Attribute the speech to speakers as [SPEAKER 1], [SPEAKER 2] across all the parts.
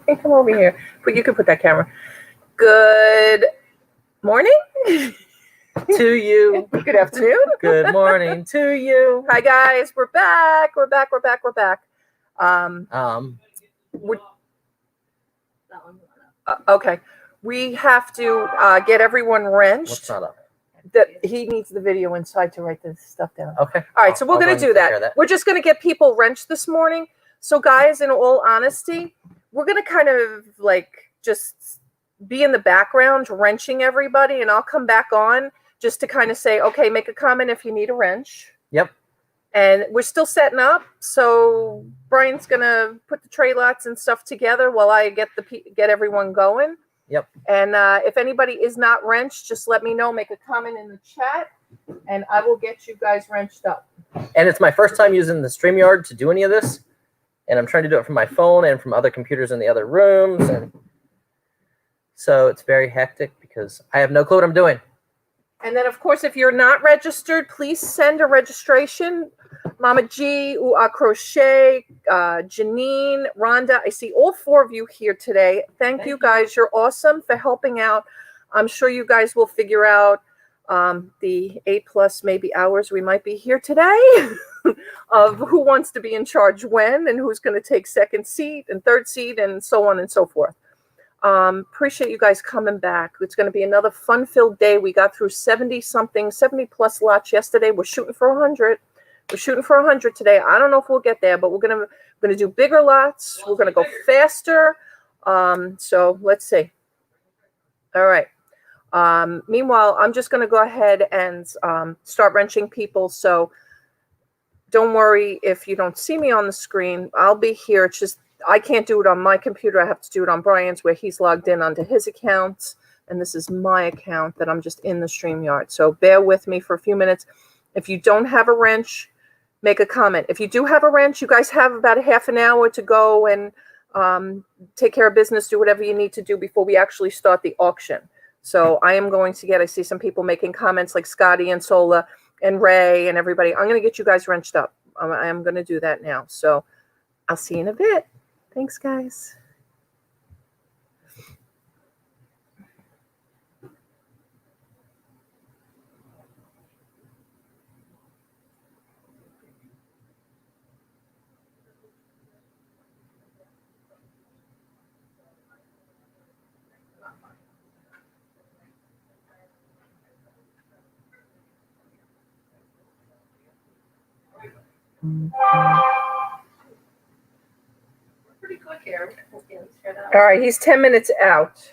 [SPEAKER 1] Hey, come over here. But you can put that camera. Good morning
[SPEAKER 2] to you.
[SPEAKER 1] Good afternoon.
[SPEAKER 2] Good morning to you.
[SPEAKER 1] Hi guys, we're back. We're back. Okay. We have to get everyone wrenched.
[SPEAKER 2] What's not up?
[SPEAKER 1] He needs the video inside to write this stuff down.
[SPEAKER 2] Okay.
[SPEAKER 1] All right, so we're going to do that. We're just going to get people wrenched this morning. So guys, in all honesty, we're going to kind of like just be in the background wrenching everybody, and I'll come back on just to kind of say, okay, make a comment if you need a wrench.
[SPEAKER 2] Yep.
[SPEAKER 1] And we're still setting up, so Brian's going to put the tray lots and stuff together while I get everyone going.
[SPEAKER 2] Yep.
[SPEAKER 1] And if anybody is not wrenched, just let me know. Make a comment in the chat, and I will get you guys wrenched up.
[SPEAKER 2] And it's my first time using the StreamYard to do any of this. And I'm trying to do it from my phone and from other computers in the other rooms. And so it's very hectic because I have no clue what I'm doing.
[SPEAKER 1] And then, of course, if you're not registered, please send a registration. Mama G, Crochet, Janine, Rhonda. I see all four of you here today. Thank you, guys. You're awesome for helping out. I'm sure you guys will figure out the 8+ maybe hours we might be here today of who wants to be in charge when and who's going to take second seat and third seat and so on and so forth. Appreciate you guys coming back. It's going to be another fun-filled day. We got through 70+ lots yesterday. We're shooting for 100. We're shooting for 100 today. I don't know if we'll get there, but we're gonna do bigger lots. We're gonna go faster. So let's see. All right. Meanwhile, I'm just gonna go ahead and start wrenching people. So don't worry if you don't see me on the screen. I'll be here. It's just I can't do it on my computer. I have to do it on Brian's, where he's logged in onto his account, and this is my account that I'm just in the StreamYard. So bear with me for a few minutes. If you don't have a wrench, make a comment. If you do have a wrench, you guys have about a half an hour to go and take care of business, do whatever you need to do before we actually start the auction. So I am going to I see some people making comments like Scotty and Sola and Ray and everybody. I'm going to get you guys wrenched up. I am going to do that now. So I'll see you in a bit. Thanks, guys.
[SPEAKER 3] Pretty quick here.
[SPEAKER 1] All right, he's 10 minutes out.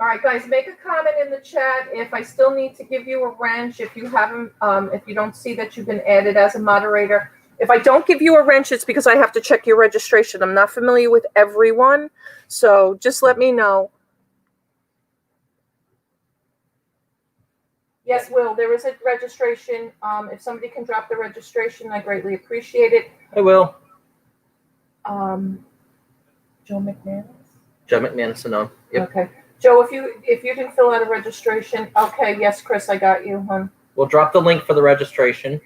[SPEAKER 1] All right, guys, make a comment in the chat if I still need to give you a wrench. If you haven't, if you don't see that you've been added as a moderator. If I don't give you a wrench, it's because I have to check your registration. I'm not familiar with everyone, so just let me know. Yes, Will, there is a registration. If somebody can drop the registration, I greatly appreciate it.
[SPEAKER 2] I will.
[SPEAKER 1] Joe McManus?
[SPEAKER 2] Joe McManus, no. Yep.
[SPEAKER 1] Okay. Joe, if you didn't fill out a registration, okay, yes, Chris, I got you, hon.
[SPEAKER 2] We'll drop the link for the registration.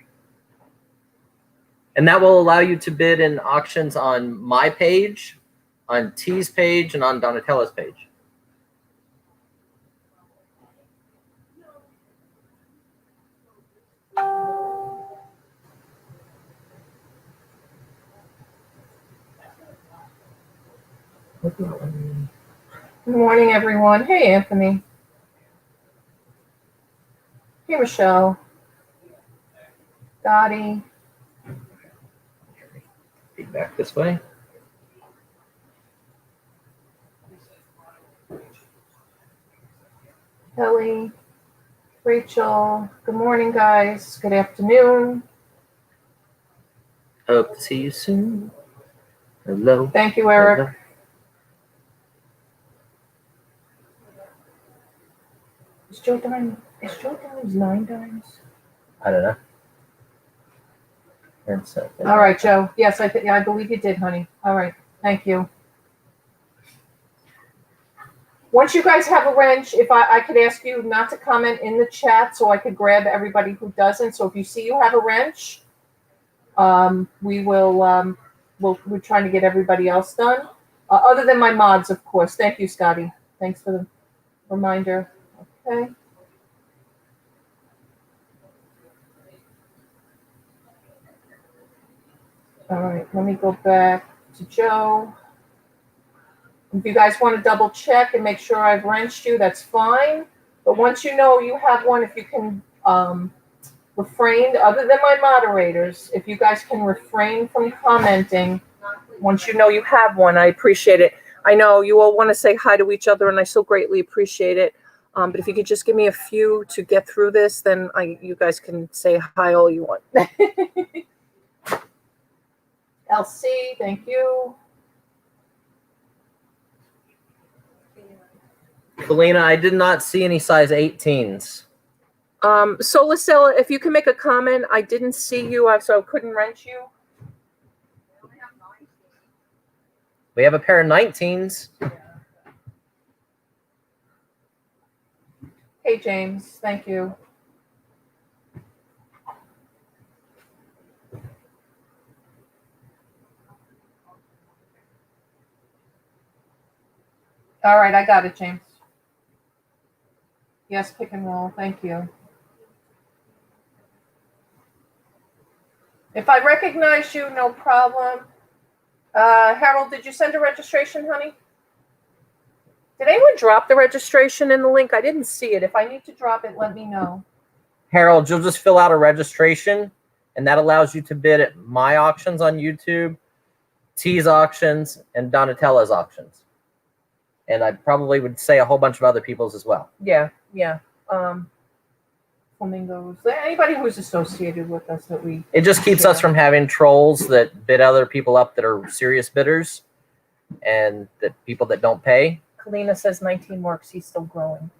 [SPEAKER 2] And that will allow you to bid in auctions on my page, on T's page, and on Donatella's page.
[SPEAKER 1] Good morning, everyone. Hey, Anthony. Hey, Michelle. Dottie.
[SPEAKER 2] Back this way.
[SPEAKER 1] Kelly. Rachel. Good morning, guys. Good afternoon.
[SPEAKER 2] Hope to see you soon. Hello.
[SPEAKER 1] Thank you, Eric.
[SPEAKER 2] Hello.
[SPEAKER 1] Is Joe Dimes 9 dimes?
[SPEAKER 2] I don't know.
[SPEAKER 1] All right, Joe. Yes, I believe you did, honey. All right. Thank you. Once you guys have a wrench, if I could ask you not to comment in the chat so I could grab everybody who doesn't. So if you see you have a wrench, we're trying to get everybody else done. Other than my mods, of course. Thank you, Scotty. Thanks for the reminder. Okay. All right, let me go back to Joe. If you guys want to double check and make sure I've wrenched you, that's fine. But once you know you have one, if you can refrain, other than my moderators, if you guys can refrain from commenting, once you know you have one, I appreciate it. I know you all want to say hi to each other, and I so greatly appreciate it. But if you could just give me a few to get through this, then you guys can say hi all you want. LC, thank you.
[SPEAKER 2] Felina, I did not see any size 18s.
[SPEAKER 1] Solicella, if you can make a comment, I didn't see you, so I couldn't wrench you.
[SPEAKER 2] We have a pair of 19s.
[SPEAKER 1] Hey, James, thank you. All right, I got it, James. Yes, pick and roll. Thank you. If I recognize you, no problem. Harold, did you send a registration, honey? Did anyone drop the registration in the link? I didn't see it. If I need to drop it, let me know.
[SPEAKER 2] Harold, you'll just fill out a registration, and that allows you to bid at my auctions on YouTube, T's auctions, and Donatella's auctions. And I probably would say a whole bunch of other people's as well.
[SPEAKER 1] Yeah. Flamingos. Anybody who's associated with us that we...
[SPEAKER 2] It just keeps us from having trolls that bid other people up that are serious bidders, and that people that don't pay.
[SPEAKER 1] Kalina says 19 works. He's still growing.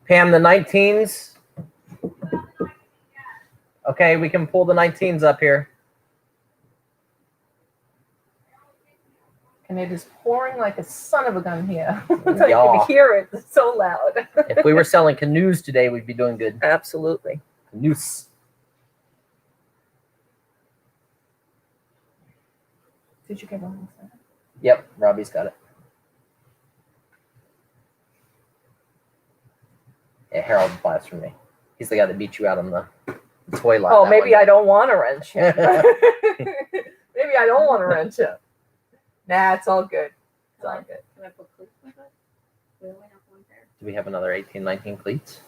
[SPEAKER 2] Pam, the 19s. Okay, we can pull the 19s up here.
[SPEAKER 1] And it is pouring like a son of a gun here.
[SPEAKER 2] Yeah.
[SPEAKER 1] You can hear it. It's so loud.
[SPEAKER 2] If we were selling canoes today, we'd be doing good.
[SPEAKER 1] Absolutely.
[SPEAKER 2] Canoes.
[SPEAKER 1] Did you get one?
[SPEAKER 2] Yep, Robbie's got it. Yeah, Harold buys from me. He's the guy that beat you out on the toy lot.
[SPEAKER 1] Oh, maybe I don't want to wrench him. Maybe I don't want to wrench him. Nah, it's all good. It's all good.
[SPEAKER 3] Can I put Cleats with it? We only have one pair.
[SPEAKER 2] Do we have another 18, 19 cleats?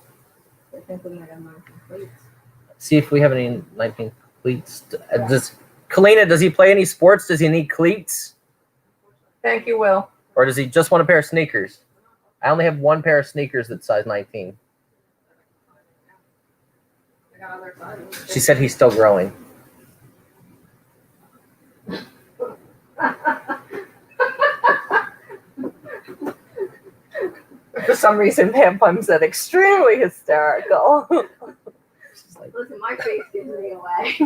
[SPEAKER 3] I think we might have 19 Cleats.
[SPEAKER 2] See if we have any 19 cleats. Kalina, does he play any sports? Does he need cleats?
[SPEAKER 1] Thank you, Will.
[SPEAKER 2] Or does he just want a pair of sneakers? I only have one pair of sneakers that's size 19.
[SPEAKER 3] I got other sizes.
[SPEAKER 2] She said he's still growing.
[SPEAKER 1] For some reason, Pam finds that extremely hysterical.
[SPEAKER 2] She's like,
[SPEAKER 3] Listen, my face gives me away.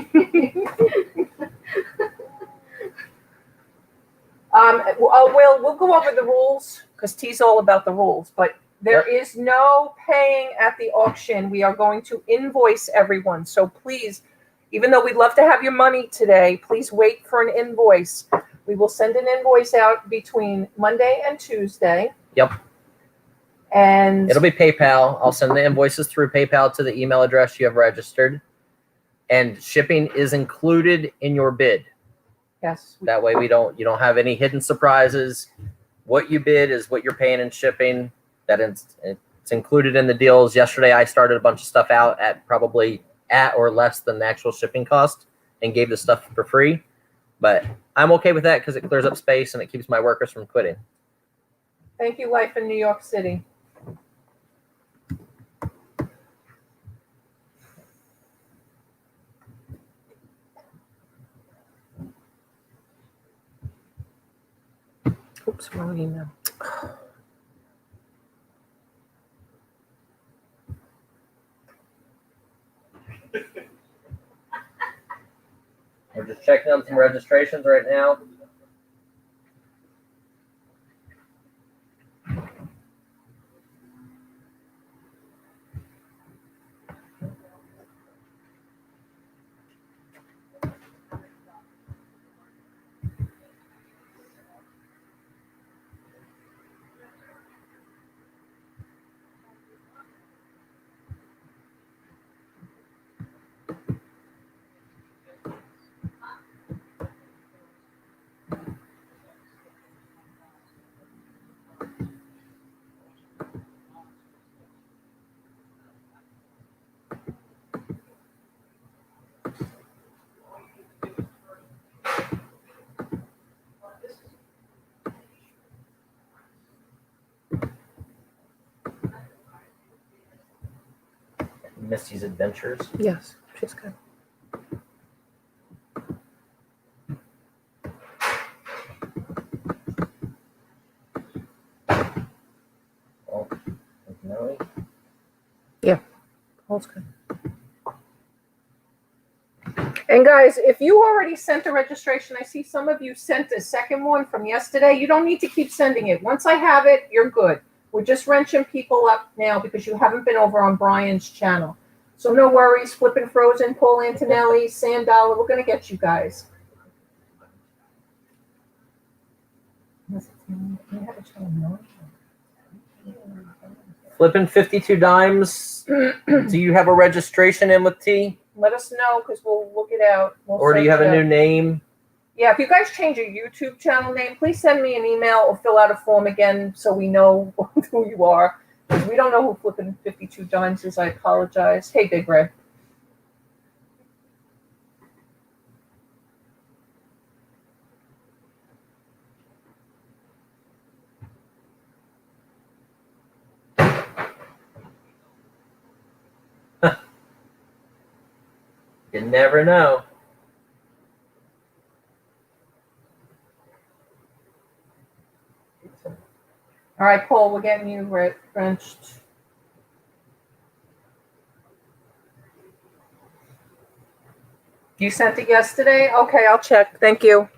[SPEAKER 1] We'll go over the rules because T's all about the rules, but there is no paying at the auction. We are going to invoice everyone. So please, even though we'd love to have your money today, please wait for an invoice. We will send an invoice out between Monday and Tuesday.
[SPEAKER 2] Yep.
[SPEAKER 1] And
[SPEAKER 2] It'll be PayPal. I'll send the invoices through PayPal to the email address you have registered. And shipping is included in your bid.
[SPEAKER 1] yes,
[SPEAKER 2] That way you don't have any hidden surprises. What you bid is what you're paying in shipping. It's included in the deals. Yesterday I started a bunch of stuff out at probably at or less than the actual shipping cost and gave the stuff for free. But I'm okay with that because it clears up space and it keeps my workers from quitting.
[SPEAKER 1] thank you, Life in New York City. Oops, wrong email.
[SPEAKER 2] We're just checking on some registrations right now. Misty's Adventures.
[SPEAKER 1] Yes, she's good.
[SPEAKER 2] Oh, no.
[SPEAKER 1] All's good. And guys, if you already sent a registration, I see some of you sent a second one from yesterday. You don't need to keep sending it. Once I have it, you're good. We're just wrenching people up now because you haven't been over on Brian's channel. So no worries. Flippin' Frozen, Paul Antonelli, Sam Dollar. We're going to get you guys.
[SPEAKER 2] Flipping 52 dimes. Do you have a registration in with T?
[SPEAKER 1] Let us know because we'll look it out.
[SPEAKER 2] Or do you have a new name?
[SPEAKER 1] Yeah, if you guys change your YouTube channel name, please send me an email or fill out a form again so we know who you are. Because we don't know who Flippin' 52 Dimes is. I apologize. Hey, Big Ray.
[SPEAKER 2] You never know.
[SPEAKER 1] All right, Paul, we're getting you wrenched. You sent it yesterday? Okay, I'll check. Thank you.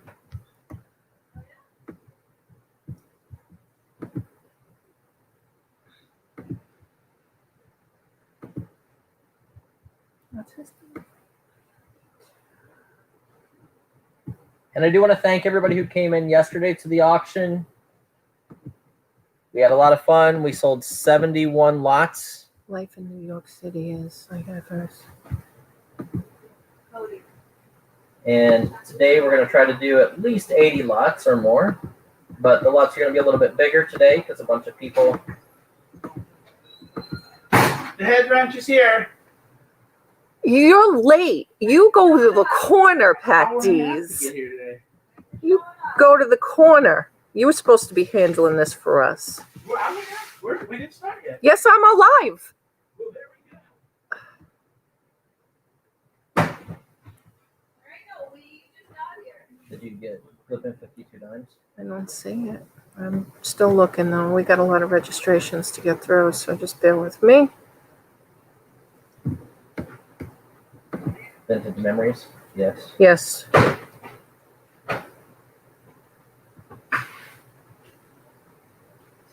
[SPEAKER 2] And I do want to thank everybody who came in yesterday to the auction. We had a lot of fun. We sold 71 lots.
[SPEAKER 1] Life in New York City is like that first.
[SPEAKER 2] And today we're going to try to do at least 80 lots or more. But the lots are going to be a little bit bigger today because a bunch of people.
[SPEAKER 4] The head wrench is here.
[SPEAKER 1] You're late. You go to the corner, Pat
[SPEAKER 4] Hour and a half to
[SPEAKER 1] D's.
[SPEAKER 4] get here today.
[SPEAKER 1] You go to the corner. You were supposed to be handling this for us.
[SPEAKER 4] Well, hour and a half? We didn't start yet.
[SPEAKER 1] Yes, I'm alive.
[SPEAKER 4] Well, there we go.
[SPEAKER 2] Did you get flipping 52 dimes?
[SPEAKER 1] I don't see it. I'm still looking, though. We got a lot of registrations to get through, so just bear with me.
[SPEAKER 2] Vintage memories? Yes.
[SPEAKER 1] Yes.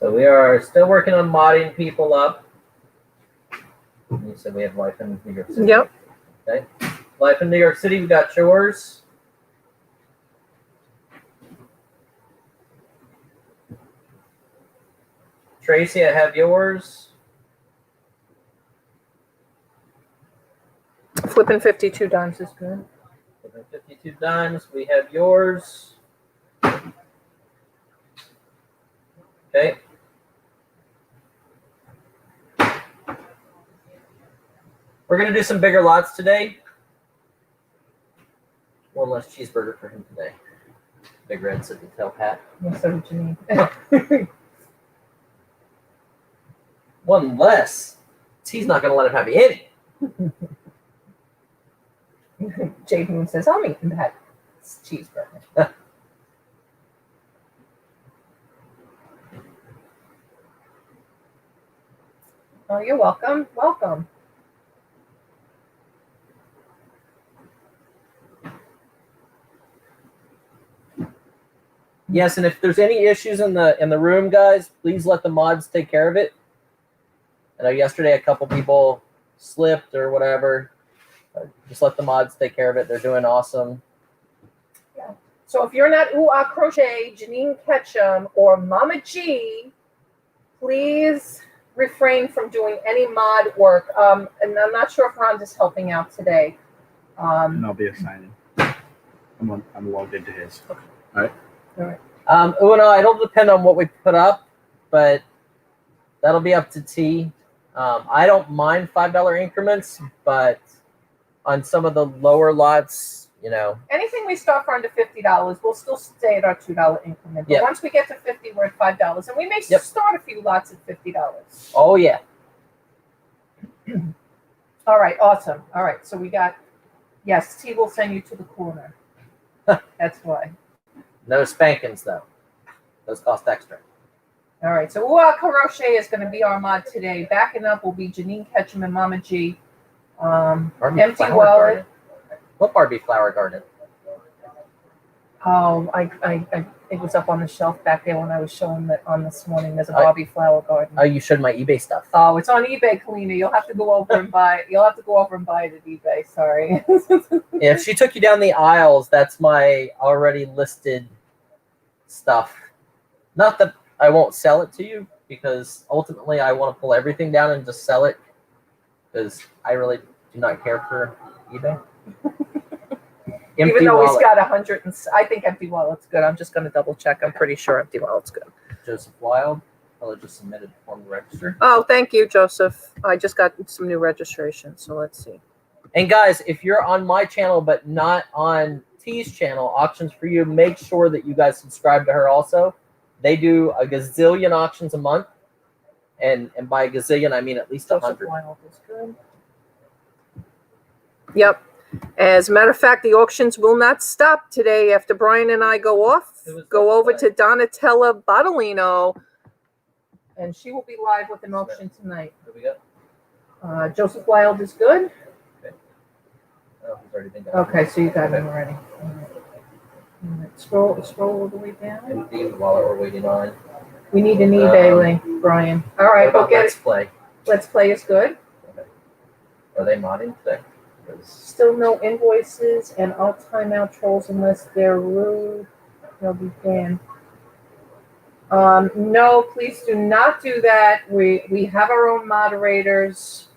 [SPEAKER 2] So we are still working on modding people up. You said we have Life in New York City.
[SPEAKER 1] Yep.
[SPEAKER 2] Okay. Life in New York City, we got yours. Tracy, I have yours.
[SPEAKER 1] Flipping 52 dimes is good.
[SPEAKER 2] 52 dimes, we have yours. Okay. We're going to do some bigger lots today. One less cheeseburger for him today. Big Red said to tell Pat.
[SPEAKER 1] Yes, so did you need.
[SPEAKER 2] One less. He's not going to let him have any.
[SPEAKER 1] Jaden says, I'm eating that cheeseburger. Oh, you're welcome. Welcome.
[SPEAKER 2] Yes, and if there's any issues in the room, guys, please let the mods take care of it. I know yesterday a couple people slipped or whatever. Just let the mods take care of it. They're doing awesome.
[SPEAKER 1] Yeah. So if you're not Ooh Ah Crochet, Janine Ketchum, or Mama G, please refrain from doing any mod work. And I'm not sure if Rhonda's helping out today.
[SPEAKER 4] And I'll be assigning. I'm logged into his. All right.
[SPEAKER 1] All right.
[SPEAKER 2] Uno, it'll depend on what we put up, but that'll be up to T. I don't mind $5 increments, but on some of the lower lots, you know.
[SPEAKER 1] Anything we start for under $50, we'll still stay at our $2 increment. But
[SPEAKER 2] Yep.
[SPEAKER 1] once we get to 50, we're at $5. And we may
[SPEAKER 2] Yep.
[SPEAKER 1] start a few lots at $50.
[SPEAKER 2] Oh, yeah.
[SPEAKER 1] All right, awesome. All right, so we got, yes, T will send you to the corner. That's why.
[SPEAKER 2] No spankings though. Those cost extra.
[SPEAKER 1] All right, so Ua Karoche is going to be our mod today. Backing up will be Janine Ketchum and Mama G.
[SPEAKER 2] Barbie
[SPEAKER 1] Empty
[SPEAKER 2] Flower
[SPEAKER 1] wallet.
[SPEAKER 2] Garden. What Barbie Flower Garden?
[SPEAKER 1] Oh, it was up on the shelf back there when I was showing it on this morning. There's a Barbie flower garden.
[SPEAKER 2] Oh, you showed my eBay stuff.
[SPEAKER 1] Oh, it's on eBay, Kalina. You'll have to go over and buy it. You'll have to go over and buy it at eBay. Sorry.
[SPEAKER 2] Yeah, if she took you down the aisles, that's my already listed stuff. Not that I won't sell it to you, because ultimately I want to pull everything down and just sell it, because I really do not care for eBay.
[SPEAKER 1] Even though
[SPEAKER 2] Wallet.
[SPEAKER 1] he's got 100, and I think Empty Wallet's good. I'm just going to double check. I'm pretty sure Empty Wallet's good.
[SPEAKER 2] Joseph Wild. I'll just submitted the form to register.
[SPEAKER 1] Oh, thank you, Joseph. I just got some new registration, so let's see.
[SPEAKER 2] And guys, if you're on my channel but not on T's channel, Auctions4u, make sure that you guys subscribe to her also. They do a gazillion auctions a month. And by a gazillion, I mean at least
[SPEAKER 1] Joseph
[SPEAKER 2] 100.
[SPEAKER 1] Wild is good. Yep. As a matter of fact, the auctions will not stop today after Brian and I go off. Go over to Donatella Bottolino, and she will be live with an auction tonight.
[SPEAKER 2] Who we got?
[SPEAKER 1] Joseph Wild is good.
[SPEAKER 2] Oh, he's already been done.
[SPEAKER 1] Okay, so you got him already. All right. Scroll all the way down.
[SPEAKER 2] Empty Wallet we're waiting on.
[SPEAKER 1] We need an eBay link, Brian. All right,
[SPEAKER 2] What
[SPEAKER 1] we'll
[SPEAKER 2] about
[SPEAKER 1] get
[SPEAKER 2] Let's
[SPEAKER 1] it.
[SPEAKER 2] Play?
[SPEAKER 1] Let's Play is good.
[SPEAKER 2] Okay. Are they modding today?
[SPEAKER 1] Still no invoices, and I'll time out trolls unless they're rude. They'll be banned. No, please do not do that. We have our own moderators.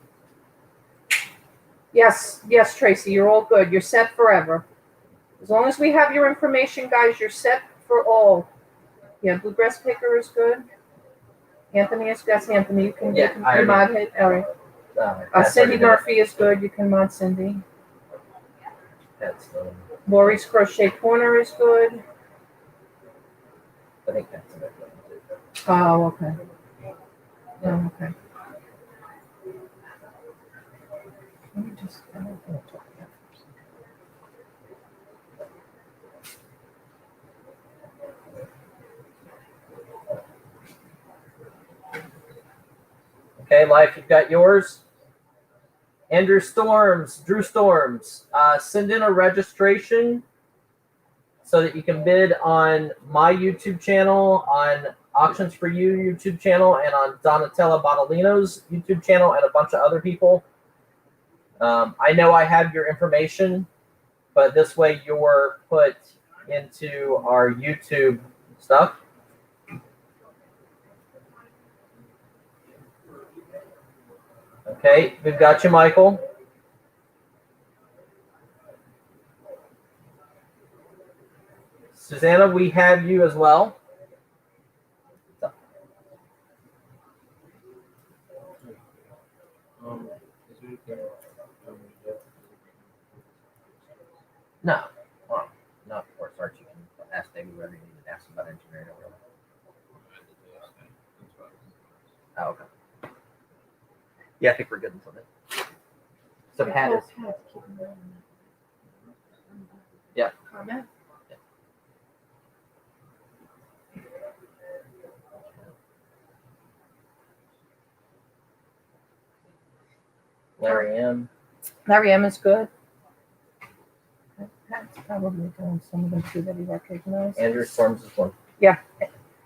[SPEAKER 1] Yes, Tracy, you're all good. You're set forever. As long as we have your information, guys, you're set for all. Yeah, Bluegrass Picker is good. Anthony, that's Anthony. You can mod hit. All right. Cindy Murphy is good. You can mod Cindy.
[SPEAKER 2] That's
[SPEAKER 1] Lori's Crochet Corner is good.
[SPEAKER 2] I think that's it.
[SPEAKER 1] Oh, okay. Oh, okay. Let me just. I don't want to talk about first.
[SPEAKER 2] Okay, Life, you've got yours. Andrew Storms, Drew Storms, send in a registration so that you can bid on my YouTube channel, on Auctions4u YouTube channel, and on Donatella Bottolino's YouTube channel, and a bunch of other people. I know I have your information, but this way you're put into our YouTube stuff. Okay, we've got you, Michael. Susanna, we have you as well. No. Oh, no, of course, Archie can ask maybe whatever you need to ask about engineering or whatever. Oh, okay. Yeah, I think we're good until then. So Pat is. Yeah.
[SPEAKER 1] Comment?
[SPEAKER 2] Larry M.
[SPEAKER 1] Larry M is good. Pat's probably doing some of them too that he recognized.
[SPEAKER 2] Andrew Storms is one.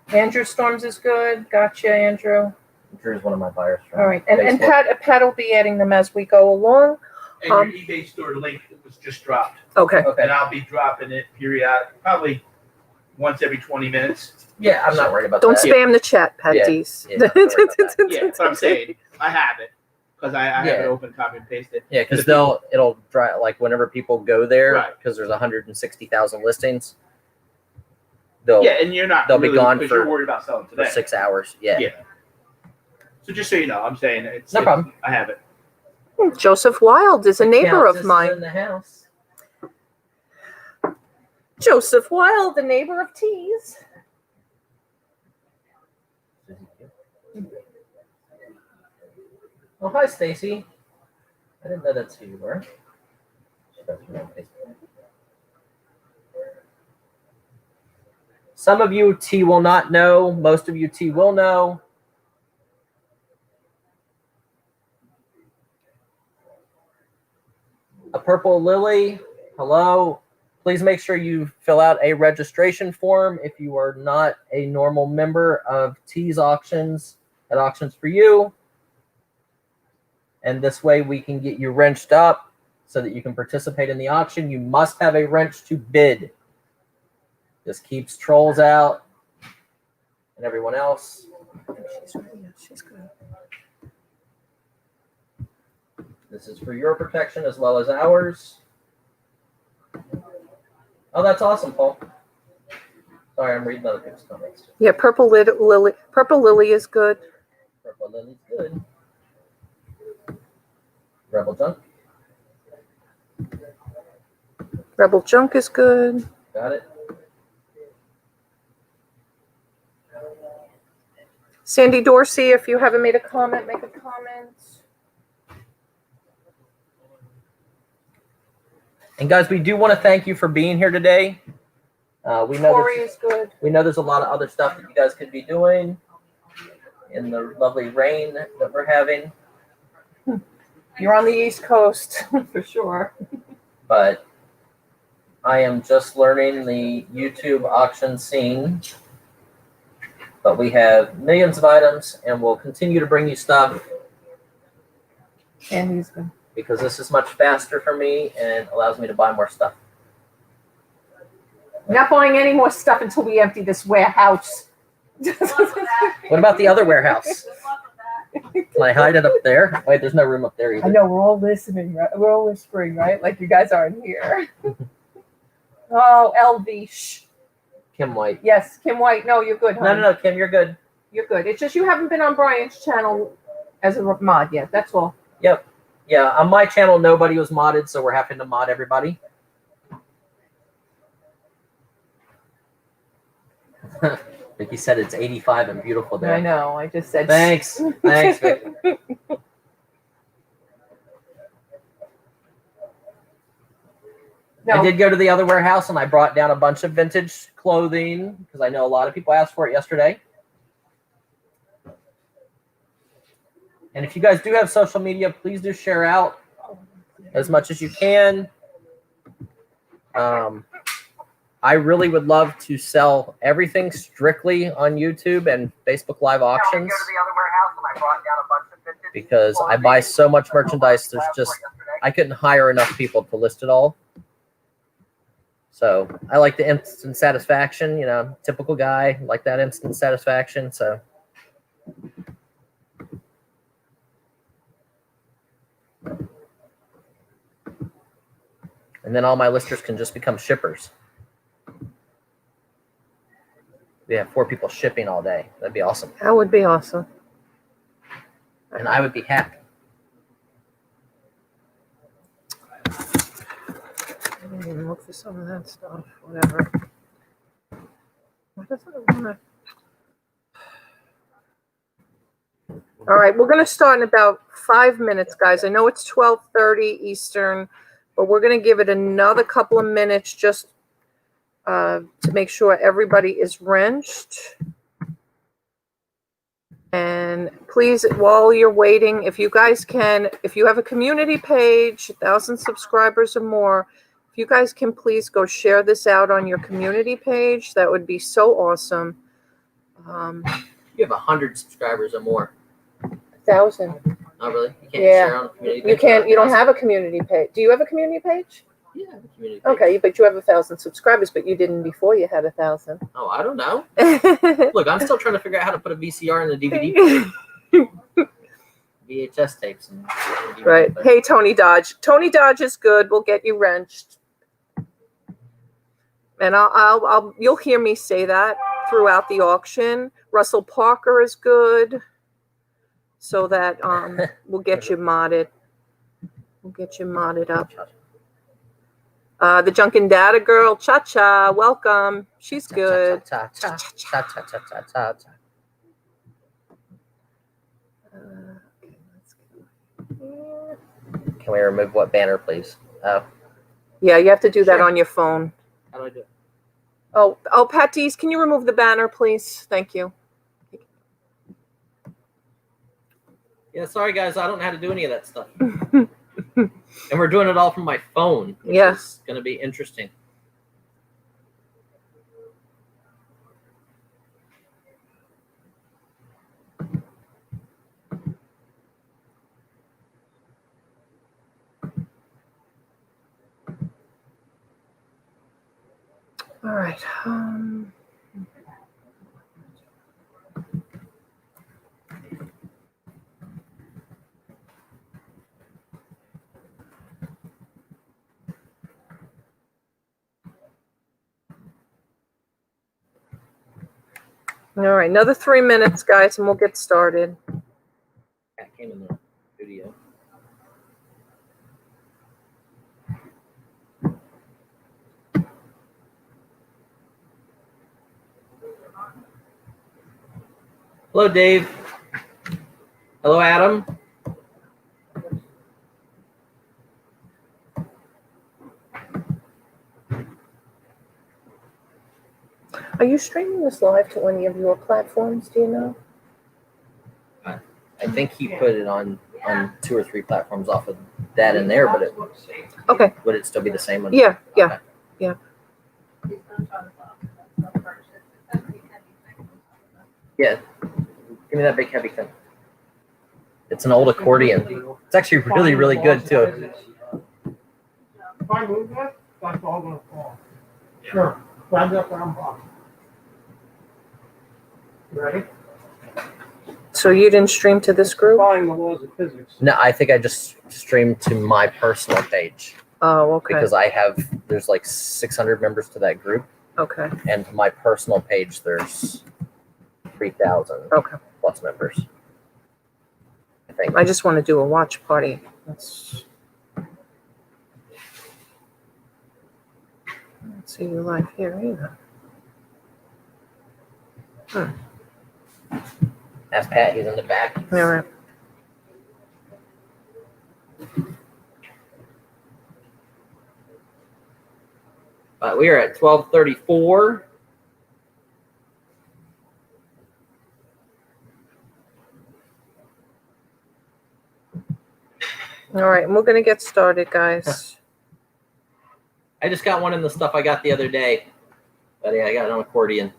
[SPEAKER 1] Andrew Storms is good. Gotcha, Andrew.
[SPEAKER 2] Drew's one of my buyers. From
[SPEAKER 1] All right, and
[SPEAKER 2] Facebook.
[SPEAKER 1] Pat will be adding them as we go along.
[SPEAKER 5] And your eBay store link was just dropped.
[SPEAKER 1] Okay.
[SPEAKER 2] Okay.
[SPEAKER 5] And I'll be dropping it periodic, probably once every 20 minutes.
[SPEAKER 2] Yeah, I'm not worried about
[SPEAKER 1] Don't
[SPEAKER 2] that.
[SPEAKER 1] spam the chat, Pat
[SPEAKER 2] Yeah.
[SPEAKER 1] Dees.
[SPEAKER 2] Yeah, not worried about that.
[SPEAKER 5] Yeah, but I'm saying I have it because I have it
[SPEAKER 2] Yeah.
[SPEAKER 5] open, copy and paste it.
[SPEAKER 2] Yeah, because it'll dry like whenever people go there,
[SPEAKER 5] Right.
[SPEAKER 2] because there's 160,000 listings. They'll
[SPEAKER 5] Yeah, and you're not.
[SPEAKER 2] they'll be
[SPEAKER 5] really,
[SPEAKER 2] gone
[SPEAKER 5] because
[SPEAKER 2] for-
[SPEAKER 5] you're worried about selling
[SPEAKER 2] for
[SPEAKER 5] today.
[SPEAKER 2] 6 hours. Yeah.
[SPEAKER 5] Yeah. So just so you know, I'm saying it's
[SPEAKER 2] No problem.
[SPEAKER 5] I have it.
[SPEAKER 1] Joseph Wild is a neighbor
[SPEAKER 2] Counts
[SPEAKER 1] of
[SPEAKER 2] as
[SPEAKER 1] mine.
[SPEAKER 2] in the house.
[SPEAKER 1] Joseph Wild, the neighbor of T's.
[SPEAKER 2] Oh, hi, Stacy. I didn't know that's who you were. Some of you T will not know. Most of you T will know. A purple lily. Hello. Please make sure you fill out a registration form if you are not a normal member of T's auctions at Auctions4u. And this way we can get you wrenched up so that you can participate in the auction. You must have a wrench to bid. This keeps trolls out and everyone else.
[SPEAKER 1] She's good.
[SPEAKER 2] This is for your protection as well as ours. Oh, that's awesome, Paul. Sorry, I'm reading other people's comments.
[SPEAKER 1] Yeah, purple lily. Purple lily is good.
[SPEAKER 2] Purple lily's good. Rebel junk.
[SPEAKER 1] Rebel junk is good.
[SPEAKER 2] Got it.
[SPEAKER 1] Sandy Dorsey, if you haven't made a comment, make a comment.
[SPEAKER 2] And guys, we do want to thank you for being here today. We know
[SPEAKER 1] Corey is good.
[SPEAKER 2] we know there's a lot of other stuff that you guys could be doing in the lovely rain that we're having.
[SPEAKER 1] You're on the East Coast for sure.
[SPEAKER 2] But I am just learning the YouTube auction scene. But we have millions of items, and we'll continue to bring you stuff
[SPEAKER 1] And he's good.
[SPEAKER 2] because this is much faster for me and allows me to buy more stuff.
[SPEAKER 1] We're not buying any more stuff until we empty this warehouse.
[SPEAKER 2] What about the other warehouse? Can I hide it up there? Wait, there's no room up there either.
[SPEAKER 1] I know, we're all listening, right? We're all whispering, right? Like you guys aren't here. Oh, LV. Shh.
[SPEAKER 2] Kim White.
[SPEAKER 1] Yes, Kim White. No, you're good, honey.
[SPEAKER 2] No, Kim, you're good.
[SPEAKER 1] You're good. It's just you haven't been on Brian's channel as a mod yet. That's all.
[SPEAKER 2] Yep. Yeah, on my channel, nobody was modded, so we're having to mod everybody. Vicky said it's 85 and beautiful there.
[SPEAKER 1] I know. I just said.
[SPEAKER 2] Thanks. Thanks, Vic.
[SPEAKER 1] No.
[SPEAKER 2] I did go to the other warehouse and I brought down a bunch of vintage clothing because I know a lot of people asked for it yesterday. And if you guys do have social media, please do share out as much as you can. I really would love to sell everything strictly on YouTube and Facebook Live auctions because I buy so much merchandise. There's just, I couldn't hire enough people to list it all. So I like the instant satisfaction, you know, typical guy, like that instant satisfaction. So and then all my listers can just become shippers. We have 4 people shipping all day. That'd be awesome.
[SPEAKER 1] That would be awesome.
[SPEAKER 2] And I would be happy.
[SPEAKER 1] I didn't even look for some of that stuff. Whatever. Why doesn't it want to? All right, we're going to start in about 5 minutes, guys. I know it's 12:30 Eastern, but we're going to give it another couple of minutes just to make sure everybody is wrenched. And please, while you're waiting, if you guys can, if you have a community page, 1,000 subscribers or more, if you guys can please go share this out on your community page, that would be so awesome.
[SPEAKER 2] You have 100 subscribers or more.
[SPEAKER 1] 1,000.
[SPEAKER 2] Not really. You can't
[SPEAKER 1] Yeah.
[SPEAKER 2] share on a community page.
[SPEAKER 1] You can't. You don't have a community page. Do you have a community page?
[SPEAKER 2] Yeah, I have a community page.
[SPEAKER 1] Okay, but you have 1,000 subscribers, but you didn't before you had 1,000.
[SPEAKER 2] Oh, I don't know. Look, I'm still trying to figure out how to put a VCR in the DVD player. VHS tapes. And DVD
[SPEAKER 1] Right.
[SPEAKER 2] player.
[SPEAKER 1] Hey, Tony Dodge. Tony Dodge is good. We'll get you wrenched. And you'll hear me say that throughout the auction. Russell Parker is good. So that we'll get you modded. We'll get you modded up. The Junkin' Data girl, Cha-Cha, welcome. She's good.
[SPEAKER 2] Cha cha cha cha cha cha cha cha cha.
[SPEAKER 1] Okay, let's go here.
[SPEAKER 2] Can we remove what banner, please? Oh,
[SPEAKER 1] Yeah, you have to do that
[SPEAKER 5] Sure.
[SPEAKER 1] on your phone.
[SPEAKER 2] how do I do it?
[SPEAKER 1] Oh, Pat Dees, can you remove the banner, please? Thank you.
[SPEAKER 2] Yeah, sorry guys, I don't know how to do any of that stuff. And we're doing it all from my phone, which
[SPEAKER 1] Yeah.
[SPEAKER 2] is going to be interesting.
[SPEAKER 1] All right. All right, another 3 minutes, guys, and we'll get started.
[SPEAKER 2] Cat came in the studio. Hello, Dave. Hello, Adam.
[SPEAKER 1] Are you streaming this live to any of your platforms? Do you know?
[SPEAKER 2] I think he put it on 2 or 3 platforms off of that in there, but
[SPEAKER 1] Okay.
[SPEAKER 2] would it still be the same one?
[SPEAKER 1] Yeah, yeah.
[SPEAKER 2] Okay. Yeah. Give me that big heavy thing. It's an old accordion. It's actually really, really good too.
[SPEAKER 6] If I move that, that's all gonna fall. Sure, grab that round box. Ready?
[SPEAKER 1] So you didn't stream to this group?
[SPEAKER 6] Defying the laws of physics.
[SPEAKER 2] No, I think I just streamed to my personal page
[SPEAKER 1] Oh, okay.
[SPEAKER 2] because there's like 600 members to that group,
[SPEAKER 1] Okay.
[SPEAKER 2] and to my personal page there's 3,000
[SPEAKER 1] Okay.
[SPEAKER 2] plus members. I think.
[SPEAKER 1] I just want to do a watch party. Let's see you live here either.
[SPEAKER 2] Ask Pat, he's in the back.
[SPEAKER 1] All right.
[SPEAKER 2] We are at 12:34.
[SPEAKER 1] All right, and we're going to get started, guys.
[SPEAKER 2] I just got one in the stuff I got the other day. But yeah, I got an accordion.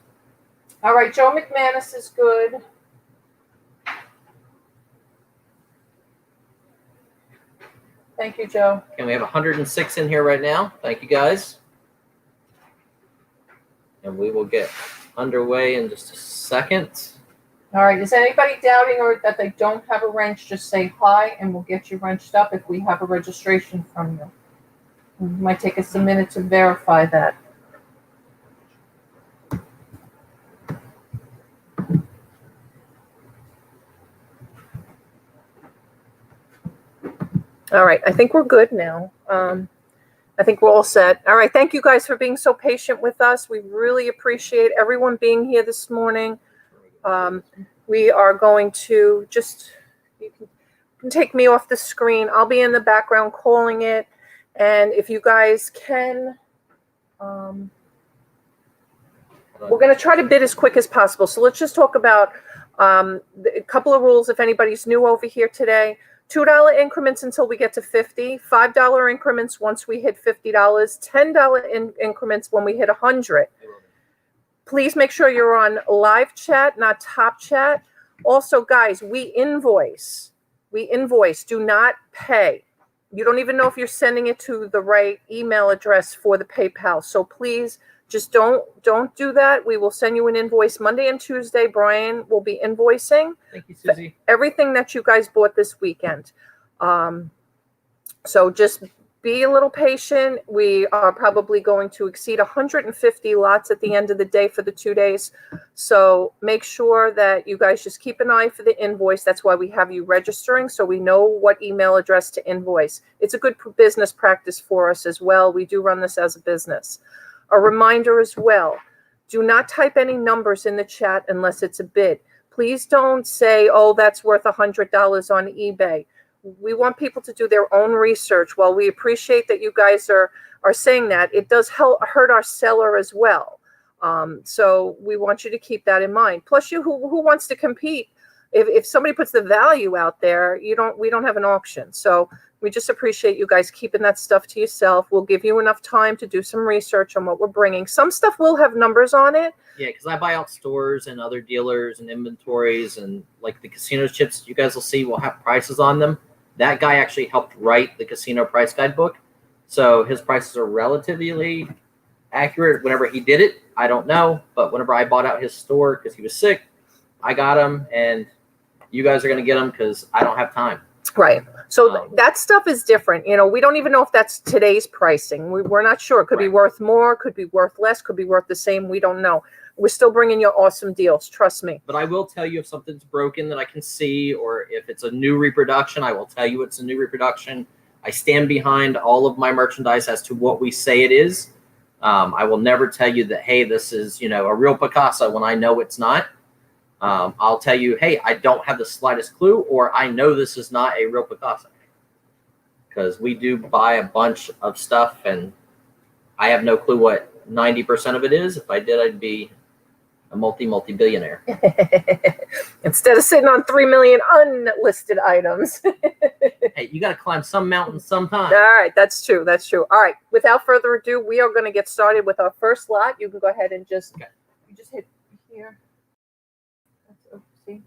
[SPEAKER 1] All right, Joe McManus is good. Thank you, Joe.
[SPEAKER 2] And we have 106 in here right now. Thank you, guys. And we will get underway in just a second.
[SPEAKER 1] All right, is anybody doubting or that they don't have a wrench? Just say hi, and we'll get you wrenched up if we have a registration from you. It might take us a minute to verify that. All right, I think we're good now. I think we're all set. All right, thank you guys for being so patient with us. We really appreciate everyone being here this morning. We are going to just, you can take me off the screen. I'll be in the background calling it. And if you guys can, we're going to try to bid as quick as possible. So let's just talk about a couple of rules if anybody's new over here today. $2 increments until we get to 50, $5 increments once we hit $50, $10 increments when we hit 100. Please make sure you're on live chat, not top chat. Also, guys, we invoice. Do not pay. You don't even know if you're sending it to the right email address for the PayPal. So please just don't do that. We will send you an invoice Monday and Tuesday. Brian will be invoicing.
[SPEAKER 2] Thank you, Susie.
[SPEAKER 1] Everything that you guys bought this weekend. So just be a little patient. We are probably going to exceed 150 lots at the end of the day for the 2 days. So make sure that you guys just keep an eye for the invoice. That's why we have you registering, so we know what email address to invoice. It's a good business practice for us as well. We do run this as a business. A reminder as well, do not type any numbers in the chat unless it's a bid. Please don't say, oh, that's worth $100 on eBay. We want people to do their own research. While we appreciate that you guys are saying that, it does hurt our seller as well. So we want you to keep that in mind. Plus, who wants to compete? If somebody puts the value out there, we don't have an auction. So we just appreciate you guys keeping that stuff to yourself. We'll give you enough time to do some research on what we're bringing. Some stuff will have numbers on it.
[SPEAKER 2] Yeah, because I buy out stores and other dealers and inventories, and like the casino chips you guys will see will have prices on them. That guy actually helped write the casino price guide book. So his prices are relatively accurate. Whenever he did it, I don't know. But whenever I bought out his store because he was sick, I got him, and you guys are going to get them because I don't have time.
[SPEAKER 1] Right. So that stuff is different. We don't even know if that's today's pricing. We're not sure. It could be worth more, could be worth less, could be worth the same. We don't know. We're still bringing you awesome deals. Trust me.
[SPEAKER 2] But I will tell you if something's broken that I can see, or if it's a new reproduction, I will tell you it's a new reproduction. I stand behind all of my merchandise as to what we say it is. I will never tell you that, hey, this is, a real Picasso when I know it's not. I'll tell you, hey, I don't have the slightest clue, or I know this is not a real Picasso. Because we do buy a bunch of stuff, and I have no clue what 90% of it is. If I did, I'd be a multi-billionaire.
[SPEAKER 1] Instead of sitting on 3 million unlisted items.
[SPEAKER 2] Hey, you got to climb some mountain sometime.
[SPEAKER 1] All right, that's true. That's true. All right, without further ado, we are going to get started with our first lot. You can go ahead and you just hit here. See?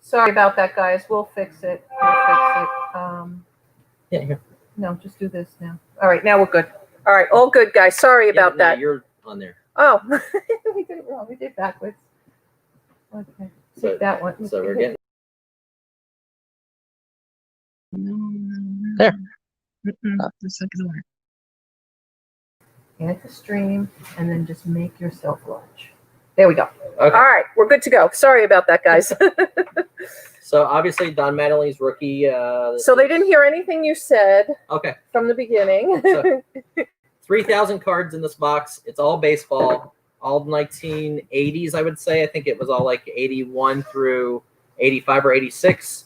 [SPEAKER 1] Sorry about that, guys. We'll fix it.
[SPEAKER 2] Yeah, here.
[SPEAKER 1] No, just do this now. All right, now we're good. All right, all good, guys. Sorry about
[SPEAKER 2] No,
[SPEAKER 1] that.
[SPEAKER 2] you're on there.
[SPEAKER 1] Oh, we did it wrong. We did backwards. Okay,
[SPEAKER 2] So-
[SPEAKER 1] take that one.
[SPEAKER 2] So we're getting
[SPEAKER 1] There.
[SPEAKER 7] The second one.
[SPEAKER 1] Add to stream, and then just make yourself large. There we go.
[SPEAKER 2] okay.
[SPEAKER 1] All right, we're good to go. Sorry about that, guys.
[SPEAKER 2] So obviously Don Mattingly's rookie.
[SPEAKER 1] So they didn't hear anything you said
[SPEAKER 2] Okay.
[SPEAKER 1] from the beginning.
[SPEAKER 2] So 3,000 cards in this box. It's all baseball, all 1980s, I would say. I think it was all like 81 through 85 or 86.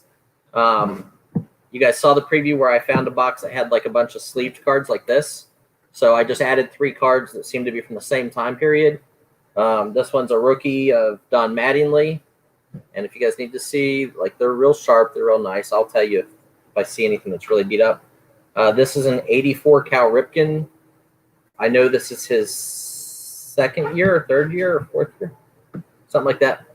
[SPEAKER 2] You guys saw the preview where I found a box that had like a bunch of sleeved cards like this. So I just added 3 cards that seemed to be from the same time period. This one's a rookie of Don Mattingly. And if you guys need to see, like, they're real sharp. They're real nice. I'll tell you if I see anything that's really beat up. This is an 84 Cal Ripken. I know this is his 2nd year or 3rd year or 4th year. Something like that.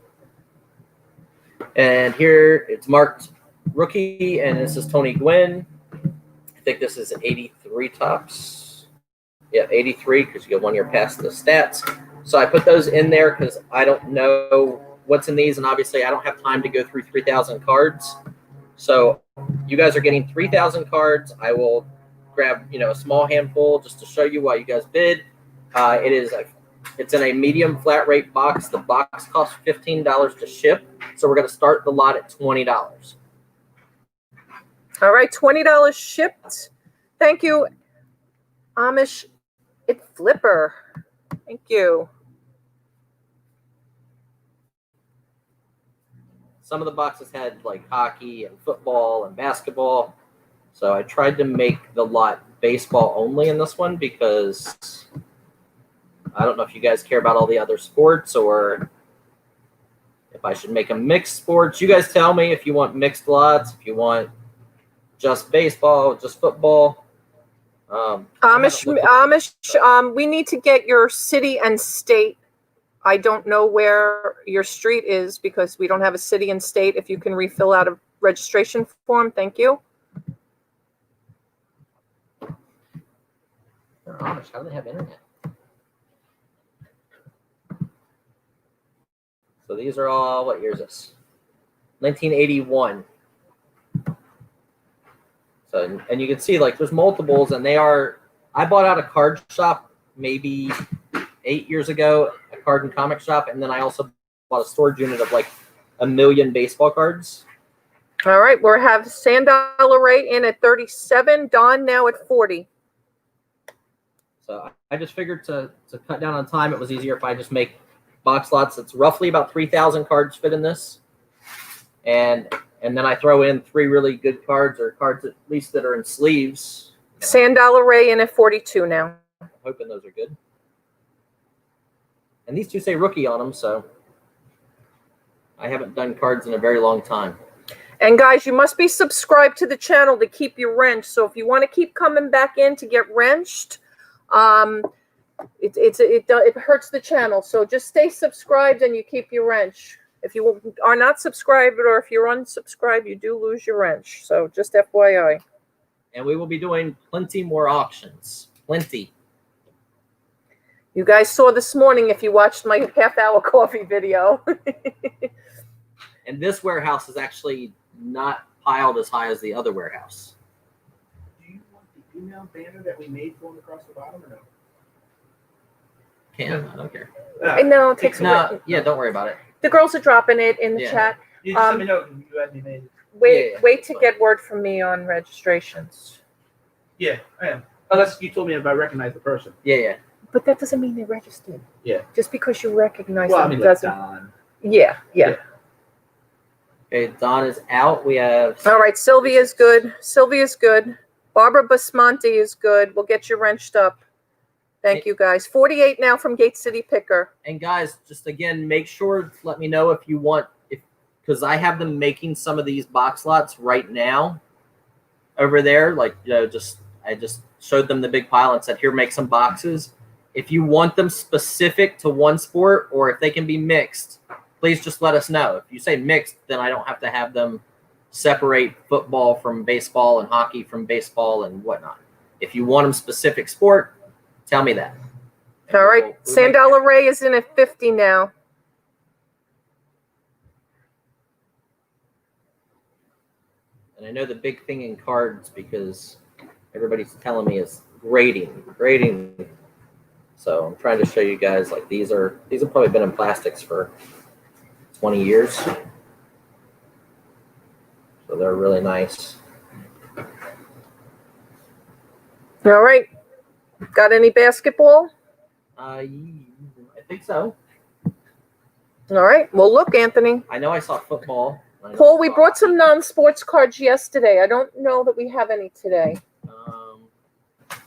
[SPEAKER 2] And here it's marked rookie, and this is Tony Gwynn. I think this is 83 tops. Yeah, 83, because you get 1 year past the stats. So I put those in there because I don't know what's in these, and obviously I don't have time to go through 3,000 cards. So you guys are getting 3,000 cards. I will grab a small handful just to show you why you guys bid. It's in a medium flat rate box. The box costs $15 to ship, so we're going to start the lot at $20.
[SPEAKER 1] All right, $20 shipped. Thank you, Amish It Flipper. Thank you.
[SPEAKER 2] Some of the boxes had like hockey and football and basketball. So I tried to make the lot baseball only in this one because I don't know if you guys care about all the other sports or if I should make them mixed sports. You guys tell me if you want mixed lots, if you want just baseball, just football.
[SPEAKER 1] Amish, we need to get your city and state. I don't know where your street is because we don't have a city and state. If you can refill out a registration form, thank you.
[SPEAKER 2] They're Amish. How do they have internet? So these are all, what year is this? 1981. So, and you can see like there's multiples, and they are, I bought out a card shop maybe 8 years ago, a card and comic shop, and then I also bought a storage unit of like 1 million baseball cards.
[SPEAKER 1] All right, we'll have Sandal Ray in at 37, Don now at 40.
[SPEAKER 2] So I just figured to cut down on time, it was easier if I just make box lots. It's roughly about 3,000 cards fit in this. And then I throw in 3 really good cards, or cards at least that are in sleeves.
[SPEAKER 1] Sandal Ray in at 42 now.
[SPEAKER 2] I'm hoping those are good. And these two say rookie on them, so I haven't done cards in a very long time.
[SPEAKER 1] And guys, you must be subscribed to the channel to keep your wrench. So if you want to keep coming back in to get wrenched, it hurts the channel. So just stay subscribed and you keep your wrench. If you are not subscribed, or if you're unsubscribed, you do lose your wrench. So just FYI.
[SPEAKER 2] And we will be doing plenty more auctions. Plenty.
[SPEAKER 1] You guys saw this morning if you watched my half-hour coffee video.
[SPEAKER 2] And this warehouse is actually not piled as high as the other warehouse.
[SPEAKER 5] Do you want the email banner that we made going across the bottom or no?
[SPEAKER 2] I don't care.
[SPEAKER 1] No, it takes
[SPEAKER 2] No, yeah, don't worry about it.
[SPEAKER 1] The girls are dropping it in the
[SPEAKER 2] Yeah.
[SPEAKER 1] chat.
[SPEAKER 5] You just let me know when you had me made it.
[SPEAKER 1] Wait,
[SPEAKER 2] Yeah.
[SPEAKER 1] wait to get word from me on registrations.
[SPEAKER 5] Yeah, I am. Unless you told me if I recognize the person.
[SPEAKER 2] Yeah.
[SPEAKER 1] But that doesn't mean they registered.
[SPEAKER 5] Yeah.
[SPEAKER 1] Just because you recognize
[SPEAKER 5] Well, I
[SPEAKER 1] them
[SPEAKER 5] mean, like
[SPEAKER 1] doesn't.
[SPEAKER 5] Don.
[SPEAKER 1] Yeah.
[SPEAKER 2] Okay, Don is out. We have
[SPEAKER 1] All right, Sylvia's good. Sylvia's good. Barbara Basmonte is good. We'll get you wrenched up. Thank you, guys. 48 now from Gate City Picker.
[SPEAKER 2] And guys, just again, make sure to let me know if you want, because I have them making some of these box lots right now over there. Like, I just showed them the big pile and said, here, make some boxes. If you want them specific to one sport, or if they can be mixed, please just let us know. If you say mixed, then I don't have to have them separate football from baseball and hockey from baseball and whatnot. If you want them specific sport, tell me that.
[SPEAKER 1] All right, Sandal Ray is in at 50 now.
[SPEAKER 2] And I know the big thing in cards, because everybody's telling me, is grading. So I'm trying to show you guys, like these have probably been in plastics for 20 years. So they're really nice.
[SPEAKER 1] All right. Got any basketball?
[SPEAKER 2] I think so.
[SPEAKER 1] All right. Well, look, Anthony.
[SPEAKER 2] I know I saw football.
[SPEAKER 1] Paul, we brought some non-sports cards yesterday. I don't know that we have any today.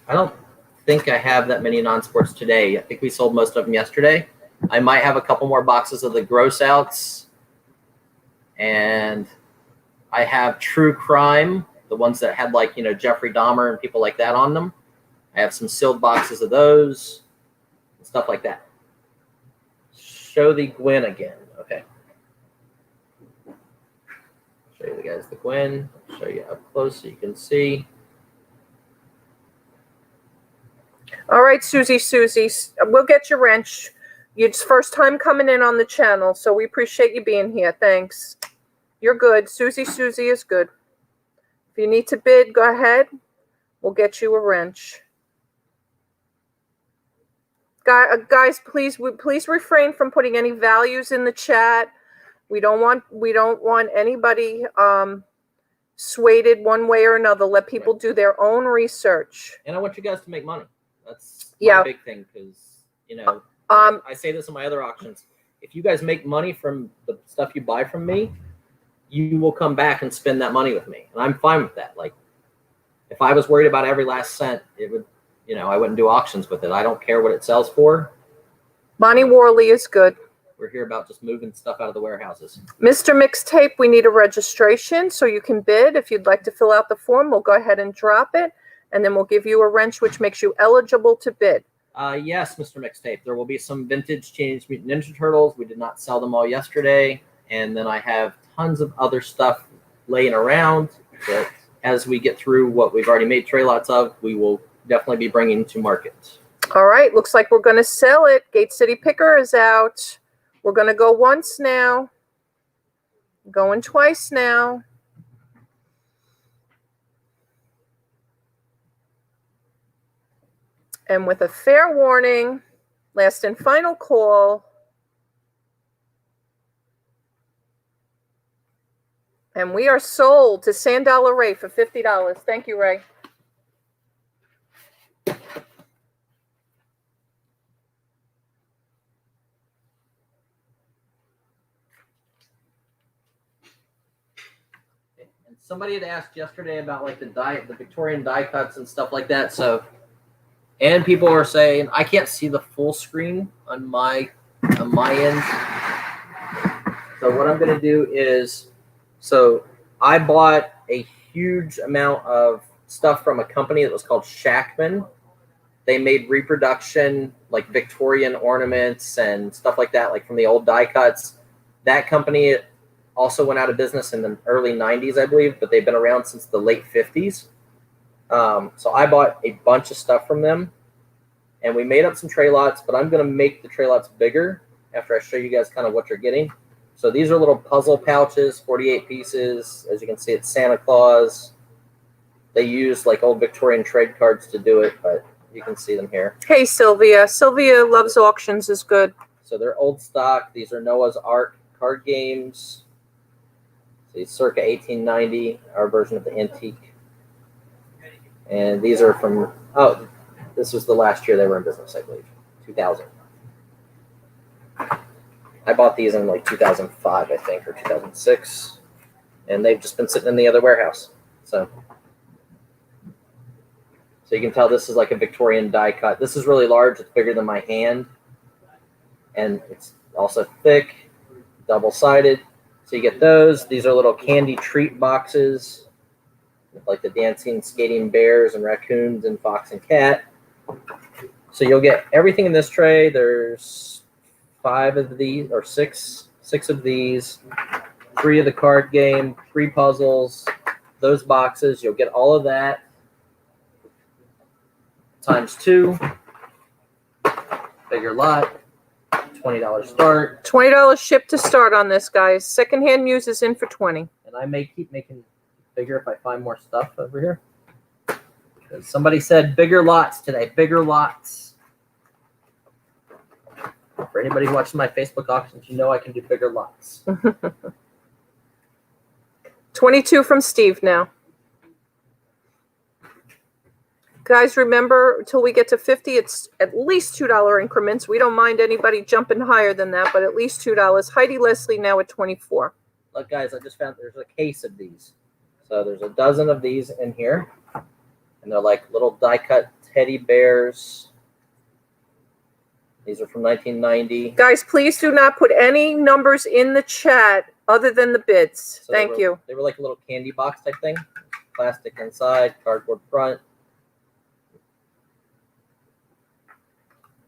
[SPEAKER 2] I don't think I have that many non-sports today. I think we sold most of them yesterday. I might have a couple more boxes of the gross outs. And I have True Crime, the ones that had like, Jeffrey Dahmer and people like that on them. I have some sealed boxes of those and stuff like that. Show the Gwen again. Okay. Show you guys the Gwen. I'll show you up close so you can see.
[SPEAKER 1] All right, Susie. We'll get your wrench. It's first time coming in on the channel, so we appreciate you being here. Thanks. You're good. Susie is good. If you need to bid, go ahead. We'll get you a wrench. Guys, please refrain from putting any values in the chat. We don't want anybody swayed one way or another. Let people do their own research.
[SPEAKER 2] And I want you guys to make money. That's
[SPEAKER 1] Yeah.
[SPEAKER 2] big thing, because I say this in my other auctions. If you guys make money from the stuff you buy from me, you will come back and spend that money with me, and I'm fine with that. Like, if I was worried about every last cent, it would, I wouldn't do auctions with it. I don't care what it sells for.
[SPEAKER 1] Bonnie Worley is good.
[SPEAKER 2] We're here about just moving stuff out of the warehouses.
[SPEAKER 1] Mr. Mixtape, we need a registration so you can bid. If you'd like to fill out the form, we'll go ahead and drop it. and then we'll give you a wrench, which makes you eligible to bid.
[SPEAKER 2] Yes, Mr. Mixtape. There will be some vintage Teenage Mutant Ninja Turtles. We did not sell them all yesterday. And then I have tons of other stuff laying around that as we get through what we've already made tray lots of, we will definitely be bringing to market.
[SPEAKER 1] All right, looks like we're going to sell it. Gate City Picker is out. We're going to go once now. Going twice now. And with a fair warning, last and final call. And we are sold to Sandollar Ray for $50. Thank you, Ray.
[SPEAKER 2] And somebody had asked yesterday about like the Victorian die cuts and stuff like that. So, and people are saying I can't see the full screen on my end. So what I'm going to do is, so I bought a huge amount of stuff from a company that was called Shackman. They made reproduction, like Victorian ornaments and stuff like that, like from the old die cuts. That company also went out of business in the early 90s, I believe, but they've been around since the late 50s. So I bought a bunch of stuff from them, and we made up some tray lots, but I'm going to make the tray lots bigger after I show you guys kind of what you're getting. So these are little puzzle pouches, 48 pieces. As you can see, it's Santa Claus. They use like old Victorian trade cards to do it, but you can see them here.
[SPEAKER 1] Hey, Sylvia. Sylvia loves auctions is good.
[SPEAKER 2] So they're old stock. These are Noah's Ark card games. See, circa 1890, our version of the antique. And these are from, oh, this was the last year they were in business, I believe, 2000. I bought these in like 2005, I think, or 2006. And they've just been sitting in the other warehouse. So you can tell this is like a Victorian die cut. This is really large. It's bigger than my hand. And it's also thick, double-sided. So you get those. These are little candy treat boxes with like the dancing, skating bears and raccoons and fox and cat. So you'll get everything in this tray. There's 5 of these, or six of these, 3 of the card game, 3 puzzles, those boxes. You'll get all of that times 2. Bigger lot. $20 start.
[SPEAKER 1] $20 ship to start on this, guys. Secondhand Muse is in for $20.
[SPEAKER 2] And I may keep making bigger if I find more stuff over here. Somebody said bigger lots today. Bigger lots. For anybody watching my Facebook auctions, you know I can do bigger lots.
[SPEAKER 1] 22 from Steve now. Guys, remember, until we get to 50, it's at least $2 increments. We don't mind anybody jumping higher than that, but at least $2. Heidi Leslie now at 24.
[SPEAKER 2] Look, guys, I just found there's a case of these. So there's a dozen of these in here. And they're like little die-cut teddy bears. These are from 1990.
[SPEAKER 1] Guys, please do not put any numbers in the chat other than the bids.
[SPEAKER 2] So
[SPEAKER 1] Thank you.
[SPEAKER 2] They were like a little candy box type thing. Plastic inside, cardboard front.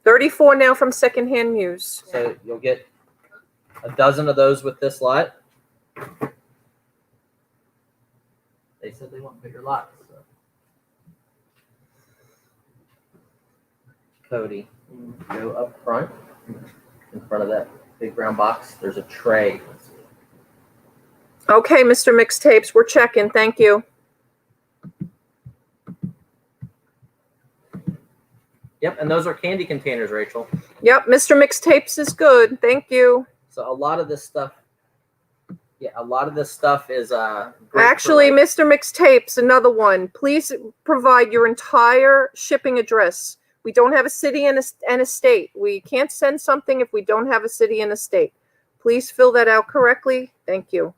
[SPEAKER 1] 34 now from Secondhand Muse.
[SPEAKER 2] So you'll get a dozen of those with this lot. They said they want bigger lots. So. Cody, go up front, in front of that big brown box. There's a tray.
[SPEAKER 1] Okay, Mr. Mixtapes, we're checking. Thank you.
[SPEAKER 2] Yep, and those are candy containers, Rachel.
[SPEAKER 1] Yep, Mr. Mixtapes is good. Thank you.
[SPEAKER 2] So a lot of this stuff, is
[SPEAKER 1] Actually, Mr. Mixtapes, another one. Please provide your entire shipping address. We don't have a city and a state. We can't send something if we don't have a city and a state. Please fill that out correctly. Thank you.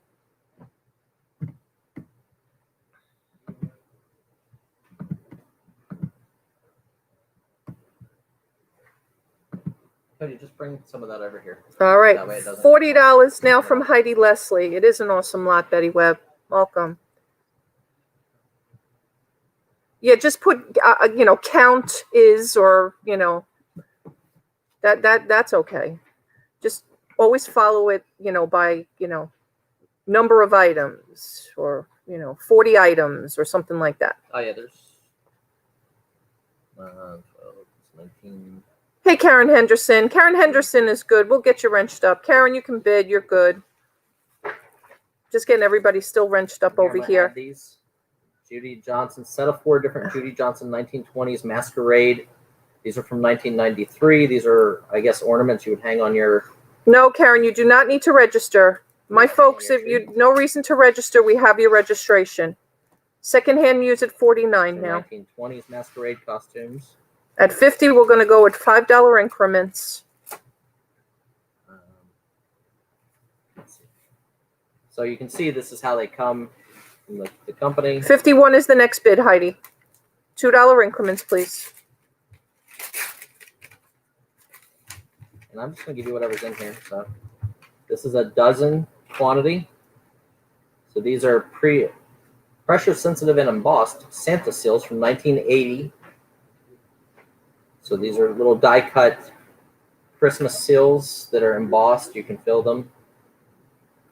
[SPEAKER 2] Cody, just bring some of that over here.
[SPEAKER 1] All right,
[SPEAKER 2] That way it doesn't-
[SPEAKER 1] $40 now from Heidi Leslie. It is an awesome lot, Betty Webb. Welcome. Yeah, just put, count is, or, that's okay. Just always follow it, by, number of items, or, 40 items or something like that.
[SPEAKER 2] Oh yeah, there's 19.
[SPEAKER 1] Hey, Karen Henderson. Karen Henderson is good. We'll get you wrenched up. Karen, you can bid. You're good. Just getting everybody still wrenched up over here.
[SPEAKER 2] These Judy Johnson, set of 4 different Judy Johnson 1920s Masquerade. These are from 1993. These are, I guess, ornaments you would hang on your...
[SPEAKER 1] No, Karen, you do not need to register. My folks, if you no reason to register, we have your registration. Secondhand muse at $49 now.
[SPEAKER 2] 1920s Masquerade costumes.
[SPEAKER 1] At $50, we're going to go with $5 increments.
[SPEAKER 2] Let's see. So you can see this is how they come from the company.
[SPEAKER 1] 51 is the next bid, Heidi. $2 increments, please.
[SPEAKER 2] And I'm just going to give you whatever's in here. So this is a dozen quantity. So these are pressure sensitive and embossed Santa seals from 1980. So these are little die cut Christmas seals that are embossed. You can fill them.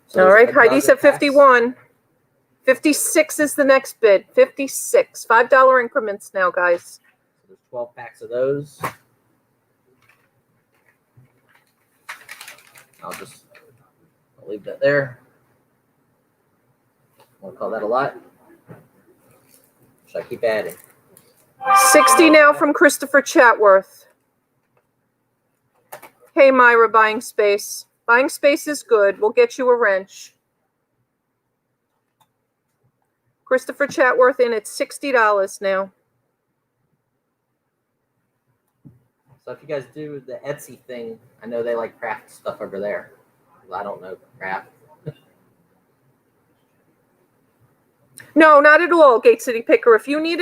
[SPEAKER 2] So
[SPEAKER 1] All right,
[SPEAKER 2] there's a
[SPEAKER 1] Heidi's
[SPEAKER 2] dozen
[SPEAKER 1] at
[SPEAKER 2] packs.
[SPEAKER 1] 51. 56 is the next bid. 56. $5 increments now, guys.
[SPEAKER 2] So there's 12 packs of those. I'll leave that there. I want to call that a lot. Should I keep adding?
[SPEAKER 1] 60 now from Christopher Chatworth. Hey, Myra, buying space. Buying space is good. We'll get you a wrench. Christopher Chatworth in at $60 now.
[SPEAKER 2] So if you guys do the Etsy thing, I know they like craft stuff over there. I don't know craft.
[SPEAKER 1] No, not at all, Gate City Picker. If you have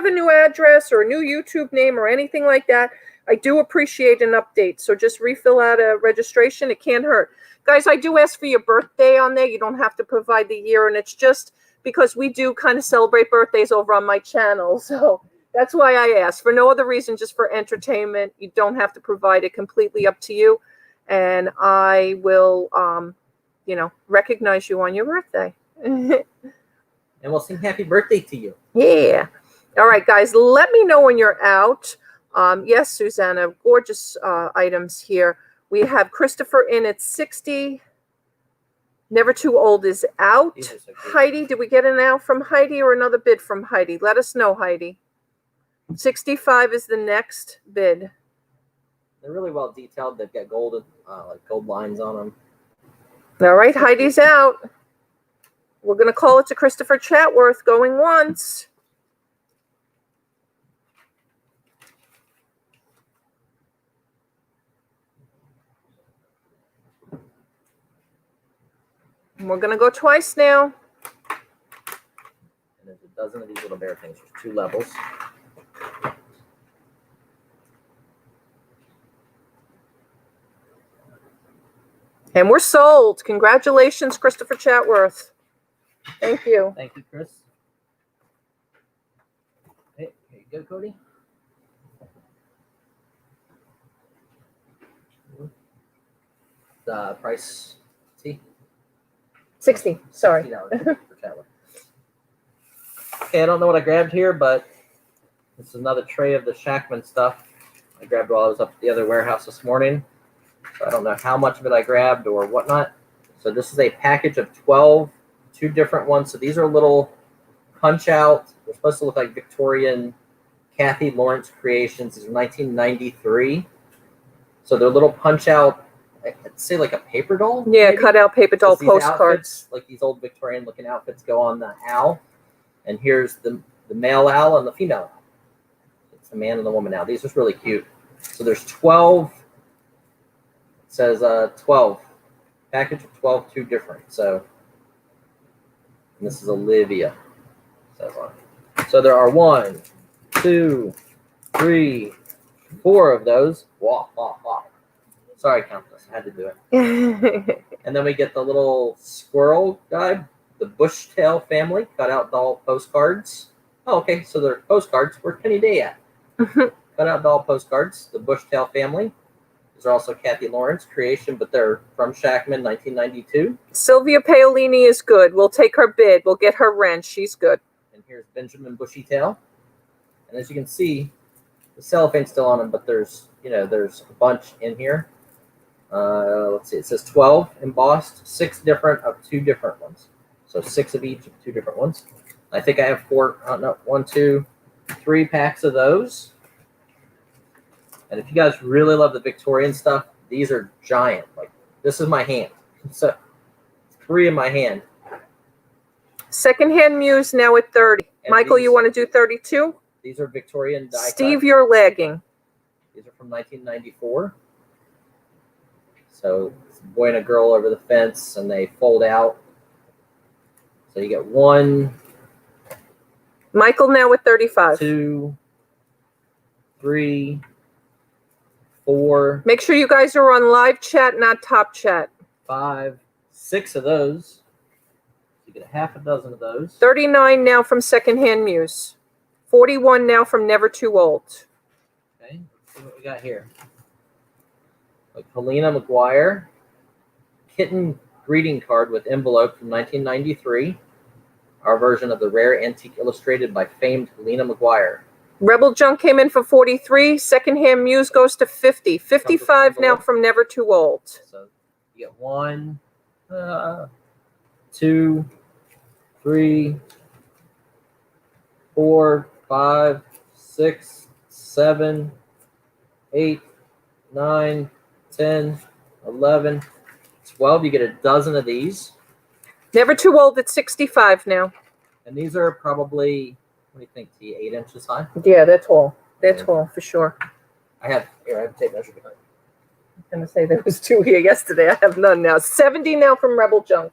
[SPEAKER 1] a new address or a new YouTube name or anything like that, I do appreciate an update. So just refill out a registration. It can't hurt. Guys, I do ask for your birthday on there. You don't have to provide the year, and it's just because we do kind of celebrate birthdays over on my channel. So that's why I ask. For no other reason, just for entertainment. You don't have to provide it. Completely up to you. And I will, recognize you on your birthday.
[SPEAKER 2] And we'll sing happy birthday to you.
[SPEAKER 1] Yeah. All right, guys, let me know when you're out. Yes, Susanna, gorgeous items here. We have Christopher in at 60. Never Too Old is out.
[SPEAKER 2] These are so cute.
[SPEAKER 1] Heidi, did we get an out from Heidi or another bid from Heidi? Let us know, Heidi. 65 is the next bid.
[SPEAKER 2] They're really well detailed. They've got gold lines on them.
[SPEAKER 1] All right, Heidi's out. We're going to call it to Christopher Chatworth, going once. And we're going to go twice now.
[SPEAKER 2] And there's a dozen of these little bear things. There's 2 levels.
[SPEAKER 1] And we're sold. Congratulations, Christopher Chatworth. Thank you.
[SPEAKER 2] Thank you, Chris. Hey, here you go, Cody. The price, see?
[SPEAKER 1] 60. Sorry.
[SPEAKER 2] $60 for Chatler. Okay, I don't know what I grabbed here, but this is another tray of the Shackman stuff. I grabbed while I was up at the other warehouse this morning. So I don't know how much of it I grabbed or whatnot. So this is a package of 12, 2 different ones. So these are little punch out. They're supposed to look like Victorian Kathy Lawrence creations. These are 1993. So they're little punch out, I'd say like a paper doll.
[SPEAKER 1] Yeah,
[SPEAKER 2] maybe?
[SPEAKER 1] cut out paper doll
[SPEAKER 2] 'Cause these
[SPEAKER 1] postcards.
[SPEAKER 2] outfits, like these old Victorian looking outfits, go on the owl. And here's the male owl and the female owl. It's the man and the woman owl. These are really cute. So there's 12. It says 12. Package of 12, 2 different. So and this is Olivia. Says on it. So there are 1, 2, 3, 4 of those. Wah, wah, wah. Sorry, Countess. I had to do it. And then we get the little squirrel guy, the Bushtail family, cut out doll postcards. Oh, okay. So they're postcards. Where's Penny Day at? Cut out doll postcards. The Bushtail family. These are also Kathy Lawrence creation, but they're from Shackman, 1992.
[SPEAKER 1] Sylvia Paolini is good. We'll take her bid. We'll get her rent. She's good.
[SPEAKER 2] And here's Benjamin Bushytail. And as you can see, the cellophane's still on them, but there's a bunch in here. Let's see. It says 12 embossed, 6 different of 2 different ones. So 6 of each of 2 different ones. I think I have 1, 2, 3 packs of those. And if you guys really love the Victorian stuff, these are giant. Like, this is my hand. So 3 in my hand.
[SPEAKER 1] Secondhand Muse now at 30.
[SPEAKER 2] And
[SPEAKER 1] Michael,
[SPEAKER 2] these-
[SPEAKER 1] you want to do 32?
[SPEAKER 2] These are Victorian die
[SPEAKER 1] Steve,
[SPEAKER 2] cut.
[SPEAKER 1] you're lagging.
[SPEAKER 2] These are from 1994. So it's a boy and a girl over the fence, and they fold out. So you get 1,
[SPEAKER 1] Michael now at 35.
[SPEAKER 2] 2, 3, 4,
[SPEAKER 1] Make sure you guys are on live chat, not top chat.
[SPEAKER 2] 5, 6 of those. You get a half a dozen of those.
[SPEAKER 1] 39 now from Secondhand Muse. 41 now from Never Too Old.
[SPEAKER 2] Okay, let's see what we got here. Like Helena McGuire, kitten greeting card with envelope from 1993. Our version of the rare antique illustrated by famed Helena McGuire.
[SPEAKER 1] Rebel Junk came in for 43. Secondhand Muse goes to 50. 55 now from Never Too Old.
[SPEAKER 2] So you get 1, 2, 3, 4, 5, 6, 7, 8, 9, 10, 11, 12. You get a dozen of these.
[SPEAKER 1] Never Too Old at 65 now.
[SPEAKER 2] And these are probably, what do you think, T, 8 inches high?
[SPEAKER 1] Yeah, they're tall. They're tall for sure.
[SPEAKER 2] I have tape measure behind.
[SPEAKER 1] I'm going to say there was 2 here yesterday. I have none now. 70 now from Rebel Junk.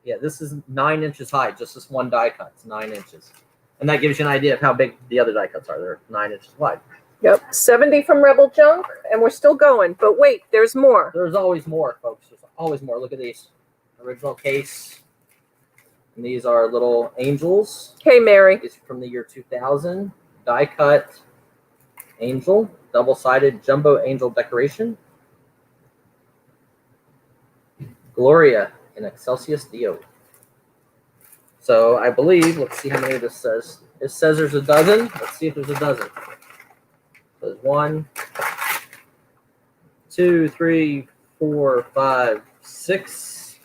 [SPEAKER 2] Yeah, this is 9 inches high, just this one die cut. It's 9 inches. And that gives you an idea of how big the other die cuts are. They're 9 inches wide.
[SPEAKER 1] Yep. 70 from Rebel Junk, and we're still going. But wait, there's more.
[SPEAKER 2] There's always more, folks. There's always more. Look at these. Original case. And these are little angels.
[SPEAKER 1] Hey, Mary.
[SPEAKER 2] These are from the year 2000. Die cut angel. Double-sided jumbo angel decoration. Gloria in Excelsius Dio. So I believe, let's see how many this says. It says there's a dozen. Let's see if there's a dozen. So there's 1, 2, 3, 4, 5, 6.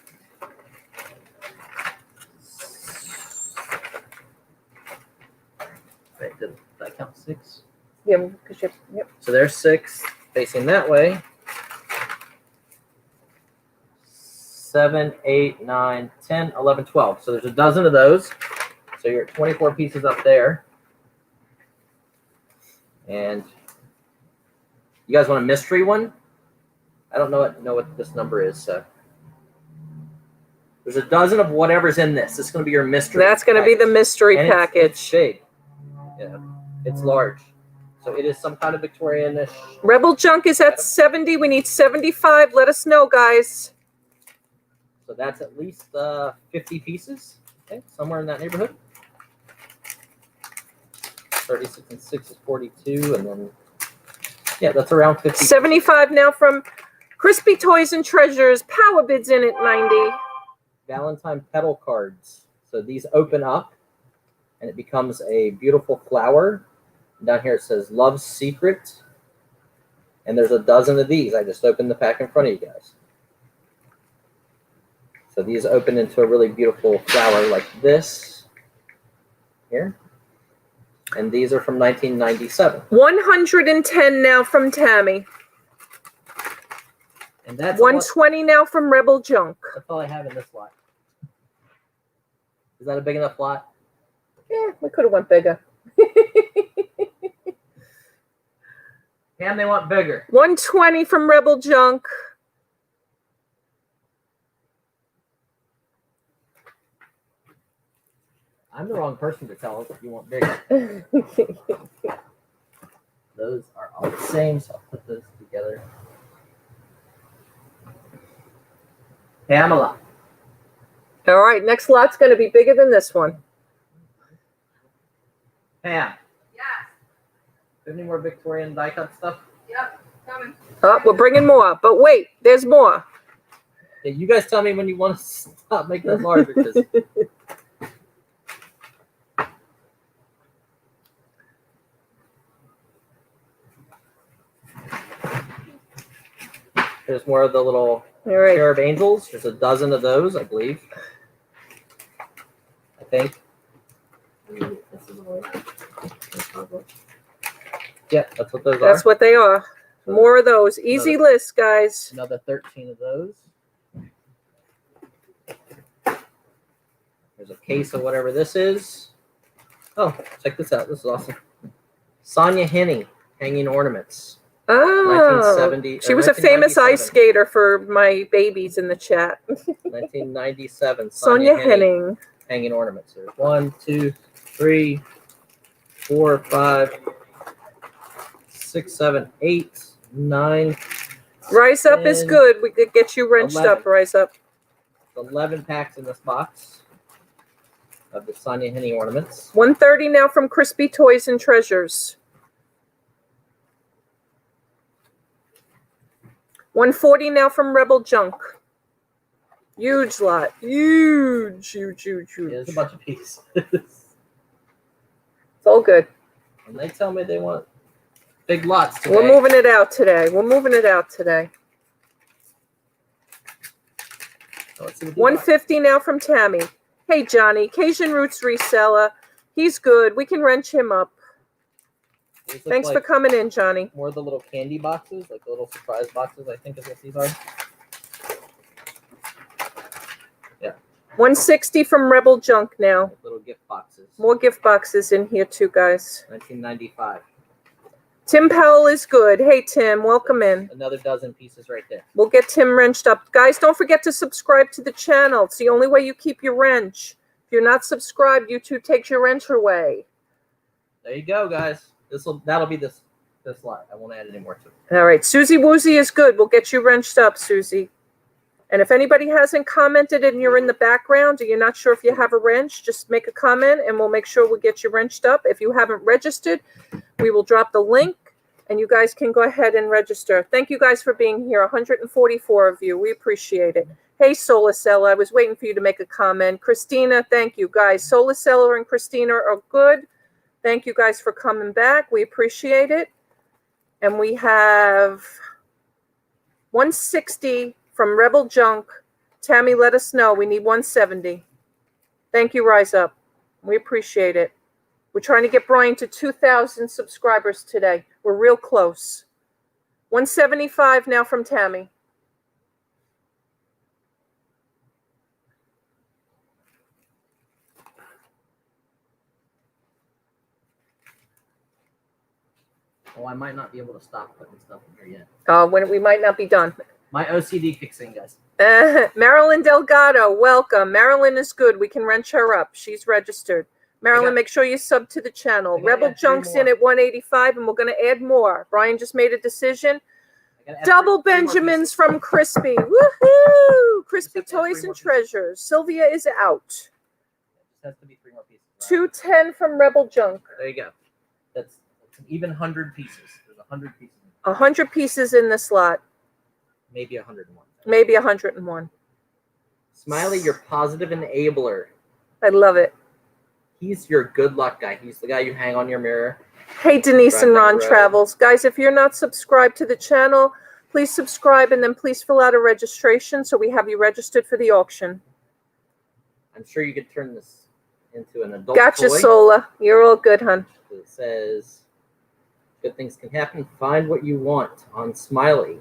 [SPEAKER 2] Wait, did I count 6?
[SPEAKER 1] Yeah, because yep.
[SPEAKER 2] So there's 6 facing that way. 7, 8, 9, 10, 11, 12. So there's a dozen of those. So you're at 24 pieces up there. And you guys want a mystery one? I don't know what this number is. So there's a dozen of whatever's in this. This is going to be your mystery.
[SPEAKER 1] That's going to be the mystery
[SPEAKER 2] And
[SPEAKER 1] package.
[SPEAKER 2] It's big. Yeah, it's large. So it is some kind of Victorian-ish.
[SPEAKER 1] Rebel Junk is at 70. We need 75. Let us know, guys.
[SPEAKER 2] So that's at least 50 pieces. Okay, somewhere in that neighborhood. 36 and 6 is 42, and then yeah, that's around 50.
[SPEAKER 1] 75 now from Crispy Toys and Treasures. Power bids in at 90.
[SPEAKER 2] Valentine petal cards. So these open up, and it becomes a beautiful flower. Down here it says Love's Secret, and there's a dozen of these. I just opened the pack in front of you guys. So these open into a really beautiful flower like this here. And these are from 1997.
[SPEAKER 1] 110 now from Tammy.
[SPEAKER 2] And that's
[SPEAKER 1] 120 now from Rebel Junk.
[SPEAKER 2] that's all I have in this lot. Is that a big enough lot?
[SPEAKER 1] Yeah, we could have went bigger.
[SPEAKER 2] Pam, they want bigger.
[SPEAKER 1] 120 from Rebel Junk.
[SPEAKER 2] I'm the wrong person to tell if you want bigger. Those are all the same, so I'll put those together. Pamela.
[SPEAKER 1] All right, next lot's going to be bigger than this one.
[SPEAKER 2] Pam,
[SPEAKER 3] Yes.
[SPEAKER 2] any more Victorian die cut stuff?
[SPEAKER 3] Yep. Coming.
[SPEAKER 1] Oh, we're bringing more. But wait, there's more.
[SPEAKER 2] Yeah, you guys tell me when you want to stop making it larger. Because there's more of the little
[SPEAKER 1] All right.
[SPEAKER 2] cherub angels. There's a dozen of those, I believe. I think.
[SPEAKER 3] This is a voice.
[SPEAKER 2] Yeah, that's what those
[SPEAKER 1] That's
[SPEAKER 2] are.
[SPEAKER 1] what they are. More of those. Easy list, guys.
[SPEAKER 2] Another 13 of those. There's a case of whatever this is. Oh, check this out. This is awesome. Sonia Henning hanging ornaments.
[SPEAKER 1] Oh,
[SPEAKER 2] 1970.
[SPEAKER 1] she was a famous
[SPEAKER 2] 1997.
[SPEAKER 1] ice skater for my babies in the chat.
[SPEAKER 2] 1997.
[SPEAKER 1] Sonia Henning.
[SPEAKER 2] Hanging ornaments. There's 1, 2, 3, 4, 5, 6, 7, 8, 9.
[SPEAKER 1] Rise Up is
[SPEAKER 2] 10,
[SPEAKER 1] good. We could get you wrenched
[SPEAKER 2] 11.
[SPEAKER 1] up. Rise Up.
[SPEAKER 2] 11 packs in this box of the Sonia Henning ornaments.
[SPEAKER 1] 130 now from Crispy Toys and Treasures. 140 now from Rebel Junk. Huge lot. Huge, huge, huge,
[SPEAKER 2] Yeah, there's a
[SPEAKER 1] huge.
[SPEAKER 2] bunch of pieces.
[SPEAKER 1] It's all good.
[SPEAKER 2] And they tell me they want big lots today.
[SPEAKER 1] We're moving it out today. We're moving it out today.
[SPEAKER 2] So let's see what they got.
[SPEAKER 1] 150 now from Tammy. Hey, Johnny. Cajun Roots reseller. He's good. We can wrench him up.
[SPEAKER 2] These look
[SPEAKER 1] Thanks for
[SPEAKER 2] like
[SPEAKER 1] coming in, Johnny.
[SPEAKER 2] more of the little candy boxes, like the little surprise boxes, I think is what these are.
[SPEAKER 1] 160 from Rebel Junk now.
[SPEAKER 2] Like little gift boxes.
[SPEAKER 1] More gift boxes in here too, guys.
[SPEAKER 2] 1995.
[SPEAKER 1] Tim Powell is good. Hey, Tim. Welcome in.
[SPEAKER 2] Another dozen pieces right there.
[SPEAKER 1] We'll get Tim wrenched up. Guys, don't forget to subscribe to the channel. It's the only way you keep your wrench. If you're not subscribed, YouTube takes your wrench away.
[SPEAKER 2] There you go, guys. That'll be this lot. I won't add any more to it.
[SPEAKER 1] All right. Susie Woozy is good. We'll get you wrenched up, Susie. And if anybody hasn't commented and you're in the background or you're not sure if you have a wrench, just make a comment and we'll make sure we get you wrenched up. If you haven't registered, we will drop the link and you guys can go ahead and register. Thank you guys for being here. 144 of you. We appreciate it. Hey, Solacella, I was waiting for you to make a comment. Christina, thank you, guys. Solacella and Christina are good. Thank you guys for coming back. We appreciate it. And we have 160 from Rebel Junk. Tammy, let us know. We need 170. Thank you, Rise Up. We appreciate it. We're trying to get Brian to 2,000 subscribers today. We're real close. 175 now from Tammy.
[SPEAKER 2] Oh, I might not be able to stop putting stuff in here yet.
[SPEAKER 1] When we might not be done.
[SPEAKER 2] My OCD kicks in, guys.
[SPEAKER 1] Marilyn Delgado, welcome. Marilyn is good. We can wrench her up. She's registered. Marilyn, make sure you sub to the channel.
[SPEAKER 2] I gotta
[SPEAKER 1] Rebel
[SPEAKER 2] add 3
[SPEAKER 1] Junk's
[SPEAKER 2] more.
[SPEAKER 1] in at 185, and we're going to add more. Brian just made a decision.
[SPEAKER 2] I gotta add
[SPEAKER 1] Double
[SPEAKER 2] 3 more
[SPEAKER 1] Benjamins
[SPEAKER 2] pieces.
[SPEAKER 1] from Crispy. Woohoo! Crispy
[SPEAKER 2] Just have to add
[SPEAKER 1] Toys
[SPEAKER 2] 3
[SPEAKER 1] and
[SPEAKER 2] more pieces.
[SPEAKER 1] Treasures. Sylvia is out.
[SPEAKER 2] It just has to be 3 more pieces. Right?
[SPEAKER 1] 210 from Rebel Junk.
[SPEAKER 2] There you go. That's an even 100 pieces. There's 100 pieces.
[SPEAKER 1] 100 pieces in this lot.
[SPEAKER 2] Maybe 101.
[SPEAKER 1] Maybe 101.
[SPEAKER 2] Smiley, your positive enabler.
[SPEAKER 1] I love it.
[SPEAKER 2] He's your good luck guy. He's the guy you hang on your mirror.
[SPEAKER 1] Hey, Denise
[SPEAKER 2] Drive
[SPEAKER 1] and
[SPEAKER 2] down
[SPEAKER 1] Ron
[SPEAKER 2] the road.
[SPEAKER 1] Travels. Guys, if you're not subscribed to the channel, please subscribe and then please fill out a registration so we have you registered for the auction.
[SPEAKER 2] I'm sure you could turn this into an adult
[SPEAKER 1] Gotcha,
[SPEAKER 2] toy.
[SPEAKER 1] Sola. You're all good, hun.
[SPEAKER 2] It says, good things can happen. Find what you want on Smiley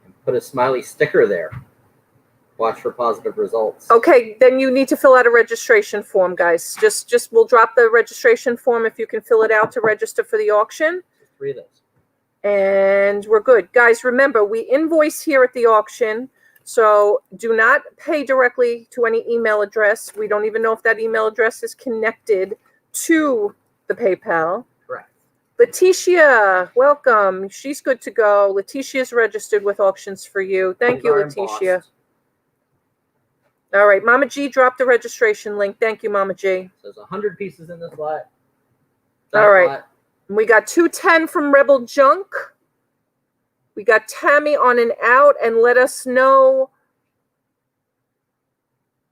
[SPEAKER 2] and put a Smiley sticker there. Watch for positive results.
[SPEAKER 1] Okay, then you need to fill out a registration form, guys. Just we'll drop the registration form if you can fill it out to register for the auction.
[SPEAKER 2] 3 of those.
[SPEAKER 1] And we're good. Guys, remember, we invoice here at the auction, so do not pay directly to any email address. We don't even know if that email address is connected to the PayPal.
[SPEAKER 2] Correct.
[SPEAKER 1] Letitia, welcome. She's good to go. Letitia's registered with Auctions4u. Thank
[SPEAKER 2] These
[SPEAKER 1] you,
[SPEAKER 2] are
[SPEAKER 1] Letitia.
[SPEAKER 2] embossed.
[SPEAKER 1] All right, Mama G dropped the registration link. Thank you, Mama G.
[SPEAKER 2] So there's 100 pieces in this lot.
[SPEAKER 1] All right.
[SPEAKER 2] Lot.
[SPEAKER 1] We got 210 from Rebel Junk. We got Tammy on and out, and let us know.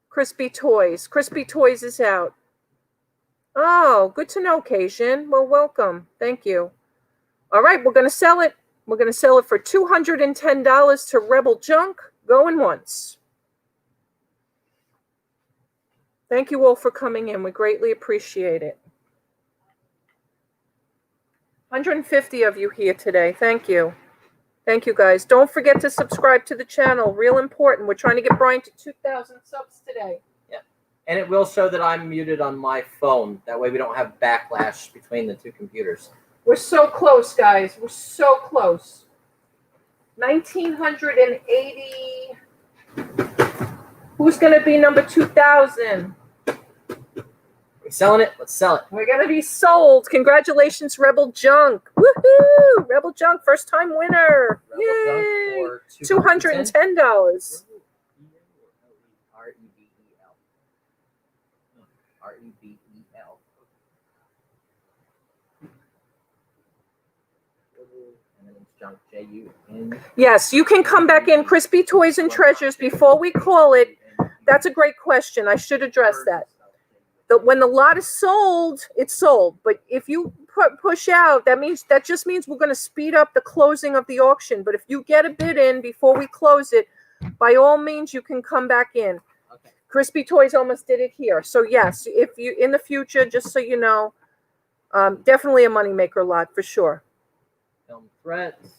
[SPEAKER 1] Crispy Toys. Crispy Toys is out. Oh, good to know, Cajun. Well, welcome. Thank you. All right, we're going to sell it. We're going to sell it for $210 to Rebel Junk. Going once. Thank you all for coming in. We greatly appreciate it. 150 of you here today. Thank you. Thank you, guys. Don't forget to subscribe to the channel. Real important. We're trying to get Brian to 2,000 subs today.
[SPEAKER 2] And it will show that I'm muted on my phone. That way we don't have backlash between the two computers.
[SPEAKER 1] We're so close, guys. We're so close. 1,980. Who's going to be number 2,000?
[SPEAKER 2] We selling it? Let's sell it.
[SPEAKER 1] We're going to be sold. Congratulations, Rebel Junk. Woohoo! Rebel Junk, first time winner. Yay! $210.
[SPEAKER 2] REBEL. And then it's Junk, J-U-N.
[SPEAKER 1] Yes, you can come back in. Crispy Toys and Treasures, before we call it. That's a great question. I should address that. When the lot is sold, it's sold. But if you push out, that just means we're going to speed up the closing of the auction. But if you get a bid in before we close it, by all means, you can come back in.
[SPEAKER 2] Okay.
[SPEAKER 1] Crispy Toys almost did it here. So yes, if you in the future, just so you know, definitely a moneymaker lot for sure.
[SPEAKER 2] Film threats.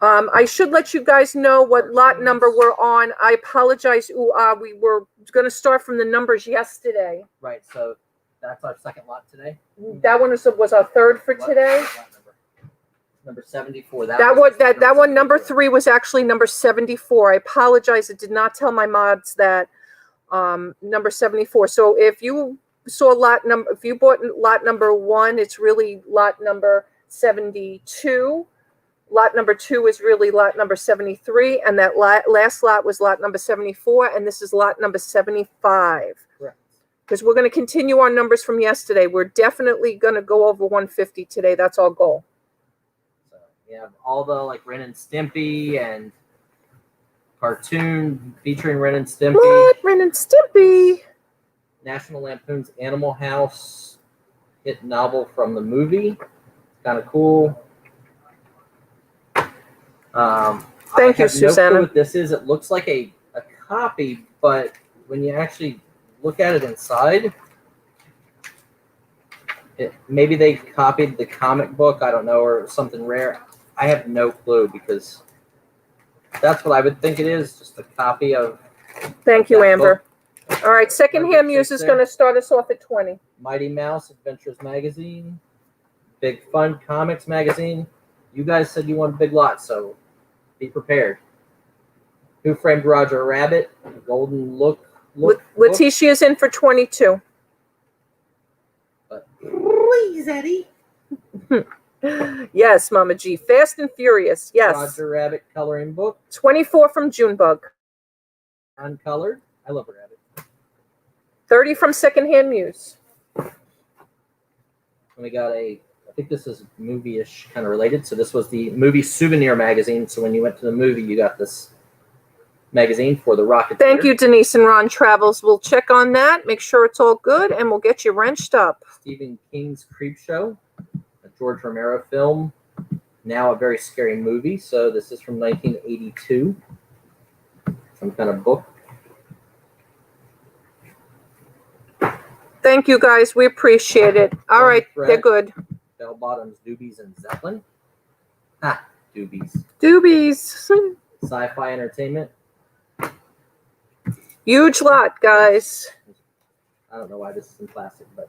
[SPEAKER 1] I should let you guys know what lot number we're on. I apologize. We were going to start from the numbers yesterday.
[SPEAKER 2] Right, so that's our second lot today.
[SPEAKER 1] That one was our third for today.
[SPEAKER 2] Lot number 74.
[SPEAKER 1] That one, number 3, was actually number 74. I apologize. I did not tell my mods that number 74. So if you saw if you bought lot number 1, it's really lot number 72. Lot number 2 is really lot number 73, and that last lot was lot number 74, and this is lot number 75.
[SPEAKER 2] Correct.
[SPEAKER 1] Because we're going to continue our numbers from yesterday. We're definitely going to go over 150 today. That's our goal.
[SPEAKER 2] So we have all the like Ren and Stimpy and cartoon featuring Ren and Stimpy.
[SPEAKER 1] What? Ren and Stimpy?
[SPEAKER 2] National Lampoon's Animal House hit novel from the movie. It's kind of cool.
[SPEAKER 1] Thank you, Susanna.
[SPEAKER 2] No clue what this is. It looks like a copy, but when you actually look at it inside, maybe they copied the comic book, I don't know, or something rare. I have no clue, because that's what I would think it is, just a copy of.
[SPEAKER 1] Thank you,
[SPEAKER 2] that
[SPEAKER 1] Amber.
[SPEAKER 2] book.
[SPEAKER 1] All right, Secondhand Muse is going to start us off at 20.
[SPEAKER 2] Mighty Mouse Adventures Magazine, Big Fun Comics Magazine. You guys said you want a big lot, so be prepared. Who Framed Roger Rabbit? Golden Look.
[SPEAKER 1] Letitia's in for 22.
[SPEAKER 2] But please, Eddie.
[SPEAKER 1] Yes, Mama G. Fast and Furious. Yes.
[SPEAKER 2] Roger Rabbit coloring book.
[SPEAKER 1] 24 from Junebug.
[SPEAKER 2] Uncolored. I love Rabbit.
[SPEAKER 1] 30 from Secondhand Muse.
[SPEAKER 2] And we got I think this is movie-ish kind of related. So this was the movie souvenir magazine. So when you went to the movie, you got this magazine for the Rocketeer.
[SPEAKER 1] Thank you, Denise and Ron Travels. We'll check on that, make sure it's all good, and we'll get you wrenched up.
[SPEAKER 2] Stephen King's Creep Show, a George Romero film, now a very scary movie. So this is from 1982. Some kind of book.
[SPEAKER 1] Thank you, guys. We appreciate it. All right, they're good.
[SPEAKER 2] Bell Bottoms, Doobies, and Zeppelin. Ha, Doobies.
[SPEAKER 1] Doobies.
[SPEAKER 2] Sci-Fi Entertainment.
[SPEAKER 1] Huge lot, guys.
[SPEAKER 2] I don't know why this is in plastic, but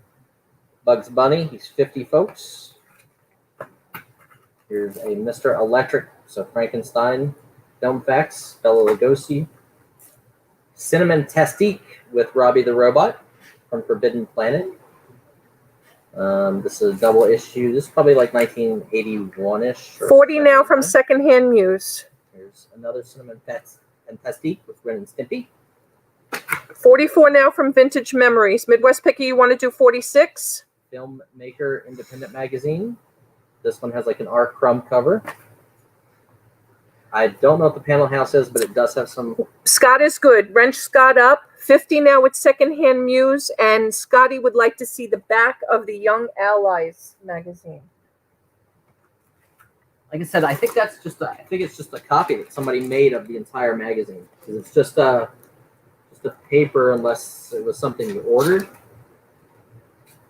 [SPEAKER 2] Bugs Bunny, he's 50, folks. Here's a Mr. Electric, so Frankenstein, Film Facts, Bela Lugosi. Cinnamon Tastique with Robbie the Robot from Forbidden Planet. This is a double issue. This is probably like 1981-ish.
[SPEAKER 1] 40 now from Secondhand Muse.
[SPEAKER 2] Here's another Cinnamon Tastique with Ren and Stimpy.
[SPEAKER 1] 44 now from Vintage Memories. Midwest Picker, you want to do 46?
[SPEAKER 2] Filmmaker Independent Magazine. This one has like an R. Crumb cover. I don't know what the panel house is, but it does have some.
[SPEAKER 1] Scott is good. Wrench Scott up. 50 now with Secondhand Muse. And Scotty would like to see the back of the Young Allies magazine.
[SPEAKER 2] Like I said, I think it's just a copy that somebody made of the entire magazine. Because it's just a paper, unless it was something you ordered.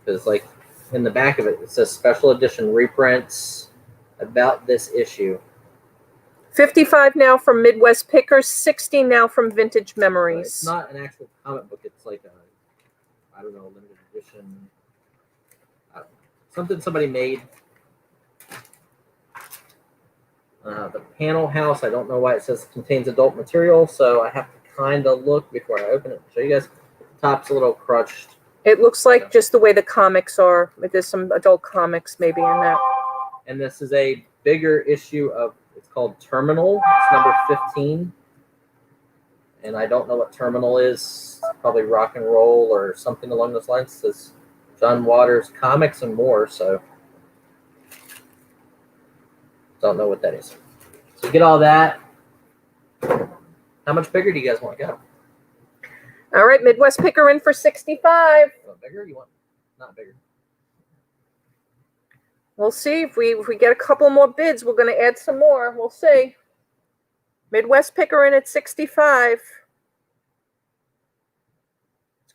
[SPEAKER 2] Because like in the back of it, it says special edition reprints about this issue.
[SPEAKER 1] 55 now from Midwest Pickers. 60 now from Vintage Memories.
[SPEAKER 2] It's not an actual comic book. It's like a, I don't know, limited edition. Something somebody made. The panel house, I don't know why it says contains adult material, so I have to kind of look before I open it. Show you guys. The top's a little crushed.
[SPEAKER 1] It looks like just the way the comics are. There's some adult comics maybe in that.
[SPEAKER 2] And this is a bigger issue of, it's called Terminal. It's number 15. And I don't know what Terminal is. Probably rock and roll or something along those lines. It says John Waters Comics and More, so don't know what that is. So get all that. How much bigger do you guys want to go?
[SPEAKER 1] All right, Midwest Picker in for 65.
[SPEAKER 2] You want bigger? You want not bigger?
[SPEAKER 1] We'll see if we get a couple more bids. We're going to add some more. We'll see. Midwest Picker in at 65. Let's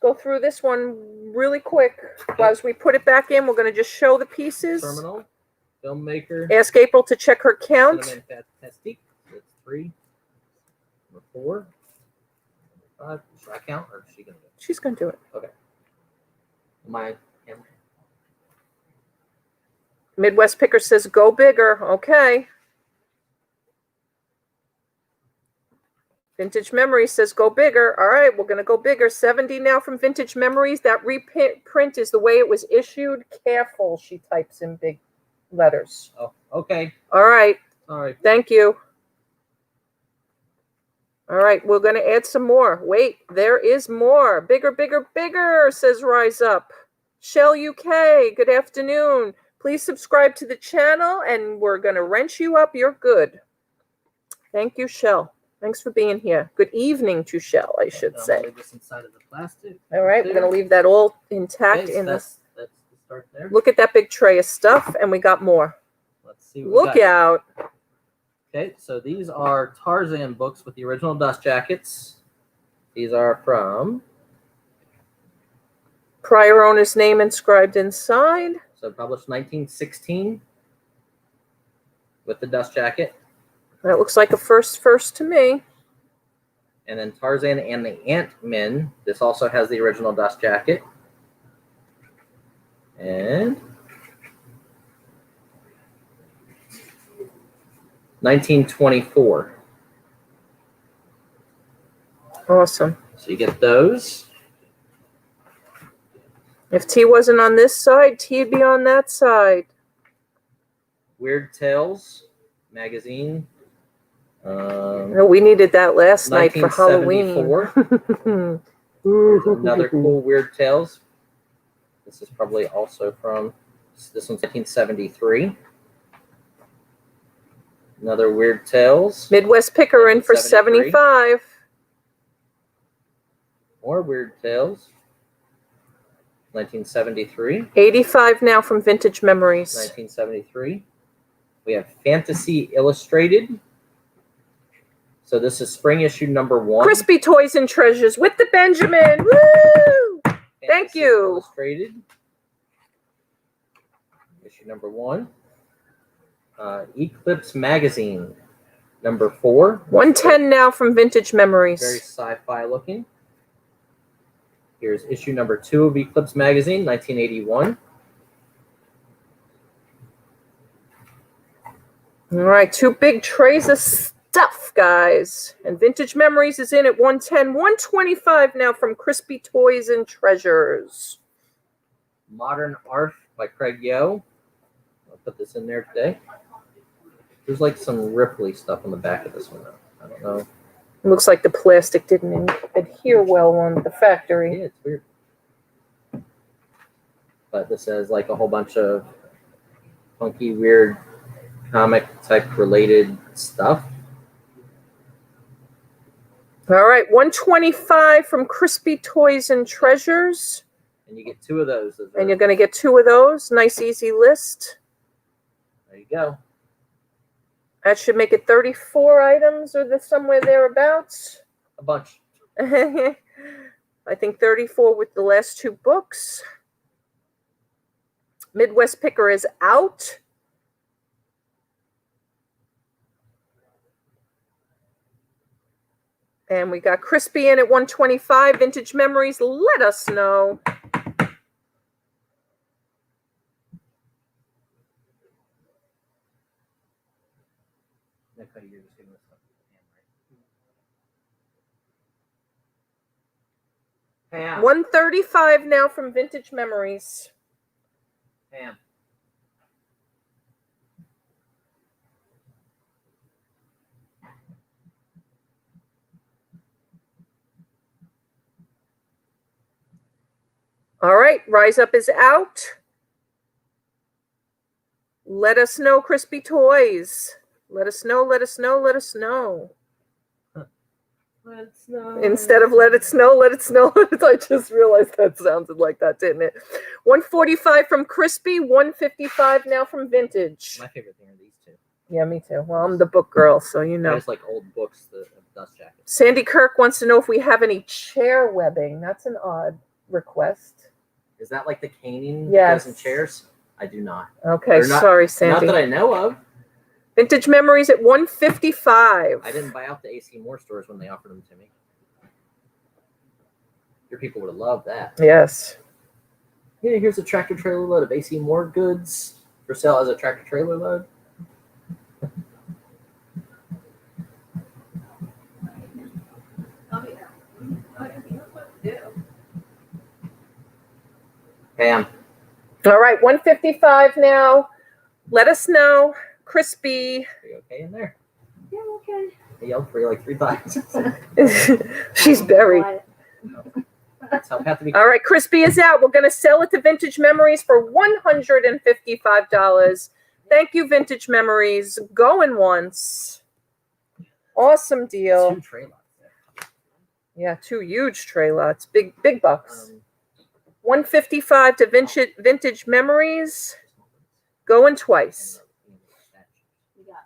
[SPEAKER 1] go through this one really quick. As we put it back in, we're going to just show the pieces.
[SPEAKER 2] Terminal, Filmmaker.
[SPEAKER 1] Ask April to check her count.
[SPEAKER 2] Fantastique. That's 3. Number 4. 5. Should I count or is she going to do it?
[SPEAKER 1] She's going to do it.
[SPEAKER 2] Okay. My camera.
[SPEAKER 1] Midwest Picker says go bigger. Okay. Vintage Memories says go bigger. All right, we're going to go bigger. 70 now from Vintage Memories. That reprint is the way it was issued. Careful, she types in big letters.
[SPEAKER 2] Oh, okay.
[SPEAKER 1] All right.
[SPEAKER 2] All right.
[SPEAKER 1] Thank you. All right, we're going to add some more. Wait, there is more. Bigger, bigger, bigger, says Rise Up. Shell UK, good afternoon. Please subscribe to the channel, and we're going to wrench you up. You're good. Thank you, Shell. Thanks for being here. Good evening to Shell, I should say.
[SPEAKER 2] Leave this inside of the plastic.
[SPEAKER 1] All right, we're going to leave that all intact
[SPEAKER 2] Okay,
[SPEAKER 1] in this.
[SPEAKER 2] That's the start there.
[SPEAKER 1] Look at that big tray of stuff, and we got more.
[SPEAKER 2] Let's see what we
[SPEAKER 1] Look
[SPEAKER 2] got.
[SPEAKER 1] out.
[SPEAKER 2] Okay, so these are Tarzan books with the original dust jackets. These are from,
[SPEAKER 1] Prior owner's name inscribed inside.
[SPEAKER 2] so published 1916 with the dust jacket.
[SPEAKER 1] That looks like a first to me.
[SPEAKER 2] And then Tarzan and the Ant-Men. This also has the original dust jacket. And 1924.
[SPEAKER 1] Awesome.
[SPEAKER 2] So you get those.
[SPEAKER 1] If T wasn't on this side, T'd be on that side.
[SPEAKER 2] Weird Tales magazine.
[SPEAKER 1] No, we needed that last night for Halloween.
[SPEAKER 2] 1974. There's another cool Weird Tales. This is probably also from, this one's 1973. Another Weird Tales.
[SPEAKER 1] Midwest Picker in for
[SPEAKER 2] 73.
[SPEAKER 1] 75.
[SPEAKER 2] More Weird Tales. 1973.
[SPEAKER 1] 85 now from Vintage Memories.
[SPEAKER 2] 1973. We have Fantasy Illustrated. So this is spring issue number 1.
[SPEAKER 1] Crispy Toys and Treasures with the Benjamin. Woo! Thank
[SPEAKER 2] Fantasy
[SPEAKER 1] you.
[SPEAKER 2] Illustrated. Issue number 1. Eclipse Magazine, number 4.
[SPEAKER 1] 110 now from Vintage
[SPEAKER 2] Very
[SPEAKER 1] Memories.
[SPEAKER 2] sci-fi looking. Here's issue number 2 of Eclipse Magazine, 1981.
[SPEAKER 1] All right, 2 big trays of stuff, guys. And Vintage Memories is in at 110. 125 now from Crispy Toys and Treasures.
[SPEAKER 2] Modern Art by Craig Yo. I'll put this in there today. There's like some Ripley stuff on the back of this one, though. I don't know.
[SPEAKER 1] Looks like the plastic didn't adhere well on the factory.
[SPEAKER 2] Yeah, it's weird. But this has like a whole bunch of funky, weird comic type related stuff.
[SPEAKER 1] All right, 125 from Crispy Toys and Treasures.
[SPEAKER 2] And you get 2 of those.
[SPEAKER 1] And you're going to get 2 of those. Nice, easy list.
[SPEAKER 2] There you go.
[SPEAKER 1] That should make it 34 items or somewhere thereabouts.
[SPEAKER 2] A bunch.
[SPEAKER 1] I think 34 with the last 2 books. Midwest Picker is out. And we got Crispy in at 125. Vintage Memories, let us know.
[SPEAKER 2] Pam.
[SPEAKER 1] 135 now from Vintage Memories.
[SPEAKER 2] Pam.
[SPEAKER 1] All right, Rise Up is out. Let us know, Crispy Toys. Let us know, let us know, let us know.
[SPEAKER 2] Let's know.
[SPEAKER 1] Instead of let it snow, let it snow. I just realized that sounded like that, didn't it? 145 from Crispy, 155 now from Vintage.
[SPEAKER 2] My favorite thing are these 2.
[SPEAKER 1] Yeah, me too. Well, I'm the book girl, so you
[SPEAKER 2] I
[SPEAKER 1] know.
[SPEAKER 2] just like old books, the dust jackets.
[SPEAKER 1] Sandy Kirk wants to know if we have any chair webbing. That's an odd request.
[SPEAKER 2] Is that like the caning
[SPEAKER 1] Yes.
[SPEAKER 2] that goes in chairs? I do not.
[SPEAKER 1] Okay,
[SPEAKER 2] They're not-
[SPEAKER 1] sorry,
[SPEAKER 2] Not
[SPEAKER 1] Sandy.
[SPEAKER 2] that I know of.
[SPEAKER 1] Vintage Memories at 155.
[SPEAKER 2] I didn't buy out the AC Moore stores when they offered them to me. Your people would have loved that.
[SPEAKER 1] Yes.
[SPEAKER 2] Yeah, here's a tractor trailer load of AC Moore goods for sale as a tractor trailer load. Pam.
[SPEAKER 1] All right, 155 now. Let us know. Crispy.
[SPEAKER 2] Are you okay in there?
[SPEAKER 3] Yeah, okay.
[SPEAKER 2] I yelled for you like 3 times.
[SPEAKER 1] She's buried.
[SPEAKER 2] That's how I have to be.
[SPEAKER 1] All right, Crispy is out. We're going to sell it to Vintage Memories for $155. Thank you, Vintage Memories. Going once. Awesome deal.
[SPEAKER 2] 2 tray lots there.
[SPEAKER 1] Yeah, 2 huge tray lots. Big bucks. 155 to Vintage Memories. Going twice.
[SPEAKER 3] We got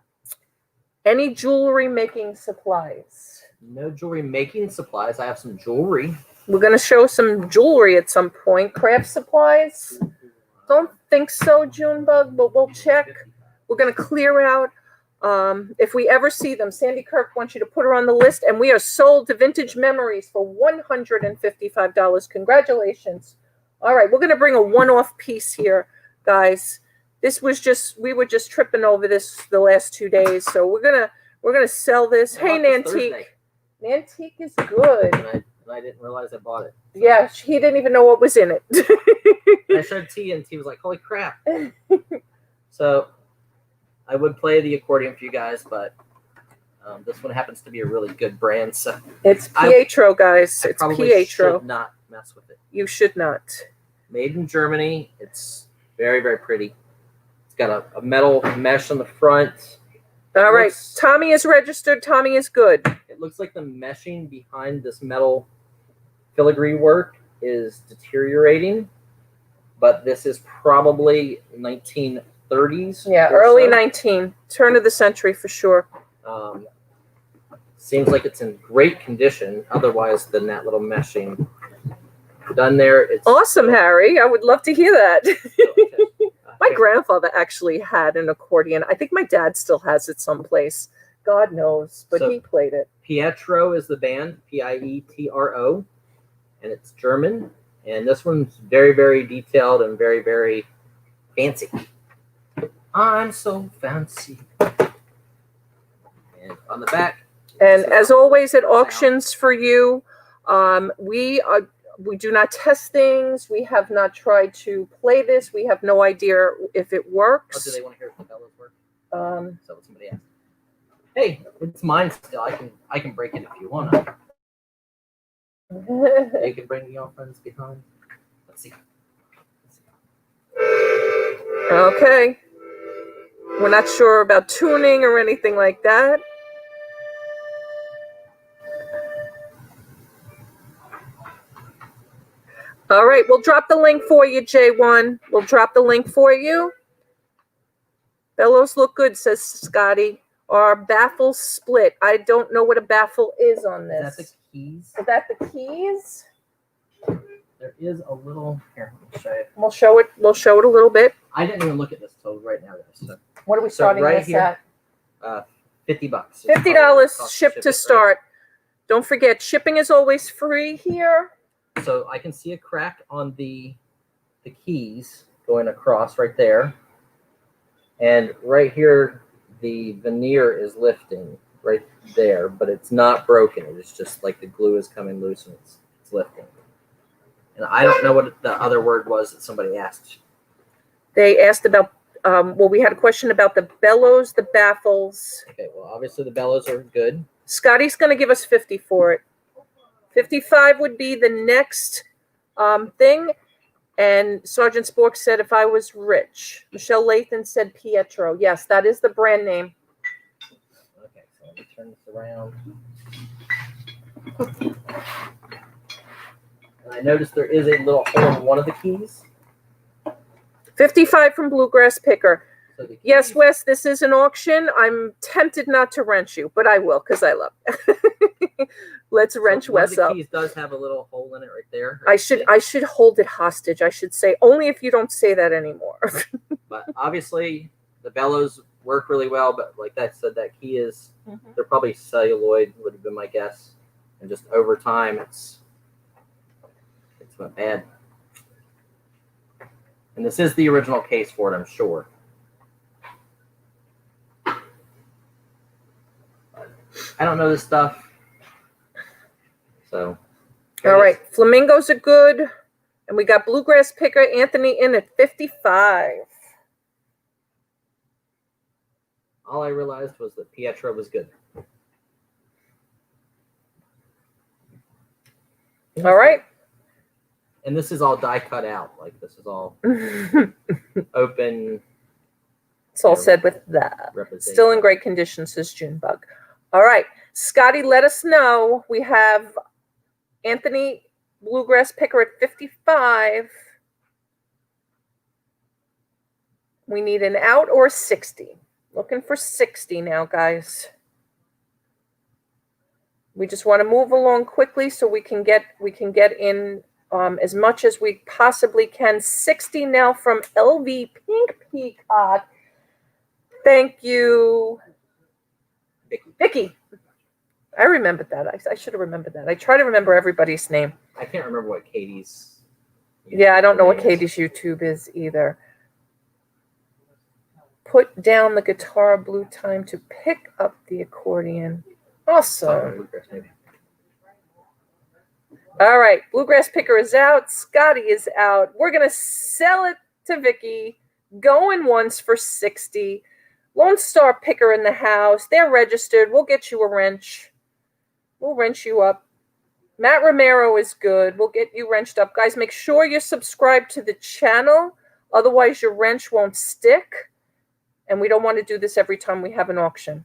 [SPEAKER 1] Any jewelry making supplies?
[SPEAKER 2] No jewelry making supplies. I have some jewelry.
[SPEAKER 1] We're going to show some jewelry at some point. Craft supplies? Don't think so, Junebug, but we'll check. We're going to clear out. If we ever see them, Sandy Kirk wants you to put her on the list, and we are sold to Vintage Memories for $155. Congratulations. All right, we're going to bring a one-off piece here, guys. This was just, we were just tripping over this the last 2 days, so we're gonna sell this. Hey, Nantique. Nantique is good.
[SPEAKER 2] And I didn't realize I bought it.
[SPEAKER 1] Yeah, he didn't even know what was in it.
[SPEAKER 2] I showed T, and T was like, "Holy crap!" So I would play the accordion for you guys, but this one happens to be a really good brand, so
[SPEAKER 1] It's Pietro, guys.
[SPEAKER 2] I
[SPEAKER 1] It's
[SPEAKER 2] probably
[SPEAKER 1] Pietro.
[SPEAKER 2] should not mess with it.
[SPEAKER 1] You should not.
[SPEAKER 2] Made in Germany. It's very, very pretty. It's got a metal mesh on the front.
[SPEAKER 1] All right,
[SPEAKER 2] looks-
[SPEAKER 1] Tommy is registered. Tommy is good.
[SPEAKER 2] It looks like the meshing behind this metal filigree work is deteriorating, but this is probably 1930s.
[SPEAKER 1] Yeah,
[SPEAKER 2] or
[SPEAKER 1] early
[SPEAKER 2] so.
[SPEAKER 1] 19, turn of the century for sure.
[SPEAKER 2] Seems like it's in great condition, otherwise than that little meshing done there. It's
[SPEAKER 1] Awesome, Harry. I would love to hear that. My
[SPEAKER 2] Okay.
[SPEAKER 1] grandfather actually had an accordion. I think my dad still has it someplace. God knows, but
[SPEAKER 2] So-
[SPEAKER 1] he played it.
[SPEAKER 2] Pietro is the band, Pietro, and it's German. And this one's very, very detailed and very, very fancy. I'm so fancy. And on the back,
[SPEAKER 1] And as always at Auctions4u, we do not test things. We have not tried to play this. We have no idea if it
[SPEAKER 2] oh, do
[SPEAKER 1] works.
[SPEAKER 2] they want to hear if the bellows work?
[SPEAKER 1] Um,
[SPEAKER 2] So somebody asked. Hey, it's mine still. I can break it if you want to. You can bring your friends behind. Let's see.
[SPEAKER 1] Okay. We're not sure about tuning or anything like that. All right, we'll drop the link for you, J1. We'll drop the link for you. Bellows look good, says Scotty. Our baffles split. I don't know what a baffle is on this.
[SPEAKER 2] Is that the keys?
[SPEAKER 1] Is that the keys?
[SPEAKER 2] There is a little. Here, let me show you.
[SPEAKER 1] We'll show it. We'll show it a little bit.
[SPEAKER 2] I didn't even look at this till right now, guys. So,
[SPEAKER 1] What are we starting
[SPEAKER 2] right
[SPEAKER 1] this
[SPEAKER 2] here,
[SPEAKER 1] at?
[SPEAKER 2] $50.
[SPEAKER 1] $50 shipped to start. Don't forget, shipping is always free here.
[SPEAKER 2] So I can see a crack on the keys going across right there. And right here, the veneer is lifting right there, but it's not broken. It's just like the glue is coming loose and it's lifting. And I don't know what the other word was that somebody asked.
[SPEAKER 1] They asked about, well, we had a question about the bellows, the baffles.
[SPEAKER 2] Okay, well, obviously the bellows are good.
[SPEAKER 1] Scotty's going to give us 50 for it. 55 would be the next thing. And Sergeant Spork said, if I was rich. Michelle Lathan said Pietro. Yes, that is the brand name.
[SPEAKER 2] Okay, so let me turn this around. And I noticed there is a little hole in one of the keys.
[SPEAKER 1] 55 from Bluegrass Picker.
[SPEAKER 2] So the
[SPEAKER 1] Yes,
[SPEAKER 2] keys-
[SPEAKER 1] Wes, this is an auction. I'm tempted not to wrench you, but I will because I love it. Let's
[SPEAKER 2] so
[SPEAKER 1] wrench
[SPEAKER 2] one of
[SPEAKER 1] Wes
[SPEAKER 2] the
[SPEAKER 1] up.
[SPEAKER 2] keys does have a little hole in it right there.
[SPEAKER 1] I should hold it hostage. I should say only if you don't say that anymore.
[SPEAKER 2] But obviously the bellows work really well. But like that said, that key is they're probably celluloid would have been my guess, and just over time it's went bad. And this is the original case for it, I'm sure. But I don't know this stuff. So,
[SPEAKER 1] All right, flamingos are good. And we got Bluegrass Picker Anthony in at 55.
[SPEAKER 2] All I realized was that Pietro was good.
[SPEAKER 1] All right.
[SPEAKER 2] And this is all die cut out. Like this is all open.
[SPEAKER 1] It's all said with that.
[SPEAKER 2] representation.
[SPEAKER 1] Still in great condition, says Junebug. All right, Scotty, let us know. We have Anthony Bluegrass Picker at 55. We need an out or 60. Looking for 60 now, guys. We just want to move along quickly so we can get in as much as we possibly can. 60 now from LV Pink Peacock. Thank you, Vicky. I remembered that. I should have remembered that. I try to remember everybody's name.
[SPEAKER 2] I can't remember what Katie's.
[SPEAKER 1] Yeah, I don't know what
[SPEAKER 2] name is.
[SPEAKER 1] Katie's YouTube is either. Put down the guitar, blue time to pick up the accordion. Awesome.
[SPEAKER 2] Bluegrass, maybe.
[SPEAKER 1] All right, Bluegrass Picker is out. Scotty is out. We're going to sell it to Vicky. Going once for 60. Lone Star Picker in the house. They're registered. We'll get you a wrench. We'll wrench you up. Matt Romero is good. We'll get you wrenched up. Guys, make sure you're subscribed to the channel. Otherwise, your wrench won't stick. And we don't want to do this every time we have an auction.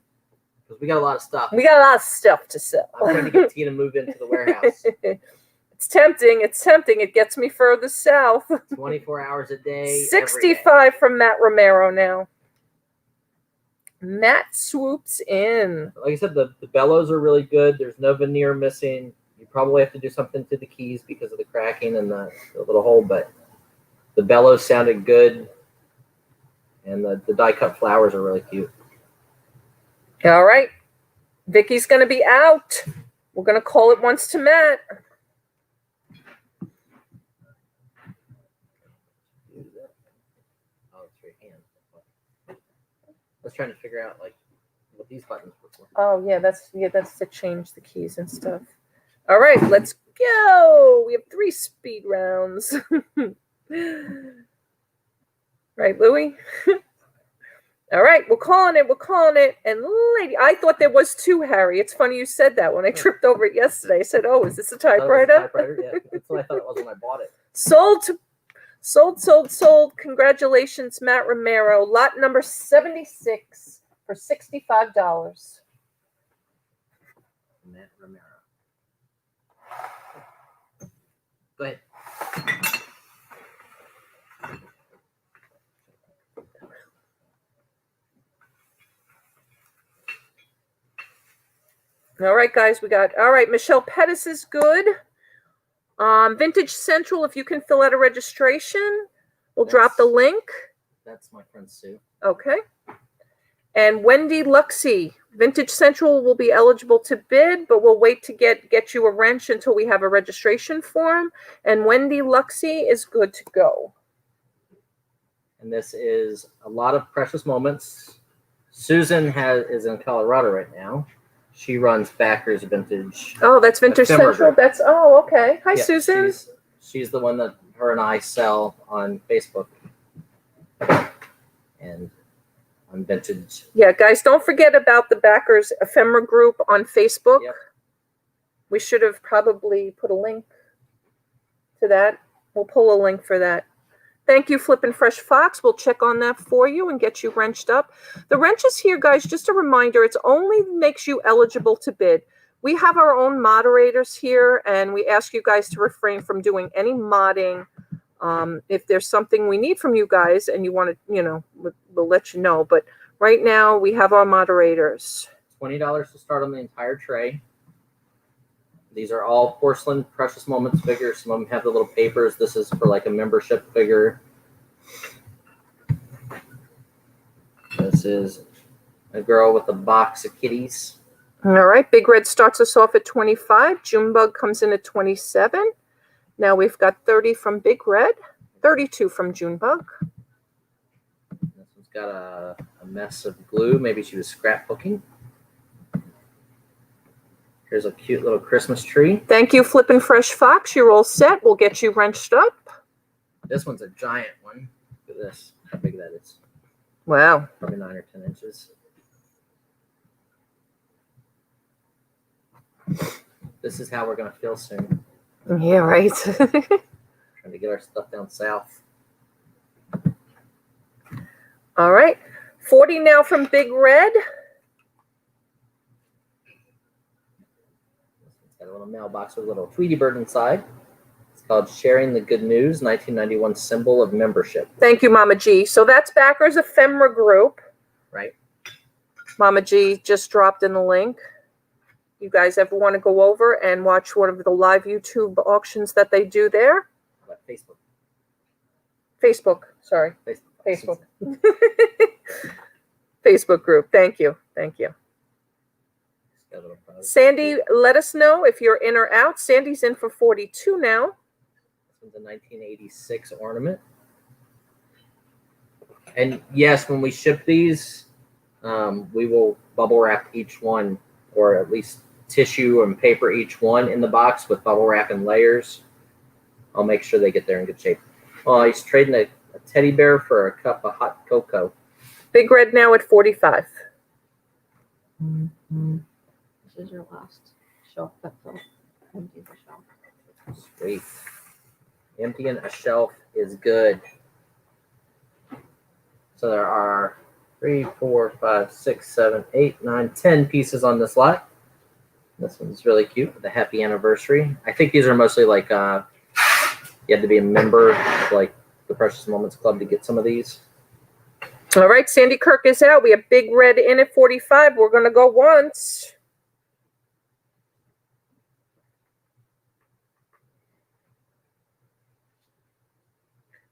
[SPEAKER 2] Because we got a lot of stuff.
[SPEAKER 1] We got a lot of stuff to sell.
[SPEAKER 2] I'm trying to get Tia to move into the warehouse.
[SPEAKER 1] It's tempting. It's tempting. It gets me further south.
[SPEAKER 2] 24 hours a day.
[SPEAKER 1] 65 from Matt Romero now. Matt swoops in.
[SPEAKER 2] Like I said, the bellows are really good. There's no veneer missing. You probably have to do something to the keys because of the cracking and the little hole, but the bellows sounded good. And the die cut flowers are really cute.
[SPEAKER 1] All right. Vicky's going to be out. We're going to call it once to Matt.
[SPEAKER 2] Oh, it's your hand. I was trying to figure out like what these buttons were for.
[SPEAKER 1] Oh, yeah, that's to change the keys and stuff. All right, let's go. We have 3 speed rounds. Right, Louie? All right, we're calling it. We're calling it. And lady, I thought there was two, Harry. It's funny you said that when I tripped over it yesterday. I said, "Oh, is this a typewriter?"
[SPEAKER 2] Typewriter, yeah. That's what I thought it was when I bought it.
[SPEAKER 1] Sold. Congratulations, Matt Romero. Lot number 76 for $65.
[SPEAKER 2] Matt Romero. Go ahead.
[SPEAKER 1] All right, guys, we got, all right, Michelle Pettis is good. Vintage Central, if you can fill out a registration, we'll drop the link.
[SPEAKER 2] That's my friend Sue.
[SPEAKER 1] Okay. And Wendy Luxey, Vintage Central will be eligible to bid, but we'll wait to get you a wrench until we have a registration form. And Wendy Luxey is good to go.
[SPEAKER 2] And this is a lot of precious moments. Susan is in Colorado right now. She runs Backers Vintage.
[SPEAKER 1] Oh, that's Vintage
[SPEAKER 2] Ephemera
[SPEAKER 1] Central.
[SPEAKER 2] Group.
[SPEAKER 1] That's, oh, okay. Hi,
[SPEAKER 2] Yeah,
[SPEAKER 1] Susan.
[SPEAKER 2] She's the one that her and I sell on Facebook and on Vintage.
[SPEAKER 1] Yeah, guys, don't forget about the Backers Ephemera group on Facebook.
[SPEAKER 2] Yep.
[SPEAKER 1] We should have probably put a link to that. We'll pull a link for that. Thank you, Flippin' Fresh Fox. We'll check on that for you and get you wrenched up. The wrenches here, guys, just a reminder, it's only makes you eligible to bid. We have our own moderators here, and we ask you guys to refrain from doing any modding. If there's something we need from you guys and you want to, we'll let you know. But right now, we have our moderators.
[SPEAKER 2] $20 to start on the entire tray. These are all porcelain precious moments figures. Some of them have the little papers. This is for like a membership figure. This is a girl with a box of kitties.
[SPEAKER 1] All right, Big Red starts us off at 25. Junebug comes in at 27. Now we've got 30 from Big Red, 32 from Junebug.
[SPEAKER 2] This one's got a mess of glue. Maybe she was scrapbooking. Here's a cute little Christmas tree.
[SPEAKER 1] Thank you, Flippin' Fresh Fox. You're all set. We'll get you wrenched up.
[SPEAKER 2] This one's a giant one. Look at this. How big that is.
[SPEAKER 1] Wow.
[SPEAKER 2] Probably 9 or 10 inches. This is how we're going to feel soon.
[SPEAKER 1] Yeah, right.
[SPEAKER 2] Trying to get our stuff down south.
[SPEAKER 1] All right. 40 now from Big Red.
[SPEAKER 2] Got a little mailbox with a little Tweety bird inside. It's called Sharing the Good News, 1991 symbol of membership.
[SPEAKER 1] Thank you, Mama G. So that's Backers Ephemera Group.
[SPEAKER 2] Right.
[SPEAKER 1] Mama G just dropped in the link. You guys ever want to go over and watch one of the live YouTube auctions that they do there?
[SPEAKER 2] How about Facebook?
[SPEAKER 1] Facebook, sorry.
[SPEAKER 2] Facebook.
[SPEAKER 1] Facebook group. Thank you. Thank you.
[SPEAKER 2] Got a little pause.
[SPEAKER 1] Sandy, let us know if you're in or out. Sandy's in for 42 now.
[SPEAKER 2] This one's a 1986 ornament. And yes, when we ship these, we will bubble wrap each one, or at least tissue and paper each one in the box with bubble wrap and layers. I'll make sure they get there in good shape. Oh, he's trading a teddy bear for a cup of hot cocoa.
[SPEAKER 1] Big Red now at 45.
[SPEAKER 3] This is your last shelf. That's all. Empty the shelf.
[SPEAKER 2] Sweet. Emptying a shelf is good. So there are 3, 4, 5, 6, 7, 8, 9, 10 pieces on this lot. This one's really cute with a happy anniversary. I think these are mostly like you had to be a member of like the Precious Moments Club to get some of these.
[SPEAKER 1] All right, Sandy Kirk is out. We have Big Red in at 45. We're going to go once.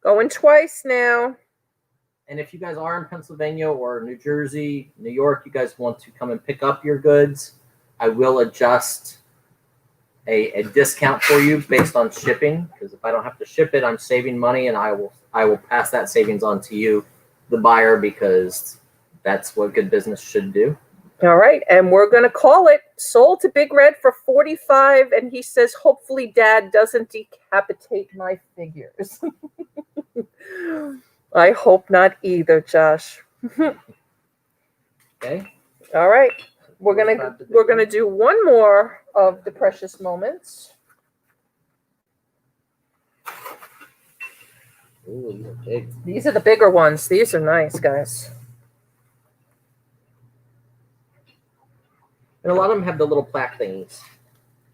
[SPEAKER 1] Going twice now.
[SPEAKER 2] And if you guys are in Pennsylvania or New Jersey, New York, you guys want to come and pick up your goods, I will adjust a discount for you based on shipping, because if I don't have to ship it, I'm saving money, and I will pass that savings on to you, the buyer, because that's what good business should do.
[SPEAKER 1] All right, and we're going to call it. Sold to Big Red for 45, and he says, hopefully Dad doesn't decapitate my figures. I hope not either, Josh.
[SPEAKER 2] Okay.
[SPEAKER 1] All right. We're gonna do one more of the precious moments.
[SPEAKER 2] Ooh, these are big.
[SPEAKER 1] These are the bigger ones. These are nice, guys.
[SPEAKER 2] And a lot of them have the little plaque thingies.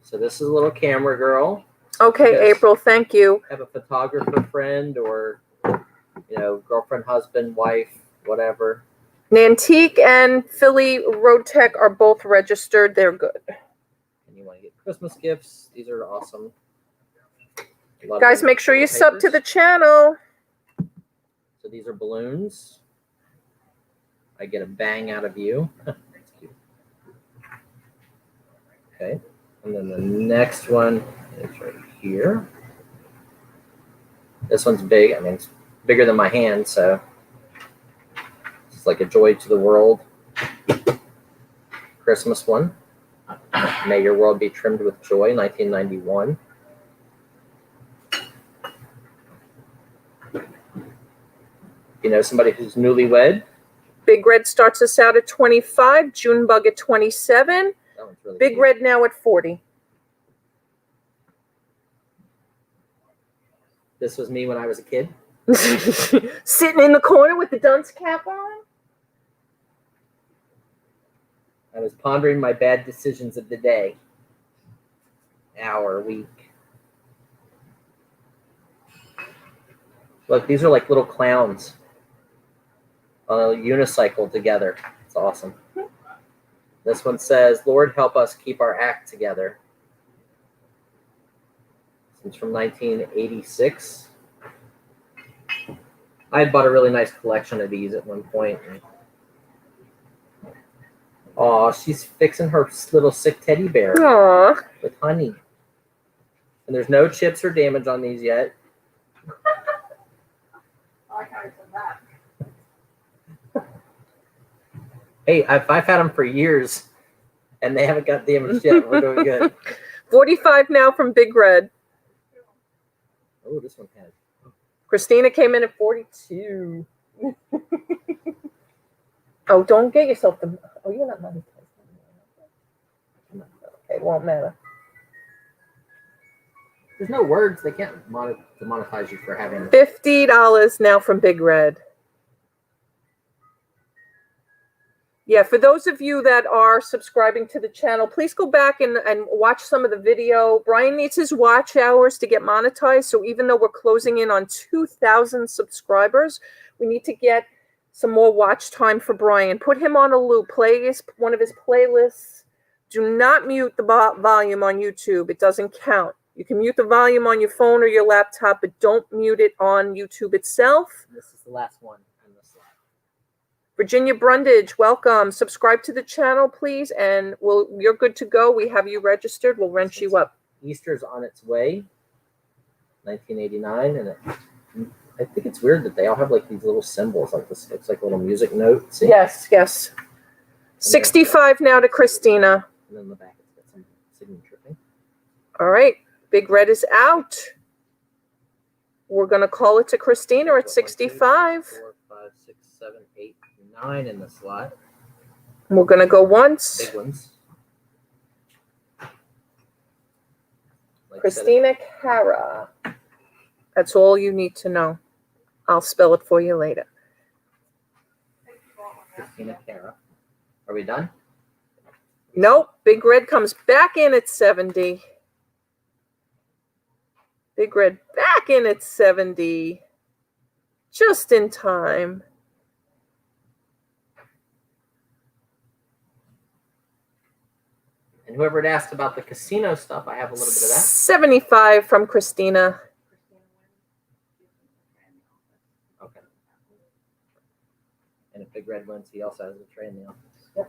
[SPEAKER 2] So this is a little camera girl.
[SPEAKER 1] Okay,
[SPEAKER 2] Yes.
[SPEAKER 1] April, thank you.
[SPEAKER 2] Have a photographer friend or, girlfriend, husband, wife, whatever.
[SPEAKER 1] Nantique and Philly Road Tech are both registered. They're good.
[SPEAKER 2] And you want to get Christmas gifts. These are awesome. A lot of
[SPEAKER 1] Guys,
[SPEAKER 2] them
[SPEAKER 1] make sure you
[SPEAKER 2] little
[SPEAKER 1] sub to
[SPEAKER 2] papers.
[SPEAKER 1] the channel.
[SPEAKER 2] So these are balloons. I get a bang out of you. That's cute. Okay. And then the next one is right here. This one's big. I mean, it's bigger than my hand, so it's like a joy to the world. Christmas one. May your world be trimmed with joy, 1991. You know somebody who's newlywed?
[SPEAKER 1] Big Red starts us out at 25. Junebug at 27.
[SPEAKER 2] That one's really
[SPEAKER 1] Big
[SPEAKER 2] cute.
[SPEAKER 1] Red now at 40.
[SPEAKER 2] This was me when I was a kid.
[SPEAKER 1] Sitting in the corner with the dunce cap on.
[SPEAKER 2] I was pondering my bad decisions of the day, hour, week. Look, these are like little clowns on a unicycle together. It's awesome. This one says, Lord, help us keep our act together. It's from 1986. I had bought a really nice collection of these at one point. Oh, she's fixing her little sick teddy bear
[SPEAKER 1] Aww.
[SPEAKER 2] with honey. And there's no chips or damage on these yet. Hey, I've had them for years, and they haven't got damaged yet. We're doing good.
[SPEAKER 1] 45 now from Big Red.
[SPEAKER 2] Oh, this one has.
[SPEAKER 1] Christina came in at 42. Oh, don't get yourself the... Oh, you're not monetized. Okay, won't matter.
[SPEAKER 2] There's no words. They can't demonetize you for having.
[SPEAKER 1] $50 now from Big Red. Yeah, for those of you that are subscribing to the channel, please go back and watch some of the video. Brian needs his watch hours to get monetized. So even though we're closing in on 2,000 subscribers, we need to get some more watch time for Brian. Put him on a loop. Play one of his playlists. Do not mute the volume on YouTube. It doesn't count. You can mute the volume on your phone or your laptop, but don't mute it on YouTube itself.
[SPEAKER 2] This is the last one on this slide.
[SPEAKER 1] Virginia Brundage, welcome. Subscribe to the channel, please, and you're good to go. We have you registered. We'll wrench you up.
[SPEAKER 2] Easter's on its way, 1989, and I think it's weird that they all have like these little symbols, like this. It's like little music notes.
[SPEAKER 1] Yes, yes. 65 now to Christina.
[SPEAKER 2] And then the back, it's got some signature thing.
[SPEAKER 1] All right, Big Red is out. We're gonna call it to Christina at 65.
[SPEAKER 2] 1, 2, 3, 4, 5, 6, 7, 8, 9 in the slot.
[SPEAKER 1] We're gonna go once.
[SPEAKER 2] Big ones. Like
[SPEAKER 1] Christina Cara. That's all you need to know. I'll spell it for you later.
[SPEAKER 2] Christina Cara. Are we done?
[SPEAKER 1] Nope. Big Red comes back in at 70. Big Red back in at 70. Just in time.
[SPEAKER 2] And whoever had asked about the casino stuff, I have a little bit of that.
[SPEAKER 1] 75 from Christina.
[SPEAKER 2] Okay. And if Big Red wins, he also has a tray in the office.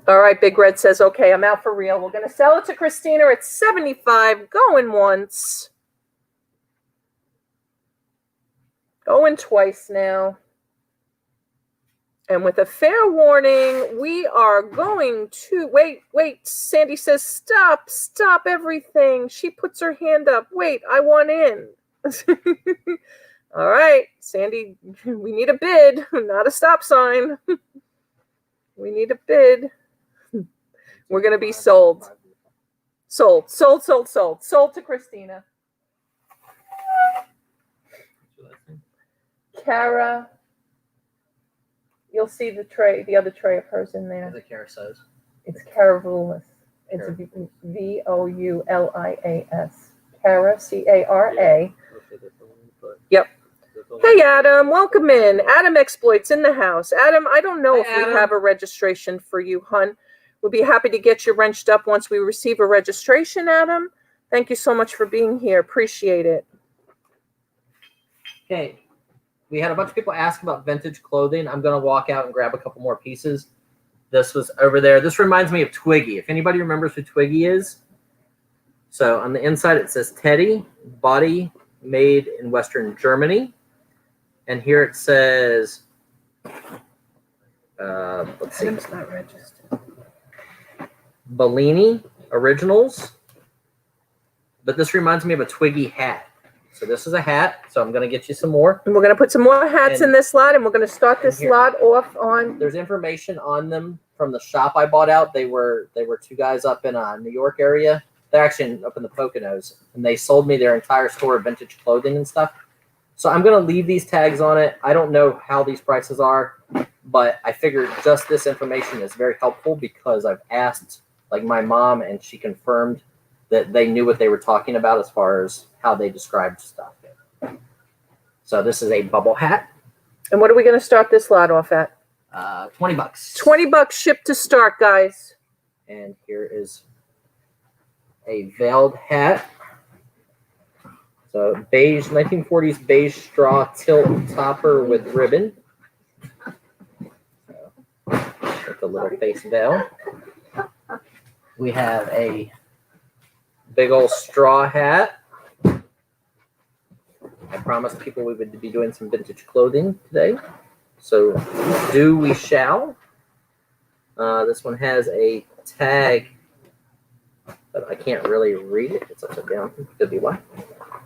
[SPEAKER 1] All right, Big Red says, okay, I'm out for real. We're going to sell it to Christina at 75. Going once. Going twice now. And with a fair warning, we are going to... Wait. Sandy says, stop everything. She puts her hand up. Wait, I want in. All right, Sandy, we need a bid, not a stop sign. We need a bid. We're going to be sold. Sold to Christina. Kara, you'll see the tray, the other tray of hers in there.
[SPEAKER 2] The carousels.
[SPEAKER 1] It's Caravoulis. It's Voulias. Cara, Cara. Yep. Hey, Adam, welcome in. Adam Exploits in the house. Adam, I don't know if we have a registration for you, hun. We'll be happy to get you wrenched up once we receive a registration, Adam. Thank you so much for being here. Appreciate it.
[SPEAKER 2] Okay. We had a bunch of people ask about vintage clothing. I'm going to walk out and grab a couple more pieces. This was over there. This reminds me of Twiggy. If anybody remembers who Twiggy is. So on the inside, it says Teddy, body made in Western Germany. And here it says, let's see.
[SPEAKER 1] Adam's not registered.
[SPEAKER 2] Bellini Originals. But this reminds me of a Twiggy hat. So this is a hat. So I'm going to get you some more.
[SPEAKER 1] And we're going to put some more hats in this lot, and we're going to start this lot off on.
[SPEAKER 2] There's information on them from the shop I bought out. They were two guys up in New York area. They're actually up in the Poconos, and they sold me their entire store of vintage clothing and stuff. So I'm going to leave these tags on it. I don't know how these prices are, but I figured just this information is very helpful because I've asked like my mom, and she confirmed that they knew what they were talking about as far as how they described stuff. So this is a bubble hat.
[SPEAKER 1] And what are we going to start this lot off at?
[SPEAKER 2] $20.
[SPEAKER 1] $20 shipped to start, guys.
[SPEAKER 2] And here is a veiled hat. So beige, 1940s beige straw tilt topper with ribbon. So, with a little face veil. We have a big old straw hat. I promised people we would be doing some vintage clothing today. So do we shall. This one has a tag, but I can't really read it. It's upside down. Could be why.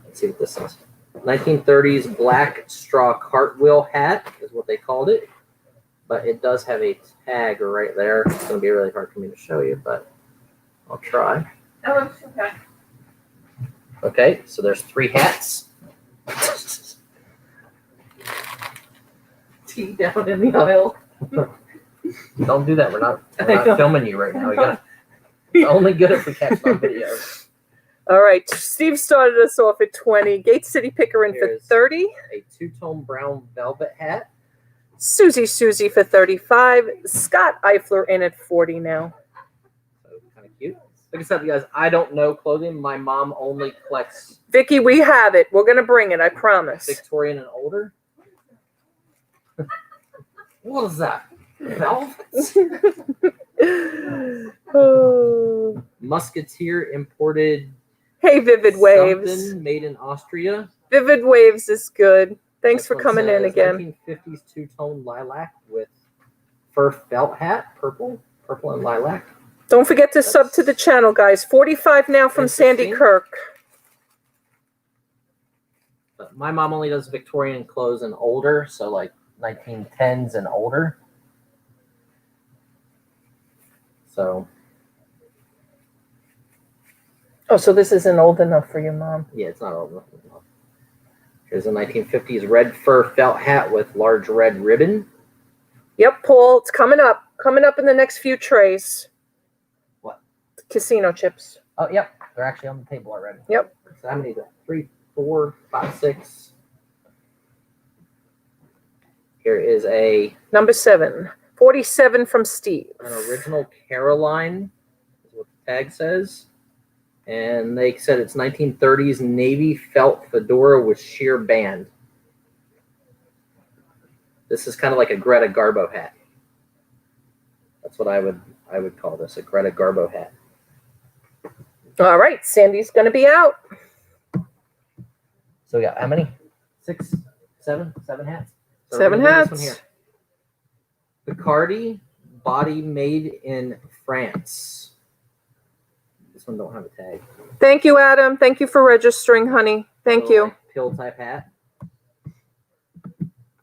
[SPEAKER 2] Let's see what this says. 1930s black straw cartwheel hat is what they called it. But it does have a tag right there. It's going to be really hard for me to show you, but I'll try.
[SPEAKER 1] That looks okay.
[SPEAKER 2] Okay, so there's 3 hats.
[SPEAKER 1] Tea down in the aisle.
[SPEAKER 2] Don't do that. We're not filming you right now. It's only good if we catch it on video.
[SPEAKER 1] All right, Steve started us off at 20. Gate City Pickering for 30.
[SPEAKER 2] A 2-tone brown velvet hat.
[SPEAKER 1] Susie for 35. Scott Eifler in at 40 now.
[SPEAKER 2] So kind of cute. Like I said, guys, I don't know clothing. My mom only collects
[SPEAKER 1] Vicky, we have it. We're going to bring it, I promise.
[SPEAKER 2] Victorian and older. What is that? Velvet?
[SPEAKER 1] Oh.
[SPEAKER 2] Musketeer imported.
[SPEAKER 1] Hey, Vivid Waves.
[SPEAKER 2] Something made in Austria.
[SPEAKER 1] Vivid Waves is good. Thanks for
[SPEAKER 2] This
[SPEAKER 1] coming
[SPEAKER 2] one
[SPEAKER 1] in
[SPEAKER 2] says
[SPEAKER 1] again.
[SPEAKER 2] 1950s 2-tone lilac with fur felt hat, purple and lilac.
[SPEAKER 1] Don't forget to sub to the channel, guys. 45 now from Sandy
[SPEAKER 2] 16.
[SPEAKER 1] Kirk.
[SPEAKER 2] But my mom only does Victorian clothes and older, so like 1910s and older. So.
[SPEAKER 1] Oh, so this isn't old enough for your mom.
[SPEAKER 2] Yeah, it's not old enough. Here's a 1950s red fur felt hat with large red ribbon.
[SPEAKER 1] Yep, Paul, it's coming up. Coming up in the next few trays.
[SPEAKER 2] What?
[SPEAKER 1] Casino chips.
[SPEAKER 2] Oh, yep. They're actually on the table already.
[SPEAKER 1] Yep.
[SPEAKER 2] So how many? 3, 4, 5, 6. Here is a
[SPEAKER 1] Number 7. 47 from Steve.
[SPEAKER 2] an original Caroline, is what the tag says. And they said it's 1930s navy felt fedora with sheer band. This is kind of like a Greta Garbo hat. That's what I would call this, a Greta Garbo hat.
[SPEAKER 1] All right, Sandy's going to be out.
[SPEAKER 2] So we got how many? 6, 7 hats? So
[SPEAKER 1] 7
[SPEAKER 2] we're gonna do
[SPEAKER 1] hats.
[SPEAKER 2] this one here. Picardy, body made in France. This one don't have a tag.
[SPEAKER 1] Thank you, Adam. Thank you for registering, honey. Thank
[SPEAKER 2] Little,
[SPEAKER 1] you.
[SPEAKER 2] like, pill type hat.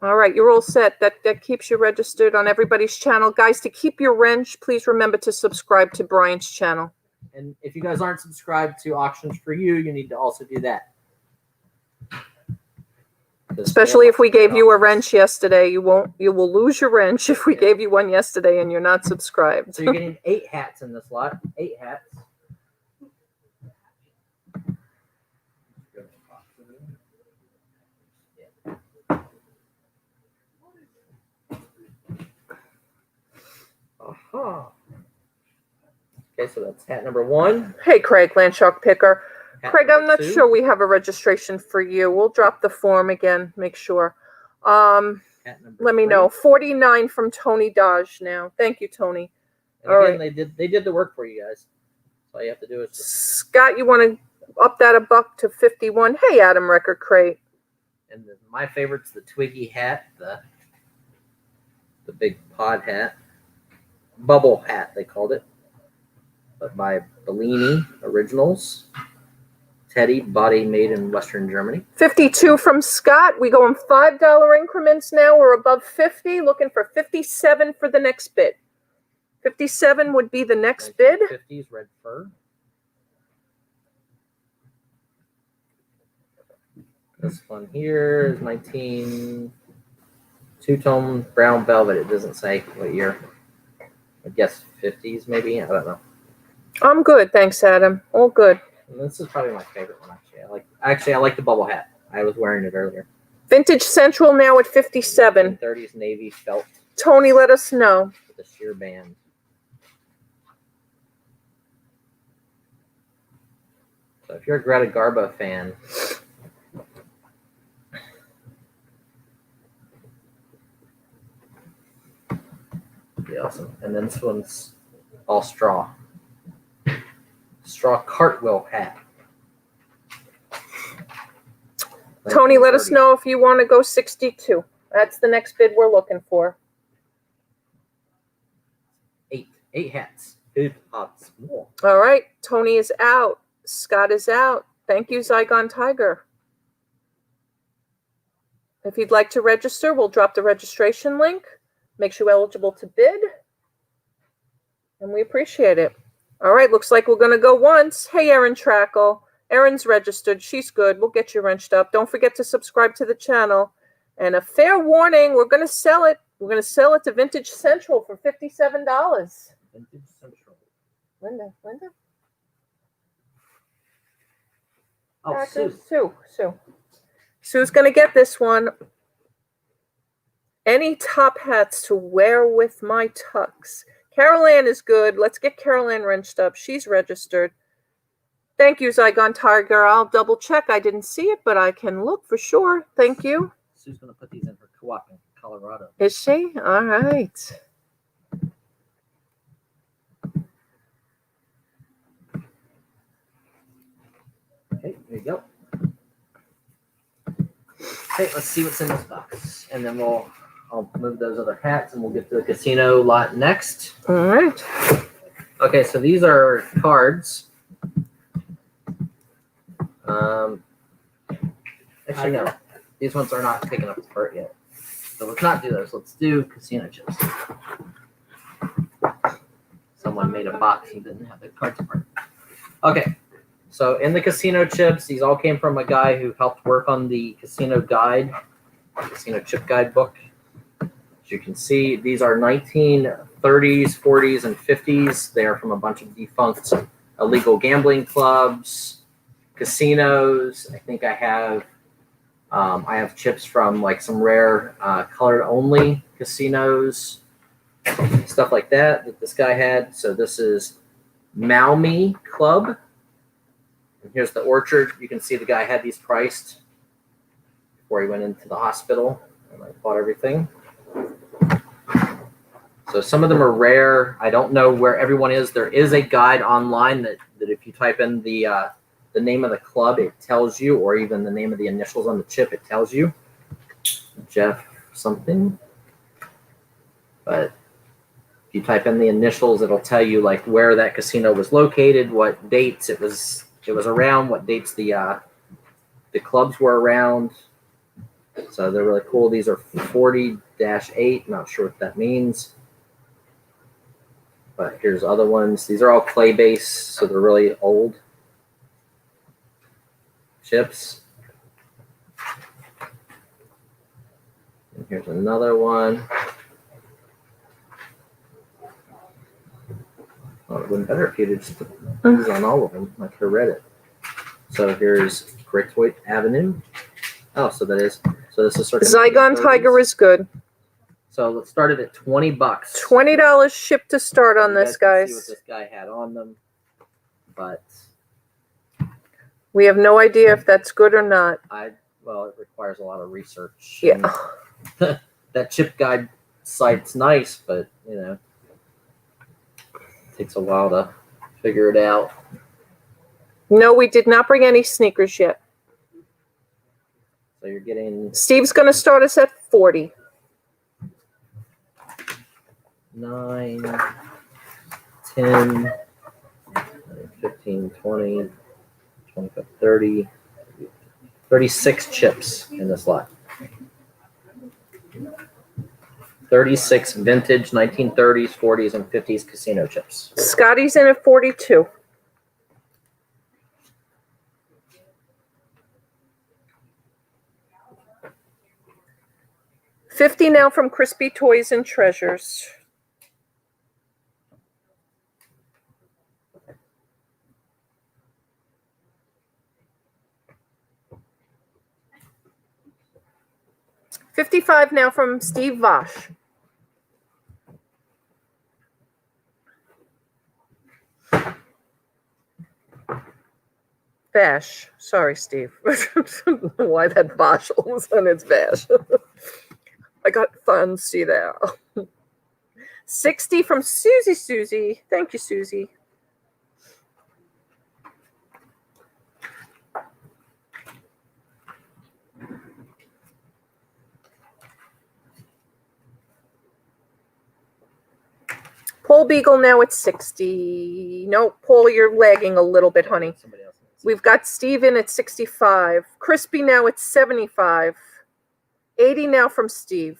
[SPEAKER 1] All right, you're all set. That keeps you registered on everybody's channel. Guys, to keep your wrench, please remember to subscribe to Brian's channel.
[SPEAKER 2] And if you guys aren't subscribed to Auctions4u, you need to also do that.
[SPEAKER 1] Especially if we gave you a wrench yesterday. You will lose your wrench if we gave you one yesterday and you're not subscribed.
[SPEAKER 2] So you're getting 8 hats in this lot. 8 hats. Aha. Okay, so that's hat number 1.
[SPEAKER 1] Hey, Craig, Landshark Picker.
[SPEAKER 2] Hat
[SPEAKER 1] Craig, I'm
[SPEAKER 2] number
[SPEAKER 1] not
[SPEAKER 2] 2.
[SPEAKER 1] sure we have a registration for you. We'll drop the form again, make sure.
[SPEAKER 2] Hat number
[SPEAKER 1] Let me
[SPEAKER 2] 3.
[SPEAKER 1] know. 49 from Tony Dodge now. Thank you, Tony.
[SPEAKER 2] And
[SPEAKER 1] All
[SPEAKER 2] again,
[SPEAKER 1] right.
[SPEAKER 2] they did the work for you guys. All you have to do is just,
[SPEAKER 1] Scott, you want to up that a buck to 51? Hey, Adam Record Crate.
[SPEAKER 2] and my favorite's the Twiggy hat, the big pod hat, bubble hat they called it, but by Bellini Originals. Teddy, body made in Western Germany.
[SPEAKER 1] 52 from Scott. We go in $5 increments now. We're above 50. Looking for 57 for the next bid. 57 would be the next bid.
[SPEAKER 2] 50s red fur. This one here is 19 two-tone brown velvet. It doesn't say what year. I guess 50s maybe. I don't know.
[SPEAKER 1] I'm good. Thanks, Adam. All good.
[SPEAKER 2] And this is probably my favorite one actually. I like the bubble hat. I was wearing it earlier.
[SPEAKER 1] Vintage Central now at 57.
[SPEAKER 2] 30s navy felt
[SPEAKER 1] Tony, let us know.
[SPEAKER 2] with a sheer band. So if you're a Greta Garbo fan, be awesome. And then this one's all straw. Straw cartwheel hat.
[SPEAKER 1] Tony, let us know if you want to go 62. That's the next bid we're looking for.
[SPEAKER 2] 8 hats. Good odds. More.
[SPEAKER 1] All right. Tony is out. Scott is out. Thank you, Zygon Tiger. If you'd like to register, we'll drop the registration link. Makes you eligible to bid. And we appreciate it. All right. Looks like we're going to go once. Hey, Erin Trackle. Erin's registered. She's good. We'll get you wrenched up. Don't forget to subscribe to the channel. And a fair warning, we're going to sell it. We're going to sell it to Vintage Central for $57.
[SPEAKER 2] Vintage Central.
[SPEAKER 1] Linda.
[SPEAKER 2] Oh,
[SPEAKER 1] Back
[SPEAKER 2] Sue.
[SPEAKER 1] to Sue. Sue's going to get this one. Any top hats to wear with my tux. Carol Ann is good. Let's get Carol Ann wrenched up. She's registered. Thank you, Zygon Tiger. I'll double check. I didn't see it, but I can look for sure. Thank you.
[SPEAKER 2] Sue's going to put these in her co-op in Colorado.
[SPEAKER 1] Is she? All right.
[SPEAKER 2] Okay, there you go. Okay, let's see what's in this box. And then I'll move those other hats and we'll get to the casino lot next.
[SPEAKER 1] All right.
[SPEAKER 2] Okay, so these are cards. Actually, no. These ones are not picking up the part yet. So let's not do those. Let's do casino chips. Someone made a box and didn't have the cards part. Okay, so in the casino chips, these all came from a guy who helped work on the casino guide, casino chip guide book. As you can see, these are 1930s, 40s, and 50s. They are from a bunch of defunct illegal gambling clubs, casinos. I think I have chips from like some rare colored only casinos, stuff like that this guy had. So this is Maumee Club. And here's the orchard. You can see the guy had these priced before he went into the hospital and I bought everything. So some of them are rare. I don't know where everyone is. There is a guide online that if you type in the name of the club, it tells you, or even the name of the initials on the chip, it tells you. Jeff something. But if you type in the initials, it'll tell you like where that casino was located, what dates it was around, what dates the clubs were around. So they're really cool. These are 40-8. Not sure what that means. But here's other ones. These are all clay based, so they're really old chips. And here's another one. Oh, it would have been better if you'd just put these on all of them. I could have read it. So here's Greycoat Avenue. Oh, so this is circa
[SPEAKER 1] Zygon
[SPEAKER 2] 1930s.
[SPEAKER 1] Tiger is good.
[SPEAKER 2] So let's start it at $20.
[SPEAKER 1] $20 ship to start on
[SPEAKER 2] You
[SPEAKER 1] this,
[SPEAKER 2] can see
[SPEAKER 1] guys.
[SPEAKER 2] what this guy had on them, but
[SPEAKER 1] We have no idea if that's good or not.
[SPEAKER 2] well, it requires a lot of research.
[SPEAKER 1] Yeah.
[SPEAKER 2] And that chip guide site's nice, but it takes a while to figure it out.
[SPEAKER 1] No, we did not bring any sneakers yet.
[SPEAKER 2] So you're getting
[SPEAKER 1] Steve's going to start us at 40.
[SPEAKER 2] 9, 10, 15, 20, 25, 30, 36 chips in this lot. 36 vintage 1930s, 40s, and 50s casino chips.
[SPEAKER 1] Scotty's in at 42. $50 now from Crispy Toys and Treasures. $55 now from Steve Vosh. Vash. Sorry, Steve. I don't know why that Bosch all of a sudden it's Vash. I got fancy there. 60 from Susie. Thank you, Susie. Paul Beagle now at 60. No, Paul, you're lagging a little bit, honey.
[SPEAKER 2] Somebody else.
[SPEAKER 1] We've got Steven at 65. Crispy now at 75. 80 now from Steve.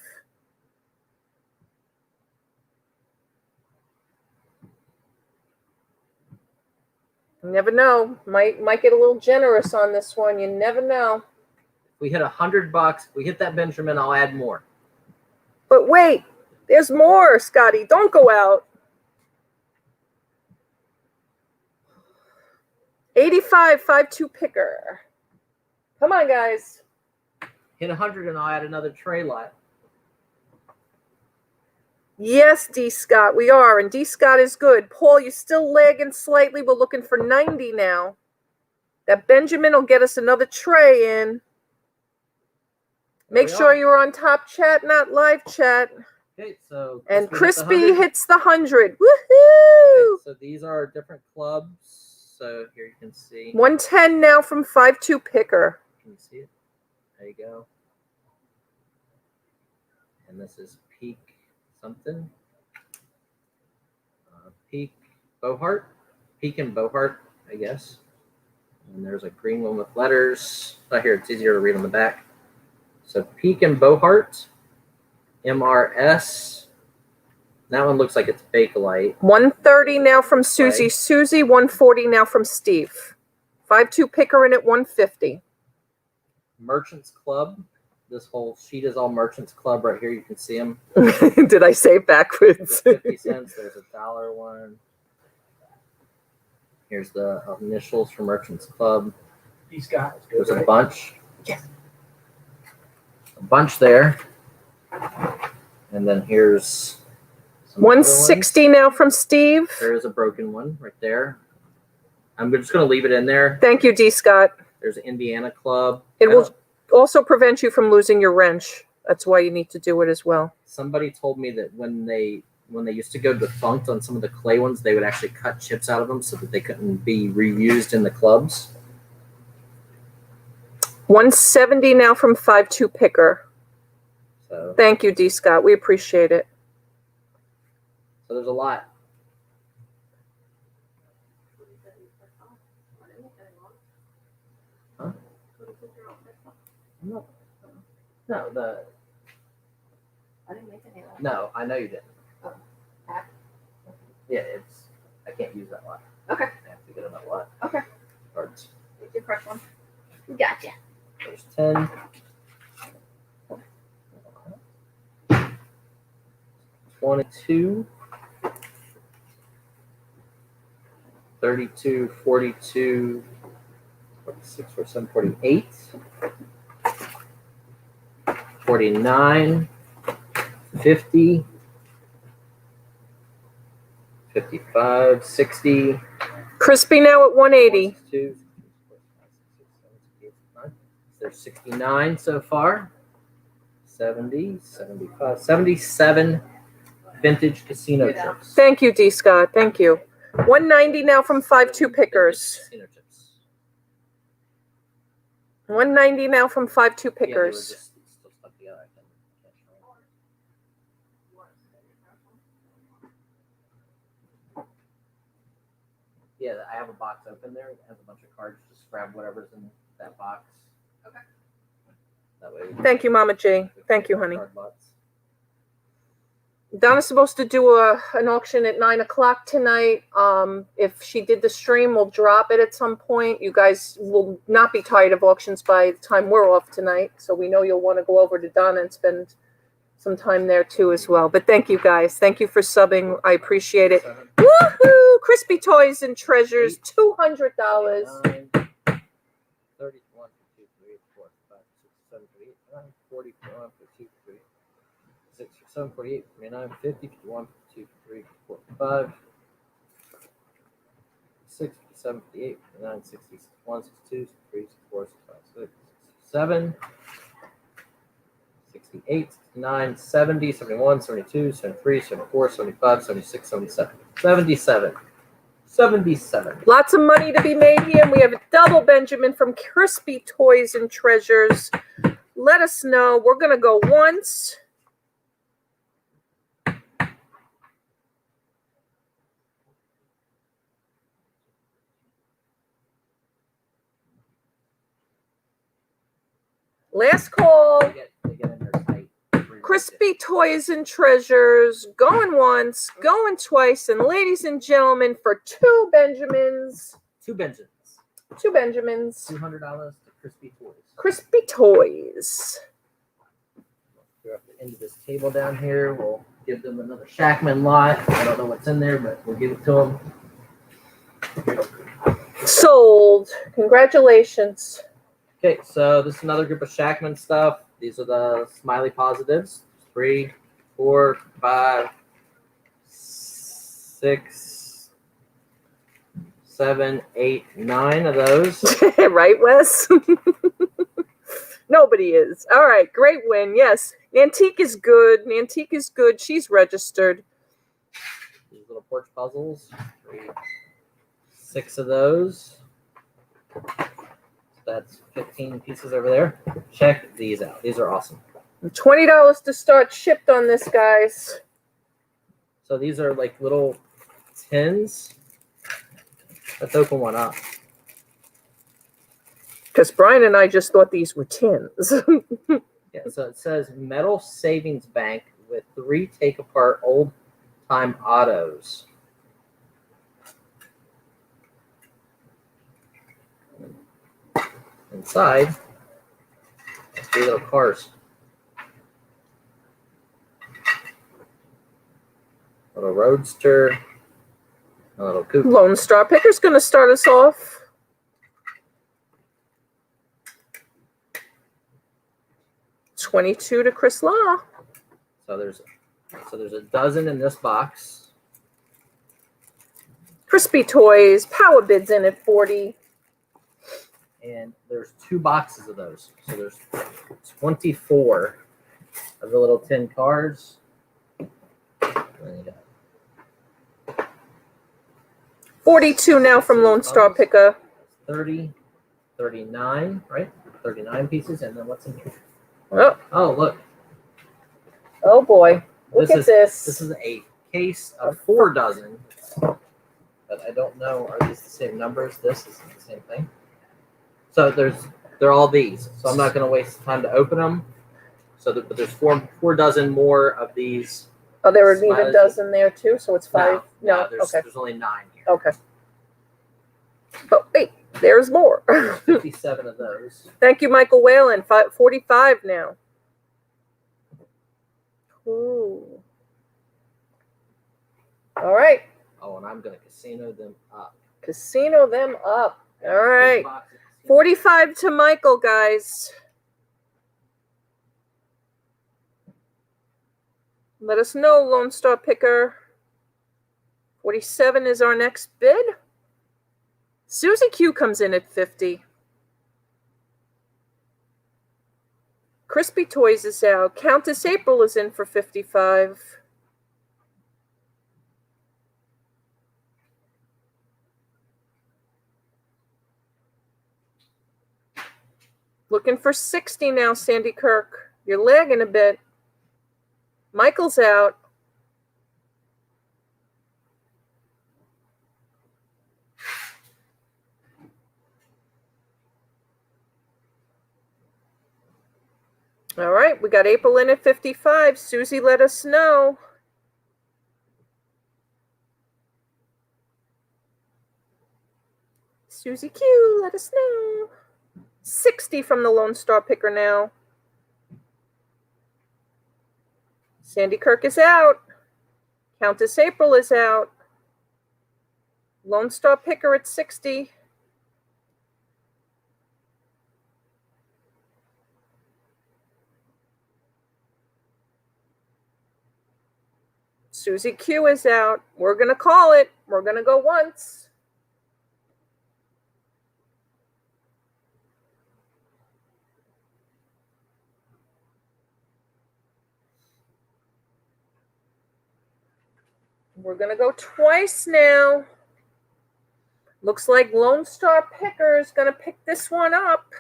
[SPEAKER 1] You never know. Might get a little generous on this one. You never know.
[SPEAKER 2] If we hit $100, if we hit that Benjamin, I'll add more.
[SPEAKER 1] But wait, there's more, Scotty. Don't go out. 85, 5-2 picker. Come on, guys.
[SPEAKER 2] Hit 100 and I'll add another tray lot.
[SPEAKER 1] Yes, D. Scott, we are. And D. Scott is good. Paul, you're still lagging slightly. We're looking for 90 now. That Benjamin will get us another tray in. Make sure you're on top chat, not live chat.
[SPEAKER 2] Okay, so
[SPEAKER 1] And
[SPEAKER 2] Crispy
[SPEAKER 1] Crispy
[SPEAKER 2] hits the 100.
[SPEAKER 1] hits the 100. Woohoo!
[SPEAKER 2] Okay, so these are different clubs. So here you can see.
[SPEAKER 1] 110 now from 5-2 picker.
[SPEAKER 2] Can you see it? There you go. And this is Peak something. Peak Bohart. Peak and Bohart, I guess. And there's a green one with letters. Oh, here, it's easier to read on the back. So Peak and Bohart. MRS. That one looks like it's Bakelite.
[SPEAKER 1] 130 now from Susie.
[SPEAKER 2] Right.
[SPEAKER 1] Susie, 140 now from Steve. 5-2 picker in at 150.
[SPEAKER 2] Merchants Club. This whole sheet is all Merchants Club right here. You can see them.
[SPEAKER 1] Did I say it backwards?
[SPEAKER 2] 50 cents. There's a $1 one. Here's the initials for Merchants Club.
[SPEAKER 5] He's got it.
[SPEAKER 2] There's a bunch.
[SPEAKER 1] Yes.
[SPEAKER 2] A bunch there. And then here's some other
[SPEAKER 1] 160 now from Steve.
[SPEAKER 2] ones. There is a broken one right there. I'm just going to leave it in there.
[SPEAKER 1] Thank you, D. Scott.
[SPEAKER 2] There's an Indiana Club.
[SPEAKER 1] It will also prevent you from losing your wrench. That's why you need to do it as well.
[SPEAKER 2] Somebody told me that when they used to go defunct on some of the clay ones, they would actually cut chips out of them so that they couldn't be reused in the clubs.
[SPEAKER 1] 170 now from 5-2 picker.
[SPEAKER 2] So
[SPEAKER 1] Thank you, D. Scott. We appreciate it.
[SPEAKER 2] there's a lot. Huh? No,
[SPEAKER 3] I didn't make any of that.
[SPEAKER 2] no, I know you didn't.
[SPEAKER 3] Oh, pack.
[SPEAKER 2] Yeah, I can't use that lot.
[SPEAKER 3] Okay.
[SPEAKER 2] I have to get another lot.
[SPEAKER 3] Okay.
[SPEAKER 2] Cards.
[SPEAKER 3] Here's your fresh one. Gotcha.
[SPEAKER 2] There's 10. 22. 32, 42, 46, 47, 48. 49. 50. 55, 60.
[SPEAKER 1] Crispy now at 180.
[SPEAKER 2] 62, there's 69 so far. 70, 75, 77 vintage casino chips.
[SPEAKER 1] Thank you, D. Scott. Thank you. 190 now from 5-2 pickers.
[SPEAKER 2] Casino chips.
[SPEAKER 1] 190 now from 5-2
[SPEAKER 2] Yeah, they were
[SPEAKER 1] pickers.
[SPEAKER 2] just still stuck together. I can't show it. Yeah, I have a box open there. It has a bunch of cards. Just grab whatever's in that box.
[SPEAKER 3] Okay.
[SPEAKER 2] That way.
[SPEAKER 1] Thank you, Mama J. Thank you, honey.
[SPEAKER 2] Card lots.
[SPEAKER 1] Donna's supposed to do an auction at 9 o'clock tonight. If she did the stream, we'll drop it at some point. You guys will not be tired of auctions by the time we're off tonight. So we know you'll want to go over to Donna and spend some time there too as well. But thank you guys. Thank you for subbing. I appreciate it.
[SPEAKER 2] 7,
[SPEAKER 1] Woohoo! Crispy Toys and Treasures, $200.
[SPEAKER 2] 9, 30, 1, 2, 3, 4, 5, 6, 7, 8, 9, 40, 41, 42, 43, 6, 7, 48, 49, 50, 51, 52, 53, 45, 6, 7, 58, 59, 60, 61, 62, 63, 64, 65, 66, 67, 68, 69, 70, 71, 72, 73, 74, 75, 76, 77. 77. 77.
[SPEAKER 1] Lots of money to be made here. And we have a double Benjamin from Crispy Toys and Treasures. Let us know. We're going to go once. Last call.
[SPEAKER 2] They get in there tight.
[SPEAKER 1] Crispy Toys and Treasures. Going once, going twice. And ladies and gentlemen, for two Benjamins.
[SPEAKER 2] Two Benjamins.
[SPEAKER 1] Two Benjamins.
[SPEAKER 2] $200 to Crispy Toys.
[SPEAKER 1] Crispy Toys.
[SPEAKER 2] We're up the end of this table down here. We'll give them another Shackman lot. I don't know what's in there, but we'll give it to them.
[SPEAKER 1] Sold. Congratulations.
[SPEAKER 2] Okay, so this is another group of Shackman stuff. These are the smiley positives. 3, 4, 5, 6, 7, 8, 9 of those.
[SPEAKER 1] Right, Wes? Nobody is. All right, great win. Yes, Nantique is good. Nantique is good. She's registered.
[SPEAKER 2] These little porch puzzles. 3, 6 of those. That's 15 pieces over there. Check these out. These are awesome.
[SPEAKER 1] $20 to start shipped on this, guys.
[SPEAKER 2] So these are like little tins. Let's open one up.
[SPEAKER 1] Because Brian and I just thought these were tins.
[SPEAKER 2] Yeah, so it says metal savings bank with 3 take apart old time autos. Inside, 3 little cars. A little roadster, a little coupe.
[SPEAKER 1] Lone Star Picker's going to start us off. $22 to Chris Law.
[SPEAKER 2] So there's a dozen in this box.
[SPEAKER 1] Crispy Toys. Power bids in at 40.
[SPEAKER 2] And there's 2 boxes of those. So there's 24 of the little tin cars. And you got
[SPEAKER 1] 42 now from Lone Star Picker.
[SPEAKER 2] 30, 39, right? 39 pieces. And then what's in here?
[SPEAKER 1] Oh,
[SPEAKER 2] Oh, look.
[SPEAKER 1] oh boy. Look at this.
[SPEAKER 2] This is a case of 4 dozen. But I don't know. Are these the same numbers? This isn't the same thing. So they're all these. So I'm not going to waste time to open them. So but there's four dozen more of these.
[SPEAKER 1] Oh, there were an even
[SPEAKER 2] Smileys.
[SPEAKER 1] dozen there too, so it's 5. No,
[SPEAKER 2] there's,
[SPEAKER 1] okay,
[SPEAKER 2] there's only 9 here.
[SPEAKER 1] okay. But wait, there's more.
[SPEAKER 2] 57 of those.
[SPEAKER 1] Thank you, Michael Whalen. 45 now. Ooh. All right.
[SPEAKER 2] Oh, and I'm gonna casino them up.
[SPEAKER 1] Casino them up. All right.
[SPEAKER 2] Box of casino.
[SPEAKER 1] 45 to Michael, guys. Let us know, Lone Star Picker. 47 is our next bid. Susie Q comes in at 50. Crispy Toys is out. Countess April is in for 55. Looking for 60 now, Sandy Kirk. You're lagging a bit. Michael's out. All right, we got April in at 55. Susie, let us know. Susie Q, let us know. 60 from the Lone Star Picker now. Sandy Kirk is out. Countess April is out. Lone Star Picker at 60. Susie Q is out. We're going to call it. We're going to go once. We're going to go twice now. Looks like Lone Star Picker is going to pick this one up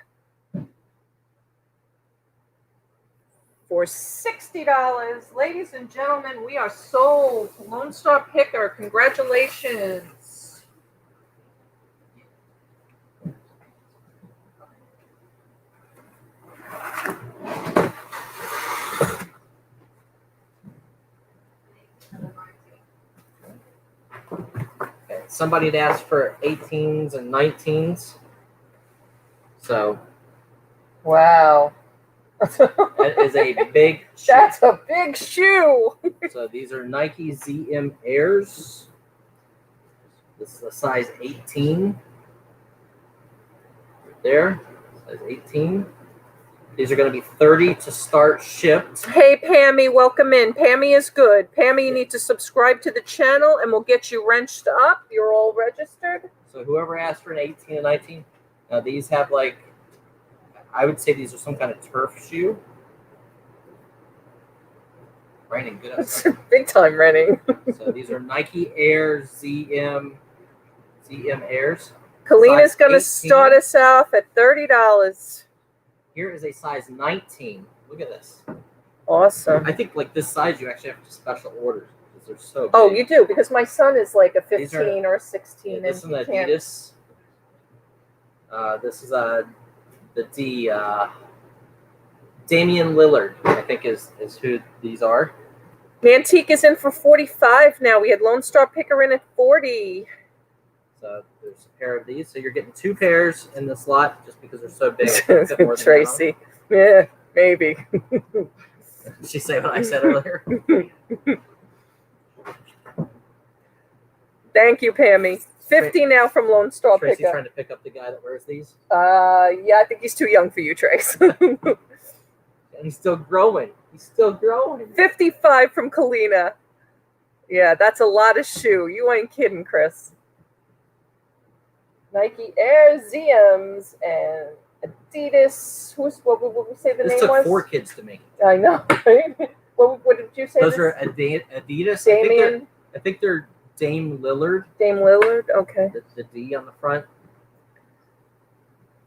[SPEAKER 1] for $60. Ladies and gentlemen, we are sold. Lone Star Picker, congratulations.
[SPEAKER 2] Okay. Somebody had asked for 18s and 19s. So
[SPEAKER 1] Wow.
[SPEAKER 2] that is a big shoe.
[SPEAKER 1] That's a big shoe.
[SPEAKER 2] So these are Nike ZM Airs. This is a size 18. Right there, size 18. These are going to be 30 to start shipped.
[SPEAKER 1] Hey, Pammy, welcome in. Pammy is good. Pammy, you need to subscribe to the channel and we'll get you wrenched up. You're all registered.
[SPEAKER 2] So whoever asked for an 18 and 19, now these have like, I would say these are some kind of turf shoe. Raining good outside.
[SPEAKER 1] Big time renting.
[SPEAKER 2] So these are Nike Air ZM Airs.
[SPEAKER 1] Kalina's
[SPEAKER 2] Size
[SPEAKER 1] going to
[SPEAKER 2] 18.
[SPEAKER 1] start us off at $30.
[SPEAKER 2] Here is a size 19. Look at this.
[SPEAKER 1] Awesome.
[SPEAKER 2] I think like this size you actually have to special order because they're so big.
[SPEAKER 1] Oh, you do, because my son is like a
[SPEAKER 2] These are-
[SPEAKER 1] 15 or a 16.
[SPEAKER 2] Yeah, this is
[SPEAKER 1] and
[SPEAKER 2] an
[SPEAKER 1] he can't-
[SPEAKER 2] Adidas. This is the D. Damian Lillard, I think, is who these are.
[SPEAKER 1] Antique is in for 45 now. We had Lone Star Picker in at 40.
[SPEAKER 2] So there's a pair of these. So you're getting 2 pairs in this lot just because they're so big. I think they're more than
[SPEAKER 1] Tracy. Yeah, maybe.
[SPEAKER 2] that. Did she say what I said earlier?
[SPEAKER 1] Thank you, Pammy. 50 now from Lone Star
[SPEAKER 2] Tracy's
[SPEAKER 1] Picker.
[SPEAKER 2] trying to pick up the guy that wears these.
[SPEAKER 1] Yeah, I think he's too young for you, Trace.
[SPEAKER 2] And he's still growing. He's still growing.
[SPEAKER 1] 55 from Kalina. Yeah, that's a lot of shoe. You ain't kidding, Chris. Nike Air ZMs and Adidas. What would we say the
[SPEAKER 2] This
[SPEAKER 1] name
[SPEAKER 2] took
[SPEAKER 1] was?
[SPEAKER 2] 4 kids to make.
[SPEAKER 1] I know. Right? What did you say?
[SPEAKER 2] Those
[SPEAKER 1] this?
[SPEAKER 2] are Adidas.
[SPEAKER 1] Damian,
[SPEAKER 2] I think they're Dame Lillard.
[SPEAKER 1] Dame Lillard. Okay.
[SPEAKER 2] The D on the front.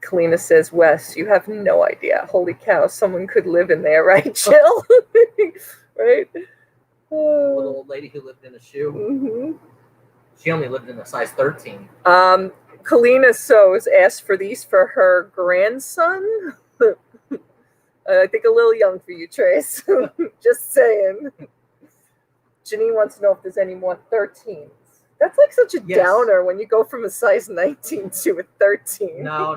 [SPEAKER 1] Kalina says, Wes, you have no idea. Holy cow, someone could live in there, right, Jill? Right?
[SPEAKER 2] Little
[SPEAKER 1] Oh.
[SPEAKER 2] old lady who lived in a shoe.
[SPEAKER 1] Mm-hmm.
[SPEAKER 2] She only lived in a size 13.
[SPEAKER 1] Kalina Sows asked for these for her grandson. I think a little young for you, Trace. Just saying. Janine wants to know if there's any more 13s. That's like such a
[SPEAKER 2] Yes.
[SPEAKER 1] downer when you go from a size 19 to a 13.
[SPEAKER 2] No.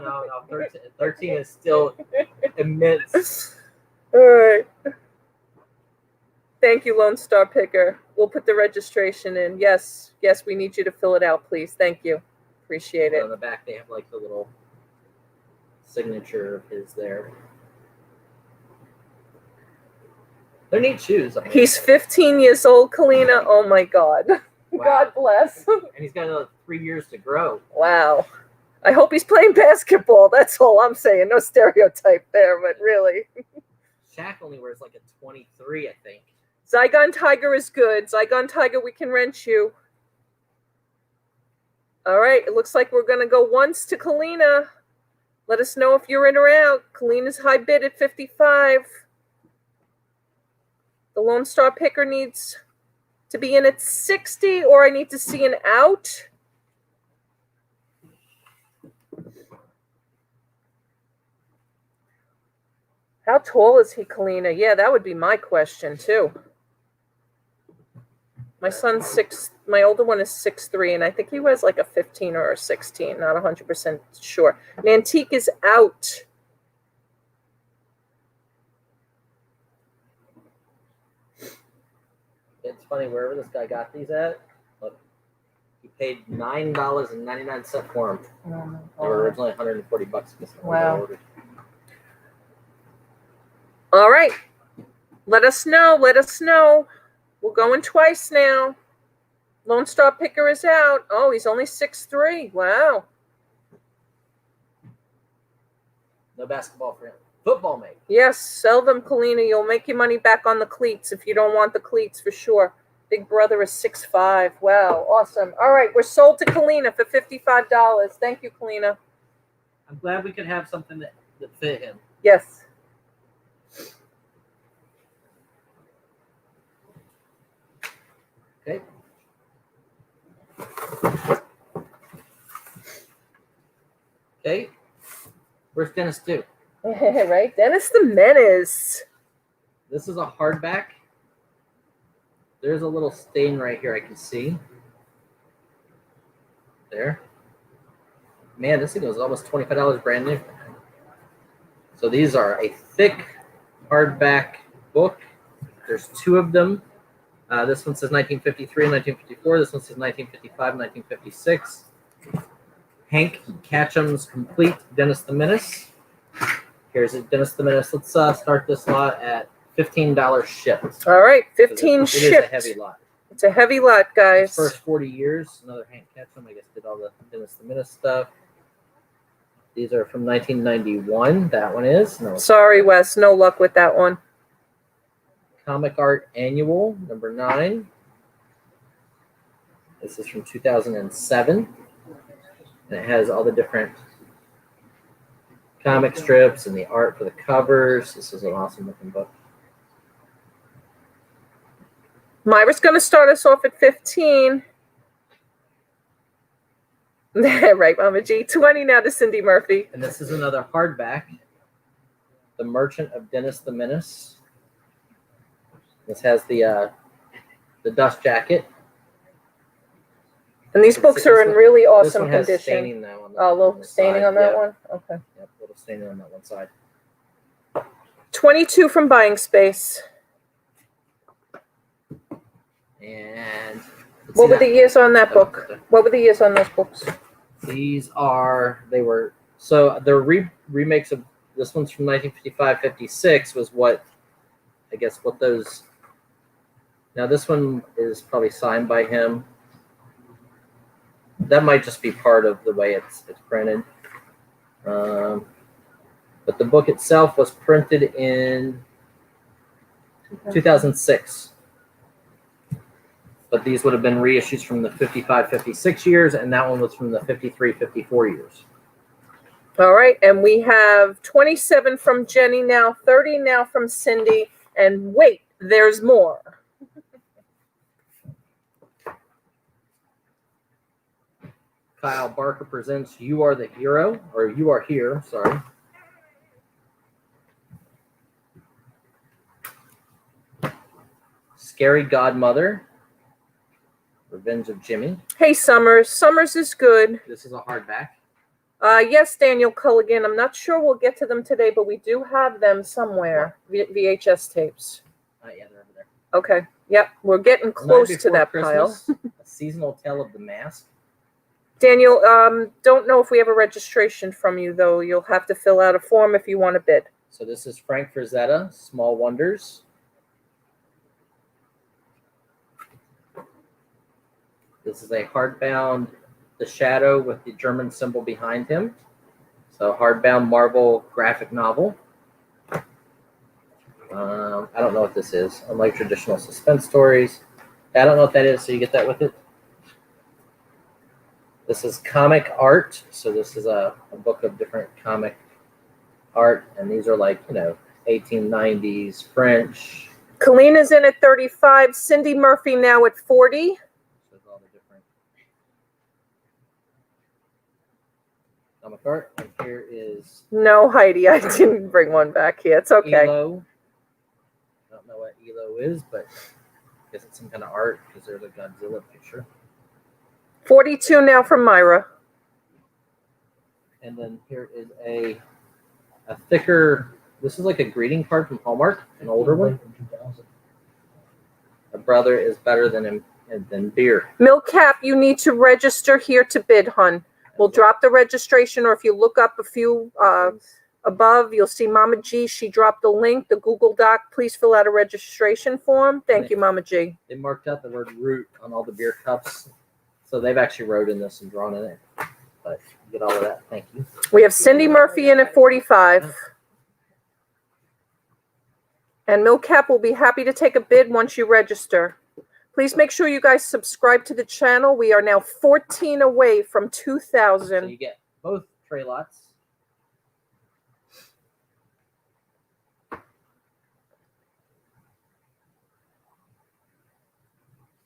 [SPEAKER 2] 13 is still immense.
[SPEAKER 1] All right. Thank you, Lone Star Picker. We'll put the registration in. Yes, we need you to fill it out, please. Thank you. Appreciate it.
[SPEAKER 2] On the back, they have like the little signature of his there. They're neat shoes. I mean.
[SPEAKER 1] He's 15 years old, Kalina. Oh my God.
[SPEAKER 2] Wow.
[SPEAKER 1] God bless.
[SPEAKER 2] And he's got another 3 years to grow.
[SPEAKER 1] Wow. I hope he's playing basketball. That's all I'm saying. No stereotype there, but really.
[SPEAKER 2] Shaq only wears like a 23, I think.
[SPEAKER 1] Zygon Tiger is good. Zygon Tiger, we can rent you. All right. It looks like we're going to go once to Kalina. Let us know if you're in or out. Kalina's high bid at 55. The Lone Star Picker needs to be in at 60, or I need to see an out. How tall is he, Kalina? Yeah, that would be my question, too. My son's 6, my older one is 6'3", and I think he was like a 15 or a 16, not 100% sure. Nantique is out.
[SPEAKER 2] It's funny, wherever this guy got these at, look, he paid $9.99 for them. They were originally $140.
[SPEAKER 1] Wow. All right. Let us know. Let us know. We're going twice now. Lone Star Picker is out. Oh, he's only 6'3". Wow.
[SPEAKER 2] No basketball for him. Football, mate.
[SPEAKER 1] Yes, sell them, Kalina. You'll make your money back on the cleats if you don't want the cleats for sure. Big brother is 6'5". Wow, awesome. All right, we're sold to Kalina for $55. Thank you, Kalina.
[SPEAKER 2] I'm glad we could have something that fit him.
[SPEAKER 1] Yes.
[SPEAKER 2] Okay. Okay. Where's Dennis Do?
[SPEAKER 1] Right? Dennis the Menace.
[SPEAKER 2] This is a hardback. There's a little stain right here I can see. There. Man, this thing was almost $25 brand new. So these are a thick hardback book. There's 2 of them. This one says 1953 and 1954. This one says 1955 and 1956. Hank Catcham's Complete Dennis the Menace. Here's Dennis the Menace. Let's start this lot at $15 shipped.
[SPEAKER 1] All right, 15
[SPEAKER 2] it
[SPEAKER 1] shipped.
[SPEAKER 2] It is a heavy lot.
[SPEAKER 1] It's a heavy lot, guys.
[SPEAKER 2] His first 40 years. Another Hank Catcham, I guess, did all the Dennis the Menace stuff. These are from 1991. That one is. No.
[SPEAKER 1] Sorry, Wes. No luck with that one.
[SPEAKER 2] Comic Art Annual, number 9. This is from 2007. And it has all the different comic strips and the art for the covers. This is an awesome looking book.
[SPEAKER 1] Myra's going to start us off at 15. Right, Mama G. 20 now to Cindy Murphy.
[SPEAKER 2] And this is another hardback. The Merchant of Dennis the Menace. This has the dust jacket.
[SPEAKER 1] And these books are in really awesome
[SPEAKER 2] this one has
[SPEAKER 1] condition.
[SPEAKER 2] Staining now on the,
[SPEAKER 1] Oh, a little staining
[SPEAKER 2] side.
[SPEAKER 1] on that
[SPEAKER 2] Yep.
[SPEAKER 1] one? Okay.
[SPEAKER 2] Yep, a little staining on that one side.
[SPEAKER 1] 22 from Buying Space.
[SPEAKER 2] And
[SPEAKER 1] What were the years on that book? What were the years on those books?
[SPEAKER 2] These are, they were, so the remakes of, this one's from 1955-56 was what, I guess what those, now this one is probably signed by him. That might just be part of the way it's printed. But the book itself was printed in 2006. But these would have been reissues from the 55-56 years, and that one was from the 53-54 years.
[SPEAKER 1] All right, and we have 27 from Jenny now, 30 now from Cindy, and wait, there's more.
[SPEAKER 2] Kyle Barker presents You Are the Hero, or You Are Here, sorry. Scary Godmother, Revenge of Jimmy.
[SPEAKER 1] Hey, Summers. Summers is good.
[SPEAKER 2] This is a hardback.
[SPEAKER 1] Yes, Daniel Culligan. I'm not sure we'll get to them today, but we do have them somewhere. VHS tapes.
[SPEAKER 2] Oh, yeah, they're over there.
[SPEAKER 1] Okay. Yep. We're getting
[SPEAKER 2] Night
[SPEAKER 1] close to
[SPEAKER 2] Before
[SPEAKER 1] that
[SPEAKER 2] Christmas,
[SPEAKER 1] pile.
[SPEAKER 2] A Seasonal Tale of the Mask.
[SPEAKER 1] Daniel, don't know if we have a registration from you, though. You'll have to fill out a form if you want to bid.
[SPEAKER 2] So this is Frank Frazetta, Small Wonders. This is a hardbound The Shadow with the German symbol behind him. So hardbound Marvel graphic novel. I don't know what this is. Unlike traditional suspense stories. I don't know what that is, so you get that with it. This is comic art. So this is a book of different comic art. And these are like, 1890s French.
[SPEAKER 1] Kalina's in at 35. Cindy Murphy now at 40.
[SPEAKER 2] So all the different comic art. And here is
[SPEAKER 1] No, Heidi, I didn't bring one back here. It's okay.
[SPEAKER 2] ELO. I don't know what ELO is, but I guess it's some kind of art because there's a Godzilla picture.
[SPEAKER 1] 42 now from Myra.
[SPEAKER 2] And then here is a thicker, this is like a greeting card from Hallmark, an older one. A brother is better than beer.
[SPEAKER 1] Milcap, you need to register here to bid, hun. We'll drop the registration, or if you look up a few above, you'll see Mama G. She dropped the link, the Google Doc. Please fill out a registration form. Thank you, Mama G.
[SPEAKER 2] They marked out the word root on all the beer cups. So they've actually wrote in this and drawn in it. But you get all of that. Thank you.
[SPEAKER 1] We have Cindy Murphy in at 45. And Milcap will be happy to take a bid once you register. Please make sure you guys subscribe to the channel. We are now 14 away from 2,000.
[SPEAKER 2] So you get both tray lots.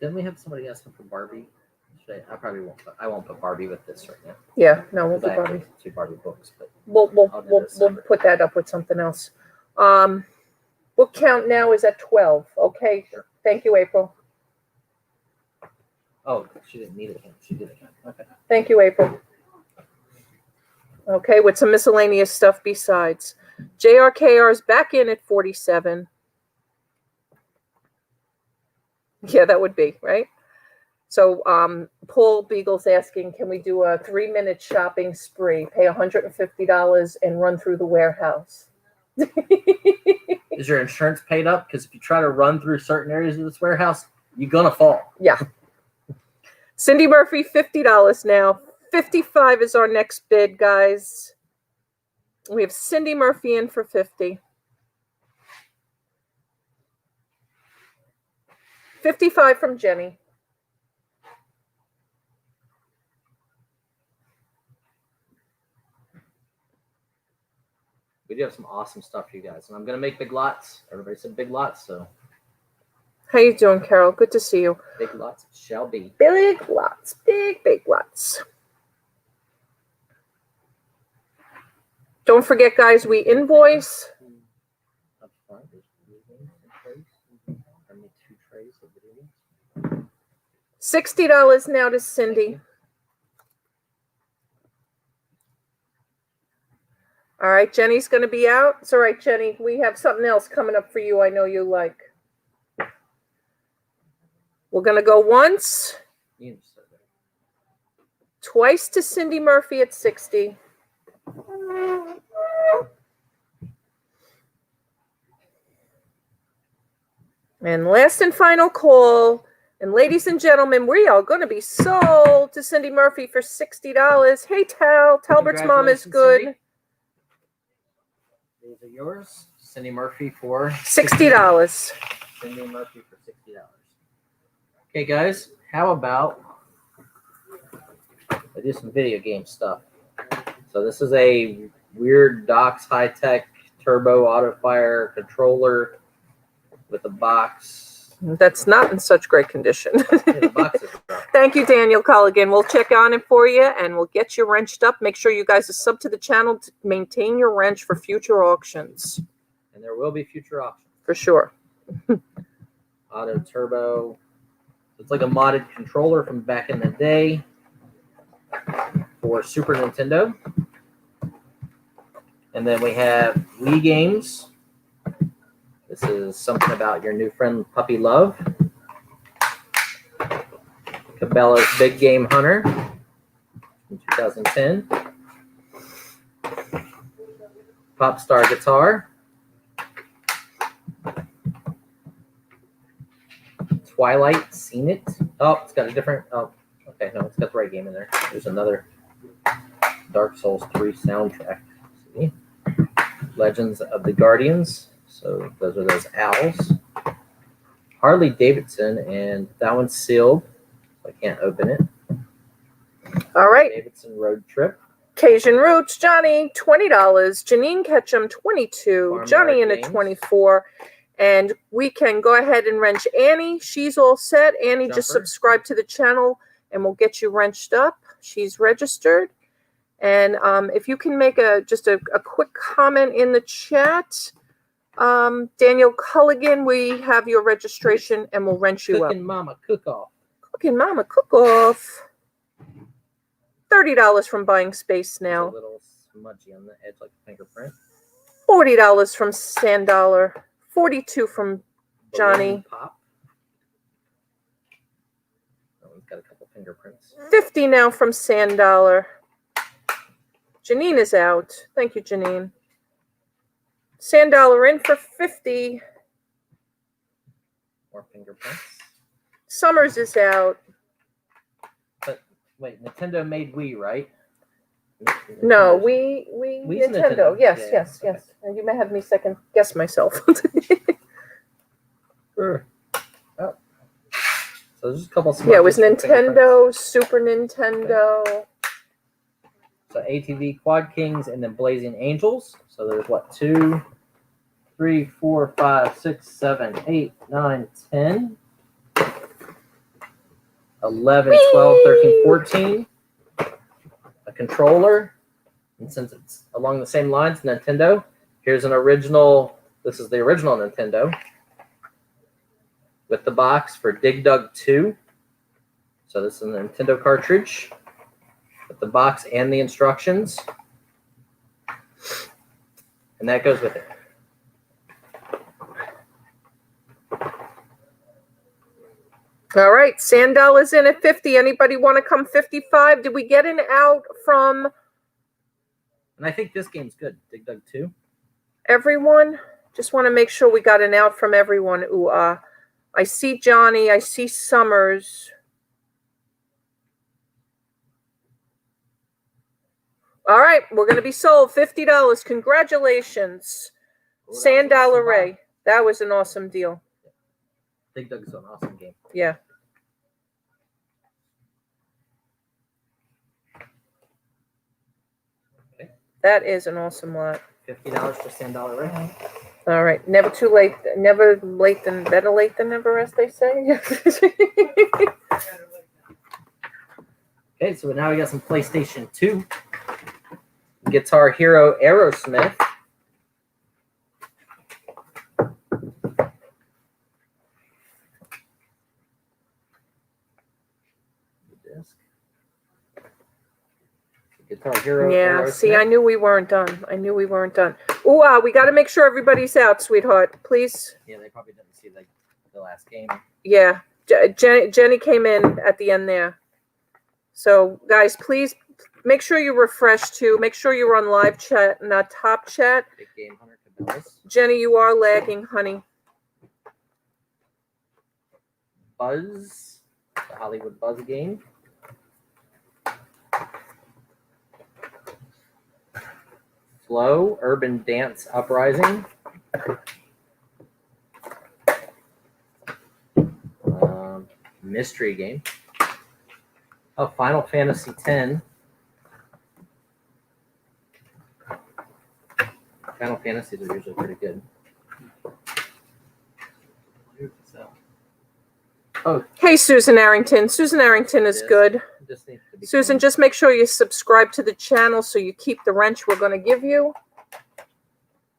[SPEAKER 2] Didn't we have somebody asking for Barbie? I probably won't. I won't put Barbie with this right now.
[SPEAKER 1] Yeah, no, we'll do
[SPEAKER 2] I have
[SPEAKER 1] Barbie.
[SPEAKER 2] 2 Barbie books, but
[SPEAKER 1] We'll
[SPEAKER 2] I'll do this separate.
[SPEAKER 1] put that up with something else. Book count now is at 12. Okay.
[SPEAKER 2] Sure.
[SPEAKER 1] Thank you, April.
[SPEAKER 2] Oh, she didn't need it. She did it. Okay.
[SPEAKER 1] Thank you, April. Okay, with some miscellaneous stuff besides. JRKR is back in at 47. Yeah, that would be, right? So Paul Beagle's asking, can we do a 3-minute shopping spree, pay $150 and run through the warehouse?
[SPEAKER 2] Is your insurance paid up? Because if you try to run through certain areas of this warehouse, you're going to fall.
[SPEAKER 1] Yeah. Cindy Murphy, $50 now. 55 is our next bid, guys. We have Cindy Murphy in for 50. 55 from Jenny.
[SPEAKER 2] We do have some awesome stuff for you guys. And I'm going to make big lots. Everybody said big lots, so
[SPEAKER 1] How you doing, Carol? Good to see you.
[SPEAKER 2] big lots shall be.
[SPEAKER 1] Big lots. Big lots. Don't forget, guys, we invoice.
[SPEAKER 2] Up front, there's 2 trays of video games.
[SPEAKER 1] $60 now to Cindy. All right, Jenny's going to be out. It's all right, Jenny. We have something else coming up for you I know you like. We're going to go once, twice to Cindy Murphy at 60. And last and final call. And ladies and gentlemen, we are going to be sold to Cindy Murphy for $60. Hey, Talbert's mom is good.
[SPEAKER 2] Cindy. These are yours. Cindy Murphy for
[SPEAKER 1] $60.
[SPEAKER 2] Cindy Murphy for $60. Okay, guys, how about I do some video game stuff? So this is a weird Docs high-tech turbo auto fire controller with a box.
[SPEAKER 1] That's not in such great condition.
[SPEAKER 2] Yeah, the box is rough.
[SPEAKER 1] Thank you, Daniel Culligan. We'll check on it for you, and we'll get you wrenched up. Make sure you guys are sub to the channel to maintain your wrench for future auctions.
[SPEAKER 2] And there will be future auctions.
[SPEAKER 1] For sure.
[SPEAKER 2] Auto Turbo. It's like a modded controller from back in the day for Super Nintendo. And then we have Wii games. This is something about your new friend Puppy Love. Cabela's Big Game Hunter in 2010. Popstar Guitar. Twilight Seen It. Oh, it's got a different. Oh, okay. No, it's got the right game in there. There's another Dark Souls 3 soundtrack. See? Legends of the Guardians. So those are those owls. Harley Davidson, and that one's sealed. So I can't open it.
[SPEAKER 1] All right.
[SPEAKER 2] Davidson Road Trip.
[SPEAKER 1] Cajun Roots, Johnny, $20. Janine Ketchum, 22.
[SPEAKER 2] Farmyard
[SPEAKER 1] Johnny in a
[SPEAKER 2] Games.
[SPEAKER 1] 24. And we can go ahead and wrench Annie. She's all set. Annie, just
[SPEAKER 2] Jumper.
[SPEAKER 1] subscribe to the channel and we'll get you wrenched up. She's registered. And if you can make just a quick comment in the chat. Daniel Culligan, we have your registration and we'll wrench you up.
[SPEAKER 2] Cooking Mama Cook Off.
[SPEAKER 1] Cooking Mama Cook Off. $30 from Buying Space
[SPEAKER 2] A
[SPEAKER 1] now.
[SPEAKER 2] little smudgy on the edge, like a fingerprint.
[SPEAKER 1] $40 from Sandollar. 42 from Johnny.
[SPEAKER 2] Balloon Pop. That one's got a couple fingerprints.
[SPEAKER 1] 50 now from Sandollar. Janine is out. Thank you, Janine. Sandollar in for 50.
[SPEAKER 2] More fingerprints.
[SPEAKER 1] Summers is out.
[SPEAKER 2] But wait, Nintendo made Wii, right?
[SPEAKER 1] No,
[SPEAKER 2] Nintendo's-
[SPEAKER 1] we
[SPEAKER 2] Wii's
[SPEAKER 1] Nintendo.
[SPEAKER 2] Nintendo.
[SPEAKER 1] Yes,
[SPEAKER 2] Yeah,
[SPEAKER 1] yes,
[SPEAKER 2] okay.
[SPEAKER 1] yes. And you may have me second guess myself.
[SPEAKER 2] Sure. Oh. So there's just a couple.
[SPEAKER 1] Yeah, it was
[SPEAKER 2] smudges and fingerprints.
[SPEAKER 1] Nintendo, Super Nintendo.
[SPEAKER 2] So ATV Quad Kings and then Blazing Angels. So there's what, 2, 3, 4, 5, 6, 7, 8, 9, 10, 11, 12, 13, 14. A controller. And since it's along the same lines, Nintendo, here's an original. This is the original Nintendo with the box for Dig Dug 2. So this is a Nintendo cartridge with the box and the instructions. And that goes with it.
[SPEAKER 1] All right, Sandal is in at 50. Anybody want to come 55? Did we get an out from
[SPEAKER 2] And I think this game's good. Dig Dug 2.
[SPEAKER 1] everyone? Just want to make sure we got an out from everyone. Ooh, I see Johnny. I see Summers. All right, we're going to be sold. $50. Congratulations. Sandal Ray. That was an awesome deal.
[SPEAKER 2] Dig Dug's an awesome game.
[SPEAKER 1] Yeah.
[SPEAKER 2] Okay.
[SPEAKER 1] That is an awesome lot.
[SPEAKER 2] $50 for Sandal Ray.
[SPEAKER 1] All right. Never too late. Never late than better late than never, as they say.
[SPEAKER 2] Okay, so now we got some PlayStation 2. Guitar Hero Aerosmith. Guitar Hero.
[SPEAKER 1] Yeah,
[SPEAKER 2] Aerosmith.
[SPEAKER 1] see, I knew we weren't done. I knew we weren't done. Ooh, we got to make sure everybody's out, sweetheart. Please.
[SPEAKER 2] Yeah, they probably didn't see the last game.
[SPEAKER 1] Yeah. Jenny came in at the end there. So, guys, please make sure you refresh, too. Make sure you're on live chat, not top chat.
[SPEAKER 2] Big Game Hunter Cabela's.
[SPEAKER 1] Jenny, you are lagging, honey.
[SPEAKER 2] Buzz. The Hollywood Buzz game. Flow. Urban Dance Uprising. Mystery game. Oh, Final Fantasy X. Final Fantasies are usually pretty good. Oh,
[SPEAKER 1] Hey, Susan Arrington. Susan Arrington is
[SPEAKER 2] Yes.
[SPEAKER 1] good.
[SPEAKER 2] just needs to be
[SPEAKER 1] Susan, just make sure you subscribe to the channel so you keep the wrench we're going to give you.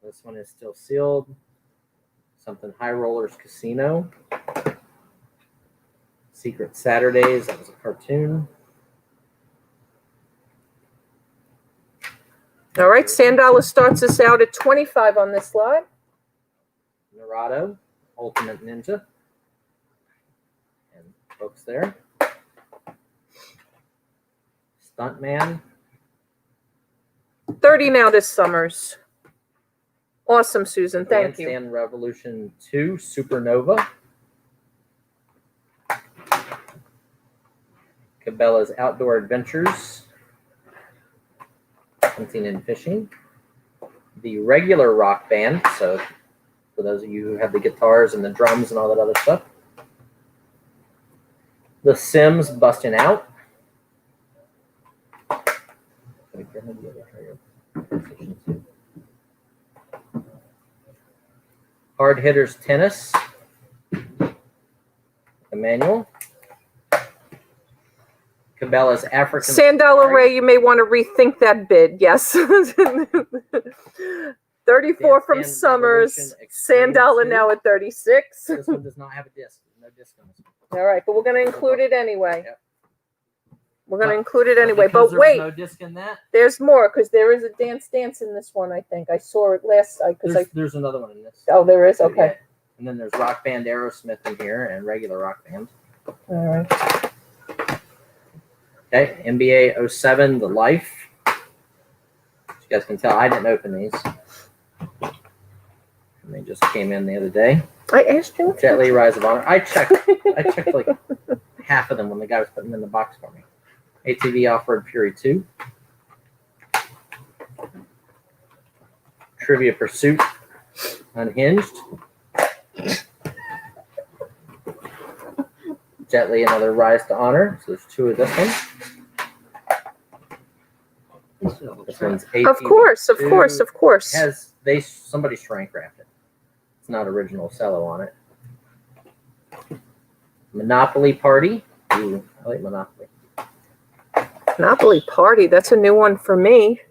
[SPEAKER 2] This one is still sealed. something High Rollers Casino. Secret Saturdays, that was a cartoon.
[SPEAKER 1] All right, Sandala starts us out at 25 on this lot.
[SPEAKER 2] Narado, Ultimate Ninja. And folks there. Stuntman.
[SPEAKER 1] 30 now this Summers. Awesome, Susan. Thank you.
[SPEAKER 2] Bandstand Revolution 2, Supernova. Cabela's Outdoor Adventures. Hunting and Fishing. The regular Rock Band, so for those of you who have the guitars and the drums and all that other stuff. The Sims Busting Out. Hard Hitters Tennis. Emmanuel. Cabela's African.
[SPEAKER 1] Sandala
[SPEAKER 2] Safari.
[SPEAKER 1] Ray, you may want to rethink that bid. Yes. 34 from
[SPEAKER 2] Bandstand
[SPEAKER 1] Summers.
[SPEAKER 2] Revolution Extreme
[SPEAKER 1] Sandala
[SPEAKER 2] 2.
[SPEAKER 1] now at 36.
[SPEAKER 2] This one does not have a disc. No disc on this one.
[SPEAKER 1] All right, but we're going to include it anyway.
[SPEAKER 2] Yep.
[SPEAKER 1] We're going to include it anyway.
[SPEAKER 2] Because
[SPEAKER 1] But
[SPEAKER 2] there was
[SPEAKER 1] wait,
[SPEAKER 2] no disc in that.
[SPEAKER 1] there's more because there is a dance in this one, I think. I saw it last because
[SPEAKER 2] There's another one in this.
[SPEAKER 1] oh, there is? Okay.
[SPEAKER 2] Yeah. And then there's Rock Band Aerosmith in here and regular Rock Band.
[SPEAKER 1] All right.
[SPEAKER 2] Okay, NBA 07, The Life. As you guys can tell, I didn't open these. And they just came in the other day.
[SPEAKER 1] I asked you.
[SPEAKER 2] Jet Li Rise of Honor. I checked like half of them when the guy was putting them in the box for me. ATV Off-Road Fury 2. Trivia Pursuit Unhinged. Jet Li, another Rise to Honor. So there's two of this one. This one's ATV.
[SPEAKER 1] Of course.
[SPEAKER 2] Somebody shrink wrapped it. It's not original cello on it. Monopoly Party. Ooh, I like Monopoly.
[SPEAKER 1] Monopoly Party. That's a new one for me.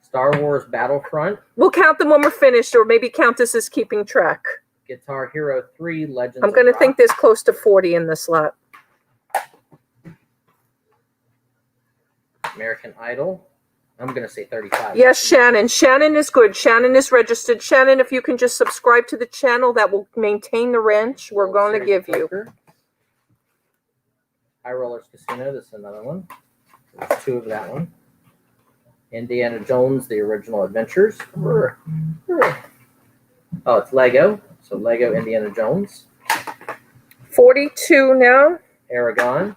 [SPEAKER 2] Star Wars Battlefront.
[SPEAKER 1] We'll count them when we're finished, or maybe count this as keeping track.
[SPEAKER 2] Guitar Hero 3 Legends.
[SPEAKER 1] I'm going to think there's close to 40 in this lot.
[SPEAKER 2] American Idol. I'm going to say 35.
[SPEAKER 1] Yes, Shannon. Shannon is good. Shannon is registered. Shannon, if you can just subscribe to the channel, that will maintain the ranch we're going to give you.
[SPEAKER 2] High Rollers Casino. This is another one. There's two of that one. Indiana Jones, The Original Adventures. Oh, it's Lego. So Lego Indiana Jones.
[SPEAKER 1] 42 now.
[SPEAKER 2] Aragon.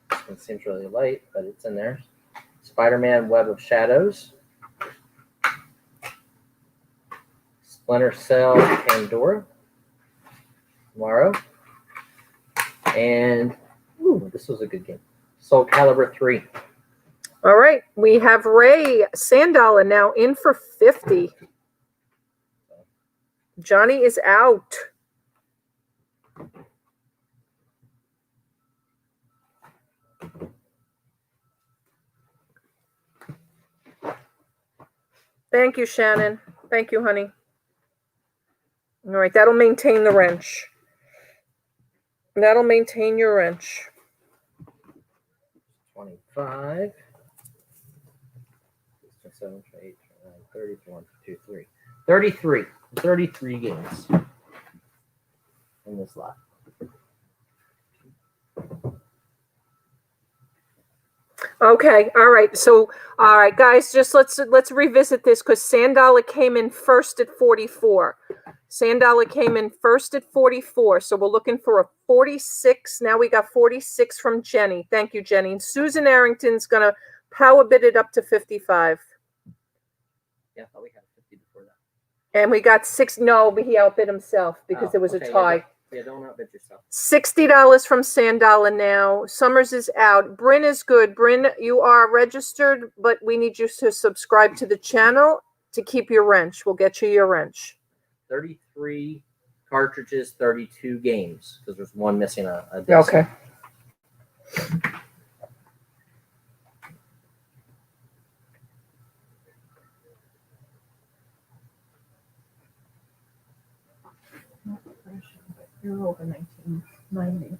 [SPEAKER 2] This one seems really light, but it's in there. Spider-Man Web of Shadows. Splinter Cell Pandora. Tomorrow. And this was a good game. Soul Calibur 3.
[SPEAKER 1] All right. We have Ray Sandala now in for 50. Johnny is out. Thank you, Shannon. Thank you, honey. All right, that'll maintain the wrench. That'll maintain your wrench.
[SPEAKER 2] 25. 7, 8, 9, 30, 1, 2, 3. 33. 33 games in this lot.
[SPEAKER 1] Okay, all right. So, all right, guys, just let's revisit this because Sandala came in first at 44. Sandala came in first at 44. So we're looking for a 46. Now we got 46 from Jenny. Thank you, Jenny. And Susan Arrington's gonna power bid it up to 55.
[SPEAKER 2] Yeah, I thought we had 50 before that.
[SPEAKER 1] And we got 6. No, but he outbid himself because there was a tie.
[SPEAKER 2] Yeah, don't outbid yourself.
[SPEAKER 1] $60 from Sandala now. Summers is out. Bryn is good. Bryn, you are registered, but we need you to subscribe to the channel to keep your wrench. We'll get you your wrench.
[SPEAKER 2] 33 cartridges, 32 games, because there's one missing a disc.
[SPEAKER 1] Okay.
[SPEAKER 3] You're over 1990.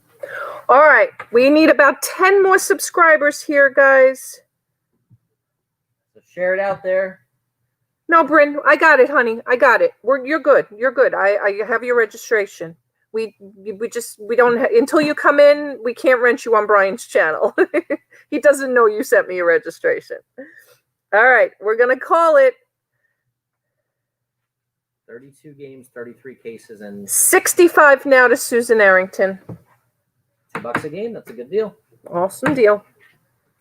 [SPEAKER 1] All right. We need about 10 more subscribers here, guys.
[SPEAKER 2] So share it out there.
[SPEAKER 1] No, Bryn, I got it, honey. I got it. You're good. You're good. I have your registration. We don't until you come in, we can't rent you on Brian's channel. He doesn't know you sent me a registration. All right, we're gonna call it
[SPEAKER 2] 32 games, 33 cases, and
[SPEAKER 1] 65 now to Susan Arrington.
[SPEAKER 2] $2 a game. That's a good deal.
[SPEAKER 1] Awesome deal.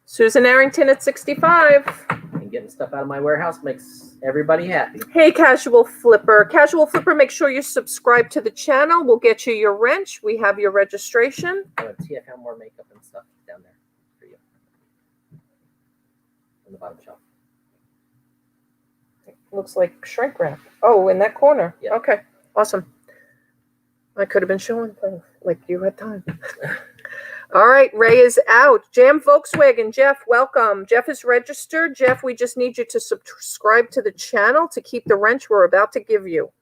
[SPEAKER 1] Susan Arrington at 65.
[SPEAKER 2] And getting stuff out of my warehouse makes everybody happy.
[SPEAKER 1] Hey, Casual Flipper. Casual Flipper, make sure you subscribe to the channel. We'll get you your wrench. We have your registration.
[SPEAKER 2] TF Hallmark makeup and stuff down there for you. On the bottom shelf.
[SPEAKER 1] Looks like shrink wrap. Oh, in that corner.
[SPEAKER 2] Yeah.
[SPEAKER 1] Okay, awesome. I could have been showing things like you had time. All right, Ray is out. Jam Volkswagen, Jeff, welcome. Jeff is registered. Jeff, we just need you to subscribe to the channel to keep the wrench we're about to give you.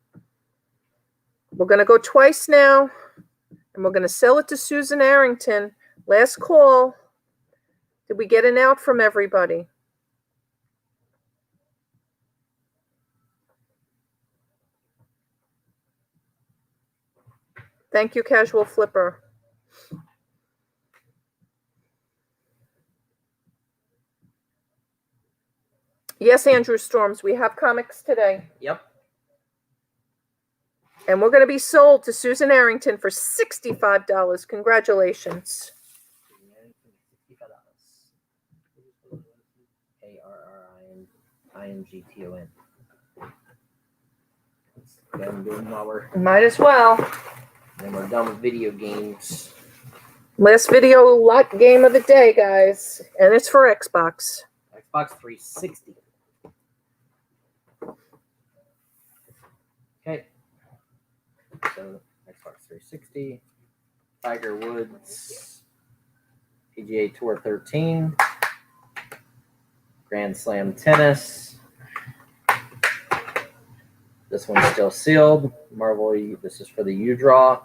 [SPEAKER 1] We're going to go twice now, and we're going to sell it to Susan Arrington. Last call. Did we get an out from everybody? Thank you, Casual Flipper. Yes, Andrew Storms, we have comics today.
[SPEAKER 2] Yep.
[SPEAKER 1] And we're going to be sold to Susan Arrington for $65. Congratulations.
[SPEAKER 2] ARRINGTON. Let's go ahead and do them while we're,
[SPEAKER 1] Might as well.
[SPEAKER 2] then we're done with video games.
[SPEAKER 1] Last video lot game of the day, guys. And it's for Xbox.
[SPEAKER 2] Xbox 360. Okay. So Xbox 360, Tiger Woods, PGA Tour 13, Grand Slam Tennis. This one's still sealed. Marvel, this is for the U-Draw.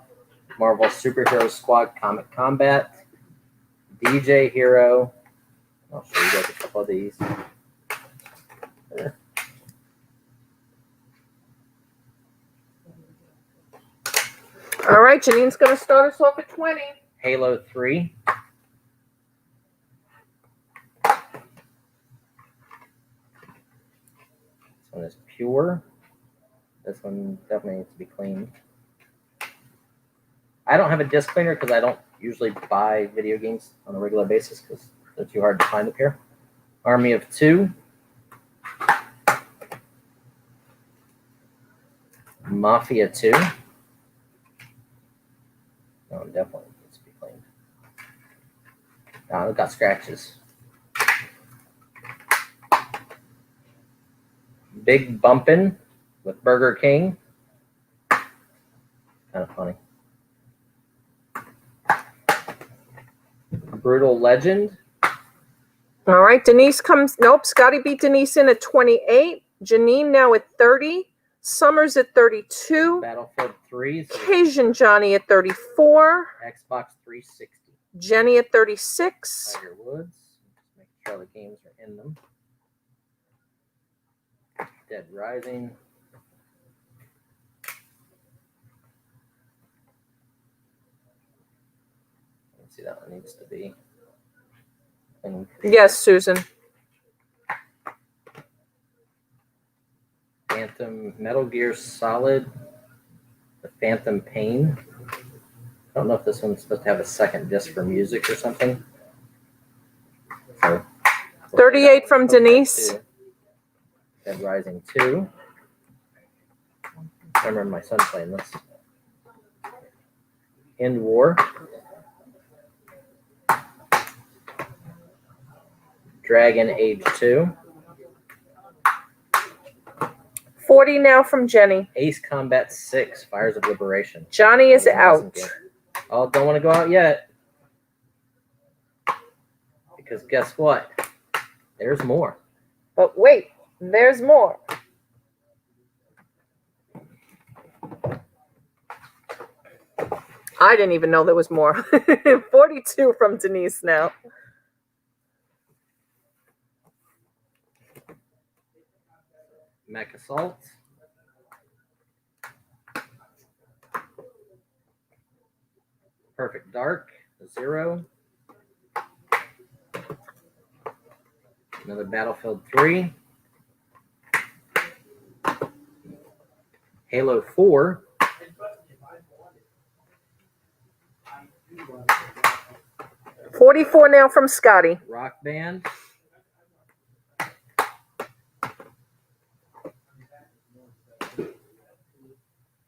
[SPEAKER 2] Marvel Superhero Squad Comic Combat, DJ Hero. I'll show you guys a couple of these. There.
[SPEAKER 1] All right, Janine's going to start us off at 20.
[SPEAKER 2] Halo 3. This one is pure. This one definitely needs to be cleaned. I don't have a disc cleaner because I don't usually buy video games on a regular basis because they're too hard to find up here. Army of Two. Mafia 2. Oh, definitely needs to be cleaned. Oh, it got scratches. Big Bumpin' with Burger King. Kind of funny. Brutal Legend.
[SPEAKER 1] All right, Denise comes. Nope, Scotty beat Denise in at 28. Janine now at 30. Summers at 32.
[SPEAKER 2] Battlefield 3.
[SPEAKER 1] Cajun Johnny at 34.
[SPEAKER 2] Xbox 360.
[SPEAKER 1] Jenny at 36.
[SPEAKER 2] Tiger Woods. Just making sure the games are in them. Dead Rising. Let's see, that one needs to be.
[SPEAKER 1] Yes, Susan.
[SPEAKER 2] Phantom Metal Gear Solid. The Phantom Pain. I don't know if this one's supposed to have a second disc for music or something. So,
[SPEAKER 1] 38 from Denise.
[SPEAKER 2] Dead Rising 2. I remember my son playing this. End War. Dragon Age 2.
[SPEAKER 1] 40 now from Jenny.
[SPEAKER 2] Ace Combat 6. Fires of Liberation.
[SPEAKER 1] Johnny is
[SPEAKER 2] That's an awesome
[SPEAKER 1] out.
[SPEAKER 2] game. Oh, don't want to go out yet. Because guess what? There's more.
[SPEAKER 1] But wait, there's more. I didn't even know there was more. 42 from Denise now.
[SPEAKER 2] Mecha Salt. Perfect Dark, 0. Another Battlefield 3. Halo 4.
[SPEAKER 1] $44 now from Scotty.
[SPEAKER 2] Rock Band.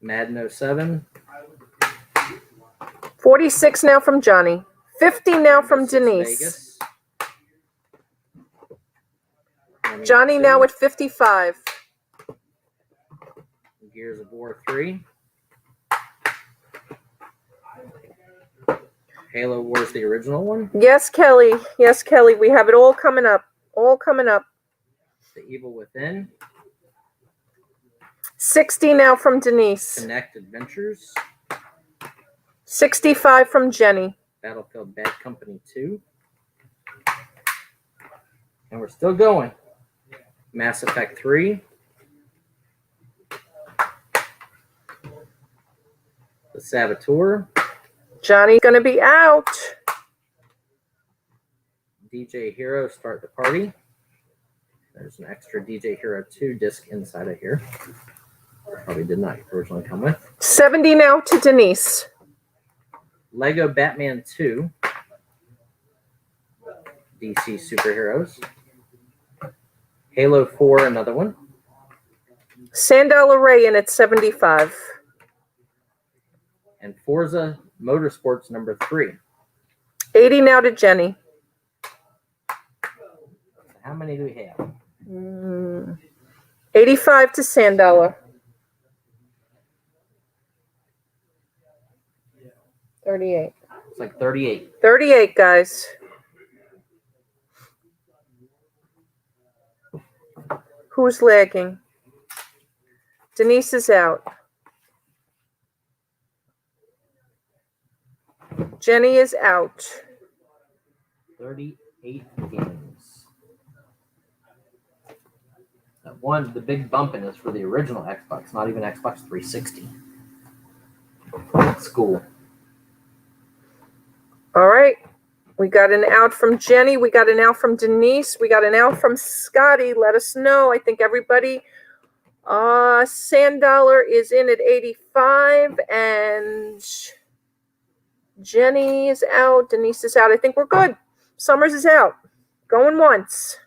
[SPEAKER 2] Madden 07.
[SPEAKER 1] 46 now from Johnny. 50 now from Denise.
[SPEAKER 2] Vegas.
[SPEAKER 1] Johnny now at 55.
[SPEAKER 2] Gears of War 3. Halo Wars, the original one.
[SPEAKER 1] Yes, Kelly. Yes, Kelly. We have it all coming up. All coming up.
[SPEAKER 2] The Evil Within.
[SPEAKER 1] 60 now from Denise.
[SPEAKER 2] Connect Adventures.
[SPEAKER 1] 65 from Jenny.
[SPEAKER 2] Battlefield Bad Company 2. And we're still going. Mass Effect 3. The Saboteur.
[SPEAKER 1] Johnny's going to be out.
[SPEAKER 2] DJ Hero Start the Party. There's an extra DJ Hero 2 disc inside of here. Probably did not originally come with.
[SPEAKER 1] 70 now to Denise.
[SPEAKER 2] Lego Batman 2. DC Superheroes. Halo 4, another one.
[SPEAKER 1] Sandal Array in at 75.
[SPEAKER 2] And Forza Motorsports number 3.
[SPEAKER 1] 80 now to Jenny.
[SPEAKER 2] How many do we have?
[SPEAKER 1] 85 to Sandala. 38.
[SPEAKER 2] It's like 38.
[SPEAKER 1] 38, guys. Who's lagging? Denise is out. Jenny is out.
[SPEAKER 2] 38 games. That one, the big bumping is for the original Xbox, not even Xbox 360. That's cool.
[SPEAKER 1] All right. We got an out from Jenny. We got an out from Denise. We got an out from Scotty. Let us know. I think everybody. Sandollar is in at 85. And Jenny is out. Denise is out. I think we're good. Summers is out. Going once.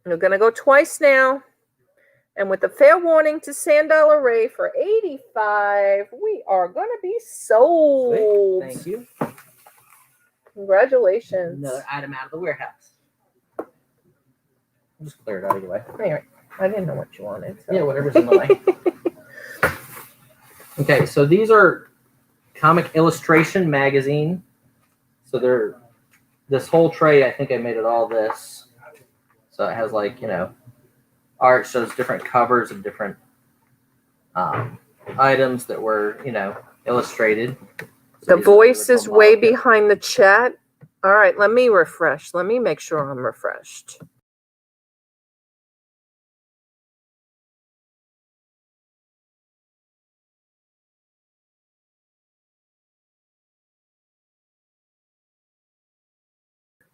[SPEAKER 1] We're going to go twice now. And with a fair warning to Sandal Array for 85, we are going to be sold.
[SPEAKER 2] Sweet. Thank you.
[SPEAKER 1] Congratulations.
[SPEAKER 2] Another item out of the warehouse. I'll just clear it out of the way.
[SPEAKER 1] Anyway, I didn't know what you wanted. So.
[SPEAKER 2] Yeah, whatever's in the way. Okay, so these are Comic Illustration Magazine. So they're this whole tray, I think I made it all this. So it has like, you know, art, shows different covers of different items that were, you know, illustrated. So
[SPEAKER 1] The voice is way behind the chat. All right, let me refresh. Let me make sure I'm refreshed.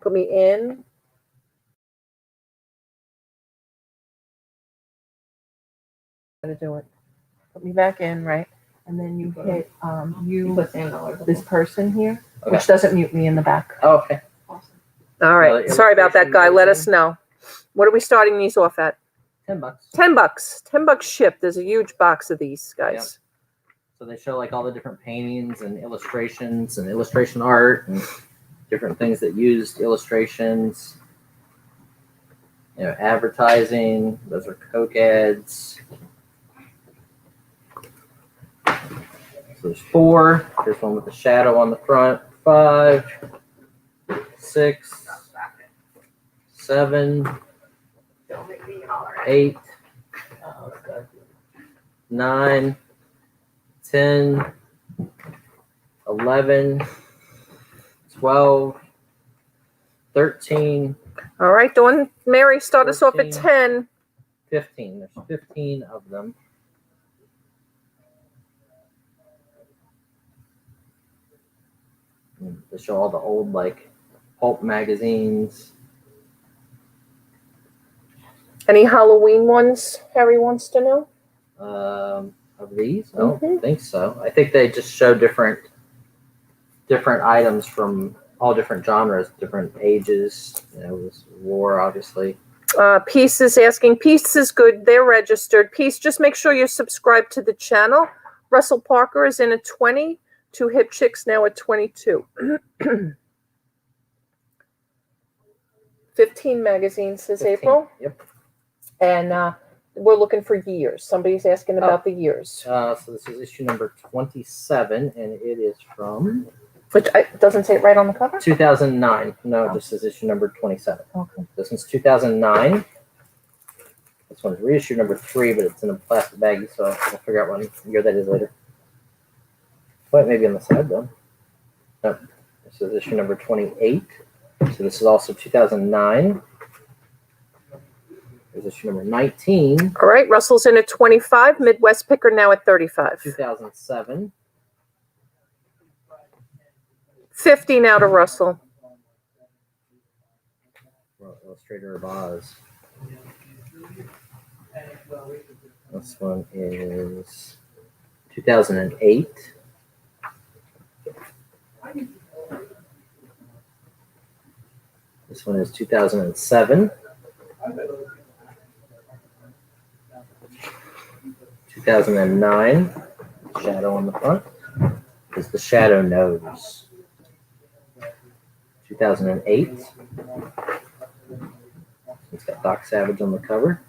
[SPEAKER 1] Put me in. How to do it? Put me back in, right? And then you hit this person here,
[SPEAKER 2] Okay.
[SPEAKER 1] which doesn't mute me in the back.
[SPEAKER 2] Oh, okay.
[SPEAKER 3] Awesome.
[SPEAKER 1] All right. Sorry about that, guy. Let us know. What are we starting these off at?
[SPEAKER 2] $10.
[SPEAKER 1] $10. $10 shipped. There's a huge box of these, guys.
[SPEAKER 2] So they show like all the different paintings and illustrations and illustration art and different things that used illustrations. You know, advertising. Those are Coke ads. So there's 4. There's one with the shadow on the front. 5, 6, 7, 8, 9, 10, 11, 12, 13,
[SPEAKER 1] All right, Dawn Mary, start us off at
[SPEAKER 2] 14.
[SPEAKER 1] 10.
[SPEAKER 2] 15. There's 15 of them. And they show all the old, like, pulp magazines.
[SPEAKER 1] Any Halloween ones Harry wants to know?
[SPEAKER 2] Of these? I don't think so. I think they just show different items from all different genres, different ages. You know, this war, obviously.
[SPEAKER 1] Peace is asking. Peace is good. They're registered. Peace, just make sure you're subscribed to the channel. Russell Parker is in at 20. 2 Hip Chicks now at 22. 15 magazines, says
[SPEAKER 2] 15.
[SPEAKER 1] April.
[SPEAKER 2] Yep.
[SPEAKER 1] And we're looking for years. Somebody's asking about the years.
[SPEAKER 2] So this is issue number 27, and it is from
[SPEAKER 1] Which doesn't say it right on the cover?
[SPEAKER 2] 2009. No, it just says issue number 27.
[SPEAKER 1] Okay.
[SPEAKER 2] This one's 2009. This one's reissue number 3, but it's in a plastic baggie, so I'll figure out what year that is later. Wait, maybe on the side, though. Nope. This is issue number 28. So this is also 2009. There's issue number 19.
[SPEAKER 1] All right, Russell's in at 25. Midwest Picker now at 35.
[SPEAKER 2] 2007.
[SPEAKER 1] 50 now to Russell.
[SPEAKER 2] Well, Illustrator of Oz. This one is 2008. This one is 2007. 2009. Shadow on the front is the shadow nose. 2008. It's got Doc Savage on the cover.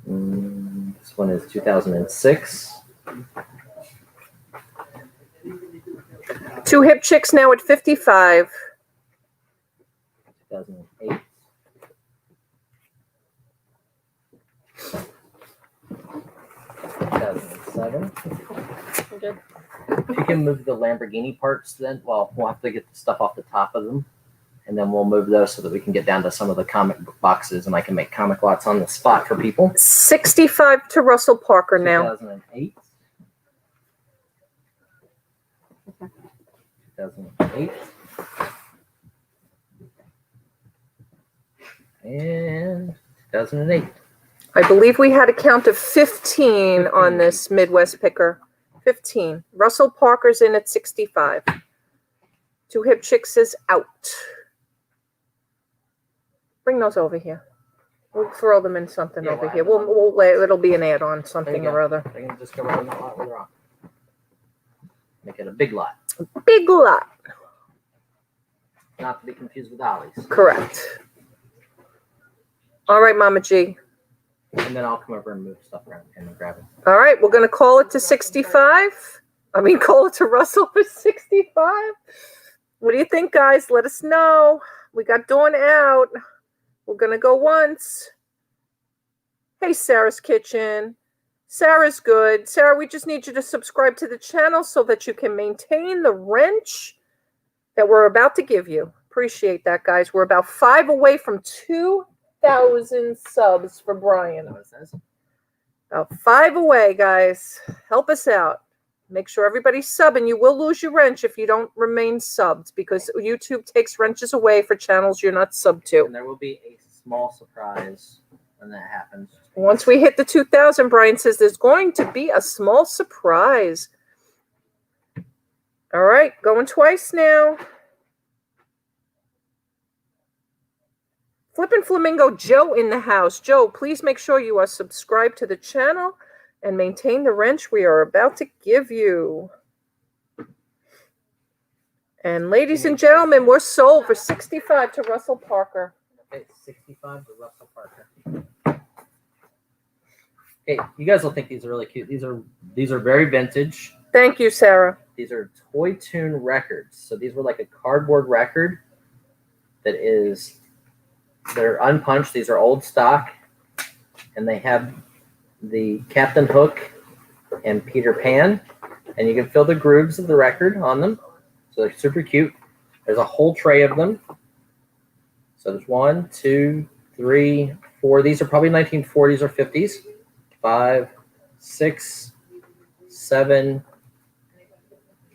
[SPEAKER 2] This one is 2006.
[SPEAKER 1] 2 Hip Chicks now at 55.
[SPEAKER 2] 2008. 2007.
[SPEAKER 1] Good.
[SPEAKER 2] If you can move the Lamborghini parts, then, well, we'll have to get the stuff off the top of them, and then we'll move those so that we can get down to some of the comic book boxes, and I can make comic lots on the spot for people.
[SPEAKER 1] 65 to Russell Parker now.
[SPEAKER 2] 2008. 2008. And 2008.
[SPEAKER 1] I believe we had a count of 15 on this Midwest Picker. 15. Russell Parker's in at 65. 2 Hip Chicks is out. Bring those over here. We'll throw them in something
[SPEAKER 2] Yeah,
[SPEAKER 1] over
[SPEAKER 2] why
[SPEAKER 1] here.
[SPEAKER 2] not?
[SPEAKER 1] We'll it'll be an add-on,
[SPEAKER 2] There
[SPEAKER 1] something
[SPEAKER 2] you
[SPEAKER 1] or
[SPEAKER 2] go.
[SPEAKER 1] other.
[SPEAKER 2] They can just go right in that lot where they're on. Make it a big lot.
[SPEAKER 1] Big lot.
[SPEAKER 2] Not to be confused with Ollie's.
[SPEAKER 1] Correct. All right, Mama G.
[SPEAKER 2] And then I'll come over and move stuff around and grab it.
[SPEAKER 1] All right, we're going to call it to 65. I mean, call it to Russell for 65. What do you think, guys? Let us know. We got Dawn out. We're going to go once. Hey, Sarah's Kitchen. Sarah's good. Sarah, we just need you to subscribe to the channel so that you can maintain the wrench that we're about to give you. Appreciate that, guys. We're about 5 away from 2,000 subs for Brian.
[SPEAKER 2] What it says?
[SPEAKER 1] About 5 away, guys. Help us out. Make sure everybody's subbing. You will lose your wrench if you don't remain subbed because YouTube takes wrenches away for channels you're not subbed to.
[SPEAKER 2] And there will be a small surprise when that happens.
[SPEAKER 1] Once we hit the 2,000, Brian says there's going to be a small surprise. All right, going twice now. Flippin' Flamingo Joe in the house. Joe, please make sure you are subscribed to the channel and maintain the wrench we are about to give you. And ladies and gentlemen, we're sold for 65 to Russell Parker.
[SPEAKER 2] Okay, 65 to Russell Parker. Okay, you guys will think these are really cute. These are very vintage.
[SPEAKER 1] Thank you, Sarah.
[SPEAKER 2] These are Toy Tune records. So these were like a cardboard record they're unpunched. These are old stock, and they have the Captain Hook and Peter Pan, and you can feel the grooves of the record on them. So they're super cute. There's a whole tray of them. So there's 1, 2, 3, 4. These are probably 1940s or 50s. 5, 6, 7,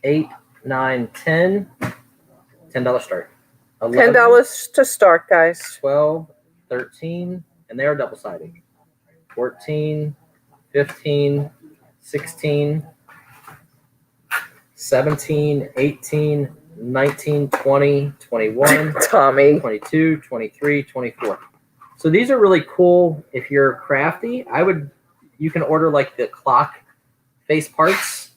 [SPEAKER 2] 8, 9, 10. $10 start. 11,
[SPEAKER 1] $10 to start, guys.
[SPEAKER 2] 12, 13, and they are double-sided. 14, 15, 16, 17, 18, 19, 20, 21,
[SPEAKER 1] Tommy.
[SPEAKER 2] 22, 23, 24. So these are really cool if you're crafty. You can order like the clock face parts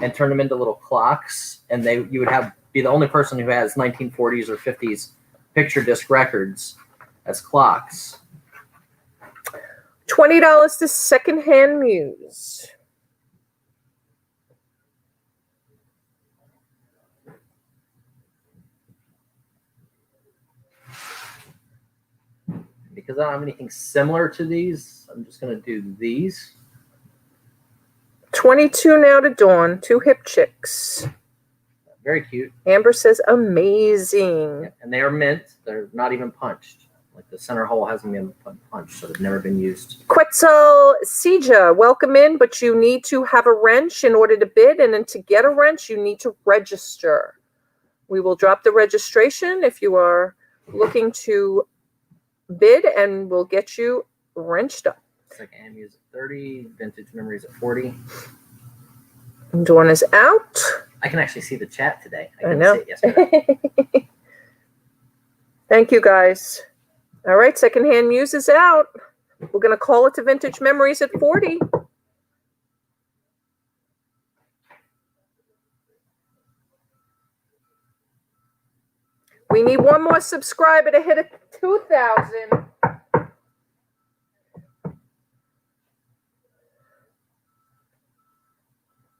[SPEAKER 2] and turn them into little clocks, and you would be the only person who has 1940s or 50s picture disc records as clocks.
[SPEAKER 1] $20 to Secondhand Muse.
[SPEAKER 2] Because I don't have anything similar to these, I'm just going to do these.
[SPEAKER 1] 22 now to Dawn. 2 hip chicks.
[SPEAKER 2] Very cute.
[SPEAKER 1] Amber says amazing.
[SPEAKER 2] And they are mint. They're not even punched. Like the center hole hasn't been punched, so they've never been used.
[SPEAKER 1] Quetzal Sija, welcome in, but you need to have a wrench in order to bid, and then to get a wrench, you need to register. We will drop the registration if you are looking to bid, and we'll get you wrenched up.
[SPEAKER 2] Secondhand music 30, vintage memories at 40.
[SPEAKER 1] Dawn is out.
[SPEAKER 2] I can actually see the chat today.
[SPEAKER 1] I know.
[SPEAKER 2] See it yesterday.
[SPEAKER 1] Thank you, guys. All right, Secondhand Muse is out. We're going to call it to Vintage Memories at 40. We need one more subscriber to hit a 2,000.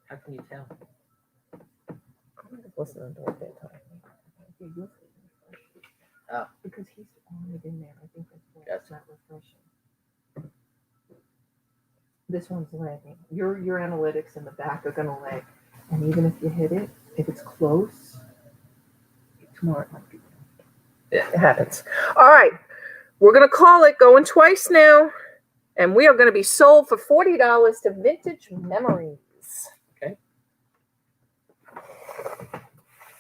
[SPEAKER 2] How can you tell?
[SPEAKER 1] Listen to it that time.
[SPEAKER 2] Oh.
[SPEAKER 1] Because he's only been there. I think that's why it's not refreshing. This one's lagging. Your analytics in the back are gonna lag. And even if you hit it, if it's close, tomorrow it might be.
[SPEAKER 2] Yeah.
[SPEAKER 1] It happens. All right. We're gonna call it going twice now. And we are gonna be sold for $40 to Vintage Memories.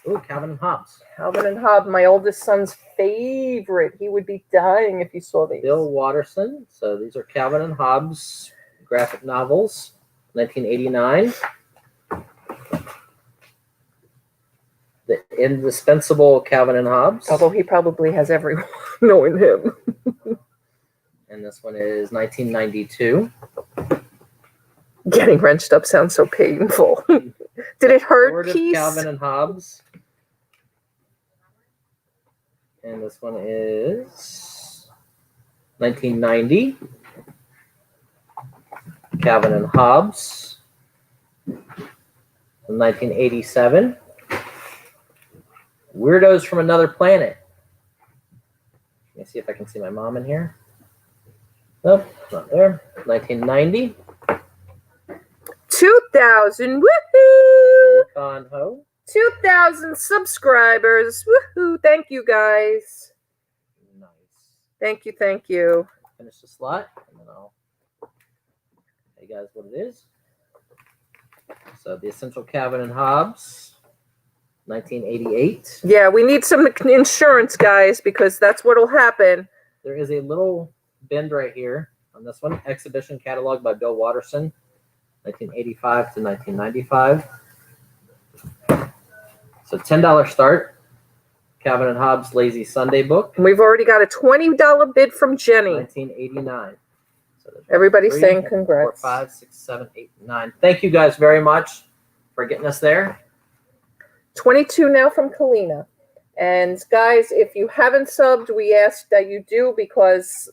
[SPEAKER 2] Ooh, Calvin and Hobbes.
[SPEAKER 1] Calvin and Hobbes, my oldest son's favorite. He would be dying if he saw these.
[SPEAKER 2] Bill Watterson. So these are Calvin and Hobbes graphic novels, 1989. The indispensable Calvin and Hobbes.
[SPEAKER 1] Although he probably has everyone knowing him.
[SPEAKER 2] And this one is 1992.
[SPEAKER 1] Getting wrenched up sounds so painful. Did it hurt,
[SPEAKER 2] Lord of
[SPEAKER 1] Keith?
[SPEAKER 2] Calvin and Hobbes. And this one is 1990. Calvin and Hobbes. 1987. Weirdos from Another Planet. Let me see if I can see my mom in here. Nope, not there. 1990.
[SPEAKER 1] 2,000. Woohoo!
[SPEAKER 2] Con Ho.
[SPEAKER 1] 2,000 subscribers. Woohoo! Thank you, guys.
[SPEAKER 2] Nice.
[SPEAKER 1] Thank you. Thank you.
[SPEAKER 2] Finish the slot, and then I'll tell you guys what it is. So the Essential Calvin and Hobbes, 1988.
[SPEAKER 1] Yeah, we need some insurance, guys, because that's what'll happen.
[SPEAKER 2] There is a little bend right here on this one. Exhibition catalog by Bill Watterson, 1985 to 1995. So $10 start. Calvin and Hobbes Lazy Sunday book.
[SPEAKER 1] And we've already got a $20 bid from Jenny.
[SPEAKER 2] 1989. So
[SPEAKER 1] Everybody's
[SPEAKER 2] 3,
[SPEAKER 1] saying
[SPEAKER 2] 4,
[SPEAKER 1] congrats.
[SPEAKER 2] 5, 6, 7, 8, 9. Thank you guys very much for getting us there.
[SPEAKER 1] 22 now from Kalina. And guys, if you haven't subbed, we ask that you do, because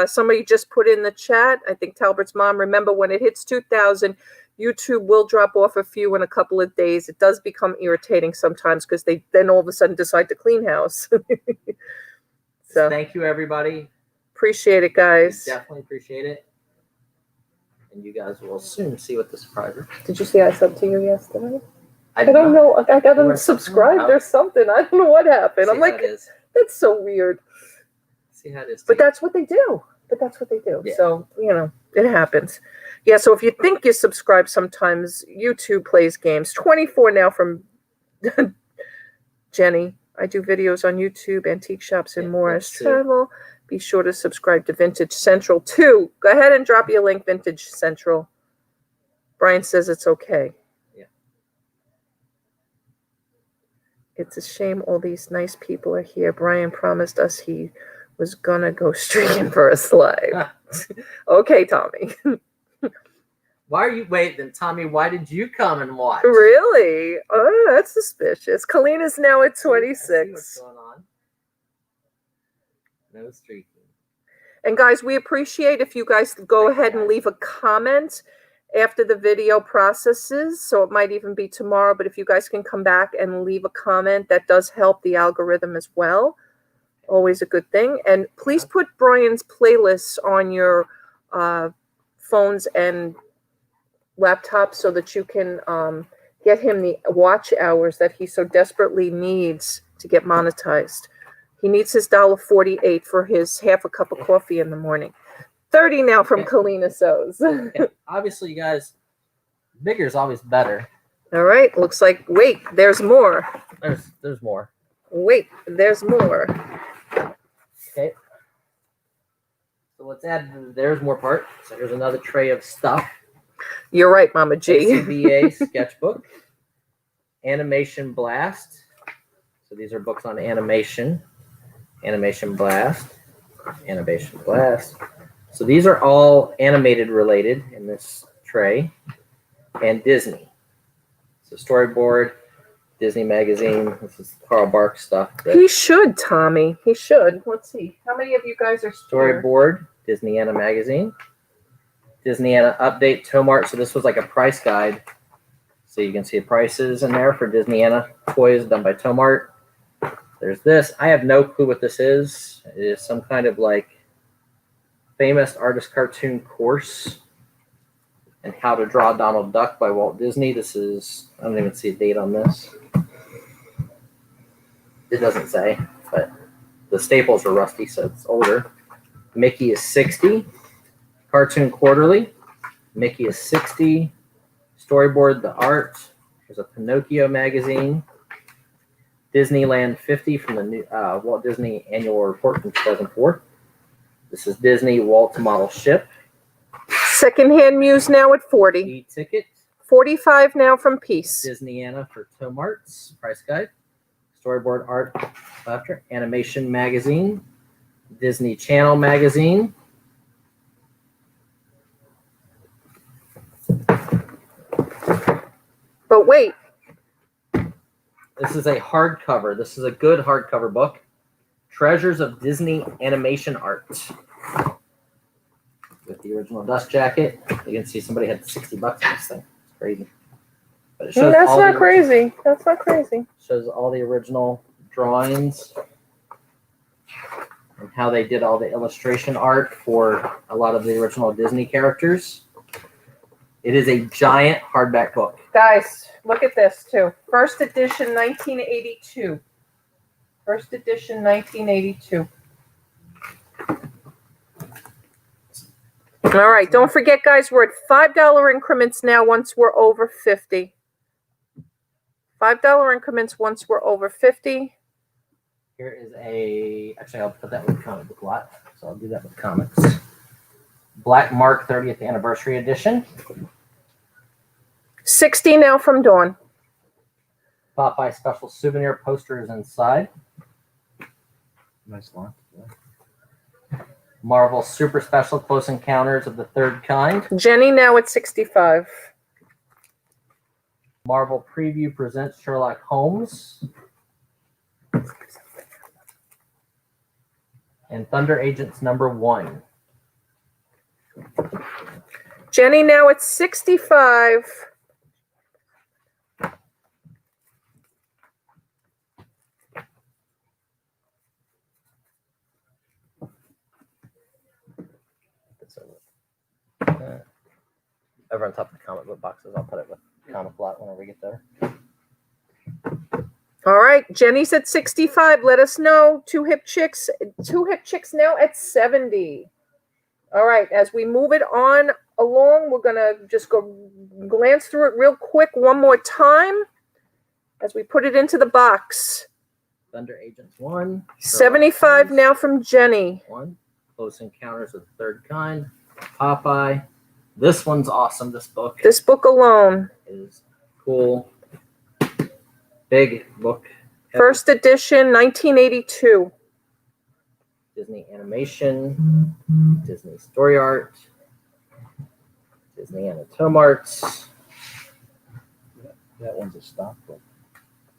[SPEAKER 1] somebody just put in the chat, I think Talbert's mom, remember when it hits 2,000, YouTube will drop off a few in a couple of days. It does become irritating sometimes because they then all of a sudden decide to clean house. So
[SPEAKER 2] Thank you, everybody.
[SPEAKER 1] appreciate it, guys.
[SPEAKER 2] Definitely appreciate it. and you guys will soon see what the surprise is.
[SPEAKER 1] Did you see I sent to you yesterday? I
[SPEAKER 2] did
[SPEAKER 1] don't
[SPEAKER 2] not
[SPEAKER 1] know. I got
[SPEAKER 2] You went
[SPEAKER 1] unsubscribed
[SPEAKER 2] somewhere
[SPEAKER 1] or something. I don't know what happened.
[SPEAKER 2] see
[SPEAKER 1] I'm
[SPEAKER 2] how
[SPEAKER 1] like,
[SPEAKER 2] it is.
[SPEAKER 1] that's so weird.
[SPEAKER 2] See how it is.
[SPEAKER 1] But that's what they do.
[SPEAKER 2] Yeah.
[SPEAKER 1] So, it happens. Yeah, so if you think you subscribe, sometimes YouTube plays games. 24 now from Jenny. I do videos on YouTube, antique shops, and
[SPEAKER 2] Yeah,
[SPEAKER 1] more
[SPEAKER 2] that's
[SPEAKER 1] as
[SPEAKER 2] Sue.
[SPEAKER 1] travel. Be sure to subscribe to Vintage Central too. Go ahead and drop your link, Vintage Central. Brian says it's okay.
[SPEAKER 2] Yeah.
[SPEAKER 1] It's a shame all these nice people are here. Brian promised us he was gonna go streaming for us live. Okay, Tommy.
[SPEAKER 2] Why are you waiting, Tommy? Why did you come and watch?
[SPEAKER 1] Really? Oh, that's suspicious. Kalina's now at
[SPEAKER 2] See what's
[SPEAKER 1] 26.
[SPEAKER 2] going on. No streaking.
[SPEAKER 1] And guys, we appreciate if you guys go
[SPEAKER 2] Thank you,
[SPEAKER 1] ahead and
[SPEAKER 2] guys.
[SPEAKER 1] leave a comment after the video processes. So it might even be tomorrow, but if you guys can come back and leave a comment, that does help the algorithm as well. Always a good thing. And please put Brian's playlists on your phones and laptops so that you can get him the watch hours that he so desperately needs to get monetized. He needs his $1.48 for his half a cup of coffee in the morning. 30 now from
[SPEAKER 2] Okay.
[SPEAKER 1] Kalina Sows.
[SPEAKER 2] Yeah, obviously, you guys, bigger is always better.
[SPEAKER 1] All right, looks like, wait, there's more.
[SPEAKER 2] There's more.
[SPEAKER 1] Wait, there's more.
[SPEAKER 2] Okay. So let's add. There's more part. So here's another tray of stuff.
[SPEAKER 1] You're right, Mama G.
[SPEAKER 2] ACBA sketchbook, Animation Blast. So these are books on animation. Animation Blast, Animation Blast. So these are all animated related in this tray, and Disney. So storyboard, Disney magazine. This is Carl Bark stuff.
[SPEAKER 1] He should, Tommy. He should. Let's see. How many of you guys are here?
[SPEAKER 2] Storyboard, Disney Anna magazine. Disney Anna update, Tomart. So this was like a price guide. So you can see the prices in there for Disney Anna toys done by Tomart. There's this. I have no clue what this is. It is some kind of like famous artist cartoon course and how to draw Donald Duck by Walt Disney. This is, I don't even see a date on this. It doesn't say, but the staples are rusty, so it's older. Mickey is 60. Cartoon Quarterly. Mickey is 60. Storyboard the Art. There's a Pinocchio magazine. Disneyland 50 from the new Walt Disney Annual Report from 2004. This is Disney Walt Model Ship.
[SPEAKER 1] Secondhand Muse now at 40.
[SPEAKER 2] E-Ticket.
[SPEAKER 1] 45 now from Peace.
[SPEAKER 2] Disney Anna for Tomart's price guide. Storyboard Art after Animation Magazine. Disney Channel Magazine.
[SPEAKER 1] But wait,
[SPEAKER 2] This is a hardcover. This is a good hardcover book. Treasures of Disney Animation Art. With the original dust jacket. You can see somebody had $60 on this thing. It's crazy. But it shows
[SPEAKER 1] that's
[SPEAKER 2] all
[SPEAKER 1] not
[SPEAKER 2] the,
[SPEAKER 1] crazy. That's not crazy.
[SPEAKER 2] shows all the original drawings and how they did all the illustration art for a lot of the original Disney characters. It is a giant hardback book.
[SPEAKER 1] Guys, look at this too. First edition 1982. First edition 1982. All right, don't forget, guys, we're at $5 increments now once we're over 50. $5 increments once we're over 50.
[SPEAKER 2] Here is a, actually I'll put that with the comic book lot, so I'll do that with comics. Black Mark 30th Anniversary Edition.
[SPEAKER 1] 60 now from Dawn.
[SPEAKER 2] Popeye special souvenir posters inside.
[SPEAKER 4] Nice launch.
[SPEAKER 2] Marvel Super Special Close Encounters of the Third Kind.
[SPEAKER 1] Jenny now at 65.
[SPEAKER 2] Marvel Preview presents Sherlock Holmes. And Thunder Agents #1.
[SPEAKER 1] Jenny now at 65.
[SPEAKER 2] over on top of the comic book boxes. I'll put it with Comic Lot whenever we get there.
[SPEAKER 1] All right, Jenny's at 65. Let us know. Two hip chicks now at 70. All right, as we move it on along, we're gonna just go glance through it real quick one more time as we put it into the box.
[SPEAKER 2] Thunder Agents 1.
[SPEAKER 1] 75 now from Jenny.
[SPEAKER 2] 1. Close Encounters of the Third Kind. Popeye. This one's awesome. This book
[SPEAKER 1] This book alone.
[SPEAKER 2] is cool. Big book.
[SPEAKER 1] First edition, 1982.
[SPEAKER 2] Disney Animation. Disney Story Art. Disney Anatomart.
[SPEAKER 4] That one's a stock book.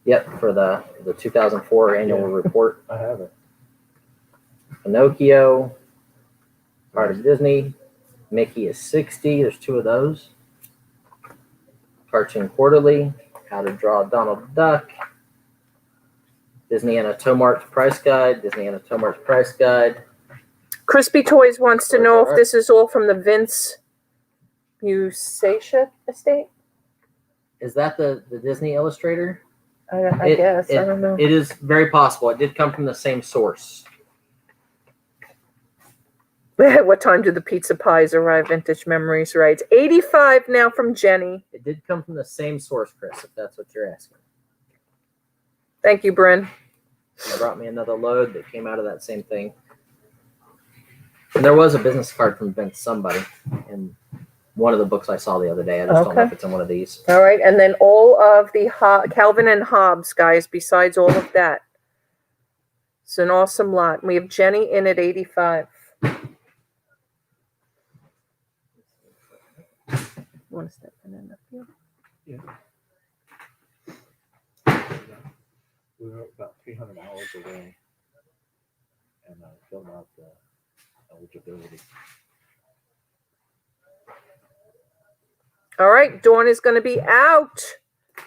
[SPEAKER 2] Yep, for the 2004 annual report.
[SPEAKER 4] I have it.
[SPEAKER 2] Pinocchio. Art of Disney. Mickey is 60. There's 2 of those. Cartoon Quarterly. How to Draw Donald Duck. Disney Anatomart Price Guide. Disney Anatomart Price Guide.
[SPEAKER 1] Crispy Toys wants to know if this is all from the Vince Busacia estate.
[SPEAKER 2] Is that the Disney Illustrator?
[SPEAKER 1] I guess. I don't know.
[SPEAKER 2] It is very possible. It did come from the same source.
[SPEAKER 1] What time do the pizza pies arrive? Vintage Memories, right? 85 now from Jenny.
[SPEAKER 2] It did come from the same source, Chris, if that's what you're asking.
[SPEAKER 1] Thank you, Bryn.
[SPEAKER 2] They brought me another load that came out of that same thing. And there was a business card from Vince somebody in one of the books I saw the other day. I just don't know if it's in one of these.
[SPEAKER 1] All right, and then all of the Calvin and Hobbes, guys, besides all of that. It's an awesome lot. We have Jenny in at 85. You want to step in up here?
[SPEAKER 4] Yeah. We were about 300 hours away, and I filled out the eligibility.
[SPEAKER 1] All right, Dawn is going to be out.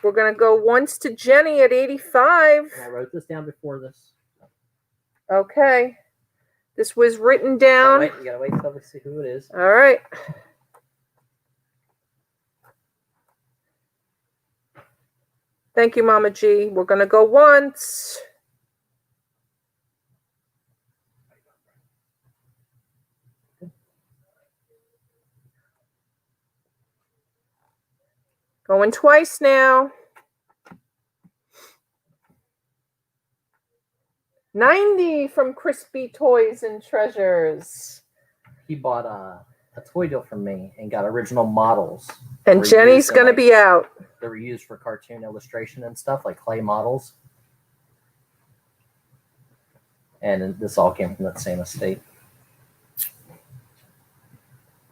[SPEAKER 1] We're going to go once to Jenny at 85.
[SPEAKER 2] I wrote this down before this.
[SPEAKER 1] Okay. This was written down.
[SPEAKER 2] You gotta wait till we see who it is.
[SPEAKER 1] All right. Thank you, Mama G. We're going to go once. Going twice now. 90 from Crispy Toys and Treasures.
[SPEAKER 2] He bought a toy deal from me and got original models.
[SPEAKER 1] And Jenny's going to be out.
[SPEAKER 2] They were used for cartoon illustration and stuff, like clay models. And this all came from that same estate.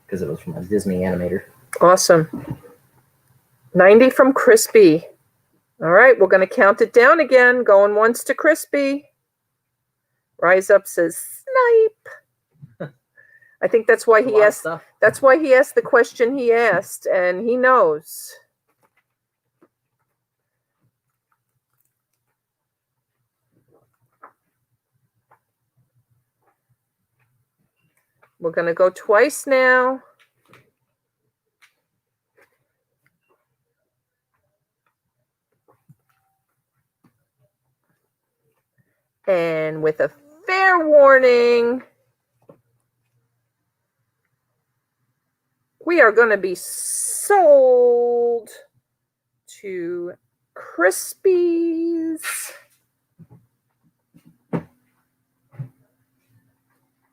[SPEAKER 2] Because it was from a Disney animator.
[SPEAKER 1] Awesome. 90 from Crispy. All right, we're going to count it down again. Going once to Crispy. Rise Up says snipe. I think that's why he asked. That's why he asked the question he asked, and he knows. We're going to go twice now. And with a fair warning, we are going to be sold to Crispy's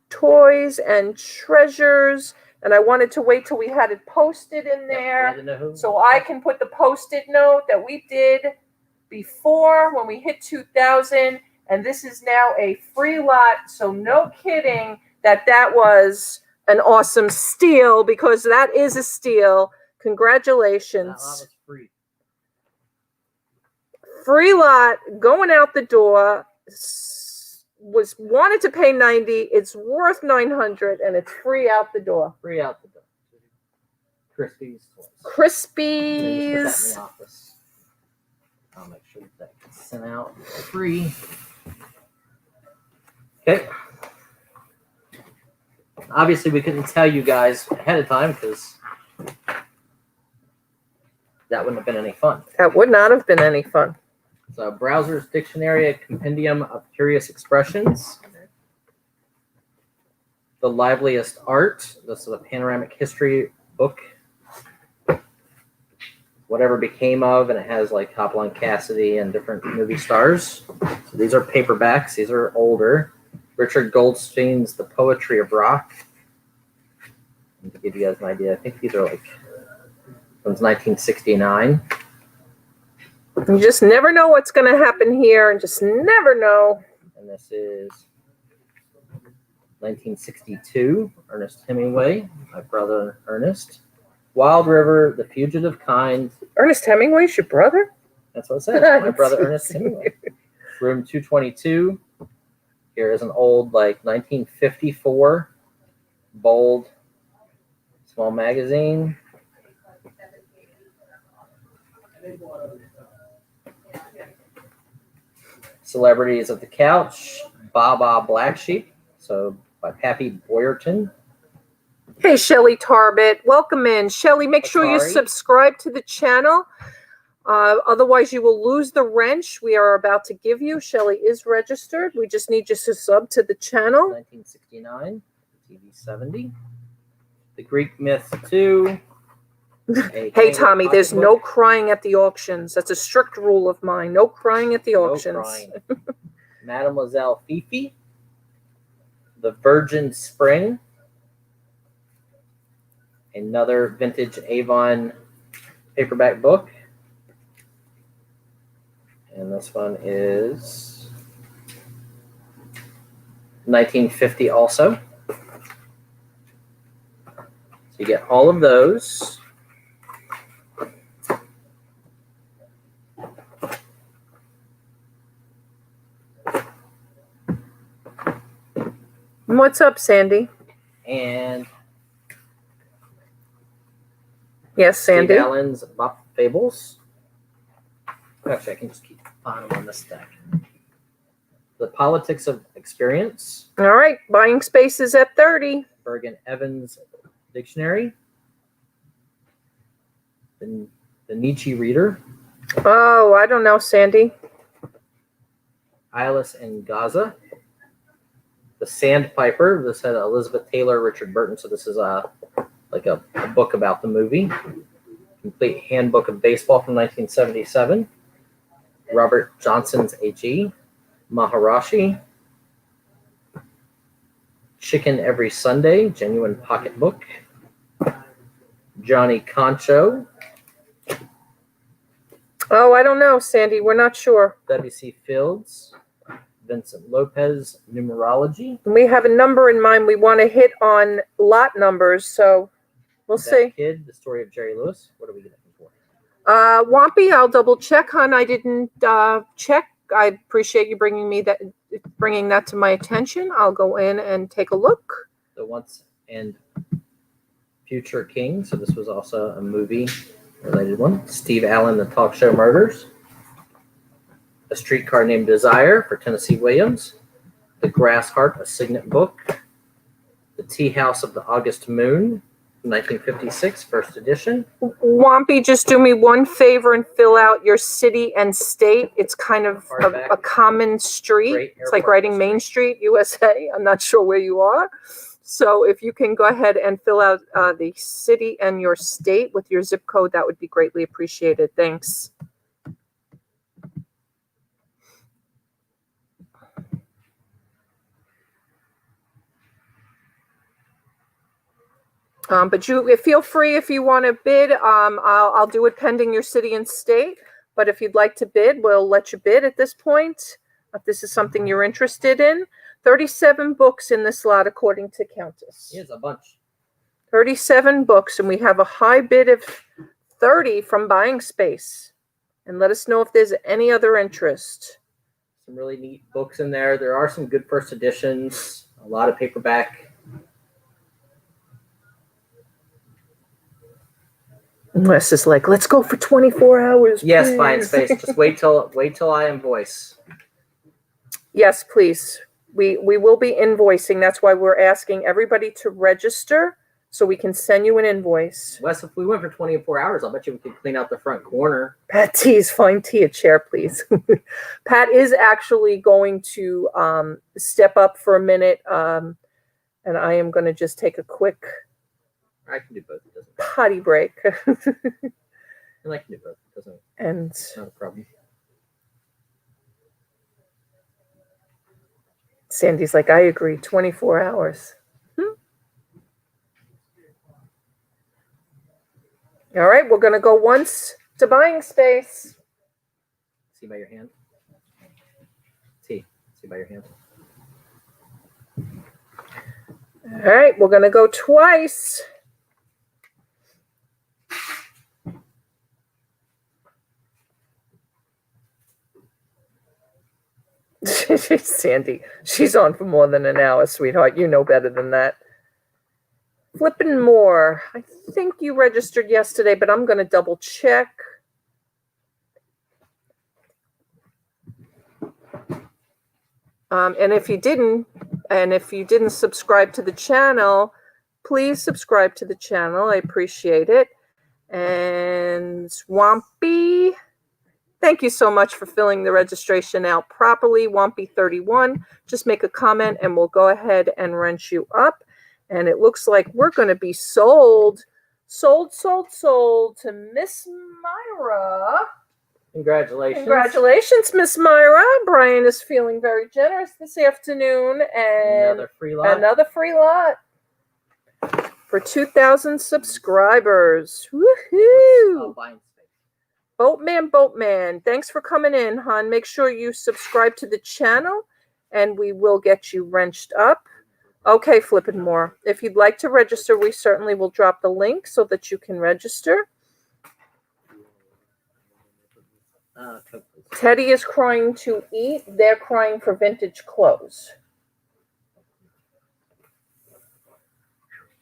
[SPEAKER 1] Toys and Treasures. And I wanted to wait till we had it posted in there so I can put the post-it note that we did before when we hit 2,000. And this is now a free lot. So no kidding that was an awesome steal, because that is a steal. Congratulations.
[SPEAKER 2] That lot was free.
[SPEAKER 1] Free lot going out the door. Wanted to pay 90. It's worth 900, and it's free out the door.
[SPEAKER 2] Free out the door. Crispy's Toys.
[SPEAKER 1] Crispy's.
[SPEAKER 2] Put that in the office. I'll make sure that gets sent out free. Okay. Obviously, we couldn't tell you guys ahead of time because That wouldn't have been any fun.
[SPEAKER 1] That would not have been any fun.
[SPEAKER 2] So Browser's Dictionary, a compendium of curious expressions. The Liveliest Art. This is a panoramic history book. Whatever Became Of, and it has like Hopalong Cassidy and different movie stars. So these are paperbacks. These are older. Richard Goldstein's The Poetry of Rock. To give you guys an idea, I think these are like, one's 1969.
[SPEAKER 1] You just never know what's going to happen here, and just never know.
[SPEAKER 2] And this is 1962, Ernest Hemingway, my brother Ernest. Wild River, The Fugitive Kind.
[SPEAKER 1] Ernest Hemingway's your brother?
[SPEAKER 2] That's what it says. My brother Ernest Hemingway. Room 222. Here is an old, like, 1954, bold, small magazine. Celebrities of the Couch. Baba Black Sheep. So by Pappy Boyerton.
[SPEAKER 1] Hey, Shelly Tarbett. Welcome in. Shelly, make sure you
[SPEAKER 2] Atari.
[SPEAKER 1] subscribe to the channel. Otherwise, you will lose the wrench we are about to give you. Shelly is registered. We just need you to sub to the channel.
[SPEAKER 2] 1969. TV 70. The Greek Myth 2.
[SPEAKER 1] Hey, Tommy, there's no crying at the auctions. That's a strict rule of mine. No crying at the auctions.
[SPEAKER 2] Mademoiselle Fifi. The Virgin Spring. Another vintage Avon paperback book. And this one is 1950 also. So you get all of those.
[SPEAKER 1] What's up, Sandy?
[SPEAKER 2] And
[SPEAKER 1] Yes, Sandy.
[SPEAKER 2] Steve Allen's Bop Fables. Actually, I can just keep on them on this stack. The Politics of Experience.
[SPEAKER 1] All right, buying space is at 30.
[SPEAKER 2] Bergen Evans Dictionary. The Nietzsche Reader.
[SPEAKER 1] Oh, I don't know, Sandy.
[SPEAKER 2] Eyeless in Gaza. The Sandpiper. This had Elizabeth Taylor, Richard Burton. So this is a book about the movie. Complete Handbook of Baseball from 1977. Robert Johnson's AG. Maharashi. Chicken Every Sunday, genuine pocketbook. Johnny Concho.
[SPEAKER 1] Oh, I don't know, Sandy. We're not sure.
[SPEAKER 2] W.C. Fields. Vincent Lopez, Numerology.
[SPEAKER 1] We have a number in mind. We want to hit on lot numbers, so we'll
[SPEAKER 2] That
[SPEAKER 1] see.
[SPEAKER 2] Kid, The Story of Jerry Lewis. What are we looking for?
[SPEAKER 1] Wampy, I'll double check, hon. I didn't check. I appreciate you bringing that to my attention. I'll go in and take a look.
[SPEAKER 2] The Once and Future King. So this was also a movie related one. Steve Allen, The Talk Show Murders. A Streetcar Named Desire for Tennessee Williams. The Grass Heart, a Signet book. The Tea House of the August Moon, 1956, first edition.
[SPEAKER 1] Wampy, just do me one favor and fill out your city and state. It's kind of a common street. It's like writing Main Street, USA. I'm not sure where you are. So if you can go ahead and fill out the city and your state with your zip code, that would be greatly appreciated. Thanks. But you feel free if you want to bid. I'll do it pending your city and state. But if you'd like to bid, we'll let you bid at this point. If this is something you're interested in. 37 books in this lot, according to Countess.
[SPEAKER 2] Here's a bunch.
[SPEAKER 1] 37 books, and we have a high bid of 30 from Buying Space. And let us know if there's any other interest.
[SPEAKER 2] Some really neat books in there. There are some good first editions. A lot of paperback.
[SPEAKER 1] Wes is like, let's go for 24 hours.
[SPEAKER 2] Yes,
[SPEAKER 1] please.
[SPEAKER 2] Buying Space. Just wait till I invoice.
[SPEAKER 1] Yes, please. We will be invoicing. That's why we're asking everybody to register so we can send you an invoice.
[SPEAKER 2] Wes, if we went for 24 hours, I'll bet you we could clean out the front corner.
[SPEAKER 1] Pat T's, find T a chair, please. Pat is actually going to step up for a minute, and I am going to just take a quick
[SPEAKER 2] I can do both. It doesn't matter.
[SPEAKER 1] potty break.
[SPEAKER 2] And I can do both. It doesn't.
[SPEAKER 1] And
[SPEAKER 2] It's not a problem.
[SPEAKER 1] Sandy's like, I agree, 24 hours. All right, we're going to go once to buying space.
[SPEAKER 2] See by your hand. T. See by your hand.
[SPEAKER 1] All right, we're going to go twice. Sandy, she's on for more than an hour, sweetheart. You know better than that. Flipping more. I think you registered yesterday, but I'm going to double check. And if you didn't subscribe to the channel, please subscribe to the channel. I appreciate it. And Swampy, thank you so much for filling the registration out properly. Wampy31, just make a comment and we'll go ahead and wrench you up. And it looks like we're going to be sold to Miss Myra.
[SPEAKER 2] Congratulations.
[SPEAKER 1] Congratulations, Miss Myra. Brian is feeling very generous this afternoon. And
[SPEAKER 2] Another free lot.
[SPEAKER 1] another free lot for 2,000 subscribers. Woohoo!
[SPEAKER 2] Oh, buying space.
[SPEAKER 1] Boatman, thanks for coming in, hon. Make sure you subscribe to the channel and we will get you wrenched up. Okay, flipping more. If you'd like to register, we certainly will drop the link so that you can register. Teddy is crying to eat. They're crying for vintage clothes.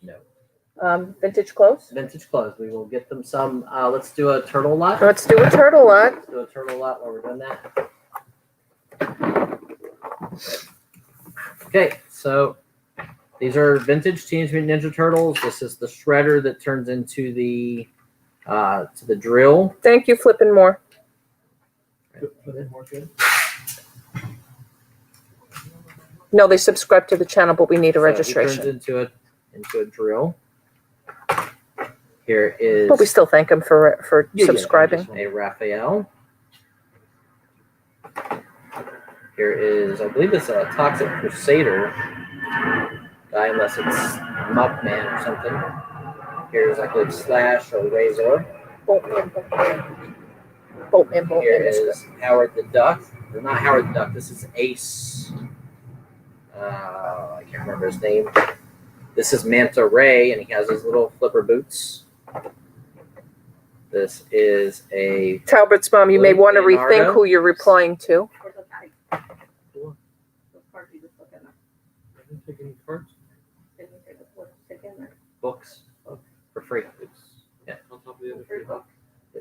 [SPEAKER 2] No.
[SPEAKER 1] Vintage clothes?
[SPEAKER 2] Vintage clothes. We will get them some. Let's do a turtle lot.
[SPEAKER 1] Let's do a turtle lot.
[SPEAKER 2] Let's do a turtle lot while we're doing that. Okay, so these are vintage Teenage Mutant Ninja Turtles. This is the shredder that turns into the to the drill.
[SPEAKER 1] Thank you, flipping more. No, they subscribe to the channel, but we need a
[SPEAKER 2] So he
[SPEAKER 1] registration.
[SPEAKER 2] turns into a drill. Here is
[SPEAKER 1] But we still thank them for subscribing.
[SPEAKER 2] a Raphael. Here is, I believe it's a Toxic Crusader guy, unless it's Muckman or something. Here's, I believe, Slash or Razor.
[SPEAKER 1] Boatman
[SPEAKER 2] Here
[SPEAKER 1] is
[SPEAKER 2] is Howard the Duck. Or not Howard the Duck. This is Ace. I can't remember his name. This is Manta Ray, and he has his little flipper boots. This is a
[SPEAKER 1] Talbot's mom. You may want to
[SPEAKER 2] Leonardo.
[SPEAKER 1] rethink who you're replying to.
[SPEAKER 3] Where's the bag? Those cards you just look in there.
[SPEAKER 2] I didn't take any cards.
[SPEAKER 3] Didn't you say the book stick in there?
[SPEAKER 2] Books for free. Yeah,
[SPEAKER 3] On top of the other free book.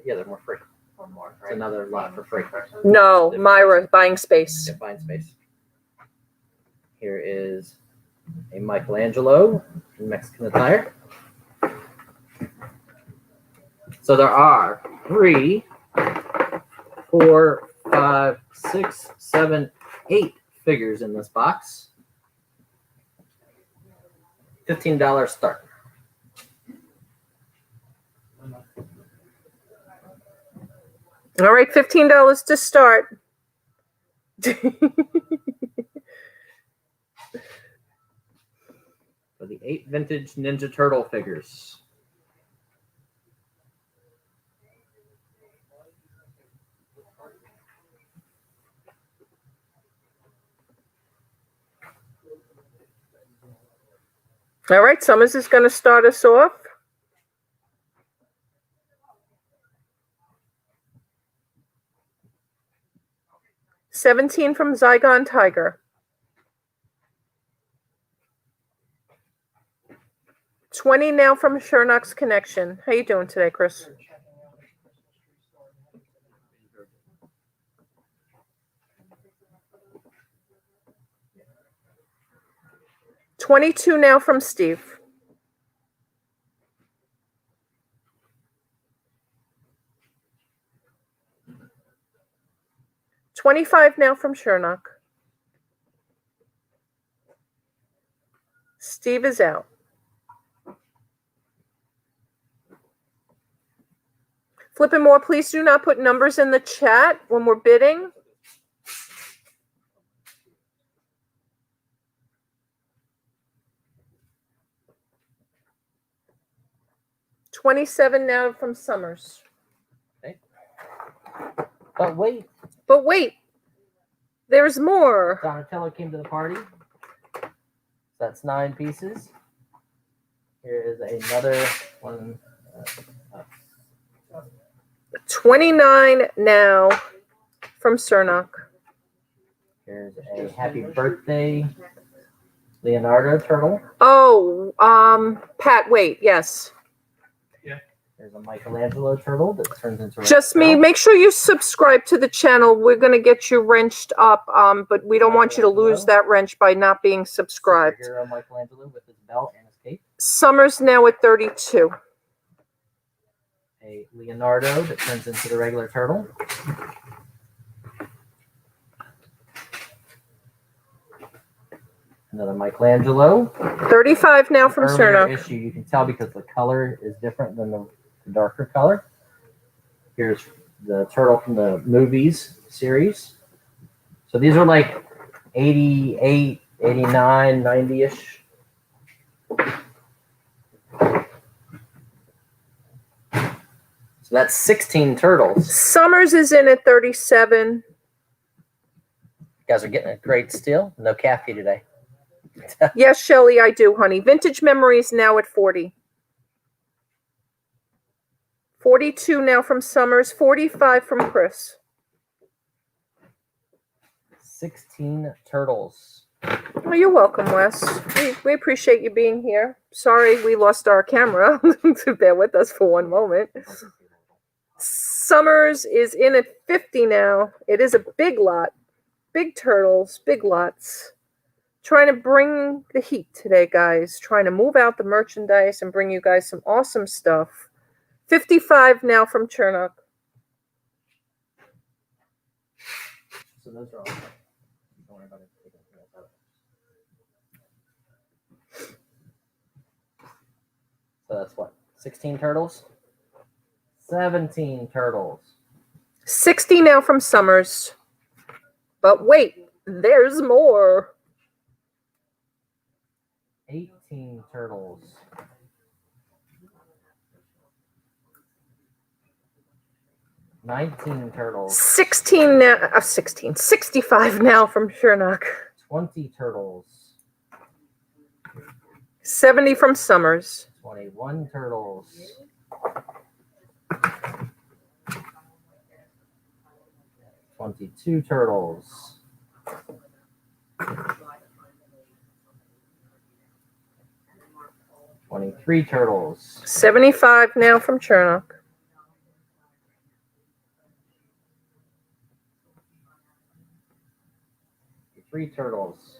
[SPEAKER 2] yeah, they're more free.
[SPEAKER 3] One more,
[SPEAKER 2] It's
[SPEAKER 3] right?
[SPEAKER 2] another lot for free.
[SPEAKER 1] No, Myra, buying space.
[SPEAKER 2] Get buying space. Here is a Michelangelo in Mexican attire. So there are 3, 4, 5, 6, 7, 8 figures in this box. $15 start.
[SPEAKER 1] All right, $15 to start.
[SPEAKER 2] For the 8 vintage Ninja Turtle figures.
[SPEAKER 1] All right, Summers is going to start us off. $17 from Zygon Tiger. $20 now from Shernock's Connection. How you doing today, Chris? $22 now from Steve. $25 now from Shernock. Steve is out. Flipping more, please do not put numbers in the chat when we're bidding. $27 now from Summers.
[SPEAKER 2] But wait,
[SPEAKER 1] But wait, there's more.
[SPEAKER 2] Donatello came to the party. That's 9 pieces. Here is another one.
[SPEAKER 1] 29 now from Shernock.
[SPEAKER 2] Here's a happy birthday Leonardo turtle.
[SPEAKER 1] Oh, Pat, wait, yes.
[SPEAKER 2] There's a Michelangelo turtle that turns into a
[SPEAKER 1] Just me. Make sure you subscribe to the channel. We're going to get you wrenched up, but we don't want you to lose that wrench by not being subscribed.
[SPEAKER 2] Superhero Michelangelo with his belt and his cape.
[SPEAKER 1] Summer's now at 32.
[SPEAKER 2] A Leonardo that turns into the regular turtle. Another Michelangelo.
[SPEAKER 1] 35 now from
[SPEAKER 2] Earlier
[SPEAKER 1] Shernock.
[SPEAKER 2] issue, you can tell because the color is different than the darker color. Here's the turtle from the movies series. So these are like 88, 89, 90-ish. So that's 16 turtles.
[SPEAKER 1] Summers is in at 37.
[SPEAKER 2] You guys are getting a great steal. No caffey today.
[SPEAKER 1] Yes, Shelly, I do, honey. Vintage Memories now at 40. 42 now from Summers. 45 from Chris.
[SPEAKER 2] 16 turtles.
[SPEAKER 1] Oh, you're welcome, Wes. We appreciate you being here. Sorry we lost our camera. So bear with us for one moment. Summers is in at 50 now. It is a big lot. Big turtles, big lots. Trying to bring the heat today, guys. Trying to move out the merchandise and bring you guys some awesome stuff. 55 now from Chernock.
[SPEAKER 2] So those are all. Don't worry about it. So that's what? 16 turtles? 17 turtles.
[SPEAKER 1] 60 now from Summers. But wait, there's more.
[SPEAKER 2] 18 turtles. 19 turtles.
[SPEAKER 1] 16 now. 65 now from Chernock.
[SPEAKER 2] 20 turtles.
[SPEAKER 1] 70 from Summers.
[SPEAKER 2] 21 turtles. 22 turtles. 23 turtles.
[SPEAKER 1] 75 now from Chernock.
[SPEAKER 2] 3 turtles.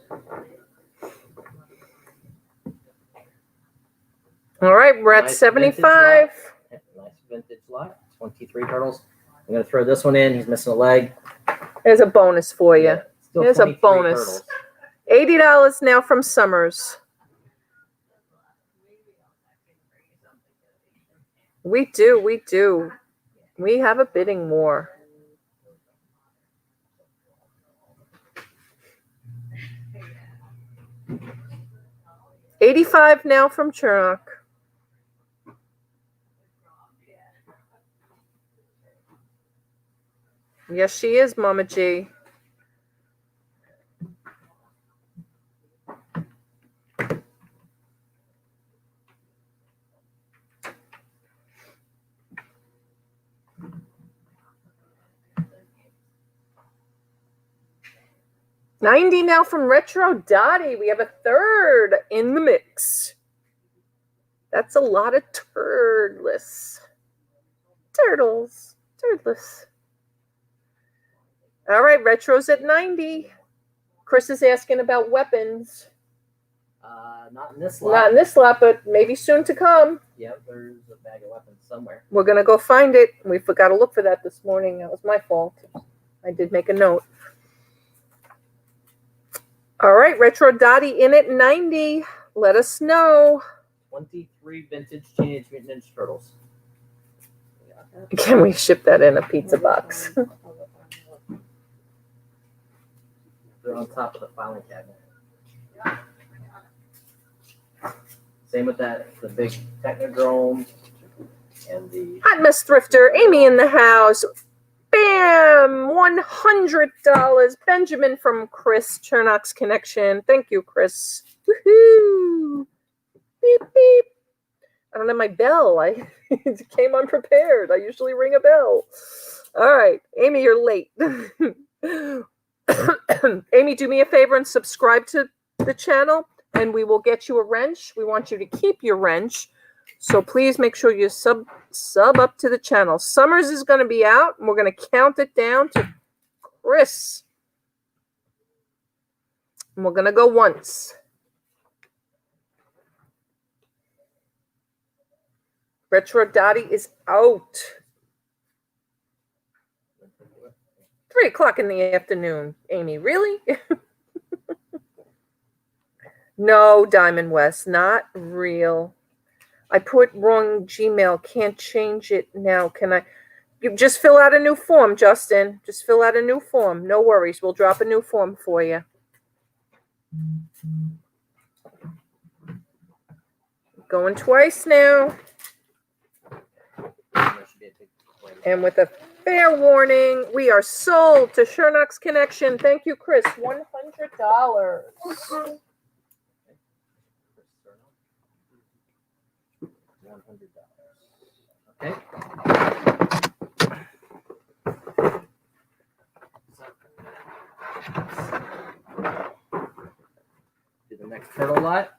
[SPEAKER 1] All right, we're at
[SPEAKER 2] Nice
[SPEAKER 1] 75.
[SPEAKER 2] Nice vintage lot. 23 turtles. I'm going to throw this one in. He's missing a leg.
[SPEAKER 1] There's a bonus for you.
[SPEAKER 2] Yeah, still
[SPEAKER 1] There's a
[SPEAKER 2] 23
[SPEAKER 1] bonus.
[SPEAKER 2] turtles.
[SPEAKER 1] $80 now from Summers. We do. We have a bidding war. $85 now from Chernock. Yes, she is, Mama G. $90 now from Retro Dottie. We have a third in the mix. That's a lot of turdless. Turtles. Turdless. All right, Retro's at 90. Chris is asking about weapons.
[SPEAKER 2] Not in this lot.
[SPEAKER 1] Not in this lot, but maybe soon to come.
[SPEAKER 2] Yep, there's a bag of weapons somewhere.
[SPEAKER 1] We're going to go find it. We forgot to look for that this morning. That was my fault. I did make a note. All right, Retro Dottie in at 90. Let us know.
[SPEAKER 2] 23 vintage Teenage Mutant Ninja Turtles.
[SPEAKER 1] Can we ship that in a pizza box?
[SPEAKER 2] They're on top of the filing cabinet. Same with that, the big Technodrome and the
[SPEAKER 1] Hot Mess Thrifter, Amy in the house. Bam! $100. Benjamin from Chris, Chernox Connection. Thank you, Chris. Woohoo! Beep, beep. I don't have my bell. I came unprepared. I usually ring a bell. All right. Amy, you're late. Amy, do me a favor and subscribe to the channel, and we will get you a wrench. We want you to keep your wrench. So please make sure you sub up to the channel. Summers is going to be out, and we're going to count it down to Chris. And we're going to go once. Retro Dottie is out. 3 o'clock in the afternoon, Amy. Really? No, Diamond West, not real. I put wrong Gmail. Can't change it now. Can I? You just fill out a new form, Justin. Just fill out a new form. No worries. We'll drop a new form for you. Going twice now. And with a fair warning, we are sold to Chernox Connection. Thank you, Chris. $100.
[SPEAKER 2] Okay. Do the next turtle lot.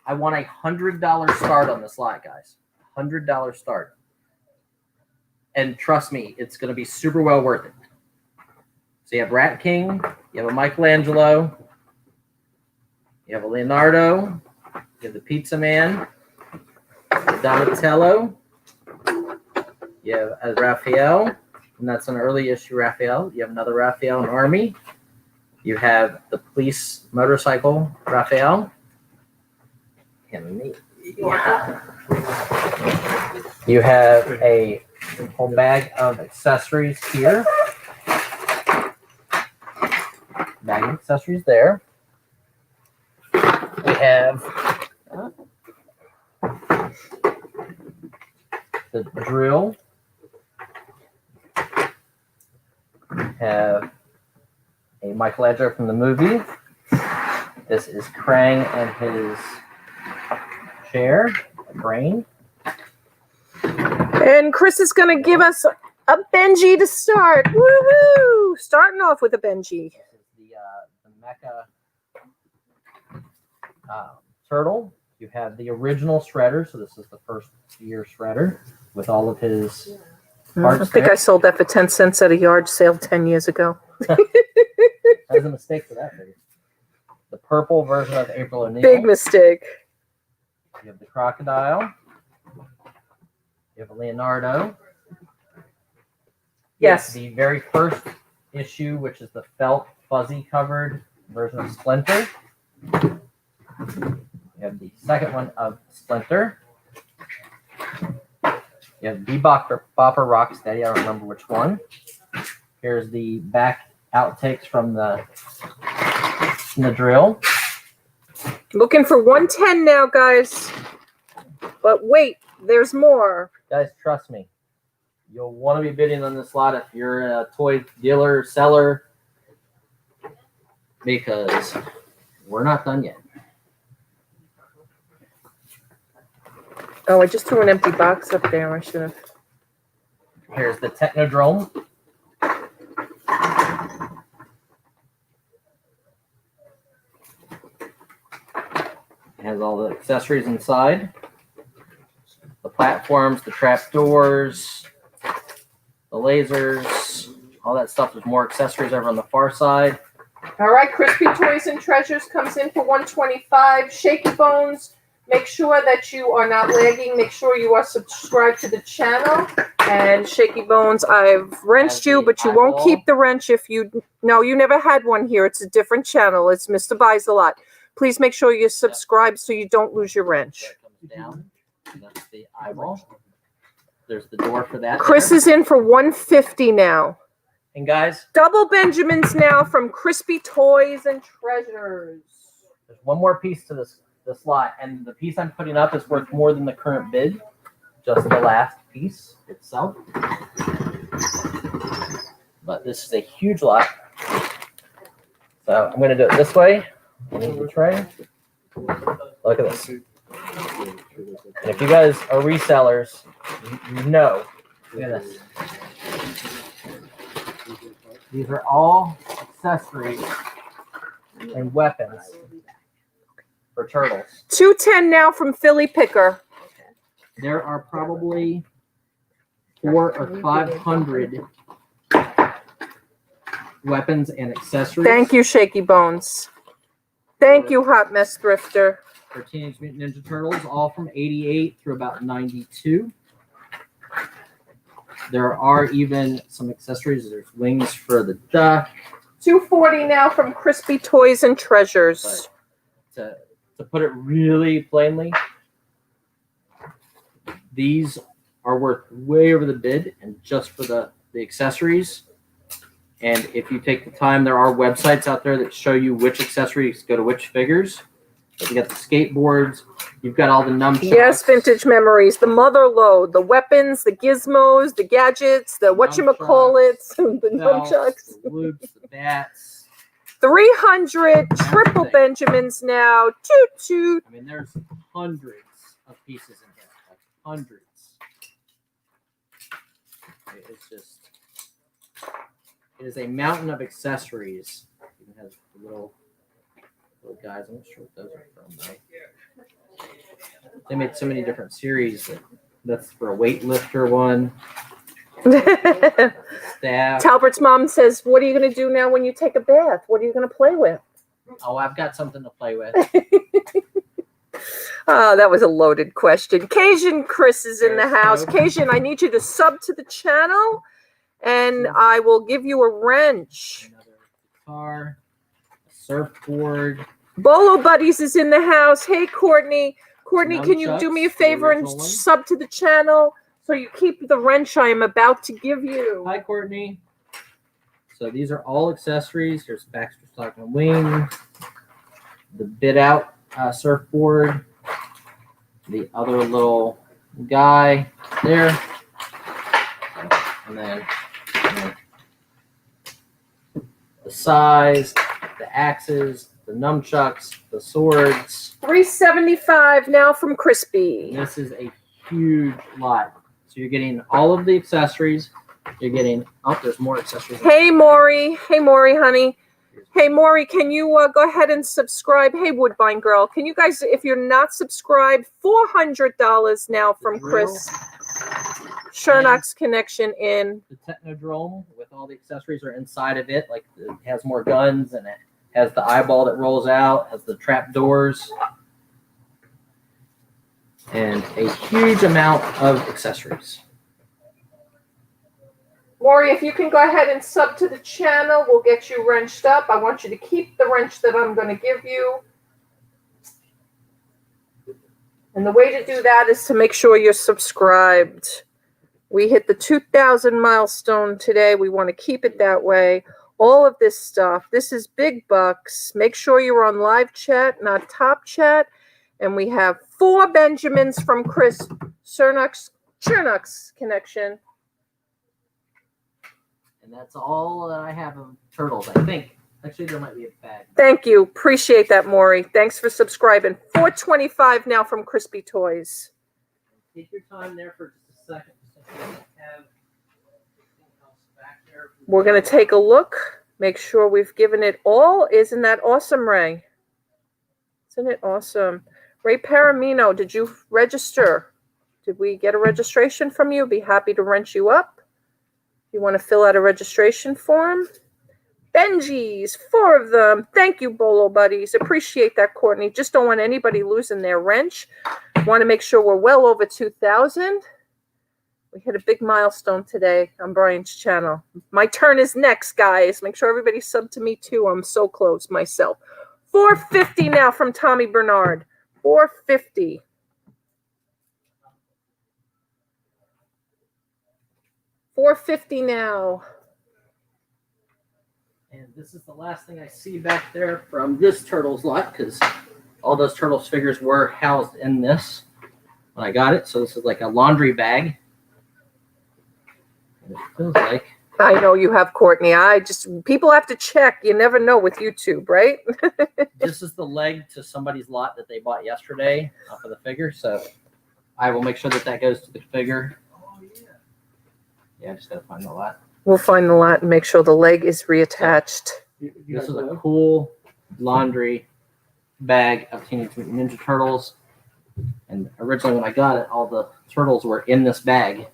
[SPEAKER 2] I want $100 start on this lot, guys. $100 start. And trust me, it's going to be super well worth it. So you have Rat King, you have a Michelangelo, you have a Leonardo, you have the Pizza Man, Donatello, you have a Raphael, and that's an early issue Raphael. You have another Raphael in Army. You have the police motorcycle Raphael. And you have a whole bag of accessories here. Bag of accessories there. We have the drill. We have a Michelangelo from the movie. This is Krang and his chair, a brain.
[SPEAKER 1] And Chris is going to give us a Benji to start. Woohoo! Starting off with a Benji.
[SPEAKER 2] This is the Mecha turtle. You have the original shredder. So this is the first year shredder with all of his parts.
[SPEAKER 1] I think I sold that for 10 cents at a yard sale 10 years ago.
[SPEAKER 2] That was a mistake for that figure. The purple version of April O'Neil.
[SPEAKER 1] Big mistake.
[SPEAKER 2] You have the crocodile. You have a Leonardo.
[SPEAKER 1] Yes.
[SPEAKER 2] The very first issue, which is the felt fuzzy covered version of Splinter. You have the second one of Splinter. You have Bebopper Rocksteady. I don't remember which one. Here's the back outtakes from the drill.
[SPEAKER 1] Looking for 110 now, guys. But wait, there's more.
[SPEAKER 2] Guys, trust me. You'll want to be bidding on this lot if you're a toy dealer, seller, because we're not done yet.
[SPEAKER 1] Oh, I just threw an empty box up there. I should have.
[SPEAKER 2] Here's the Technodrome. It has all the accessories inside. The platforms, the trap doors, the lasers, all that stuff. There's more accessories over on the far side.
[SPEAKER 1] All right, Crispy Toys and Treasures comes in for $125. Shaky Bones Make sure that you are not lagging. Make sure you are subscribed to the channel. And Shaky Bones, I've wrenched you, but you won't keep the wrench if you... No, you never had one here. It's a different channel. It's Mr. Buysalot. Please make sure you're subscribed so you don't lose your wrench.
[SPEAKER 2] That comes down. And that's the eyeball. There's the door for that.
[SPEAKER 1] Chris is in for $150 now.
[SPEAKER 2] And guys,
[SPEAKER 1] Double Benjamins now from Crispy Toys and Treasures.
[SPEAKER 2] there's one more piece to this lot, and the piece I'm putting up is worth more than the current bid. Just the last piece itself. But this is a huge lot. So I'm going to do it this way. I need the tray. Look at this. And if you guys are resellers, you know. Look at this. These are all accessories and weapons for turtles.
[SPEAKER 1] $210 now from Philly Picker.
[SPEAKER 2] There are probably 400 or 500 weapons and accessories.
[SPEAKER 1] Thank you, Shaky Bones. Thank you, Hot Mess Thrifter.
[SPEAKER 2] For Teenage Mutant Ninja Turtles, all from 88 through about 92. There are even some accessories. There's wings for the duck.
[SPEAKER 1] $240 now from Crispy Toys and Treasures.
[SPEAKER 2] But to put it really plainly, these are worth way over the bid, and just for the accessories. And if you take the time, there are websites out there that show you which accessories go to which figures. So you got the skateboards, you've got all the nunchucks.
[SPEAKER 1] Yes, vintage memories. The mother load, the weapons, the gizmos, the gadgets, the whatchamacallits, the nunchucks.
[SPEAKER 2] The loops, the bats.
[SPEAKER 1] 300 triple Benjamins now. Toot toot.
[SPEAKER 2] I mean, there's hundreds of pieces in here. Like hundreds. It's just, it is a mountain of accessories. It even has little guys. I'm not sure what those are from, though. They made so many different series. That's for a weightlifter one. Staff.
[SPEAKER 1] Talbert's mom says, what are you going to do now when you take a bath? What are you going to play with?
[SPEAKER 2] Oh, I've got something to play with.
[SPEAKER 1] Oh, that was a loaded question. Cajun Chris is in the house. Cajun, I need you to sub to the channel, and I will give you a wrench.
[SPEAKER 2] Another guitar, a surfboard.
[SPEAKER 1] Bolo Buddies is in the house. Hey, Courtney. Courtney, can you do me a
[SPEAKER 2] Nunchucks,
[SPEAKER 1] favor and
[SPEAKER 2] original one.
[SPEAKER 1] sub to the channel so you keep the wrench I am about to give you?
[SPEAKER 2] Hi, Courtney. So these are all accessories. There's Baxter Stock and Wing, the bid out surfboard, the other little guy there, and then the size, the axes, the nunchucks, the swords.
[SPEAKER 1] $375 now from Crispy.
[SPEAKER 2] And this is a huge lot. So you're getting all of the accessories. You're getting, oh, there's more accessories.
[SPEAKER 1] Hey, Maury. Hey, Maury, honey. Hey, Maury, can you go ahead and subscribe? Hey, Woodbine Girl. Can you guys, if you're not subscribed, $400 now from Chris. Shernock's connection in.
[SPEAKER 2] The Technodrome with all the accessories are inside of it. Like it has more guns and it has the eyeball that rolls out, has the trap doors, and a huge amount of accessories.
[SPEAKER 1] Maury, if you can go ahead and sub to the channel, we'll get you wrenched up. I want you to keep the wrench that I'm going to give you. And the way to do that is to make sure you're subscribed. We hit the 2,000 milestone today. We want to keep it that way. All of this stuff. This is big bucks. Make sure you're on live chat, not top chat. And we have 4 Benjamins from Chris. Shernock's connection.
[SPEAKER 2] And that's all that I have of turtles, I think. Actually, there might be a bag.
[SPEAKER 1] Thank you. Appreciate that, Maury. Thanks for subscribing. $425 now from Crispy Toys.
[SPEAKER 2] Take your time there for just a second. Just so you have anything else back there.
[SPEAKER 1] We're going to take a look. Make sure we've given it all. Isn't that awesome, Ray? Isn't it awesome? Ray Paramino, did you register? Did we get a registration from you? Be happy to wrench you up. You want to fill out a registration form? Benjis, 4 of them. Thank you, Bolo buddies. Appreciate that, Courtney. Just don't want anybody losing their wrench. Want to make sure we're well over 2,000. We hit a big milestone today on Brian's channel. My turn is next, guys. Make sure everybody sub to me too. I'm so close myself. 450 now from Tommy Bernard. 450. $450 now.
[SPEAKER 2] And this is the last thing I see back there from this Turtles lot, because all those Turtles figures were housed in this when I got it. So this is like a laundry bag. And it feels like...
[SPEAKER 1] I know you have, Courtney. People have to check. You never know with YouTube, right?
[SPEAKER 2] This is the leg to somebody's lot that they bought yesterday off of the figure. So I will make sure that that goes to the figure. Oh, yeah. Yeah, I just got to find the lot.
[SPEAKER 1] We'll find the lot and make sure the leg is reattached.
[SPEAKER 2] This is a cool laundry bag of Teenage Mutant Ninja Turtles. And originally when I got it, all the turtles were in this bag.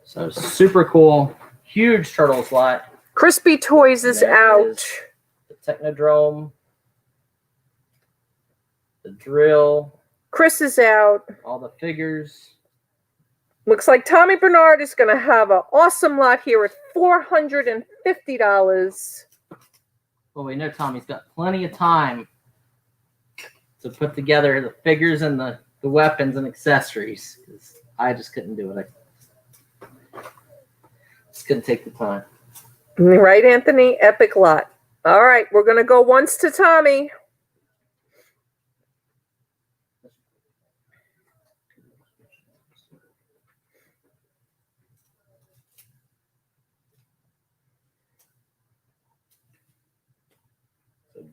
[SPEAKER 2] So super cool. Huge Turtles lot.
[SPEAKER 1] Crispy Toys is out.
[SPEAKER 2] The Technodrome. The drill.
[SPEAKER 1] Chris is out.
[SPEAKER 2] All the figures.
[SPEAKER 1] Looks like Tommy Bernard is going to have an awesome lot here at $450.
[SPEAKER 2] Well, we know Tommy's got plenty of time to put together the figures and the weapons and accessories. 'Cause I just couldn't do it. I just couldn't take the time.
[SPEAKER 1] Right, Anthony? Epic lot. All right, we're going to go once to Tommy.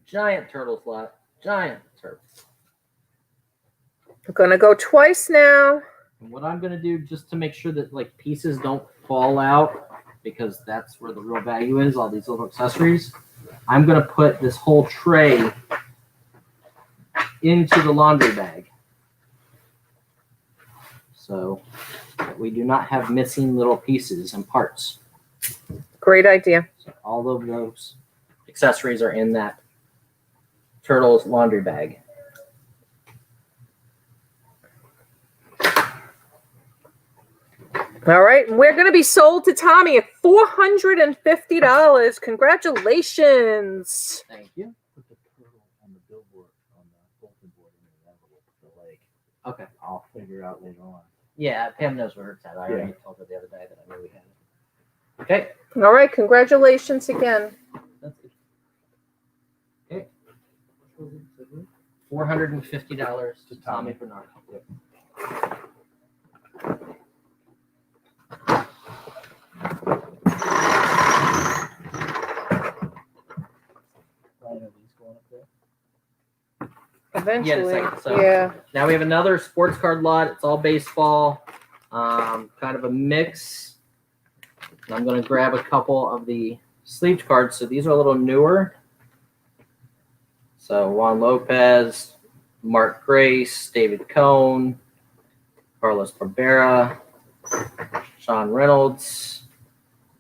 [SPEAKER 2] Giant Turtles lot. Giant Turtles.
[SPEAKER 1] We're going to go twice now.
[SPEAKER 2] And what I'm going to do, just to make sure that like pieces don't fall out, because that's where the real value is, all these little accessories, I'm going to put this whole tray into the laundry bag. So that we do not have missing little pieces and parts.
[SPEAKER 1] Great idea.
[SPEAKER 2] So all of those accessories are in that Turtles laundry bag.
[SPEAKER 1] All right, and we're going to be sold to Tommy at $450. Congratulations.
[SPEAKER 2] Thank you.
[SPEAKER 4] Put the turtle on the billboard, on the bulletin board in the envelope with the leg.
[SPEAKER 2] Okay.
[SPEAKER 4] I'll figure out later on.
[SPEAKER 2] Yeah, Pam knows where it's at. I already told her the other day that I knew we had it. Okay.
[SPEAKER 1] All right, congratulations again.
[SPEAKER 2] That's good. Okay. $450 to Tommy Bernard. Yep.
[SPEAKER 1] Eventually,
[SPEAKER 2] Yeah, so
[SPEAKER 1] yeah.
[SPEAKER 2] now we have another sports card lot. It's all baseball, kind of a mix. And I'm going to grab a couple of the sleeved cards. So these are a little newer. So Juan Lopez, Mark Grace, David Cohn, Carlos Barbera, Sean Reynolds.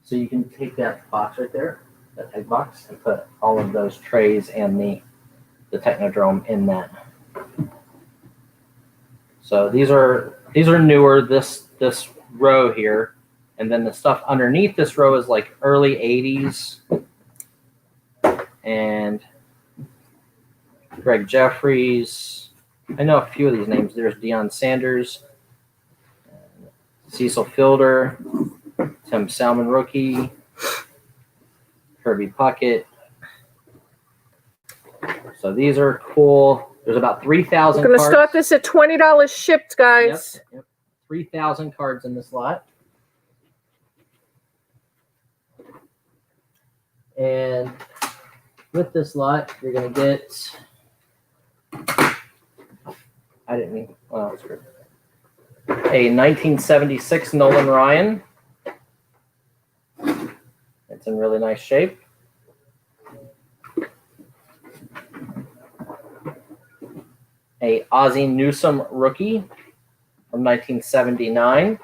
[SPEAKER 2] So you can take that box right there, that egg box, and put all of those trays and the Technodrome in that. So these are newer, this row here, and then the stuff underneath this row is like early 80s. And Greg Jeffries. I know a few of these names. There's Deion Sanders, Cecil Fielder, Tim Salmon rookie, Kirby Puckett. So these are cool. There's about 3,000
[SPEAKER 1] We're going to
[SPEAKER 2] cards.
[SPEAKER 1] start this at $20 shipped, guys.
[SPEAKER 2] Yep. 3,000 cards in this lot. And with this lot, you're going to get... I didn't mean... Well, that's good. A 1976 Nolan Ryan. It's in really nice shape. A Ozzie Newsome rookie from 1979.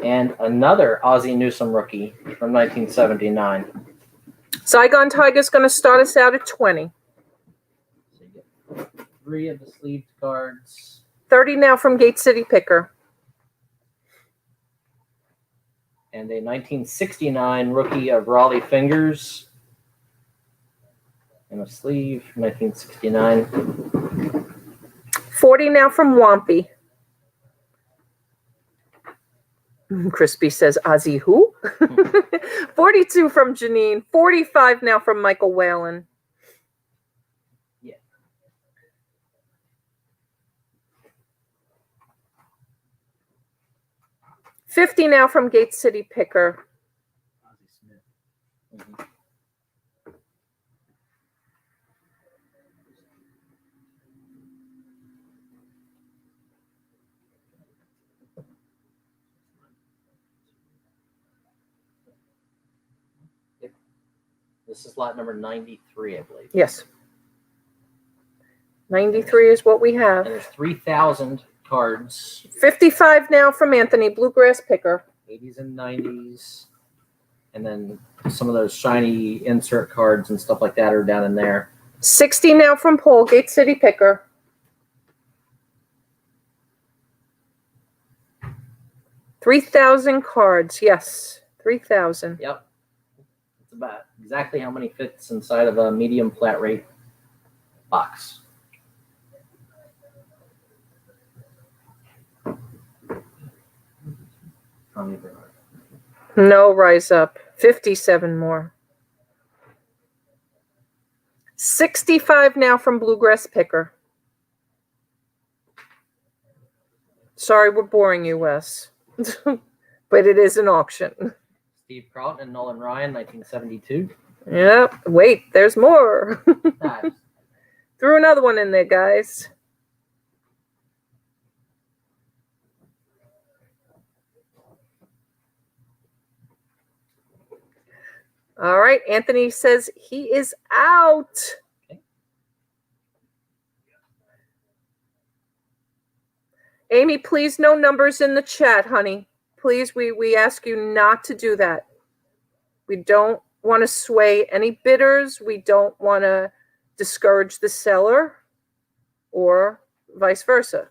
[SPEAKER 2] And another Ozzie Newsome rookie from 1979.
[SPEAKER 1] Saigon Tiger's going to start us out at 20.
[SPEAKER 2] So you get 3 of the sleeved cards.
[SPEAKER 1] 30 now from Gate City Picker.
[SPEAKER 2] And a 1969 rookie of Raleigh Fingers. And a sleeve, 1969.
[SPEAKER 1] 40 now from Wampy. Crispy says, Ozzy who? 42 from Janine. 45 now from Michael Whalen.
[SPEAKER 2] Yeah.
[SPEAKER 1] $50 now from Gate City Picker.
[SPEAKER 5] Ozzie Smith.
[SPEAKER 2] Mhm. This is lot number 93, I believe.
[SPEAKER 1] Yes. 93 is what we have.
[SPEAKER 2] And there's 3,000 cards,
[SPEAKER 1] 55 now from Anthony, Bluegrass Picker.
[SPEAKER 2] 80s and 90s. And then some of those shiny insert cards and stuff like that are down in there.
[SPEAKER 1] 60 now from Paul, Gate City Picker. 3,000 cards, yes. 3,000.
[SPEAKER 2] Yep. It's about exactly how many fits inside of a medium flat rate box. Tommy Bernard.
[SPEAKER 1] No rise up. 57 more. 65 now from Bluegrass Picker. Sorry, we're boring you, Wes. But it is an auction.
[SPEAKER 2] Steve Carlton and Nolan Ryan, 1972.
[SPEAKER 1] Yep. Wait, there's more.
[SPEAKER 2] Nice.
[SPEAKER 1] Threw another one in there, guys. All right. Anthony says he is out.
[SPEAKER 2] Okay.
[SPEAKER 1] Amy, please no numbers in the chat, honey. Please, we ask you not to do that. We don't want to sway any bidders. We don't want to discourage the seller or vice versa.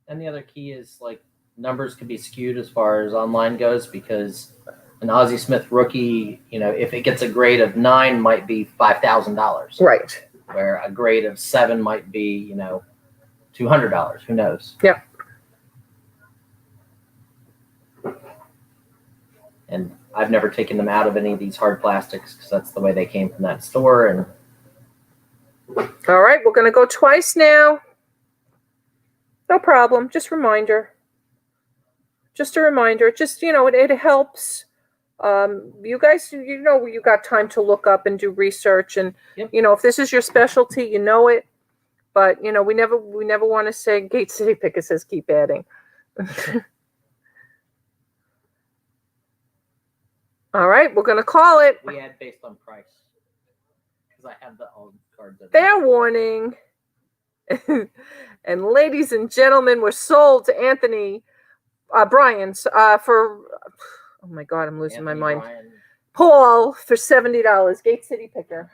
[SPEAKER 2] And the other key is like numbers can be skewed as far as online goes because an Ozzie Smith rookie, you know, if it gets a grade of 9 might be $5,000.
[SPEAKER 1] Right.
[SPEAKER 2] Where a grade of 7 might be, you know, $200. Who knows?
[SPEAKER 1] Yep.
[SPEAKER 2] And I've never taken them out of any of these hard plastics because that's the way they came from that store. And
[SPEAKER 1] All right, we're going to go twice now. No problem. Just reminder. Just a reminder. Just, you know, it helps. You guys, you know, you got time to look up and do research. And,
[SPEAKER 2] Yep.
[SPEAKER 1] you know, if this is your specialty, you know it. But, you know, we never want to say Gate City Picker says keep adding. All right, we're going to call it.
[SPEAKER 2] we add based on price because I have the old cards.
[SPEAKER 1] Fair warning. And ladies and gentlemen, we're sold to Anthony Bryan's for, oh my God, I'm losing my mind.
[SPEAKER 2] Bryan,
[SPEAKER 1] Paul for $70. Gate City Picker.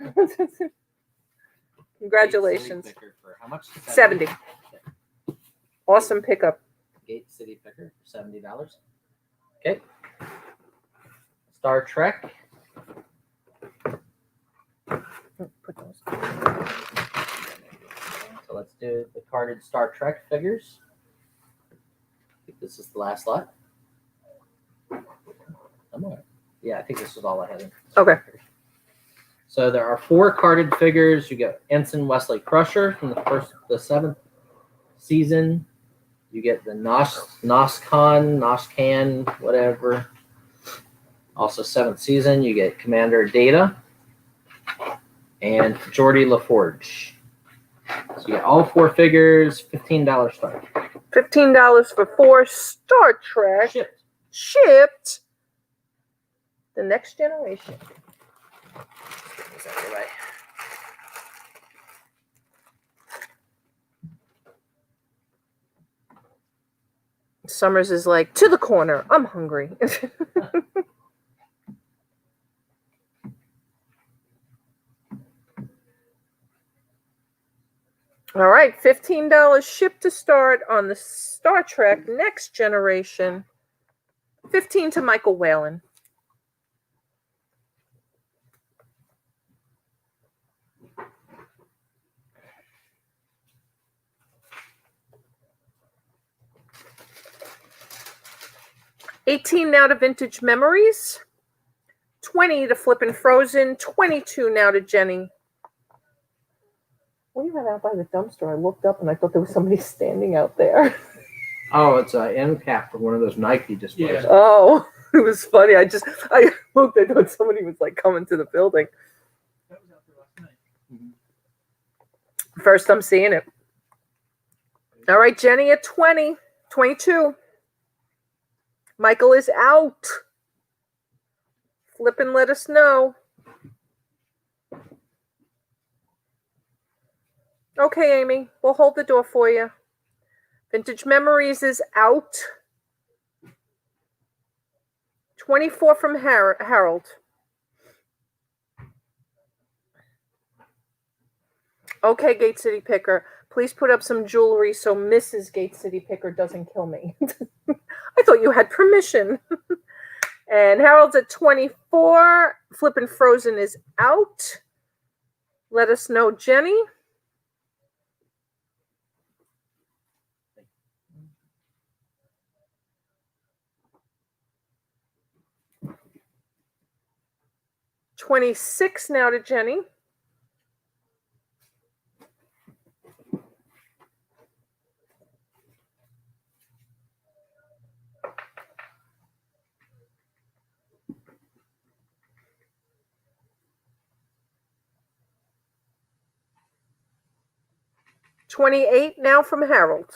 [SPEAKER 1] Congratulations.
[SPEAKER 2] Gate City Picker for how much?
[SPEAKER 1] 70. Awesome pickup.
[SPEAKER 2] Gate City Picker for $70. Okay. Star Trek.
[SPEAKER 1] Put those.
[SPEAKER 2] So let's do the carded Star Trek figures. I think this is the last lot. Yeah, I think this was all I had.
[SPEAKER 1] Okay.
[SPEAKER 2] So there are 4 carded figures. You get Ensign Wesley Crusher from the 7th season. You get the Noscan, whatever. Also 7th season. You get Commander Data and Geordie LaForge. So you get all 4 figures, $15 start.
[SPEAKER 1] $15 for 4 Star Trek. Shipped. The Next Generation. Summers is like, to the corner. I'm hungry. All right, $15 ship to start on the Star Trek Next Generation. 15 to Michael Whalen. $18 now to Vintage Memories. 20 to Flippin' Frozen. 22 now to Jenny. We ran out by the dumpster. I looked up and I thought there was somebody standing out there.
[SPEAKER 8] Oh, it's an end cap for one of those Nike displays.
[SPEAKER 5] Yeah.
[SPEAKER 1] Oh, it was funny. I looked. I thought somebody was like coming to the building.
[SPEAKER 5] That was out there last night.
[SPEAKER 1] First I'm seeing it. All right, Jenny at 20. 22. Michael is out. Flip and let us know. Okay, Amy. We'll hold the door for you. Vintage Memories is out. 24 from Harold. Okay, Gate City Picker. Please put up some jewelry so Mrs. Gate City Picker doesn't kill me. I thought you had permission. And Harold's at 24. Flippin' Frozen is out. Let us know, Jenny. $26 now to Jenny. $28 now from Harold.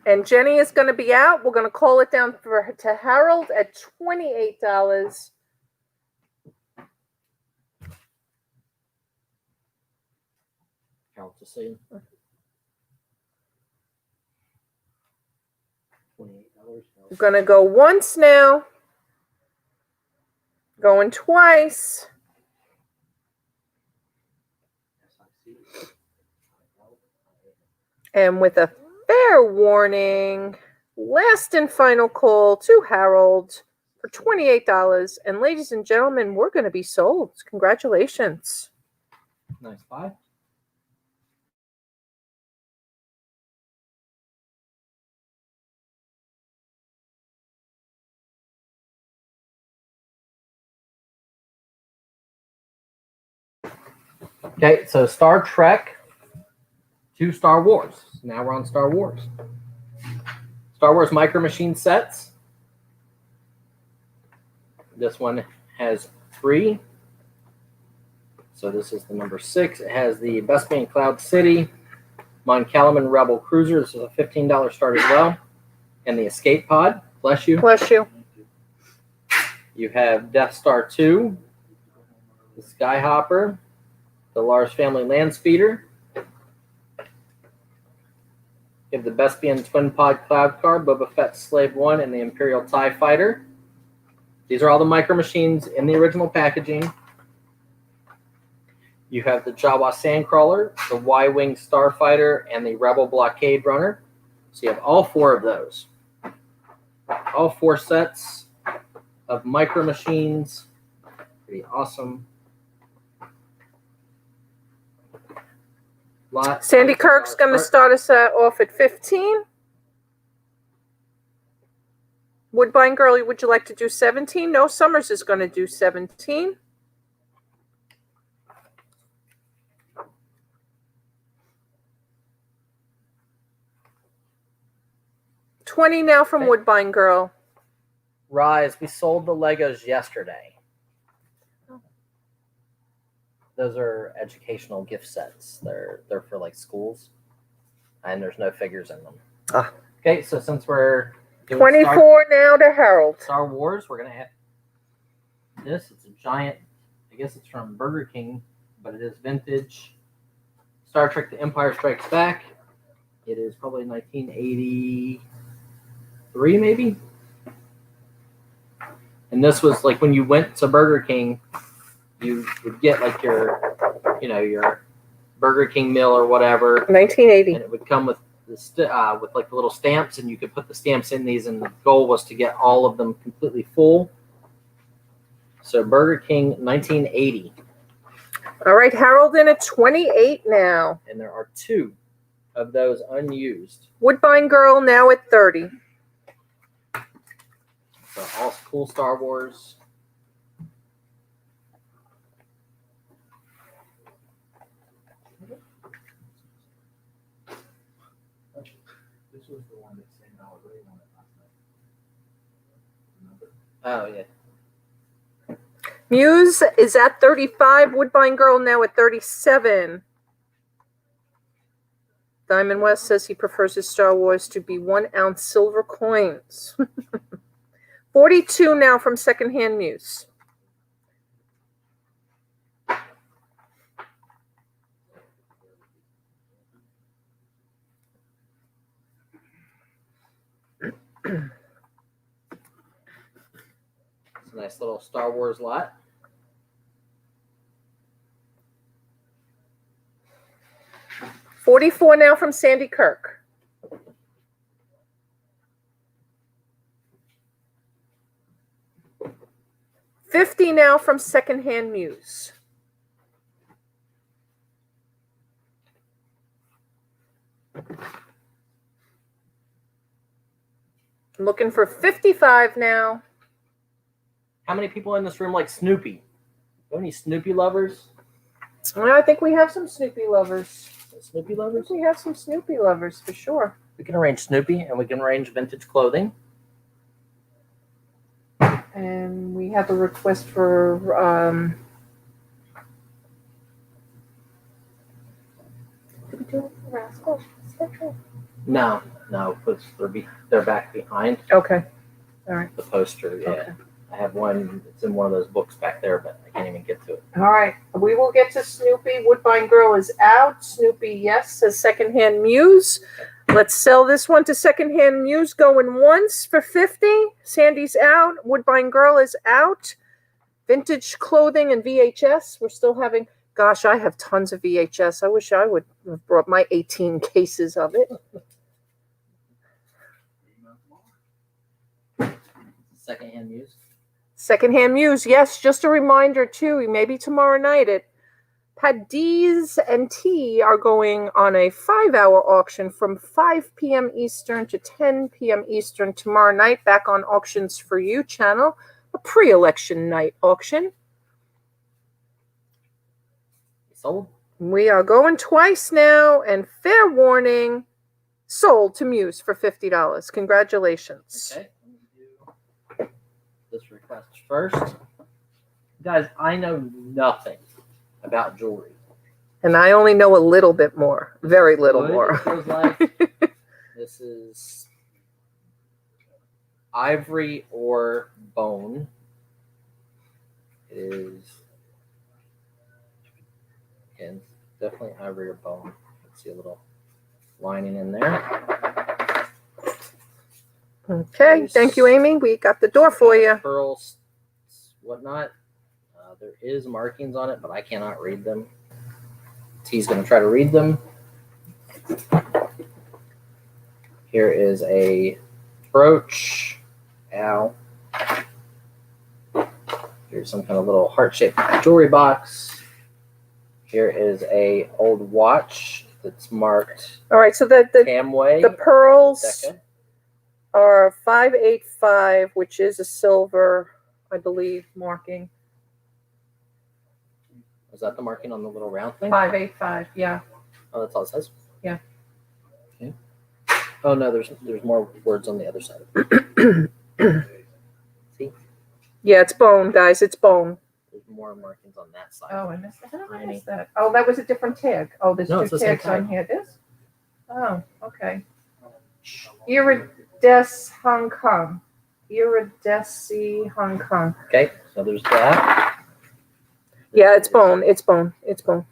[SPEAKER 1] And Jenny is going to be out. We're going to call it down to Harold at $28.
[SPEAKER 8] Count to see. $28.
[SPEAKER 1] We're going to go once now. Going twice. And with a fair warning, last and final call to Harold for $28. And ladies and gentlemen, we're going to be sold. Congratulations.
[SPEAKER 8] Nice buy. Okay, so Star Trek to Star Wars. Now we're on Star Wars. Star Wars Micro Machine sets. This one has 3. So this is the number 6. It has the Bespin Cloud City, Mon Calaman Rebel Cruiser. This is a $15 start as well. And the Escape Pod. Bless you.
[SPEAKER 1] Bless you.
[SPEAKER 8] You have Death Star 2, the Skyhopper, the Lars Family Land Speeder. You have the Bespin Twin Pod Cloud Car, Boba Fett Slave 1, and the Imperial TIE Fighter. These are all the micro machines in the original packaging. You have the Jawa Sandcrawler, the Y-Wing Starfighter, and the Rebel Blockade Runner. So you have all 4 of those. All 4 sets of micro machines. Pretty awesome. Lot.
[SPEAKER 1] Sandy Kirk's going to start us off at 15. Woodbine Girlie, would you like to do 17? No, Summers is going to do 17. $20 now from Woodbine Girl.
[SPEAKER 2] Rise, we sold the Legos yesterday. Those are educational gift sets. They're for like schools, and there's no figures in them.
[SPEAKER 1] Ah.
[SPEAKER 2] Okay, so since we're doing
[SPEAKER 1] 24 now to Harold.
[SPEAKER 2] Star Wars, we're gonna have this. It's a giant. I guess it's from Burger King, but it is vintage
[SPEAKER 8] Star Trek: The Empire Strikes Back. It is probably 1983, maybe. And this was like when you went to Burger King, you would get like your Burger King meal or whatever,
[SPEAKER 1] 1980.
[SPEAKER 8] and it would come with with like the little stamps, and you could put the stamps in these, and the goal was to get all of them completely full. So Burger King, 1980.
[SPEAKER 1] All right, Harold in at 28 now.
[SPEAKER 8] And there are 2 of those unused.
[SPEAKER 1] Woodbine Girl now at 30.
[SPEAKER 8] So all cool Star Wars.
[SPEAKER 4] This was the one that Sam Ray wanted last night. Remember?
[SPEAKER 8] Oh yeah.
[SPEAKER 1] Muse is at 35. Woodbine Girl now at 37. Diamond West says he prefers his Star Wars to be 1-ounce silver coins. 42 now from Secondhand Muse.
[SPEAKER 8] It's a nice little Star Wars lot.
[SPEAKER 1] $44 now from Sandy Kirk. $50 now from Secondhand Muse. I'm looking for 55 now.
[SPEAKER 8] How many people in this room like Snoopy? Any Snoopy lovers?
[SPEAKER 1] Well, I think we have some Snoopy lovers.
[SPEAKER 8] Snoopy
[SPEAKER 1] I
[SPEAKER 8] lovers?
[SPEAKER 1] think we have some Snoopy lovers for sure.
[SPEAKER 8] We can arrange Snoopy, and we can arrange vintage clothing.
[SPEAKER 1] And we have a request for did we do Rascal?
[SPEAKER 8] No, because they're back behind
[SPEAKER 1] Okay. All right.
[SPEAKER 8] the poster. Yeah,
[SPEAKER 1] Okay.
[SPEAKER 8] I have one. It's in one of those books back there, but I can't even get to it.
[SPEAKER 1] All right. We will get to Snoopy. Woodbine Girl is out. Snoopy, yes, says Secondhand Muse. Let's sell this one to Secondhand Muse going once for 50. Sandy's out. Woodbine Girl is out. Vintage clothing and VHS. We're still having, gosh, I have tons of VHS. I wish I would have brought my 18 cases of it.
[SPEAKER 8] Secondhand Muse.
[SPEAKER 1] Secondhand Muse, yes, just a reminder too, maybe tomorrow night at Paddy's and Tea are going on a 5-hour auction from 5 p.m. Eastern to 10 p.m. Eastern tomorrow night, back on Auctions4u channel, a pre-election night auction.
[SPEAKER 8] Sold.
[SPEAKER 1] We are going twice now, and fair warning, sold to Muse for $50. Congratulations.
[SPEAKER 8] Okay. Let me do this request first. Guys, I know nothing about jewelry.
[SPEAKER 1] And I only know a little bit more, very little
[SPEAKER 8] Wood,
[SPEAKER 1] more.
[SPEAKER 8] it feels like. This is ivory or bone. It is, again, definitely ivory or bone. Let's see a little lining in there.
[SPEAKER 1] Okay, thank you, Amy. We got the door for you.
[SPEAKER 8] Pearls, whatnot. There is markings on it, but I cannot read them. T's going to try to read them. Here is a brooch. Ow. Here's some kind of little heart-shaped jewelry box. Here is a old watch that's marked
[SPEAKER 1] All right, so the
[SPEAKER 8] Camway.
[SPEAKER 1] pearls
[SPEAKER 8] Deca.
[SPEAKER 1] are 585, which is a silver, I believe, marking.
[SPEAKER 8] Is that the marking on the little round thing?
[SPEAKER 1] 585, yeah.
[SPEAKER 8] Oh, that's all it says?
[SPEAKER 1] Yeah.
[SPEAKER 8] Okay. Oh, no, there's more words on the other side. See?
[SPEAKER 1] Yeah, it's bone, guys. It's bone.
[SPEAKER 8] There's more markings on that side.
[SPEAKER 1] Oh, I missed that. How did I miss that? Oh, that was a different tag. Oh, there's
[SPEAKER 8] No, it's
[SPEAKER 1] two
[SPEAKER 8] the same
[SPEAKER 1] tags on
[SPEAKER 8] tag.
[SPEAKER 1] here. This? Oh, okay. Iridescence Hong Kong. Iridescence Hong Kong.
[SPEAKER 8] Okay, so there's that.
[SPEAKER 1] Yeah, it's bone. It's bone. It's bone.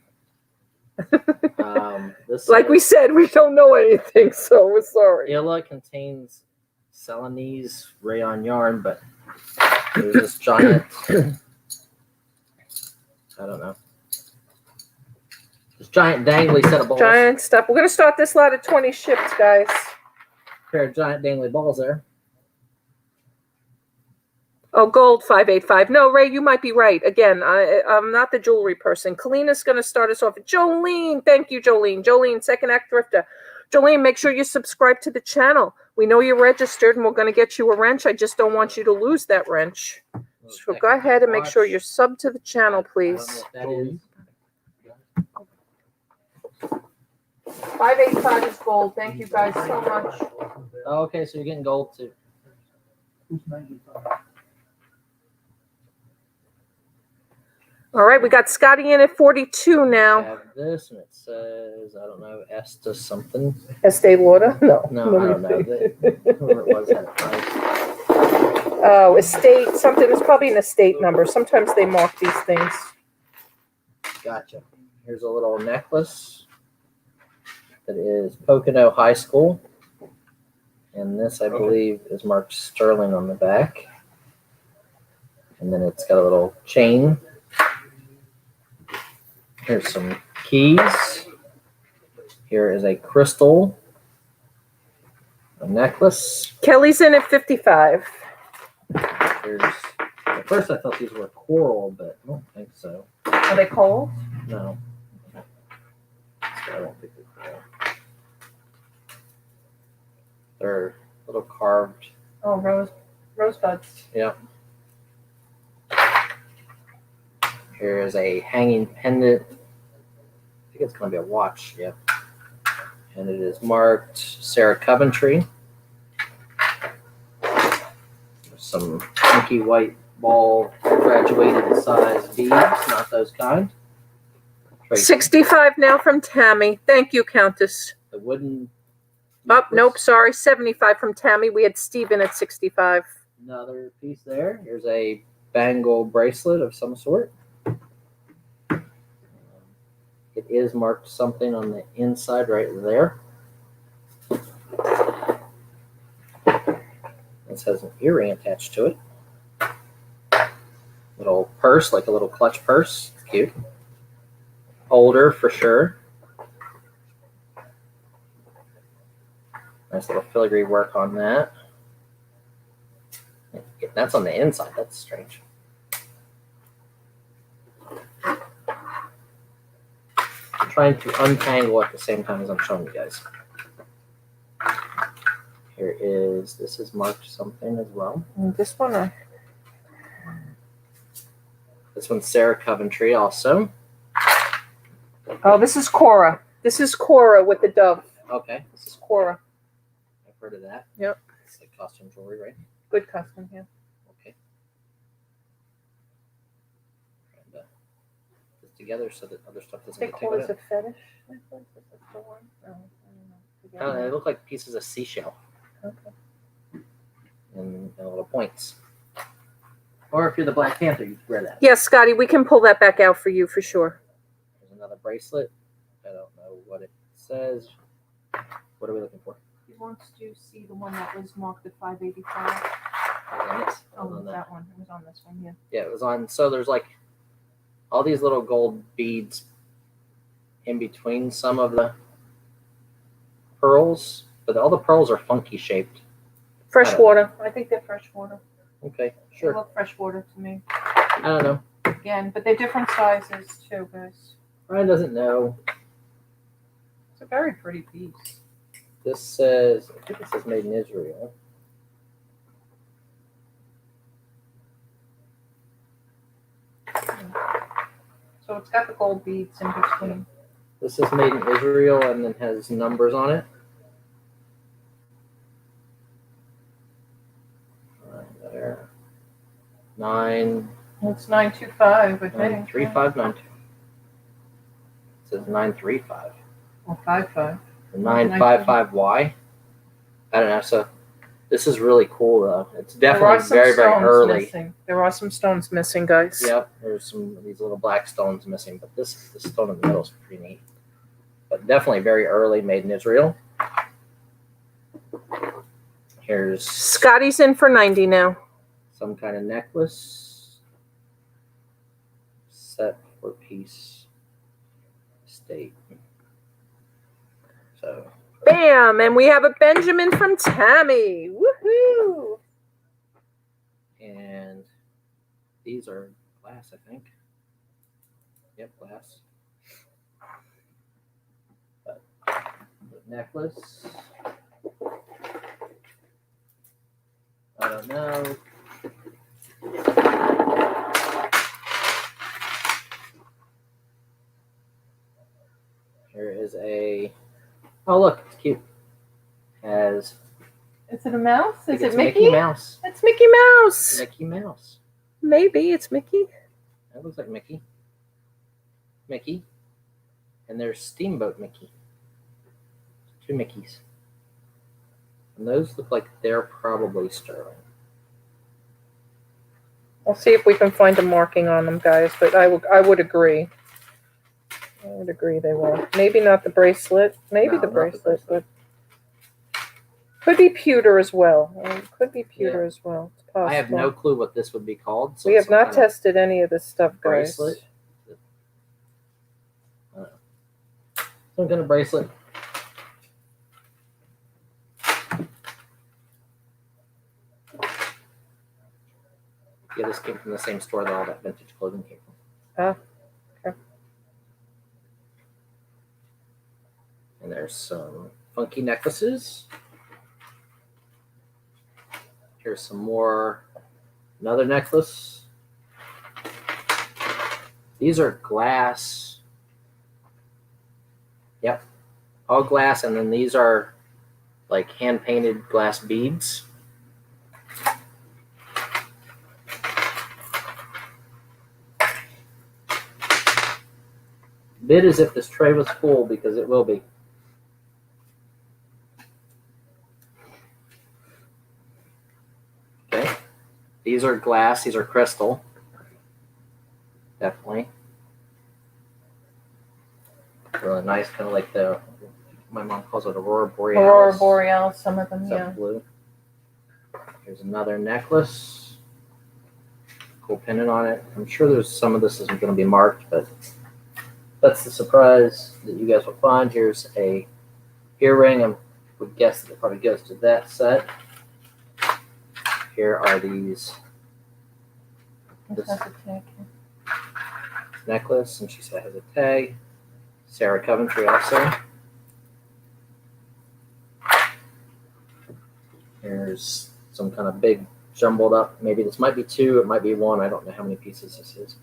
[SPEAKER 8] This
[SPEAKER 1] Like we said, we don't know anything, so we're sorry.
[SPEAKER 8] Illa contains Celanese rayon yarn, but there's this giant, I don't know, this giant dangly set of balls.
[SPEAKER 1] Giant stuff. We're gonna start this lot at 20 shipped, guys.
[SPEAKER 8] Pair of giant dangly balls there.
[SPEAKER 1] Oh, gold 585. No, Ray, you might be right. Again, I'm not the jewelry person. Kalina's going to start us off. Jolene, thank you, Jolene. Jolene, second act thrifter. Jolene, make sure you subscribe to the channel. We know you're registered, and we're going to get you a wrench. I just don't want you to lose that wrench. So go ahead and make sure you're subbed to the channel, please.
[SPEAKER 8] I don't know what that is.
[SPEAKER 1] 585 is gold. Thank you guys so much.
[SPEAKER 8] Oh, okay, so you're getting gold too.
[SPEAKER 6] Who's 95?
[SPEAKER 1] All right, we got Scotty in at 42
[SPEAKER 8] I
[SPEAKER 1] now.
[SPEAKER 8] have this, and it says, I don't know, Esta something.
[SPEAKER 1] Estee Lauder? No.
[SPEAKER 8] No, I don't know. Whoever it was had a price.
[SPEAKER 1] Oh, estate, something. It's probably an estate number. Sometimes they mark these things.
[SPEAKER 8] Gotcha. Here's a little necklace that is Pocono High School. And this, I believe, is marked sterling on the back. And then it's got a little chain. Here's some keys. Here is a crystal, a necklace.
[SPEAKER 1] Kelly's in at 55.
[SPEAKER 8] There's, at first I thought these were coral, but I don't think so.
[SPEAKER 1] Are they cold?
[SPEAKER 8] No. So I don't think they're coral. They're little carved.
[SPEAKER 1] Oh, rosebuds.
[SPEAKER 8] Yeah. Here is a hanging pendant. I think it's going to be a watch. Yep. And it is marked Sarah Coventry. There's some pinky white ball graduated size beads, not those kind. Tracy.
[SPEAKER 1] 65 now from Tammy. Thank you, Countess.
[SPEAKER 8] The wooden.
[SPEAKER 1] Oh, nope, sorry. 75 from Tammy. We had Steven at 65.
[SPEAKER 8] Another piece there. Here's a bangle bracelet of some sort. It is marked something on the inside right there. This has an earring attached to it. Little purse, like a little clutch purse. Cute. Holder for sure. Nice little filigree work on that. That's on the inside. That's strange. I'm trying to untangle at the same time as I'm showing you guys. Here is, this is marked something as well.
[SPEAKER 1] And this one,
[SPEAKER 8] This one's Sarah Coventry also.
[SPEAKER 1] oh, this is Cora. This is Cora with the dove.
[SPEAKER 8] Okay,
[SPEAKER 1] This is Cora.
[SPEAKER 8] I've heard of that.
[SPEAKER 1] Yep.
[SPEAKER 8] It's like costume jewelry, right?
[SPEAKER 1] Good custom, yeah.
[SPEAKER 8] Okay. And, put together so that other stuff doesn't
[SPEAKER 1] They
[SPEAKER 8] get
[SPEAKER 1] call
[SPEAKER 8] taken
[SPEAKER 1] this
[SPEAKER 8] out.
[SPEAKER 1] a fetish necklace? Is that the one? No, I don't know. Forget
[SPEAKER 8] Oh, they
[SPEAKER 1] it.
[SPEAKER 8] look like pieces of seashell
[SPEAKER 1] Okay.
[SPEAKER 8] and little points. Or if you're the Black Panther, you could wear that.
[SPEAKER 1] Yes, Scotty, we can pull that back out for you for sure.
[SPEAKER 8] There's another bracelet. I don't know what it says. What are we looking for?
[SPEAKER 1] He wants to see the one that was marked at 585.
[SPEAKER 8] It was on this. It
[SPEAKER 1] Oh,
[SPEAKER 8] was on that.
[SPEAKER 1] that one. It was on this one, yeah.
[SPEAKER 8] Yeah, it was on. So there's like all these little gold beads in between some of the pearls, but all the pearls are funky shaped.
[SPEAKER 1] Freshwater. I think they're freshwater.
[SPEAKER 8] Okay,
[SPEAKER 1] They
[SPEAKER 8] sure.
[SPEAKER 1] look freshwater to me.
[SPEAKER 8] I don't know.
[SPEAKER 1] Again, but they're different sizes too, guys.
[SPEAKER 8] Ryan doesn't know.
[SPEAKER 1] It's a very pretty piece.
[SPEAKER 8] This says, I think it says made in Israel.
[SPEAKER 1] So it's got the gold beads in between.
[SPEAKER 8] This is made in Israel and then has numbers on it. Right there. 9,
[SPEAKER 1] It's 925, I think.
[SPEAKER 8] 93592. It says 935.
[SPEAKER 1] Or 55.
[SPEAKER 8] The 955Y. I don't know. So this is really cool though. It's definitely very, very early.
[SPEAKER 1] Missing. There are some stones missing, guys.
[SPEAKER 8] Yep. There's some of these little black stones missing, but this stone in the middle is pretty neat. but definitely very early, made in Israel. Here's
[SPEAKER 1] Scotty's in for 90 now.
[SPEAKER 8] some kind of necklace set for peace state. So
[SPEAKER 1] Bam! And we have a Benjamin from Tammy. Woohoo!
[SPEAKER 8] and these are glass, I think. Yep, glass. But the necklace. I don't know. Here is a. Oh look, it's cute. Has
[SPEAKER 1] Is it a mouse?
[SPEAKER 8] I
[SPEAKER 1] Is
[SPEAKER 8] think
[SPEAKER 1] it
[SPEAKER 8] it's
[SPEAKER 1] Mickey?
[SPEAKER 8] Mouse?
[SPEAKER 1] It's Mickey Mouse.
[SPEAKER 8] Mickey Mouse.
[SPEAKER 1] Maybe it's Mickey.
[SPEAKER 8] That looks like Mickey. Mickey. And there's Steamboat Mickey. Two Mickeys. And those look like they're probably sterling.
[SPEAKER 1] We'll see if we can find a marking on them, guys. But I would agree. I would agree they will. Maybe not the bracelet. Maybe
[SPEAKER 8] No,
[SPEAKER 1] the
[SPEAKER 8] not the
[SPEAKER 1] bracelet,
[SPEAKER 8] bracelet.
[SPEAKER 1] but could be pewter as well. Could be pewter as well. It's possible.
[SPEAKER 8] I have no clue what this would be called. So
[SPEAKER 1] We
[SPEAKER 8] it's
[SPEAKER 1] have not
[SPEAKER 8] some kind of
[SPEAKER 1] tested any of this stuff, guys.
[SPEAKER 8] bracelet. Some kind of bracelet. Yeah, this came from the same store that all that vintage clothing came from.
[SPEAKER 1] Okay.
[SPEAKER 8] And there's some funky necklaces. Here's some more. Another necklace. These are glass. Yep. All glass, and then these are like hand-painted glass beads. Bid as if this tray was full, because it will be. Okay. These are glass. These are crystal. Definitely. Really nice, kind of like the, my mom calls it Aurora Borealis.
[SPEAKER 1] Aurora Borealis, some of them,
[SPEAKER 8] Is that
[SPEAKER 1] yeah.
[SPEAKER 8] blue? Here's another necklace. Cool pendant on it. I'm sure there's some of this isn't going to be marked, but that's the surprise that you guys will find. Here's a earring. I would guess that it probably goes to that set. Here are these. This necklace, and she said it has a tag. Sarah Coventry also. Here's some kind of big jumbled up. Maybe this might be two, it might be one. I don't know how many pieces this is.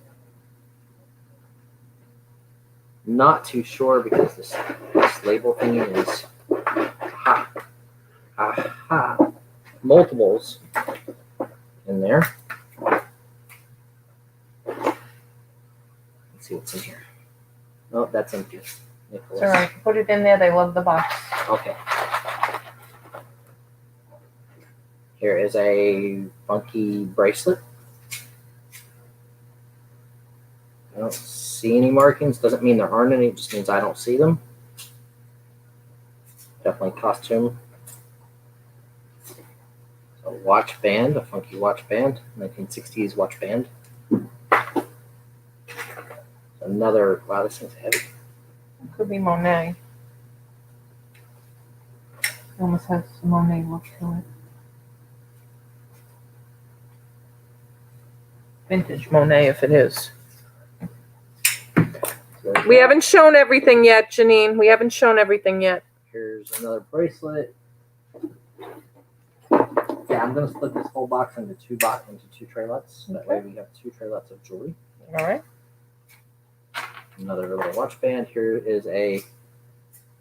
[SPEAKER 8] Not too sure because this label thingy is multiples in there. Let's see what's in here. Oh, that's empty. Nicholas.
[SPEAKER 1] It's all right. Put it in there. They love the box.
[SPEAKER 8] Okay. Here is a funky bracelet. I don't see any markings. Doesn't mean there aren't any. It just means I don't see them. Definitely costume. A watch band, a funky watch band, 1960s watch band. Another, wow, this thing's heavy.
[SPEAKER 1] Could be Monet. It almost has a Monet look to it. Vintage Monet, if it is. We haven't shown everything yet, Janine. We haven't shown everything yet.
[SPEAKER 8] Here's another bracelet. Yeah, I'm gonna split this whole box into two traylets. That way we have two traylets of jewelry.
[SPEAKER 1] All right.
[SPEAKER 8] Another little watch band. Here is a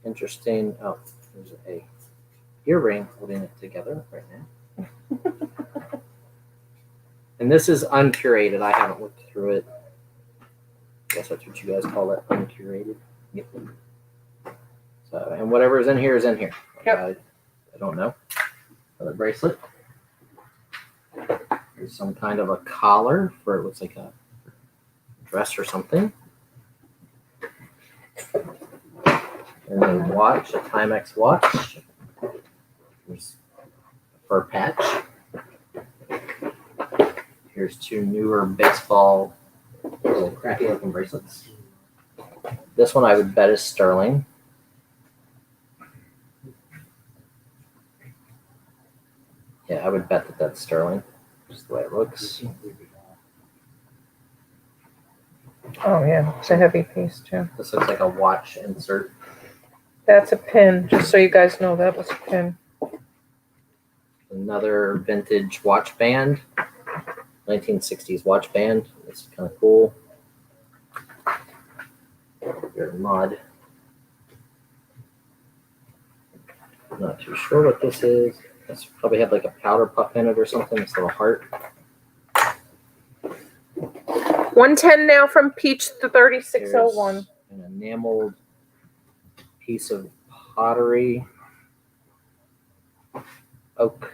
[SPEAKER 8] interesting. Oh, there's a earring holding it together right now. And this is uncurated. I haven't looked through it. I guess that's what you guys call it, uncurated.
[SPEAKER 1] Yep.
[SPEAKER 8] So, and whatever is in here is in here.
[SPEAKER 1] Yep.
[SPEAKER 8] I don't know. Another bracelet. There's some kind of a collar for it looks like a dress or something. There's a watch, a Timex watch. There's a fur patch. Here's two newer baseball, little crappy looking bracelets. This one I would bet is sterling. Yeah, I would bet that that's sterling, just the way it looks.
[SPEAKER 1] Oh yeah, it's a heavy piece too.
[SPEAKER 8] This looks like a watch insert.
[SPEAKER 1] That's a pin, just so you guys know that was a pin.
[SPEAKER 8] Another vintage watch band, 1960s watch band. This is kind of cool. Your mod. Not too sure what this is. This probably had like a powder puff in it or something. This little heart.
[SPEAKER 1] 110 now from Peach to 3601.
[SPEAKER 8] There's an enameled piece of pottery. Oak.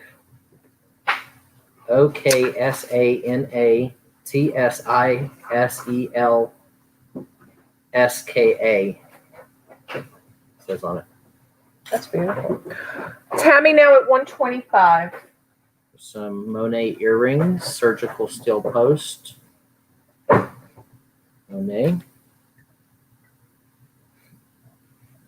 [SPEAKER 8] OKSANATSISELSKA. Says on it.
[SPEAKER 1] That's beautiful. Tammy now at 125.
[SPEAKER 8] Some Monet earrings, surgical steel post. Monet.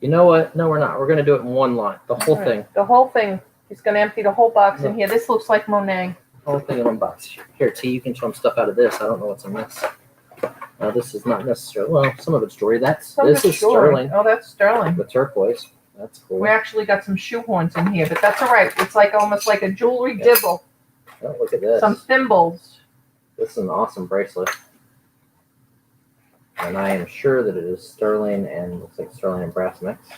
[SPEAKER 8] You know what? No, we're not. We're going to do it in one lot. The whole thing.
[SPEAKER 1] The whole thing. He's going to empty the whole box in here. This looks like Monet.
[SPEAKER 8] The whole thing in one box. Here, T, you can show them stuff out of this. I don't know what's in this. This is not necessarily, well, some of it's jewelry. This is sterling.
[SPEAKER 1] Oh, that's sterling.
[SPEAKER 8] The turquoise. That's cool.
[SPEAKER 1] We actually got some shoehorns in here, but that's all right. It's like almost like a jewelry dibble.
[SPEAKER 8] Oh, look at this.
[SPEAKER 1] Some thimbles.
[SPEAKER 8] This is an awesome bracelet. And I am sure that it is sterling and looks like sterling and brass mix.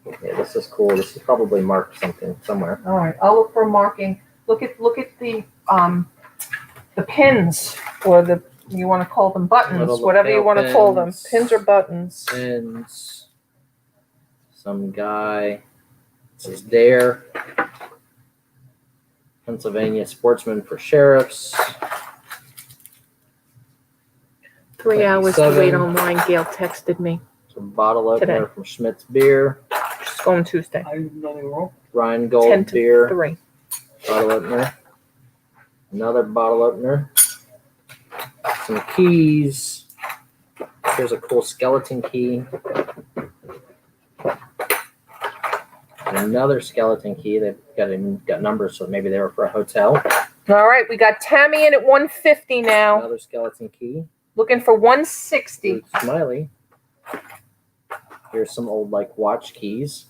[SPEAKER 8] Yeah, this is cool. This is probably marked something somewhere.
[SPEAKER 1] All right, I'll look for marking. Look at the pins, or the, you want to call them buttons,
[SPEAKER 8] Little
[SPEAKER 1] whatever you want to call them.
[SPEAKER 8] pins.
[SPEAKER 1] Pins or buttons.
[SPEAKER 8] Pins. Some guy. This is Dare. Pennsylvania Sportsman for Sheriffs.
[SPEAKER 1] 3 hours to
[SPEAKER 8] 27.
[SPEAKER 1] wait online. Gail texted me.
[SPEAKER 8] Some bottle opener
[SPEAKER 1] Today.
[SPEAKER 8] from Schmidt's Beer.
[SPEAKER 1] She's going Tuesday.
[SPEAKER 8] Rhine
[SPEAKER 1] 10
[SPEAKER 8] Gold
[SPEAKER 1] to
[SPEAKER 8] Beer.
[SPEAKER 1] 3.
[SPEAKER 8] Bottle opener. Another bottle opener. Some keys. Here's a cool skeleton key. Another skeleton key. They've got numbers, so maybe they were for a hotel.
[SPEAKER 1] All right, we got Tammy in at 150 now.
[SPEAKER 8] Another skeleton key.
[SPEAKER 1] Looking for 160.
[SPEAKER 8] Luke Smiley. Here's some old like watch keys.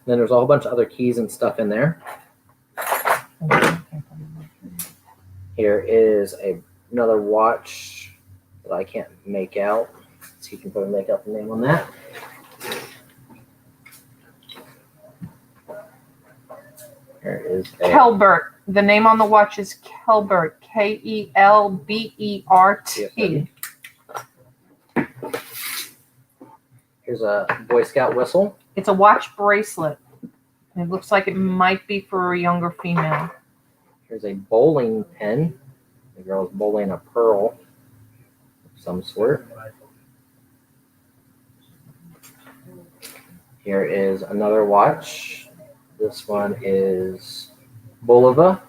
[SPEAKER 8] Then there's a whole bunch of other keys and stuff in there. Here is another watch that I can't make out. So you can probably make out the name on that. Here is a
[SPEAKER 1] Kelbert. The name on the watch is Kelbert. Kelbert.
[SPEAKER 8] Here's a Boy Scout whistle.
[SPEAKER 1] It's a watch bracelet. It looks like it might be for a younger female.
[SPEAKER 8] Here's a bowling pin. The girl's bowling a pearl of some sort. Here is another watch. This one is Bulova.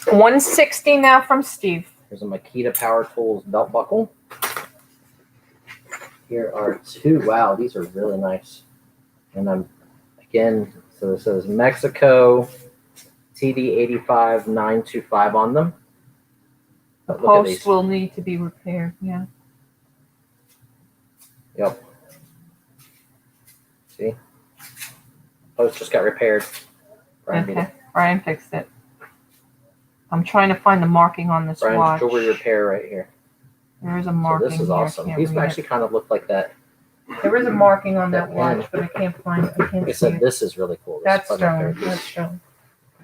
[SPEAKER 1] 160 now from Steve.
[SPEAKER 8] Here's a Makita Power Tools belt buckle. Here are two. Wow, these are really nice. And again, so this says Mexico TD85 925 on them.
[SPEAKER 1] The
[SPEAKER 8] Look at
[SPEAKER 1] post
[SPEAKER 8] these.
[SPEAKER 1] will need to be repaired. Yeah.
[SPEAKER 8] Yep. See? Post just got repaired. Brian did
[SPEAKER 1] Okay.
[SPEAKER 8] it.
[SPEAKER 1] Brian fixed it. I'm trying to find the marking on this
[SPEAKER 8] Brian's
[SPEAKER 1] watch.
[SPEAKER 8] jewelry repair right here.
[SPEAKER 1] There is a
[SPEAKER 8] So
[SPEAKER 1] marking.
[SPEAKER 8] this is
[SPEAKER 1] here. I
[SPEAKER 8] awesome.
[SPEAKER 1] can't
[SPEAKER 8] These
[SPEAKER 1] read it.
[SPEAKER 8] actually kind of look like that.
[SPEAKER 1] There is a marking on that
[SPEAKER 8] that
[SPEAKER 1] watch, but I can't find it. I
[SPEAKER 8] Like I
[SPEAKER 1] can't see
[SPEAKER 8] said,
[SPEAKER 1] it.
[SPEAKER 8] this is really cool. This
[SPEAKER 1] That's
[SPEAKER 8] is probably my
[SPEAKER 1] sterling.
[SPEAKER 8] favorite
[SPEAKER 1] That's
[SPEAKER 8] piece.
[SPEAKER 1] sterling.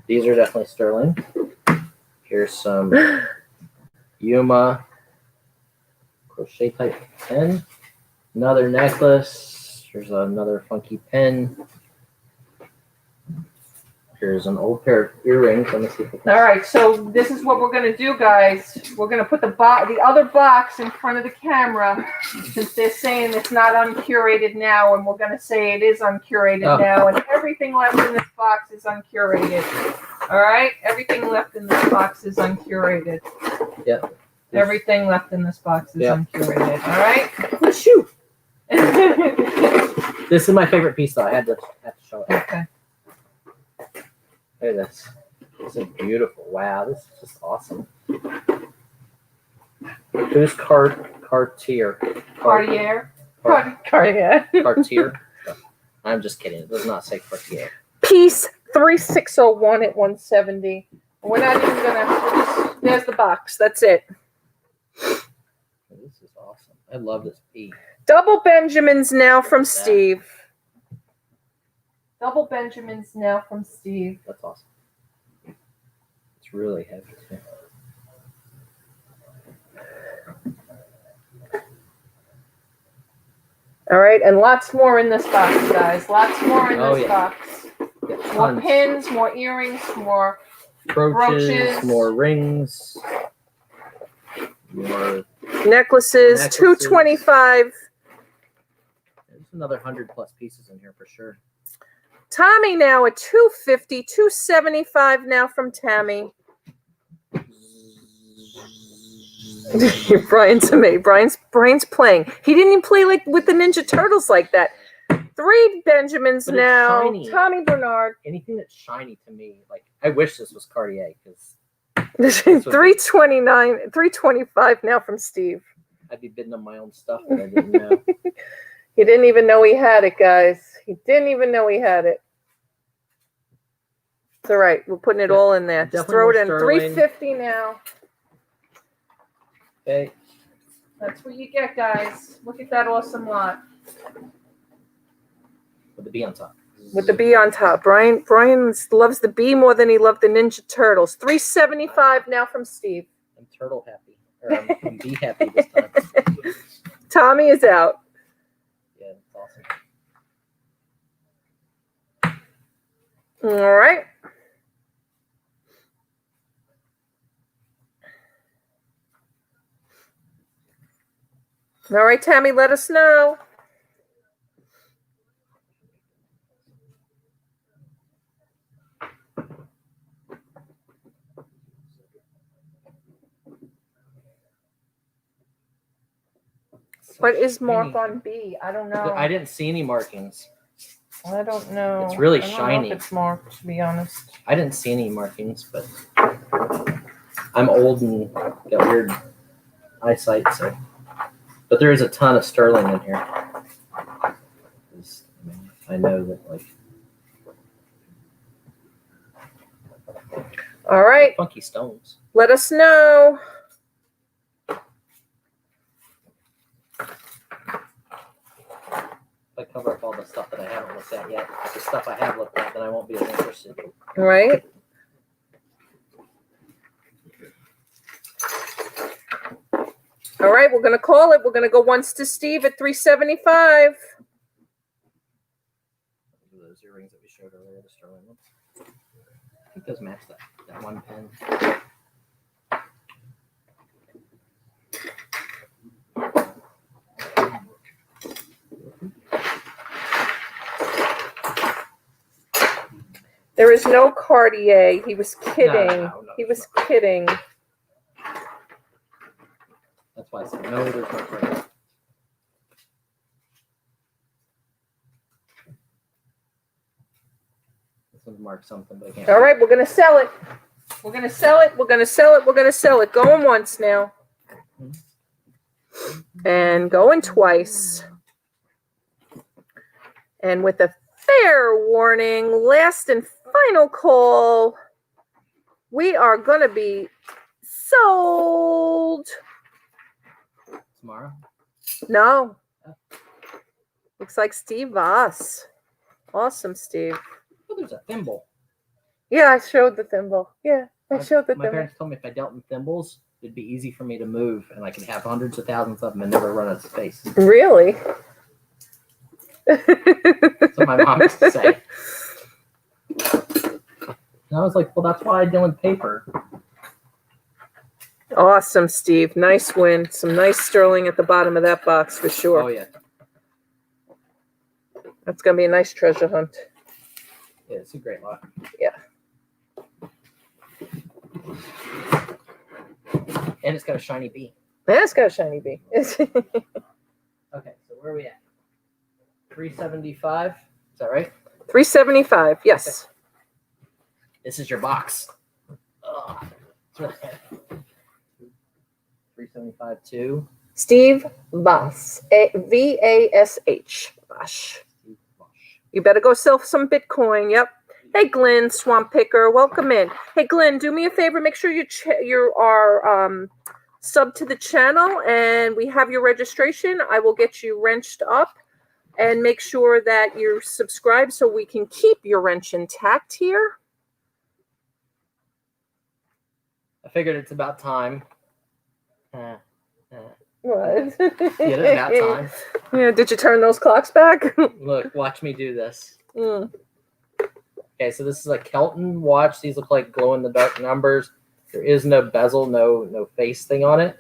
[SPEAKER 8] These are definitely sterling. Here's some Yuma crochet type pen. Another necklace. Here's another funky pen. Here's an old pair of earrings. Let me see if I can.
[SPEAKER 1] All right, so this is what we're gonna do, guys. We're gonna put the other box in front of the camera, since they're saying it's not uncurated now, and we're gonna say it is uncurated now, and everything left in this box is uncurated. All right, everything left in this box is uncurated.
[SPEAKER 8] Yeah.
[SPEAKER 1] Everything left in this box is
[SPEAKER 8] Yeah.
[SPEAKER 1] uncurated. All right.
[SPEAKER 8] Shoot. This is my favorite piece, though. I had to show it.
[SPEAKER 1] Okay.
[SPEAKER 8] Look at this. This is beautiful. Wow, this is just awesome. Who's Cartier?
[SPEAKER 1] Cartier.
[SPEAKER 8] Cartier.
[SPEAKER 1] Cartier.
[SPEAKER 8] I'm just kidding. It does not say Cartier.
[SPEAKER 1] Piece 3601 at 170. We're not even gonna. There's the box. That's it.
[SPEAKER 8] This is awesome. I love this piece.
[SPEAKER 1] Double Benjamins now from Steve. Double Benjamins now from Steve.
[SPEAKER 8] That's awesome. It's really heavy too.
[SPEAKER 1] All right, and lots more in this box, guys. Lots more in this box.
[SPEAKER 8] Yeah,
[SPEAKER 1] More
[SPEAKER 8] tons.
[SPEAKER 1] pins, more earrings, more
[SPEAKER 8] Brooches, more rings, more
[SPEAKER 1] necklaces. 225.
[SPEAKER 8] There's another 100+ pieces in here for sure.
[SPEAKER 1] Tommy now at 250, 275 now from Tammy. Brian's amazing. Brian's playing. He didn't even play like with the Ninja Turtles like that. 3 Benjamins
[SPEAKER 8] But it's
[SPEAKER 1] now.
[SPEAKER 8] shiny.
[SPEAKER 1] Tommy Bernard.
[SPEAKER 8] Anything that's shiny to me, like I wish this was Cartier because
[SPEAKER 1] 329, 325 now from Steve.
[SPEAKER 8] I'd be bidding on my own stuff that I didn't know.
[SPEAKER 1] He didn't even know he had it, guys. He didn't even know he had it. It's all right. We're putting it all in there. Just throw it in.
[SPEAKER 8] Sterling.
[SPEAKER 1] 350 now.
[SPEAKER 8] Okay.
[SPEAKER 1] That's what you get, guys. Look at that awesome lot.
[SPEAKER 8] With the B on top.
[SPEAKER 1] With the B on top. Brian loves the B more than he loved the Ninja Turtles. 375 now from Steve.
[SPEAKER 8] I'm turtle happy. Or I'm bee happy this time.
[SPEAKER 1] Tommy is out.
[SPEAKER 8] Yeah, that's awesome.
[SPEAKER 1] All right. All right, Tammy, let us know. What is mark on B? I don't know.
[SPEAKER 8] I didn't see any markings.
[SPEAKER 1] I don't know.
[SPEAKER 8] It's really
[SPEAKER 1] I don't
[SPEAKER 8] shiny.
[SPEAKER 1] know if it's marked, to be honest.
[SPEAKER 8] I didn't see any markings, but I'm old and got weird eyesight, so. But there is a ton of sterling in here. I know that, like.
[SPEAKER 1] All right.
[SPEAKER 8] Funky stones.
[SPEAKER 1] Let us know.
[SPEAKER 8] If I cover up all the stuff that I haven't looked at yet, if the stuff I have looked at, then I won't be as interested.
[SPEAKER 1] All right. All right, we're going to call it. We're going to go once to Steve at 375.
[SPEAKER 8] Those earrings that we showed earlier, the sterling ones. I think those match that one pin.
[SPEAKER 1] There is no Cartier. He was kidding.
[SPEAKER 8] No,
[SPEAKER 1] He was kidding.
[SPEAKER 8] That's why I said no, there's no Cartier. This one's marked something, but I can't.
[SPEAKER 1] All right, we're going to sell it. We're going to sell it. We're going to sell it. We're going to sell it. Going once now. And going twice. And with a fair warning, last and final call, we are going to be sold.
[SPEAKER 8] Tomorrow?
[SPEAKER 1] No. Looks like Steve Voss. Awesome, Steve.
[SPEAKER 8] Oh, there's a thimble.
[SPEAKER 1] Yeah, I showed the thimble. Yeah, I showed the
[SPEAKER 8] My
[SPEAKER 1] thimble.
[SPEAKER 8] parents told me if I dealt in thimbles, it'd be easy for me to move, and I could have hundreds of thousands of them and never run out of space.
[SPEAKER 1] Really?
[SPEAKER 8] That's what my mom used to say. And I was like, well, that's why I deal in paper.
[SPEAKER 1] Awesome, Steve. Nice win. Some nice sterling at the bottom of that box for sure.
[SPEAKER 8] Oh, yeah.
[SPEAKER 1] That's going to be a nice treasure hunt.
[SPEAKER 8] Yeah, it's a great lot.
[SPEAKER 1] Yeah.
[SPEAKER 8] And it's got a shiny bee.
[SPEAKER 1] Yeah, it's got a shiny bee.
[SPEAKER 8] Okay, so where are we at? 375. Is that right?
[SPEAKER 1] 375. Yes.
[SPEAKER 8] This is your box. Ugh. It's really heavy. 375 too.
[SPEAKER 1] Steve Vash. V-A-S-H. Vash. You better go sell some Bitcoin. Yep. Hey, Glenn, Swamp Picker. Welcome in. Hey, Glenn, do me a favor. Make sure you are sub to the channel and we have your registration. I will get you wrenched up and make sure that you're subscribed so we can keep your wrench intact here.
[SPEAKER 8] I figured it's about time.
[SPEAKER 1] What?
[SPEAKER 8] Yeah, it's about time.
[SPEAKER 1] Yeah, did you turn those clocks back?
[SPEAKER 8] Look, watch me do this.
[SPEAKER 1] Mm.
[SPEAKER 8] Okay, so this is a Kelton watch. These look like glow-in-the-dark numbers. There is no bezel, no face thing on it.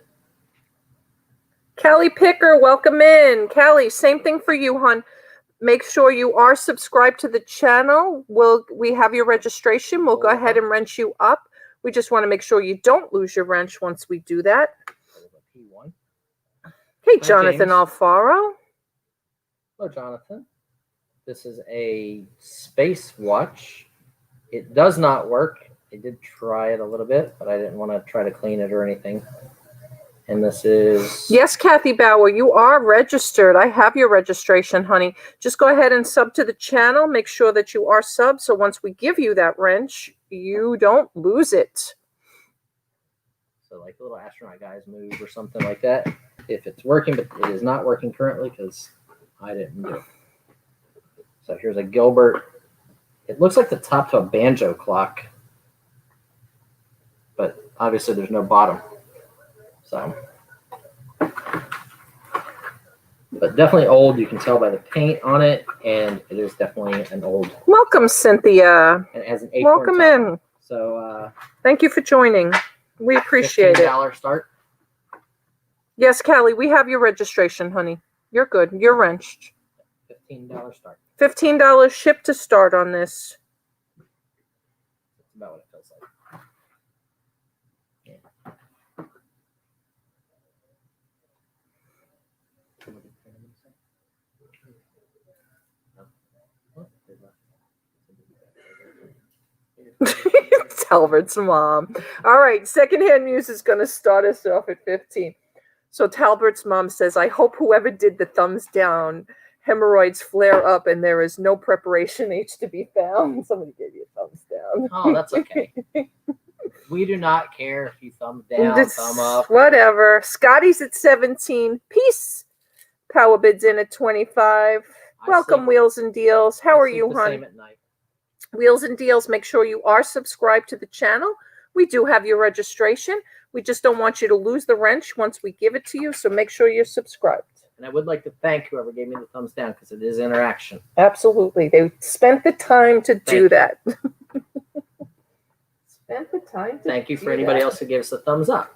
[SPEAKER 1] Callie Picker, welcome in. Callie, same thing for you, hon. Make sure you are subscribed to the channel. We have your registration. We'll go ahead and wrench you up. We just want to make sure you don't lose your wrench once we do that.
[SPEAKER 8] P1.
[SPEAKER 1] Hey, Jonathan
[SPEAKER 8] James.
[SPEAKER 1] Alfaro.
[SPEAKER 8] Hello, Jonathan. This is a space watch. It does not work. I did try it a little bit, but I didn't want to try to clean it or anything. And this is...
[SPEAKER 1] Yes, Kathy Bauer, you are registered. I have your registration, honey. Just go ahead and sub to the channel. Make sure that you are sub, so once we give you that wrench, you don't lose it.
[SPEAKER 8] So like little astronaut guys move or something like that. If it's working, but it is not working currently because I didn't do it. So here's a Gilbert. It looks like the top to a banjo clock, but obviously there's no bottom. So, but definitely old. You can tell by the paint on it, and it is definitely an old.
[SPEAKER 1] Welcome, Cynthia.
[SPEAKER 8] And it has an acorn
[SPEAKER 1] Welcome
[SPEAKER 8] top.
[SPEAKER 1] in.
[SPEAKER 8] So,
[SPEAKER 1] Thank you for joining. We appreciate it.
[SPEAKER 8] $15 start.
[SPEAKER 1] Yes, Callie, we have your registration, honey. You're good. You're wrenched.
[SPEAKER 8] $15 start.
[SPEAKER 1] $15 ship to start on this.
[SPEAKER 8] That's about what it feels like.
[SPEAKER 1] Talbert's mom. All right, Secondhand Muse is going to start us off at 15. So Talbert's mom says, I hope whoever did the thumbs down, hemorrhoids flare up and there is no preparation H to be found. Somebody gave you a thumbs down.
[SPEAKER 8] Oh, that's okay. We do not care if you thumbs down, thumb up.
[SPEAKER 1] Whatever. Scotty's at 17. Peace. Power bids in at 25. Welcome, Wheels and Deals. How are you, hon?
[SPEAKER 8] Same at night.
[SPEAKER 1] Wheels and Deals, make sure you are subscribed to the channel. We do have your registration. We just don't want you to lose the wrench once we give it to you, so make sure you're subscribed.
[SPEAKER 8] And I would like to thank whoever gave me the thumbs down because it is interaction.
[SPEAKER 1] Absolutely. They spent the time to do that. Spent the time to
[SPEAKER 8] Thank you
[SPEAKER 1] do
[SPEAKER 8] for anybody
[SPEAKER 1] that.
[SPEAKER 8] else who gave us a thumbs up.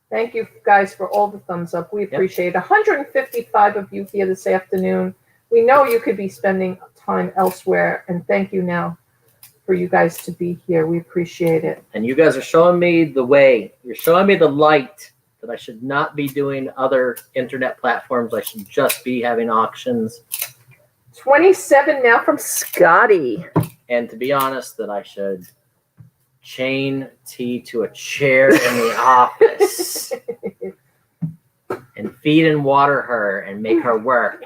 [SPEAKER 1] Thank you, guys, for all the thumbs up. We appreciate it. 155 of you here this afternoon. We know you could be spending time elsewhere, and thank you now for you guys to be here. We appreciate it.
[SPEAKER 8] And you guys are showing me the way. You're showing me the light that I should not be doing other internet platforms. I should just be having auctions.
[SPEAKER 1] 27 now from Scotty.
[SPEAKER 8] And to be honest, that I should chain T to a chair in the office and feed and water her and make her work.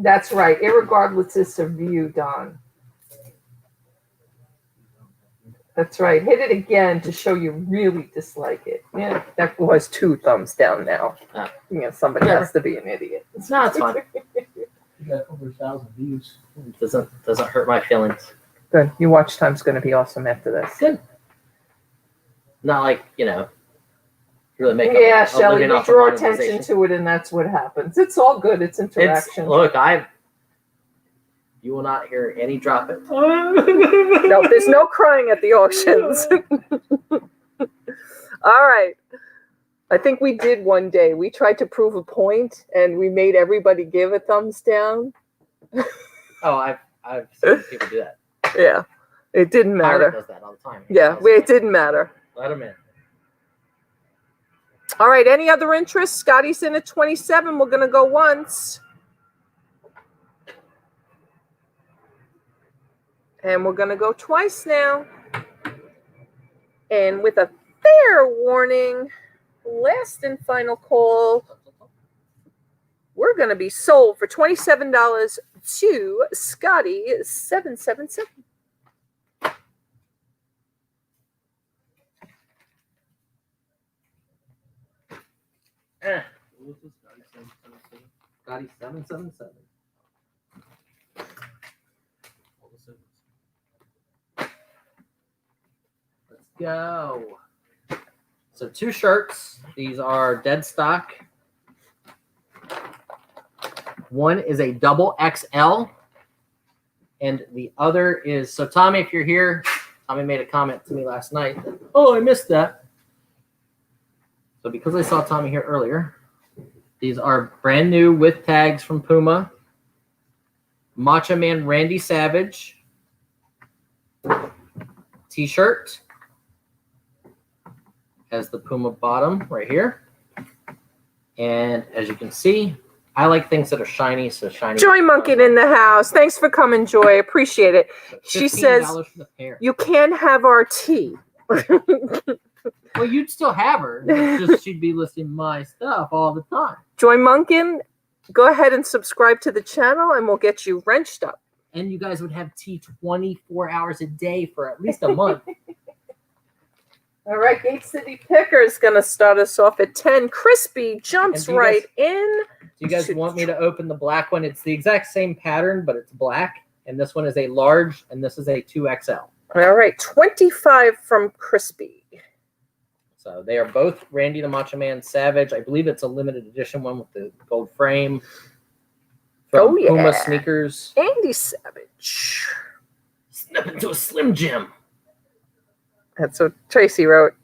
[SPEAKER 1] That's right. Irregardless of you, Don. That's right. Hit it again to show you really dislike it. Yeah, that was 2 thumbs down now. Somebody has to be an idiot.
[SPEAKER 8] No, it's fine.
[SPEAKER 4] You got over 1,000 views.
[SPEAKER 8] It doesn't hurt my feelings.
[SPEAKER 1] Good. Your watch time's going to be awesome after this.
[SPEAKER 8] Good. Not like, really make
[SPEAKER 1] Yeah,
[SPEAKER 8] a
[SPEAKER 1] Shelly,
[SPEAKER 8] living
[SPEAKER 1] we
[SPEAKER 8] off of
[SPEAKER 1] draw
[SPEAKER 8] monetization.
[SPEAKER 1] attention to it, and that's what happens. It's all good. It's interaction.
[SPEAKER 8] Look, You will not hear any drop it.
[SPEAKER 1] No, there's no crying at the auctions. All right. I think we did one day. We tried to prove a point, and we made everybody give a thumbs down.
[SPEAKER 8] Oh, I've seen people do that.
[SPEAKER 1] Yeah, it didn't
[SPEAKER 8] Pirate
[SPEAKER 1] matter.
[SPEAKER 8] does that all the time.
[SPEAKER 1] Yeah, it didn't matter.
[SPEAKER 8] Let him in.
[SPEAKER 1] All right, any other interest? Scotty's in at 27. We're going to go once. And we're going to go twice now. And with a fair warning, last and final call, we're going to be sold for $27 to Scotty 777.
[SPEAKER 8] Scotty 777. Let's go. So 2 shirts. These are dead stock. One is a double XL, and the other is, so Tommy, if you're here, Tommy made a comment to me last night. Oh, I missed that. So because I saw Tommy here earlier, these are brand new with tags from Puma. Macho Man Randy Savage t-shirt. Has the Puma bottom right here. And as you can see, I like things that are shiny, so shiny.
[SPEAKER 1] Joy Monkin in the house. Thanks for coming, Joy. Appreciate it. She says,
[SPEAKER 8] $15 for the pair.
[SPEAKER 1] you can have our tea.
[SPEAKER 8] Well, you'd still have her. It's just she'd be listing my stuff all the time.
[SPEAKER 1] Joy Monkin, go ahead and subscribe to the channel, and we'll get you wrenched up.
[SPEAKER 8] And you guys would have tea 24 hours a day for at least a month.
[SPEAKER 1] All right, Gate City Picker is going to start us off at 10. Crispy jumps
[SPEAKER 8] And do you
[SPEAKER 1] right
[SPEAKER 8] guys-
[SPEAKER 1] in.
[SPEAKER 8] Do you guys want me to open the black one? It's the exact same pattern, but it's black. And this one is a large, and this is a 2XL.
[SPEAKER 1] All right, 25 from Crispy.
[SPEAKER 8] So they are both Randy the Macho Man Savage. I believe it's a limited edition one with the gold frame. From
[SPEAKER 1] Oh, yeah.
[SPEAKER 8] Puma sneakers.
[SPEAKER 1] Andy Savage.
[SPEAKER 8] Snap into a Slim Jim.
[SPEAKER 1] That's what Tracy wrote.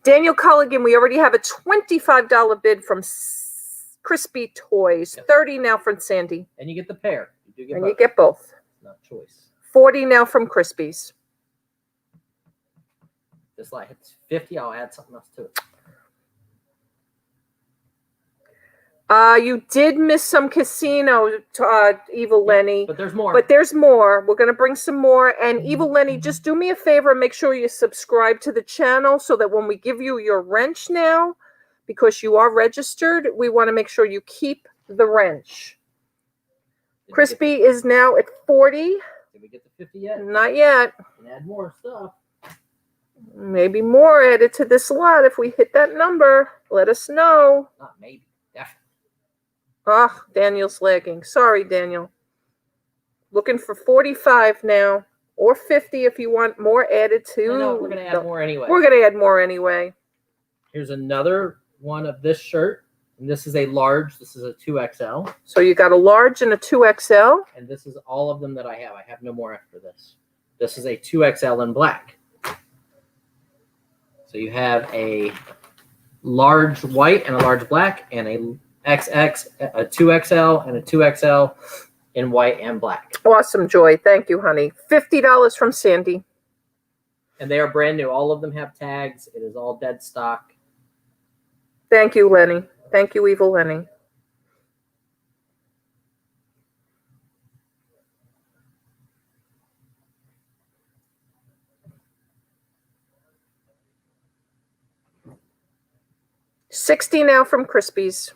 [SPEAKER 1] Daniel Culligan, we already have a $25 bid from Crispy Toys.
[SPEAKER 8] Yes.
[SPEAKER 1] 30 now from Sandy.
[SPEAKER 8] And you get the pair. You do get
[SPEAKER 1] And
[SPEAKER 8] both.
[SPEAKER 1] you get both.
[SPEAKER 8] Not choice.
[SPEAKER 1] 40 now from Crispies.
[SPEAKER 8] This light hits 50. I'll add something else to it.
[SPEAKER 1] You did miss some casino, Evil Lenny.
[SPEAKER 8] But there's more.
[SPEAKER 1] But there's more. We're going to bring some more. And Evil Lenny, just do me a favor and make sure you subscribe to the channel so that when we give you your wrench now, because you are registered, we want to make sure you keep the wrench. Crispy is now at 40.
[SPEAKER 8] Did we get to 50 yet?
[SPEAKER 1] Not yet.
[SPEAKER 8] And add more stuff.
[SPEAKER 1] Maybe more added to this lot if we hit that number. Let us know.
[SPEAKER 8] Not maybe. Definitely.
[SPEAKER 1] Oh, Daniel's lagging. Sorry, Daniel. Looking for 45 now, or 50 if you want more added to.
[SPEAKER 8] No, we're going to add more anyway.
[SPEAKER 1] We're going to add more anyway.
[SPEAKER 8] Here's another one of this shirt. And this is a large. This is a 2XL.
[SPEAKER 1] So you got a large and a 2XL.
[SPEAKER 8] And this is all of them that I have. I have no more after this. This is a 2XL in black. So you have a large white and a large black and a XX, a 2XL and a 2XL in white and black.
[SPEAKER 1] Awesome, Joy. Thank you, honey. $50 from Sandy.
[SPEAKER 8] And they are brand new. All of them have tags. It is all dead stock.
[SPEAKER 1] Thank you, Lenny. Thank you, Evil Lenny. $60 now from Crispies.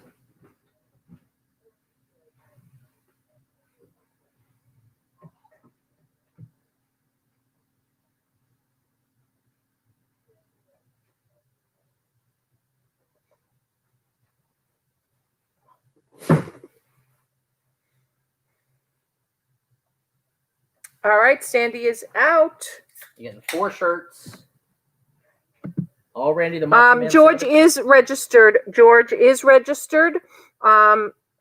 [SPEAKER 1] All right, Sandy is out.
[SPEAKER 8] You're getting 4 shirts. All Randy the Macho Man
[SPEAKER 1] George
[SPEAKER 8] Savage.
[SPEAKER 1] is registered. George is registered.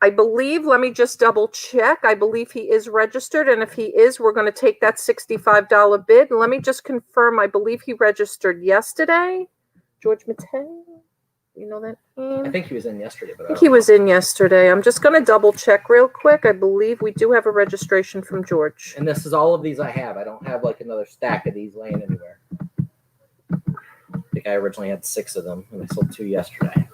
[SPEAKER 1] I believe, let me just double check. I believe he is registered. And if he is, we're going to take that $65 bid. And let me just confirm. I believe he registered yesterday. George Matei. You know that name?
[SPEAKER 8] I think he was in yesterday, but
[SPEAKER 1] I think he was in yesterday. I'm just going to double check real quick. I believe we do have a registration from George.
[SPEAKER 8] And this is all of these I have. I don't have like another stack of these laying anywhere. I think I originally had 6 of them, and I sold 2 yesterday.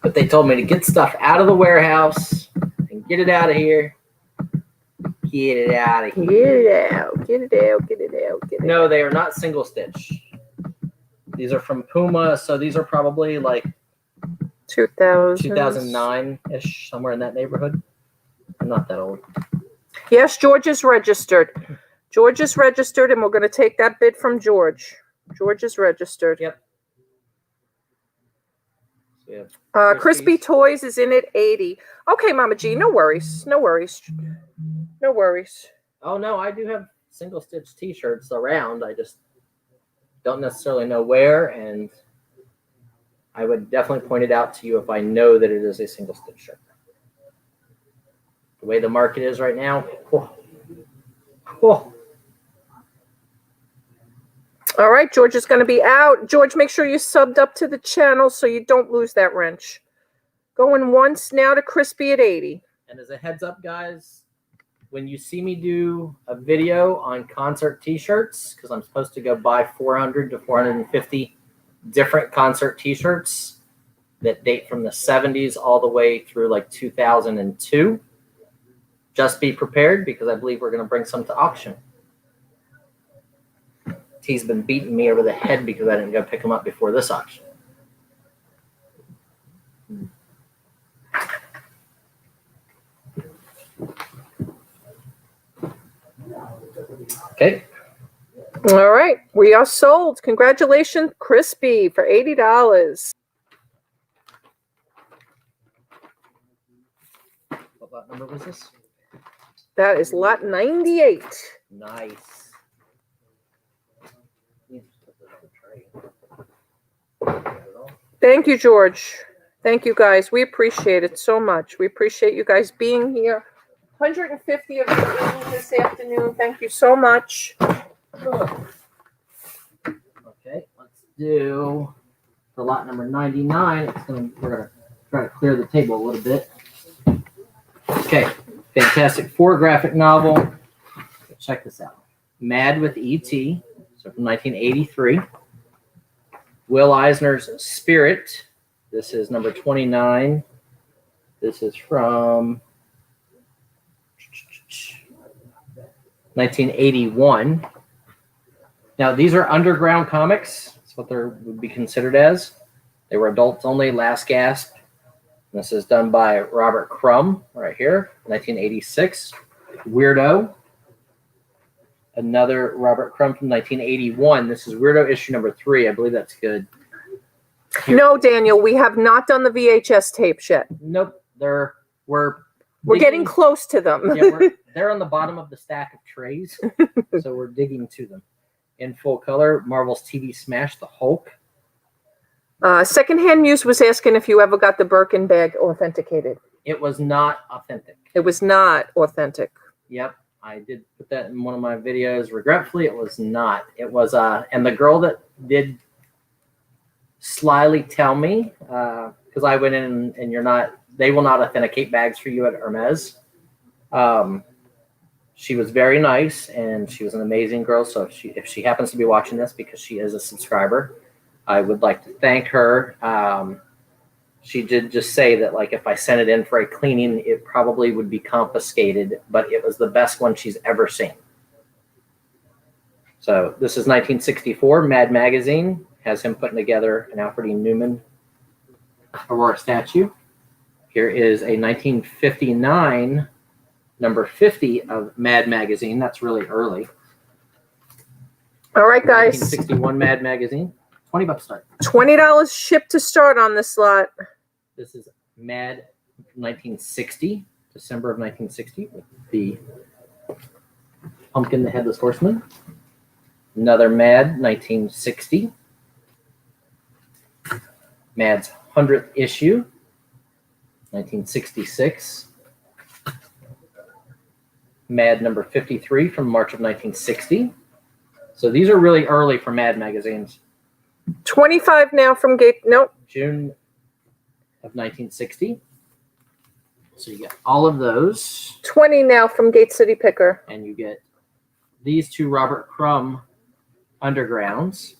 [SPEAKER 8] But they told me to get stuff out of the warehouse and get it out of here. Get it out of here.
[SPEAKER 1] Get it out. Get it out. Get it out. Get it
[SPEAKER 8] No,
[SPEAKER 1] out.
[SPEAKER 8] they are not single stitch. These are from Puma, so these are probably like 2009-ish, somewhere in that neighborhood. I'm not that old.
[SPEAKER 1] Yes, George is registered. George is registered, and we're going to take that bid from George. George is registered.
[SPEAKER 8] Yep. So we have
[SPEAKER 1] Crispy Toys is in at 80. Okay, Mama G, no worries. No worries. No worries.
[SPEAKER 8] Oh, no, I do have single stitch t-shirts around. I just don't necessarily know where, and I would definitely point it out to you if I know that it is a single stitch shirt. The way the market is right now, whoa. Whoa.
[SPEAKER 1] All right, George is going to be out. George, make sure you subbed up to the channel so you don't lose that wrench. Going once now to Crispy at 80.
[SPEAKER 8] And as a heads up, guys, when you see me do a video on concert t-shirts, because I'm supposed to go buy 400 to 450 different concert t-shirts that date from the 70s all the way through like 2002, just be prepared because I believe we're going to bring some to auction. He's been beating me over the head because I didn't go pick him up before this auction. Okay.
[SPEAKER 1] All right, we are sold. Congratulations, Crispy, for $80.
[SPEAKER 8] What lot number was this?
[SPEAKER 1] That is lot 98.
[SPEAKER 8] Nice.
[SPEAKER 1] Thank you, George. Thank you, guys. We appreciate it so much. We appreciate you guys being here. 150 of you in this afternoon. Thank you so much.
[SPEAKER 8] Okay, let's do the lot number 99. We're gonna try to clear the table a little bit. Okay, fantastic 4 graphic novel. Check this out. Mad with E.T. So from 1983. Will Eisner's Spirit. This is number 29. This is from 1981. Now, these are underground comics. That's what they would be considered as. They were adults only, last gasp. This is done by Robert Crumb right here, 1986. Weirdo. Another Robert Crumb from 1981. This is Weirdo issue number 3. I believe that's good.
[SPEAKER 1] No, Daniel, we have not done the VHS tapes yet.
[SPEAKER 8] Nope. We're
[SPEAKER 1] getting close to them.
[SPEAKER 8] Yeah, they're on the bottom of the stack of trays, so we're digging to them. In full color, Marvel's TV Smash, the Hulk.
[SPEAKER 1] Secondhand Muse was asking if you ever got the Birkin bag authenticated.
[SPEAKER 8] It was not authentic.
[SPEAKER 1] It was not authentic.
[SPEAKER 8] Yep, I did put that in one of my videos. Regretfully, it was not. It was, and the girl that did slyly tell me, because I went in and they will not authenticate bags for you at Hermes. She was very nice, and she was an amazing girl. So if she happens to be watching this, because she is a subscriber, I would like to thank her. She did just say that, like, if I sent it in for a cleaning, it probably would be confiscated, but it was the best one she's ever seen. So this is 1964, Mad Magazine. Has him putting together an Alfred E. Newman Aurora statue. Here is a 1959 number 50 of Mad Magazine. That's really early.
[SPEAKER 1] All right, guys.
[SPEAKER 8] 1961 Mad Magazine. $20 start.
[SPEAKER 1] $20 shipped to start on this lot.
[SPEAKER 8] This is Mad 1960, December of 1960, with the Pumpkin the Headless Horseman. Another Mad 1960. Mad's 100th issue, 1966. Mad number 53 from March of 1960. So these are really early for Mad magazines.
[SPEAKER 1] 25 now from nope.
[SPEAKER 8] June of 1960. So you get all of those.
[SPEAKER 1] 20 now from Gate City Picker.
[SPEAKER 8] And you get these two Robert Crumb Undergrounds.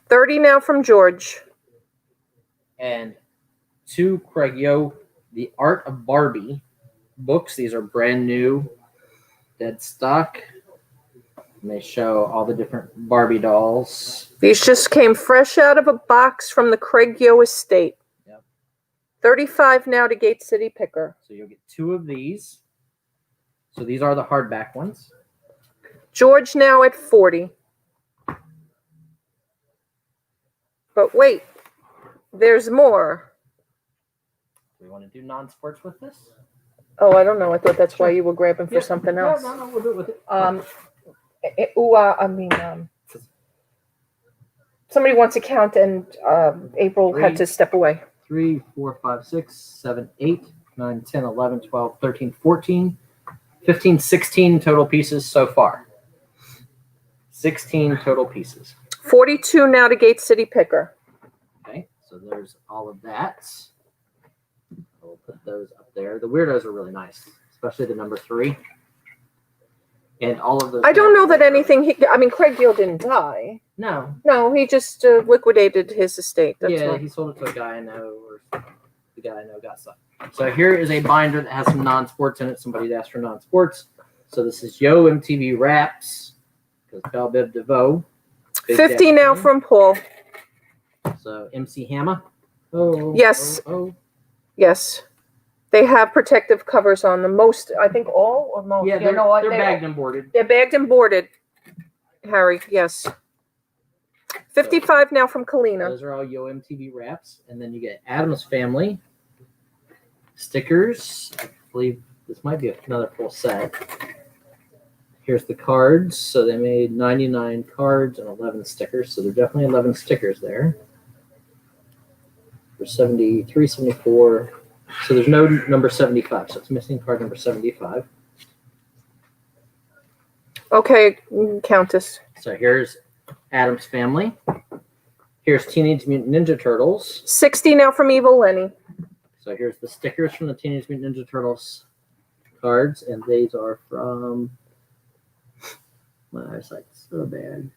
[SPEAKER 1] 30 now from George.
[SPEAKER 8] And two Craig Yo, The Art of Barbie books. These are brand new, dead stock. And they show all the different Barbie dolls.
[SPEAKER 1] These just came fresh out of a box from the Craig Yo estate.
[SPEAKER 8] Yep.
[SPEAKER 1] 35 now to Gate City Picker.
[SPEAKER 8] So you'll get two of these. So these are the hardback ones.
[SPEAKER 1] George now at 40. But wait, there's more.
[SPEAKER 8] Do we want to do non-sports with this?
[SPEAKER 1] Oh, I don't know. I thought that's why you were grabbing for something else.
[SPEAKER 8] No, we'll do it with it.
[SPEAKER 1] Somebody wants to count, and April had to step away.
[SPEAKER 8] 3, 4, 5, 6, 7, 8, 9, 10, 11, 12, 13, 14, 15, 16 total pieces so far. 16 total pieces.
[SPEAKER 1] 42 now to Gate City Picker.
[SPEAKER 8] Okay, so there's all of that. We'll put those up there. The weirdos are really nice, especially the number 3. And all of those.
[SPEAKER 1] I don't know that anything. I mean, Craig Gill didn't die.
[SPEAKER 8] No.
[SPEAKER 1] No, he just liquidated his estate. That's
[SPEAKER 8] Yeah,
[SPEAKER 1] all.
[SPEAKER 8] he sold it to a guy I know, or the guy I know got some. So here is a binder that has some non-sports in it. Somebody asked for non-sports. So this is Yo MTV Raps, because Belle Biv DeVoe.
[SPEAKER 1] 50 now from Paul.
[SPEAKER 8] So MC Hammer. Oh.
[SPEAKER 1] Yes.
[SPEAKER 8] Oh.
[SPEAKER 1] Yes. They have protective covers on them. Most, I think all or most.
[SPEAKER 8] Yeah, they're bagged and boarded.
[SPEAKER 1] They're bagged and boarded, Harry. Yes. 55 now from Kalina.
[SPEAKER 8] Those are all Yo MTV Raps. And then you get Addams Family stickers. I believe this might be another full set. Here's the cards. So they made 99 cards and 11 stickers. So there are definitely 11 stickers there. For 73, 74. So there's no number 75. So it's missing card number 75.
[SPEAKER 1] Okay, Countess.
[SPEAKER 8] So here's Addams Family. Here's Teenage Mutant Ninja Turtles.
[SPEAKER 1] 60 now from Evil Lenny.
[SPEAKER 8] So here's the stickers from the Teenage Mutant Ninja Turtles cards. And these are from... My eyesight's so bad.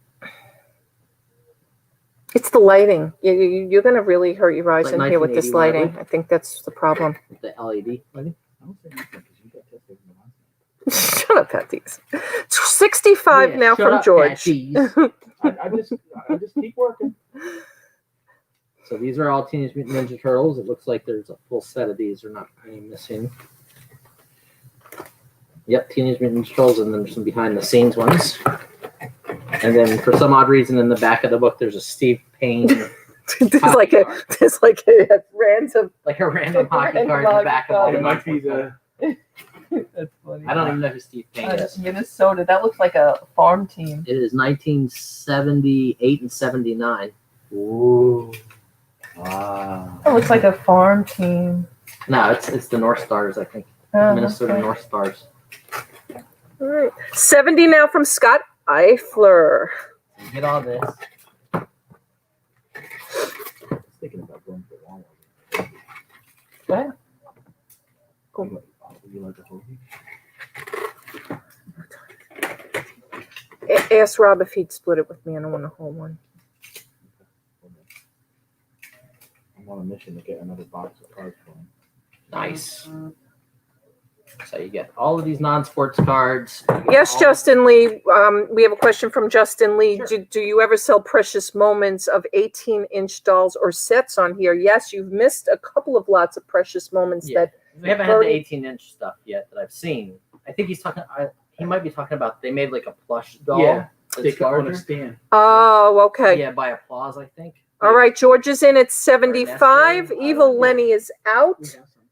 [SPEAKER 1] It's the lighting. You're going to really hurt your eyes
[SPEAKER 8] Like
[SPEAKER 1] in here with this
[SPEAKER 8] 1981,
[SPEAKER 1] lighting. I think that's the problem.
[SPEAKER 8] The LED lighting.
[SPEAKER 1] Shut up, Patties. 65 now
[SPEAKER 8] shut
[SPEAKER 1] from
[SPEAKER 8] up,
[SPEAKER 1] George.
[SPEAKER 8] Patties.
[SPEAKER 4] I just keep working.
[SPEAKER 8] So these are all Teenage Mutant Ninja Turtles. It looks like there's a full set of these. They're not any missing. Yep, Teenage Mutant Ninja Turtles, and then there's some behind the scenes ones. And then for some odd reason in the back of the book there's a Steve Payne
[SPEAKER 1] there's like a random
[SPEAKER 8] hockey card in the back of all the
[SPEAKER 4] It might be the.
[SPEAKER 1] That's funny.
[SPEAKER 8] I don't even know who Steve Payne is.
[SPEAKER 1] Minnesota. That looks like a farm team.
[SPEAKER 8] It is 1978 and 79.
[SPEAKER 4] Ooh. Wow.
[SPEAKER 1] That looks like a farm team.
[SPEAKER 8] No, it's the North Stars, I think.
[SPEAKER 1] Oh,
[SPEAKER 8] Minnesota
[SPEAKER 1] okay.
[SPEAKER 8] North Stars.
[SPEAKER 1] All right. 70 now from Scott Eifler.
[SPEAKER 8] Get all this.
[SPEAKER 4] Thinking about going to Walmart.
[SPEAKER 1] Go ahead.
[SPEAKER 4] Would you like a hoagie?
[SPEAKER 1] Ask Rob if he'd split it with me. I don't want a whole one.
[SPEAKER 4] I'm on a mission to get another box of cards for him.
[SPEAKER 8] Nice. So you get all of these non-sports cards.
[SPEAKER 1] Yes, Justin Lee. We have a question from Justin Lee.
[SPEAKER 8] Sure.
[SPEAKER 1] Do you ever sell precious moments of 18-inch dolls or sets on here? Yes, you've missed a couple of lots of precious moments
[SPEAKER 8] Yeah.
[SPEAKER 1] that.
[SPEAKER 8] We haven't had the 18-inch stuff yet that I've seen. I think he's talking. He might be talking about. They made like a plush doll.
[SPEAKER 4] Yeah,
[SPEAKER 8] that's
[SPEAKER 4] Take it on a
[SPEAKER 8] larger.
[SPEAKER 4] stand.
[SPEAKER 1] Oh, okay.
[SPEAKER 8] Yeah, by Applause, I think.
[SPEAKER 1] All right, George is in at 75.
[SPEAKER 8] Ernesto,
[SPEAKER 1] Evil
[SPEAKER 8] yeah.
[SPEAKER 1] Lenny is out,
[SPEAKER 8] We have some.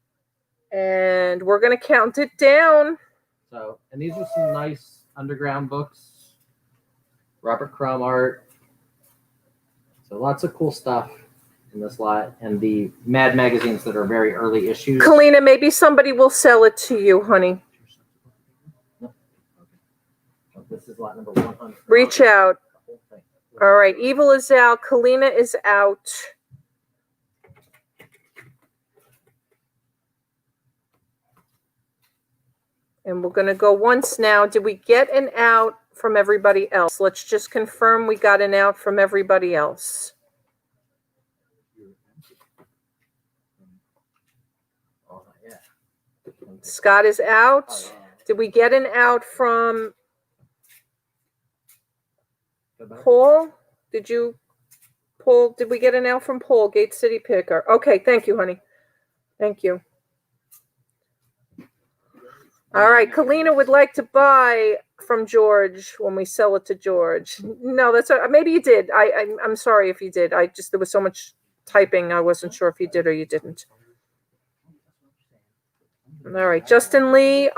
[SPEAKER 1] and we're gonna count it down.
[SPEAKER 8] So, and these are some nice underground books. Robert Crumb art. So lots of cool stuff in this lot, and the Mad magazines that are very early issues.
[SPEAKER 1] Kalina, maybe somebody will sell it to you, honey.
[SPEAKER 8] This is lot number 100.
[SPEAKER 1] Reach out. All right, Evil is out. Kalina is out. And we're going to go once now. Did we get an out from everybody else? Let's just confirm we got an out from everybody else.
[SPEAKER 8] Oh, yeah.
[SPEAKER 1] Scott is out.
[SPEAKER 8] Oh, yeah.
[SPEAKER 1] Did we get an out from
[SPEAKER 8] Goodbye.
[SPEAKER 1] Paul? Paul, did we get an out from Paul, Gate City Picker? Okay, thank you, honey. Thank you. All right, Kalina would like to buy from George when we sell it to George. No, that's maybe you did. I'm sorry if you did. There was so much typing. I wasn't sure if you did or you didn't. All right, Justin Lee,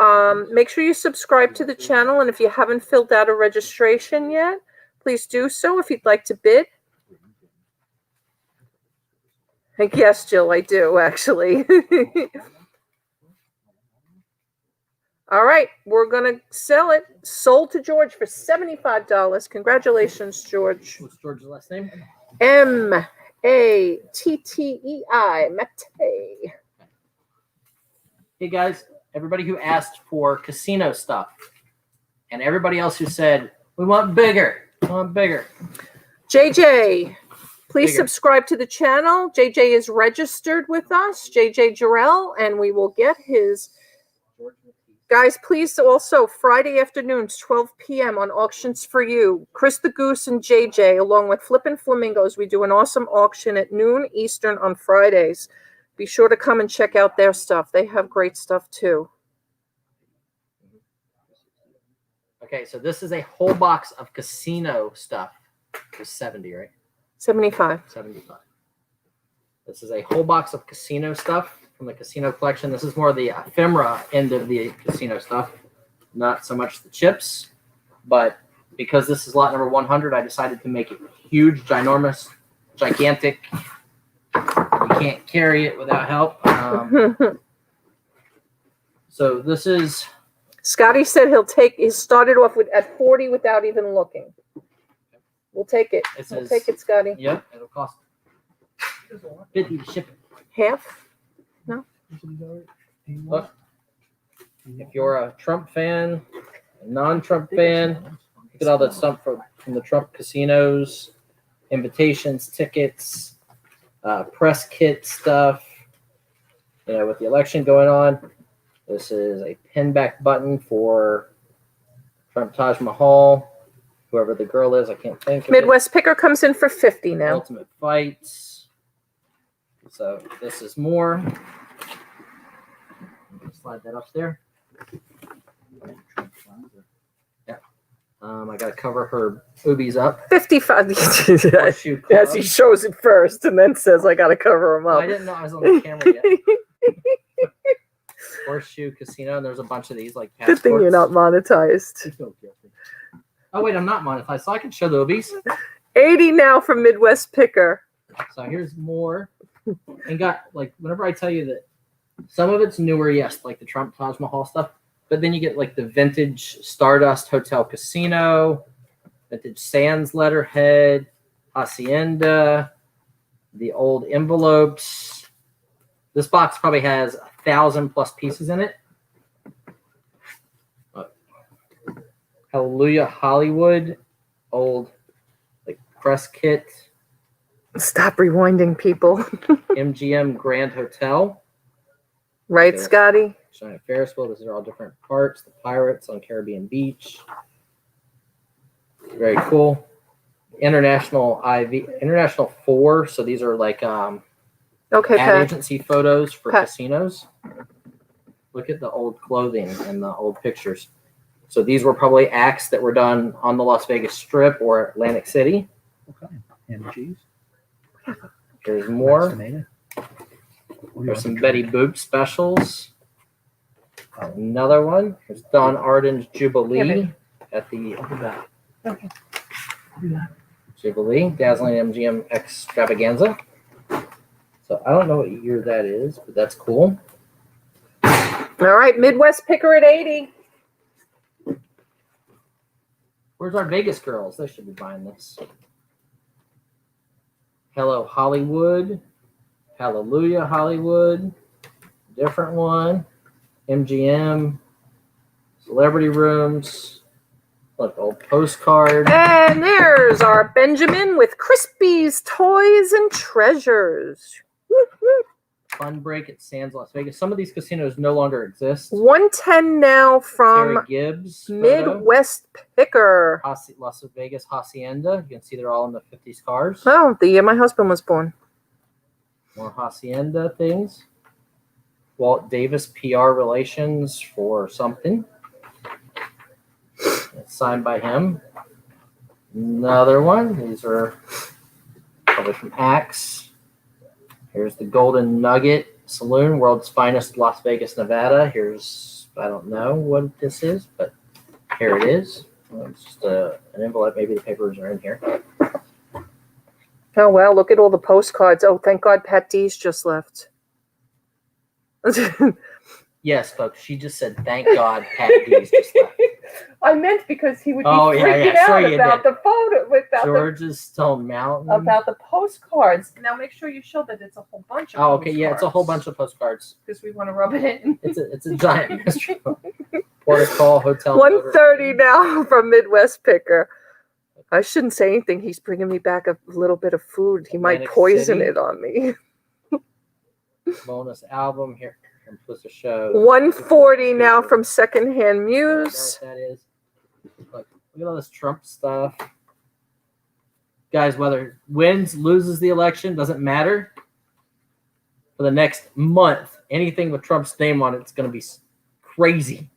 [SPEAKER 1] make sure you subscribe to the channel, and if you haven't filled out a registration yet, please do so if you'd like to bid. Yes, Jill, I do actually. All right, we're going to sell it. Sold to George for $75. Congratulations, George.
[SPEAKER 8] What's George's last name?
[SPEAKER 1] Mattei. Mattei.
[SPEAKER 8] Hey guys, everybody who asked for casino stuff, and everybody else who said, we want bigger.
[SPEAKER 1] JJ, please
[SPEAKER 8] Bigger.
[SPEAKER 1] subscribe to the channel. JJ is registered with us, JJ Jarrell, and we will get his... Guys, please also, Friday afternoons, 12 p.m. on Auctions4u. Chris the Goose and JJ, along with Flippin' Flamingos, we do an awesome auction at noon Eastern on Fridays. Be sure to come and check out their stuff. They have great stuff, too.
[SPEAKER 8] Okay, so this is a whole box of casino stuff. It was 70, right?
[SPEAKER 1] 75.
[SPEAKER 8] 75. This is a whole box of casino stuff from the casino collection. This is more the ephemera end of the casino stuff, not so much the chips. But because this is lot number 100, I decided to make it huge, ginormous, gigantic. You can't carry it without help. So this is...
[SPEAKER 1] Scotty said he started off at 40 without even looking. We'll take it. We'll take it, Scotty.
[SPEAKER 8] Yep, it'll cost 50 to ship it.
[SPEAKER 1] Half?
[SPEAKER 8] Look, if you're a Trump fan, a non-Trump fan, look at all that stuff from the Trump casinos, invitations, tickets, press kit stuff. You know, with the election going on, this is a pin back button for Trump Taj Mahal, whoever the girl is, I can't think of
[SPEAKER 1] Midwest Picker comes in for 50
[SPEAKER 8] it.
[SPEAKER 1] now.
[SPEAKER 8] Ultimate Fights. So this is more. Slide that up there. Yeah. I gotta cover her boobies up.
[SPEAKER 1] 55.
[SPEAKER 8] Horseshoe Club.
[SPEAKER 1] Yes, he shows it first and then says, I got to cover him
[SPEAKER 8] Oh,
[SPEAKER 1] up.
[SPEAKER 8] I didn't know I was on the camera yet. Horseshoe Casino, and there's a bunch of these like
[SPEAKER 1] Good thing you're not monetized.
[SPEAKER 8] Oh wait, I'm not monetized, so I can show the boobies.
[SPEAKER 1] 80 now from Midwest Picker.
[SPEAKER 8] So here's more. And got, like, whenever I tell you that some of it's newer, yes, like the Trump Taj Mahal stuff, but then you get like the vintage Stardust Hotel Casino, vintage Sands letterhead, Hacienda, the old envelopes. This box probably has 1,000+ pieces in it. Hallelujah Hollywood, old like press kit.
[SPEAKER 1] Stop rewinding, people.
[SPEAKER 8] MGM Grand Hotel.
[SPEAKER 1] Right,
[SPEAKER 8] There's
[SPEAKER 1] Scotty?
[SPEAKER 8] Giant Ferris wheel. These are all different parts. The Pirates on Caribbean Beach. Very cool. International 4. So these are like
[SPEAKER 1] Okay,
[SPEAKER 8] ad
[SPEAKER 1] Pat.
[SPEAKER 8] agency photos for
[SPEAKER 1] Pat.
[SPEAKER 8] casinos. Look at the old clothing and the old pictures. So these were probably acts that were done on the Las Vegas Strip or Atlantic City.
[SPEAKER 4] Okay. And cheese.
[SPEAKER 8] There's more.
[SPEAKER 4] Tomato.
[SPEAKER 8] There's some Betty Boop specials. Another one. There's Don Arden's Jubilee at the Jubilee, Dazzling MGM Extravaganza. So I don't know what year that is, but that's cool.
[SPEAKER 1] All right, Midwest picker at 80.
[SPEAKER 8] Where's our Vegas girls? They should be buying this. Hello Hollywood. Hallelujah Hollywood. Different one. MGM. Celebrity Rooms. Look, old postcard.
[SPEAKER 1] And there's our Benjamin with Crispy's Toys and Treasures. Whoop, whoop.
[SPEAKER 8] Fun break at Sands, Las Vegas. Some of these casinos no longer exist.
[SPEAKER 1] 110 now from
[SPEAKER 8] Terry Gibbs. photo.
[SPEAKER 1] Midwest Picker.
[SPEAKER 8] Las Vegas Hacienda. You can see they're all in the 50s cars.
[SPEAKER 1] Oh, the year my husband was born.
[SPEAKER 8] More Hacienda things. Walt Davis PR Relations for something. It's signed by him. Another one. These are probably from Axe. Here's the Golden Nugget Saloon, World's Finest, Las Vegas, Nevada. Here's, I don't know what this is, but here it is. It's just an envelope. Maybe the papers are in here.
[SPEAKER 1] Oh, well, look at all the postcards. Oh, thank God Pat D's just left.
[SPEAKER 8] Yes, folks. She just said, thank God Pat D's just left.
[SPEAKER 1] I meant because he would be
[SPEAKER 8] Oh, yeah,
[SPEAKER 1] freaking
[SPEAKER 8] yeah, sure
[SPEAKER 1] out
[SPEAKER 8] you
[SPEAKER 1] about
[SPEAKER 8] did.
[SPEAKER 1] the photo,
[SPEAKER 8] George's Stone Mountain.
[SPEAKER 1] about the postcards. Now make sure you show that it's a whole bunch of
[SPEAKER 8] Oh, okay. Yeah, it's a whole bunch of postcards.
[SPEAKER 1] because we want to rub it in.
[SPEAKER 8] It's a giant mystery. Portico Hotel.
[SPEAKER 1] 130 now from Midwest Picker. I shouldn't say anything. He's bringing me back a little bit of food. He might
[SPEAKER 8] Atlantic
[SPEAKER 1] poison
[SPEAKER 8] City.
[SPEAKER 1] it on me.
[SPEAKER 8] Bonus album here. I'm supposed to show.
[SPEAKER 1] 140 now from Secondhand Muse.
[SPEAKER 8] That is. Look at all this Trump stuff. Guys, whether wins, loses the election, doesn't matter. For the next month, anything with Trump's name on it's going to be crazy.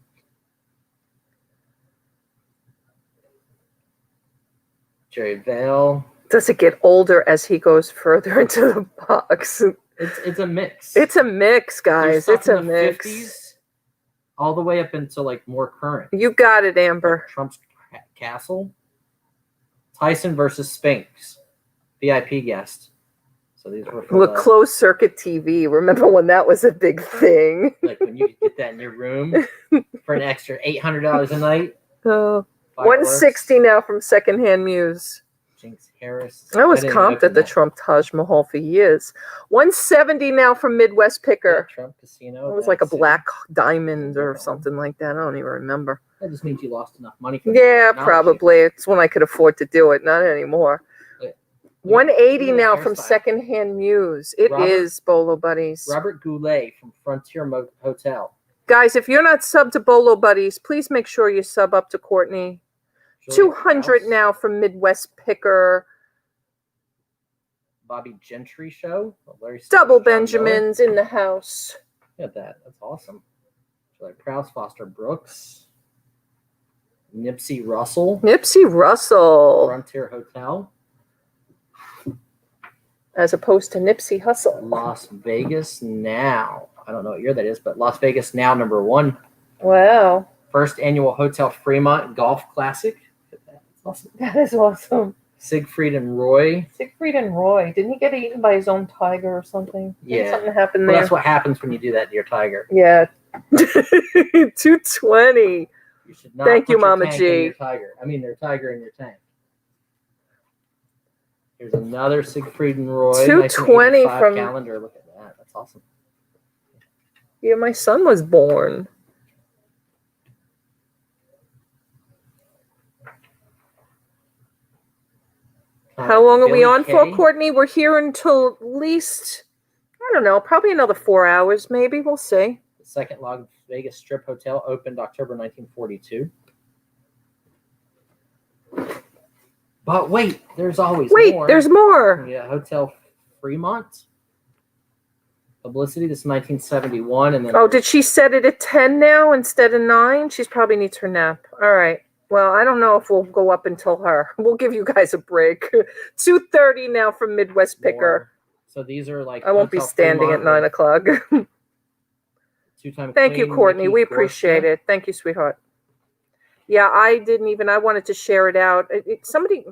[SPEAKER 8] Jerry Vale.
[SPEAKER 1] Does it get older as he goes further into the box?
[SPEAKER 8] It's a mix.
[SPEAKER 1] It's a mix, guys.
[SPEAKER 8] There's
[SPEAKER 1] It's
[SPEAKER 8] stuff
[SPEAKER 1] a
[SPEAKER 8] in the
[SPEAKER 1] mix.
[SPEAKER 8] 50s, all the way up until like more current.
[SPEAKER 1] You got it, Amber.
[SPEAKER 8] Trump's castle. Tyson versus Spinks. VIP guest. So these were for
[SPEAKER 1] Look, closed circuit TV. Remember when that was a big thing?
[SPEAKER 8] like when you could get that in your room for an extra $800 a night.
[SPEAKER 1] Oh,
[SPEAKER 8] Fireworks.
[SPEAKER 1] 160 now from Secondhand Muse.
[SPEAKER 8] Jinx Harris.
[SPEAKER 1] I was
[SPEAKER 8] didn't
[SPEAKER 1] comped
[SPEAKER 8] open
[SPEAKER 1] at the
[SPEAKER 8] that.
[SPEAKER 1] Trump Taj Mahal for years. 170 now from Midwest Picker.
[SPEAKER 8] Yeah, Trump Casino.
[SPEAKER 1] It was like a
[SPEAKER 8] Atlantic
[SPEAKER 1] black diamond or
[SPEAKER 8] Yeah.
[SPEAKER 1] something like that. I don't even remember.
[SPEAKER 8] City. That just means you lost enough money. For
[SPEAKER 1] Yeah,
[SPEAKER 8] technology.
[SPEAKER 1] probably. It's when I could afford to do it. Not anymore.
[SPEAKER 8] Yeah.
[SPEAKER 1] 180
[SPEAKER 8] Look at
[SPEAKER 1] now
[SPEAKER 8] the
[SPEAKER 1] from
[SPEAKER 8] hairstyle.
[SPEAKER 1] Secondhand Muse. It is
[SPEAKER 8] Robert-
[SPEAKER 1] Bolo Buddies.
[SPEAKER 8] Robert Goulet from Frontier Hotel.
[SPEAKER 1] Guys, if you're not subbed to Bolo Buddies, please make sure you sub up to Courtney.
[SPEAKER 8] Julia
[SPEAKER 1] 200
[SPEAKER 8] Krause.
[SPEAKER 1] now from Midwest Picker.
[SPEAKER 8] Bobby Gentry show. Larry
[SPEAKER 1] Double
[SPEAKER 8] Stone, John Miller.
[SPEAKER 1] Benjamins in the house.
[SPEAKER 8] Look at that. That's awesome. Like Prowse, Foster Brooks, Nipsey Russell,
[SPEAKER 1] Nipsey Russell,
[SPEAKER 8] Frontier Hotel,
[SPEAKER 1] as opposed to Nipsey Hussle.
[SPEAKER 8] Las Vegas Now. I don't know what year that is, but Las Vegas Now #1.
[SPEAKER 1] Wow,
[SPEAKER 8] First annual Hotel Fremont Golf Classic. Look at that. That's awesome.
[SPEAKER 1] that is awesome.
[SPEAKER 8] Siegfried and Roy.
[SPEAKER 1] Siegfried and Roy. Didn't he get eaten by his own tiger or something? Didn't
[SPEAKER 8] Yeah.
[SPEAKER 1] something happened
[SPEAKER 8] Well,
[SPEAKER 1] there.
[SPEAKER 8] that's what happens when you do that to your tiger.
[SPEAKER 1] Yeah. 220.
[SPEAKER 8] You should not
[SPEAKER 1] Thank
[SPEAKER 8] put
[SPEAKER 1] you,
[SPEAKER 8] your
[SPEAKER 1] Mama
[SPEAKER 8] tank
[SPEAKER 1] G.
[SPEAKER 8] in your tiger. I mean, their tiger in your tank. Here's another Siegfried and Roy.
[SPEAKER 1] 220
[SPEAKER 8] 1985
[SPEAKER 1] from-
[SPEAKER 8] calendar. Look at that. That's awesome.
[SPEAKER 1] Yeah, my son was born. How long are we
[SPEAKER 8] Billy
[SPEAKER 1] on for,
[SPEAKER 8] Kay.
[SPEAKER 1] Courtney? We're here until at least, I don't know, probably another 4 hours, maybe. We'll see.
[SPEAKER 8] The second Las Vegas Strip Hotel opened October 1942. But wait, there's always
[SPEAKER 1] Wait,
[SPEAKER 8] more.
[SPEAKER 1] there's more.
[SPEAKER 8] Yeah, Hotel Fremont. Publicity, this is 1971. And then
[SPEAKER 1] Oh, did she set it at 10 now instead of 9? She probably needs her nap. All right. Well, I don't know if we'll go up until her. We'll give you guys a break. 2:30 now from Midwest Picker.
[SPEAKER 8] more. So these are like.
[SPEAKER 1] I won't be
[SPEAKER 8] Hotel
[SPEAKER 1] standing at
[SPEAKER 8] Fremont
[SPEAKER 1] 9 o'clock.
[SPEAKER 8] with two-time
[SPEAKER 1] Thank you,
[SPEAKER 8] queen,
[SPEAKER 1] Courtney.
[SPEAKER 8] Nikki
[SPEAKER 1] We appreciate
[SPEAKER 8] Gorska.
[SPEAKER 1] it. Thank you, sweetheart. Yeah, I wanted to share it out. Somebody,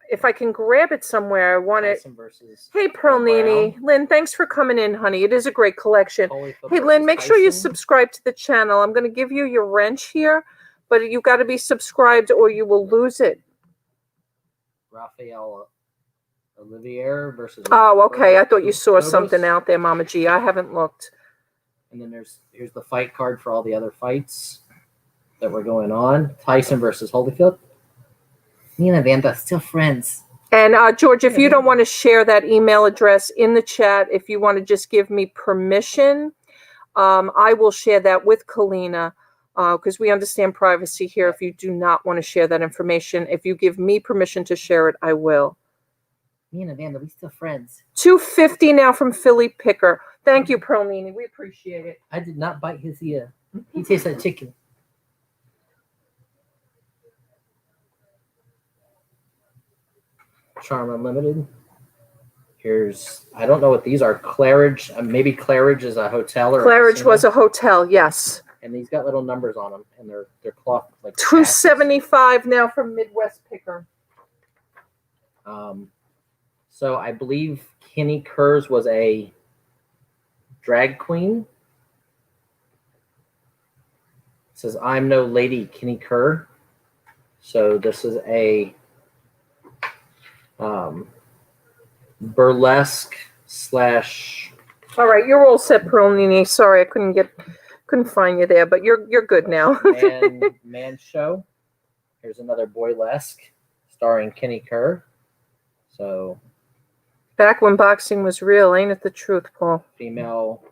[SPEAKER 1] If I can grab it somewhere, I want it.
[SPEAKER 8] Tyson versus
[SPEAKER 1] Hey, Pearl Nini.
[SPEAKER 8] Brown.
[SPEAKER 1] Lynn, thanks for coming in, honey. It is a great collection.
[SPEAKER 8] Holyfield
[SPEAKER 1] Hey, Lynn,
[SPEAKER 8] versus
[SPEAKER 1] make sure you
[SPEAKER 8] Tyson.
[SPEAKER 1] subscribe to the channel. I'm going to give you your wrench here, but you got to be subscribed or you will lose it.
[SPEAKER 8] Raphael Olivier versus.
[SPEAKER 1] Oh, okay. I thought you saw
[SPEAKER 8] Hobbes.
[SPEAKER 1] something out there, Mama G. I haven't looked.
[SPEAKER 8] And then here's the fight card for all the other fights that were going on. Tyson versus Holyfield. Me and Amanda still friends.
[SPEAKER 1] And George, if you don't want to share that email address in the chat, if you want to just give me permission, I will share that with Kalina because we understand privacy here. If you do not want to share that information, if you give me permission to share it, I will.
[SPEAKER 8] Me and Amanda, we still friends.
[SPEAKER 1] $2.50 now from Philly Picker. Thank you, Pearl Nini. We appreciate it.
[SPEAKER 8] I did not bite his ear. He tastes like chicken. Charm Unlimited. Here's, I don't know what these are. Claridge, maybe Claridge is a hotel or
[SPEAKER 1] Claridge was a hotel, yes.
[SPEAKER 8] And these got little numbers on them, and they're cloth like
[SPEAKER 1] $2.75 now from Midwest Picker.
[SPEAKER 8] So I believe Kenny Kerrs was a drag queen. It says I'm no lady Kenny Kerr. So this is a burlesque slash.
[SPEAKER 1] All right, you're all set, Pearl Nini. Sorry, I couldn't find you there, but you're good now.
[SPEAKER 8] man show. Here's another boylesque starring Kenny Kerr. So
[SPEAKER 1] back when boxing was real, ain't it the truth, Paul?
[SPEAKER 8] Male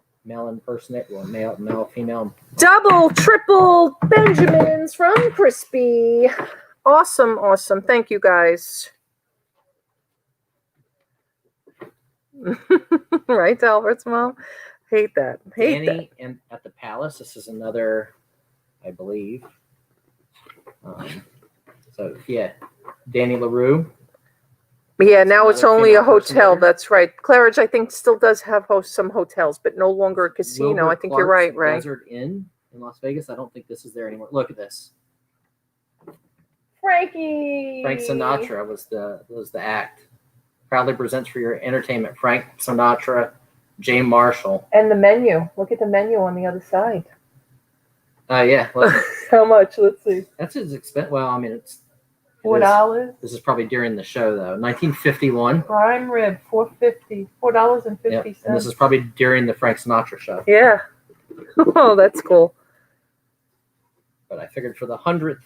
[SPEAKER 8] impersonate, well, male, female.
[SPEAKER 1] Double, triple Benjamins from Crispy. Awesome, awesome. Thank you, guys. Right, Albert's mom? Hate that. Hate
[SPEAKER 8] Danny and at the Palace. This is another, I believe. So yeah, Danny LaRue.
[SPEAKER 1] Yeah, now it's
[SPEAKER 8] Another
[SPEAKER 1] only a
[SPEAKER 8] female
[SPEAKER 1] hotel.
[SPEAKER 8] impersonator.
[SPEAKER 1] That's right. Claridge, I think, still does have some hotels, but no longer a casino.
[SPEAKER 8] Wilbur
[SPEAKER 1] I think you're
[SPEAKER 8] Clark's
[SPEAKER 1] right, Ray.
[SPEAKER 8] Desert Inn in Las Vegas. I don't think this is there anymore. Look at this.
[SPEAKER 1] Frankie.
[SPEAKER 8] Frank Sinatra was the act. Proudly presents for your entertainment Frank Sinatra, Jay Marshall.
[SPEAKER 1] And the menu. Look at the menu on the other side.
[SPEAKER 8] Yeah. Look,
[SPEAKER 1] How much? Let's see.
[SPEAKER 8] that's his expense. Well, I mean, it is-
[SPEAKER 1] $4.
[SPEAKER 8] This is probably during the show though. 1951.
[SPEAKER 1] Prime rib, $4.50. $4.50.
[SPEAKER 8] Yep. And this is probably during the Frank Sinatra show.
[SPEAKER 1] Yeah. Oh, that's cool.
[SPEAKER 8] But I figured for the 100th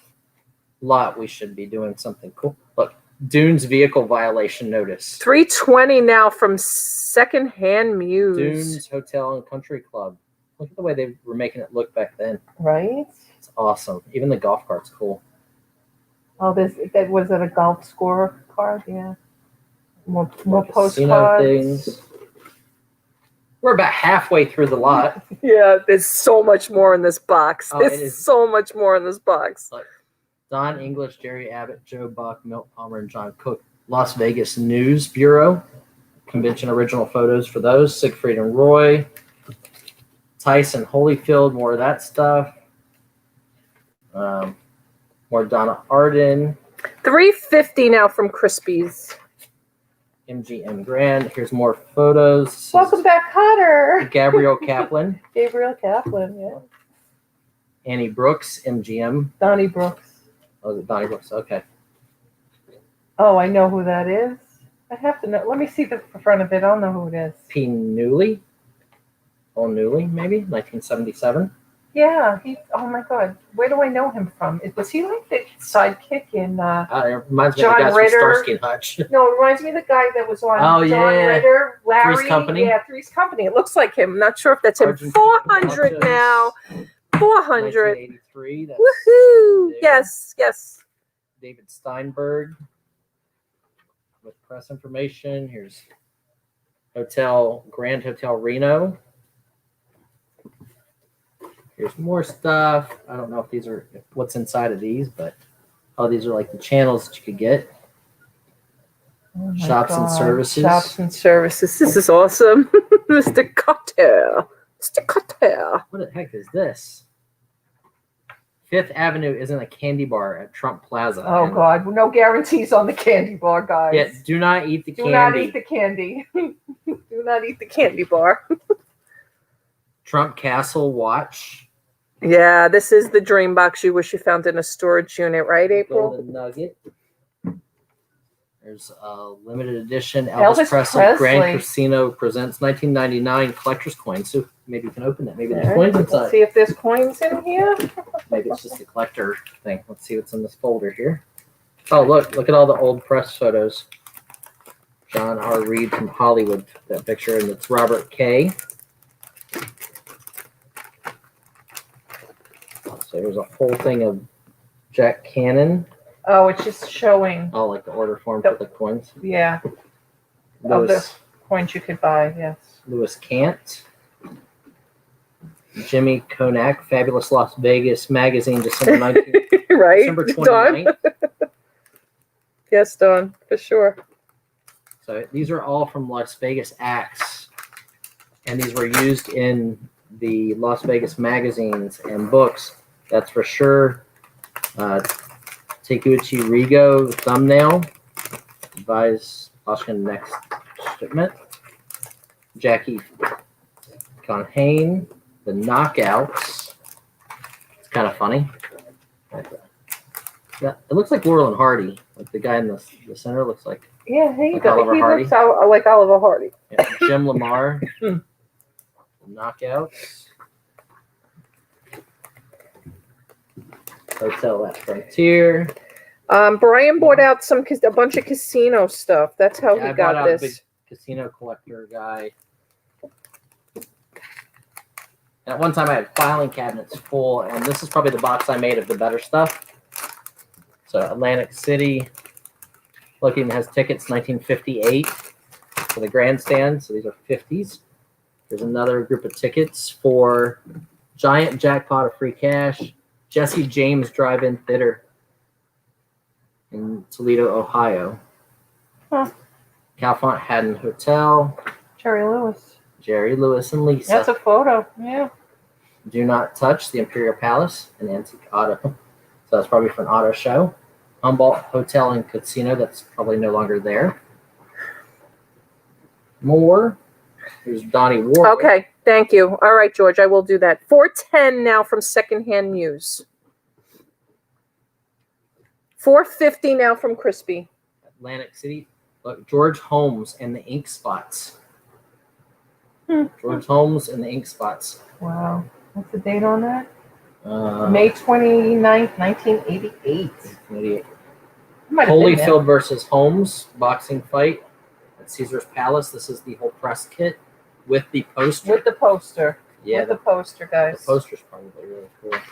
[SPEAKER 8] lot, we should be doing something cool. Look, Dune's vehicle violation notice.
[SPEAKER 1] $3.20 now from Secondhand Muse.
[SPEAKER 8] Dune's Hotel and Country Club. Look at the way they were making it look back then.
[SPEAKER 1] Right?
[SPEAKER 8] It's awesome. Even the golf cart's cool.
[SPEAKER 1] Oh, that was it a golf score card? Yeah. More
[SPEAKER 8] Casino
[SPEAKER 1] postcards.
[SPEAKER 8] things. We're about halfway through the lot.
[SPEAKER 1] Yeah, there's so much more in this box.
[SPEAKER 8] Oh, it
[SPEAKER 1] There's
[SPEAKER 8] is.
[SPEAKER 1] so much more in this box.
[SPEAKER 8] Don English, Jerry Abbott, Joe Buck, Milt Palmer, and John Cook. Las Vegas News Bureau. Convention original photos for those. Siegfried and Roy. Tyson Holyfield, more of that stuff. More Donna Arden.
[SPEAKER 1] $3.50 now from Crispies.
[SPEAKER 8] MGM Grand. Here's more photos. This is
[SPEAKER 1] Welcome back, Cotter.
[SPEAKER 8] Gabrielle Kaplan.
[SPEAKER 1] Gabriel Kaplan, yeah.
[SPEAKER 8] Annie Brooks, MGM.
[SPEAKER 1] Donnie Brooks.
[SPEAKER 8] Oh, is it Donnie Brooks? Okay.
[SPEAKER 1] Oh, I know who that is. I have to know. Let me see the front of it. I'll know who it is.
[SPEAKER 8] P. Newley. Oh, Newley, maybe? 1977.
[SPEAKER 1] Yeah, oh my God. Where do I know him from? Was he like the sidekick in
[SPEAKER 8] It reminds me
[SPEAKER 1] John
[SPEAKER 8] of the guys
[SPEAKER 1] Ritter.
[SPEAKER 8] from Starsky and Hutch.
[SPEAKER 1] No, it reminds me of the guy that was on
[SPEAKER 8] Oh,
[SPEAKER 1] John
[SPEAKER 8] yeah.
[SPEAKER 1] Ritter, Larry.
[SPEAKER 8] Three's Company.
[SPEAKER 1] Yeah, Three's Company. It looks like him. I'm not sure if that's him.
[SPEAKER 8] Argentine
[SPEAKER 1] 400
[SPEAKER 8] Nachos.
[SPEAKER 1] now. 400.
[SPEAKER 8] 1983. That's
[SPEAKER 1] Woohoo!
[SPEAKER 8] there.
[SPEAKER 1] Yes, yes.
[SPEAKER 8] David Steinberg with press information. Here's Grand Hotel Reno. Here's more stuff. I don't know if these are what's inside of these, but these are like the channels that you could get.
[SPEAKER 1] Oh my
[SPEAKER 8] Shops and
[SPEAKER 1] God.
[SPEAKER 8] services.
[SPEAKER 1] Shops and services. This is awesome. Mr. Cutter. Mr. Cutter.
[SPEAKER 8] What the heck is this? Fifth Avenue isn't a candy bar at Trump Plaza.
[SPEAKER 1] Oh
[SPEAKER 8] And
[SPEAKER 1] God, no guarantees on the candy bar, guys.
[SPEAKER 8] Yeah, do not eat the
[SPEAKER 1] Do
[SPEAKER 8] candy.
[SPEAKER 1] not eat the candy. Do not eat the candy bar.
[SPEAKER 8] Trump Castle watch.
[SPEAKER 1] Yeah, this is the dream box you wish you found in a storage unit, right, April?
[SPEAKER 8] Golden Nugget. There's a limited edition
[SPEAKER 1] Elvis
[SPEAKER 8] Elvis Presley
[SPEAKER 1] Presley.
[SPEAKER 8] Grand Casino presents 1999 collector's coin. So maybe you can open that. Maybe there's
[SPEAKER 1] All
[SPEAKER 8] coins
[SPEAKER 1] right,
[SPEAKER 8] inside.
[SPEAKER 1] let's see if there's coins in here.
[SPEAKER 8] Maybe it's just a collector thing. Let's see what's in this folder here. Oh, look at all the old press photos. John R. Reed from Hollywood took that picture, and it's Robert K. So there's a whole thing of Jack Cannon.
[SPEAKER 1] Oh, it's just showing,
[SPEAKER 8] Oh, like the order form for the coins.
[SPEAKER 1] yeah, of the
[SPEAKER 8] Louis,
[SPEAKER 1] coins you could buy, yes.
[SPEAKER 8] Louis Cant. Jimmy Konak, Fabulous Las Vegas Magazine, December 19th.
[SPEAKER 1] Right,
[SPEAKER 8] December
[SPEAKER 1] Dawn?
[SPEAKER 8] 29th.
[SPEAKER 1] Yes, Dawn, for sure.
[SPEAKER 8] So these are all from Las Vegas acts, and these were used in the Las Vegas magazines and books. That's for sure. Takeuchi Rigo thumbnail buys auction next shipment. Jackie Conhane, the knockouts. It's kind of funny. Yeah, it looks like Laurel and Hardy. Like the guy in the center looks like
[SPEAKER 1] Yeah, he
[SPEAKER 8] Like
[SPEAKER 1] does.
[SPEAKER 8] Oliver
[SPEAKER 1] He
[SPEAKER 8] Hardy?
[SPEAKER 1] looks like Oliver Hardy.
[SPEAKER 8] yeah, Jim Lamar. Knockouts. Hotel at Frontier.
[SPEAKER 1] Brian bought out a bunch of casino stuff. That's how
[SPEAKER 8] Yeah,
[SPEAKER 1] he
[SPEAKER 8] I bought
[SPEAKER 1] got
[SPEAKER 8] out a big
[SPEAKER 1] this.
[SPEAKER 8] casino collector guy. And at one time I had filing cabinets full, and this is probably the box I made of the better stuff. So Atlantic City, looking has tickets 1958 for the grandstand. So these are 50s. There's another group of tickets for Giant Jackpot of Free Cash, Jesse James Drive-In Theater in Toledo, Ohio.
[SPEAKER 1] Huh.
[SPEAKER 8] Calfont Haddon Hotel,
[SPEAKER 1] Jerry Lewis.
[SPEAKER 8] Jerry Lewis and Lisa.
[SPEAKER 1] That's a photo. Yeah.
[SPEAKER 8] Do Not Touch the Imperial Palace, an antique auto. So that's probably for an auto show. Humboldt Hotel and Casino, that's probably no longer there. More. There's Donnie Warwick.
[SPEAKER 1] Okay. Thank you. All right, George. I will do that. 410 now from Secondhand News. 450 now from Crispy.
[SPEAKER 8] Atlantic City. Look, George Holmes and the Ink Spots. George Holmes and the Ink Spots.
[SPEAKER 1] Wow. What's the date on that?
[SPEAKER 8] May
[SPEAKER 1] May 29th, 1988.
[SPEAKER 8] 88.
[SPEAKER 1] Might have been there.
[SPEAKER 8] Holyfield versus Holmes boxing fight at Caesar's Palace. This is the whole press kit with the poster.
[SPEAKER 1] With the poster.
[SPEAKER 8] Yeah,
[SPEAKER 1] With the poster, guys.
[SPEAKER 8] the poster's probably really cool. Look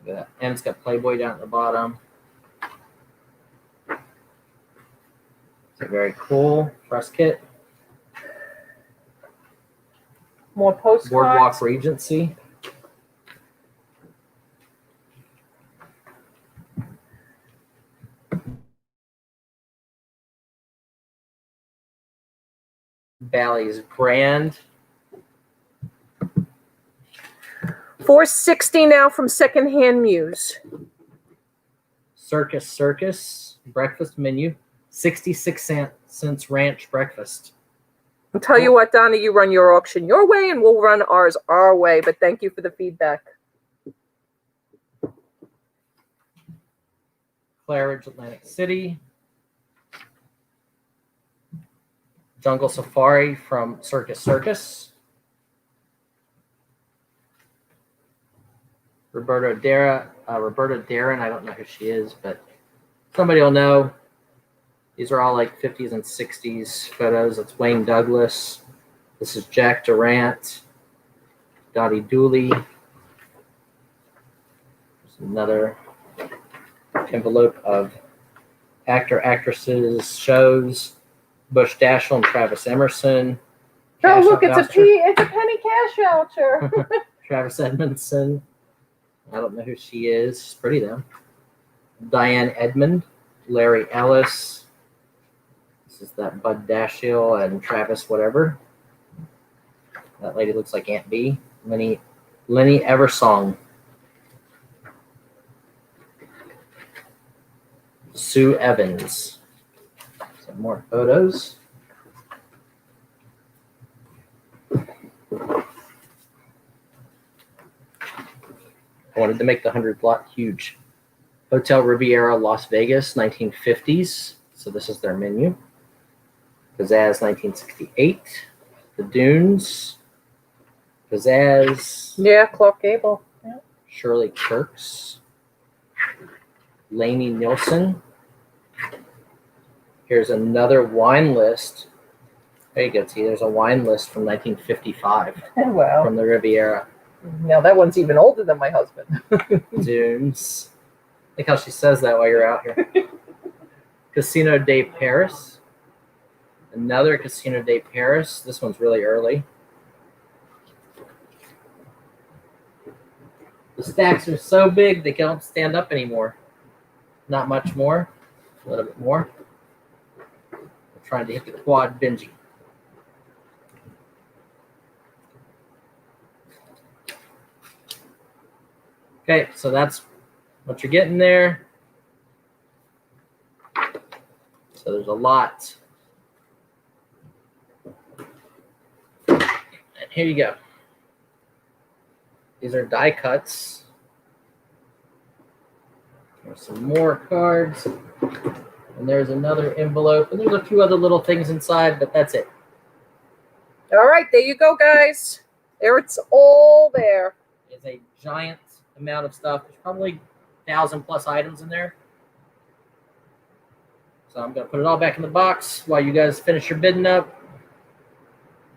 [SPEAKER 8] at that. And it's got Playboy down at the bottom. It's a very cool press kit.
[SPEAKER 1] More postcards.
[SPEAKER 8] Boardwalk Regency. Bally's Grand.
[SPEAKER 1] 460 now from Secondhand Muse.
[SPEAKER 8] Circus breakfast menu. 66 cents ranch breakfast.
[SPEAKER 1] I'll tell you what, Donna, you run your auction your way and we'll run ours our way, but thank you for the feedback.
[SPEAKER 8] Claridge, Atlantic City. Jungle Safari from Circus. Roberta Darren, I don't know who she is, but somebody will know. These are all like 50s and 60s photos. It's Wayne Douglas. This is Jack Durant. Dottie Dooley. There's another envelope of actresses, shows. Bush Dashel and Travis Emerson.
[SPEAKER 1] Oh,
[SPEAKER 8] Cash
[SPEAKER 1] look, it's
[SPEAKER 8] voucher.
[SPEAKER 1] it's a penny cash voucher.
[SPEAKER 8] Travis Edmondson. I don't know who she is. She's pretty though. Diane Edmond. Larry Ellis. This is that Bud Dashiell and Travis whatever. That lady looks like Aunt B. Minnie Lenny Eversong. Sue Evans. Some more photos. I wanted to make the 100 block huge. Hotel Riviera, Las Vegas, 1950s. So this is their menu. Pizzazz, 1968. The Dunes. Pizzazz.
[SPEAKER 1] Yeah, Clark Gable. Yeah.
[SPEAKER 8] Shirley Kirks. Lainey Nielsen. Here's another wine list. There you go, T. There's a wine list from 1955
[SPEAKER 1] Wow.
[SPEAKER 8] from the Riviera.
[SPEAKER 1] Now that one's even older than my husband.
[SPEAKER 8] Dunes. Think how she says that while you're out here. Casino de Paris. Another Casino de Paris. This one's really early. The stacks are so big they don't stand up anymore. Not much more. A little bit more. We're trying to hit the quad Benji. Okay, so that's what you're getting there. So there's a lot. And here you go. These are die cuts. There's some more cards. And there's another envelope. And there's a few other little things inside, but that's it.
[SPEAKER 1] All right, there you go, guys. There, it's all there.
[SPEAKER 8] It's a giant amount of stuff. There's probably 1,000 plus items in there. So I'm going to put it all back in the box while you guys finish your bidding up.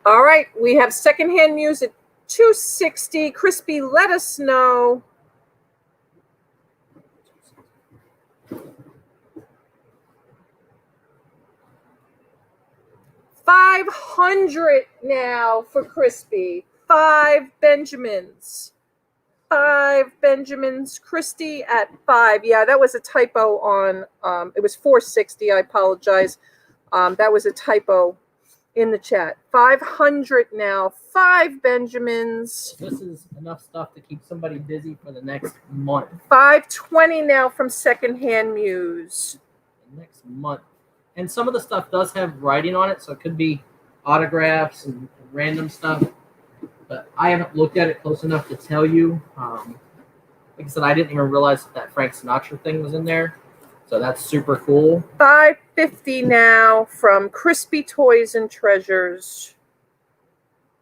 [SPEAKER 1] All right, we have secondhand news at $260. Crispy, let us know. $500 now for Crispy. 5 Benjamins. 5 Benjamins. Christy at 5. Yeah, that was a typo on. It was $460. I apologize. That was a typo in the chat. 500 now. 5 Benjamins.
[SPEAKER 8] This is enough stuff to keep somebody busy for the next month.
[SPEAKER 1] 520 now from Secondhand Muse.
[SPEAKER 8] The next month. And some of the stuff does have writing on it, so it could be autographs and random stuff. But I haven't looked at it close enough to tell you. Like I said, I didn't even realize that Frank Sinatra thing was in there. So that's super cool.
[SPEAKER 1] 550 now from Crispy Toys and Treasures.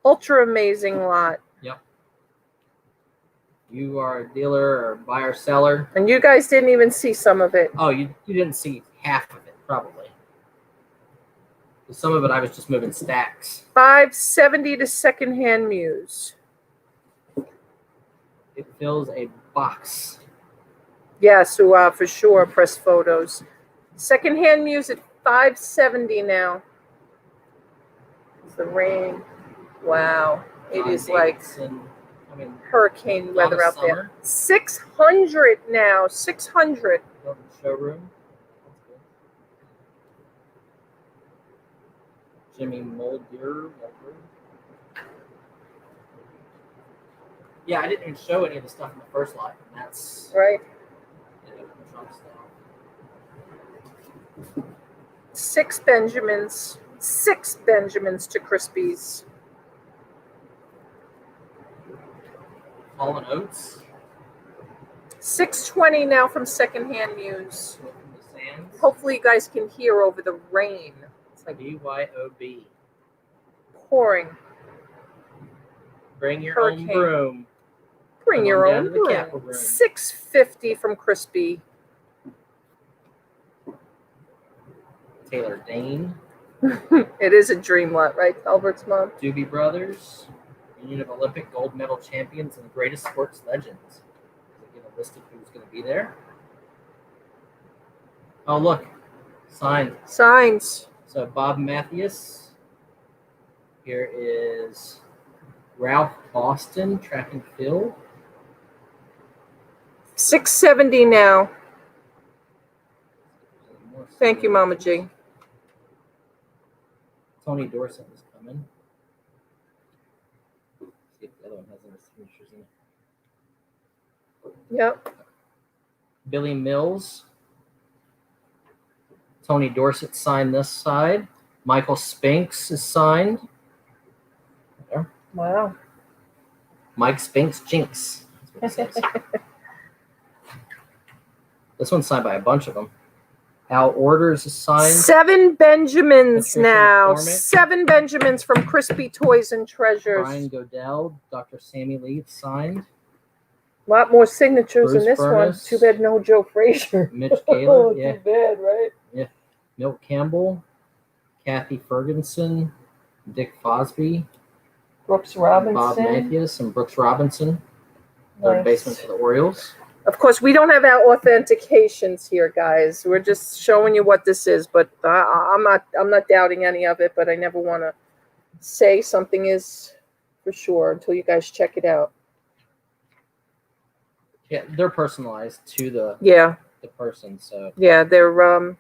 [SPEAKER 1] Ultra amazing lot.
[SPEAKER 8] Yep. You are a dealer or buyer seller.
[SPEAKER 1] And you guys didn't even see some of it.
[SPEAKER 8] Oh, you didn't see half of it, probably. Some of it I was just moving stacks.
[SPEAKER 1] 570 to Secondhand Muse.
[SPEAKER 8] It fills a box.
[SPEAKER 1] Yes, for sure. Press photos. Secondhand Muse at 570 now. It's the rain. Wow. It is like hurricane weather out there. 600 now. 600.
[SPEAKER 8] Showroom. Jimmy Mulder. Yeah, I didn't even show any of the stuff in the first lot. And that's
[SPEAKER 1] right.
[SPEAKER 8] Trump style.
[SPEAKER 1] 6 Benjamins. 6 Benjamins to Crispies.
[SPEAKER 8] Fallen Oats.
[SPEAKER 1] 620 now from Secondhand Muse.
[SPEAKER 8] From the Sands.
[SPEAKER 1] Hopefully you guys can hear over the rain. It's like
[SPEAKER 8] BYOB.
[SPEAKER 1] pouring.
[SPEAKER 8] Bring your
[SPEAKER 1] Hurricane.
[SPEAKER 8] own broom.
[SPEAKER 1] Bring
[SPEAKER 8] Come
[SPEAKER 1] your
[SPEAKER 8] on down
[SPEAKER 1] own
[SPEAKER 8] to the
[SPEAKER 1] broom.
[SPEAKER 8] Capitol room.
[SPEAKER 1] 650 from Crispy.
[SPEAKER 8] Taylor Dane.
[SPEAKER 1] It is a dream lot, right, Albert's mom?
[SPEAKER 8] Doobie Brothers. Union of Olympic gold medal champions and greatest sports legends. They give a list of who's going to be there. Oh, look. Signed.
[SPEAKER 1] Signs.
[SPEAKER 8] So Bob Mathias. Here is Ralph Boston, track and field.
[SPEAKER 1] 670 now. Thank you, Mama G.
[SPEAKER 8] Tony Dorsett is coming. See if the other one has any signatures in it.
[SPEAKER 1] Yep.
[SPEAKER 8] Billy Mills. Tony Dorsett signed this side. Michael Spinks is signed. There.
[SPEAKER 1] Wow.
[SPEAKER 8] Mike Spinks Jinx. That's what it says. This one's signed by a bunch of them. Al Orders is signed.
[SPEAKER 1] 7 Benjamins
[SPEAKER 8] Patricia
[SPEAKER 1] now.
[SPEAKER 8] McCormick.
[SPEAKER 1] 7 Benjamins from Crispy Toys and Treasures.
[SPEAKER 8] Brian Godell, Dr. Sammy Lee signed.
[SPEAKER 1] A lot more signatures in
[SPEAKER 8] Bruce
[SPEAKER 1] this
[SPEAKER 8] Furness.
[SPEAKER 1] one. Too bad no Joe Frazier.
[SPEAKER 8] Mitch Gaylor, yeah.
[SPEAKER 1] Too bad, right?
[SPEAKER 8] Milt Campbell, Kathy Ferguson, Dick Fosby,
[SPEAKER 1] Brooks Robinson.
[SPEAKER 8] Bob Matthews, and Brooks Robinson. Third
[SPEAKER 1] Nice.
[SPEAKER 8] baseman for the Orioles.
[SPEAKER 1] Of course, we don't have our authentications here, guys. We're just showing you what this is, but I'm not doubting any of it. But I never want to say something is for sure until you guys check it out.
[SPEAKER 8] Yeah, they're personalized to the
[SPEAKER 1] Yeah,
[SPEAKER 8] person. So,
[SPEAKER 1] yeah, they're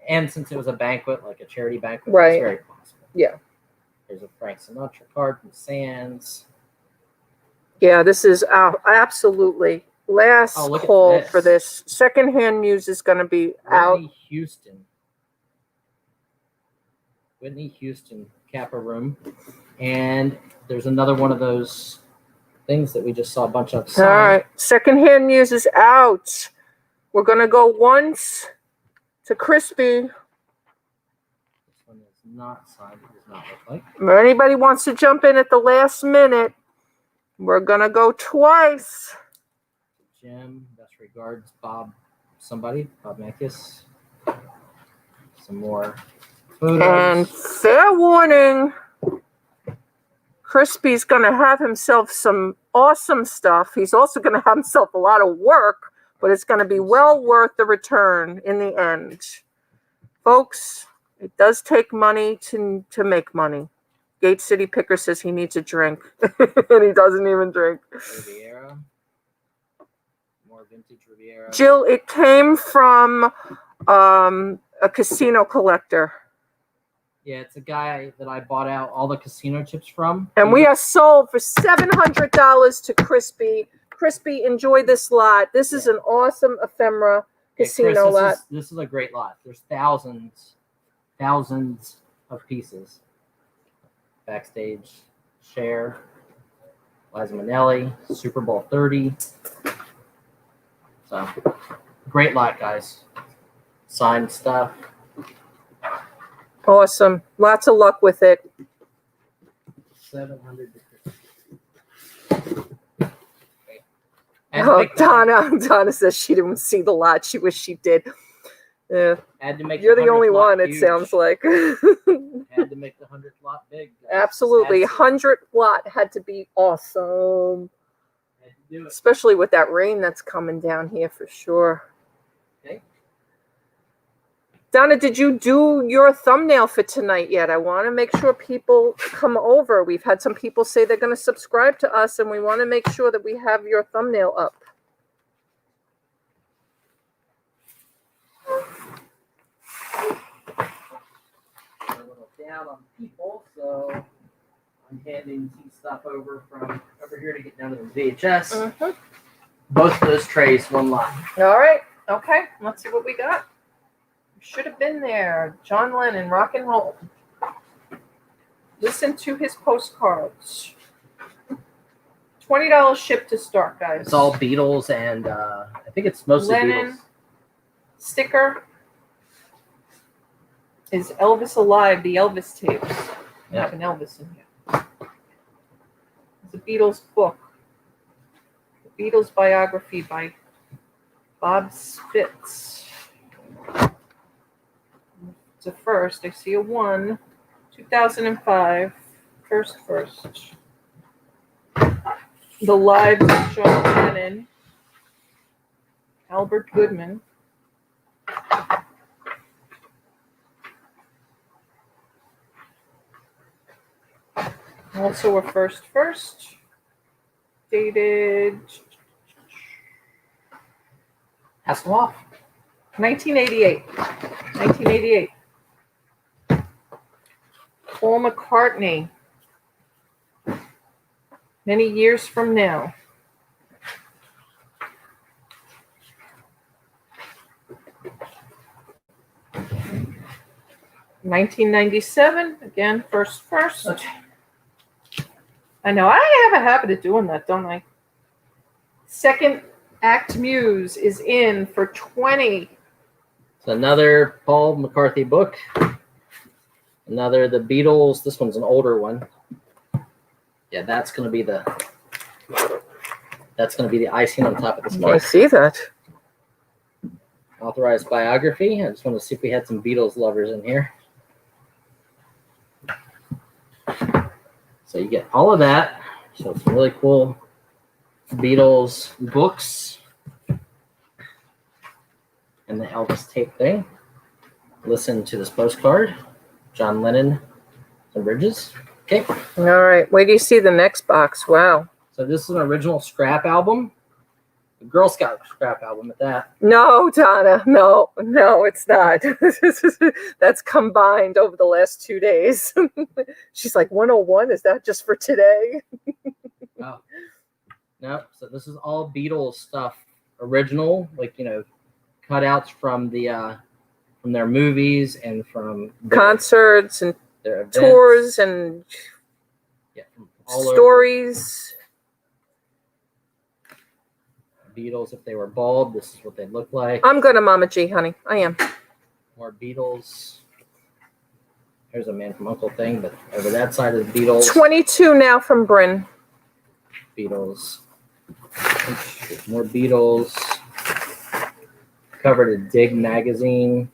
[SPEAKER 8] and since it was a banquet, like a charity banquet,
[SPEAKER 1] Right.
[SPEAKER 8] it's very possible.
[SPEAKER 1] Yeah.
[SPEAKER 8] There's a Frank Sinatra card from Sands.
[SPEAKER 1] yeah. This is absolutely last
[SPEAKER 8] Oh, look at
[SPEAKER 1] call
[SPEAKER 8] this.
[SPEAKER 1] for this. Secondhand Muse is going to be out.
[SPEAKER 8] Whitney Houston Kappa room, and there's another one of those things that we just saw a bunch of.
[SPEAKER 1] All right, Secondhand Muse is out. We're going to go once to Crispy.
[SPEAKER 8] This one is not signed. It does not look like.
[SPEAKER 1] If anybody wants to jump in at the last minute, we're going to go twice.
[SPEAKER 8] Jim, best regards, Bob. Bob Matthews. Some more photos.
[SPEAKER 1] And fair warning, Crispy's going to have himself some awesome stuff. He's also going to have himself a lot of work, but it's going to be well worth the return in the end. Folks, it does take money to make money. Gate City Picker says he needs a drink, and he doesn't even drink.
[SPEAKER 8] Riviera. More vintage Riviera.
[SPEAKER 1] Jill, it came from a casino collector.
[SPEAKER 8] Yeah, it's a guy that I bought out all the casino chips from.
[SPEAKER 1] And we are sold for $700 to Crispy. Crispy, enjoy this lot. This is an awesome ephemera casino
[SPEAKER 8] Chris,
[SPEAKER 1] lot.
[SPEAKER 8] This is a great lot. There's thousands of pieces. Backstage share. Liza Minnelli, Super Bowl 30. So, great lot, guys. Signed stuff.
[SPEAKER 1] Awesome. Lots of luck with it.
[SPEAKER 8] 700.
[SPEAKER 1] Oh, Donna says she didn't see the lot. She wished she did. Yeah.
[SPEAKER 8] Had to make
[SPEAKER 1] You're the
[SPEAKER 8] 100th
[SPEAKER 1] only
[SPEAKER 8] lot
[SPEAKER 1] one, it
[SPEAKER 8] huge.
[SPEAKER 1] sounds like.
[SPEAKER 8] Had to make the 100th lot big. guys.
[SPEAKER 1] Absolutely.
[SPEAKER 8] Had to.
[SPEAKER 1] 100 lot had to be awesome.
[SPEAKER 8] Had to do it.
[SPEAKER 1] Especially with that rain that's coming down here for sure.
[SPEAKER 8] Okay.
[SPEAKER 1] Donna, did you do your thumbnail for tonight yet? I want to make sure people come over. We've had some people say they're going to subscribe to us, and we want to make sure that we have your thumbnail up.
[SPEAKER 8] A little down on people, so I'm handing some stuff over from over here to get down to the VHS. Both of those trays, one lot.
[SPEAKER 1] All right. Okay. Let's see what we got. Should have been there. John Lennon, rock and roll. Listen to his postcards. $20 ship to start, guys.
[SPEAKER 8] It's all Beatles, and I think it's mostly
[SPEAKER 1] Lennon.
[SPEAKER 8] Beatles.
[SPEAKER 1] Sticker is Elvis Alive, the Elvis tapes. I
[SPEAKER 8] Yeah.
[SPEAKER 1] have an Elvis in here. It's a Beatles book. The Beatles biography by Bob Spitz. It's a first. I see a 1. 2005. First. The Lives of John Lennon. Albert Goodman. Also a first. Dated
[SPEAKER 8] Hasselhoff.
[SPEAKER 1] 1988. 1988. Paul McCartney. Many years from now. 1997, again, first. I know, I have a habit of doing that, don't I? Second Act Muse is in for 20.
[SPEAKER 8] It's another Paul McCarthy book. Another The Beatles. This one's an older one. Yeah, that's gonna be the icing on top of this
[SPEAKER 1] I
[SPEAKER 8] cake.
[SPEAKER 1] see that.
[SPEAKER 8] Authorized biography. I just want to see if we had some Beatles lovers in here. So you get all of that. So some really cool Beatles books. And the Elvis tape thing. Listen to this postcard. John Lennon and Bridges. Okay.
[SPEAKER 1] All right, wait till you see the next box. Wow.
[SPEAKER 8] So this is an original scrap album. A Girl Scout scrap album at that.
[SPEAKER 1] No, Donna, no, it's not. That's combined over the last 2 days. She's like, 101, is that just for today?
[SPEAKER 8] Oh. No, so this is all Beatles stuff. Original, like, cutouts from from their movies and from
[SPEAKER 1] Concerts and
[SPEAKER 8] their events.
[SPEAKER 1] tours and
[SPEAKER 8] Yeah, from all over.
[SPEAKER 1] stories.
[SPEAKER 8] Beatles, if they were bald, this is what they look like.
[SPEAKER 1] I'm gonna Mama G, honey. I am.
[SPEAKER 8] More Beatles. Here's a Man from U.N.C.L.E. thing, but over that side of the Beatles.
[SPEAKER 1] 22 now from Bryn.
[SPEAKER 8] Beatles. More Beatles. Cover to Dig magazine.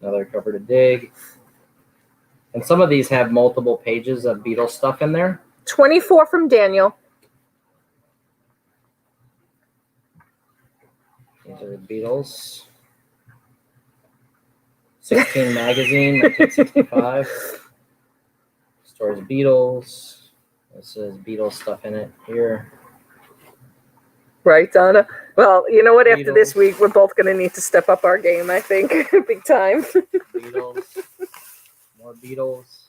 [SPEAKER 8] Another cover to Dig. And some of these have multiple pages of Beatles stuff in there.
[SPEAKER 1] 24 from Daniel.
[SPEAKER 8] These are the Beatles. 16 magazine, 1965. Stories of Beatles. This is Beatles stuff in it here.
[SPEAKER 1] Right, Donna? Well, you know what? After
[SPEAKER 8] Beatles.
[SPEAKER 1] this week, we're both going to need to step up our game, I think. Big time.
[SPEAKER 8] Beatles. More Beatles.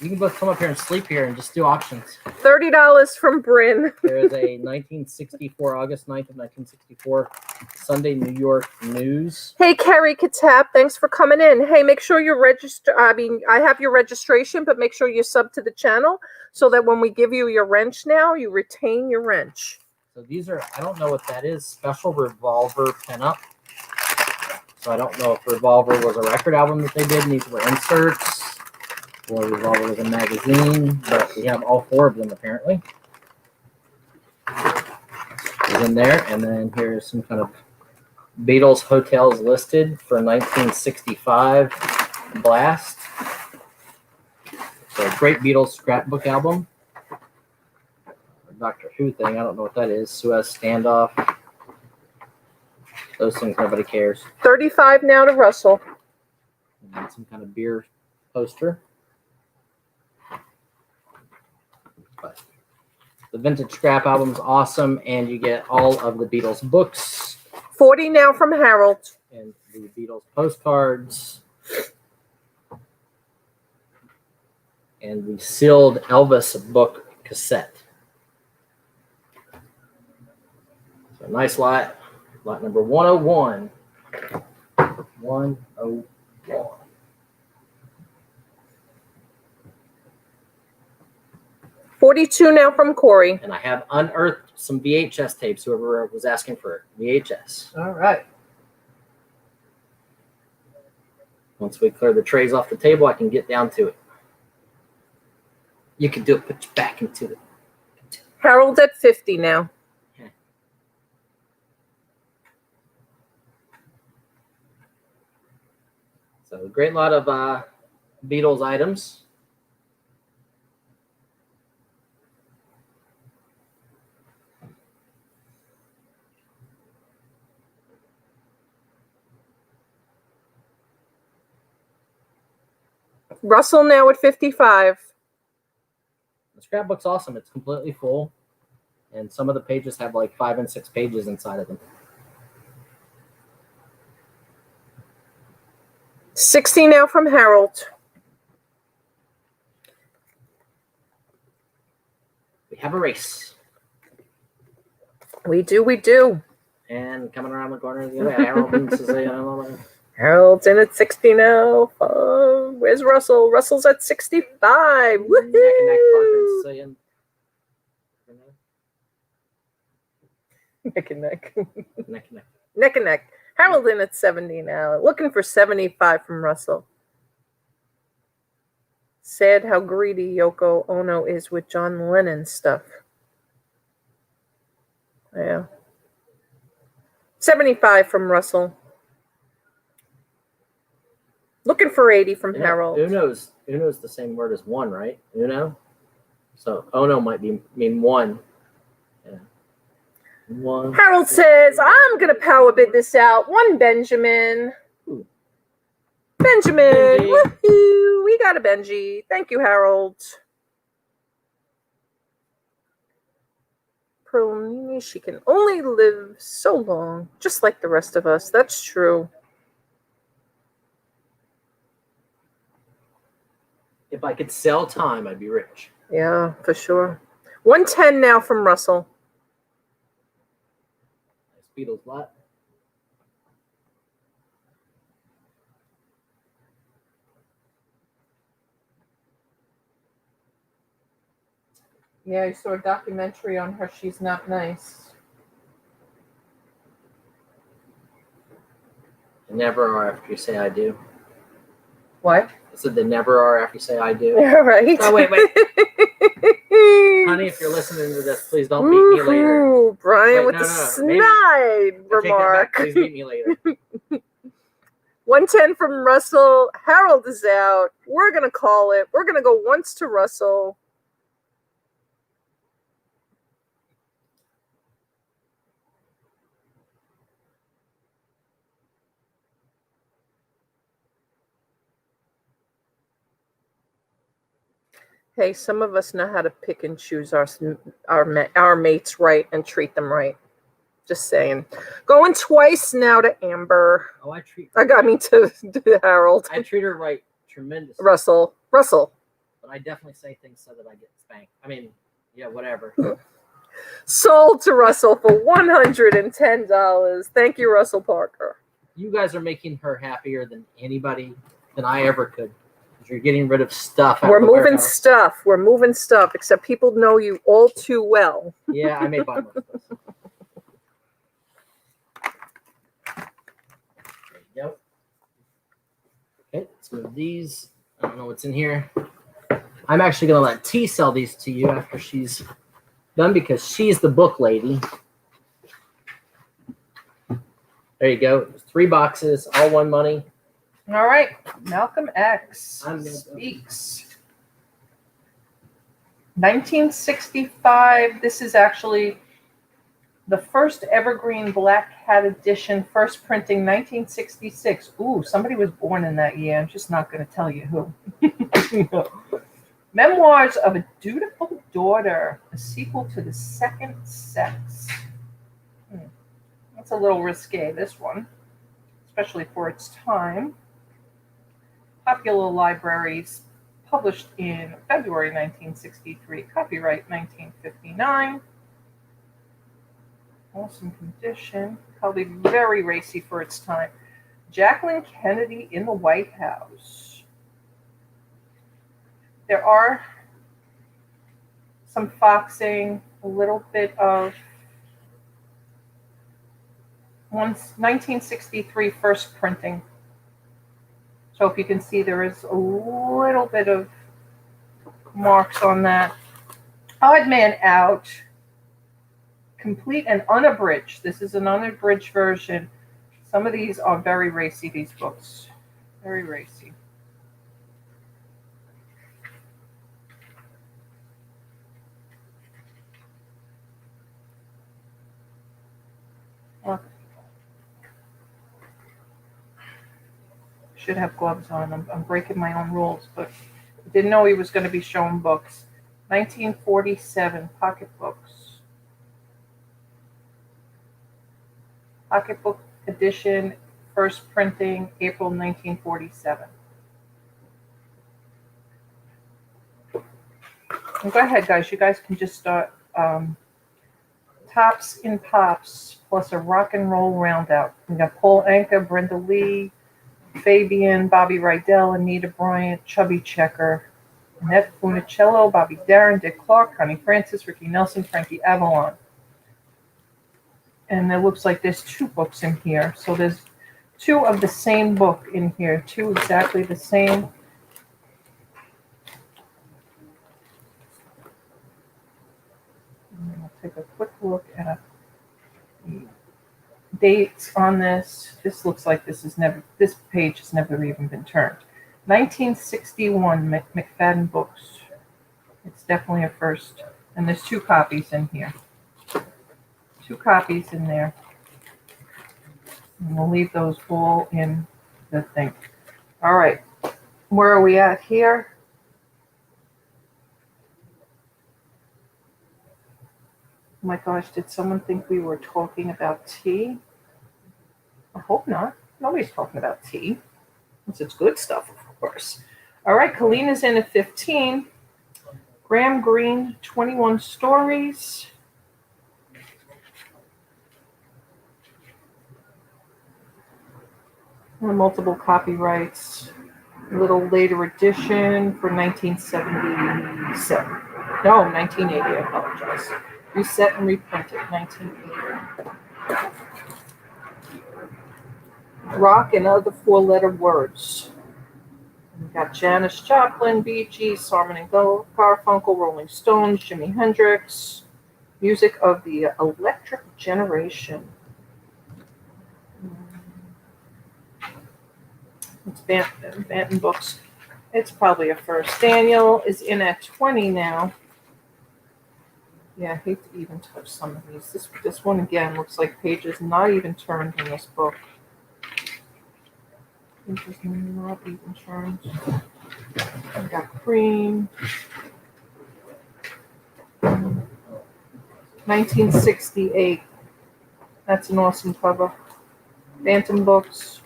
[SPEAKER 8] You can both come up here and sleep here and just do auctions.
[SPEAKER 1] $30 from Bryn.
[SPEAKER 8] There is a 1964, August 9th of 1964, Sunday New York News.
[SPEAKER 1] Hey, Carrie Katab, thanks for coming in. Hey, make sure you register. I have your registration, but make sure you sub to the channel so that when we give you your wrench now, you retain your wrench.
[SPEAKER 8] So these are, I don't know what that is, Special Revolver Pinup. So I don't know if Revolver was a record album that they did, and these were inserts. Or Revolver was a magazine, but we have all four of them apparently. Is in there, and then here's some kind of Beatles hotels listed for 1965 blast. So great Beatles scrapbook album. Doctor Who thing, I don't know what that is. Suez Standoff. Those things nobody cares.
[SPEAKER 1] 35 now to Russell.
[SPEAKER 8] And then some kind of beer poster. But the vintage scrap album is awesome, and you get all of the Beatles books
[SPEAKER 1] 40 now from Harold.
[SPEAKER 8] and the Beatles postcards and the sealed Elvis book cassette. So nice lot. Lot number 101. 101.
[SPEAKER 1] 42 now from Corey.
[SPEAKER 8] And I have unearthed some VHS tapes, whoever was asking for VHS.
[SPEAKER 1] All right.
[SPEAKER 8] Once we clear the trays off the table, I can get down to it. You can do it, put your back into it.
[SPEAKER 1] Harold at 50 now.
[SPEAKER 8] So a great lot of Beatles items.
[SPEAKER 1] Russell now at 55.
[SPEAKER 8] The scrapbook's awesome. It's completely full. And some of the pages have like 5 and 6 pages inside of them.
[SPEAKER 1] 60 now from Harold.
[SPEAKER 8] We have a race.
[SPEAKER 1] We do.
[SPEAKER 8] And coming around the corner, the other Harold and Cecilia.
[SPEAKER 1] Harold's in at 60 now. Where's Russell? Russell's at 65. Woohoo! Neck and neck. Neck and neck. Harold in at 70 now. Looking for 75 from Russell. Sad how greedy Yoko Ono is with John Lennon stuff. Yeah. 75 from Russell. Looking for 80 from Harold.
[SPEAKER 8] Uno's the same word as one, right? Uno? So Ono might mean one. Yeah. One.
[SPEAKER 1] Harold says, I'm going to power bid this out. One Benjamin.
[SPEAKER 8] Ooh.
[SPEAKER 1] Benjamin.
[SPEAKER 8] Benji.
[SPEAKER 1] Woohoo. We got a Benji. Thank you, Harold. Pearlini, she can only live so long, just like the rest of us. That's true.
[SPEAKER 8] If I could sell time, I'd be rich.
[SPEAKER 1] Yeah, for sure. 110 now from Russell.
[SPEAKER 8] Nice Beatles lot.
[SPEAKER 1] Yeah, I saw a documentary on her. She's not nice.
[SPEAKER 8] They never are after you say I do.
[SPEAKER 1] What?
[SPEAKER 8] I said they never are after you say I do.
[SPEAKER 1] All right.
[SPEAKER 8] Oh, wait. Honey, if you're listening to this, please don't beat me later.
[SPEAKER 1] Ooh, Brian
[SPEAKER 8] Wait,
[SPEAKER 1] with
[SPEAKER 8] no,
[SPEAKER 1] the
[SPEAKER 8] no.
[SPEAKER 1] snide
[SPEAKER 8] I take that back.
[SPEAKER 1] remark.
[SPEAKER 8] Please beat me later.
[SPEAKER 1] 110 from Russell. Harold is out. We're going to call it. We're going to go once to Russell. Hey, some of us know how to pick and choose our mates right and treat them right. Just saying. Going twice now to Amber.
[SPEAKER 8] Oh,
[SPEAKER 1] to Harold.
[SPEAKER 8] I treat her right tremendously.
[SPEAKER 1] Russell.
[SPEAKER 8] But I definitely say things so that I get spanked. I mean, yeah, whatever.
[SPEAKER 1] Sold to Russell for $110. Thank you, Russell Parker.
[SPEAKER 8] You guys are making her happier than I ever could. You're getting rid of stuff.
[SPEAKER 1] We're moving stuff. We're moving stuff, except people know you all too well.
[SPEAKER 8] Yeah, I may buy more of this. There you go. Okay, let's move these. I don't know what's in here. I'm actually going to let T sell these to you after she's done because she's the book lady. There you go. There's 3 boxes, all one money.
[SPEAKER 1] All right. Malcolm X
[SPEAKER 8] I'm good.
[SPEAKER 1] speaks. 1965. This is actually the first evergreen black hat edition, first printing 1966. Ooh, somebody was born in that year. I'm just not going to tell you who. Memoirs of a Dutiful Daughter, a sequel to The Second Sex. That's a little risque, this one, especially for its time. Popular Libraries, published in February 1963, copyright 1959. Awesome condition, probably very racy for its time. Jacqueline Kennedy in the White House. There are some foxing, a little bit of 1963 first printing. So if you can see, there is a little bit of marks on that. Odd Man Out, complete and unabridged. This is an unabridged version. Some of these are very racy, these books. Very racy. Look. Should have gloves on. I'm breaking my own rules, but I didn't know he was going to be showing books. 1947 pocketbooks. Pocketbook edition, first printing, April 1947. And go ahead, guys. You guys can just start. Tops in Pops, plus a rock and roll roundup. We got Paul Anka, Brenda Lee, Fabian, Bobby Rydell, Anita Bryant, Chubby Checker, Annette Funicello, Bobby Darren, Dick Clark, Connie Francis, Ricky Nelson, Frankie Avalon. And it looks like there's 2 books in here. So there's 2 of the same book in here, 2 exactly the same. I'll take a quick look at dates on this. This looks like this page has never even been turned. 1961 McFadden Books. It's definitely a first. And there's 2 copies in here. 2 copies in there. And we'll leave those all in the thing. All right. Where are we at here? Oh my gosh, did someone think we were talking about tea? I hope not. Nobody's talking about tea. Unless it's good stuff, of course. All right, Kalina's in at 15. Graham Greene, 21 Stories. Multiple copyrights. A little later edition for 1977. No, 1980, I apologize. Reset and reprinted, 1980. Rock and Other 4-Letter Words. We've got Janis Joplin, Bee Gees, Simon and Garfunkel, Rolling Stones, Jimi Hendrix. Music of the Electric Generation. It's Bantam Books. It's probably a first. Daniel is in at 20 now. Yeah, I hate to even touch some of these. This one, again, looks like pages not even turned in this book. Pages not even turned. I've got Cream. 1968. That's an awesome cover. Bantam Books.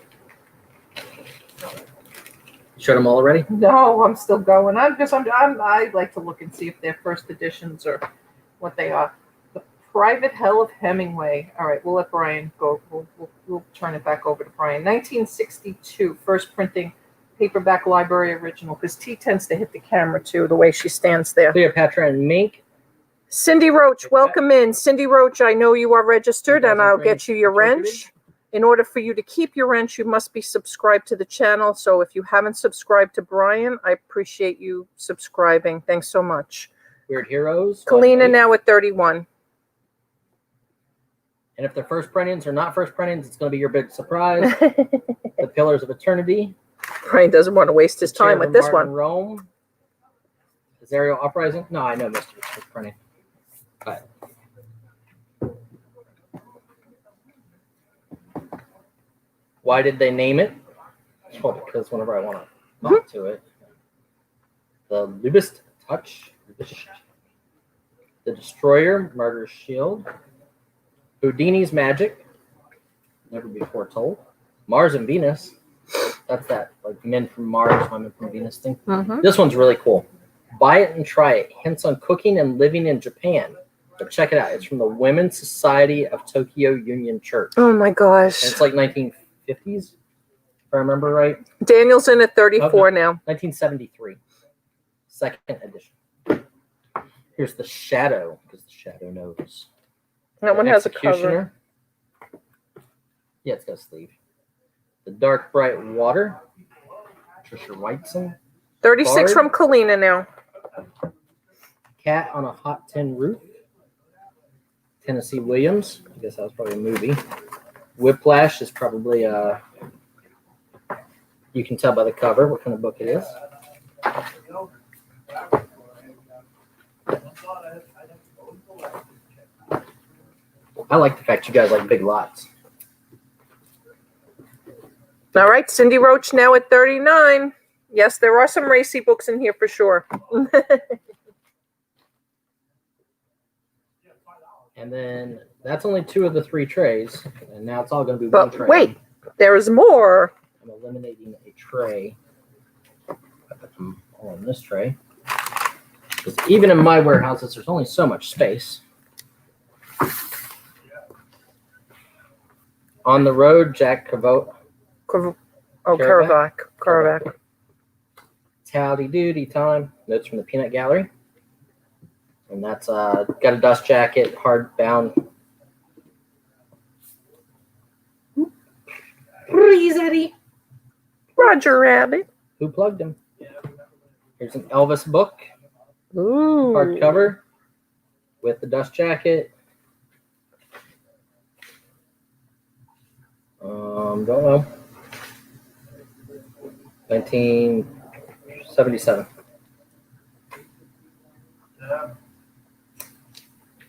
[SPEAKER 8] Showed them all already?
[SPEAKER 1] No, I'm still going. I like to look and see if they're first editions or what they are. The Private Hell of Hemingway. All right, we'll let Brian go. We'll turn it back over to Brian. 1962, first printing, paperback library original, because T tends to hit the camera too, the way she stands there.
[SPEAKER 8] Cleopatra and Mink.
[SPEAKER 1] Cindy Roach, welcome in. Cindy Roach, I know you are registered, and I'll get you your wrench. In order for you to keep your wrench, you must be subscribed to the channel. So if you haven't subscribed to Brian, I appreciate you subscribing. Thanks so much.
[SPEAKER 8] Weird Heroes.
[SPEAKER 1] Kalina now at 31.
[SPEAKER 8] And if they're first printings or not first printings, it's going to be your big surprise. The Pillars of Eternity.
[SPEAKER 1] Brian doesn't want to waste his time with this one.
[SPEAKER 8] Rome. Azariel Uprising. No, I know Mr. First printing. But why did they name it? Well, because whenever I want to talk to it, the Lubist Touch, the Destroyer, Martyr's Shield, Houdini's Magic, never before told, Mars and Venus. That's that like men from Mars, women from Venus thing. This one's really cool. Buy it and try it. Hints on cooking and living in Japan. But check it out. It's from the Women's Society of Tokyo Union Church.
[SPEAKER 1] Oh my gosh.
[SPEAKER 8] And it's like 1950s, if I remember right.
[SPEAKER 1] Daniel's in at 34 now.
[SPEAKER 8] 1973. Second edition. Here's the Shadow, because the Shadow knows.
[SPEAKER 1] That one has a cover.
[SPEAKER 8] Yeah, it's got a sleeve. The Dark Bright Water. Trisha Whiteson.
[SPEAKER 1] 36
[SPEAKER 8] Bard.
[SPEAKER 1] from Kalina now.
[SPEAKER 8] Cat on a Hot Tin Roof. Tennessee Williams. I guess that was probably a movie. Whiplash is probably you can tell by the cover what kind of book it is. I like the fact you guys like big lots.
[SPEAKER 1] All right, Cindy Roach now at 39. Yes, there are some racy books in here for sure.
[SPEAKER 8] And then that's only 2 of the 3 trays. And now it's all going to be one
[SPEAKER 1] But
[SPEAKER 8] tray.
[SPEAKER 1] wait, there is more.
[SPEAKER 8] I'm eliminating a tray. I put them all in this tray. Because even in my warehouses, there's only so much space. On the Road, Jack Cavote.
[SPEAKER 1] Oh,
[SPEAKER 8] Kerouac.
[SPEAKER 1] Kerouac.
[SPEAKER 8] It's Howdy Doody Time. Notes from the Peanut Gallery. And that's got a dust jacket, hardbound. Eddie.
[SPEAKER 1] Roger Rabbit.
[SPEAKER 8] Who plugged him? Here's an Elvis book,
[SPEAKER 1] Ooh.
[SPEAKER 8] hardcover, with the dust jacket. Don't know. 1977.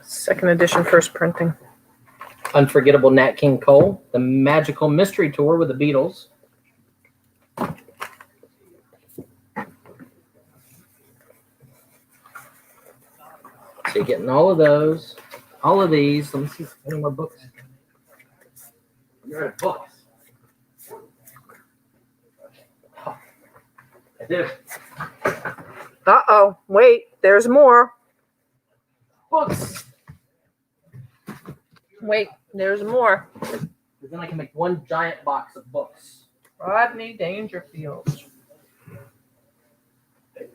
[SPEAKER 1] Second edition, first printing.
[SPEAKER 8] Unforgettable Nat King Cole, The Magical Mystery Tour with the Beatles. So you're getting all of those, all of these. Let me see any more books. You're out of books. Oh, I do.
[SPEAKER 1] Uh-oh. Wait, there's more.
[SPEAKER 8] Books.
[SPEAKER 1] Wait, there's more.
[SPEAKER 8] Because then I can make one giant box of books.
[SPEAKER 1] Rodney Dangerfield.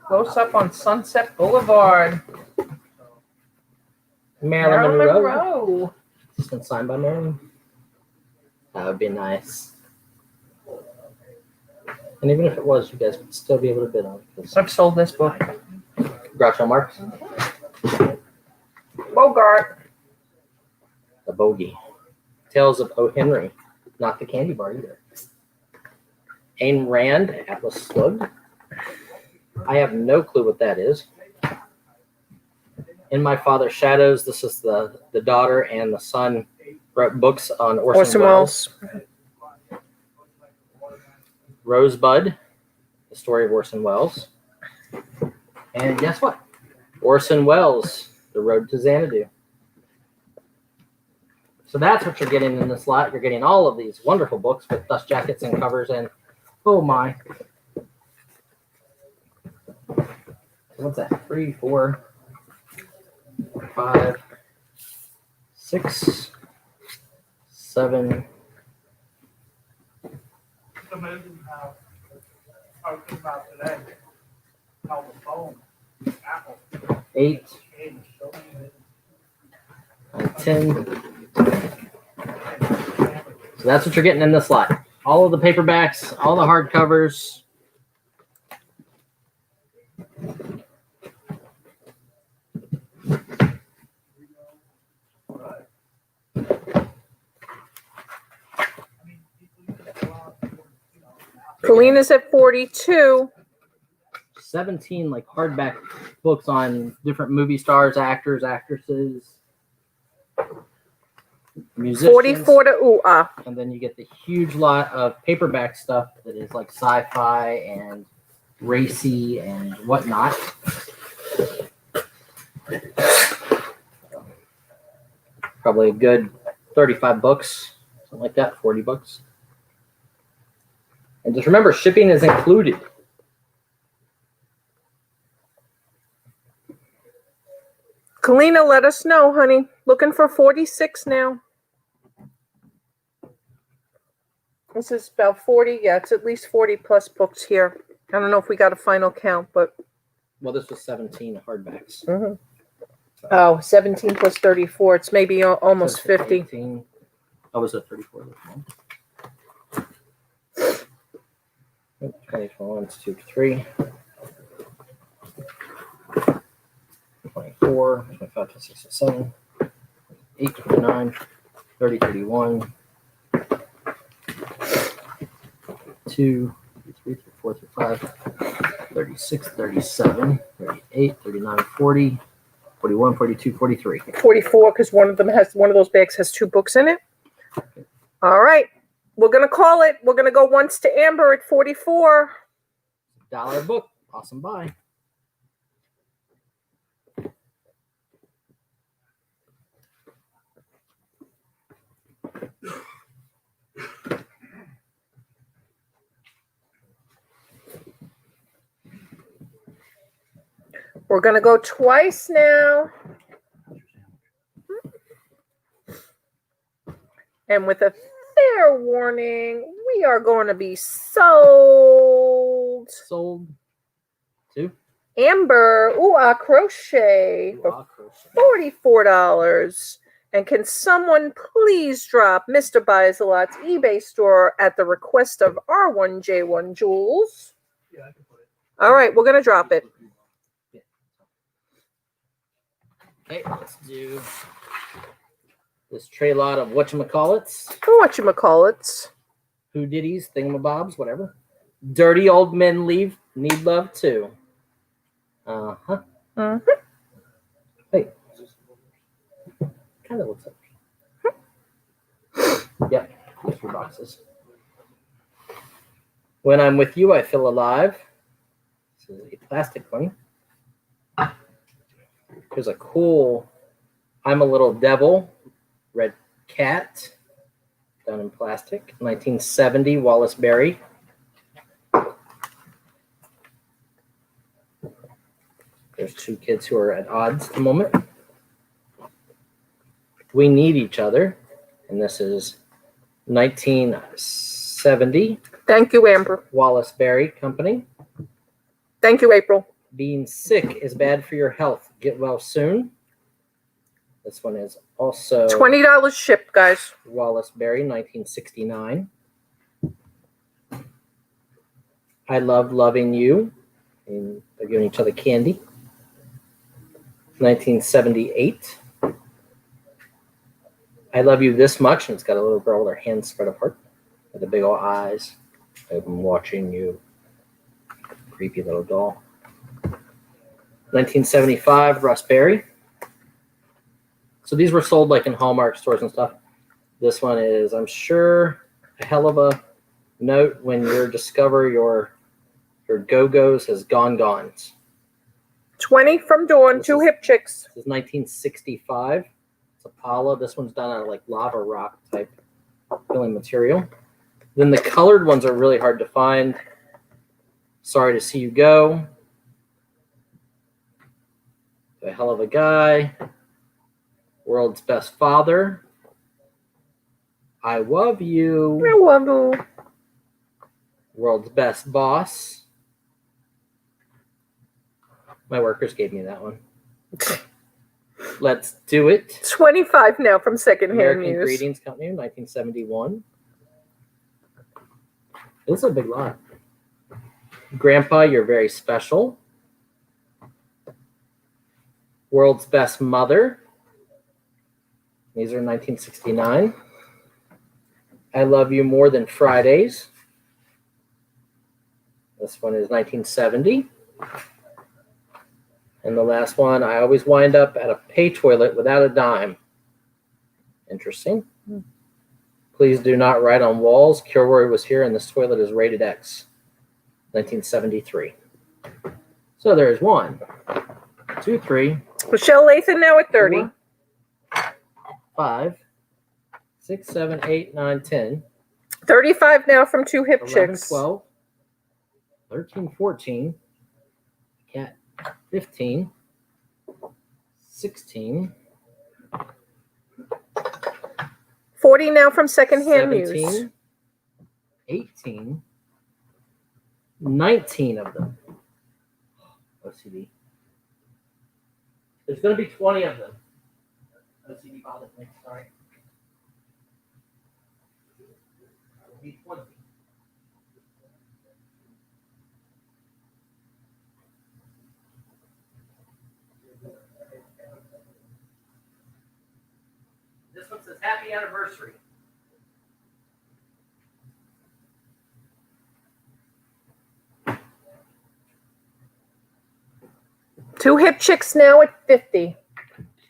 [SPEAKER 1] Close up on Sunset Boulevard.
[SPEAKER 8] Marilyn Monroe.
[SPEAKER 1] Monroe.
[SPEAKER 8] It's been signed by Marilyn. That would be nice. And even if it was, you guys would still be able to bid on it.
[SPEAKER 1] I've sold this book.
[SPEAKER 8] Groucho Marx.
[SPEAKER 1] Bogart.
[SPEAKER 8] The Bogey. Tales of O. Henry. Not the candy bar either. Ayn Rand, Atlas Slugged. I have no clue what that is. In My Father's Shadows, this is the daughter and the son wrote books on Orson Welles. Rosebud, the story of Orson Welles. And guess what? Orson Welles, The Road to Xanadu. So that's what you're getting in this lot. You're getting all of these wonderful books with dust jackets and covers, and oh my. What's that? 3, 4, 5, 6, 7.
[SPEAKER 6] It's amazing how I was thinking about today, how the phone, Apple,
[SPEAKER 8] 8,
[SPEAKER 6] came so many.
[SPEAKER 8] and 10. So that's what you're getting in this lot. All of the paperbacks, all the hardcovers.
[SPEAKER 1] Kalina's at 42.
[SPEAKER 8] 17 like hardback books on different movie stars, actors, actresses, musicians.
[SPEAKER 1] 44 to ooh-ah.
[SPEAKER 8] And then you get the huge lot of paperback stuff that is like sci-fi and racy and whatnot. Probably a good 35 books, something like that, 40 books. And just remember, shipping is included.
[SPEAKER 1] Kalina, let us know, honey. Looking for 46 now. This is about 40. Yeah, it's at least 40 plus books here. I don't know if we got a final count, but.
[SPEAKER 8] Well, this was 17 hardbacks.
[SPEAKER 1] Mm-hmm. Oh, 17 plus 34. It's maybe almost 50.
[SPEAKER 8] 18. Oh, was it 34? 24, 1, 2, 3. 24, 25, 26, 27, 8, 29, 30, 31, 2, 3, 4, 5, 36, 37, 38, 39, 40, 41, 42, 43.
[SPEAKER 1] 44 because one of those bags has 2 books in it. All right. We're going to call it. We're going to go once to Amber at 44.
[SPEAKER 8] $1 a book. Awesome buy.
[SPEAKER 1] We're going to go twice now. And with a fair warning, we are going to be sold.
[SPEAKER 8] Sold to
[SPEAKER 1] Amber, crochet for $44. And can someone please drop Mr. Buysalot's eBay store at the request of R1J1 Jules?
[SPEAKER 6] Yeah, I can put it.
[SPEAKER 1] All right, we're going to drop it.
[SPEAKER 8] Okay, let's do this tray lot of whatchamacallits.
[SPEAKER 1] Whatchamacallits.
[SPEAKER 8] Houditties, thingamabobs, whatever. Dirty old men need love too. Uh-huh.
[SPEAKER 1] Mm-hmm.
[SPEAKER 8] Hey. Kind of looks like. Yep, these 3 boxes. When I'm with you, I feel alive. This is a plastic one. There's a cool I'm a Little Devil red cat done in plastic. 1970 Wallace Berry. There's 2 kids who are at odds at the moment. We Need Each Other. And this is 1970.
[SPEAKER 1] Thank you, Amber.
[SPEAKER 8] Wallace Berry Company.
[SPEAKER 1] Thank you, April.
[SPEAKER 8] Being sick is bad for your health. Get well soon. This one is also
[SPEAKER 1] $20 shipped, guys.
[SPEAKER 8] Wallace Berry, 1969. I Love Loving You. And they're giving each other candy. 1978. I Love You This Much. And it's got a little girl with her hands spread apart. With the big old eyes. I've been watching you. Creepy little doll. 1975, Russ Berry. So these were sold like in Hallmark stores and stuff. This one is, I'm sure, a hell of a note when you discover your Go-Go's has gone.
[SPEAKER 1] 20 from Dawn,
[SPEAKER 8] This
[SPEAKER 1] 2
[SPEAKER 8] is-
[SPEAKER 1] hip chicks.
[SPEAKER 8] This is 1965. It's Apollo. This one's done out of like lava rock type filling material. Then the colored ones are really hard to find. Sorry to See You Go. A Hell of a Guy. World's Best Father. I Love You.
[SPEAKER 1] I love you.
[SPEAKER 8] World's Best Boss. My workers gave me that one. Let's Do It.
[SPEAKER 1] 25 now from Secondhand
[SPEAKER 8] American
[SPEAKER 1] News.
[SPEAKER 8] Greetings Company, 1971. This is a big lot. Grandpa, You're Very Special. World's Best Mother. These are 1969. I Love You More Than Fridays. This one is 1970. And the last one, I Always Wind Up at a Pay Toilet Without a Dime. Interesting. Please Do Not Write on Walls. Kilroy was here and this toilet is rated X. 1973. So there's 1, 2, 3.
[SPEAKER 1] Michelle Lathan now at 30.
[SPEAKER 8] 4, 5, 6, 7, 8, 9, 10.
[SPEAKER 1] 35 now from 2 hip
[SPEAKER 8] 11,
[SPEAKER 1] chicks.
[SPEAKER 8] 12, 13, 14, cat 15, 16,
[SPEAKER 1] 40 now from Secondhand
[SPEAKER 8] 17,
[SPEAKER 1] News.
[SPEAKER 8] 18, 19 of them. OCD. There's going to be 20 of them. OCD bothered me, sorry. There'll be 20. This one says happy anniversary.
[SPEAKER 1] Two hip chicks now at 50.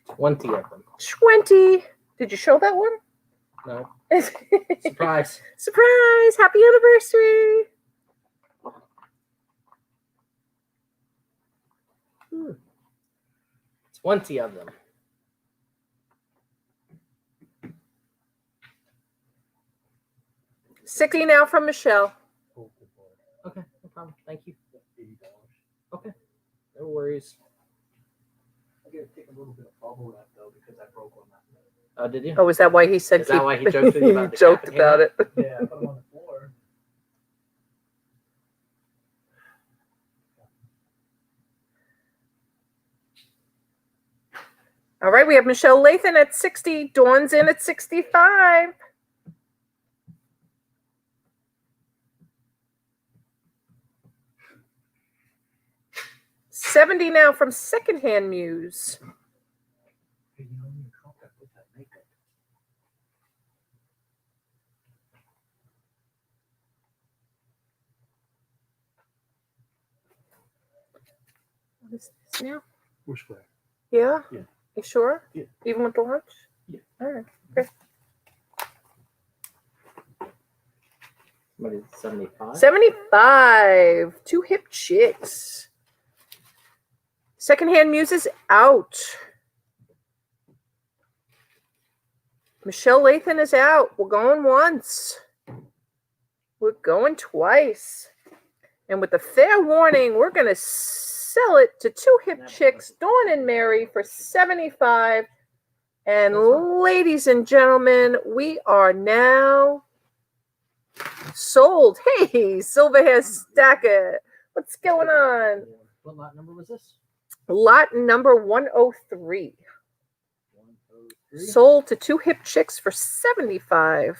[SPEAKER 8] 20 of them.
[SPEAKER 1] 20. Did you show that one?
[SPEAKER 8] No. Surprise.
[SPEAKER 1] Surprise! Happy anniversary!
[SPEAKER 8] 20 of them.
[SPEAKER 1] $60 now from Michelle.
[SPEAKER 8] Okay, no problem. Thank you. Okay, no worries.
[SPEAKER 4] I gotta take a little bit of bubble wrap though because I broke one last night.
[SPEAKER 8] Oh, did you?
[SPEAKER 1] Oh, is that why he said
[SPEAKER 8] Is that why he joked with you about the
[SPEAKER 1] joked
[SPEAKER 8] cap and
[SPEAKER 1] about it?
[SPEAKER 4] Yeah, I put them on the floor.
[SPEAKER 1] All right, we have Michelle Lathan at 60. Dawn's in at 65. $70 now from Secondhand Muse.
[SPEAKER 4] Hey, you know, in your contract, put that makeup.
[SPEAKER 1] What is this now?
[SPEAKER 4] We're square.
[SPEAKER 1] Yeah?
[SPEAKER 4] Yeah.
[SPEAKER 1] You sure?
[SPEAKER 4] Yeah.
[SPEAKER 1] Even with the lunch?
[SPEAKER 4] Yeah.
[SPEAKER 1] All right. Okay.
[SPEAKER 8] What is it, 75?
[SPEAKER 1] 75. Two hip chicks. Secondhand Muse is out. Michelle Lathan is out. We're going once. We're going twice. And with the fair warning, we're going to sell it to two hip chicks, Dawn and Mary, for 75. And ladies and gentlemen, we are now sold. Hey, Silverhair Stacker. What's going on?
[SPEAKER 8] What lot number was this?
[SPEAKER 1] Lot number 103.
[SPEAKER 8] 103.
[SPEAKER 1] Sold to two hip chicks for 75.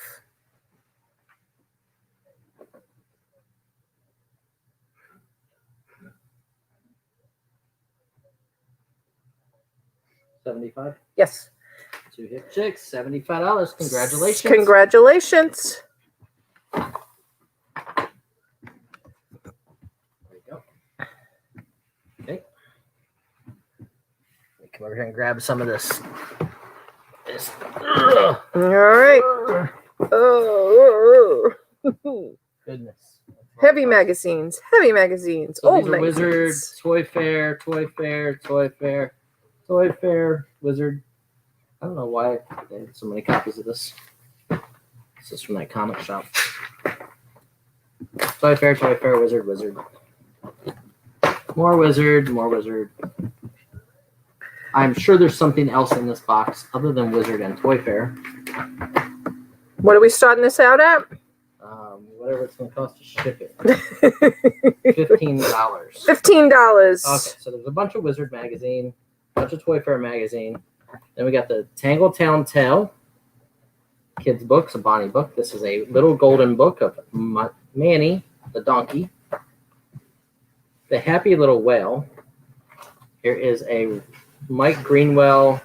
[SPEAKER 8] $75.
[SPEAKER 1] Yes.
[SPEAKER 8] Two hip chicks, $75. Congratulations.
[SPEAKER 1] Congratulations.
[SPEAKER 8] There you go. Okay. Let me come over here and grab some of this.
[SPEAKER 1] All right. Oh.
[SPEAKER 8] Goodness.
[SPEAKER 1] Heavy magazines. Heavy magazines.
[SPEAKER 8] So
[SPEAKER 1] Old
[SPEAKER 8] these are
[SPEAKER 1] magazines.
[SPEAKER 8] Wizard, Toy Fair, Toy Fair, Toy Fair, Toy Fair, Wizard. I don't know why they had so many copies of this. This is from that comic shop. Toy Fair, Wizard, Wizard. More Wizard, more Wizard. I'm sure there's something else in this box other than Wizard and Toy Fair.
[SPEAKER 1] What are we starting this out at?
[SPEAKER 8] Whatever it's going to cost to ship it. $15.
[SPEAKER 1] $15.
[SPEAKER 8] Okay, so there's a bunch of Wizard magazine, a bunch of Toy Fair magazine. Then we got the Tangletown Tale kids books, a Bonnie book. This is a little golden book of Manny, the donkey. The Happy Little Whale. Here is a Mike Greenwell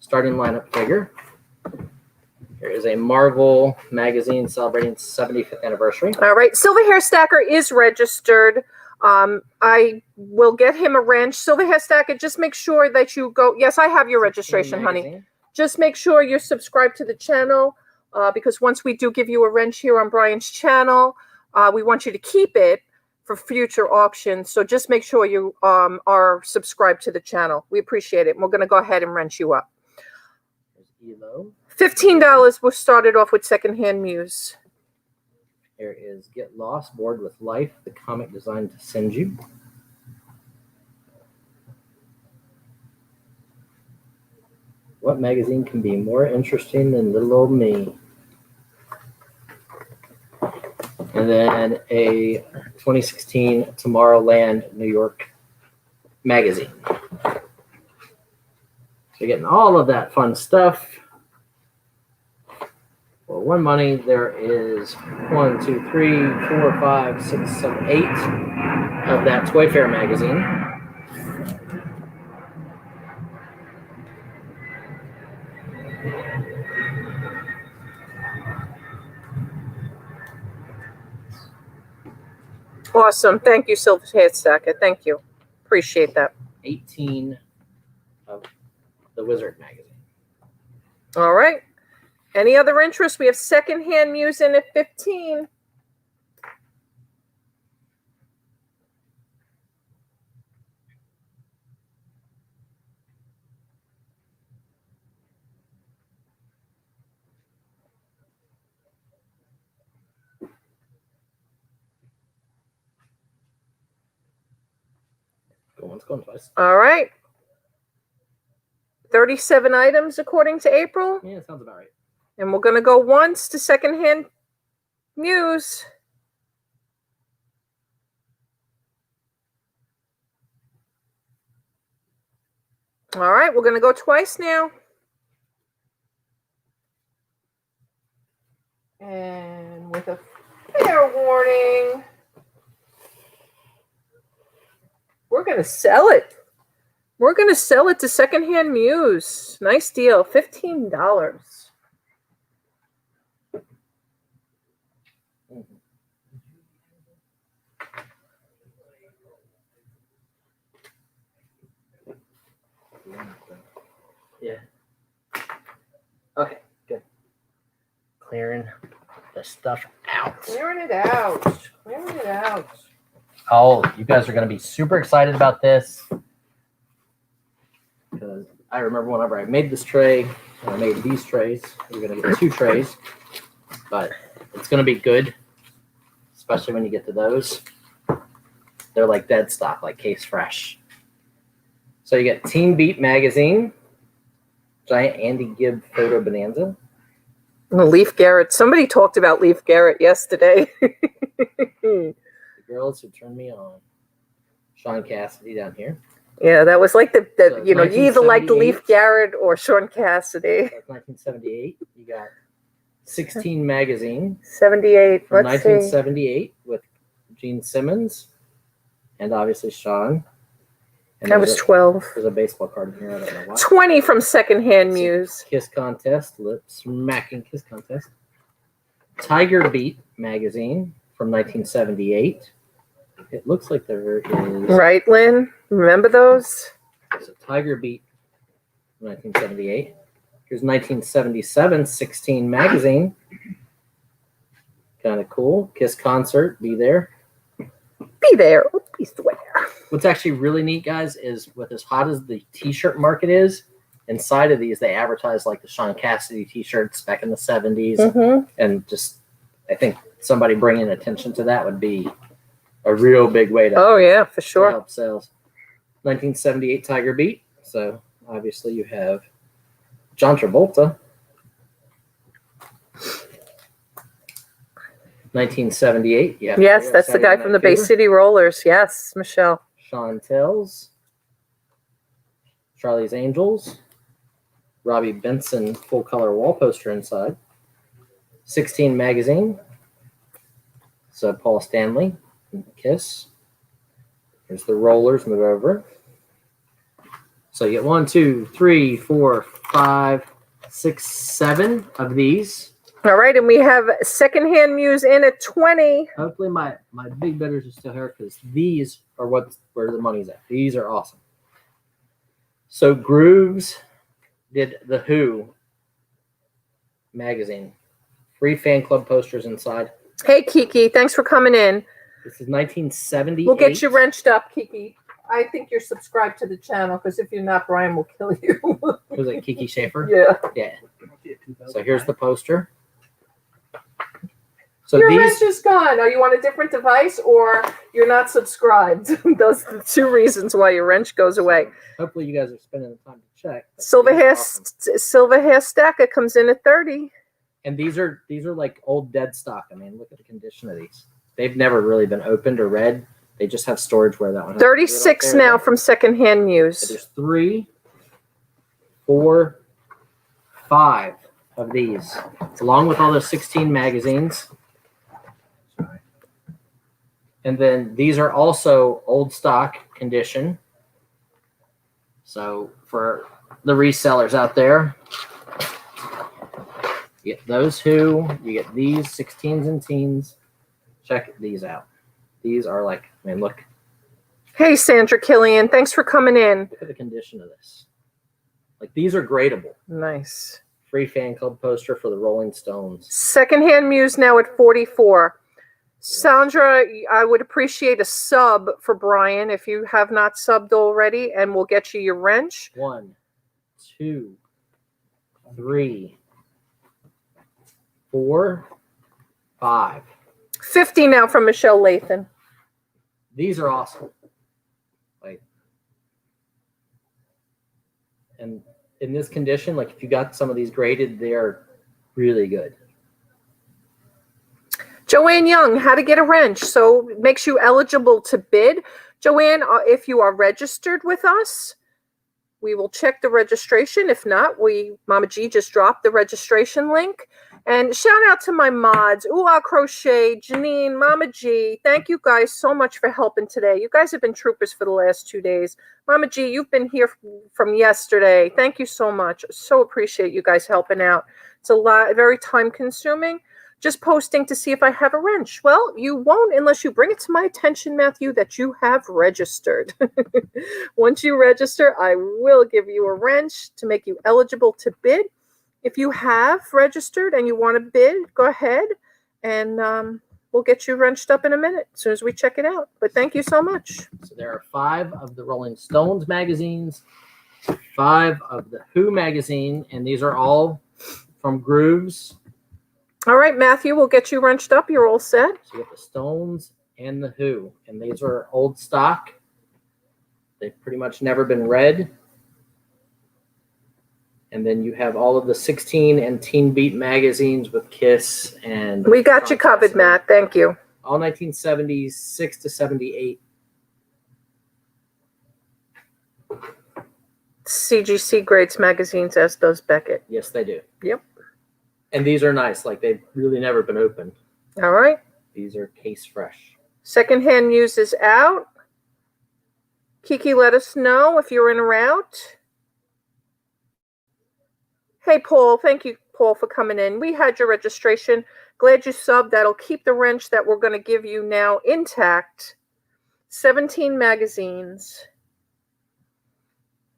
[SPEAKER 8] starting lineup figure. Here is a Marvel magazine celebrating 75th anniversary.
[SPEAKER 1] All right. Silverhair Stacker is registered. I will get him a wrench. Silverhair Stacker, just make sure that you go. Yes, I have your registration, honey. Just make sure you're subscribed to the channel because once we do give you a wrench here on Brian's channel, we want you to keep it for future auctions. So just make sure you are subscribed to the channel. We appreciate it. And we're going to go ahead and wrench you up.
[SPEAKER 8] There's Elo.
[SPEAKER 1] $15. We'll start it off with Secondhand Muse.
[SPEAKER 8] Here is Get Lost, Bored with Life, the comic designed to send you. What magazine can be more interesting than little old me? And then a 2016 Tomorrowland New York magazine. So you're getting all of that fun stuff. For one money, there is 1, 2, 3, 4, 5, 6, 7, 8 of that Toy Fair magazine.
[SPEAKER 1] Awesome. Thank you, Silverhair Stacker. Thank you. Appreciate that.
[SPEAKER 8] 18 of the Wizard magazine.
[SPEAKER 1] All right. Any other interest? We have Secondhand Muse in at 15.
[SPEAKER 8] Go once, go twice.
[SPEAKER 1] All right. 37 items according to April.
[SPEAKER 8] Yeah, sounds about right.
[SPEAKER 1] And we're going to go once to Secondhand Muse. All right, we're going to go twice now. And with a fair warning, we're going to sell it. We're going to sell it to Secondhand Muse. Nice deal, $15.
[SPEAKER 8] Yeah. Okay, good. Clearing the stuff out.
[SPEAKER 1] Clearing it out. Clearing it out.
[SPEAKER 8] Oh, you guys are going to be super excited about this. Because I remember whenever I made this tray, I made these trays. You're going to get 2 trays. But it's going to be good, especially when you get to those. They're like dead stock, like case fresh. So you get Teen Beat magazine, giant Andy Gibb photo bonanza.
[SPEAKER 1] Leif Garrett. Somebody talked about Leif Garrett yesterday.
[SPEAKER 8] The girls who turned me on. Sean Cassidy down here.
[SPEAKER 1] Yeah, that was like the
[SPEAKER 8] So
[SPEAKER 1] you know, you either liked
[SPEAKER 8] 1978.
[SPEAKER 1] Leif Garrett or Sean Cassidy.
[SPEAKER 8] That's 1978. You got 16 magazine
[SPEAKER 1] 78.
[SPEAKER 8] from
[SPEAKER 1] Let's see.
[SPEAKER 8] 1978 with Gene Simmons and obviously Sean. And
[SPEAKER 1] I was 12.
[SPEAKER 8] There's a baseball card in here. I don't know why.
[SPEAKER 1] 20 from Secondhand Muse.
[SPEAKER 8] Kiss contest, lip smacking kiss contest. Tiger Beat magazine from 1978. It looks like there is
[SPEAKER 1] Right, Lynn? Remember those?
[SPEAKER 8] there's a Tiger Beat from 1978. Here's 1977 16 magazine. Kind of cool. Kiss concert, be there.
[SPEAKER 1] Be there. Oh, be swear.
[SPEAKER 8] What's actually really neat, guys, is with as hot as the t-shirt market is, inside of these they advertise like the Sean Cassidy t-shirts back in the 70s.
[SPEAKER 1] Mm-hmm.
[SPEAKER 8] And just I think somebody bringing attention to that would be a real big way to,
[SPEAKER 1] Oh, yeah, for
[SPEAKER 8] to
[SPEAKER 1] sure.
[SPEAKER 8] help sales. 1978 Tiger Beat. So obviously you have John Travolta. 1978. Yeah.
[SPEAKER 1] Yes, that's the guy from the Bay City Rollers. Yes, Michelle.
[SPEAKER 8] Sean Tells. Charlie's Angels. Robbie Benson full color wall poster inside. 16 magazine. So Paul Stanley. Kiss. There's the Rollers. Move over. So you get 1, 2, 3, 4, 5, 6, 7 of these.
[SPEAKER 1] All right, and we have Secondhand Muse in at 20.
[SPEAKER 8] Hopefully my big bidders are still here because these are where the money's at. These are awesome. So Grooves did the Who magazine. Free fan club posters inside.
[SPEAKER 1] Hey, Kiki, thanks for coming in.
[SPEAKER 8] This is 1978.
[SPEAKER 1] We'll get you wrenched up, Kiki. I think you're subscribed to the channel because if you're not, Brian will kill you.
[SPEAKER 8] Was it Kiki Schaefer?
[SPEAKER 1] Yeah.
[SPEAKER 8] Yeah. So here's the poster. So
[SPEAKER 1] Your
[SPEAKER 8] these
[SPEAKER 1] wrench is gone. Are you on a different device or you're not subscribed? Those are the 2 reasons why your wrench goes away.
[SPEAKER 8] hopefully you guys are spending the time to check.
[SPEAKER 1] Silver hair,
[SPEAKER 8] Awesome.
[SPEAKER 1] silver hair stacker comes in at 30.
[SPEAKER 8] And these are like old dead stock. I mean, look at the condition of these. They've never really been opened or read. They just have storage where that one has
[SPEAKER 1] 36
[SPEAKER 8] there.
[SPEAKER 1] now from Secondhand
[SPEAKER 8] So
[SPEAKER 1] Muse.
[SPEAKER 8] there's 3, 4, 5 of these, along with all those 16 magazines. And then these are also old stock condition. So for the resellers out there, you get those Who, you get these 16s and teens. Check these out. These are like, I mean, look
[SPEAKER 1] Hey, Sandra Killian, thanks for coming in.
[SPEAKER 8] at the condition of this. Like these are gradable.
[SPEAKER 1] Nice.
[SPEAKER 8] Free fan club poster for the Rolling Stones.
[SPEAKER 1] Secondhand Muse now at 44. Sandra, I would appreciate a sub for Brian if you have not subbed already, and we'll get you your wrench.
[SPEAKER 8] 1, 2, 3, 4, 5.
[SPEAKER 1] 50 now from Michelle Lathan.
[SPEAKER 8] These are awesome. Like, and in this condition, like if you got some of these graded, they are really good.
[SPEAKER 1] Joanne Young, how to get a wrench. So it makes you eligible to bid. Joanne, if you are registered with us, we will check the registration. If not, Mama G just dropped the registration link. And shout out to my mods, Ooh Ah Crochet, Janine, Mama G. Thank you guys so much for helping today. You guys have been troopers for the last 2 days. Mama G, you've been here from yesterday. Thank you so much. So appreciate you guys helping out. It's a lot, very time consuming. Just posting to see if I have a wrench. Well, you won't unless you bring it to my attention, Matthew, that you have registered. Once you register, I will give you a wrench to make you eligible to bid. If you have registered and you want to bid, go ahead and we'll get you wrenched up in a minute as soon as we check it out. But thank you so much.
[SPEAKER 8] So there are 5 of the Rolling Stones magazines, 5 of the Who magazine, and these are all from Grooves.
[SPEAKER 1] All right, Matthew, we'll get you wrenched up. You're all set.
[SPEAKER 8] So you get the Stones and the Who, and these are old stock. They've pretty much never been read. And then you have all of the 16 and Teen Beat magazines with Kiss and...
[SPEAKER 1] We got you covered, Matt. Thank you.
[SPEAKER 8] All 1976 to 78.
[SPEAKER 1] CGC grades magazines, as does Beckett.
[SPEAKER 8] Yes, they do.
[SPEAKER 1] Yep.
[SPEAKER 8] And these are nice. Like, they've really never been opened.
[SPEAKER 1] All right.
[SPEAKER 8] These are case fresh.
[SPEAKER 1] Secondhand news is out. Kiki, let us know if you're in a route. Hey, Paul. Thank you, Paul, for coming in. We had your registration. Glad you subbed. That'll keep the wrench that we're going to give you now intact. 17 magazines.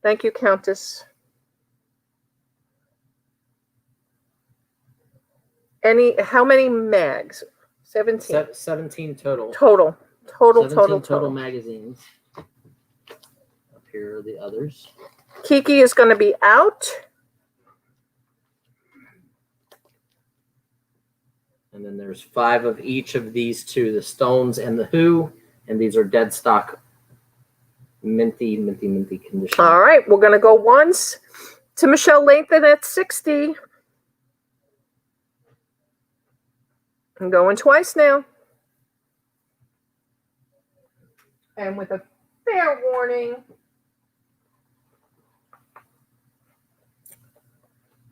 [SPEAKER 1] Thank you, Countess. How many mags? 17.
[SPEAKER 8] 17 total.
[SPEAKER 1] Total
[SPEAKER 8] 17 magazines. Up here are the others.
[SPEAKER 1] Kiki is going to be out.
[SPEAKER 8] And then there's 5 of each of these 2, the Stones and the Who. And these are dead stock, minty condition.
[SPEAKER 1] All right, we're going to go once to Michelle Lathan at 60. I'm going twice now. And with a fair warning,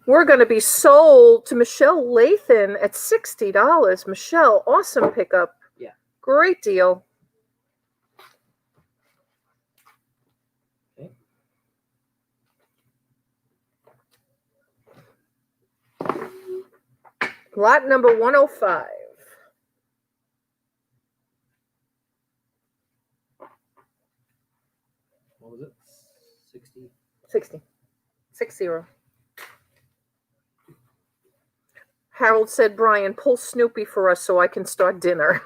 [SPEAKER 1] we're going to be sold to Michelle Lathan at $60. Michelle, awesome pickup.
[SPEAKER 8] Yeah.
[SPEAKER 1] Great deal.
[SPEAKER 8] Okay.
[SPEAKER 1] Lot number 105.
[SPEAKER 8] What was it? 60?
[SPEAKER 1] 60. 60. Harold said, Brian, pull Snoopy for us so I can start dinner.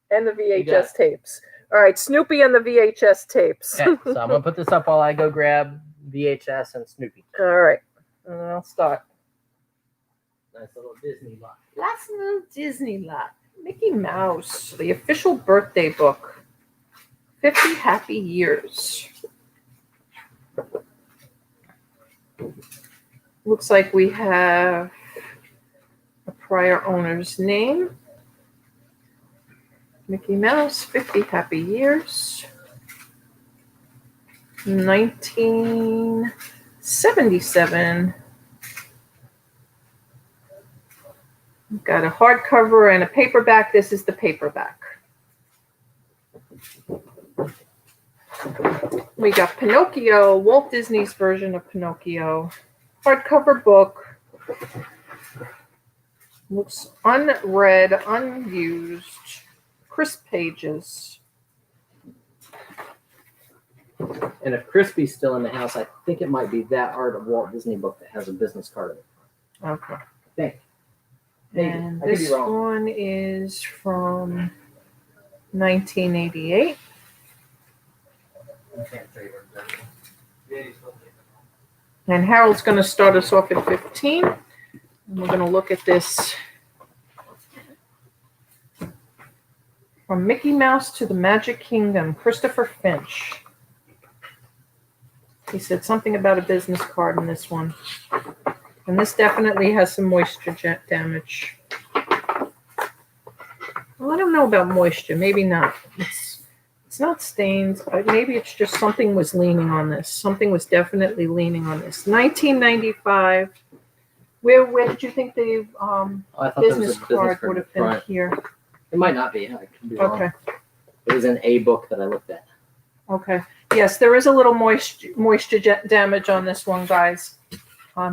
[SPEAKER 1] And the VHS tapes. All right, Snoopy and the VHS tapes.
[SPEAKER 2] Okay, so I'm going to put this up while I go grab VHS and Snoopy.
[SPEAKER 1] All right, and I'll start.
[SPEAKER 8] Nice little Disney lot.
[SPEAKER 1] Last little Disney lot. Mickey Mouse, the official birthday book. 50 happy years. Looks like we have a prior owner's name. Mickey Mouse, 50 happy years. 1977. We've got a hardcover and a paperback. This is the paperback. We got Pinocchio, Walt Disney's version of Pinocchio. Hardcover book. Looks unread, unused. Crisp pages.
[SPEAKER 8] And if Crispy's still in the house, I think it might be that Art of Walt Disney book that has a business card in it.
[SPEAKER 1] Okay.
[SPEAKER 8] I think. Maybe.
[SPEAKER 1] And
[SPEAKER 8] I could be
[SPEAKER 1] this
[SPEAKER 8] wrong.
[SPEAKER 1] one is from 1988. And Harold's going to start us off at 15. And we're going to look at this from Mickey Mouse to the Magic Kingdom, Christopher Finch. He said something about a business card in this one. And this definitely has some moisture damage. Well, I don't know about moisture. Maybe not. It's It's not stains. Maybe it's just something was leaning on this. Something was definitely leaning on this. 1995. Where did you think the
[SPEAKER 8] I thought there was
[SPEAKER 1] business
[SPEAKER 8] a business
[SPEAKER 1] card
[SPEAKER 8] card
[SPEAKER 1] would
[SPEAKER 8] in
[SPEAKER 1] have been
[SPEAKER 8] front.
[SPEAKER 1] here?
[SPEAKER 8] It might not be. I could be wrong.
[SPEAKER 1] Okay.
[SPEAKER 8] It was in a book that I looked at.
[SPEAKER 1] Okay. Yes, there is a little moisture damage on this one, guys.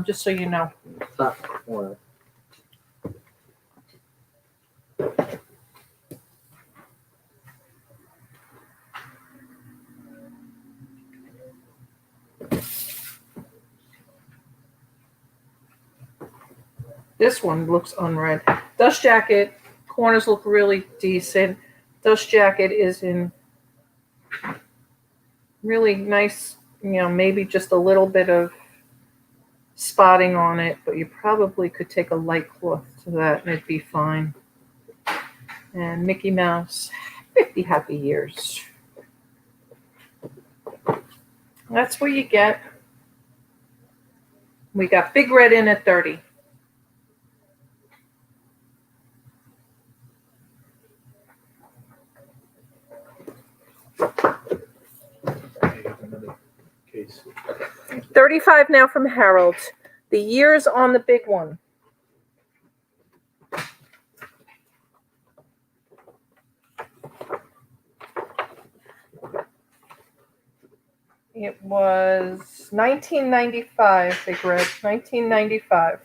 [SPEAKER 1] Just so you know.
[SPEAKER 8] It's not more.
[SPEAKER 1] This one looks unread. Dust jacket, corners look really decent. Dust jacket is in really nice, maybe just a little bit of spotting on it, but you probably could take a light cloth to that and it'd be fine. And Mickey Mouse, 50 happy years. That's what you get. We got Big Red in at 30.
[SPEAKER 4] Another case.
[SPEAKER 1] 35 now from Harold. The years on the big one. It was 1995, Big Red. 1995.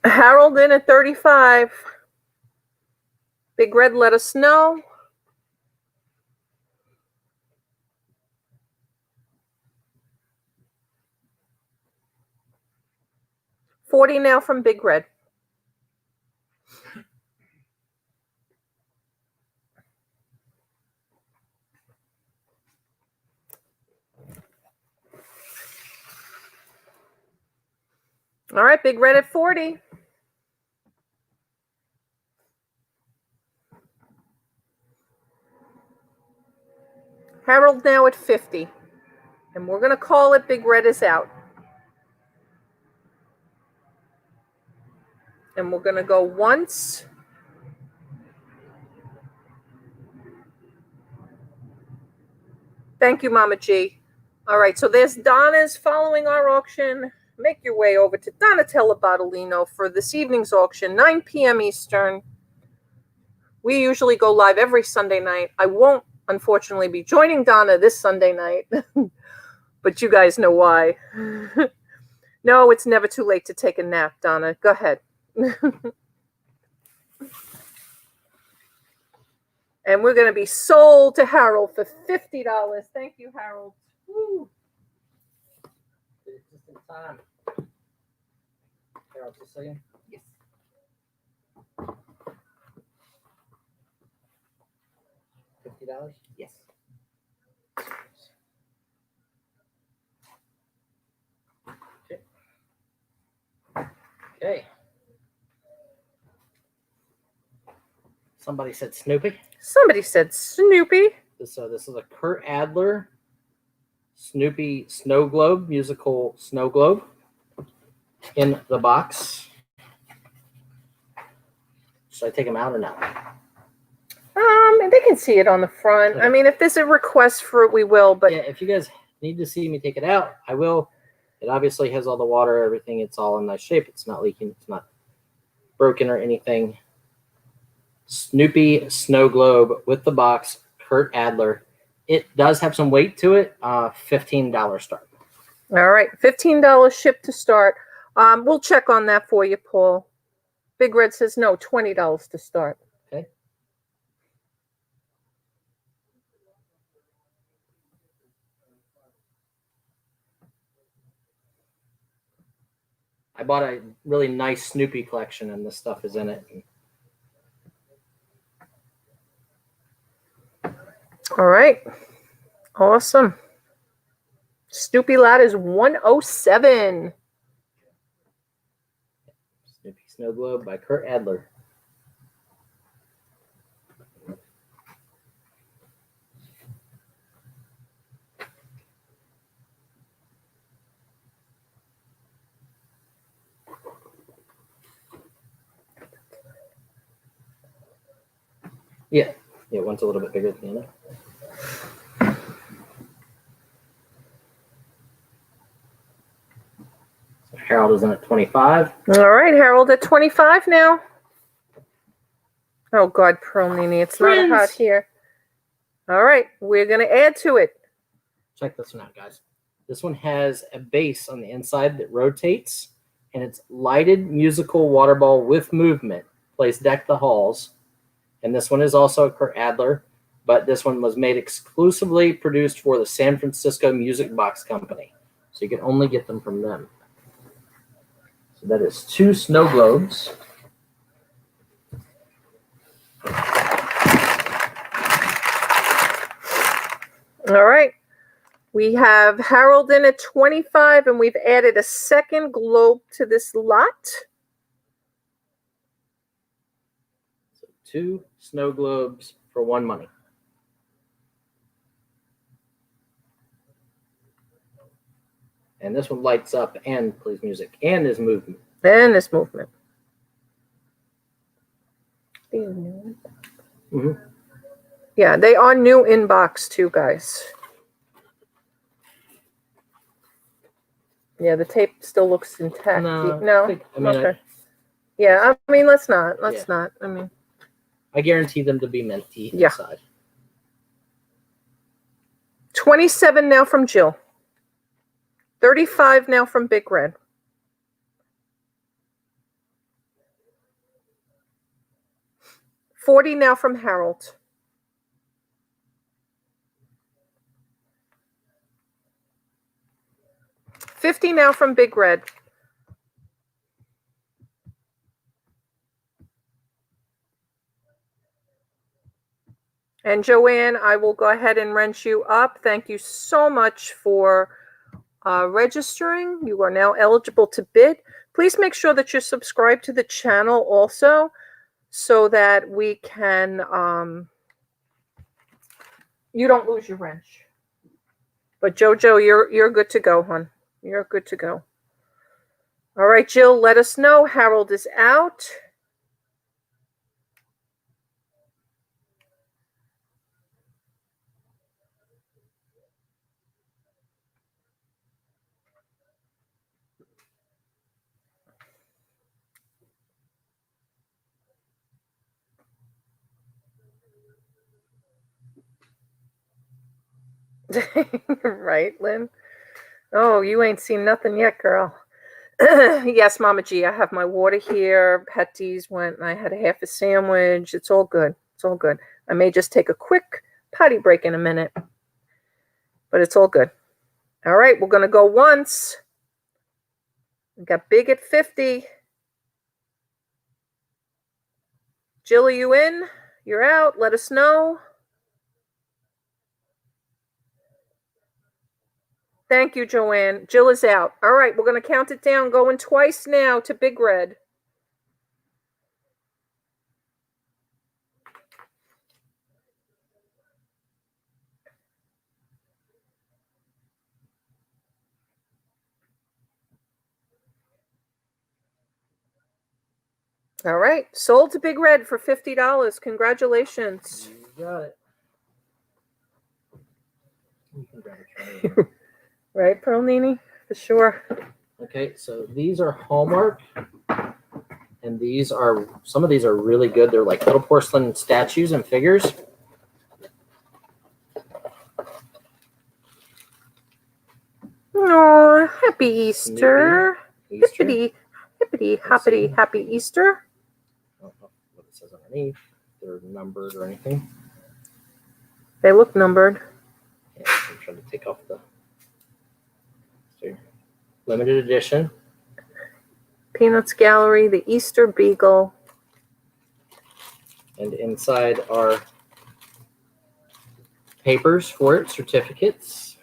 [SPEAKER 1] Harold in at 35. Big Red, let us know. $40 now from Big Red. All right, Big Red at 40. Harold now at 50. And we're going to call it Big Red is out. And we're going to go once. Thank you, Mama G. All right, so there's Donna's following our auction. Make your way over to Donatella Bottolino for this evening's auction, 9 p.m. Eastern. We usually go live every Sunday night. I won't, unfortunately, be joining Donna this Sunday night, but you guys know why. No, it's never too late to take a nap, Donna. Go ahead. And we're going to be sold to Harold for $50. Thank you, Harold. Woo.
[SPEAKER 8] Just in time. Harold, just a second.
[SPEAKER 1] Yes.
[SPEAKER 8] $50?
[SPEAKER 1] Yes.
[SPEAKER 8] Okay. Somebody said Snoopy.
[SPEAKER 1] Somebody said Snoopy.
[SPEAKER 8] This is a Kurt Adler Snoopy Snow Globe, musical snow globe in the box. Should I take him out or not?
[SPEAKER 1] They can see it on the front.
[SPEAKER 8] Okay.
[SPEAKER 1] I mean, if there's a request for it, we will, but
[SPEAKER 8] Yeah, if you guys need to see me take it out, I will. It obviously has all the water, everything. It's all in nice shape. It's not leaking. It's not broken or anything. Snoopy Snow Globe with the box, Kurt Adler. It does have some weight to it. $15 start.
[SPEAKER 1] all right, $15 ship to start. We'll check on that for you, Paul. Big Red says no, $20 to start.
[SPEAKER 8] Okay. I bought a really nice Snoopy collection, and this stuff is in it.
[SPEAKER 1] All right, awesome. Snoopy Lot is 107.
[SPEAKER 8] Snoopy Snow Globe by Kurt Adler. Yeah, one's a little bit bigger than the other. So Harold is in at 25.
[SPEAKER 1] All right, Harold at 25 now. Oh, God, Pearl Nini, it's not hot here. All right, we're going to add to it.
[SPEAKER 8] Check this one out, guys. This one has a base on the inside that rotates, and it's lighted musical water ball with movement. Plays Deck the Halls. And this one is also a Kurt Adler, but this one was made exclusively produced for the San Francisco Music Box Company. So you can only get them from them. So that is 2 snow globes.
[SPEAKER 1] All right. We have Harold in at 25, and we've added a second globe to this lot.
[SPEAKER 8] So 2 snow globes for 1 money. And this one lights up and plays music and is movement.
[SPEAKER 1] And this movement.
[SPEAKER 8] Mm-hmm.
[SPEAKER 1] Yeah, they are new in box too, guys. Yeah, the tape still looks intact. No? Okay. Yeah, I mean, let's not. Let's not. I mean,
[SPEAKER 8] I guarantee them to be minty
[SPEAKER 1] Yeah.
[SPEAKER 8] inside.
[SPEAKER 1] 27 now from Jill. 35 now from Big Red. $40 now from Harold. $50 now from Big Red. And Joanne, I will go ahead and wrench you up. Thank you so much for registering. You are now eligible to bid. Please make sure that you're subscribed to the channel also, so that we can, you don't lose your wrench. But Jojo, you're good to go, hon. You're good to go. All right, Jill, let us know. Harold is out. Right, Lynn? Oh, you ain't seen nothing yet, girl. Yes, Mama G, I have my water here. Petty's went and I had half a sandwich. It's all good. It's all good. I may just take a quick potty break in a minute, but it's all good. All right, we're going to go once. We got Big at 50. Jill, are you in? You're out. Let us know. Thank you, Joanne. Jill is out. All right, we're going to count it down. Going twice now to Big Red. All right, sold to Big Red for $50. Congratulations.
[SPEAKER 8] You got it.
[SPEAKER 1] Right, Pearl Nini? For sure.
[SPEAKER 8] Okay, so these are Hallmark, and these are, some of these are really good. They're like little porcelain statues and figures.
[SPEAKER 1] Oh, happy Easter.
[SPEAKER 8] Easter.
[SPEAKER 1] Hippity, hippity, hoppity, happy Easter.
[SPEAKER 8] I don't know what it says underneath. They're numbered or anything.
[SPEAKER 1] They look numbered.
[SPEAKER 8] Yeah, I'm trying to take off the limited edition.
[SPEAKER 1] Peanuts Gallery, the Easter Beagle.
[SPEAKER 8] And inside are papers for it, certificates.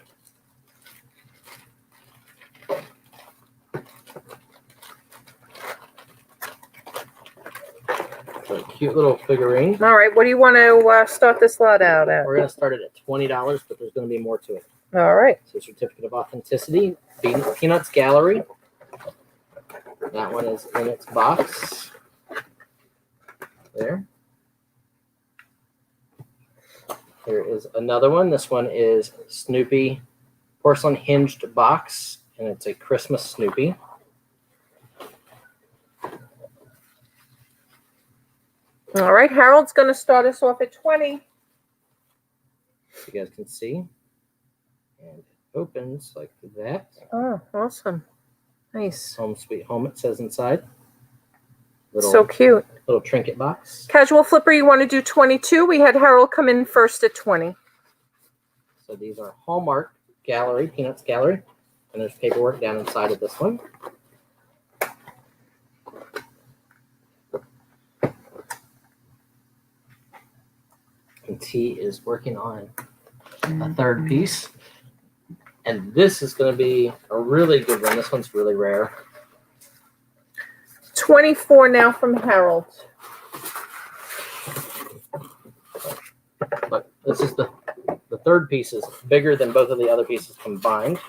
[SPEAKER 8] So a cute little figurine.
[SPEAKER 1] All right, what do you want to start this lot out at?
[SPEAKER 8] We're going to start it at $20, but there's going to be more to it.
[SPEAKER 1] All right.
[SPEAKER 8] So certificate of authenticity, Peanuts Gallery. That one is in its box. There. Here is another one. This one is Snoopy porcelain hinged box, and it's a Christmas Snoopy.
[SPEAKER 1] All right, Harold's going to start us off at 20.
[SPEAKER 8] You guys can see. And it opens like that.
[SPEAKER 1] Oh, awesome. Nice.
[SPEAKER 8] Home sweet home, it says inside.
[SPEAKER 1] So cute.
[SPEAKER 8] Little trinket box.
[SPEAKER 1] Casual Flipper, you want to do 22? We had Harold come in first at 20.
[SPEAKER 8] So these are Hallmark Gallery, Peanuts Gallery. And there's paperwork down inside of this one. And T is working on a third piece. And this is going to be a really good one. This one's really rare.
[SPEAKER 1] 24 now from Harold.
[SPEAKER 8] But this is the third piece is bigger than both of the other pieces combined.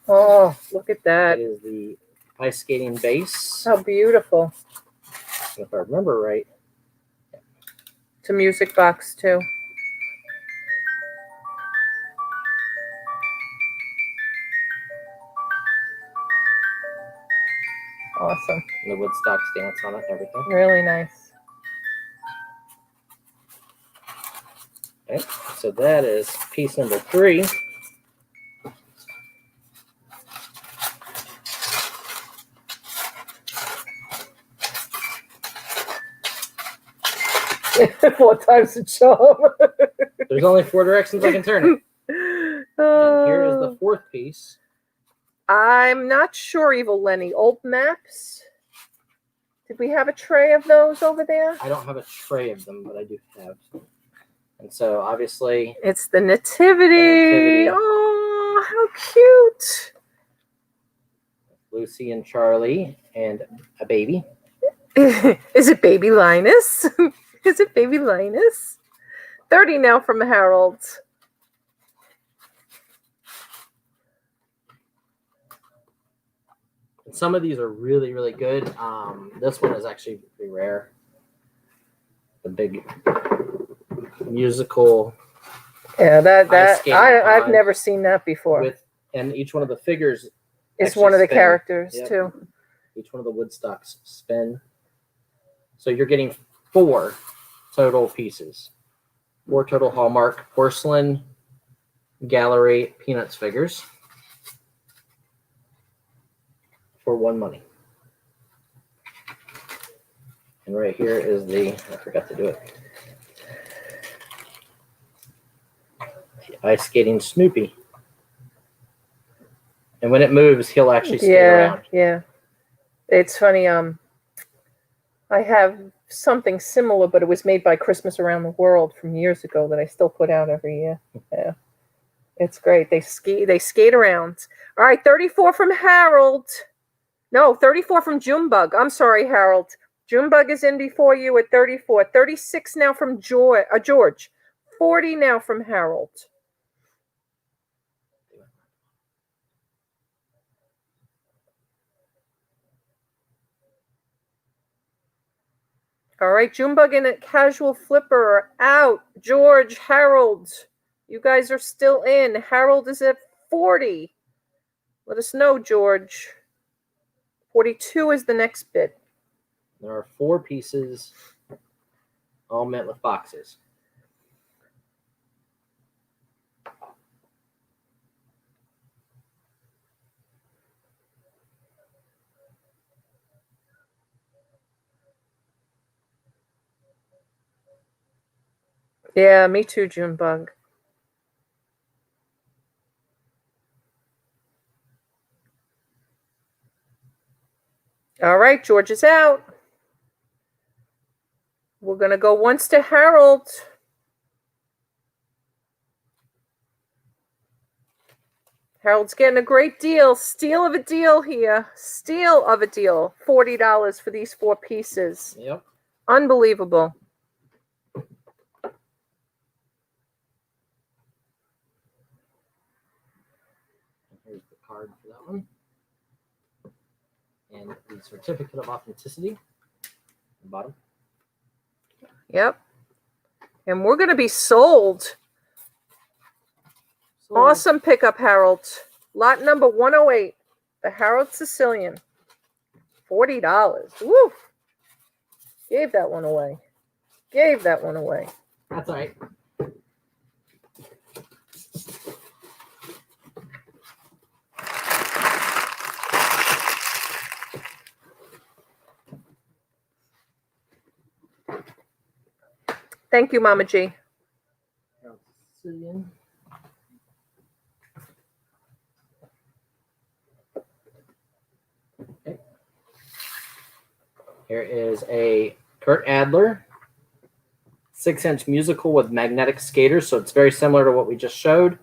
[SPEAKER 1] Oh, look at
[SPEAKER 8] That
[SPEAKER 1] that.
[SPEAKER 8] is the ice skating base.
[SPEAKER 1] How beautiful.
[SPEAKER 8] And if I remember right,
[SPEAKER 1] It's a music box, too. Awesome.
[SPEAKER 8] the Woodstock stance on it and everything.
[SPEAKER 1] Really nice.
[SPEAKER 8] Okay, so that is piece number 3.
[SPEAKER 1] Four times the charm.
[SPEAKER 8] There's only 4 directions I can turn it. And here is the 4th piece.
[SPEAKER 1] I'm not sure, Evil Lenny. Old maps? Did we have a tray of those over there?
[SPEAKER 8] I don't have a tray of them, but I do have some. And so obviously,
[SPEAKER 1] It's the nativity.
[SPEAKER 8] Nativity.
[SPEAKER 1] Oh, how cute.
[SPEAKER 8] Lucy and Charlie and a baby.
[SPEAKER 1] Is it baby Linus? Is it baby Linus? 30 now from Harold.
[SPEAKER 8] And some of these are really, really good. This one is actually pretty rare. The big musical
[SPEAKER 1] Yeah,
[SPEAKER 8] Ice skating
[SPEAKER 1] I've
[SPEAKER 8] pond
[SPEAKER 1] never seen that before.
[SPEAKER 8] with, and each one of the figures,
[SPEAKER 1] It's
[SPEAKER 8] actually
[SPEAKER 1] one of the
[SPEAKER 8] spin.
[SPEAKER 1] characters
[SPEAKER 8] Yep.
[SPEAKER 1] too.
[SPEAKER 8] Each one of the Woodstocks spin. So you're getting 4 total pieces. 4 total Hallmark porcelain gallery Peanuts figures for 1 money. And right here is the, I forgot to do it, the ice skating Snoopy. And when it moves, he'll actually skate around.
[SPEAKER 1] Yeah. It's funny. I have something similar, but it was made by Christmas Around the World from years ago that I still put out every year. Yeah, it's great. They skate around. All right, 34 from Harold. No, 34 from Junebug. I'm sorry, Harold. Junebug is in before you at 34. 36 now from George. 40 now from Harold. All right, Junebug and a Casual Flipper are out. George, Harold, you guys are still in. Harold is at 40. Let us know, George. 42 is the next bid.
[SPEAKER 8] There are 4 pieces, all meant with boxes.
[SPEAKER 1] Yeah, me too, Junebug. All right, George is out. We're going to go once to Harold. Harold's getting a great deal. Steal of a deal here. Steal of a deal. $40 for these 4 pieces.
[SPEAKER 8] Yep.
[SPEAKER 1] Unbelievable.
[SPEAKER 8] Here's the card for that one. And the certificate of authenticity at the bottom.
[SPEAKER 1] Yep. And we're going to be sold. Awesome pickup, Harold. Lot number 108. The Harold Sicilian. $40. Woo! Gave that one away. Gave that one away.
[SPEAKER 8] That's all right.
[SPEAKER 1] Thank you, Mama G.
[SPEAKER 8] Okay. Here is a Kurt Adler 6-inch musical with magnetic skaters. So it's very similar to what we just showed,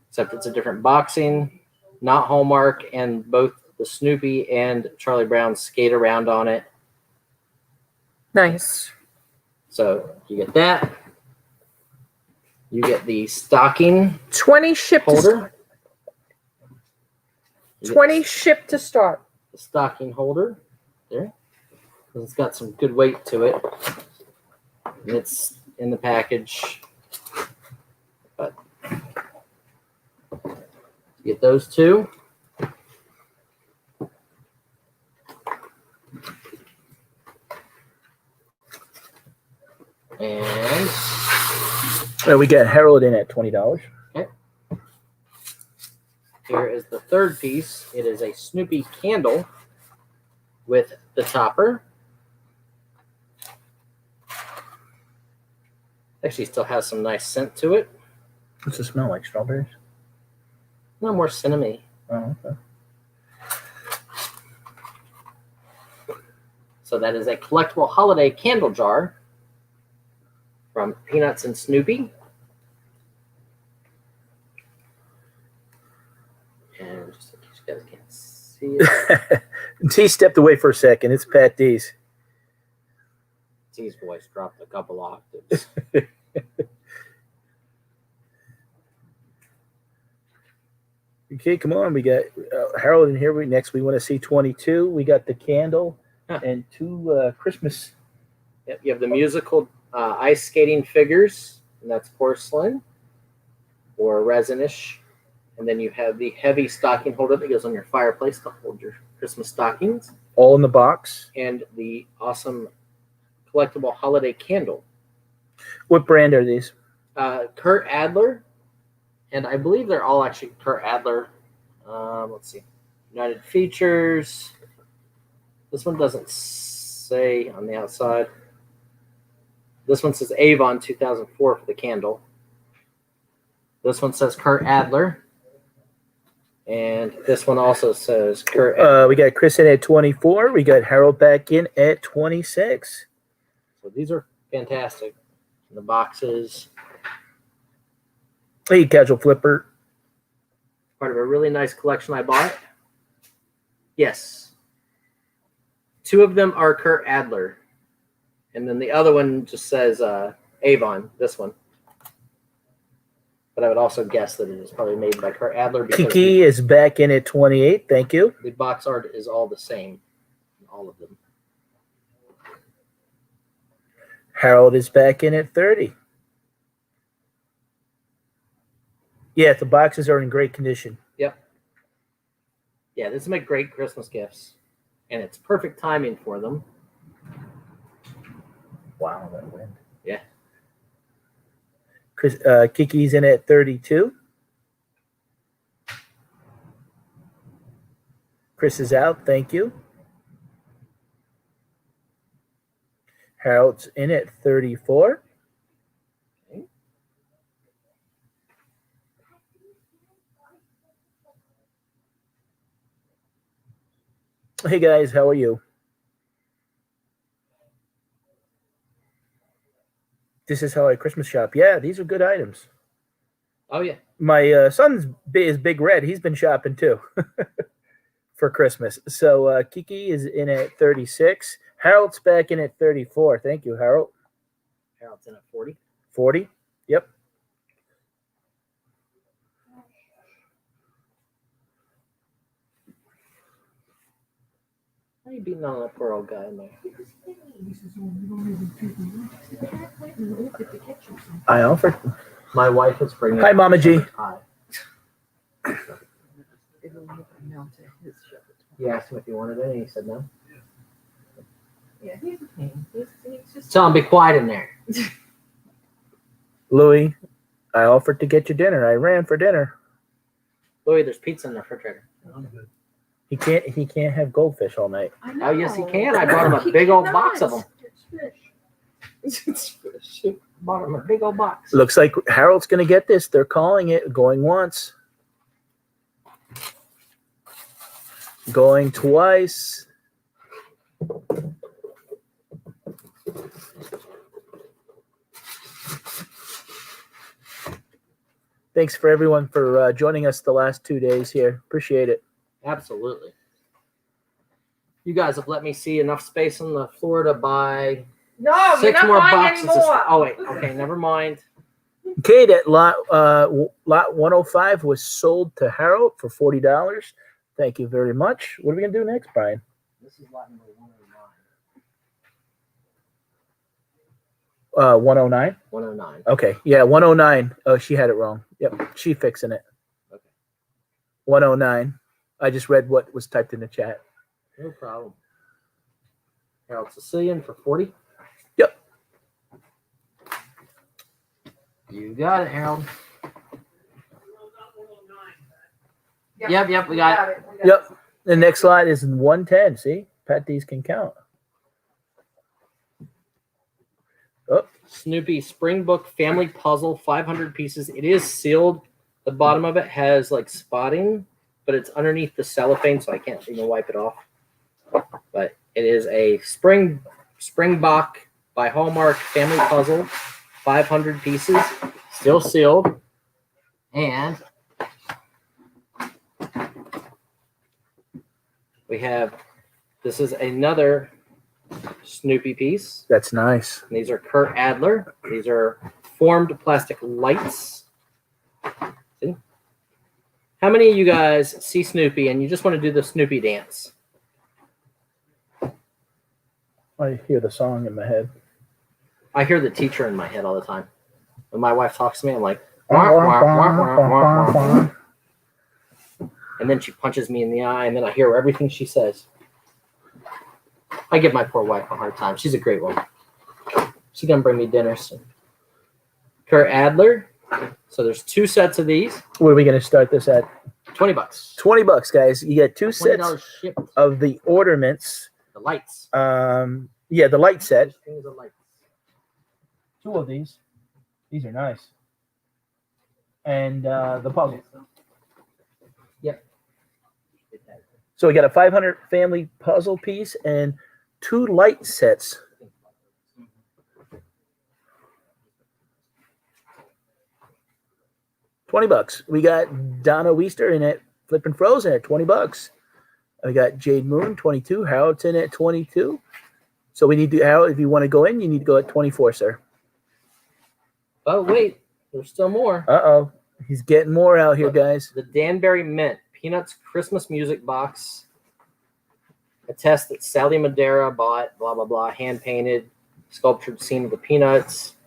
[SPEAKER 8] except it's a different boxing, not Hallmark, and both the Snoopy and Charlie Brown skate around on it.
[SPEAKER 1] Nice.
[SPEAKER 8] So you get that. You get the stocking
[SPEAKER 1] 20 shipped
[SPEAKER 8] holder.
[SPEAKER 1] to 20 shipped to start.
[SPEAKER 8] The stocking holder there. It's got some good weight to it. And it's in the package. But you get those two. And
[SPEAKER 9] we got Harold in at $20.
[SPEAKER 8] here is the third piece. It is a Snoopy candle with the topper. Actually still has some nice scent to it.
[SPEAKER 9] What's it smell like? Strawberries?
[SPEAKER 8] No more cinnamon.
[SPEAKER 9] Oh, okay.
[SPEAKER 8] So that is a collectible holiday candle jar from Peanuts and Snoopy. And just in case you guys can't see it,
[SPEAKER 9] T stepped away for a second. It's Pat D's.
[SPEAKER 8] T's voice dropped a couple octaves.
[SPEAKER 9] Okay, come on. We got Harold in here. Next, we want to see 22. We got the candle and two Christmas.
[SPEAKER 8] Yep, you have the musical ice skating figures, and that's porcelain or resinish. And then you have the heavy stocking holder that goes on your fireplace to hold your Christmas stockings.
[SPEAKER 9] All in the box.
[SPEAKER 8] And the awesome collectible holiday candle.
[SPEAKER 9] What brand are these?
[SPEAKER 8] Kurt Adler. And I believe they're all actually Kurt Adler. Let's see. United Features. This one doesn't say on the outside. This one says Avon 2004 for the candle. This one says Kurt Adler. And this one also says Kurt Adler.
[SPEAKER 9] We got Chris in at 24. We got Harold back in at 26.
[SPEAKER 8] So these are fantastic. And the boxes.
[SPEAKER 9] Hey, Casual Flipper.
[SPEAKER 8] Part of a really nice collection I bought. Yes. 2 of them are Kurt Adler. And then the other one just says Avon, this one. But I would also guess that it is probably made by Kurt Adler. Because
[SPEAKER 9] Kiki is back in at 28. Thank you.
[SPEAKER 8] the box art is all the same. All of them.
[SPEAKER 9] Harold is back in at 30. Yeah, the boxes are in great condition.
[SPEAKER 8] Yep. Yeah, this make great Christmas gifts. And it's perfect timing for them.
[SPEAKER 9] Wow, that wind.
[SPEAKER 8] Yeah.
[SPEAKER 9] Chris, Kiki's in at 32. Chris is out. Thank you. Harold's in at 34.
[SPEAKER 8] Okay.
[SPEAKER 9] Hey guys, how are you? This is how I Christmas shop. Yeah, these are good items.
[SPEAKER 8] Oh, yeah.
[SPEAKER 9] My son's is Big Red. He's been shopping too for Christmas. So Kiki is in at 36. Harold's back in at 34. Thank you, Harold.
[SPEAKER 8] Harold's in at 40.
[SPEAKER 9] 40. Yep.
[SPEAKER 8] How are you beating on that poor old guy in there?
[SPEAKER 3] offered to get you some.
[SPEAKER 9] I offered.
[SPEAKER 8] My wife is bringing.
[SPEAKER 9] Hi, Mama G.
[SPEAKER 8] Hi.
[SPEAKER 3] It'll never amount to his show.
[SPEAKER 8] You asked him if he wanted it, and he said no.
[SPEAKER 3] Yeah, he's a pain. He's just.
[SPEAKER 8] Tell him be quiet in there.
[SPEAKER 9] Louis, I offered to get you dinner. I ran for dinner.
[SPEAKER 8] Louis, there's pizza in the refrigerator.
[SPEAKER 9] He can't have goldfish all night.
[SPEAKER 3] I
[SPEAKER 8] Oh, yes, he
[SPEAKER 3] know.
[SPEAKER 8] can. I brought him a
[SPEAKER 3] He
[SPEAKER 8] big old
[SPEAKER 3] cannot.
[SPEAKER 8] box of them.
[SPEAKER 3] It's fish.
[SPEAKER 8] Bought him a big old box.
[SPEAKER 9] Looks like Harold's gonna get this. They're calling it going once. Going twice. Thanks for everyone for joining us the last 2 days here. Appreciate it.
[SPEAKER 8] Absolutely. You guys have let me see enough space on the floor to buy
[SPEAKER 1] No, you're
[SPEAKER 8] 6
[SPEAKER 1] not
[SPEAKER 8] more
[SPEAKER 1] buying
[SPEAKER 8] boxes.
[SPEAKER 1] any
[SPEAKER 8] Of
[SPEAKER 1] more.
[SPEAKER 8] stuff. Oh wait, okay, never mind.
[SPEAKER 9] Okay, that lot 105 was sold to Harold for $40. Thank you very much. What are we gonna do next, Brian?
[SPEAKER 8] This is lot number 109.
[SPEAKER 9] 109.
[SPEAKER 8] 109.
[SPEAKER 9] Okay, yeah, 109. Oh, she had it wrong. Yep, she fixing it.
[SPEAKER 8] Okay.
[SPEAKER 9] 109. I just read what was typed in the chat.
[SPEAKER 8] No problem. Harold Sicilian for 40.
[SPEAKER 9] Yep.
[SPEAKER 8] You got it, Harold. Yep, we got it.
[SPEAKER 9] Yep. The next lot is 110. See, Pat D's can count. Oh,
[SPEAKER 8] Snoopy Springbook Family Puzzle, 500 pieces. It is sealed. The bottom of it has like spotting, but it's underneath the cellophane, so I can't even wipe it off. But it is a Springbok by Hallmark Family Puzzle, 500 pieces, still sealed. And we have, this is another Snoopy piece.
[SPEAKER 9] that's nice.
[SPEAKER 8] And these are Kurt Adler. These are formed plastic lights. See? How many of you guys see Snoopy and you just want to do the Snoopy dance?
[SPEAKER 9] I hear the song in my head.
[SPEAKER 8] I hear the teacher in my head all the time. When my wife talks to me, I'm like, "Wah, wah, wah, wah, wah, wah, wah." And then she punches me in the eye, and then I hear everything she says. I give my poor wife a hard time. She's a great woman. She's gonna bring me dinner soon. Kurt Adler. So there's 2 sets of these.
[SPEAKER 9] What are we gonna start this at?
[SPEAKER 8] $20.
[SPEAKER 9] $20, guys. You get 2 sets
[SPEAKER 8] $20 shipped.
[SPEAKER 9] of the ornaments.
[SPEAKER 8] The lights.
[SPEAKER 9] Yeah, the light set.
[SPEAKER 8] Things of lights.
[SPEAKER 9] 2 of these. These are nice. And the puzzle.
[SPEAKER 8] Yep.
[SPEAKER 9] So we got a 500 family puzzle piece and 2 light sets. $20. We got Donna Weister in at Flippin' Frozen at $20. We got Jade Moon 22. Harold's in at 22. So we need to, Harold, if you want to go in, you need to go at 24, sir.
[SPEAKER 8] Oh wait, there's still more.
[SPEAKER 9] Uh-oh. He's getting more out here, guys.
[SPEAKER 8] The Danbury Mint Peanuts Christmas Music Box. A test that Sally Madera bought, blah, blah, blah, hand-painted, sculptured scene of the Peanuts.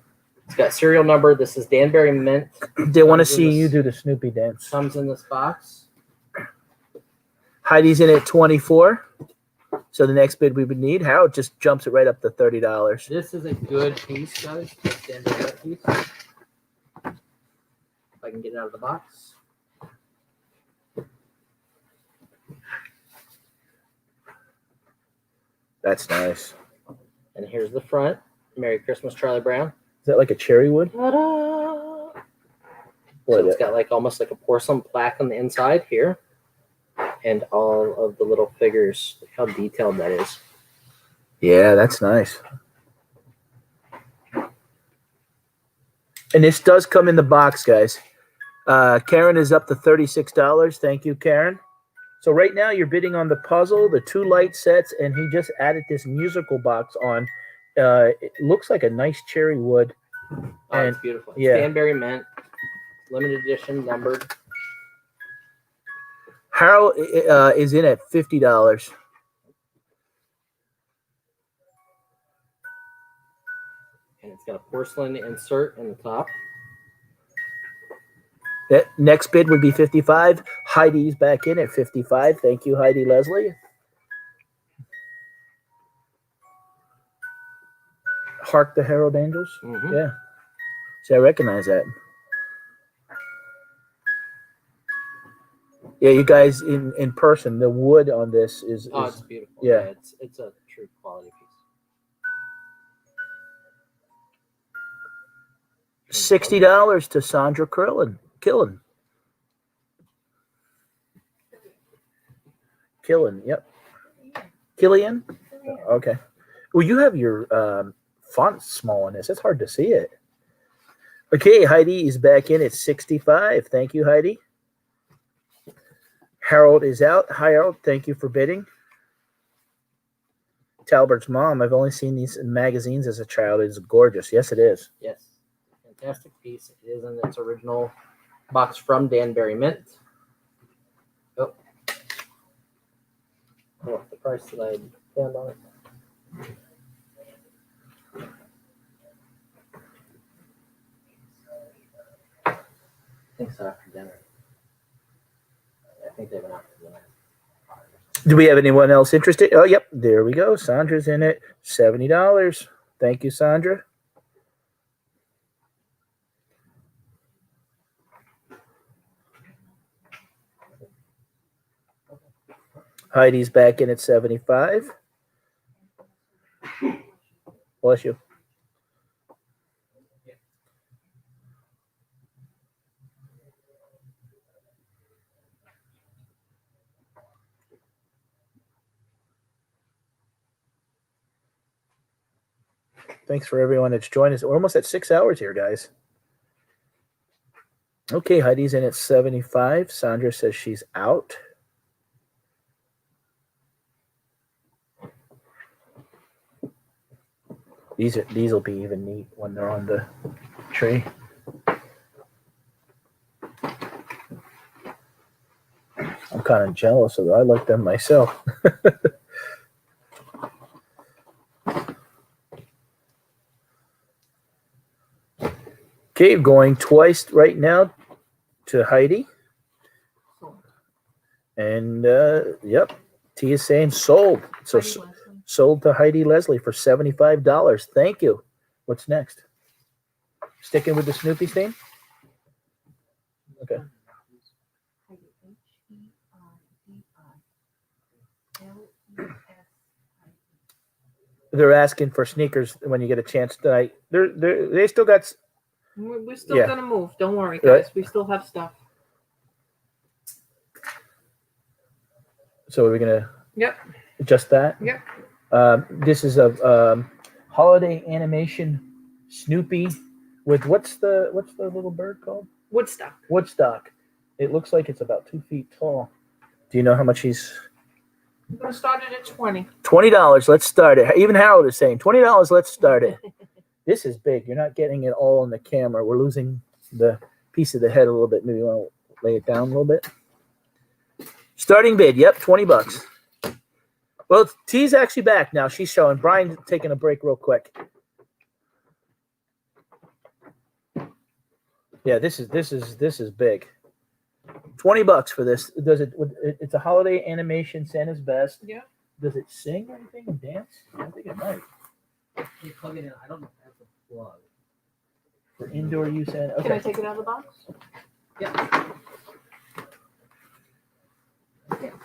[SPEAKER 8] It's got serial number. This is Danbury Mint.
[SPEAKER 9] They want to
[SPEAKER 8] Comes in
[SPEAKER 9] see
[SPEAKER 8] this-
[SPEAKER 9] you do the Snoopy dance.
[SPEAKER 8] Comes in this box.
[SPEAKER 9] Heidi's in at 24. So the next bid we would need, Harold just jumps it right up to $30.
[SPEAKER 8] This is a good piece, guys. This Danbury Mint piece. If I can get it out of the box.
[SPEAKER 9] That's nice.
[SPEAKER 8] And here's the front. Merry Christmas, Charlie Brown.
[SPEAKER 9] Is that like a cherry wood?
[SPEAKER 8] Ta-da!
[SPEAKER 9] Boy,
[SPEAKER 8] So it's
[SPEAKER 9] that-
[SPEAKER 8] got like almost like a porcelain plaque on the inside here. And all of the little figures. Look how detailed that is.
[SPEAKER 9] yeah, that's nice. And this does come in the box, guys. Karen is up to $36. Thank you, Karen. So right now you're bidding on the puzzle, the 2 light sets, and he just added this musical box on. It looks like a nice cherry wood.
[SPEAKER 8] Oh,
[SPEAKER 9] And-
[SPEAKER 8] it's beautiful. It's
[SPEAKER 9] yeah.
[SPEAKER 8] Danbury Mint. Limited edition, numbered.
[SPEAKER 9] Harold is in at $50.
[SPEAKER 8] And it's got a porcelain insert in the top.
[SPEAKER 9] That next bid would be 55. Heidi's back in at 55. Thank you, Heidi Leslie. Hark the Herald Angels.
[SPEAKER 8] Mhm.
[SPEAKER 9] Yeah. See, I recognize that. Yeah, you guys in person, the wood on this is
[SPEAKER 8] Oh, it's beautiful.
[SPEAKER 9] yeah.
[SPEAKER 8] It's a true quality piece.
[SPEAKER 9] $60 to Sandra Killen. Yep. Killian? Okay. Well, you have your font small on this. It's hard to see it. Okay, Heidi is back in at 65. Thank you, Heidi. Harold is out. Hi, Harold. Thank you for bidding. Talbert's mom. I've only seen these in magazines as a child. It's gorgeous. Yes, it is.
[SPEAKER 8] Yes. Fantastic piece. It is in its original box from Danbury Mint. Oh. Oh, the price that I found on it. I think so after dinner. I think they've been after dinner.
[SPEAKER 9] Do we have anyone else interested? Oh, yep. There we go. Sandra's in it. $70. Thank you, Sandra. Heidi's back in at 75. Bless you. Thanks for everyone that's joined us. We're almost at 6 hours here, guys. Okay, Heidi's in at 75. Sandra says she's out. These will be even neat when they're on the tree. I'm kind of jealous of it. I like them myself. Okay, going twice right now to Heidi. And yep, T is saying sold. So sold to Heidi Leslie for $75. Thank you. What's next? Sticking with the Snoopy theme? Okay. They're asking for sneakers when you get a chance tonight. They still got.
[SPEAKER 1] We're still
[SPEAKER 9] Yeah.
[SPEAKER 1] gonna move. Don't worry,
[SPEAKER 9] Right.
[SPEAKER 1] guys. We still have stuff.
[SPEAKER 9] So we're gonna.
[SPEAKER 1] Yep.
[SPEAKER 9] Just that.
[SPEAKER 1] Yep.
[SPEAKER 9] This is a holiday animation Snoopy with what's the little bird called?
[SPEAKER 1] Woodstock.
[SPEAKER 9] Woodstock. It looks like it's about 2 feet tall. Do you know how much he's?
[SPEAKER 1] I'm gonna start it at 20.
[SPEAKER 9] $20. Let's start it. Even Harold is saying $20. Let's start it. This is big. You're not getting it all on the camera. We're losing the piece of the head a little bit. Maybe you want to lay it down a little bit. Starting bid. Yep, $20. Well, T's actually back now. She's showing. Brian's taking a break real quick. Yeah, this is big. $20 for this. Does it? It's a holiday animation. Santa's best.
[SPEAKER 1] Yeah.
[SPEAKER 9] Does it sing or anything and dance? I think it might.
[SPEAKER 8] You plug it in. I don't know if that's a plug.
[SPEAKER 9] For indoor use and
[SPEAKER 1] Can I
[SPEAKER 9] okay.
[SPEAKER 1] take it out of the box?
[SPEAKER 8] Yeah.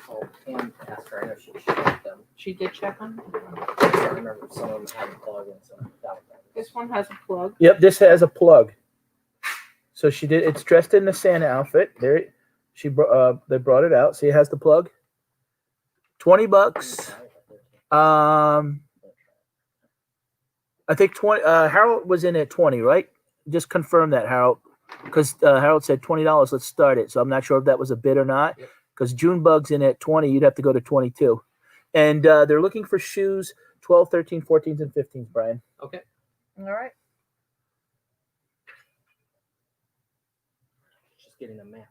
[SPEAKER 8] Oh, and ask her. I know she checked them.
[SPEAKER 1] She did check on it.
[SPEAKER 8] I remember some of them had a plug and some without.
[SPEAKER 1] This one has a plug.
[SPEAKER 9] Yep, this has a plug. So she did. It's dressed in the Santa outfit. There, they brought it out. See, it has the plug. $20. I think 20. Harold was in at 20, right? Just confirm that, Harold, because Harold said $20. Let's start it. So I'm not sure if that was a bid or not. Because Junebug's in at 20, you'd have to go to 22. And they're looking for shoes 12, 13, 14s, and 15s, Brian.
[SPEAKER 8] Okay.
[SPEAKER 1] All right.
[SPEAKER 8] Just getting a map.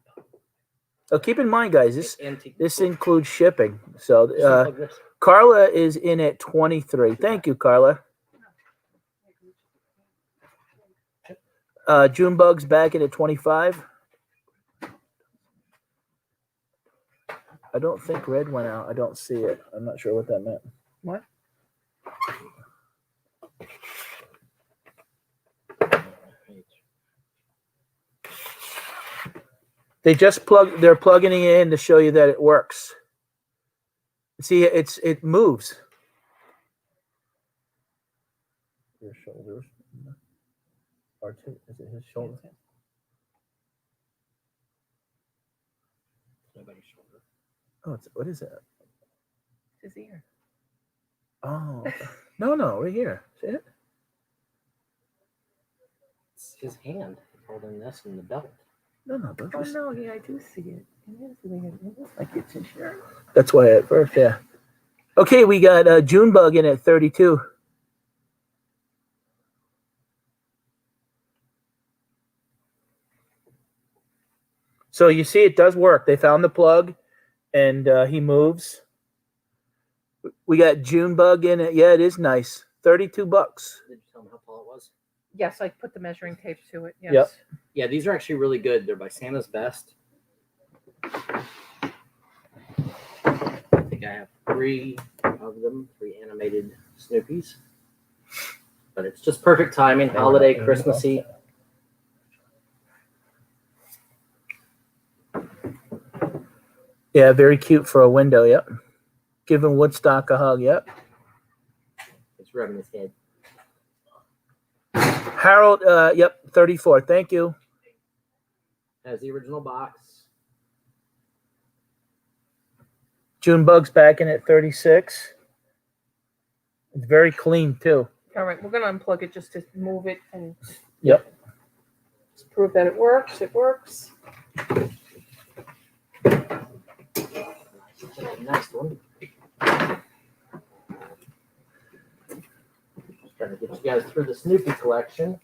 [SPEAKER 9] Oh, keep in mind, guys,
[SPEAKER 8] Antique.
[SPEAKER 9] this includes shipping. So
[SPEAKER 8] Stuff like this.
[SPEAKER 9] Carla is in at 23. Thank you, Carla. June Bug's back in at 25. I don't think red went out. I don't see it. I'm not sure what that meant.
[SPEAKER 1] What?
[SPEAKER 9] They're plugging it in to show you that it works. See, it moves.
[SPEAKER 4] Your shoulders. Or two, is it his shoulder?
[SPEAKER 8] Nobody's shoulder.
[SPEAKER 9] Oh, what is that?
[SPEAKER 1] His ear.
[SPEAKER 9] Oh, no, right here. See it?
[SPEAKER 8] It's his hand holding this in the belt.
[SPEAKER 9] No, don't
[SPEAKER 1] Oh
[SPEAKER 9] you
[SPEAKER 1] no, yeah, I do see it. It is weird. It looks like it's his shirt.
[SPEAKER 9] That's why at first, yeah. Okay, we got June Bug in at 32. So you see, it does work. They found the plug, and he moves. We got June Bug in it. Yeah, it is nice. $32.
[SPEAKER 8] Did you tell him how tall it was?
[SPEAKER 1] Yes, I put the measuring tape to it. Yes.
[SPEAKER 9] Yep.
[SPEAKER 8] Yeah, these are actually really good. They're by Santa's Best. I think I have 3 of them, 3 animated Snoopies. But it's just perfect timing, holiday, Christmassy.
[SPEAKER 9] Yeah, very cute for a window. Yep. Giving Woodstock a hug. Yep.
[SPEAKER 8] It's rubbing his head.
[SPEAKER 9] Harold. Yep. 34. Thank you.
[SPEAKER 8] Has the original box.
[SPEAKER 9] June Bug's back in at 36. It's very clean too.
[SPEAKER 1] All right, we're gonna unplug it just to move it and
[SPEAKER 9] Yep.
[SPEAKER 1] just prove that it works. It works.
[SPEAKER 8] Next one. Trying to get you guys through the Snoopy collection.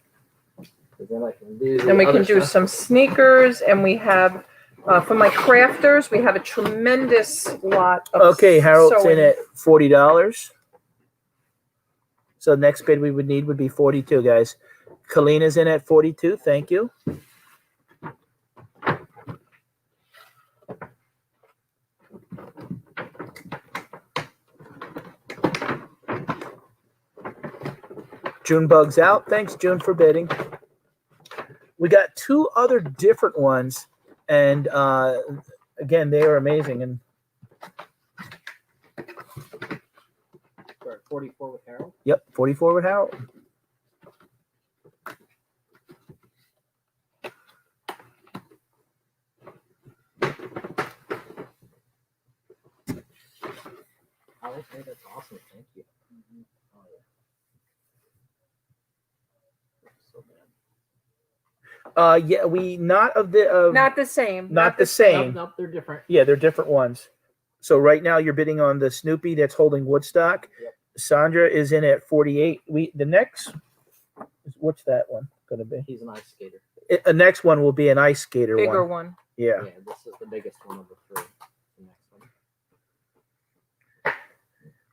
[SPEAKER 8] Then I can do.
[SPEAKER 1] Then we
[SPEAKER 8] other
[SPEAKER 1] can do
[SPEAKER 8] stuff.
[SPEAKER 1] some sneakers, and we have for my crafters, we have a tremendous lot of.
[SPEAKER 9] Okay, Harold's
[SPEAKER 1] sewing.
[SPEAKER 9] in at $40. So the next bid we would need would be 42, guys. Kalina's in at 42. Thank you. June Bug's out. Thanks, June, for bidding. We got 2 other different ones, and again, they are amazing. And
[SPEAKER 8] We're at 44 with Harold.
[SPEAKER 9] yep, 44 with Harold.
[SPEAKER 8] Oh, okay, that's awesome. Thank you. Oh, yeah. So bad.
[SPEAKER 9] Yeah, we not of the
[SPEAKER 1] Not the same.
[SPEAKER 9] not the same.
[SPEAKER 8] Nope, they're different.
[SPEAKER 9] Yeah, they're different ones. So right now you're bidding on the Snoopy that's holding Woodstock.
[SPEAKER 8] Yep.
[SPEAKER 9] Sandra is in at 48. The next, what's that one going to be?
[SPEAKER 8] He's an ice skater.
[SPEAKER 9] The next one will be an ice skater
[SPEAKER 1] Bigger
[SPEAKER 9] one.
[SPEAKER 1] one.
[SPEAKER 9] Yeah.
[SPEAKER 8] Yeah, this is the biggest one of the 3. The next one.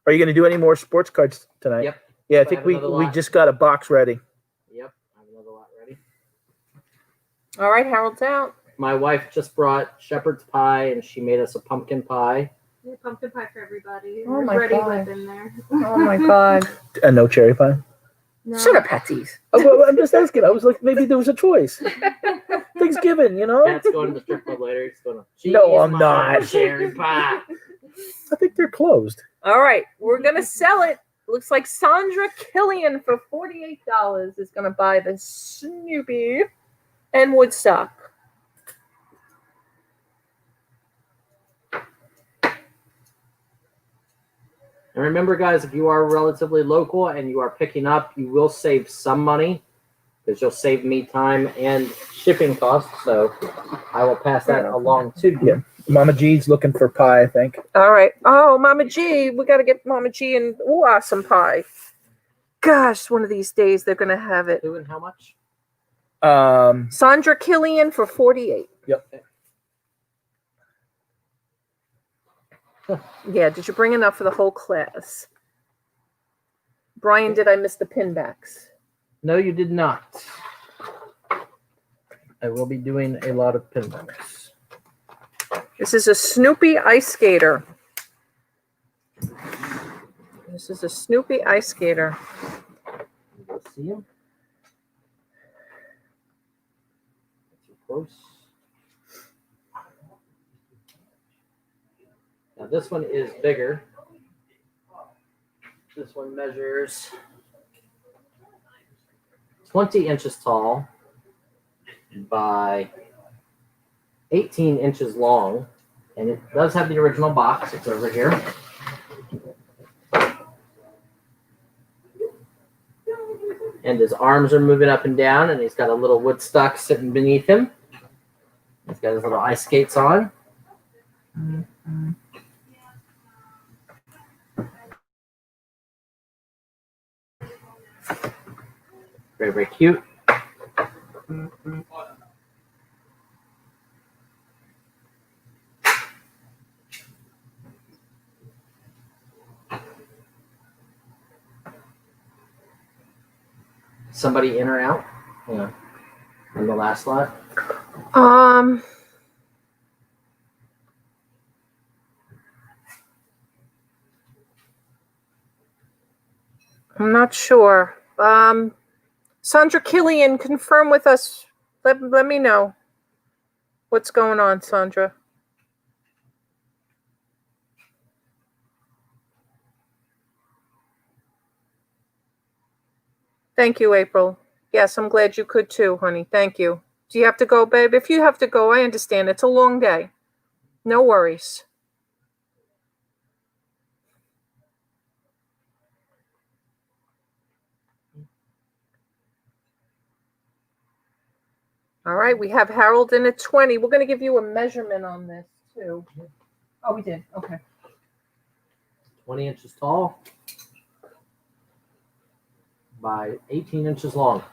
[SPEAKER 9] Are you going to do any more sports cards tonight?
[SPEAKER 8] Yep.
[SPEAKER 9] Yeah, I
[SPEAKER 8] I
[SPEAKER 9] think
[SPEAKER 8] have
[SPEAKER 9] we
[SPEAKER 8] another
[SPEAKER 9] we
[SPEAKER 8] lot.
[SPEAKER 9] just got a box ready.
[SPEAKER 8] Yep, I have another lot ready.
[SPEAKER 1] All right, Harold's out.
[SPEAKER 8] My wife just brought shepherd's pie, and she made us a pumpkin pie.
[SPEAKER 3] Yeah, pumpkin pie for everybody.
[SPEAKER 1] Oh
[SPEAKER 3] There's
[SPEAKER 1] my
[SPEAKER 3] Ready
[SPEAKER 1] God.
[SPEAKER 3] Whip in there.
[SPEAKER 1] Oh my God.
[SPEAKER 9] And no cherry pie.
[SPEAKER 3] No.
[SPEAKER 1] Shut up, Patsy's.
[SPEAKER 9] Oh, well, I'm just asking. I was like, maybe there was a choice. Thanksgiving, you know?
[SPEAKER 8] Pat's going to the strip club later. He's going to.
[SPEAKER 9] No, I'm not.
[SPEAKER 8] Cherry pie.
[SPEAKER 9] I think they're closed.
[SPEAKER 1] All right, we're gonna sell it. Looks like Sandra Killian for $48 is gonna buy the Snoopy and Woodstock.
[SPEAKER 8] And remember, guys, if you are relatively local and you are picking up, you will save some money because you'll save me time and shipping costs. So I will pass that along to you.
[SPEAKER 9] Yeah. Mama G's looking for pie, I think.
[SPEAKER 1] All right. Oh, Mama G, we gotta get Mama G and some pie. Gosh, one of these days they're gonna have it.
[SPEAKER 8] Who and how much?
[SPEAKER 1] Sandra Killian for 48.
[SPEAKER 9] Yep.
[SPEAKER 1] Yeah, did you bring enough for the whole class? Brian, did I miss the pinbacks?
[SPEAKER 8] No, you did not. I will be doing a lot of pinbacks.
[SPEAKER 1] This is a Snoopy ice skater. This is a Snoopy ice skater.
[SPEAKER 8] You'll see him. Too close. Now this one is bigger. This one measures 20 inches tall by 18 inches long, and it does have the original box. It's over here. And his arms are moving up and down, and he's got a little Woodstock sitting beneath him. He's got his little ice skates on. Very, very cute. Somebody in or out? Yeah. On the last lot?
[SPEAKER 1] I'm not sure. Sandra Killian, confirm with us. Let me know what's going on, Sandra. Thank you, April. Yes, I'm glad you could too, honey. Thank you. Do you have to go, babe? If you have to go, I understand. It's a long day. No worries. All right, we have Harold in at 20. We're going to give you a measurement on this too. Oh, we did. Okay.
[SPEAKER 8] 20 inches tall by 18 inches long.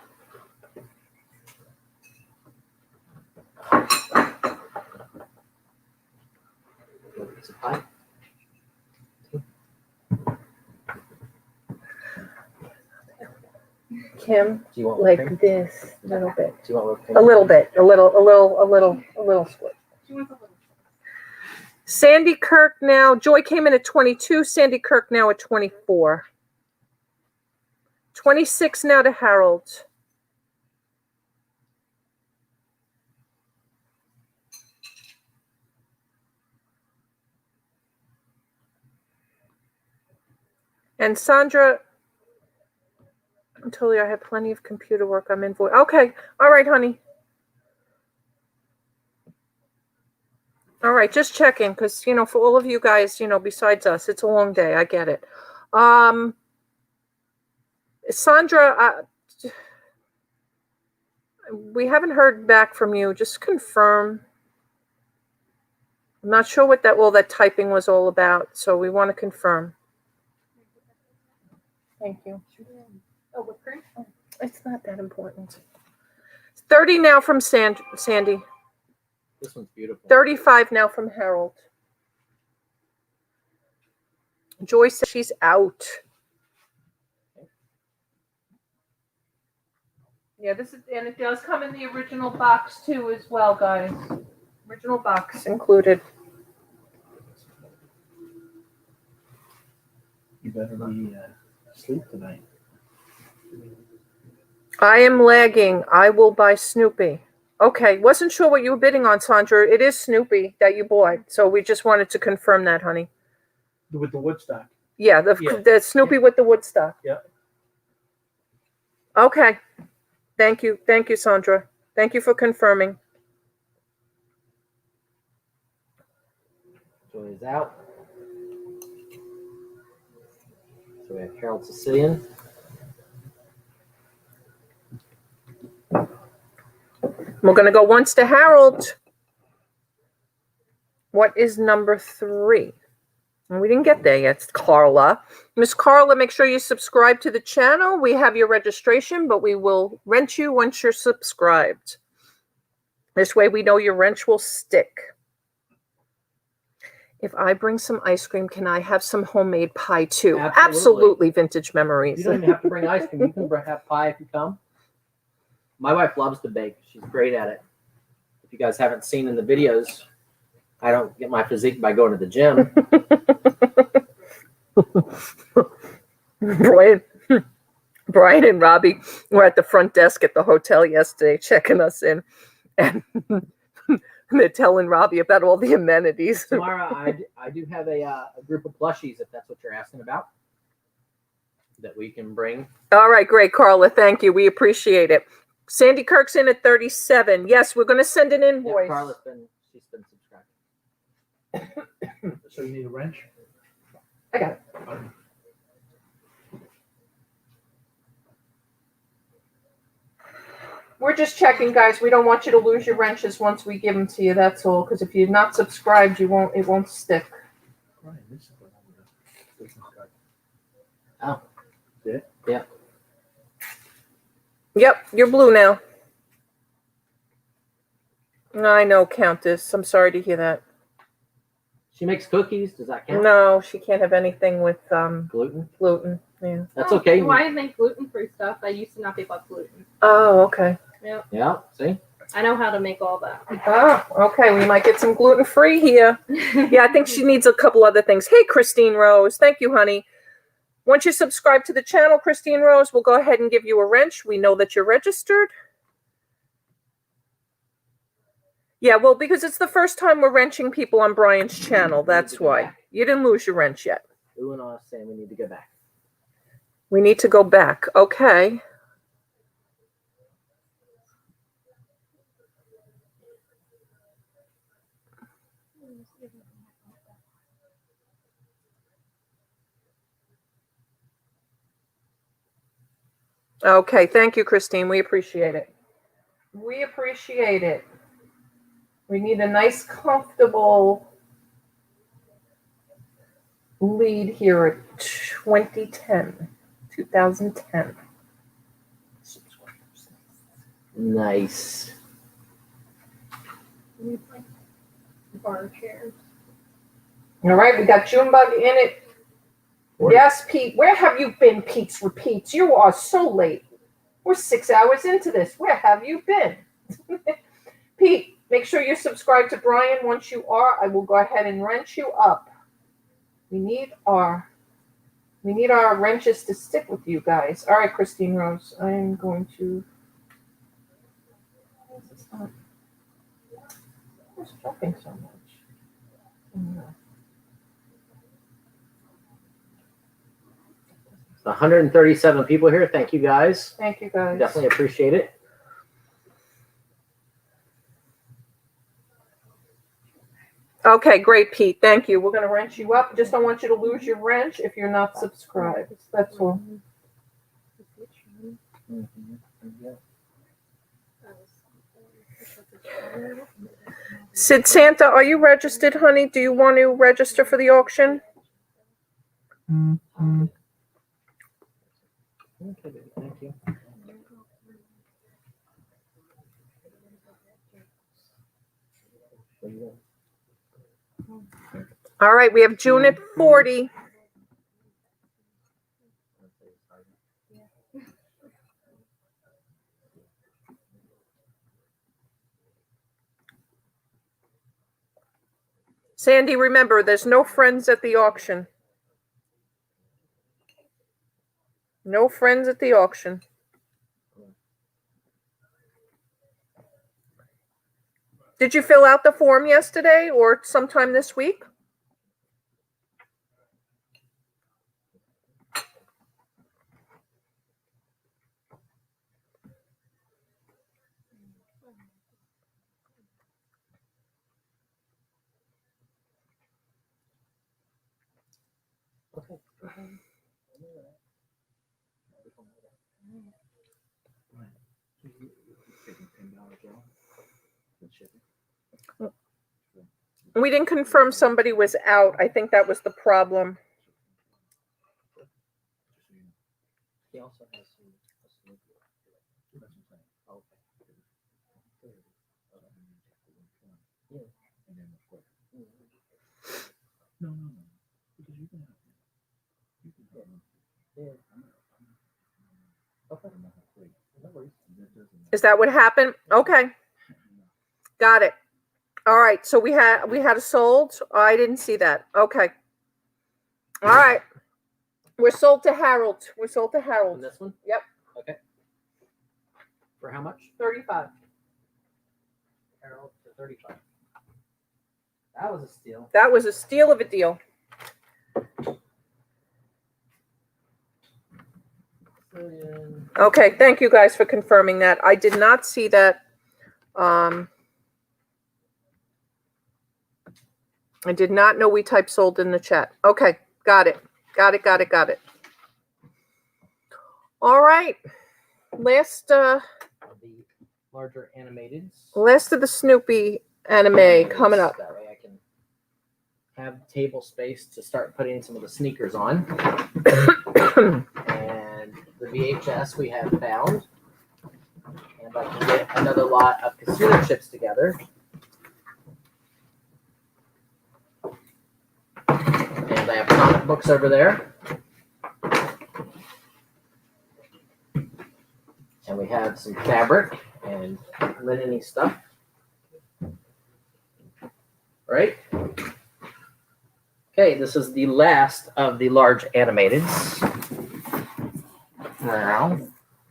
[SPEAKER 1] Kim,
[SPEAKER 8] Do you want
[SPEAKER 1] like
[SPEAKER 8] cream?
[SPEAKER 1] this, a little bit.
[SPEAKER 8] Do you want whipped cream?
[SPEAKER 1] A little bit, a little split. Sandy Kirk now, Joy came in at 22, Sandy Kirk now at 24. 26 now to Harold. And Sandra, I told you I have plenty of computer work. I'm in voice. Okay. All right, honey. All right, just checking because, you know, for all of you guys, you know, besides us, it's a long day. I get it. Sandra, we haven't heard back from you. Just confirm. I'm not sure what that typing was all about, so we want to confirm. Thank you. Oh, whipped cream? Oh, it's not that important. 30 now from Sandy.
[SPEAKER 8] This one's beautiful.
[SPEAKER 1] 35 now from Harold. Joy says she's out. Yeah, this is, and it does come in the original box too as well, guys. Original box included.
[SPEAKER 4] You better be asleep tonight.
[SPEAKER 1] I am lagging. I will buy Snoopy. Okay, wasn't sure what you were bidding on, Sandra. It is Snoopy that you bought, so we just wanted to confirm that, honey.
[SPEAKER 4] With the Woodstock.
[SPEAKER 1] Yeah, the Snoopy with the Woodstock.
[SPEAKER 4] Yeah.
[SPEAKER 1] Okay. Thank you, Sandra. Thank you for confirming.
[SPEAKER 8] Joy is out. So we have Harold Sicilian.
[SPEAKER 1] We're going to go once to Harold. What is number 3? And we didn't get there yet. It's Carla. Miss Carla, make sure you subscribe to the channel. We have your registration, but we will rent you once you're subscribed. This way we know your wrench will stick. If I bring some ice cream, can I have some homemade pie too? Absolutely vintage memories.
[SPEAKER 8] You don't even have to bring ice cream. You can have pie if you come. My wife loves to bake. She's great at it. If you guys haven't seen in the videos, I don't get my physique by going to the gym.
[SPEAKER 1] Brian and Robbie were at the front desk at the hotel yesterday checking us in, and they're telling Robbie about all the amenities.
[SPEAKER 8] Tamara, I do have a group of plushies, if that's what you're asking about, that we can bring.
[SPEAKER 1] All right, great, Carla. Thank you. We appreciate it. Sandy Kirk's in at 37. Yes, we're going to send an
[SPEAKER 8] Yeah,
[SPEAKER 1] invoice.
[SPEAKER 8] Carla's she's been subscribing.
[SPEAKER 4] So you need a wrench?
[SPEAKER 1] I got it. We're just checking, guys. We don't want you to lose your wrenches once we give them to you. That's all. Because if you're not subscribed, it won't stick.
[SPEAKER 4] Right, this is what I'm gonna- business card.
[SPEAKER 8] Oh.
[SPEAKER 4] See it?
[SPEAKER 8] Yeah.
[SPEAKER 1] Yep, you're blue now. I know, Countess. I'm sorry to hear that.
[SPEAKER 8] She makes cookies. Does that count?
[SPEAKER 1] No, she can't have anything with
[SPEAKER 8] Gluten?
[SPEAKER 1] gluten. Yeah.
[SPEAKER 8] That's okay.
[SPEAKER 3] Why make gluten-free stuff? I used to not be about gluten.
[SPEAKER 1] Oh, okay.
[SPEAKER 8] Yeah, see?
[SPEAKER 3] I know how to make all that.
[SPEAKER 1] Oh, okay. We might get some gluten-free here. Yeah, I think she needs a couple other things. Hey, Christine Rose. Thank you, honey. Once you subscribe to the channel, Christine Rose, we'll go ahead and give you a wrench. We know that you're registered. Yeah, well, because it's the first time we're wrenching people on Brian's channel. That's why. You didn't lose your wrench yet.
[SPEAKER 8] Ooh and us saying we need to go back.
[SPEAKER 1] We need to go back. Okay. Okay, thank you, Christine. We appreciate it. We appreciate it. We need a nice, comfortable lead here at 2010.
[SPEAKER 8] Nice.
[SPEAKER 3] Bar chairs.
[SPEAKER 1] All right, we got Junebug in it. Yes, Pete. Where have you been, Pete's Repeats? You are so late. We're 6 hours into this. Where have you been? Pete, make sure you're subscribed to Brian. Once you are, I will go ahead and wrench you up. We need our wrenches to stick with you guys. All right, Christine Rose. I am going to. Who's dropping so much?
[SPEAKER 8] 137 people here. Thank you, guys.
[SPEAKER 1] Thank you, guys.
[SPEAKER 8] Definitely appreciate it.
[SPEAKER 1] Okay, great, Pete. Thank you. We're going to wrench you up. Just don't want you to lose your wrench if you're not subscribed. That's all. Sid Santa, are you registered, honey? Do you want to register for the auction?
[SPEAKER 8] Okay, thank you.
[SPEAKER 1] All right, we have June at 40. Sandy, remember, there's no friends at the auction. No friends at the auction. Did you fill out the form yesterday or sometime this week? We didn't confirm somebody was out. I think that was the problem.
[SPEAKER 8] He also has some Snoopy.
[SPEAKER 4] No. Because you can have
[SPEAKER 8] Okay.
[SPEAKER 1] Is that what happened? Okay. Got it. All right. So we had a sold. Oh, I didn't see that. Okay. All right. We're sold to Harold. We're sold to
[SPEAKER 8] On
[SPEAKER 1] Harold.
[SPEAKER 8] this one?
[SPEAKER 1] Yep.
[SPEAKER 8] Okay. For how much?
[SPEAKER 1] 35.
[SPEAKER 8] Harold for 35. That was a steal.
[SPEAKER 1] That was a steal of a deal. Okay, thank you guys for confirming that. I did not see that. I did not know we typed sold in the chat. Okay, got it. Got it. All right. Last
[SPEAKER 8] The larger animateds.
[SPEAKER 1] last of the Snoopy anime coming up.
[SPEAKER 8] That way I can have table space to start putting some of the sneakers on. And the VHS we have found. And I can get another lot of casino chips together. And I have comic books over there. And we have some fabric and linen-y stuff. Right? Okay, this is the last of the large animateds. Now,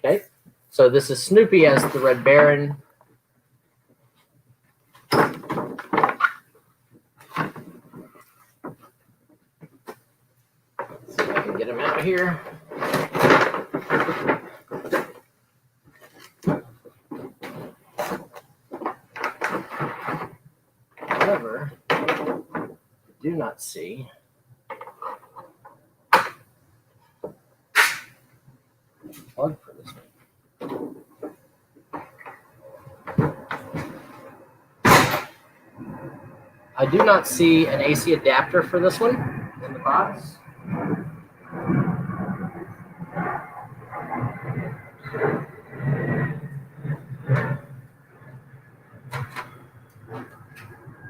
[SPEAKER 8] okay, so this is Snoopy as the Red Baron. See if I can get him out of here. However, I do not see plug for this one. I do not see an AC adapter for this one in the box.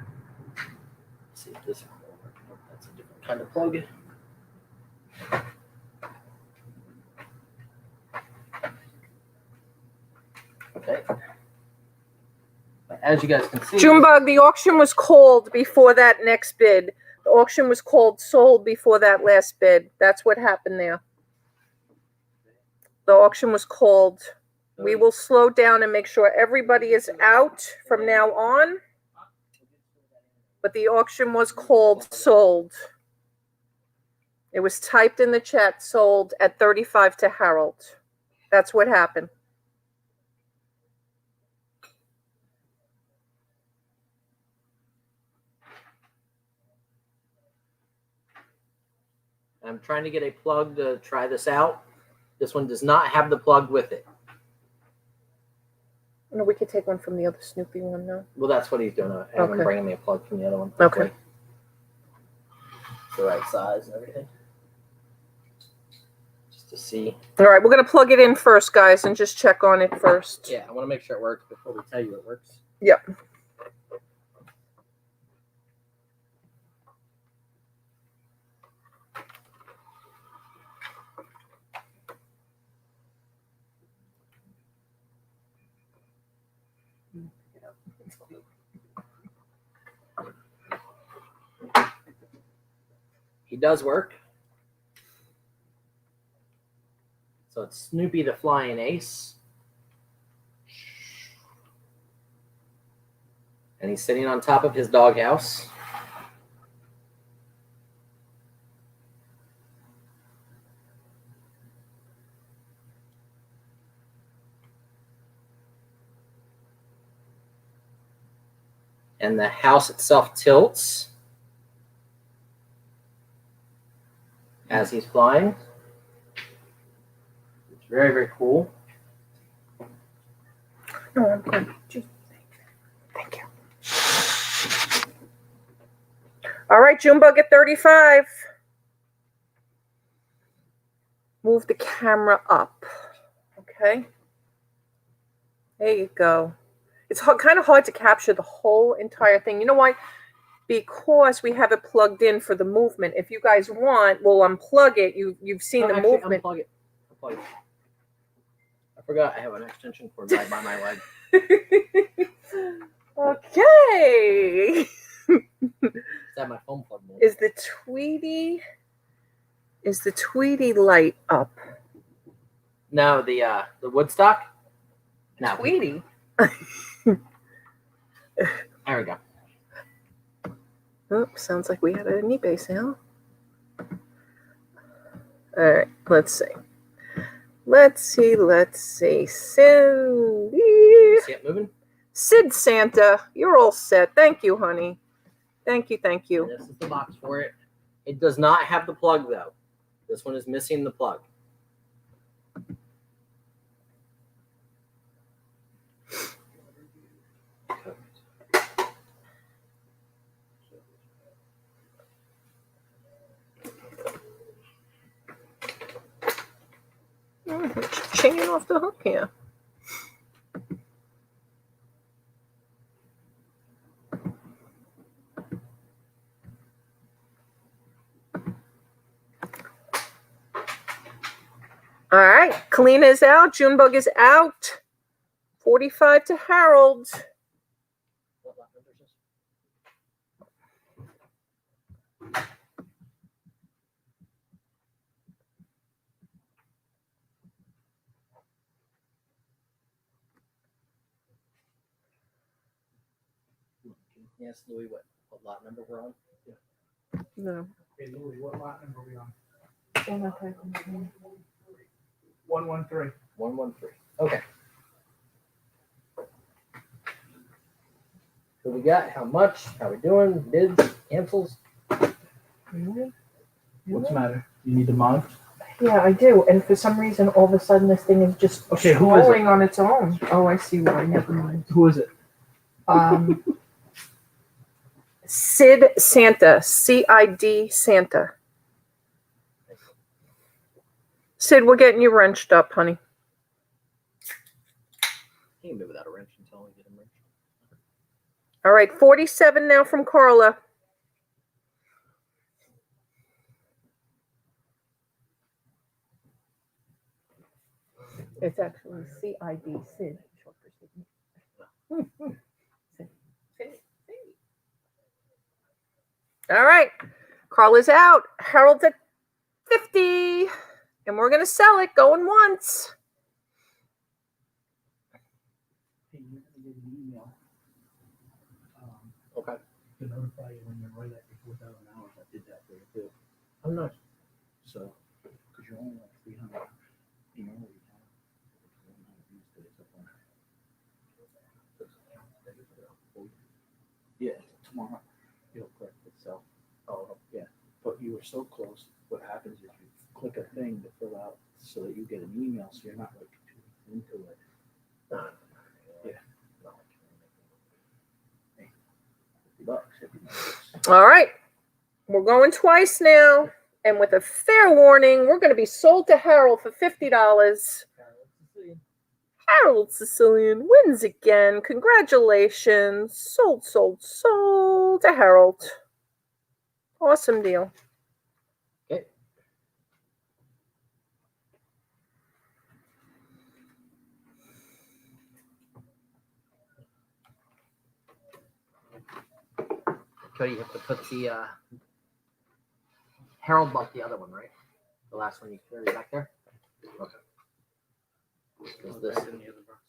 [SPEAKER 8] Let's see if this one will work. That's a different kind of plug. Okay. But as you guys can see,
[SPEAKER 1] Junebug, the auction was called before that next bid. The auction was called sold before that last bid. That's what happened there. The auction was called. We will slow down and make sure everybody is out from now on. But the auction was called sold. It was typed in the chat, sold at 35 to Harold. That's what happened.
[SPEAKER 8] I'm trying to get a plug to try this out. This one does not have the plug with it.
[SPEAKER 1] No, we could take one from the other Snoopy one, though.
[SPEAKER 8] Well, that's what he's doing. I have him
[SPEAKER 1] Okay.
[SPEAKER 8] bringing me a plug from the other one.
[SPEAKER 1] Okay.
[SPEAKER 8] The right size and everything. Just to see.
[SPEAKER 1] All right, we're going to plug it in first, guys, and just check on it first.
[SPEAKER 8] Yeah, I want to make sure it works before we tell you it works.
[SPEAKER 1] Yep.
[SPEAKER 8] He does work. So it's Snoopy the Flying Ace. And he's sitting on top of his doghouse. And the house itself tilts as he's flying. It's very, very cool.
[SPEAKER 1] No, I'm good. Thank you. All right, Junebug at 35. Move the camera up. Okay. There you go. It's kind of hard to capture the whole entire thing. You know why? Because we have it plugged in for the movement. If you guys want, we'll unplug it. You've seen the
[SPEAKER 8] Actually,
[SPEAKER 1] movement.
[SPEAKER 8] Unplug it. Unplug it. I forgot I have an extension cord right by my leg.
[SPEAKER 1] Okay.
[SPEAKER 8] Is that my phone plug? Man?
[SPEAKER 1] Is the Tweety light up?
[SPEAKER 8] No, the Woodstock. No,
[SPEAKER 1] Tweety.
[SPEAKER 8] There we go.
[SPEAKER 1] Oh, sounds like we had an eBay sale. All right, let's see. Cindy.
[SPEAKER 8] See it moving?
[SPEAKER 1] Sid Santa, you're all set. Thank you, honey. Thank you.
[SPEAKER 8] And this is the box for it. It does not have the plug though. This one is missing the plug.
[SPEAKER 1] Chain off the hook here. All right, Kalina is out. Junebug is out. 45 to Harold.
[SPEAKER 8] What lot number is this? Yes, Louis, what lot number we're on?
[SPEAKER 1] No.
[SPEAKER 6] Okay, Louis, what lot number are we on? 113.
[SPEAKER 8] 113. Okay. Who we got? How much? How we doing? Bids? Cancels?
[SPEAKER 6] What's the matter? You need the mug?
[SPEAKER 1] Yeah, I do. And for some reason, all of a sudden, this thing is just
[SPEAKER 6] Okay, who is it?
[SPEAKER 1] scrolling on its own. Oh, I see why. Never mind.
[SPEAKER 6] Who is it?
[SPEAKER 1] Sid Santa. CID Santa. Sid, we're getting you wrenched up, honey.
[SPEAKER 8] He can move without a wrench until we get him wrenched.
[SPEAKER 1] All right, 47 now from Carla. It's actually CID, Sid. Short for Sid. All right, Carla's out. Harold's at 50. And we're going to sell it going once.
[SPEAKER 6] Hey, you're gonna get an email.
[SPEAKER 8] Okay.
[SPEAKER 6] To notify you when you're right at your 4,000 hours. I did that for you too.
[SPEAKER 8] I'm not.
[SPEAKER 6] So, because you're only like 300. You know what you have. Yeah, tomorrow it'll correct itself. Oh, yeah. But you were so close. What happens is you click a thing to fill out so that you get an email, so you're not like 2 weeks into it. Yeah. Hey, $50 every month.
[SPEAKER 1] All right. We're going twice now. And with a fair warning, we're going to be sold to Harold for $50. Harold Sicilian wins again. Congratulations. Sold to Harold. Awesome deal.
[SPEAKER 8] Okay. Cody, you have to put the Harold bought the other one, right? The last one you carried back there? Okay. Is this,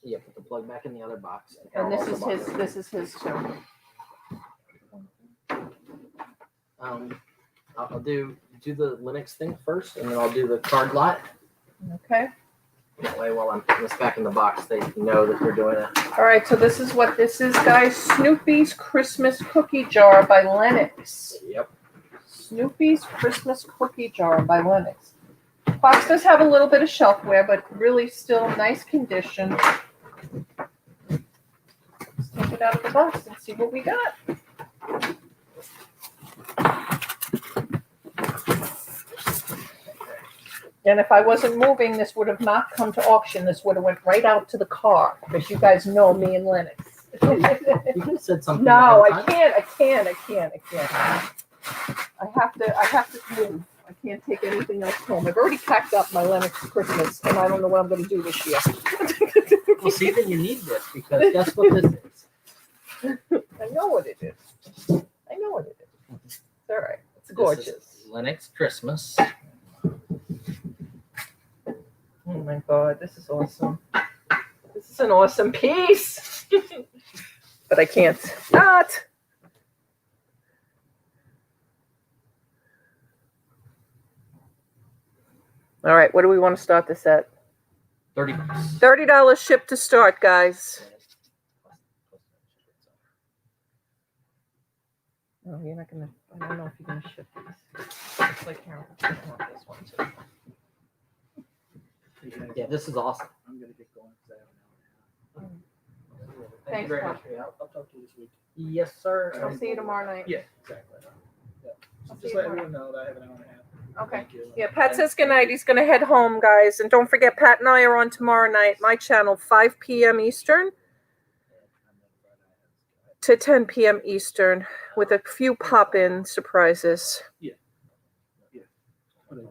[SPEAKER 8] yeah, put the plug back in the other box.
[SPEAKER 1] And
[SPEAKER 8] Harold also bought it.
[SPEAKER 1] this is his too.
[SPEAKER 8] I'll do the Lennox thing first, and then I'll do the card lot.
[SPEAKER 1] Okay.
[SPEAKER 8] That way, while I'm putting this back in the box, they know that we're doing it.
[SPEAKER 1] All right, so this is what this is, guys. Snoopy's Christmas Cookie Jar by Lennox.
[SPEAKER 8] Yep.
[SPEAKER 1] Snoopy's Christmas Cookie Jar by Lennox. Box does have a little bit of shelfware, but really still nice condition. Let's take it out of the box and see what we got. And if I wasn't moving, this would have not come to auction. This would have went right out to the car, because you guys know me and Lennox.
[SPEAKER 8] You could have said something.
[SPEAKER 1] No,
[SPEAKER 8] ahead
[SPEAKER 1] I
[SPEAKER 8] of time.
[SPEAKER 1] can't. I have to move. I can't take anything else home. I've already packed up my Lennox Christmas, and I don't know what I'm going to do this year.
[SPEAKER 8] Well, see, then you need this, because guess what this is?
[SPEAKER 1] I know what it is. I know what it is. It's all right. It's
[SPEAKER 8] This
[SPEAKER 1] gorgeous.
[SPEAKER 8] is Lennox Christmas.
[SPEAKER 1] Oh my God, this is awesome. This is an awesome piece. But I can't not. All right, what do we want to start this at?
[SPEAKER 8] $30.
[SPEAKER 1] $30 ship to start, guys. No, you're not gonna. I don't know if you're gonna ship these. Looks like Harold's gonna want this one too.
[SPEAKER 8] Yeah, this is awesome.
[SPEAKER 6] I'm gonna get going because I have an hour and a half.
[SPEAKER 8] Thank you very much.
[SPEAKER 6] Yeah, I'll talk to you this week.
[SPEAKER 8] Yes, sir.
[SPEAKER 1] I'll see you tomorrow night.
[SPEAKER 6] Yeah, exactly. Yeah.
[SPEAKER 1] I'll see
[SPEAKER 6] Just
[SPEAKER 1] you
[SPEAKER 6] let
[SPEAKER 1] tomorrow.
[SPEAKER 6] everyone know that I have an hour and a half.
[SPEAKER 1] Okay.
[SPEAKER 6] Thank you.
[SPEAKER 1] Yeah, Pat says goodnight. He's going to head home, guys. And don't forget, Pat and I are on tomorrow night, my channel, 5 p.m. Eastern to 10 p.m. Eastern with a few pop-in surprises.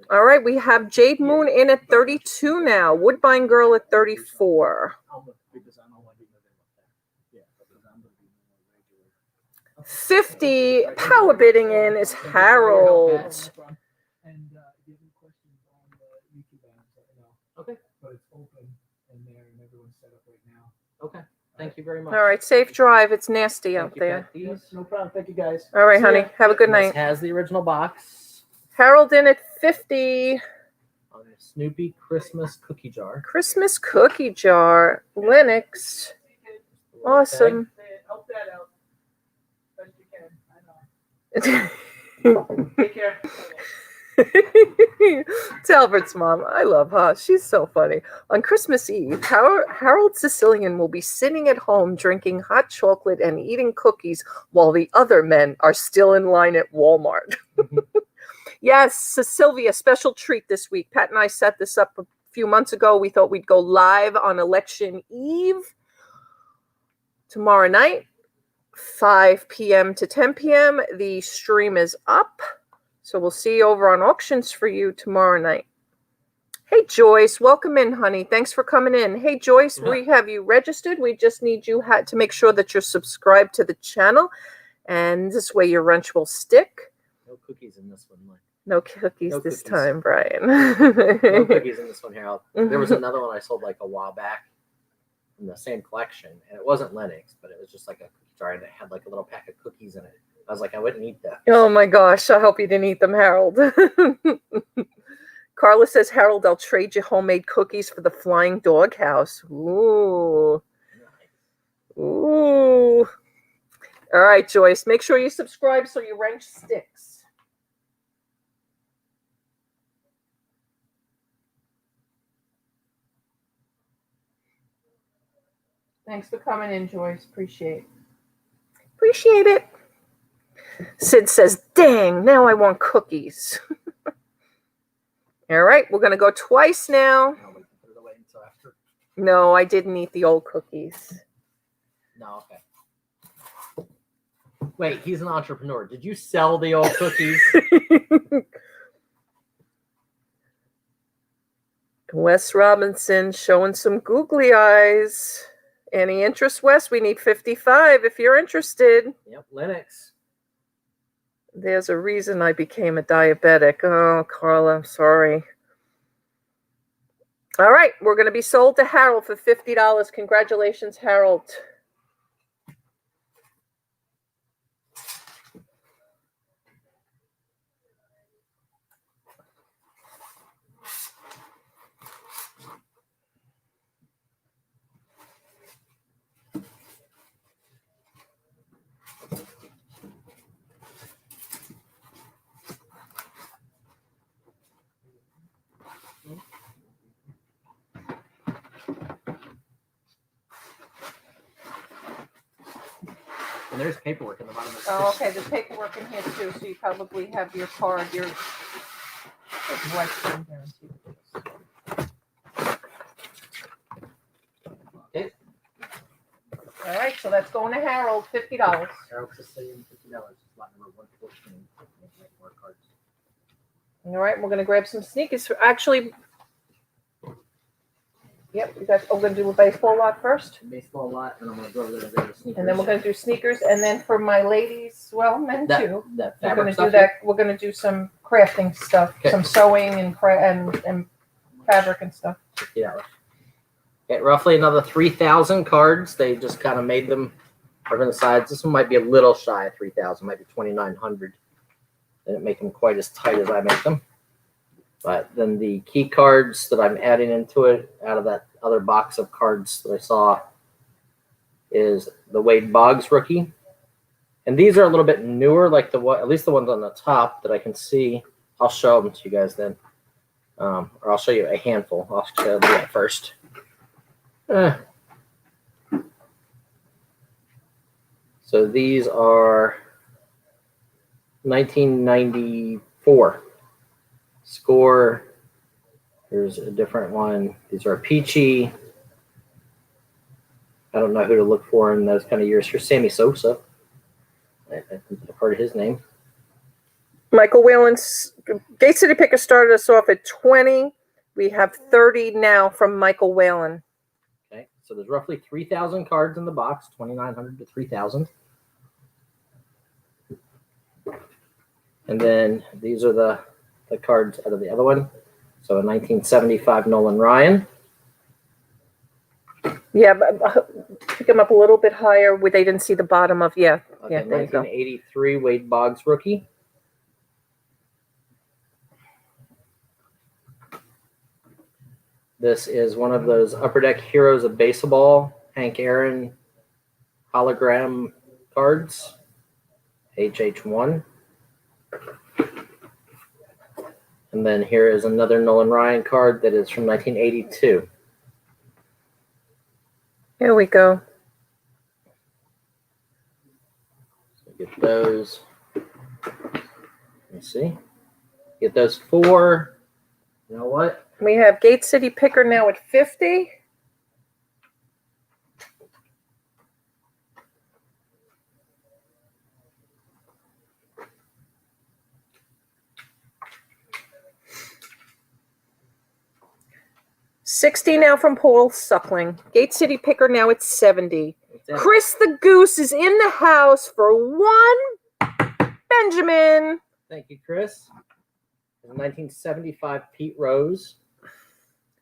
[SPEAKER 1] All right, we have Jade Moon in at 32 now. Woodbine Girl at 34.
[SPEAKER 6] Because I don't want to be yeah, because I'm going to be more regular.
[SPEAKER 1] 50 power bidding in is Harold.
[SPEAKER 6] And if you have any questions on the YouTube ads, let me know.
[SPEAKER 8] Okay.
[SPEAKER 6] But it's open in there and everyone's set up right now.
[SPEAKER 8] Okay. Thank you very much.
[SPEAKER 1] All right, safe drive. It's nasty out
[SPEAKER 8] Thank you,
[SPEAKER 1] there.
[SPEAKER 8] Pat. These-
[SPEAKER 6] No problem. Thank you, guys.
[SPEAKER 1] All right,
[SPEAKER 6] See
[SPEAKER 1] honey.
[SPEAKER 6] ya.
[SPEAKER 1] Have a good
[SPEAKER 8] This
[SPEAKER 1] night.
[SPEAKER 8] has the original box
[SPEAKER 1] Harold in at 50.
[SPEAKER 8] on the Snoopy Christmas cookie jar.
[SPEAKER 1] Christmas cookie jar. Lennox. Awesome.
[SPEAKER 6] Help that out. Best you can. I know. Take care.
[SPEAKER 1] It's Albert's mom. I love her. She's so funny. On Christmas Eve, Harold Sicilian will be sitting at home drinking hot chocolate and eating cookies while the other men are still in line at Walmart. Yes, Sylvia, special treat this week. Pat and I set this up a few months ago. We thought we'd go live on election eve tomorrow night, 5 p.m. to 10 p.m. The stream is up. So we'll see you over on Auctions4u tomorrow night. Hey, Joyce. Welcome in, honey. Thanks for coming in. Hey, Joyce, we have you registered. We just need you to make sure that you're subscribed to the channel. And this way your wrench will stick.
[SPEAKER 8] No cookies in this one, Mike.
[SPEAKER 1] No cookies
[SPEAKER 8] No
[SPEAKER 1] this
[SPEAKER 8] cookies.
[SPEAKER 1] time, Brian.
[SPEAKER 8] No cookies in this one, Harold. There was another one I sold like a while back from the same collection, and it wasn't Lennox, but it was just like a cookie jar, and it had like a little pack of cookies in it. I was like, I wouldn't eat that.
[SPEAKER 1] Oh my gosh, I hope you didn't eat them, Harold. Carla says, Harold, I'll trade you homemade cookies for the flying doghouse. Ooh. Ooh. All right, Joyce, make sure you subscribe so your wrench sticks. Thanks for coming in, Joyce. Appreciate it. Sid says, dang, now I want cookies. All right, we're going to go twice now.
[SPEAKER 8] I'll wait to put it away until after.
[SPEAKER 1] No, I didn't eat the old cookies.
[SPEAKER 8] No, okay. Wait, he's an entrepreneur. Did you sell the old cookies?
[SPEAKER 1] Wes Robinson showing some googly eyes. Any interest, Wes? We need 55 if you're interested.
[SPEAKER 8] Yep, Lennox.
[SPEAKER 1] There's a reason I became a diabetic. Oh, Carla, I'm sorry. All right, we're going to be sold to Harold for $50. Congratulations, Harold.
[SPEAKER 8] And there's paperwork in the bottom of this.
[SPEAKER 1] Oh, okay. There's paperwork in here too, so you probably have your card, your lifetime guarantee.
[SPEAKER 8] Okay.
[SPEAKER 1] All right, so that's going to Harold, $50.
[SPEAKER 8] Harold Sicilian, $50. Lot number 114. More cards.
[SPEAKER 1] All right, we're going to grab some sneakers. Actually, Yep, you guys, we're gonna do a baseball lot first,
[SPEAKER 8] Baseball lot, and I'm gonna go over there and grab the sneakers.
[SPEAKER 1] and then we're gonna do sneakers, and then for my ladies, well, men
[SPEAKER 8] that,
[SPEAKER 1] too.
[SPEAKER 8] that
[SPEAKER 1] We're
[SPEAKER 8] fabric
[SPEAKER 1] gonna
[SPEAKER 8] stuff
[SPEAKER 1] do that. We're gonna do some crafting stuff,
[SPEAKER 8] Okay.
[SPEAKER 1] some sewing and and fabric and stuff.
[SPEAKER 8] $50. Okay, roughly another 3,000 cards. They just kind of made them over the sides. This one might be a little shy of 3,000, might be 2,900. They didn't make them quite as tight as I make them. But then the key cards that I'm adding into it out of that other box of cards that I saw is the Wade Boggs rookie. And these are a little bit newer, like at least the ones on the top that I can see. I'll show them to you guys then. Or I'll show you a handful. I'll show you that first. So these are 1994. Score. Here's a different one. These are peachy. I don't know who to look for in those kind of years. Here's Sammy Sosa. I've heard of his name.
[SPEAKER 1] Michael Whalen's Gate City Picker started us off at 20. We have 30 now from Michael Whalen.
[SPEAKER 8] Okay, so there's roughly 3,000 cards in the box, 2,900 to 3,000. And then these are the cards out of the other one. So a 1975 Nolan Ryan.
[SPEAKER 1] Yeah, but pick them up a little bit higher where they didn't see the bottom of, yeah,
[SPEAKER 8] Okay,
[SPEAKER 1] there you go.
[SPEAKER 8] 1983 Wade Boggs rookie. This is one of those Upper Deck Heroes of Baseball, Hank Aaron hologram cards, HH1. And then here is another Nolan Ryan card that is from 1982.
[SPEAKER 1] Here we go.
[SPEAKER 8] So get those. Let's see. Get those 4. You know what?
[SPEAKER 1] We have Gate City Picker now at 50. $60 now from Paul Suckling. Gate City Picker now at 70. Chris the Goose is in the house for one Benjamin.
[SPEAKER 8] Thank you, Chris. 1975 Pete Rose.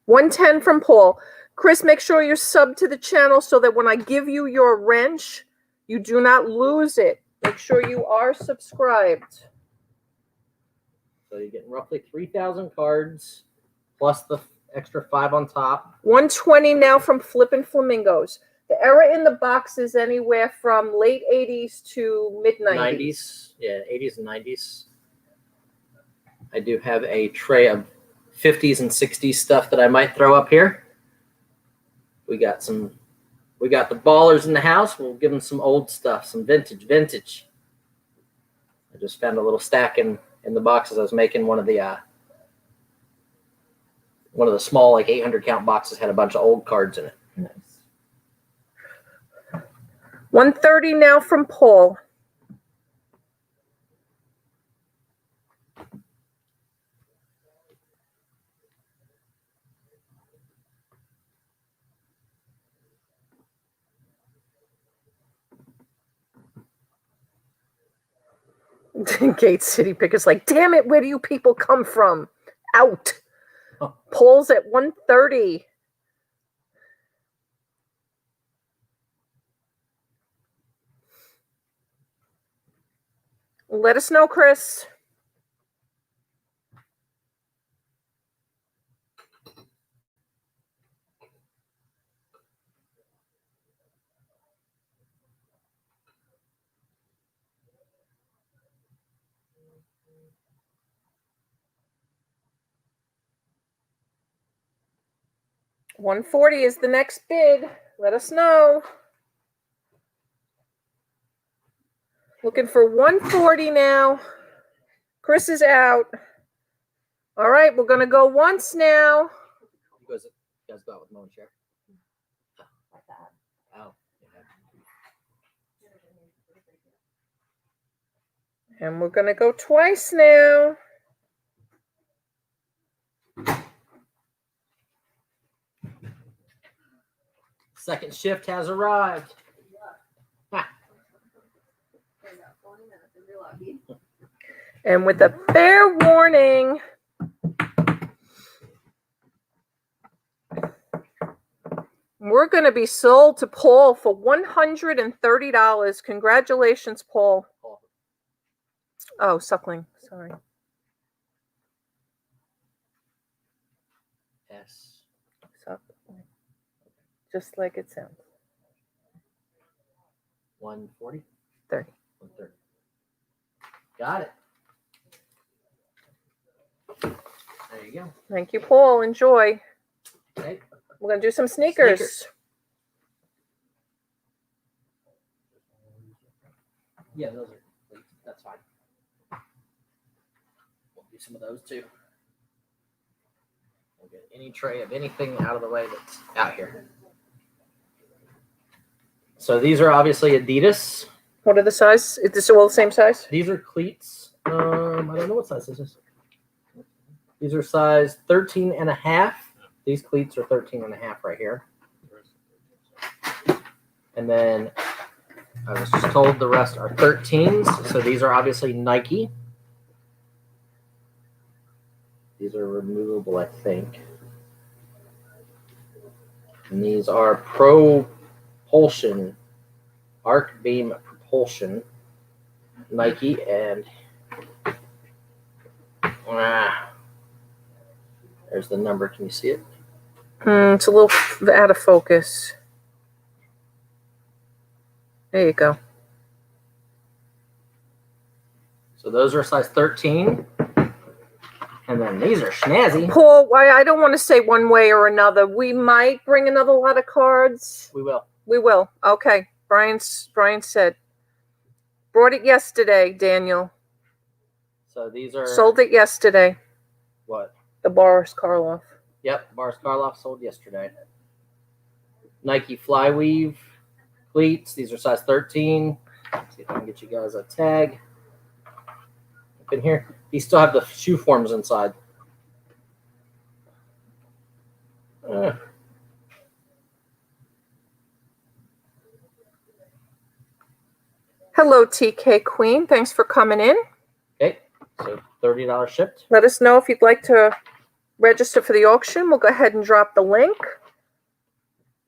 [SPEAKER 1] 110 from Paul. Chris, make sure you're subbed to the channel so that when I give you your wrench, you do not lose it. Make sure you are subscribed.
[SPEAKER 8] So you're getting roughly 3,000 cards plus the extra 5 on top.
[SPEAKER 1] 120 now from Flippin' Flamingos. The era in the box is anywhere from late 80s to mid 90s.
[SPEAKER 8] 90s. Yeah, 80s and 90s. I do have a tray of 50s and 60s stuff that I might throw up here. We got the ballers in the house. We'll give them some old stuff, some vintage. I just found a little stack in the boxes. I was making one of the small, like 800 count boxes had a bunch of old cards in it.
[SPEAKER 1] Nice. 130 now from Paul. Gate City Picker's like, damn it, where do you people come from? Out.
[SPEAKER 8] Oh.
[SPEAKER 1] Paul's at 130. Let us know, Chris. $140 is the next bid. Let us know. Looking for $140 now. Chris is out. All right, we're going to go once now.
[SPEAKER 8] You guys go out with Moan Chair. Oh, yeah.
[SPEAKER 1] And we're going to go twice now.
[SPEAKER 8] Second shift has arrived.
[SPEAKER 1] And with a fair warning, we're going to be sold to Paul for $130. Congratulations, Paul. Oh, Suckling. Sorry.
[SPEAKER 8] S.
[SPEAKER 1] Suckling. Just like it sounds.
[SPEAKER 8] 140?
[SPEAKER 1] 30.
[SPEAKER 8] 130. Got it. There you go.
[SPEAKER 1] Thank you, Paul. Enjoy.
[SPEAKER 8] Okay.
[SPEAKER 1] We're going to do some sneakers.
[SPEAKER 8] Sneakers. Yeah, those are, that's fine. We'll do some of those too. We'll get any tray of anything out of the way that's out here. So these are obviously Adidas.
[SPEAKER 1] What are the size? Is this all the same size?
[SPEAKER 8] These are cleats. I don't know what size this is. These are size 13 and a half. These cleats are 13 and a half right here. And then I was just told the rest are 13s. So these are obviously Nike. These are removable, I think. And these are propulsion, arc beam propulsion, Nike, and there's the number. Can you see it?
[SPEAKER 1] It's a little out of focus. There you go.
[SPEAKER 8] So those are size 13. And then these are snazzy.
[SPEAKER 1] Paul, I don't want to say one way or another. We might bring another lot of cards.
[SPEAKER 8] We will.
[SPEAKER 1] We will. Okay. Brian said. Brought it yesterday, Daniel.
[SPEAKER 8] So these are
[SPEAKER 1] Sold it yesterday.
[SPEAKER 8] what?
[SPEAKER 1] The Boris Karloff.
[SPEAKER 8] Yep, Boris Karloff sold yesterday. Nike Flyweave cleats. These are size 13. Let's see if I can get you guys a tag up in here. These still have the shoe forms inside.
[SPEAKER 1] Hello, TK Queen. Thanks for coming in.
[SPEAKER 8] Okay, so $30 shipped.
[SPEAKER 1] Let us know if you'd like to register for the auction. We'll go ahead and drop the link.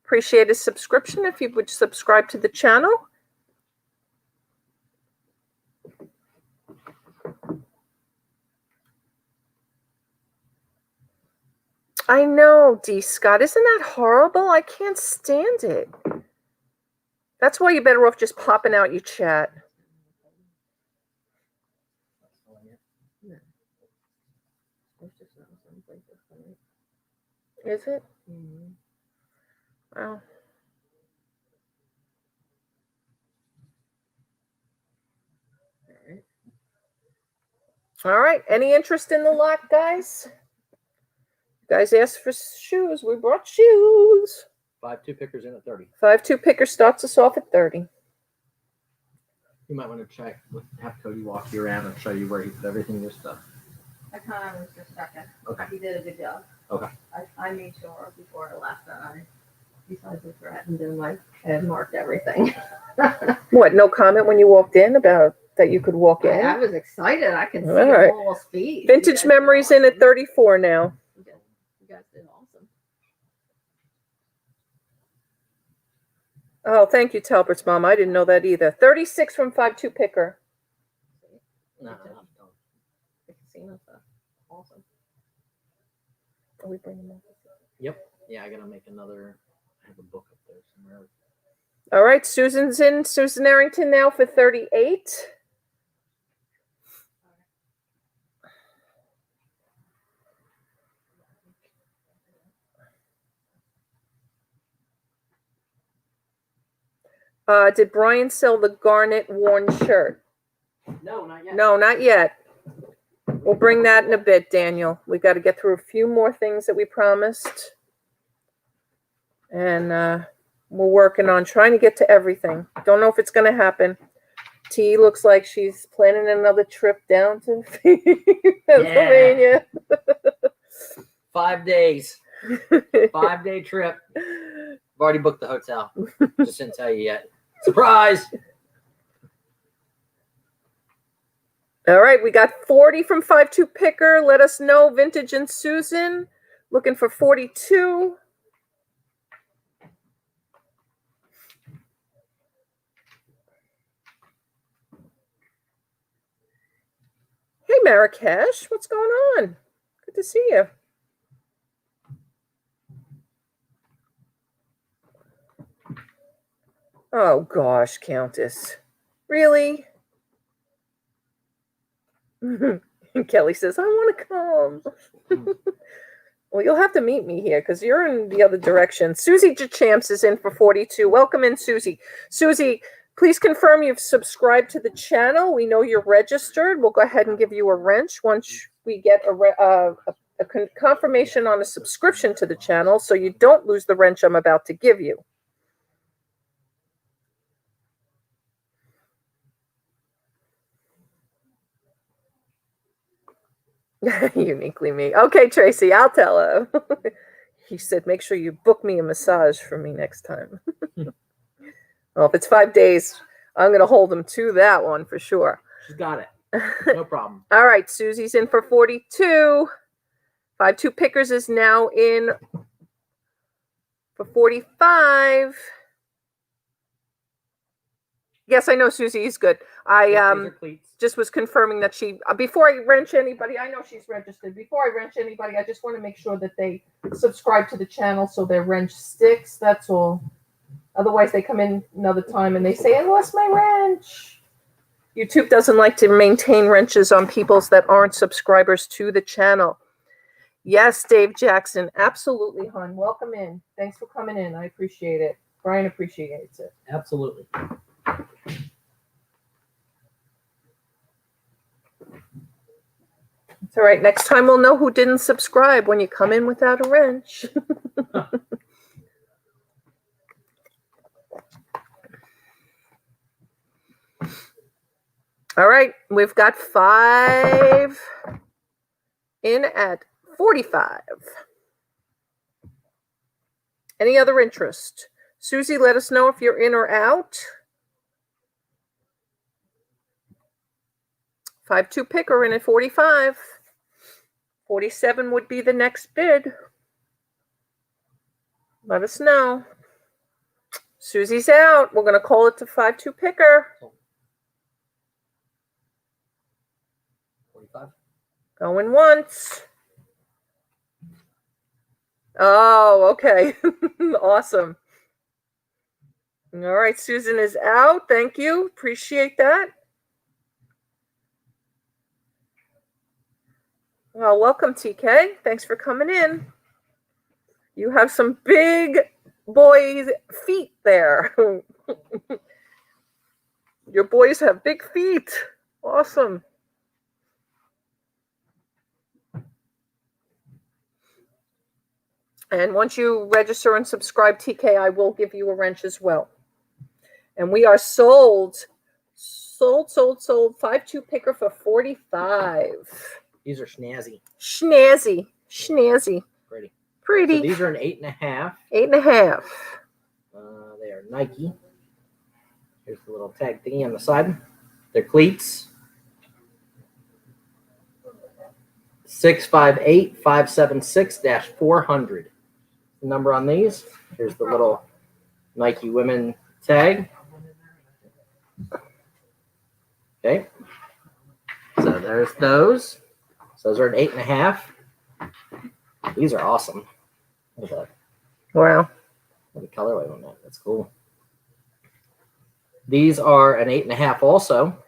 [SPEAKER 1] Appreciate a subscription if you would subscribe to the channel. I know, D. Scott. Isn't that horrible? I can't stand it. That's why you're better off just popping out your chat. Is it? Wow. All right. Any interest in the lot, guys? You guys asked for shoes. We brought shoes.
[SPEAKER 8] 5-2 pickers in at 30.
[SPEAKER 1] 5-2 picker starts us off at 30.
[SPEAKER 8] You might want to check. Have Cody walk you around and show you where he put everything in your stuff.
[SPEAKER 3] I kind of was just checking.
[SPEAKER 8] Okay.
[SPEAKER 3] He did a good job.
[SPEAKER 8] Okay.
[SPEAKER 3] I made sure before I left that besides the threat and then I had marked everything.
[SPEAKER 1] What? No comment when you walked in about that you could walk in?
[SPEAKER 3] I was excited. I could see
[SPEAKER 1] All right.
[SPEAKER 3] full speed.
[SPEAKER 1] Vintage
[SPEAKER 3] You guys
[SPEAKER 1] memories
[SPEAKER 3] did
[SPEAKER 1] in at
[SPEAKER 3] awesome.
[SPEAKER 1] 34 now.
[SPEAKER 3] You guys did awesome.
[SPEAKER 1] Oh, thank you, Talbert's mom. I didn't know that either. 36 from 5-2 picker.
[SPEAKER 8] No,
[SPEAKER 3] The casino stuff. Awesome.
[SPEAKER 1] Are we bringing that?
[SPEAKER 8] Yep. Yeah, I gotta make another. I have a book up there somewhere.
[SPEAKER 1] All right, Susan's in. Susan Arrington now for 38. Did Brian sell the garnet worn shirt?
[SPEAKER 8] No, not yet.
[SPEAKER 1] No, not yet. We'll bring that in a bit, Daniel. We got to get through a few more things that we promised. And we're working on trying to get to everything. Don't know if it's going to happen. T looks like she's planning another trip down to Pennsylvania.
[SPEAKER 8] 5 days. 5-day trip. I've already booked the hotel. Just didn't tell you yet. Surprise!
[SPEAKER 1] All right, we got 40 from 5-2 Picker. Let us know, Vintage and Susan. Looking for 42. Hey, Marrakesh, what's going on? Good to see you. Oh, gosh, Countess. Really? Kelly says, I want to come. Well, you'll have to meet me here because you're in the other direction. Susie Champs is in for 42. Welcome in, Susie. Susie, please confirm you've subscribed to the channel. We know you're registered. We'll go ahead and give you a wrench once we get a confirmation on a subscription to the channel so you don't lose the wrench I'm about to give you. Uniquely me. Okay, Tracy, I'll tell her. He said, make sure you book me a massage for me next time. Well, if it's 5 days, I'm going to hold him to that one for sure.
[SPEAKER 8] She's got it. No problem.
[SPEAKER 1] All right, Susie's in for 42. 5-2 Pickers is now in for 45. Yes, I know Susie's good. I just was confirming that she, before I wrench anybody, I know she's registered. Before I wrench anybody, I just want to make sure that they subscribe to the channel so their wrench sticks. That's all. Otherwise, they come in another time and they say, I lost my wrench. YouTube doesn't like to maintain wrenches on people that aren't subscribers to the channel. Yes, Dave Jackson. Absolutely, hon. Welcome in. Thanks for coming in. I appreciate it. Brian appreciates it.
[SPEAKER 8] Absolutely.
[SPEAKER 1] It's all right. Next time we'll know who didn't subscribe when you come in without a wrench. All right. We've got 5 in at 45. Any other interest? Susie, let us know if you're in or out. 5-2 Picker in at 45. 47 would be the next bid. Let us know. Susie's out. We're going to call it to 5-2 Picker.
[SPEAKER 8] 45.
[SPEAKER 1] Going once. Oh, okay. Awesome. All right, Susan is out. Thank you. Appreciate that. Well, welcome, TK. Thanks for coming in. You have some big boys' feet there. Your boys have big feet. Awesome. And once you register and subscribe, TK, I will give you a wrench as well. And we are sold. 5-2 Picker for 45.
[SPEAKER 8] These are snazzy.
[SPEAKER 1] Snazzy. Pretty.
[SPEAKER 8] So these are an 8.5.
[SPEAKER 1] 8.5.
[SPEAKER 8] They are Nike. Here's the little tag thingy on the side. They're Cleats. 658-576-400. The number on these. Here's the little Nike women tag. Okay. So there's those. So those are an 8.5. These are awesome. Look at that.
[SPEAKER 1] Wow.
[SPEAKER 8] What a colorway on that. That's cool. These are an 8.5 also.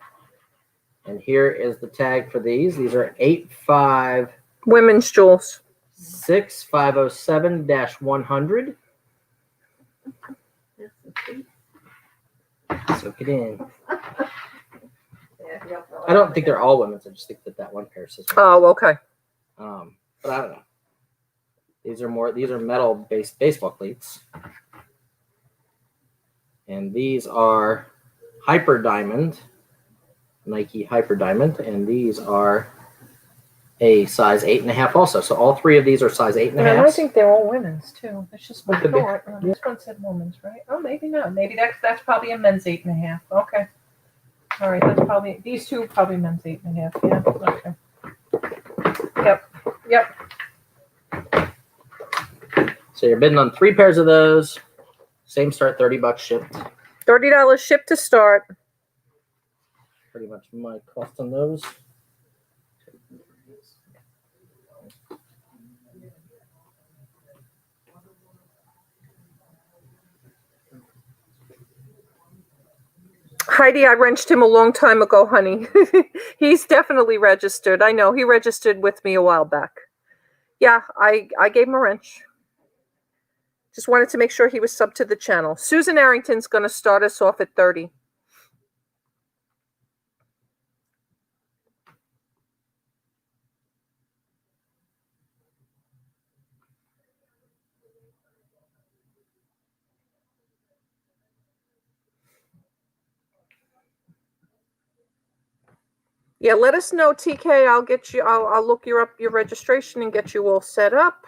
[SPEAKER 8] And here is the tag for these. These are 8.5
[SPEAKER 1] women's jewels.
[SPEAKER 8] 6507-100. Soak it in. I don't think they're all women's. I just think that one pair says women's.
[SPEAKER 1] Oh, okay.
[SPEAKER 8] But I don't know. These are metal-based baseball cleats. And these are Hyper Diamond, Nike Hyper Diamond, and these are a size 8.5 also. So all three of these are size 8.5.
[SPEAKER 1] And I think they're all women's too. It's just my
[SPEAKER 8] Could be.
[SPEAKER 1] thought. This one said women's, right? Oh, maybe not. Maybe that's probably a men's 8.5. Okay. All right, that's probably these two probably men's 8.5. Yeah. Okay. Yep.
[SPEAKER 8] So you're bidding on 3 pairs of those. Same start, $30 shipped.
[SPEAKER 1] $30 shipped to start.
[SPEAKER 8] Pretty much my cost on those.
[SPEAKER 1] Heidi, I wrenched him a long time ago, honey. He's definitely registered. I know. He registered with me a while back. Yeah, I gave him a wrench. Just wanted to make sure he was subbed to the channel. Susan Arrington's going to start us off at 30. Yeah, let us know, TK. I'll get you. I'll look you up your registration and get you all set up.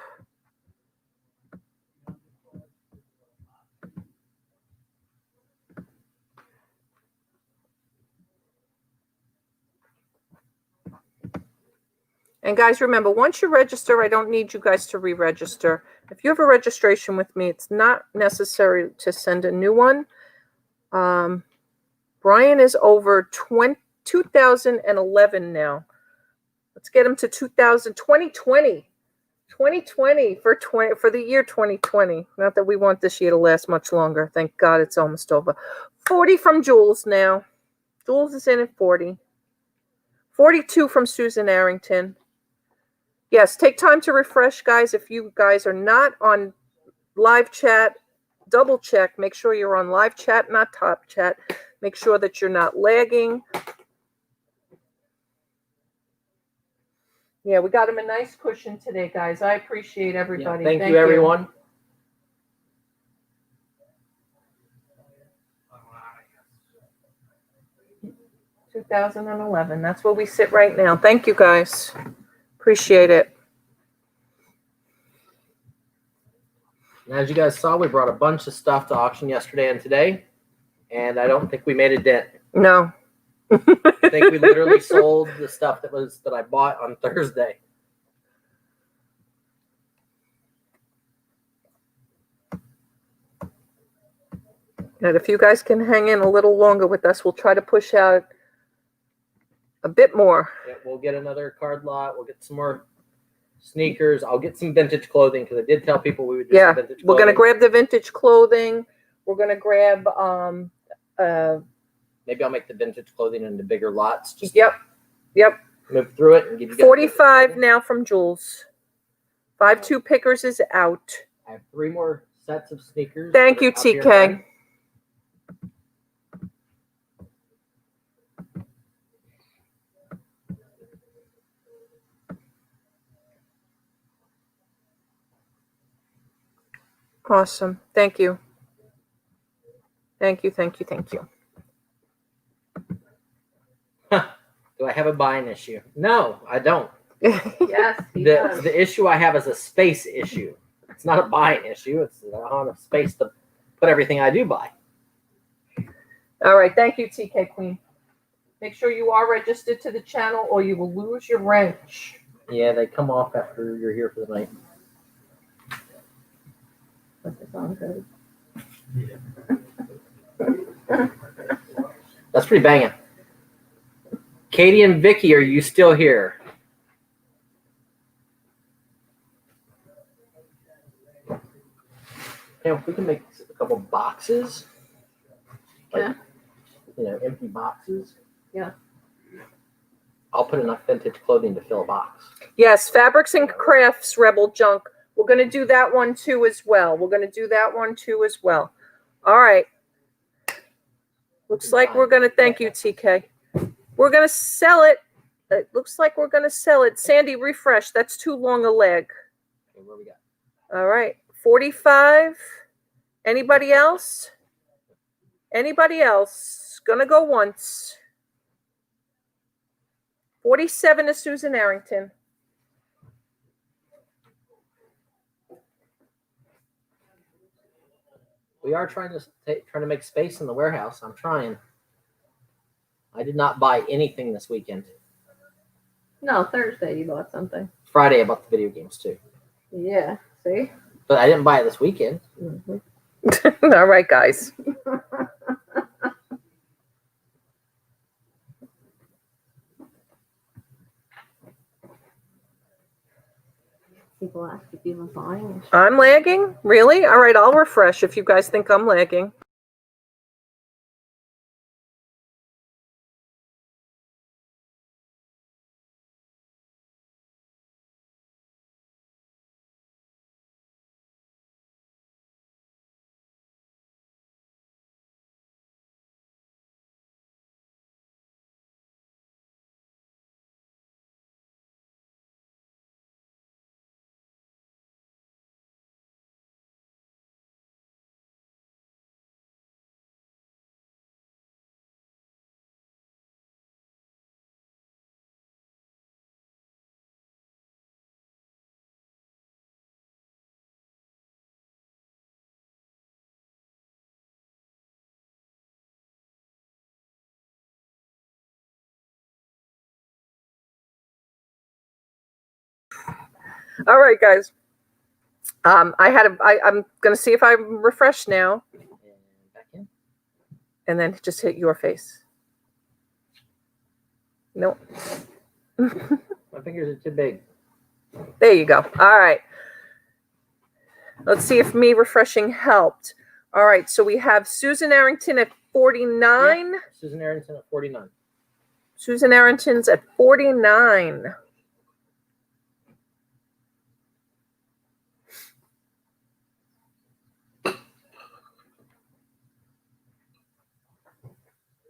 [SPEAKER 1] And guys, remember, once you register, I don't need you guys to re-register. If you have a registration with me, it's not necessary to send a new one. Brian is over 2011 now. Let's get him to 2020 for the year 2020. Not that we want this year to last much longer. Thank God it's almost over. 40 from Jules now. Jules is in at 40. 42 from Susan Arrington. Yes, take time to refresh, guys. If you guys are not on live chat, double check. Make sure you're on live chat, not top chat. Make sure that you're not lagging. Yeah, we got him a nice cushion today, guys. I appreciate everybody.
[SPEAKER 8] Yeah, thank you, everyone.
[SPEAKER 1] 2011. That's where we sit right now. Thank you, guys. Appreciate it.
[SPEAKER 8] And as you guys saw, we brought a bunch of stuff to auction yesterday and today, and I don't think we made a dent.
[SPEAKER 1] No.
[SPEAKER 8] I think we literally sold the stuff that I bought on Thursday.
[SPEAKER 1] And if you guys can hang in a little longer with us, we'll try to push out a bit more.
[SPEAKER 8] Yeah, we'll get another card lot. We'll get some more sneakers. I'll get some vintage clothing because I did tell people we would do some vintage clothing.
[SPEAKER 1] We're going to grab the vintage clothing. We're going to grab
[SPEAKER 8] maybe I'll make the vintage clothing into bigger lots. Just
[SPEAKER 1] Yep.
[SPEAKER 8] move through it and give you guys
[SPEAKER 1] 45 now from Jules. 5-2 pickers is out.
[SPEAKER 8] I have 3 more sets of sneakers.
[SPEAKER 1] Thank you,
[SPEAKER 8] out here
[SPEAKER 1] TK.
[SPEAKER 8] done.
[SPEAKER 1] Awesome. Thank you. Thank you.
[SPEAKER 8] Do I have a buying issue? No, I don't.
[SPEAKER 3] Yes, he does.
[SPEAKER 8] The issue I have is a space issue. It's not a buying issue. It's on a space to put everything I do buy.
[SPEAKER 1] All right. Thank you, TK Queen. Make sure you are registered to the channel or you will lose your wrench.
[SPEAKER 8] Yeah, they come off after you're here for the night. That's pretty banging. Katie and Vicky, are you still here? Yeah, if we can make a couple boxes.
[SPEAKER 3] Yeah.
[SPEAKER 8] Empty boxes.
[SPEAKER 3] Yeah.
[SPEAKER 8] I'll put enough vintage clothing to fill a box.
[SPEAKER 1] Yes, Fabrics and Crafts, Rebel Junk. We're going to do that one too as well. All right. Looks like we're going to, thank you, TK. We're going to sell it. It looks like we're going to sell it. Sandy, refresh. That's too long a leg.
[SPEAKER 8] Okay, what we got?
[SPEAKER 1] All right. 45. Anybody else? Gonna go once. 47 to Susan Arrington.
[SPEAKER 8] We are trying to make space in the warehouse. I'm trying. I did not buy anything this weekend.
[SPEAKER 3] No, Thursday you bought something.
[SPEAKER 8] Friday I bought the video games too,
[SPEAKER 3] Yeah. See.
[SPEAKER 8] but I didn't buy it this weekend.
[SPEAKER 3] Mm-hmm.
[SPEAKER 1] All right, guys.
[SPEAKER 3] People ask if you've been buying.
[SPEAKER 1] I'm lagging? Really? All right, I'll refresh if you guys think I'm lagging. All right, guys. I'm gonna see if I'm refreshed now,
[SPEAKER 8] And back in.
[SPEAKER 1] and then just hit your face. Nope.
[SPEAKER 8] My fingers are too big.
[SPEAKER 1] There you go. All right. Let's see if me refreshing helped. All right, so we have Susan Arrington at 49.
[SPEAKER 8] Yeah. Susan Arrington at 49.
[SPEAKER 1] Susan Arrington's at 49.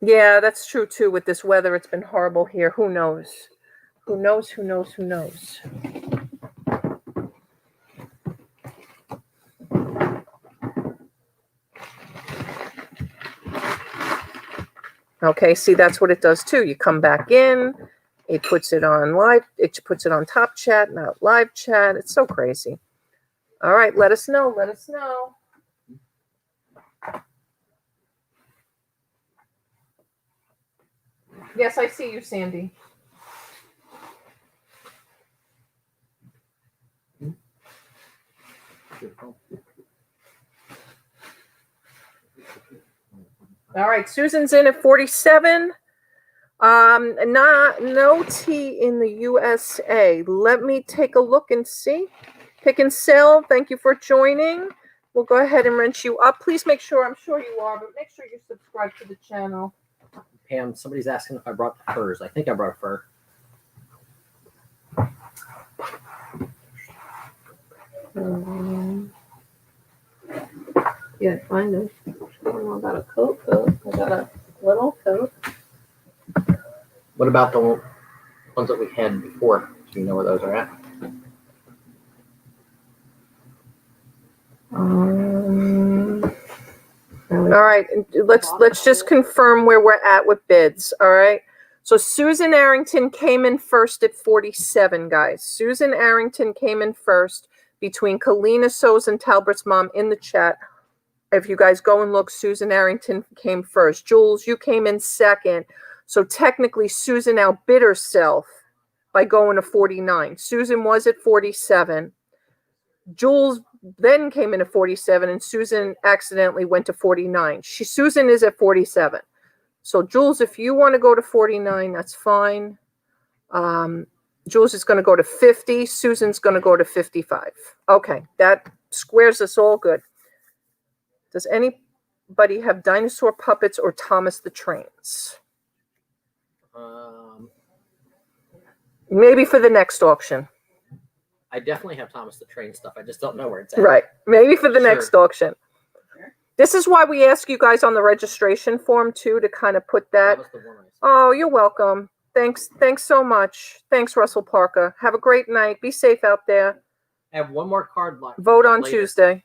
[SPEAKER 1] Yeah, that's true too. With this weather, it's been horrible here. Who knows? Who knows? Who knows? Who knows? Okay, see, that's what it does too. You come back in, it puts it on live, it puts it on top chat, not live chat. It's so crazy. All right, let us know. Let us know. Yes, I see you, Sandy. All right, Susan's in at 47. No tea in the USA. Let me take a look and see. Pick and sell, thank you for joining. We'll go ahead and wrench you up. Please make sure, I'm sure you are, but make sure you subscribe to the channel.
[SPEAKER 8] Pam, somebody's asking if I brought the furs. I think I brought a fur.
[SPEAKER 3] Yeah, kind of. I don't know about a coat. I got a little coat.
[SPEAKER 8] What about the ones that we had before? Do you know where those are at?
[SPEAKER 1] All right, let's just confirm where we're at with bids. All right. So Susan Arrington came in first at 47, guys. Susan Arrington came in first between Kalina So's and Talbert's mom in the chat. If you guys go and look, Susan Arrington came first. Jules, you came in second. So technically, Susan outbid herself by going to 49. Susan was at 47. Jules then came in at 47, and Susan accidentally went to 49. Susan is at 47. So Jules, if you want to go to 49, that's fine. Jules is going to go to 50. Susan's going to go to 55. Okay, that squares us all good. Does anybody have dinosaur puppets or Thomas the Trains? Maybe for the next auction.
[SPEAKER 8] I definitely have Thomas the Train stuff. I just don't know where it's at.
[SPEAKER 1] Right. Maybe for the
[SPEAKER 8] Sure.
[SPEAKER 1] next auction. This is why we ask you guys on the registration form too, to kind of put that.
[SPEAKER 8] That was the one I saw.
[SPEAKER 1] Oh, you're welcome. Thanks so much. Thanks, Russell Parker. Have a great night. Be safe out there.
[SPEAKER 8] I have one more card lot.
[SPEAKER 1] Vote on
[SPEAKER 8] later.
[SPEAKER 1] Tuesday.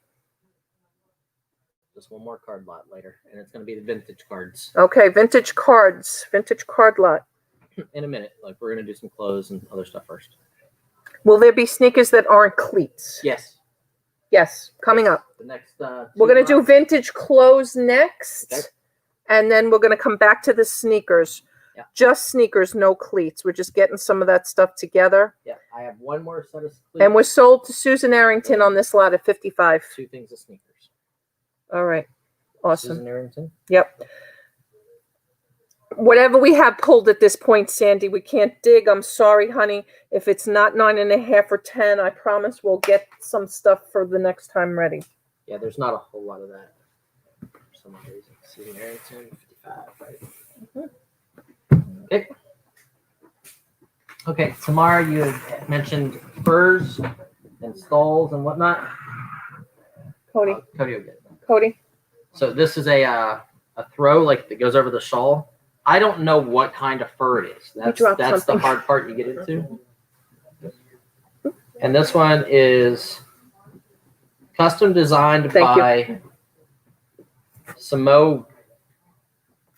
[SPEAKER 8] Just one more card lot later, and it's going to be the vintage cards
[SPEAKER 1] Okay, vintage cards. Vintage card lot.
[SPEAKER 8] in a minute. Like, we're going to do some clothes and other stuff first.
[SPEAKER 1] Will there be sneakers that aren't cleats?
[SPEAKER 8] Yes.
[SPEAKER 1] Yes, coming up.
[SPEAKER 8] The next.
[SPEAKER 1] We're going to do vintage clothes next.
[SPEAKER 8] Okay.
[SPEAKER 1] And then we're going to come back to the sneakers.
[SPEAKER 8] Yeah.
[SPEAKER 1] Just sneakers, no cleats. We're just getting some of that stuff together.
[SPEAKER 8] Yeah, I have one more set of cleats.
[SPEAKER 1] And we're sold to Susan Arrington on this lot at 55.
[SPEAKER 8] 2 things of sneakers.
[SPEAKER 1] All right. Awesome.
[SPEAKER 8] Susan Arrington.
[SPEAKER 1] Yep. Whatever we have pulled at this point, Sandy, we can't dig. I'm sorry, honey. If it's not 9.5 or 10, I promise we'll get some stuff for the next time ready.
[SPEAKER 8] Yeah, there's not a whole lot of that. For some reason. Susan Arrington, 55, right? Okay. Okay, Tamara, you had mentioned furs and stalls and whatnot.
[SPEAKER 1] Cody.
[SPEAKER 8] Cody will get it.
[SPEAKER 1] Cody.
[SPEAKER 8] So this is a throw like that goes over the shawl. I don't know what kind of fur it is. That's the
[SPEAKER 1] something.
[SPEAKER 8] hard part you get into. And this one is custom designed
[SPEAKER 1] Thank you.
[SPEAKER 8] by Samo.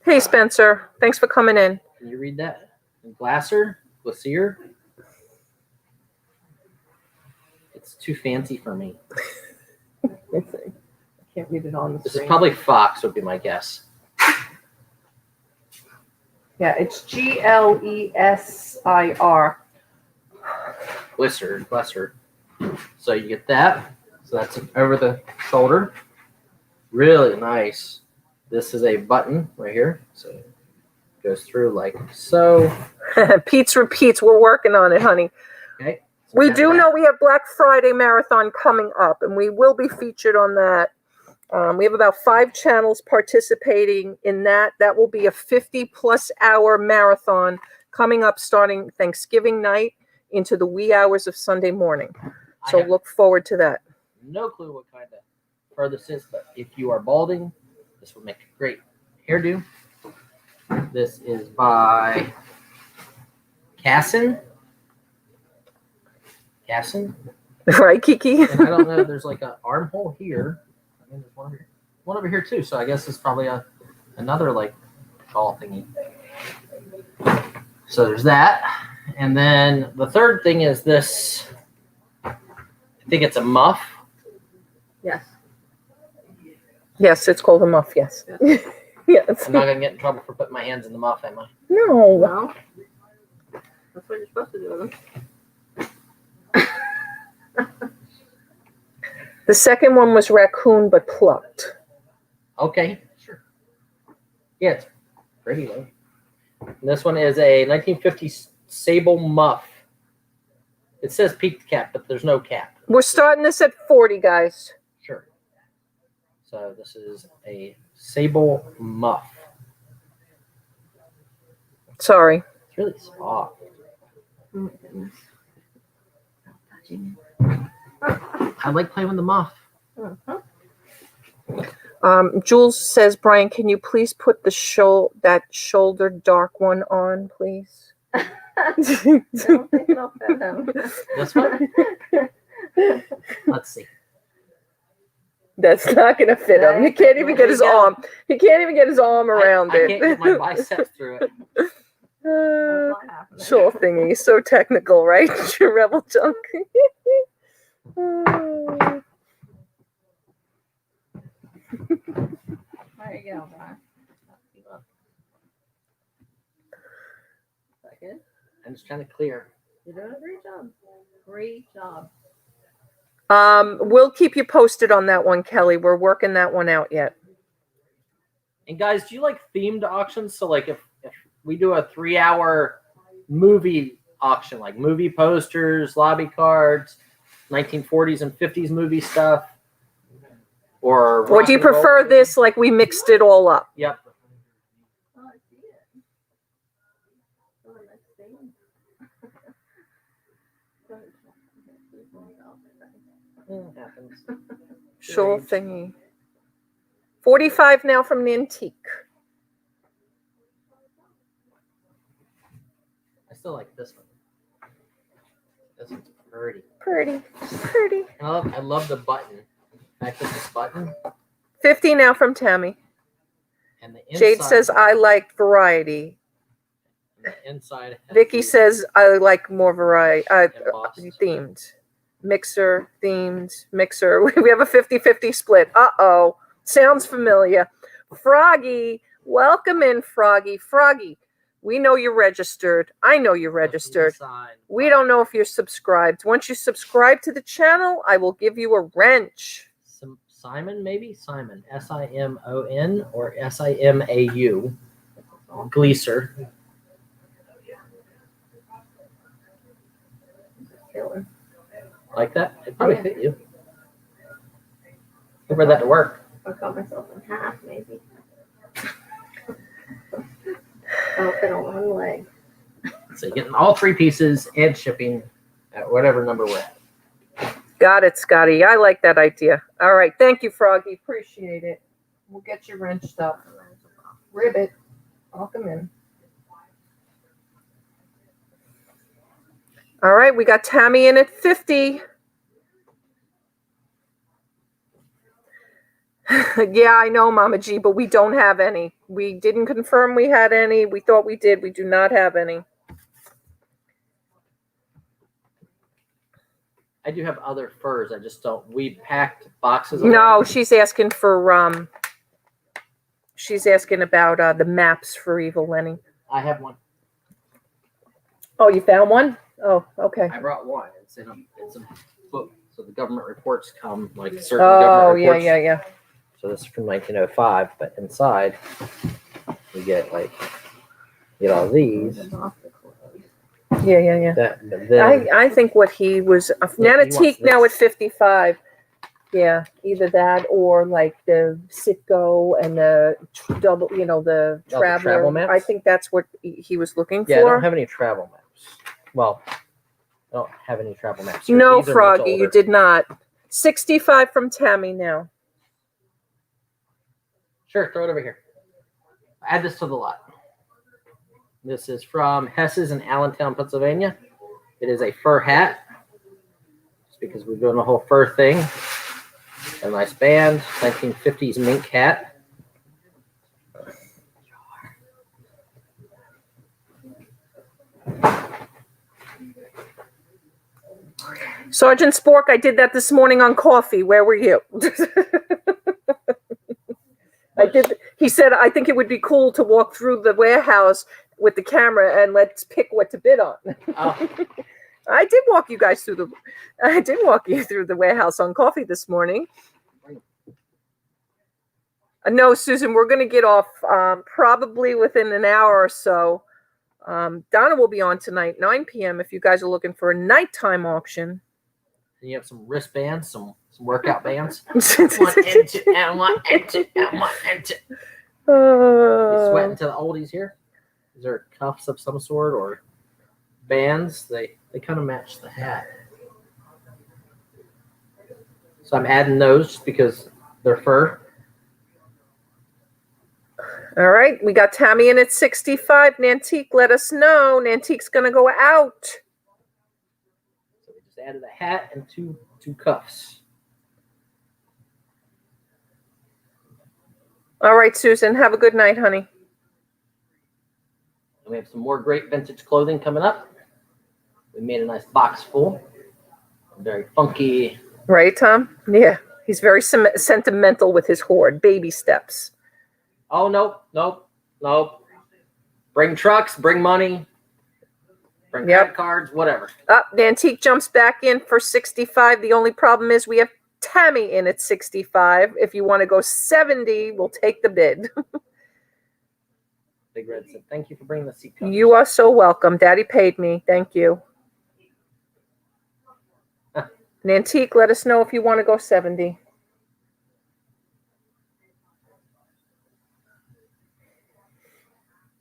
[SPEAKER 1] Hey, Spencer. Thanks for coming in.
[SPEAKER 8] Can you read that? Glacier? It's too fancy for me.
[SPEAKER 1] I can't read it on the
[SPEAKER 8] This
[SPEAKER 1] screen.
[SPEAKER 8] is probably Fox would be my guess.
[SPEAKER 1] Yeah, it's Glesir.
[SPEAKER 8] Glisser. So you get that. So that's over the shoulder. Really nice. This is a button right here. So it goes through like so.
[SPEAKER 1] Pete's repeats. We're working on it, honey.
[SPEAKER 8] Okay. So
[SPEAKER 1] We
[SPEAKER 8] got
[SPEAKER 1] do
[SPEAKER 8] that.
[SPEAKER 1] know we have Black Friday Marathon coming up, and we will be featured on that. We have about 5 channels participating in that. That will be a 50-plus hour marathon coming up starting Thanksgiving night into the wee hours of Sunday morning.
[SPEAKER 8] I
[SPEAKER 1] So
[SPEAKER 8] have
[SPEAKER 1] look forward to that.
[SPEAKER 8] no clue what kind of fur this is, but if you are balding, this will make a great hairdo. This is by Casson.
[SPEAKER 1] Right, Kiki?
[SPEAKER 8] And I don't know, there's like an armhole here. I mean, there's one over here too. So I guess it's probably another like shawl thingy. So there's that. And then the third thing is this. I think it's a muff.
[SPEAKER 3] Yes.
[SPEAKER 1] Yes, it's called a muff, yes. Yes.
[SPEAKER 8] I'm not gonna get in trouble for putting my hands in the muff, am I?
[SPEAKER 1] No.
[SPEAKER 3] No. That's what you're supposed to do with them.
[SPEAKER 1] The second one was raccoon, but plucked.
[SPEAKER 8] Okay, sure. Yeah, it's pretty though. And this one is a 1950s sable muff. It says peaked cap, but there's no cap.
[SPEAKER 1] We're starting this at 40, guys.
[SPEAKER 8] Sure. So this is a sable muff.
[SPEAKER 1] Sorry.
[SPEAKER 8] It's really soft.
[SPEAKER 3] Oh my goodness. Touching
[SPEAKER 8] I like playing with the muff.
[SPEAKER 3] it.
[SPEAKER 1] Jules says, Brian, can you please put the that shoulder dark one on, please?
[SPEAKER 3] I don't think it'll fit him.
[SPEAKER 8] This one? Let's see.
[SPEAKER 1] That's not gonna fit him. He can't even get his arm. He can't even get his arm around
[SPEAKER 8] I
[SPEAKER 1] it.
[SPEAKER 8] can't get my biceps through it.
[SPEAKER 3] That's not happening.
[SPEAKER 1] Shawl thingy. So technical, right? Your rebel junk.
[SPEAKER 3] There you go, Brian. Is that good?
[SPEAKER 8] I'm just trying to clear.
[SPEAKER 3] You're doing a great job. Great job.
[SPEAKER 1] We'll keep you posted on that one, Kelly. We're working that one out yet.
[SPEAKER 8] And guys, do you like themed auctions? So like if we do a 3-hour movie auction, like movie posters, lobby cards, 1940s and 50s movie stuff, or
[SPEAKER 1] Or do you
[SPEAKER 8] rock and roll?
[SPEAKER 1] prefer this like we mixed it all up?
[SPEAKER 8] Yep.
[SPEAKER 3] Oh, I see it. Oh, let's see.
[SPEAKER 8] Happens.
[SPEAKER 1] Shawl thingy. 45 now from the antique.
[SPEAKER 8] I still like this one. This one's pretty.
[SPEAKER 1] Pretty. Pretty.
[SPEAKER 8] And I love the button. In fact, this button
[SPEAKER 1] 50 now from Tammy.
[SPEAKER 8] and the inside.
[SPEAKER 1] Jade says, I like variety.
[SPEAKER 8] The inside. has
[SPEAKER 1] Vicky
[SPEAKER 8] the
[SPEAKER 1] says, I like more variety,
[SPEAKER 8] embossed.
[SPEAKER 1] themed. Mixer, themed, mixer. We have a 50-50 split. Uh-oh. Sounds familiar. Froggy, welcome in, Froggy. Froggy, we know you're registered. I know you're registered. We don't know if you're subscribed. Once you subscribe to the channel, I will give you a wrench.
[SPEAKER 8] Simon, maybe? Simon. S-I-M-O-N or S-I-M-A-U. Gleaser. Like that? It probably fit you. I wear that to work.
[SPEAKER 3] I'll cut myself in half, maybe. I'll fit on one leg.
[SPEAKER 8] So you're getting all 3 pieces and shipping at whatever number we're at.
[SPEAKER 1] Got it, Scotty. I like that idea. All right. Thank you, Froggy. Appreciate it. We'll get you wrenched up. Ribbit. Welcome in. All right. We got Tammy in at 50. Yeah, I know, Mama G, but we don't have any. We didn't confirm we had any. We thought we did. We do not have any.
[SPEAKER 8] I do have other furs. I just don't. We packed boxes.
[SPEAKER 1] No, she's asking for she's asking about the maps for Evil Lenny.
[SPEAKER 8] I have one.
[SPEAKER 1] Oh, you found one? Oh, okay.
[SPEAKER 8] I brought one. It's a book. So the government reports come like certain
[SPEAKER 1] Oh,
[SPEAKER 8] government reports.
[SPEAKER 1] yeah.
[SPEAKER 8] So this is from 1905, but inside we get like all these.
[SPEAKER 1] Yeah.
[SPEAKER 8] Then,
[SPEAKER 1] I think what he was Nanatique now at 55. Yeah, either that or like the Citgo and the double, the Traveler.
[SPEAKER 8] travel maps?
[SPEAKER 1] I think that's what he was looking
[SPEAKER 8] yeah, I
[SPEAKER 1] for.
[SPEAKER 8] don't have any travel maps. Well, I don't have any travel maps here.
[SPEAKER 1] No,
[SPEAKER 8] These are much
[SPEAKER 1] Froggy, you
[SPEAKER 8] older.
[SPEAKER 1] did not. 65 from Tammy now.
[SPEAKER 8] Sure, throw it over here. Add this to the lot. This is from Hess's in Allentown, Pennsylvania. It is a fur hat. Just because we're doing the whole fur thing. A nice band, 1950s mink hat.
[SPEAKER 1] Sergeant Spork, I did that this morning on coffee. Where were you? He said, I think it would be cool to walk through the warehouse with the camera and let's pick what to bid on.
[SPEAKER 8] Oh.
[SPEAKER 1] I did walk you through the warehouse on coffee this morning. No, Susan, we're going to get off probably within an hour or so. Donna will be on tonight, 9 p.m. if you guys are looking for a nighttime auction.
[SPEAKER 8] And you have some wristbands, some workout bands. One and two, and one and two, and one and two. You sweating to the oldies here? Is there cuffs of some sort or bands? They kind of match the hat. So I'm adding those just because they're fur.
[SPEAKER 1] All right, we got Tammy in at 65. Nantique, let us know. Nantique's going to go out.
[SPEAKER 8] So we just added a hat and two cuffs.
[SPEAKER 1] All right, Susan, have a good night, honey.
[SPEAKER 8] And we have some more great vintage clothing coming up. We made a nice box full. Very funky.
[SPEAKER 1] Right, Tom? Yeah, he's very sentimental with his hoard. Baby steps.
[SPEAKER 8] Oh, nope. Bring trucks, bring money, bring credit cards, whatever.
[SPEAKER 1] Nantique jumps back in for 65. The only problem is we have Tammy in at 65. If you want to go 70, we'll take the bid.
[SPEAKER 8] Big Red said, thank you for bringing the seat covers.
[SPEAKER 1] You are so welcome. Daddy paid me. Thank you. Nantique, let us know if you want to go 70.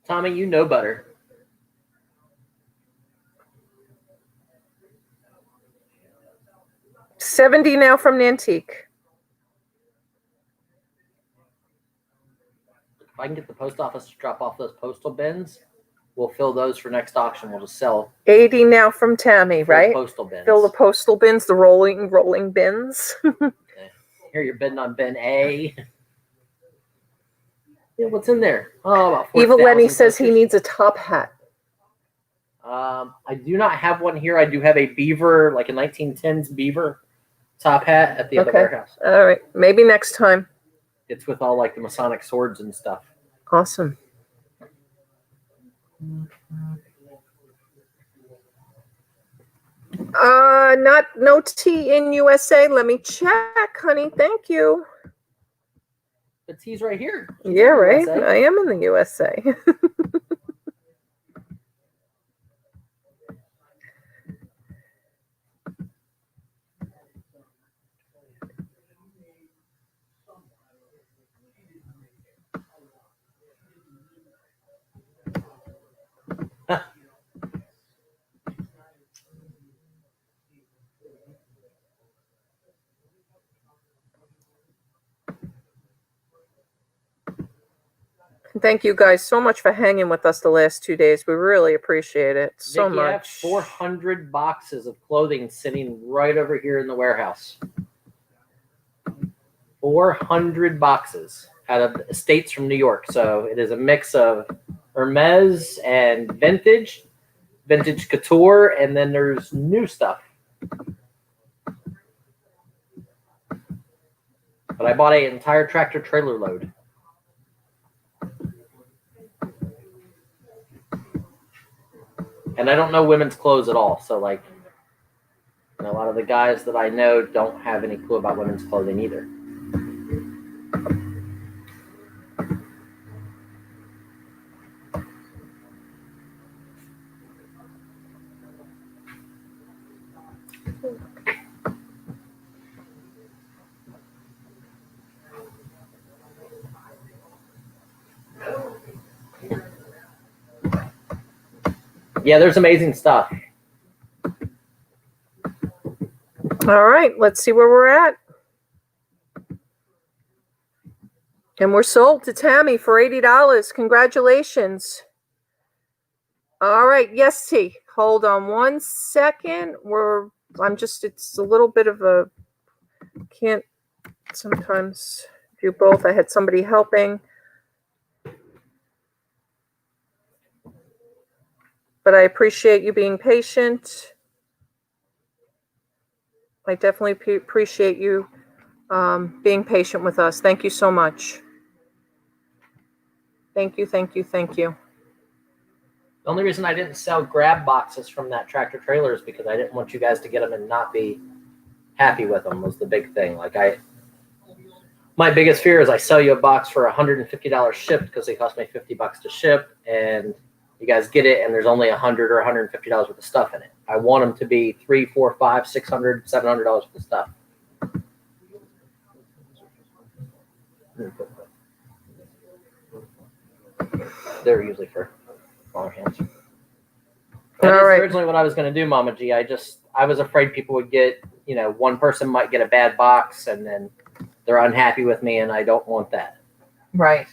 [SPEAKER 8] Tommy, you know better.
[SPEAKER 1] $70 now from Nantique.
[SPEAKER 8] If I can get the post office to drop off those postal bins, we'll fill those for next auction. We'll just sell
[SPEAKER 1] $80 now from Tammy, right?
[SPEAKER 8] Postal bins.
[SPEAKER 1] Fill the postal bins, the rolling bins.
[SPEAKER 8] Okay. Here you're bidding on bin A. Yeah, what's in there? Oh, about 4,000
[SPEAKER 1] Evil Lenny says he
[SPEAKER 8] posters.
[SPEAKER 1] needs a top hat.
[SPEAKER 8] I do not have one here. I do have a beaver, like a 1910s beaver top hat at the other
[SPEAKER 1] Okay.
[SPEAKER 8] warehouse.
[SPEAKER 1] All right. Maybe next time.
[SPEAKER 8] It's with all like the Masonic swords and stuff.
[SPEAKER 1] Awesome. No tea in USA. Let me check, honey. Thank you.
[SPEAKER 8] The tea's right here.
[SPEAKER 1] Yeah, right.
[SPEAKER 8] USA.
[SPEAKER 1] I am in the USA. Thank you guys so much for hanging with us the last 2 days. We really appreciate it so
[SPEAKER 8] Vicky, I have
[SPEAKER 1] much.
[SPEAKER 8] 400 boxes of clothing sitting right over here in the warehouse. 400 boxes out of estates from New York. So it is a mix of Hermes and vintage couture, and then there's new stuff. But I bought an entire tractor trailer load. And I don't know women's clothes at all. So, like, a lot of the guys that I know don't have any clue about women's clothing either. Yeah, there's amazing stuff.
[SPEAKER 1] All right, let's see where we're at. And we're sold to Tammy for $80. Congratulations. All right, yes, T. Hold on 1 second. It's a little bit of a, can't sometimes do both. I had somebody helping. But I appreciate you being patient. I definitely appreciate you being patient with us. Thank you so much. Thank you, thank you, thank you.
[SPEAKER 8] The only reason I didn't sell grab boxes from that tractor trailer is because I didn't want you guys to get them and not be happy with them was the big thing. My biggest fear is I sell you a box for $150 shipped because they cost me $50 to ship, and you guys get it and there's only $100 or $150 worth of stuff in it. I want them to be $300, $400, $500, $600, $700 worth of stuff. They're usually for smaller hands. That is originally what I was going to do, Mama G. I was afraid people would get, one person might get a bad box and then they're unhappy with me, and I don't want that.
[SPEAKER 1] Right.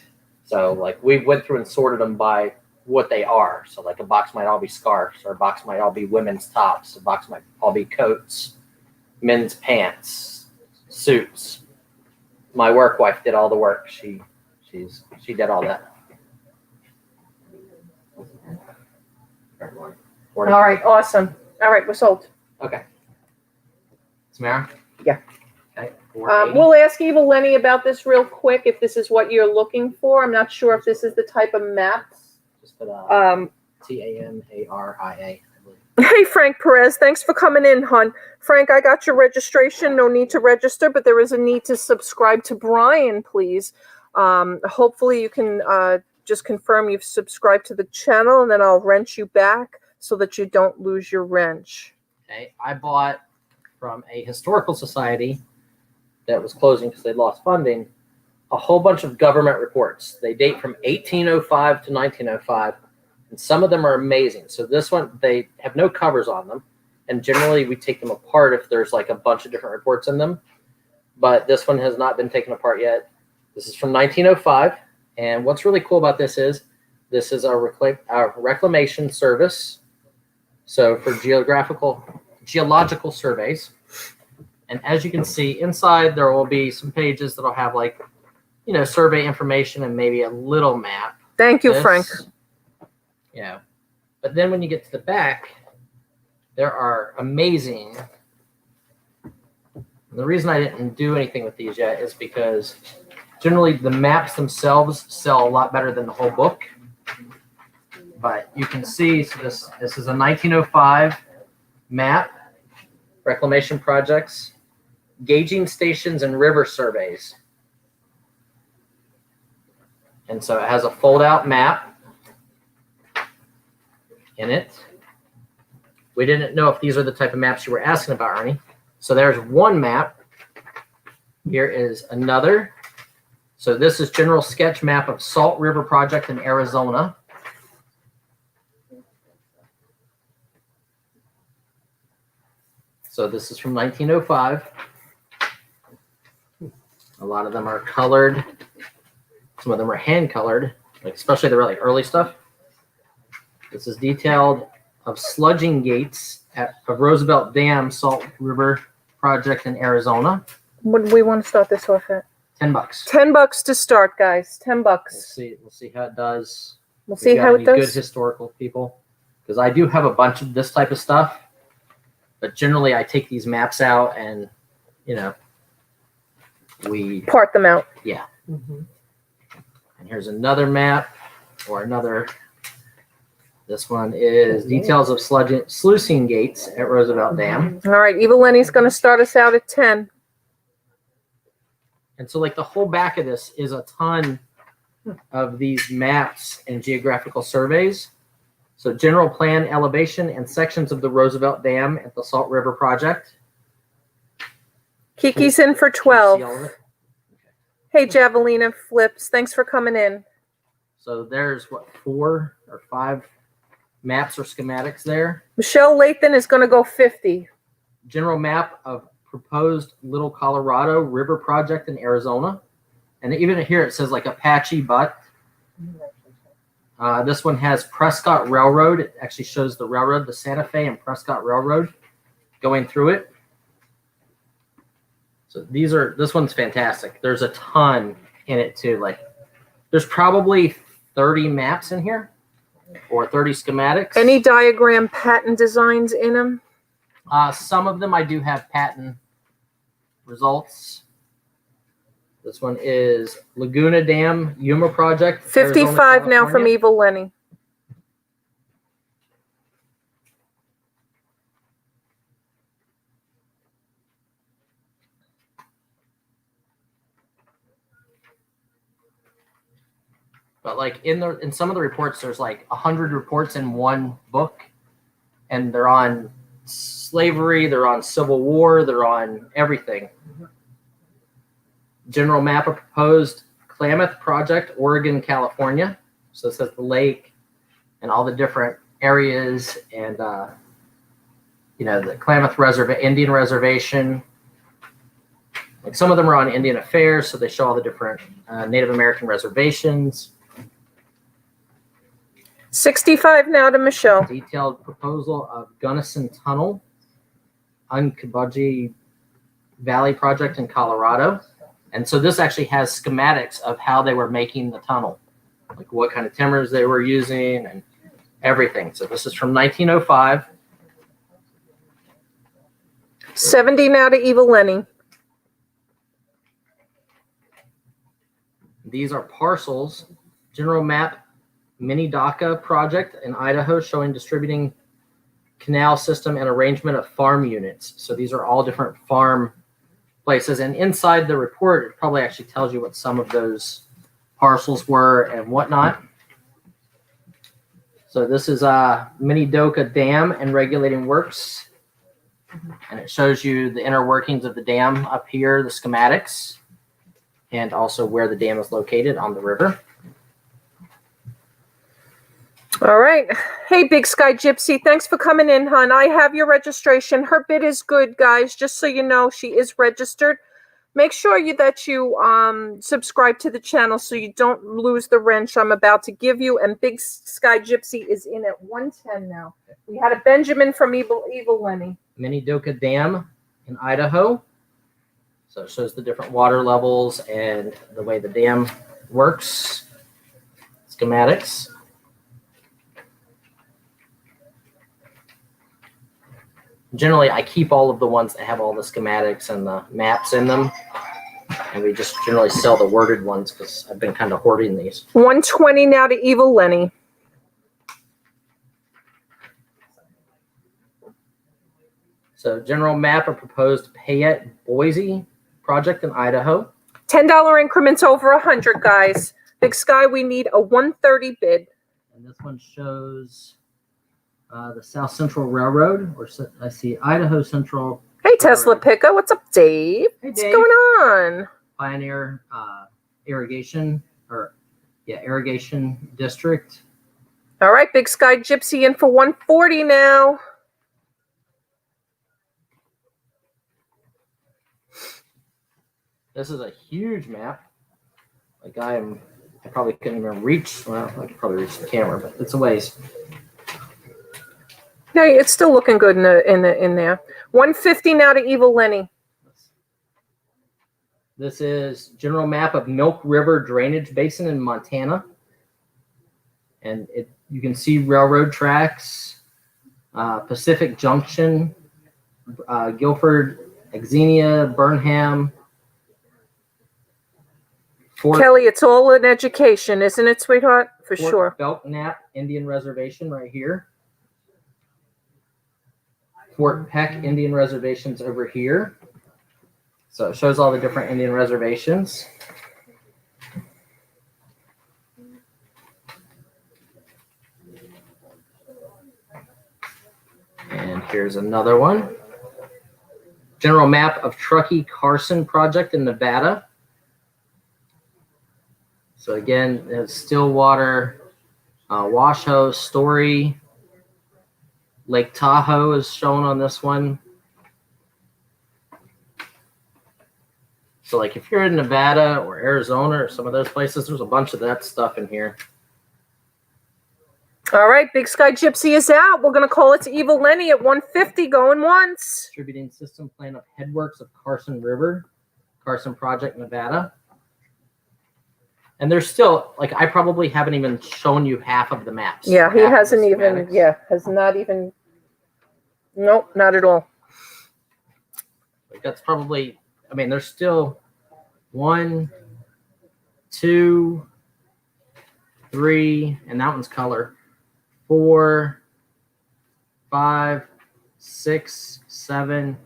[SPEAKER 8] So, we went through and sorted them by what they are. So, a box might all be scarves, or a box might all be women's tops, a box might all be coats, men's pants, suits. My work wife did all the work. She did all that.
[SPEAKER 1] All right, awesome. All right, we're sold.
[SPEAKER 8] Okay. Samara?
[SPEAKER 1] Yeah.
[SPEAKER 8] Okay.
[SPEAKER 1] We'll ask Eva Lenny about this real quick, if this is what you're looking for. I'm not sure if this is the type of maps.
[SPEAKER 8] Just put TAMARIA, I believe.
[SPEAKER 1] Hey, Frank Perez, thanks for coming in, hon. Frank, I got your registration. No need to register, but there is a need to subscribe to Brian, please. Hopefully you can just confirm you've subscribed to the channel, and then I'll wrench you back so that you don't lose your wrench.
[SPEAKER 8] Okay. I bought from a historical society that was closing because they lost funding a whole bunch of government reports. They date from 1805 to 1905, and some of them are amazing. So this one, they have no covers on them, and generally we take them apart if there's a bunch of different reports in them. But this one has not been taken apart yet. This is from 1905, and what's really cool about this is a reclamation service. So for geological surveys. And as you can see inside, there will be some pages that'll have survey information and maybe a little map.
[SPEAKER 1] Thank you, Frank.
[SPEAKER 8] Yeah. But then when you get to the back, there are amazing. The reason I didn't do anything with these yet is because generally the maps themselves sell a lot better than the whole book. But you can see, so this is a 1905 map, reclamation projects, gauging stations and river surveys. And so it has a fold-out map in it. We didn't know if these are the type of maps you were asking about, Ernie. So there's one map. Here is another. So this is general sketch map of Salt River Project in Arizona. So this is from 1905. A lot of them are colored. Some of them are hand colored, like especially the really early stuff. This is detailed of sludging gates of Roosevelt Dam Salt River Project in Arizona.
[SPEAKER 1] What do we want to start this off at?
[SPEAKER 8] $10.
[SPEAKER 1] $10 to start, guys. $10.
[SPEAKER 8] We'll see how it does.
[SPEAKER 1] We'll
[SPEAKER 8] If
[SPEAKER 1] see
[SPEAKER 8] you got
[SPEAKER 1] how it
[SPEAKER 8] any good
[SPEAKER 1] does.
[SPEAKER 8] historical people, because I do have a bunch of this type of stuff, but generally I take these maps out and we
[SPEAKER 1] Part them out.
[SPEAKER 8] yeah. And here's another map or another. This one is details of sluicing gates at Roosevelt Dam.
[SPEAKER 1] All right, Evil Lenny's going to start us out at 10.
[SPEAKER 8] And so like the whole back of this is a ton of these maps and geographical surveys. So general plan, elevation, and sections of the Roosevelt Dam at the Salt River Project.
[SPEAKER 1] Kiki's in for
[SPEAKER 8] Can you see all of
[SPEAKER 1] 12.
[SPEAKER 8] it?
[SPEAKER 1] Hey, Javelina Flips, thanks for coming in.
[SPEAKER 8] So there's what, 4 or 5 maps or schematics there.
[SPEAKER 1] Michelle Lathan is going to go 50.
[SPEAKER 8] General map of proposed Little Colorado River Project in Arizona. And even here it says like Apache Butte. This one has Prescott Railroad. It actually shows the railroad, the Santa Fe and Prescott Railroad going through it. So this one's fantastic. There's a ton in it too. Like there's probably 30 maps in here or 30 schematics.
[SPEAKER 1] Any diagram pattern designs in them?
[SPEAKER 8] Some of them I do have patent results. This one is Laguna Dam Yuma Project.
[SPEAKER 1] 55
[SPEAKER 8] Arizona,
[SPEAKER 1] now from
[SPEAKER 8] California.
[SPEAKER 1] Evil Lenny.
[SPEAKER 8] But like in some of the reports, there's like 100 reports in one book, and they're on slavery, they're on Civil War, they're on everything. General map of proposed Klamath Project, Oregon, California. So it says the lake and all the different areas and the Klamath Indian Reservation. Like some of them are on Indian Affairs, so they show all the different Native American reservations.
[SPEAKER 1] 65 now to Michelle.
[SPEAKER 8] Detailed proposal of Gunnison Tunnel, Uncompahgre Valley Project in Colorado. And so this actually has schematics of how they were making the tunnel, like what kind of timbers they were using and everything. So this is from 1905.
[SPEAKER 1] 70 now to Evil Lenny.
[SPEAKER 8] These are parcels. General map, Mini DACA project in Idaho showing distributing canal system and arrangement of farm units. So these are all different farm places. And inside the report, it probably actually tells you what some of those parcels were and whatnot. So this is Mini DACA Dam and regulating works. And it shows you the inner workings of the dam up here, the schematics, and also where the dam is located on the river.
[SPEAKER 1] All right. Hey, Big Sky Gypsy, thanks for coming in, hon. I have your registration. Her bid is good, guys. Just so you know, she is registered. Make sure that you subscribe to the channel so you don't lose the wrench I'm about to give you. And Big Sky Gypsy is in at 110 now. We had a Benjamin from Evil Lenny.
[SPEAKER 8] Mini DACA Dam in Idaho. So it shows the different water levels and the way the dam works. Schematics. Generally, I keep all of the ones that have all the schematics and the maps in them. And we just generally sell the worded ones because I've been kind of hoarding these.
[SPEAKER 1] 120 now to Evil Lenny.
[SPEAKER 8] So general map of proposed Payette Boise project in Idaho.
[SPEAKER 1] $10 increments over 100, guys. Big Sky, we need a 130 bid.
[SPEAKER 8] And this one shows the South Central Railroad, or I see Idaho Central.
[SPEAKER 1] Hey, Tesla Picka. What's up, Dave?
[SPEAKER 8] Hey,
[SPEAKER 1] What's
[SPEAKER 8] Dave.
[SPEAKER 1] going on?
[SPEAKER 8] Pioneer Irrigation, Irrigation District.
[SPEAKER 1] All right, Big Sky Gypsy in for 140 now.
[SPEAKER 8] This is a huge map. Like I probably couldn't even reach. Well, I could probably reach the camera, but it's a ways.
[SPEAKER 1] No, it's still looking good in there. 150 now to Evil Lenny.
[SPEAKER 8] This is general map of Milk River Drainage Basin in Montana. And you can see railroad tracks, Pacific Junction, Guilford, Xenia, Burnham.
[SPEAKER 1] Kelly, it's all an education, isn't it, sweetheart? For
[SPEAKER 8] Fort
[SPEAKER 1] sure.
[SPEAKER 8] Belknap Indian Reservation right here. Fort Peck Indian Reservations over here. So it shows all the different Indian reservations. And here's another one. General map of Truckee Carson project in Nevada. So again, it's Stillwater, Washoe, Story, Lake Tahoe is shown on this one. So like if you're in Nevada or Arizona or some of those places, there's a bunch of that stuff in here.
[SPEAKER 1] All right, Big Sky Gypsy is out. We're going to call it to Evil Lenny at 150, going once.
[SPEAKER 8] Distributing system plan of headworks of Carson River, Carson Project, Nevada. And there's still, like, I probably haven't even shown you half of the maps.
[SPEAKER 1] Yeah, he
[SPEAKER 8] half of the
[SPEAKER 1] hasn't even,
[SPEAKER 8] schematics.
[SPEAKER 1] has not even, nope, not at all.
[SPEAKER 8] Like that's probably, I mean, there's still 1, 2, 3, and that one's color. 4, 5, 6, 7,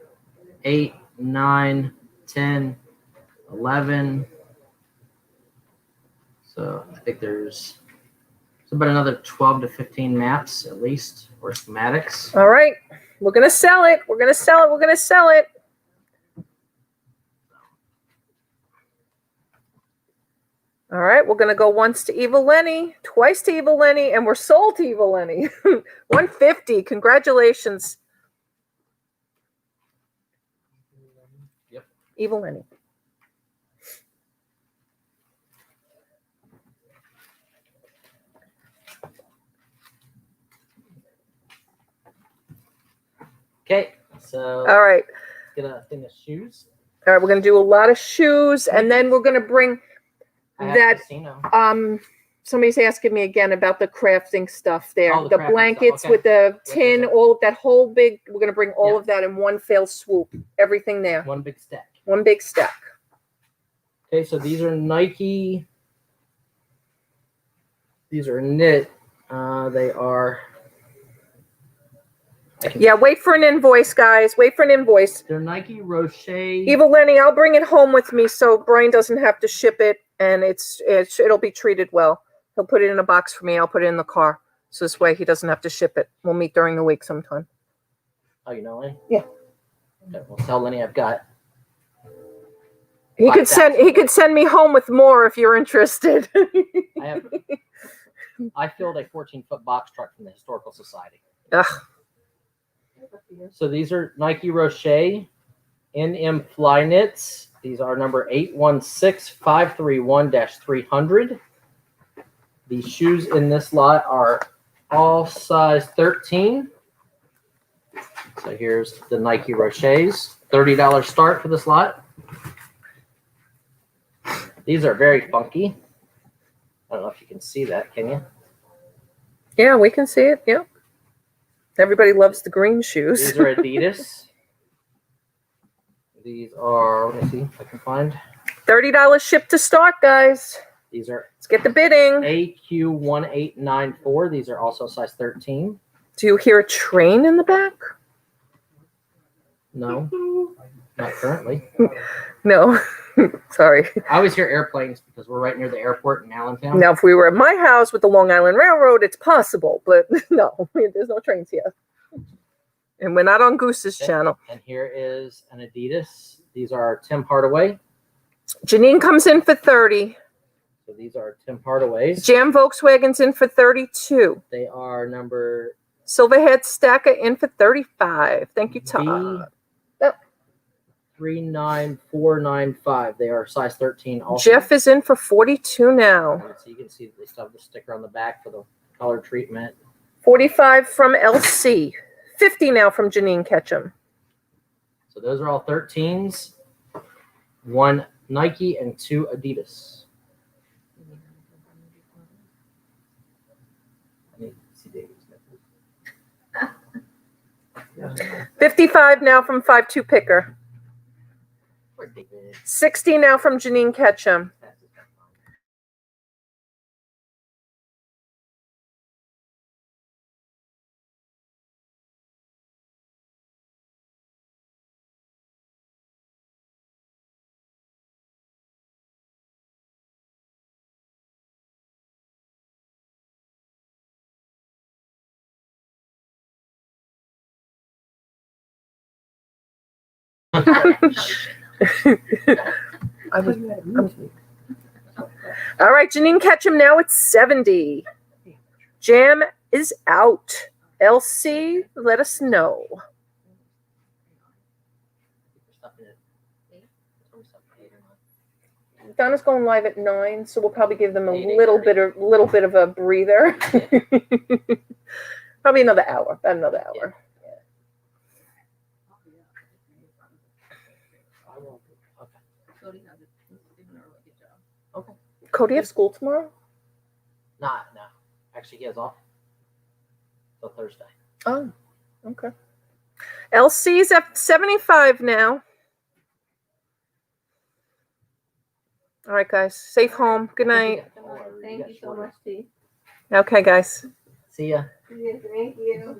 [SPEAKER 8] 8, 9, 10, 11. So I think there's about another 12 to 15 maps at least, or schematics.
[SPEAKER 1] All right, we're going to sell it. We're going to sell it. We're going to sell it. All right, we're going to go once to Evil Lenny, twice to Evil Lenny, and we're sold to Evil Lenny. 150. Congratulations.
[SPEAKER 8] Yep.
[SPEAKER 1] Evil Lenny.
[SPEAKER 8] Okay, so
[SPEAKER 1] All right.
[SPEAKER 8] get a thing of shoes.
[SPEAKER 1] All right, we're going to do a lot of shoes, and then we're going to bring
[SPEAKER 8] I have
[SPEAKER 1] that.
[SPEAKER 8] casino.
[SPEAKER 1] Somebody's asking me again about the crafting stuff there.
[SPEAKER 8] Oh, the
[SPEAKER 1] the
[SPEAKER 8] crafting
[SPEAKER 1] blankets
[SPEAKER 8] stuff, okay.
[SPEAKER 1] with the tin,
[SPEAKER 8] yeah.
[SPEAKER 1] all of that whole big. We're going to bring all
[SPEAKER 8] Yeah.
[SPEAKER 1] of that in one fell swoop. Everything there.
[SPEAKER 8] One big stack.
[SPEAKER 1] One big stack.
[SPEAKER 8] Okay, so these are Nike. These are knit. They are.
[SPEAKER 1] Yeah, wait for an invoice, guys. Wait for an invoice.
[SPEAKER 8] They're Nike Rocher.
[SPEAKER 1] Evil Lenny, I'll bring it home with me so Brian doesn't have to ship it, and it'll be treated well. He'll put it in a box for me. I'll put it in the car, so this way he doesn't have to ship it. We'll meet during the week sometime.
[SPEAKER 8] Oh, you know Lenny?
[SPEAKER 1] Yeah.
[SPEAKER 8] Okay, well, tell Lenny I've got.
[SPEAKER 1] He could
[SPEAKER 8] 5,000.
[SPEAKER 1] send me home with more if you're interested.
[SPEAKER 8] I filled a 14-foot box truck from the Historical Society.
[SPEAKER 1] Ugh.
[SPEAKER 8] So these are Nike Rocher NM Fly Knits. These are number 816531-300. The shoes in this lot are all size 13. So here's the Nike Rochers. $30 start for this lot. These are very funky. I don't know if you can see that, can you?
[SPEAKER 1] Yeah, we can see it. Yeah. Everybody loves the green shoes.
[SPEAKER 8] These are Adidas. These are, let me see if I can find.
[SPEAKER 1] $30 ship to start, guys.
[SPEAKER 8] These are
[SPEAKER 1] Let's get the bidding.
[SPEAKER 8] AQ1894. These are also size 13.
[SPEAKER 1] Do you hear a train in the back?
[SPEAKER 8] No, not currently.
[SPEAKER 1] No. Sorry.
[SPEAKER 8] I always hear airplanes because we're right near the airport in Allentown.
[SPEAKER 1] Now, if we were at my house with the Long Island Railroad, it's possible, but no, there's no trains here. And we're not on Goose's channel.
[SPEAKER 8] And here is an Adidas. These are Tim Hardaway.
[SPEAKER 1] Janine comes in for 30.
[SPEAKER 8] So these are Tim Hardaways.
[SPEAKER 1] Jam Volkswagen's in for 32.
[SPEAKER 8] They are number
[SPEAKER 1] Silverhead Stacker in for 35. Thank you, Todd.
[SPEAKER 8] 39495. They are size 13 also.
[SPEAKER 1] Jeff is in for 42 now.
[SPEAKER 8] So you can see they still have the sticker on the back for the color treatment.
[SPEAKER 1] 45 from LC. 50 now from Janine Ketchum.
[SPEAKER 8] So those are all 13s. 1 Nike and 2 Adidas. I need to see David's nipples.
[SPEAKER 1] 55 now from 5-2 Picker. 60 now from Janine Ketchum. All right, Janine Ketchum now at 70. Jam is out. LC, let us know. Donna's going live at 9, so we'll probably give them a little bit of a breather. Probably another hour. About another hour.
[SPEAKER 8] Okay.
[SPEAKER 1] Cody have school tomorrow?
[SPEAKER 8] No. Actually, he has off till Thursday.
[SPEAKER 1] Oh, okay. LC's at 75 now. All right, guys. Safe home. Good night.
[SPEAKER 3] Thank you so much, T.
[SPEAKER 1] Okay, guys.
[SPEAKER 8] See ya.
[SPEAKER 3] Thank you.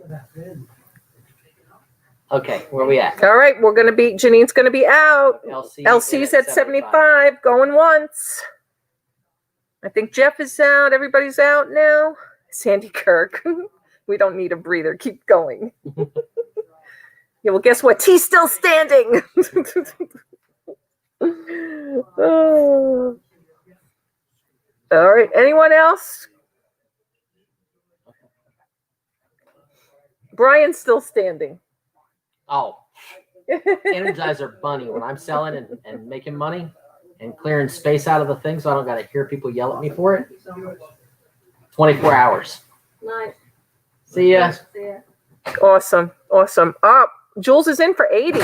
[SPEAKER 8] Okay, where we at?
[SPEAKER 1] All right, Janine's gonna be out. LC's at 75, going once. I think Jeff is out. Everybody's out now. Sandy Kirk. We don't need a breather. Keep going. Yeah, well, guess what? T's still standing. Oh. All right, anyone else? Brian's still standing.
[SPEAKER 8] Oh, Energizer Bunny. When I'm selling and making money and clearing space out of the thing so I don't got to hear people yell at me for it. 24 hours.
[SPEAKER 3] Nice.
[SPEAKER 8] See ya.
[SPEAKER 3] See ya.
[SPEAKER 1] Awesome. Jules is in for 80.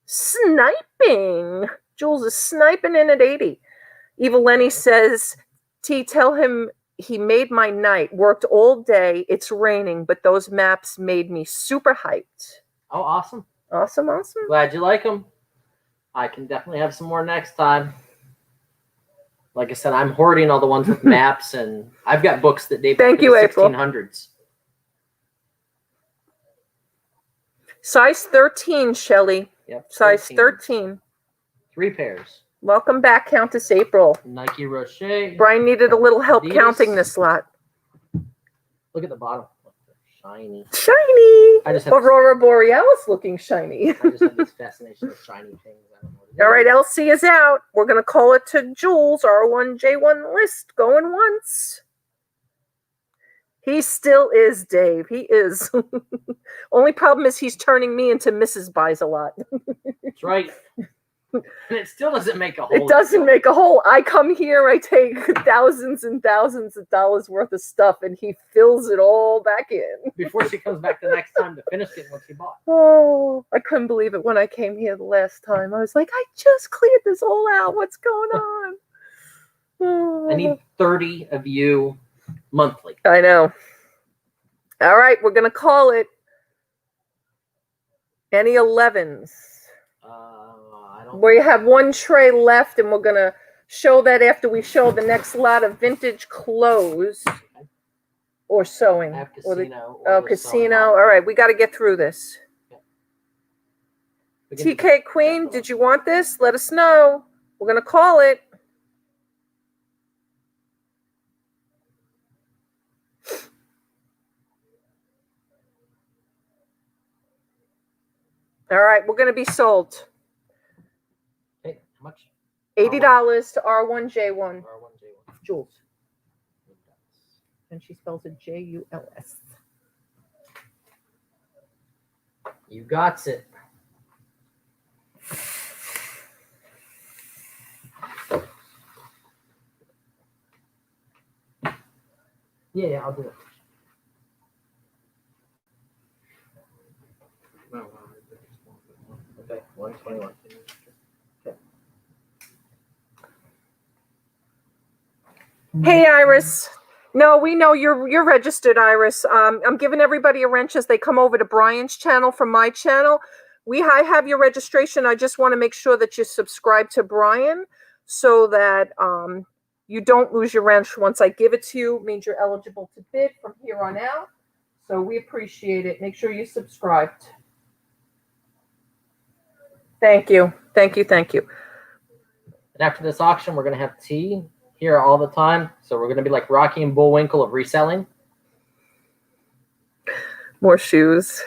[SPEAKER 1] Sniping. Jules is sniping in at 80. Evil Lenny says, T, tell him he made my night. Worked all day. It's raining, but those maps made me super hyped.
[SPEAKER 8] Oh, awesome.
[SPEAKER 1] Awesome.
[SPEAKER 8] Glad you like them. I can definitely have some more next time. Like I said, I'm hoarding all the ones with maps, and I've got books that date back to the 1600s.
[SPEAKER 1] Size 13, Shelly.
[SPEAKER 8] Yep.
[SPEAKER 1] Size 13.
[SPEAKER 8] 3 pairs.
[SPEAKER 1] Welcome back, Countess April.
[SPEAKER 8] Nike Rocher.
[SPEAKER 1] Brian needed a little help
[SPEAKER 8] Adidas.
[SPEAKER 1] counting this lot.
[SPEAKER 8] Look at the bottom. Shiny.
[SPEAKER 1] Shiny. Aurora Borealis looking shiny.
[SPEAKER 8] I just have this fascination with shiny things. I don't know what it is.
[SPEAKER 1] All right, LC is out. We're going to call it to Jules, R1J1 list, going once. He still is, Dave. He is. Only problem is he's turning me into Mrs. Buysalot.
[SPEAKER 8] That's right. And it still doesn't make a hole.
[SPEAKER 1] It doesn't make a hole. I come here, I take thousands and thousands of dollars worth of stuff, and he fills it all back in.
[SPEAKER 8] Before she comes back the next time to finish it what she bought.
[SPEAKER 1] Oh, I couldn't believe it when I came here the last time. I was like, I just cleared this all out. What's going on? Oh.
[SPEAKER 8] I need 30 of you monthly.
[SPEAKER 1] I know. All right, we're going to call it. Any 11s?
[SPEAKER 8] I don't.
[SPEAKER 1] We have one tray left, and we're going to show that after we show the next lot of vintage clothes or sewing.
[SPEAKER 8] I have
[SPEAKER 1] Or the-
[SPEAKER 8] casino.
[SPEAKER 1] casino. All right, we got to get through this. TK Queen, did you want this? Let us know. We're going to call it. All right, we're going to be sold.
[SPEAKER 8] Hey, how much?
[SPEAKER 1] $80 to R1J1.
[SPEAKER 8] R1J1.
[SPEAKER 1] Jules. And she spells it Juls.
[SPEAKER 8] You got it. Yeah, I'll do it. Okay, 121.
[SPEAKER 1] Hey, Iris. No, we know you're registered, Iris. I'm giving everybody a wrench as they come over to Brian's channel from my channel. I have your registration. I just want to make sure that you subscribe to Brian so that you don't lose your wrench once I give it to you. It means you're eligible to bid from here on out. So we appreciate it. Make sure you subscribed. Thank you. Thank you. Thank you.
[SPEAKER 8] And after this auction, we're going to have tea here all the time. So we're going to be like Rocky and Bullwinkle of reselling.
[SPEAKER 1] More shoes.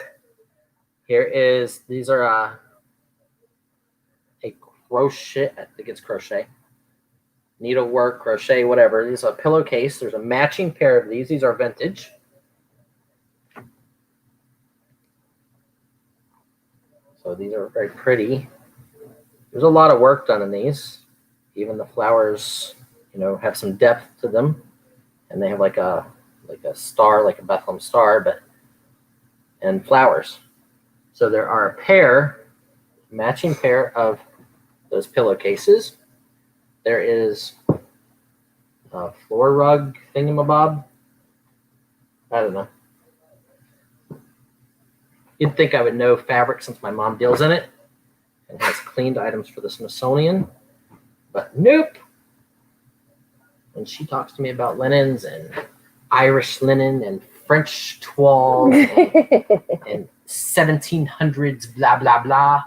[SPEAKER 8] These are a crochet, I think it's crochet, needlework, crochet, whatever. These are a pillowcase. There's a matching pair of these. These are vintage. So these are very pretty. There's a lot of work done in these. Even the flowers, have some depth to them. And they have like a star, like a Bethlehem star, and flowers. So there are a matching pair of those pillowcases. There is a floor rug thingamabob. I don't know. You'd think I would know fabric since my mom deals in it and has cleaned items for the Smithsonian, but nope. When she talks to me about linens and Irish linen and French toile and 1700s blah blah blah,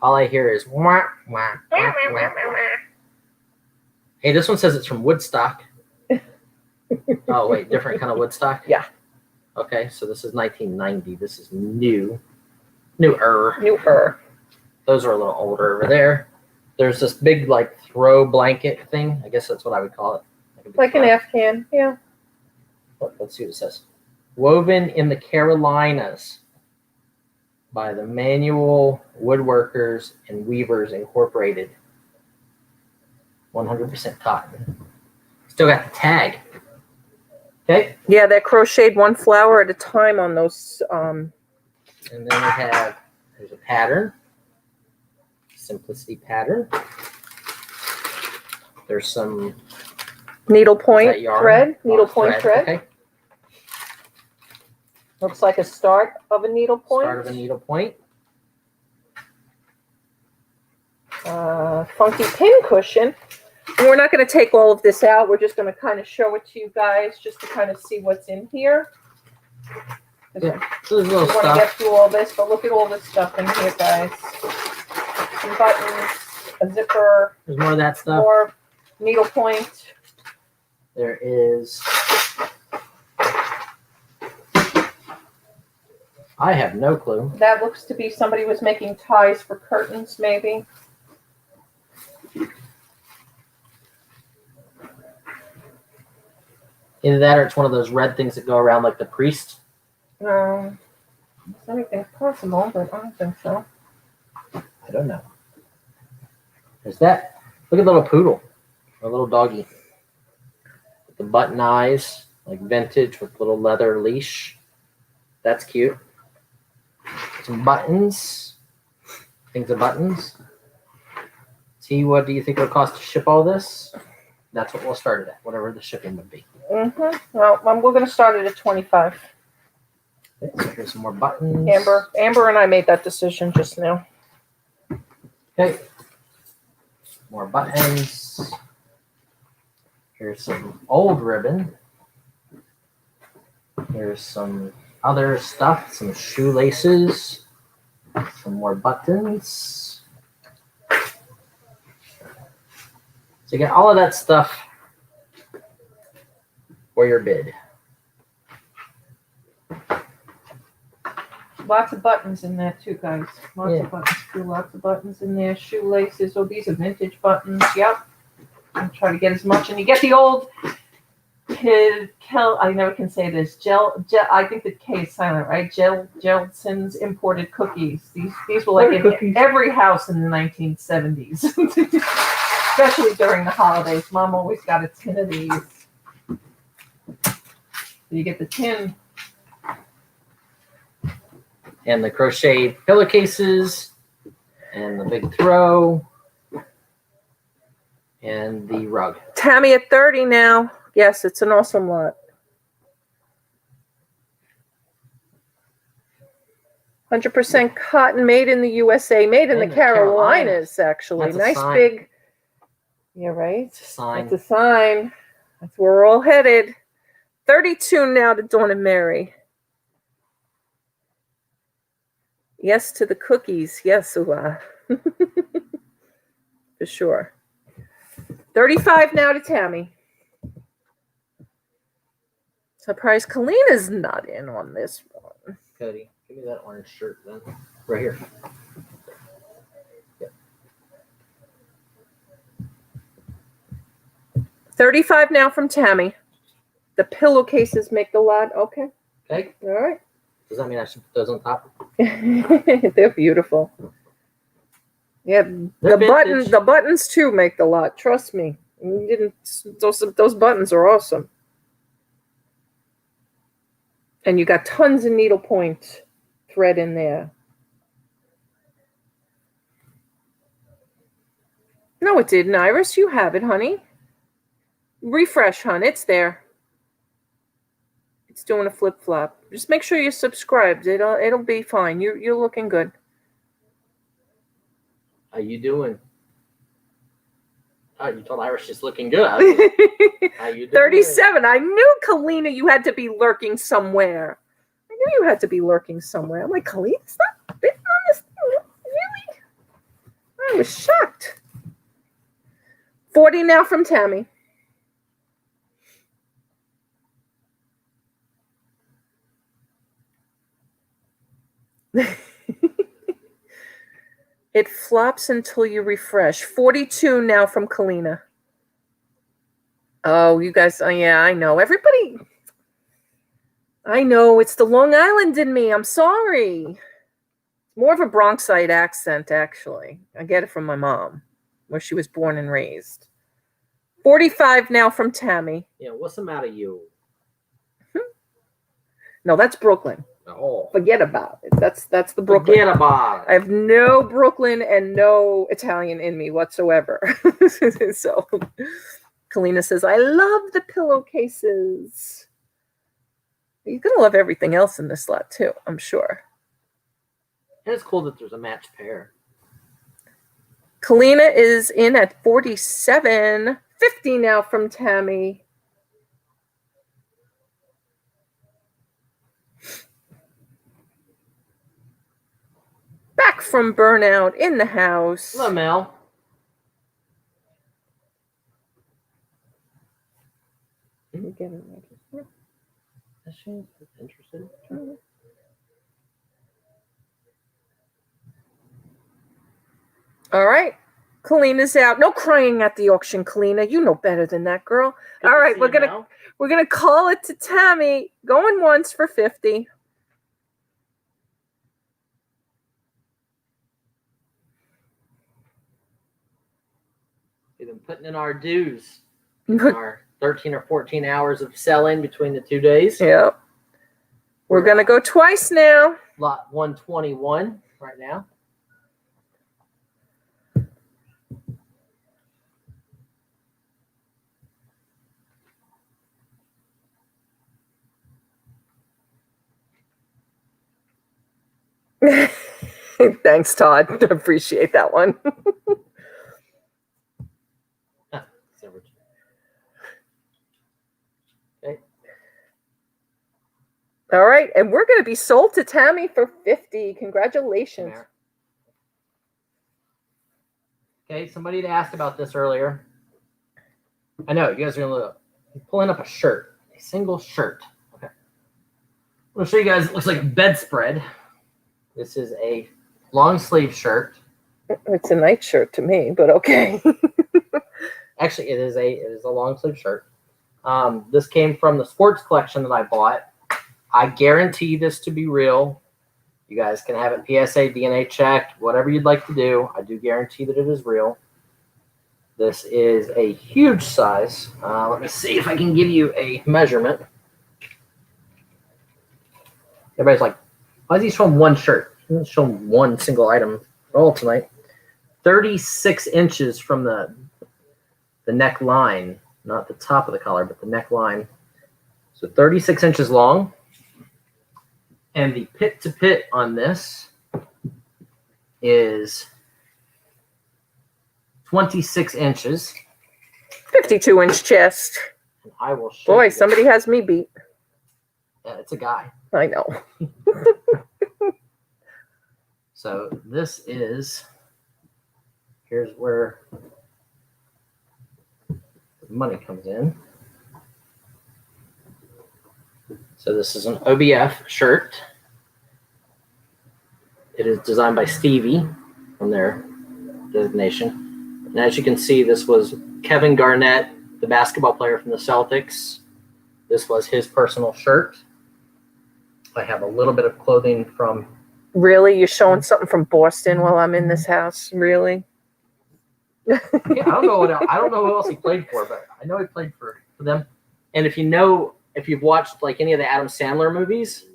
[SPEAKER 8] all I hear is wah, wah, wah, wah, wah. Hey, this one says it's from Woodstock. Oh wait, different kind of Woodstock?
[SPEAKER 1] Yeah.
[SPEAKER 8] Okay, so this is 1990. This is newer. Those are a little older over there. There's this big throw blanket thing. I guess that's what I would call it.
[SPEAKER 1] Like an Afghan, yeah.
[SPEAKER 8] Let's see what it says. Woven in the Carolinas by the Manual Woodworkers and Weavers Incorporated. 100% cotton. Still got the tag. Okay.
[SPEAKER 1] Yeah, they're crocheted one flower at a time on those.
[SPEAKER 8] And then there's a pattern. Simplicity pattern. There's some
[SPEAKER 1] needlepoint thread. Needlepoint thread.
[SPEAKER 8] Okay.
[SPEAKER 1] Looks like a start of a needlepoint.
[SPEAKER 8] Start of a needlepoint.
[SPEAKER 1] Funky pin cushion. And we're not going to take all of this out. We're just going to kind of show it to you guys just to kind of see what's in here.
[SPEAKER 8] Yeah, so there's a little
[SPEAKER 1] we want to
[SPEAKER 8] stuff.
[SPEAKER 1] get through all this, but look at all this stuff in here, guys. Some buttons, a zipper,
[SPEAKER 8] There's more of that stuff.
[SPEAKER 1] more needlepoint.
[SPEAKER 8] There is. I have no clue.
[SPEAKER 1] That looks to be somebody was making ties for curtains, maybe.
[SPEAKER 8] Either that or it's one of those red things that go around like the priest.
[SPEAKER 1] Anything's possible, but I don't think so.
[SPEAKER 8] I don't know. There's that. Look at the little poodle. A little doggy. With the button eyes, like vintage with little leather leash. That's cute. Some buttons. Things of buttons. See, what do you think it would cost to ship all this? That's what we'll start it at, whatever the shipping would be.
[SPEAKER 1] Well, we're going to start it at 25.
[SPEAKER 8] Okay, so here's some more buttons.
[SPEAKER 1] Amber and I made that decision just now.
[SPEAKER 8] Okay. More buttons. Here's some old ribbon. Here's some other stuff, some shoelaces, some more buttons. So you get all of that stuff for your bid.
[SPEAKER 1] Lots of buttons in there too, guys. Lots of buttons too. Lots of buttons in there. Shoelaces. Oh, these are vintage buttons. Yep. I'll try to get as much. And you get the old I never can say this. I think the K is silent, right? Jelson's imported cookies. These were like in every house in the 1970s, especially during the holidays. Mom always got a tin of these. You get the tin.
[SPEAKER 8] And the crochet pillowcases, and the big throw, and the rug.
[SPEAKER 1] Tammy at 30 now. Yes, it's an awesome lot. 100% cotton, made in the USA, made in the Carolinas, actually.
[SPEAKER 8] That's a
[SPEAKER 1] Nice
[SPEAKER 8] sign.
[SPEAKER 1] big. Yeah, right?
[SPEAKER 8] It's a sign.
[SPEAKER 1] That's a sign. That's where we're all headed. 32 now to Dawn and Mary. Yes to the cookies. Yes, for sure. 35 now to Tammy. Surprised Kalina's not in on this one.
[SPEAKER 8] Cody, give me that orange shirt then. Right here. Yep.
[SPEAKER 1] 35 now from Tammy. The pillowcases make the lot. Okay.
[SPEAKER 8] Okay.
[SPEAKER 1] All right.
[SPEAKER 8] Does that mean I should put those on top?
[SPEAKER 1] They're beautiful. Yeah, the buttons too make the lot. Trust me. You didn't. Those buttons are awesome. And you got tons of needlepoint thread in there. No, it didn't, Iris. You have it, honey. Refresh, hon. It's there. It's doing a flip flop. Just make sure you're subscribed. It'll be fine. You're looking good.
[SPEAKER 8] How you doing? Oh, you told Iris she's looking good. How you doing?
[SPEAKER 1] 37. I knew, Kalina, you had to be lurking somewhere. I knew you had to be lurking somewhere. I'm like, Kalina's not bitten on this thing. Really? I was shocked. 40 now from Tammy. It flops until you refresh. 42 now from Kalina. Oh, you guys, yeah, I know. Everybody, I know. It's the Long Island in me. I'm sorry. More of a Bronxite accent, actually. I get it from my mom, where she was born and raised. 45 now from Tammy.
[SPEAKER 8] Yeah, what's the matter, you?
[SPEAKER 1] No, that's Brooklyn.
[SPEAKER 8] Oh.
[SPEAKER 1] Forget about it. That's the Brooklyn.
[SPEAKER 8] Forget about it.
[SPEAKER 1] I have no Brooklyn and no Italian in me whatsoever. So Kalina says, I love the pillowcases. You're going to love everything else in this lot too, I'm sure.
[SPEAKER 8] And it's cool that there's a matched pair.
[SPEAKER 1] Kalina is in at 47. 50 now from Tammy. Back from burnout in the house.
[SPEAKER 8] Hello, Mel.
[SPEAKER 1] Is
[SPEAKER 8] she interested?
[SPEAKER 1] All right. Kalina's out. No crying at the auction, Kalina. You know better than that, girl. All right, we're gonna call it to Tammy. Going once for 50.
[SPEAKER 8] We've been putting in our dues. Our 13 or 14 hours of selling between the 2 days.
[SPEAKER 1] Yep. We're going to go twice now.
[SPEAKER 8] Lot 121 right now.
[SPEAKER 1] Thanks, Todd. Appreciate that one. All right, and we're going to be sold to Tammy for 50. Congratulations.
[SPEAKER 8] Okay, somebody had asked about this earlier. I know, you guys are going to pulling up a shirt, a single shirt. Okay. I'm going to show you guys, it looks like a bedspread. This is a long sleeve shirt.
[SPEAKER 1] It's a night shirt to me, but okay.
[SPEAKER 8] Actually, it is a long sleeve shirt. This came from the sports collection that I bought. I guarantee this to be real. You guys can have it PSA, DNA checked, whatever you'd like to do. I do guarantee that it is real. This is a huge size. Let me see if I can give you a measurement. Everybody's like, why is he showing one shirt? He doesn't show one single item at all tonight. 36 inches from the neckline, not the top of the collar, but the neckline. So 36 inches long. And the pit to pit on this is 26 inches.
[SPEAKER 1] 52-inch chest.
[SPEAKER 8] And I will show
[SPEAKER 1] Boy,
[SPEAKER 8] you.
[SPEAKER 1] somebody has me beat.
[SPEAKER 8] Yeah, it's a guy.
[SPEAKER 1] I know.
[SPEAKER 8] So this is, here's where the money comes in. So this is an OBF shirt. It is designed by Stevie from their designation. And as you can see, this was Kevin Garnett, the basketball player from the Celtics. This was his personal shirt. I have a little bit of clothing from...
[SPEAKER 1] Really? You're showing something from Boston while I'm in this house? Really?
[SPEAKER 8] Yeah, I don't know who else he played for, but I know he played for them. And if you've watched like any of the Adam Sandler movies,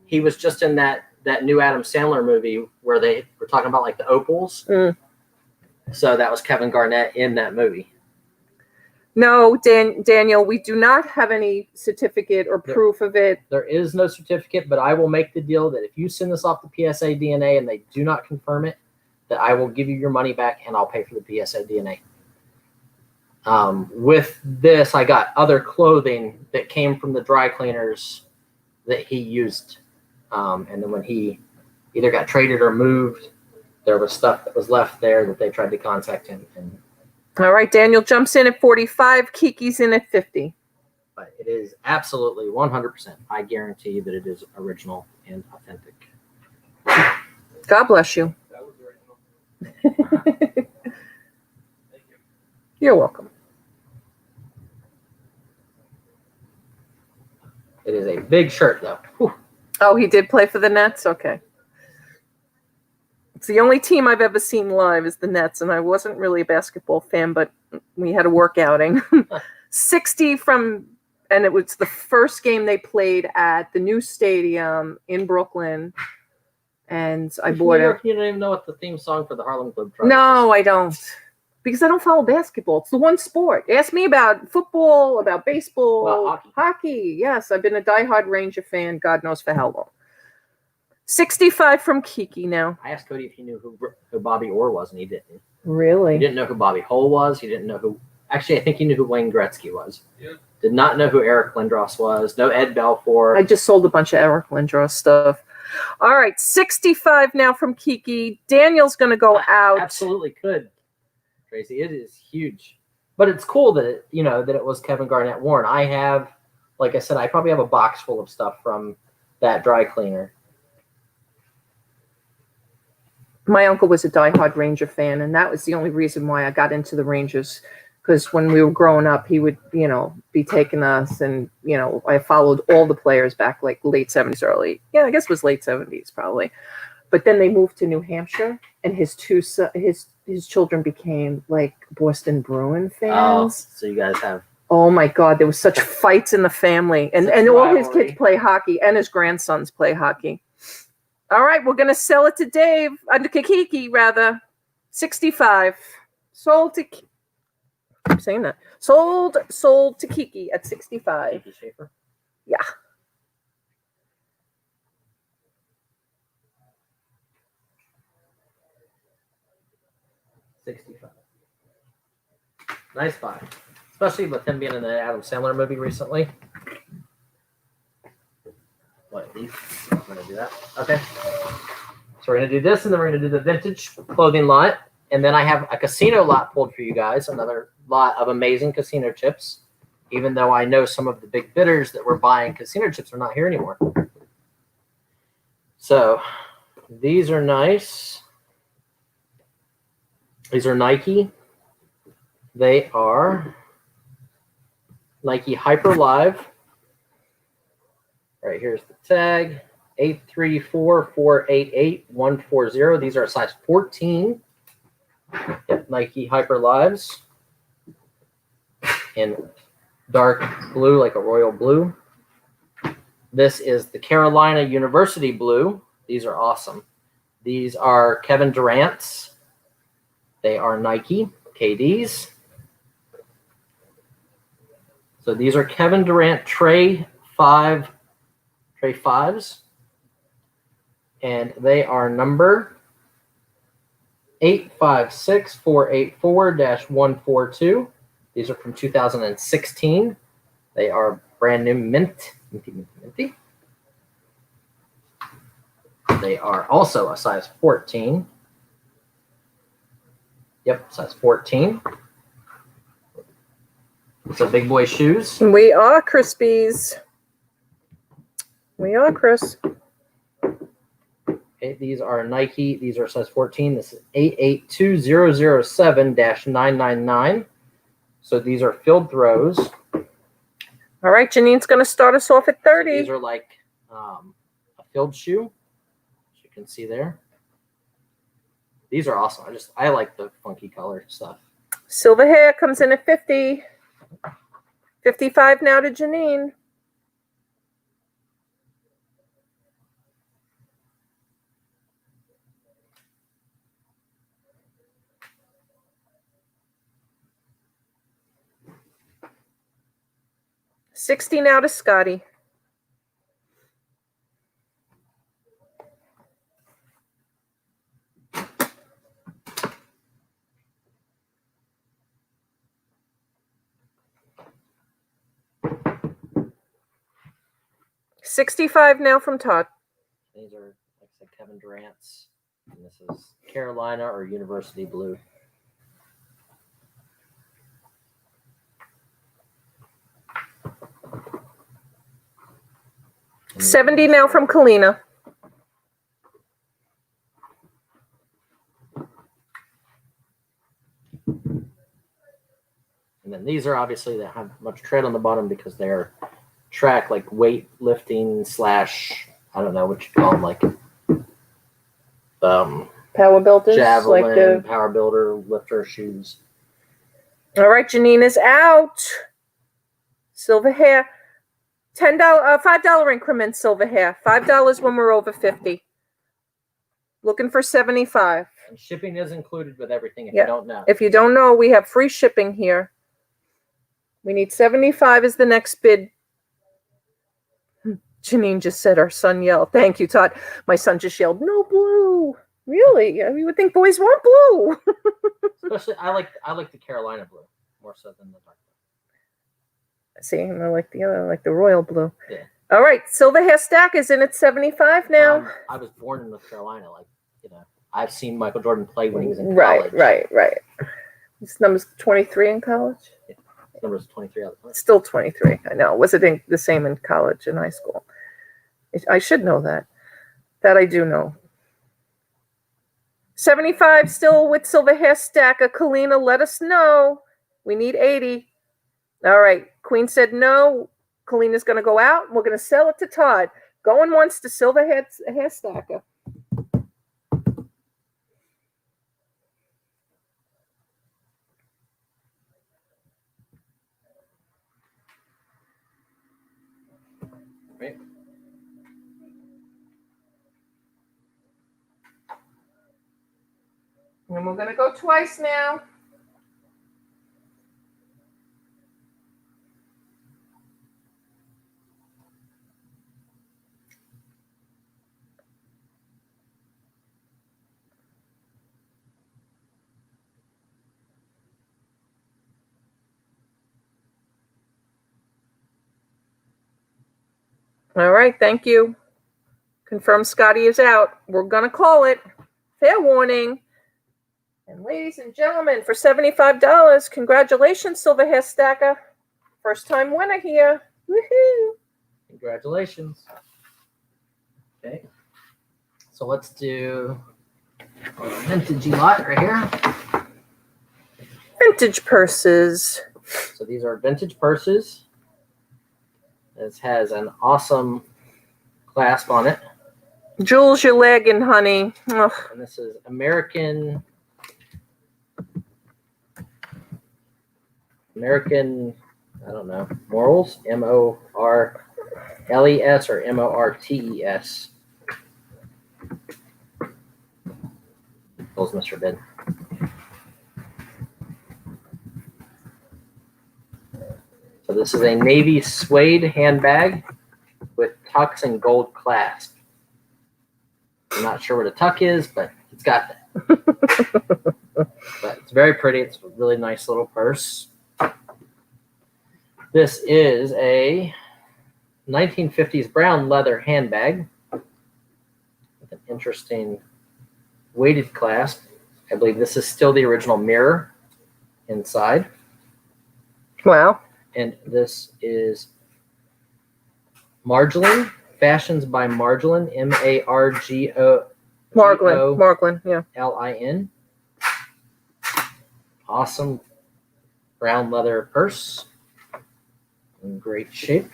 [SPEAKER 8] he was just in that new Adam Sandler movie where they were talking about like the opals.
[SPEAKER 1] Mm.
[SPEAKER 8] So that was Kevin Garnett in that movie.
[SPEAKER 1] No, Daniel, we do not have any certificate or proof of it.
[SPEAKER 8] There is no certificate, but I will make the deal that if you send this off to PSA DNA and they do not confirm it, that I will give you your money back and I'll pay for the PSA DNA. With this, I got other clothing that came from the dry cleaners that he used. And then when he either got traded or moved, there was stuff that was left there that they tried to contact him.
[SPEAKER 1] All right, Daniel jumps in at 45. Kiki's in at 50.
[SPEAKER 8] But it is absolutely 100%. I guarantee that it is original and authentic.
[SPEAKER 1] God bless you.
[SPEAKER 5] That was original. Thank you.
[SPEAKER 1] You're welcome.
[SPEAKER 8] It is a big shirt, though. Whew.
[SPEAKER 1] Oh, he did play for the Nets? Okay. It's the only team I've ever seen live is the Nets, and I wasn't really a basketball fan, but we had a work outing. 60 from, and it was the first game they played at the new stadium in Brooklyn, and I bought it.
[SPEAKER 8] You don't even know what the theme song for the Harlem Globetrotters
[SPEAKER 1] No, I don't. Because I don't follow basketball. It's the one sport. Ask me about football, about baseball,
[SPEAKER 8] Well,
[SPEAKER 1] hockey. Yes, I've been a diehard Ranger fan, God knows for how long. 65 from Kiki now.
[SPEAKER 8] I asked Cody if he knew who Bobby Orr was, and he didn't. He
[SPEAKER 1] Really?
[SPEAKER 8] didn't know who Bobby Hull was. He didn't know who... Actually, I think he knew who Wayne Gretzky was.
[SPEAKER 5] Yeah.
[SPEAKER 8] Did not know who Eric Lindros was. No Ed Belfour.
[SPEAKER 1] I just sold a bunch of Eric Lindros stuff. All right, 65 now from Kiki. Daniel's going to go out.
[SPEAKER 8] Absolutely could, Tracy. It is huge. But it's cool that it was Kevin Garnett worn. I have, like I said, I probably have a box full of stuff from that dry cleaner.
[SPEAKER 1] My uncle was a diehard Ranger fan, and that was the only reason why I got into the Rangers. Because when we were growing up, he would, be taking us, and, I followed all the players back like late 70s, I guess it was late 70s probably. But then they moved to New Hampshire, and his children became like Boston Bruin
[SPEAKER 8] Oh,
[SPEAKER 1] fans.
[SPEAKER 8] so you guys have...
[SPEAKER 1] Oh my God, there was such fights in the family, and
[SPEAKER 8] Such
[SPEAKER 1] all his
[SPEAKER 8] rivalry.
[SPEAKER 1] kids play hockey, and his grandsons play hockey. All right, we're gonna sell it to Dave, Kiki rather. 65. Sold to. I'm saying that. Sold to Kiki at 65.
[SPEAKER 8] Kiki Schaefer.
[SPEAKER 1] Yeah.
[SPEAKER 8] $65. Nice buy, especially with him being in the Adam Sandler movie recently. What, these? I'm going to do that. Okay. So we're going to do this, and then we're going to do the vintage clothing lot. And then I have a casino lot pulled for you guys, another lot of amazing casino chips, even though I know some of the big bidders that were buying casino chips are not here anymore. So these are nice. These are Nike. They are Nike Hyper Live. Right, here's the tag. 834488140. These are size 14. Yep, Nike Hyper Lives in dark blue, like a royal blue. This is the Carolina University blue. These are awesome. These are Kevin Durant's. They are Nike KDs. So these are Kevin Durant Trey 5s, and they are number 856484-142. These are from 2016. They are brand new minty. They are also a size 14. Yep, size 14. So big boy shoes.
[SPEAKER 1] We are Crispies. We are, Chris.
[SPEAKER 8] Okay, these are Nike. These are size 14. This is 882007-999. So these are filled throws.
[SPEAKER 1] All right, Janine's going to start us off at 30.
[SPEAKER 8] These are like a filled shoe, as you can see there. These are awesome. I like the funky color stuff.
[SPEAKER 1] Silver hair comes in at 50. 55 now to Janine. $60 now to Scotty. $65 now from Todd.
[SPEAKER 8] These are, like I said, Kevin Durant's. And this is Carolina or University blue.
[SPEAKER 1] $70 now from Kalina.
[SPEAKER 8] And then these are obviously that have much tread on the bottom because they're track like weight lifting / I don't know what you call them, like
[SPEAKER 1] Power builders,
[SPEAKER 8] javelin,
[SPEAKER 1] like the
[SPEAKER 8] power builder, lifter shoes.
[SPEAKER 1] All right, Janine is out. Silver hair. $5 increments, silver hair. $5 when we're over 50. Looking for 75.
[SPEAKER 8] And shipping is included with everything if
[SPEAKER 1] Yeah.
[SPEAKER 8] you don't know.
[SPEAKER 1] If you don't know, we have free shipping here. We need 75 as the next bid. Janine just said our son yelled. Thank you, Todd. My son just yelled, no blue. Really? You would think boys want blue.
[SPEAKER 8] Especially, I like the Carolina blue more so than the dark blue.
[SPEAKER 1] See, I like the other, like the royal blue.
[SPEAKER 8] Yeah.
[SPEAKER 1] All right, silver hair stack is in at 75 now.
[SPEAKER 8] I was born in North Carolina. Like, you know, I've seen Michael Jordan play when he was in
[SPEAKER 1] Right,
[SPEAKER 8] college.
[SPEAKER 1] right. This number's 23 in college?
[SPEAKER 8] Yeah. This number is 23 out of the
[SPEAKER 1] Still 23. I know. Was it the same in college and high school? I should know that. That I do know. 75 still with silver hair stacker. Kalina, let us know. We need 80. All right. Queen said no. Kalina's going to go out. We're going to sell it to Todd. Going once to silver hair stacker.
[SPEAKER 8] Right.
[SPEAKER 1] And we're going to go twice now. All right, thank you. Confirm Scotty is out. We're going to call it. Fair warning. And ladies and gentlemen, for $75, congratulations, Silver Hair Stacker. First time winner here. Woohoo!
[SPEAKER 8] Congratulations. Okay. So let's do a vintagey lot right here.
[SPEAKER 1] Vintage purses.
[SPEAKER 8] So these are vintage purses. This has an awesome clasp on it.
[SPEAKER 1] Jules, your leg and honey. Ugh.
[SPEAKER 8] And this is American, I don't know, Morals, Morles or Mortes. Those Mr. Bin. So this is a navy suede handbag with tucks and gold clasp. I'm not sure what a tuck is, but it's got that. But it's very pretty. It's a really nice little purse. This is a 1950s brown leather handbag with an interesting weighted clasp. I believe this is still the original mirror inside.
[SPEAKER 1] Wow.
[SPEAKER 8] And this is Margolin, Fashions by Margolin,
[SPEAKER 1] Margolin, yeah.
[SPEAKER 8] Margolin. Awesome brown leather purse in great shape.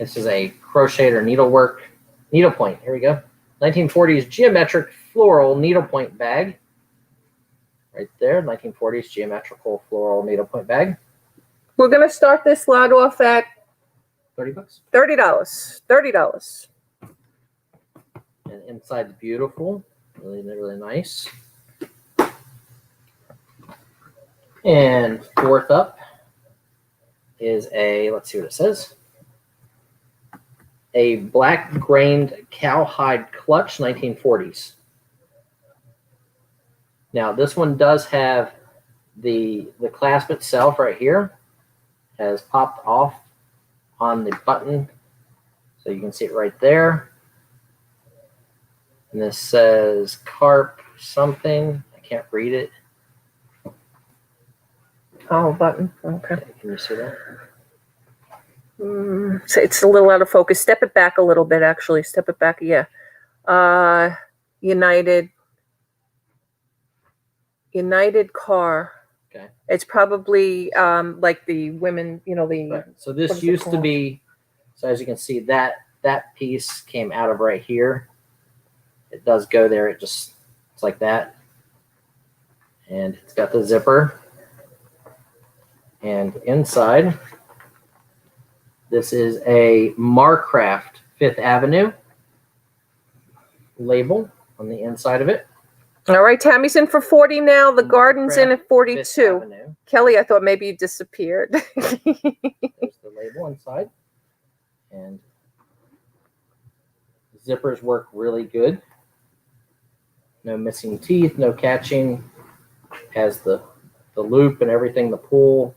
[SPEAKER 8] This is a crocheted or needlepoint. Here we go. 1940s geometric floral needlepoint bag. Right there, 1940s geometrical floral needlepoint bag.
[SPEAKER 1] We're going to start this lot off at
[SPEAKER 8] $30.
[SPEAKER 1] $30.
[SPEAKER 8] And inside's beautiful. Really, really nice. And fourth up is a, let's see what it says. A black grained cowhide clutch, 1940s. Now this one does have the clasp itself right here has popped off on the button. So you can see it right there. And this says carp something. I can't read it.
[SPEAKER 1] Oh, button. Okay.
[SPEAKER 8] Can you see that?
[SPEAKER 1] So it's a little out of focus. Step it back a little bit, actually. Step it back. Yeah. United Car.
[SPEAKER 8] Okay.
[SPEAKER 1] It's probably like the women, the.
[SPEAKER 8] Right. So this
[SPEAKER 1] what is it
[SPEAKER 8] used to
[SPEAKER 1] called?
[SPEAKER 8] be, so as you can see, that piece came out of right here. It does go there. It's like that. And it's got the zipper. And inside, this is a Marcraft Fifth Avenue label on the inside of it.
[SPEAKER 1] All right, Tammy's in for 40 now. The garden's in at
[SPEAKER 8] Fifth
[SPEAKER 1] 42.
[SPEAKER 8] Avenue.
[SPEAKER 1] Kelly, I thought maybe you disappeared.
[SPEAKER 8] There's the label inside. And zippers work really good. No missing teeth, no catching. Has the loop and everything, the pull.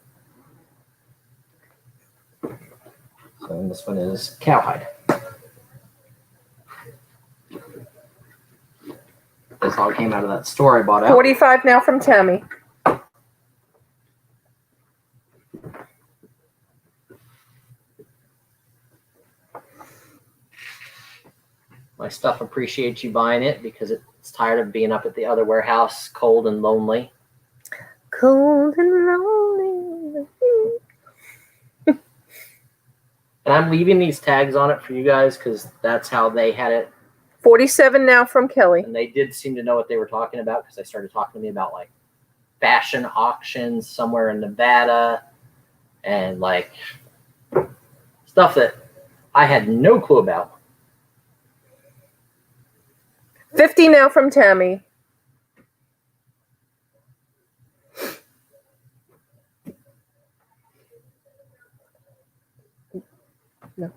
[SPEAKER 8] So and this one is cowhide. This all came out of that store I bought out.
[SPEAKER 1] 45 now from Tammy.
[SPEAKER 8] My stuff appreciates you buying it because it's tired of being up at the other warehouse, cold and lonely.
[SPEAKER 1] Cold and lonely.
[SPEAKER 8] And I'm leaving these tags on it for you guys because that's how they had it.
[SPEAKER 1] 47 now from Kelly.
[SPEAKER 8] And they did seem to know what they were talking about because they started talking to me about like fashion auctions somewhere in Nevada and like stuff that I had no clue about.
[SPEAKER 1] 50 now from Tammy. No.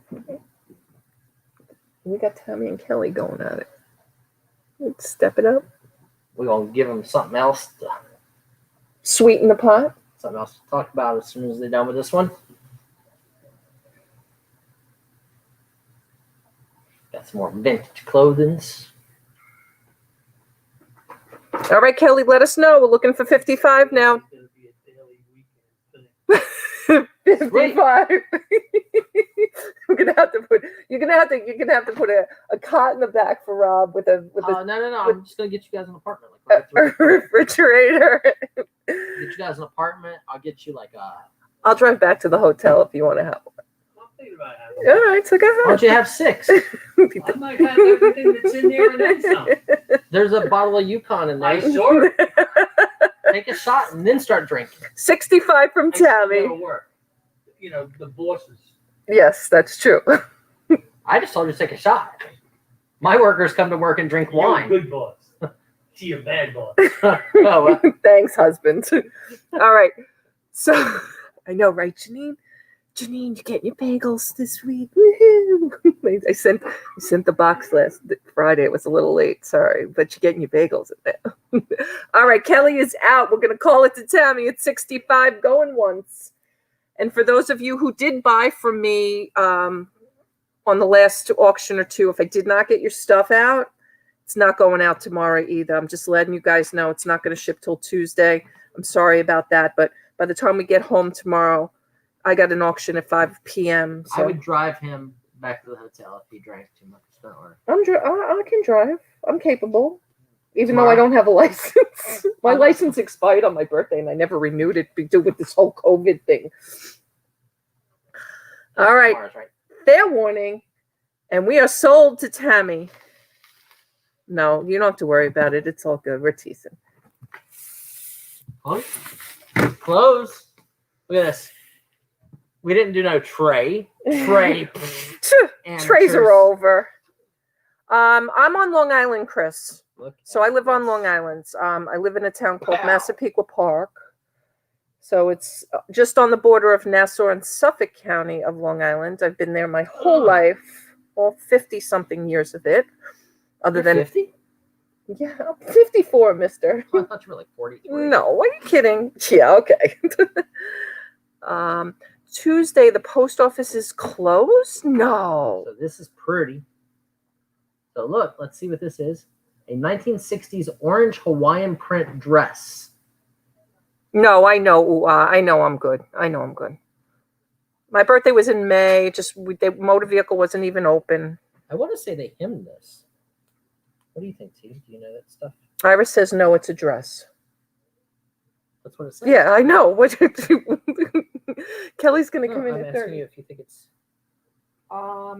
[SPEAKER 1] We got Tammy and Kelly going at it. Let's step it up.
[SPEAKER 8] We're going to give them something else to
[SPEAKER 1] Sweeten the pot.
[SPEAKER 8] talk about as soon as they're done with this one. Got some more vintage clothings.
[SPEAKER 1] All right, Kelly, let us know. We're looking for 55 now.
[SPEAKER 6] It's gonna be a daily weekend thing.
[SPEAKER 1] 55. We're gonna have to put. You're gonna have to put a cot in the back for Rob with a
[SPEAKER 8] No. I'm just gonna get you guys an apartment. Like
[SPEAKER 1] a
[SPEAKER 8] Get
[SPEAKER 1] refrigerator.
[SPEAKER 8] you guys an apartment. I'll get you like a.
[SPEAKER 1] I'll drive back to the hotel if you want to have one.
[SPEAKER 6] I'm thinking about
[SPEAKER 1] All
[SPEAKER 6] having.
[SPEAKER 1] right, so go
[SPEAKER 8] Why don't you have 6?
[SPEAKER 6] I might have everything that's in there and then some.
[SPEAKER 8] There's a bottle of Yukon in there.
[SPEAKER 6] I sure.
[SPEAKER 8] Take a shot and then start drinking.
[SPEAKER 1] 65 from Tammy.
[SPEAKER 6] It'll work. You know, the bosses.
[SPEAKER 1] Yes, that's true.
[SPEAKER 8] I just told you to take a shot. My workers come to work and drink
[SPEAKER 6] You're a
[SPEAKER 8] wine.
[SPEAKER 6] good boss. She a bad boss.
[SPEAKER 8] Oh, well,
[SPEAKER 1] Thanks, husband. All right. So I know, right, Janine? Janine, you getting your bagels this week? Woohoo! I sent the box last Friday. It was a little late, sorry, but you're getting your bagels in there. All right, Kelly is out. We're gonna call it to Tammy at 65, going once. And for those of you who did buy from me on the last auction or two, if I did not get your stuff out, it's not going out tomorrow either. I'm just letting you guys know it's not going to ship till Tuesday. I'm sorry about that, but by the time we get home tomorrow, I got an auction at 5 p.m.
[SPEAKER 8] I
[SPEAKER 1] So
[SPEAKER 8] would drive him back to the hotel if he drank too much. Don't worry.
[SPEAKER 1] I can drive. I'm capable, even though
[SPEAKER 8] Tomorrow?
[SPEAKER 1] I don't have a license. My license expired on my birthday, and I never renewed it to do with this whole COVID thing. All right,
[SPEAKER 8] Tomorrow's right.
[SPEAKER 1] fair warning, and we are sold to Tammy. No, you don't have to worry about it. It's all good. We're teasing.
[SPEAKER 8] Close. Close. Look at this. We didn't do no tray. Tray.
[SPEAKER 1] Trays are over. I'm on Long Island, Chris.
[SPEAKER 8] Look
[SPEAKER 1] So I
[SPEAKER 8] at
[SPEAKER 1] live on
[SPEAKER 8] this.
[SPEAKER 1] Long Island. I live in a town called
[SPEAKER 8] Wow.
[SPEAKER 1] Massapequa Park. So it's just on the border of Nassau and Suffolk County of Long Island. I've been there my whole life, all 50-something years of it. Other
[SPEAKER 8] You're
[SPEAKER 1] than
[SPEAKER 8] 50?
[SPEAKER 1] yeah, I'm 54, mister.
[SPEAKER 8] Oh, I thought you were like 43.
[SPEAKER 1] No, are you kidding? Yeah, okay. Tuesday, the post office is closed? No.
[SPEAKER 8] So this is pretty. So look, let's see what this is. A 1960s orange Hawaiian print dress.
[SPEAKER 1] No, I know. I know I'm good. I know I'm good. My birthday was in May. The motor vehicle wasn't even open.
[SPEAKER 8] I want to say they hemmed this. What do you think, T? Do you know that stuff?
[SPEAKER 1] Iris says no, it's a dress.
[SPEAKER 8] That's what it says.
[SPEAKER 1] Yeah, I know. What? Kelly's gonna
[SPEAKER 8] No,
[SPEAKER 1] come in
[SPEAKER 8] I'm
[SPEAKER 1] at
[SPEAKER 8] asking
[SPEAKER 1] 30.
[SPEAKER 8] you if you think it's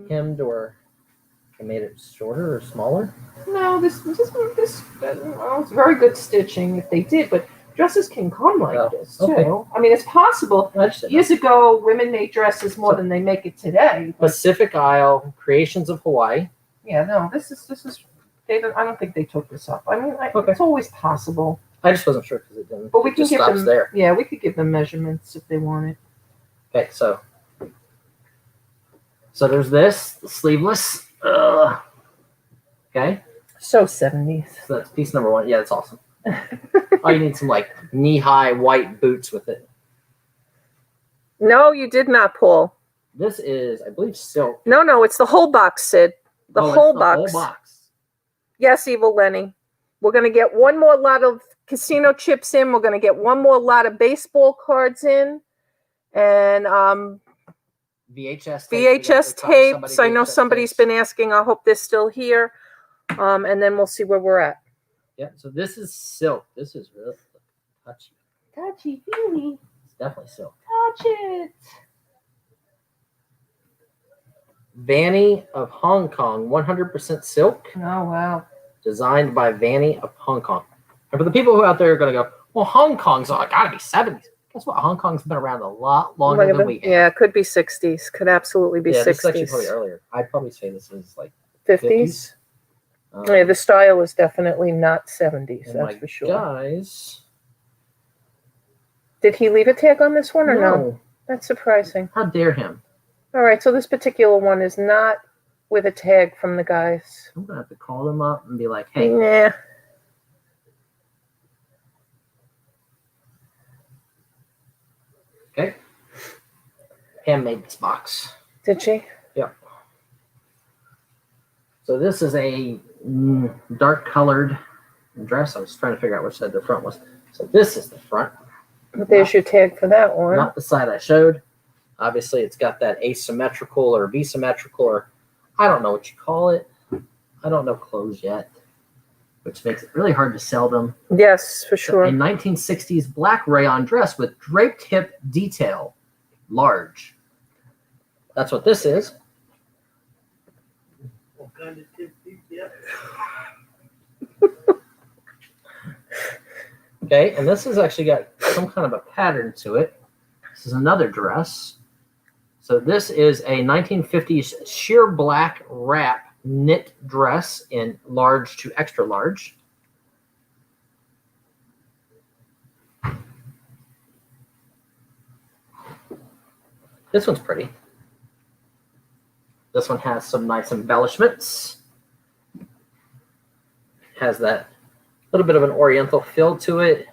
[SPEAKER 8] hemmed or they made it shorter or smaller.
[SPEAKER 1] No, this it's very good stitching if they did, but dresses can come like
[SPEAKER 8] Oh,
[SPEAKER 1] this too.
[SPEAKER 8] okay.
[SPEAKER 1] I mean, it's possible.
[SPEAKER 8] I just didn't know.
[SPEAKER 1] Years ago, women made dresses more than they make it today. But
[SPEAKER 8] Pacific Isle Creations of Hawaii.
[SPEAKER 1] yeah, no, this is. I don't think they took this up. I mean,
[SPEAKER 8] Okay.
[SPEAKER 1] it's always possible.
[SPEAKER 8] I just wasn't sure because it didn't.
[SPEAKER 1] But we
[SPEAKER 8] it
[SPEAKER 1] can
[SPEAKER 8] just
[SPEAKER 1] give
[SPEAKER 8] stops
[SPEAKER 1] them.
[SPEAKER 8] there.
[SPEAKER 1] Yeah, we could give them measurements if they want it.
[SPEAKER 8] Okay, so there's this the sleeveless. Ugh. Okay,
[SPEAKER 1] So 70s.
[SPEAKER 8] so that's piece number 1. Yeah, that's awesome. Oh, you need some like knee-high white boots with it.
[SPEAKER 1] No, you did not, Paul.
[SPEAKER 8] This is, I believe, silk.
[SPEAKER 1] No, it's the whole box, Sid. The
[SPEAKER 8] Oh, it's
[SPEAKER 1] whole
[SPEAKER 8] the
[SPEAKER 1] box.
[SPEAKER 8] Whole box.
[SPEAKER 1] Yes, Evil Lenny. We're going to get one more lot of casino chips in. We're going to get one more lot of baseball cards in. And
[SPEAKER 8] VHS tapes.
[SPEAKER 1] VHS tapes. I know somebody's been asking. I hope they're still here. And then we'll see where we're at.
[SPEAKER 8] Yeah, so this is silk. This is really touchy.
[SPEAKER 1] Touchy feely.
[SPEAKER 8] It's definitely silk.
[SPEAKER 1] Touch it.
[SPEAKER 8] Vanny of Hong Kong, 100% silk,
[SPEAKER 1] Oh, wow.
[SPEAKER 8] designed by Vanny of Hong Kong. And for the people who out there are going to go, well, Hong Kong's got to be 70s. Guess what? Hong Kong's been around a lot longer than we have.
[SPEAKER 1] Yeah, it could be 60s. Could absolutely be
[SPEAKER 8] Yeah, this is actually
[SPEAKER 1] 60s.
[SPEAKER 8] probably earlier. I'd probably say this is like
[SPEAKER 1] 50s.
[SPEAKER 8] Um,
[SPEAKER 1] Yeah, the style is definitely not 70s.
[SPEAKER 8] and
[SPEAKER 1] That's
[SPEAKER 8] my
[SPEAKER 1] for sure.
[SPEAKER 8] guys.
[SPEAKER 1] Did he leave a tag on this one or no? That's surprising.
[SPEAKER 8] How dare him?
[SPEAKER 1] All right, so this particular one is not with a tag from the guys.
[SPEAKER 8] I'm going to have to call them up and be like, hey,
[SPEAKER 1] Nah.
[SPEAKER 8] okay. Pam made this box.
[SPEAKER 1] Did she?
[SPEAKER 8] Yep. So this is a dark colored dress. I was trying to figure out which side the front was. So this is the front.
[SPEAKER 1] There's your tag for that one.
[SPEAKER 8] Not the side I showed. Obviously, it's got that asymmetrical or bisymmetrical, or I don't know what you call it. I don't know clothes yet, which makes it really hard to sell them.
[SPEAKER 1] Yes, for
[SPEAKER 8] So
[SPEAKER 1] sure.
[SPEAKER 8] a 1960s black rayon dress with draped hip detail, large. That's what this is.
[SPEAKER 6] What kind of tip do you get?
[SPEAKER 8] Okay, and this has actually got some kind of a pattern to it. This is another dress. So this is a 1950s sheer black wrap knit dress in large to extra large. This one's pretty. This one has some nice embellishments. Has that little bit of an oriental feel to it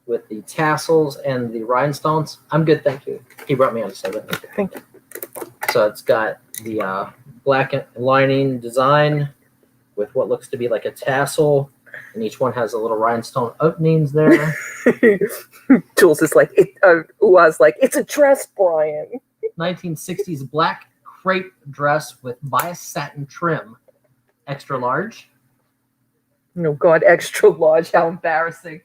[SPEAKER 8] with the tassels and the rhinestones. I'm good, thank you. He brought me on to say that.
[SPEAKER 1] Thank you.
[SPEAKER 8] So it's got the black lining design with what looks to be like a tassel, and each one has a little rhinestone openings there.
[SPEAKER 1] Jules is like, Uwa's like, it's a dress, Brian.
[SPEAKER 8] 1960s black crepe dress with bias satin trim, extra large.
[SPEAKER 1] Oh God, extra large. How embarrassing.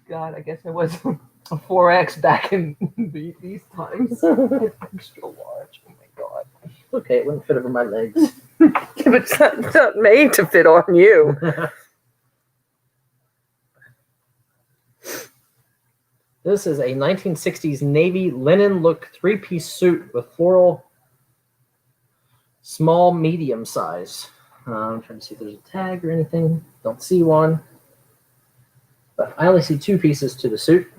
[SPEAKER 1] God, I guess I was a 4X back in these times. Extra large. Oh my God.
[SPEAKER 8] Okay, it wouldn't fit over my legs.
[SPEAKER 1] But it's not made to fit on you.
[SPEAKER 8] This is a 1960s navy linen look three-piece suit with floral, small, medium size. I'm trying to see if there's a tag or anything. Don't see one. But I only see two pieces to the suit.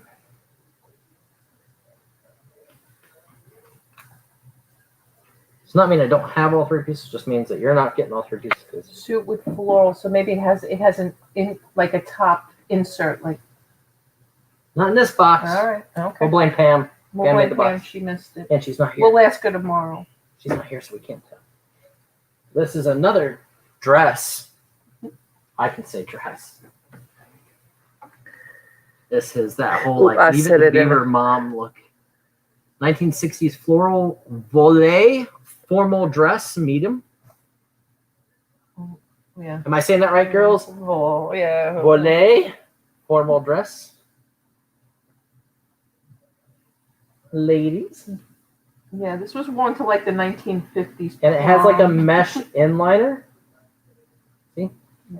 [SPEAKER 8] Does not mean I don't have all three pieces. It just means that you're not getting all three pieces.
[SPEAKER 1] Suit with floral, so maybe it has like a top insert, like.
[SPEAKER 8] Not in this box.
[SPEAKER 1] All right, okay.
[SPEAKER 8] We'll blame Pam.
[SPEAKER 1] We'll
[SPEAKER 8] Pam made
[SPEAKER 1] blame
[SPEAKER 8] the
[SPEAKER 1] Pam.
[SPEAKER 8] box.
[SPEAKER 1] She missed it.
[SPEAKER 8] And she's not here.
[SPEAKER 1] We'll ask her tomorrow.
[SPEAKER 8] She's not here, so we can't tell. This is another dress. I can say dress. This is that whole
[SPEAKER 1] Ooh, I
[SPEAKER 8] like
[SPEAKER 1] said it in
[SPEAKER 8] beaver mom look. 1960s floral volet formal dress medium.
[SPEAKER 1] Yeah.
[SPEAKER 8] Am I saying that right, girls?
[SPEAKER 1] Oh, yeah.
[SPEAKER 8] Volet formal dress. Ladies.
[SPEAKER 1] Yeah, this was worn to like the 1950s.
[SPEAKER 8] And it has like a
[SPEAKER 1] prom.
[SPEAKER 8] mesh inliner. See?
[SPEAKER 1] Yeah.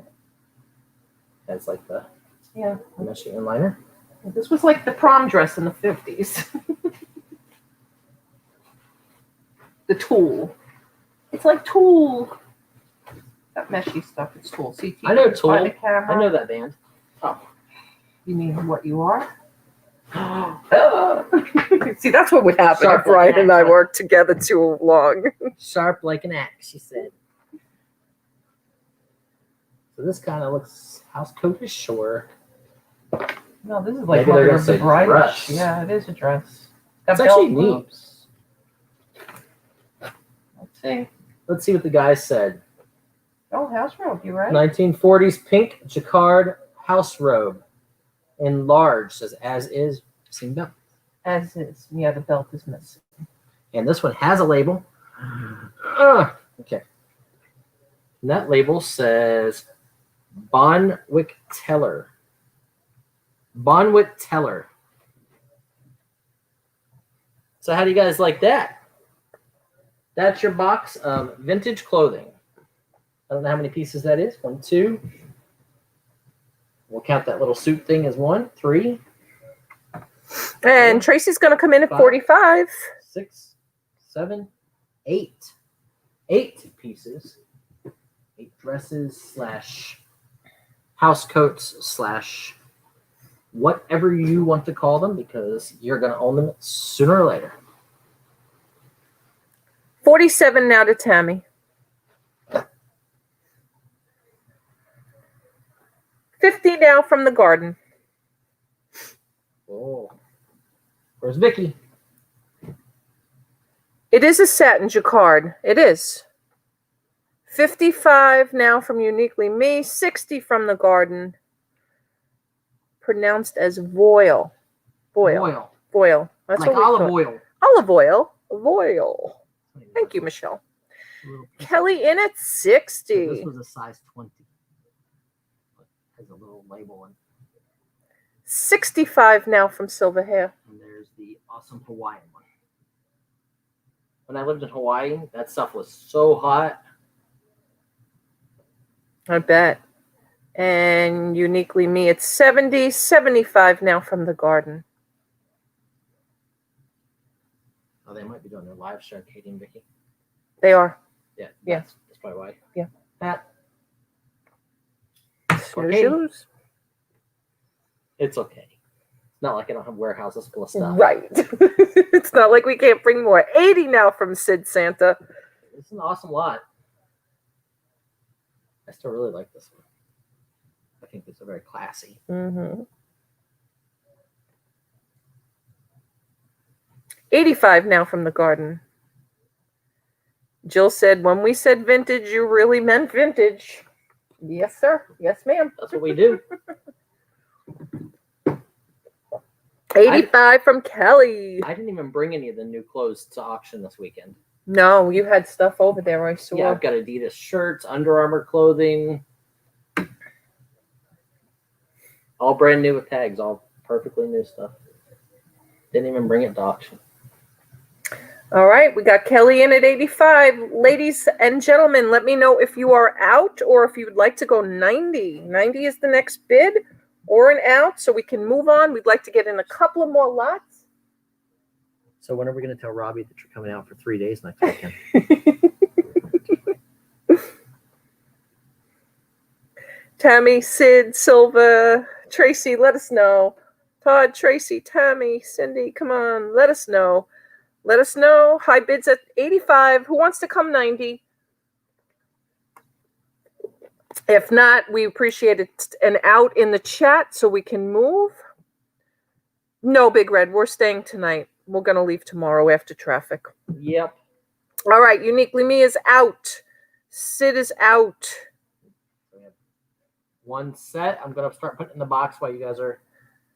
[SPEAKER 8] That's like the
[SPEAKER 1] Yeah.
[SPEAKER 8] mesh inliner.
[SPEAKER 1] This was like the prom dress in the 50s. The Tool. It's like Tool. That meshy stuff. It's Tool. See,
[SPEAKER 8] I know
[SPEAKER 1] by
[SPEAKER 8] Tool.
[SPEAKER 1] the camera.
[SPEAKER 8] I know that band.
[SPEAKER 1] You mean what you are? See, that's what would happen
[SPEAKER 8] Sharp
[SPEAKER 1] if Brian
[SPEAKER 8] like an
[SPEAKER 1] and I
[SPEAKER 8] axe.
[SPEAKER 1] worked together too long.
[SPEAKER 8] Sharp like an axe, she said. So this kind of looks housecoatish, sure.
[SPEAKER 1] No, this is like
[SPEAKER 8] Maybe they're
[SPEAKER 1] mother
[SPEAKER 8] gonna
[SPEAKER 1] of the
[SPEAKER 8] say
[SPEAKER 1] bride.
[SPEAKER 8] dress.
[SPEAKER 1] Yeah, it is a dress.
[SPEAKER 8] It's
[SPEAKER 1] Got
[SPEAKER 8] actually
[SPEAKER 1] belt
[SPEAKER 8] neat.
[SPEAKER 1] loops. Let's see.
[SPEAKER 8] Let's see what the guy said.
[SPEAKER 1] Oh, house robe, you right?
[SPEAKER 8] 1940s pink jacquard house robe. In large, says as is, seen belt.
[SPEAKER 1] As is. Yeah, the belt is missing.
[SPEAKER 8] And this one has a label. Okay. And that label says Bonwick Teller. Bonwick Teller. So how do you guys like that? That's your box of vintage clothing. I don't know how many pieces that is. 1, 2. We'll count that little suit thing as 1, 3,
[SPEAKER 1] And Tracy's going to come in at 45.
[SPEAKER 8] 6, 7, 8. 8 pieces. 8 dresses / house coats / whatever you want to call them, because you're going to own them sooner or later.
[SPEAKER 1] 47 now to Tammy. 50 now from the garden.
[SPEAKER 8] Oh. Where's Vicky?
[SPEAKER 1] It is a satin jacquard. It is. $55 now from Uniquely Me, $60 from the garden. Pronounced as voil. Voil. Voil. That's
[SPEAKER 8] Like
[SPEAKER 1] what we
[SPEAKER 8] olive
[SPEAKER 1] call it.
[SPEAKER 8] oil.
[SPEAKER 1] Olive oil. Voil. Thank you, Michelle. Kelly in at
[SPEAKER 8] So this
[SPEAKER 1] 60.
[SPEAKER 8] was a size 20. Has a little label in.
[SPEAKER 1] 65 now from Silver Hair.
[SPEAKER 8] And there's the awesome Hawaiian one. When I lived in Hawaii, that stuff was so hot.
[SPEAKER 1] I bet. And Uniquely Me at 70. 75 now from the garden.
[SPEAKER 8] Oh, they might be doing their live show, Katie and Vicky.
[SPEAKER 1] They are.
[SPEAKER 8] Yeah.
[SPEAKER 1] Yeah.
[SPEAKER 8] That's probably why.
[SPEAKER 1] Yeah.
[SPEAKER 8] Pat.
[SPEAKER 1] Snooze you lose.
[SPEAKER 8] It's okay. It's not like I don't have warehouses full of stuff.
[SPEAKER 1] Right. It's not like we can't bring more. 80 now from Sid Santa.
[SPEAKER 8] It's an awesome lot. I still really like this one. I think it's a very classy.
[SPEAKER 1] Mm-hmm. 85 now from the garden. Jill said, when we said vintage, you really meant vintage. Yes, sir. Yes, ma'am.
[SPEAKER 8] That's what we do.
[SPEAKER 1] 85 from Kelly.
[SPEAKER 8] I didn't even bring any of the new clothes to auction this weekend.
[SPEAKER 1] No, you had stuff over there, I saw.
[SPEAKER 8] Yeah, I've got Adidas shirts, Under Armour clothing. All brand new with tags, all perfectly new stuff. Didn't even bring it to auction.
[SPEAKER 1] All right, we got Kelly in at 85. Ladies and gentlemen, let me know if you are out or if you would like to go 90. 90 is the next bid or an out, so we can move on. We'd like to get in a couple of more lots.
[SPEAKER 2] So when are we going to tell Robbie that you're coming out for 3 days next weekend?
[SPEAKER 1] Tammy, Sid, Silva, Tracy, let us know. Todd, Tracy, Tammy, Cindy, come on, let us know. Let us know. High bids at 85. Who wants to come 90? If not, we appreciate it. An out in the chat so we can move. No, Big Red, we're staying tonight. We're going to leave tomorrow after traffic.
[SPEAKER 8] Yep.
[SPEAKER 1] All right, Uniquely Me is out. Sid is out.
[SPEAKER 8] We have one set. I'm going to start putting in the box while you guys are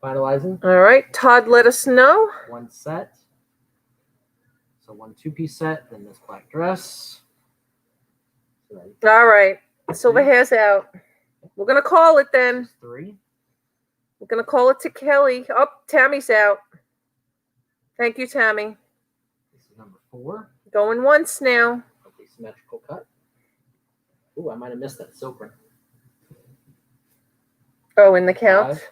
[SPEAKER 8] finalizing.
[SPEAKER 1] All right, Todd, let us know.
[SPEAKER 8] One set. So one two-piece set, then this black dress.
[SPEAKER 1] All right, Silver Hair's out. We're going to call it then.
[SPEAKER 8] 3.
[SPEAKER 1] We're going to call it to Kelly. Oh, Tammy's out. Thank you, Tammy.
[SPEAKER 8] This is number 4.
[SPEAKER 1] Going once now.
[SPEAKER 8] Hopefully symmetrical cut. Ooh, I might have missed that silk ring.
[SPEAKER 1] Oh, in the count?
[SPEAKER 8] 5,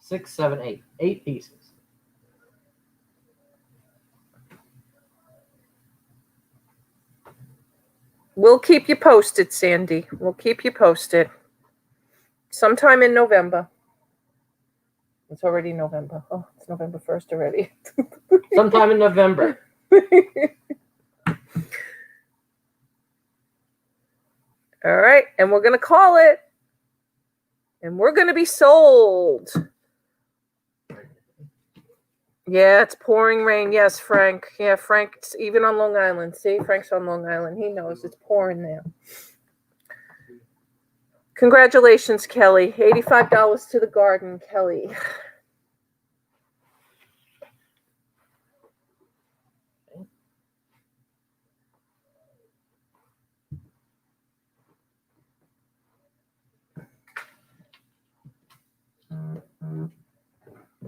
[SPEAKER 8] 6, 7, 8. 8 pieces.
[SPEAKER 1] We'll keep you posted, Sandy. We'll keep you posted. Sometime in November. It's already November. Oh, it's November 1st already.
[SPEAKER 8] Sometime in November.
[SPEAKER 1] All right, and we're going to call it. And we're going to be sold. Yeah, it's pouring rain. Yes, Frank. Yeah, Frank's even on Long Island. See, Frank's on Long Island. He knows it's pouring now. Congratulations, Kelly. $85 to the garden, Kelly.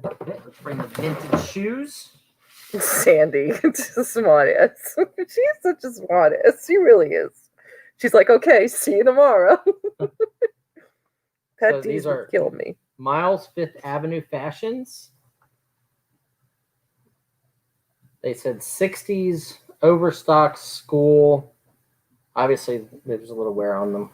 [SPEAKER 8] Okay, let's bring the vintage shoes.
[SPEAKER 1] Sandy, she's a smart ass. She's such a smart ass. She really is. She's like, okay, see you tomorrow. Pat
[SPEAKER 8] So
[SPEAKER 1] D's
[SPEAKER 8] these
[SPEAKER 1] would
[SPEAKER 8] are-
[SPEAKER 1] kill me.
[SPEAKER 8] Miles Fifth Avenue Fashions. They said 60s overstock school. Obviously, there's a little wear on them.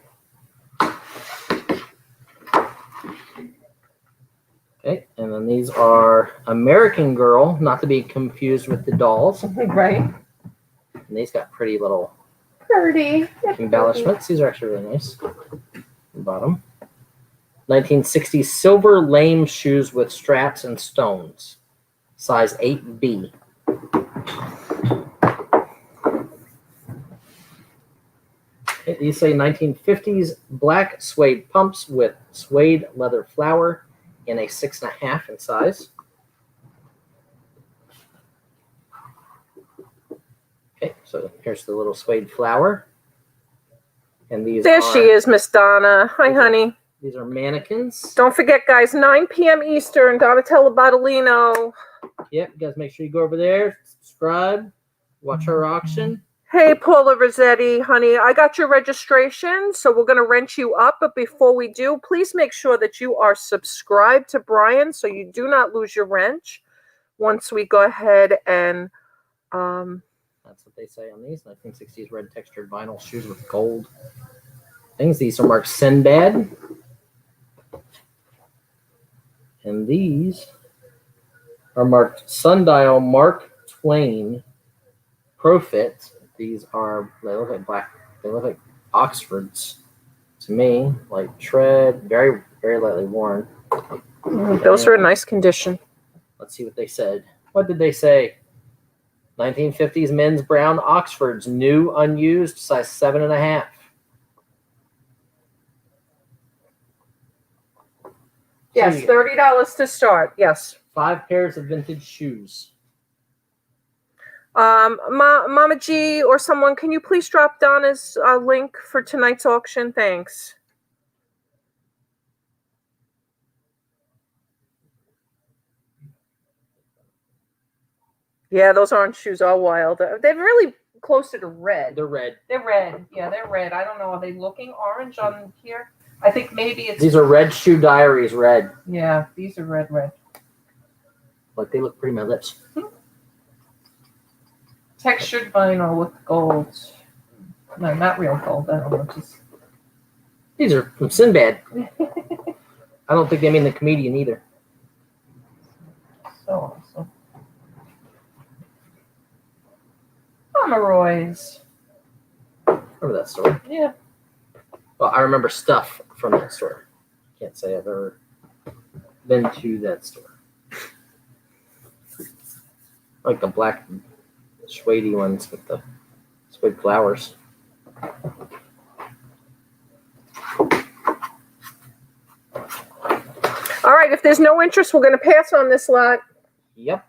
[SPEAKER 8] Okay, and then these are American Girl, not to be confused with the dolls.
[SPEAKER 1] Right?
[SPEAKER 8] And these got pretty little
[SPEAKER 1] Pretty.
[SPEAKER 8] embellishments. These are actually really nice. Bottom. 1960s silver lame shoes with straps and stones. Size 8B. Okay, these say 1950s black suede pumps with suede leather flower in a 6.5 in size. Okay, so here's the little suede flower. And these
[SPEAKER 1] There she is, Miss Donna. Hi, honey.
[SPEAKER 8] These are mannequins.
[SPEAKER 1] Don't forget, guys, 9 p.m. Eastern, Donatella Bottolino.
[SPEAKER 8] Yep, you guys make sure you go over there, subscribe, watch our auction.
[SPEAKER 1] Hey, Paula Rossetti, honey, I got your registration, so we're going to wrench you up. But before we do, please make sure that you are subscribed to Brian so you do not lose your wrench once we go ahead and...
[SPEAKER 8] That's what they say on these 1960s red textured vinyl shoes with gold things. These are marked Sinbad. And these are marked Sundial Mark Twain Profit. These are, they look like black, they look like Oxfords to me, like tread, very, very lightly worn.
[SPEAKER 1] Those are in nice condition.
[SPEAKER 8] Let's see what they said. What did they say? 1950s men's brown Oxfords, new, unused, size 7.5.
[SPEAKER 1] Yes, $30 to start. Yes.
[SPEAKER 8] 5 pairs of vintage shoes.
[SPEAKER 1] Mama G or someone, can you please drop Donna's link for tonight's auction? Thanks. Yeah, those orange shoes are wild. They're really closer to red.
[SPEAKER 8] They're red.
[SPEAKER 1] They're red. Yeah, they're red. I don't know. Are they looking orange on here? I think maybe it's...
[SPEAKER 8] These are Red Shoe Diaries red.
[SPEAKER 1] Yeah, these are red.
[SPEAKER 8] Like they look pretty on my lips.
[SPEAKER 1] Textured vinyl with gold. No, not real gold. I don't know. Just...
[SPEAKER 8] These are from Sinbad. I don't think they mean the comedian either.
[SPEAKER 1] So awesome. Pomeroys.
[SPEAKER 8] Remember that store?
[SPEAKER 1] Yeah.
[SPEAKER 8] Well, I remember stuff from that store. Can't say I've ever been to that store. Like the black suede ones with the suede flowers.
[SPEAKER 1] All right, if there's no interest, we're going to pass on this lot.
[SPEAKER 8] Yep.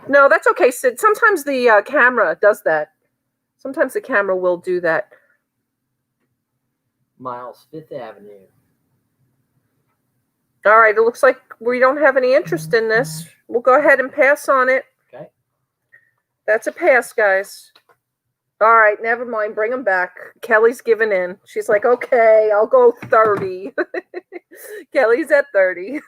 [SPEAKER 1] No, that's okay, Sid. Sometimes the camera does that. Sometimes the camera will do that.
[SPEAKER 8] Miles, 5th Avenue.
[SPEAKER 1] All right, it looks like we don't have any interest in this. We'll go ahead and pass on it.
[SPEAKER 8] Okay.
[SPEAKER 1] That's a pass, guys. All right, never mind. Bring them back. Kelly's giving in. She's like, okay, I'll go 30. Kelly's at 30.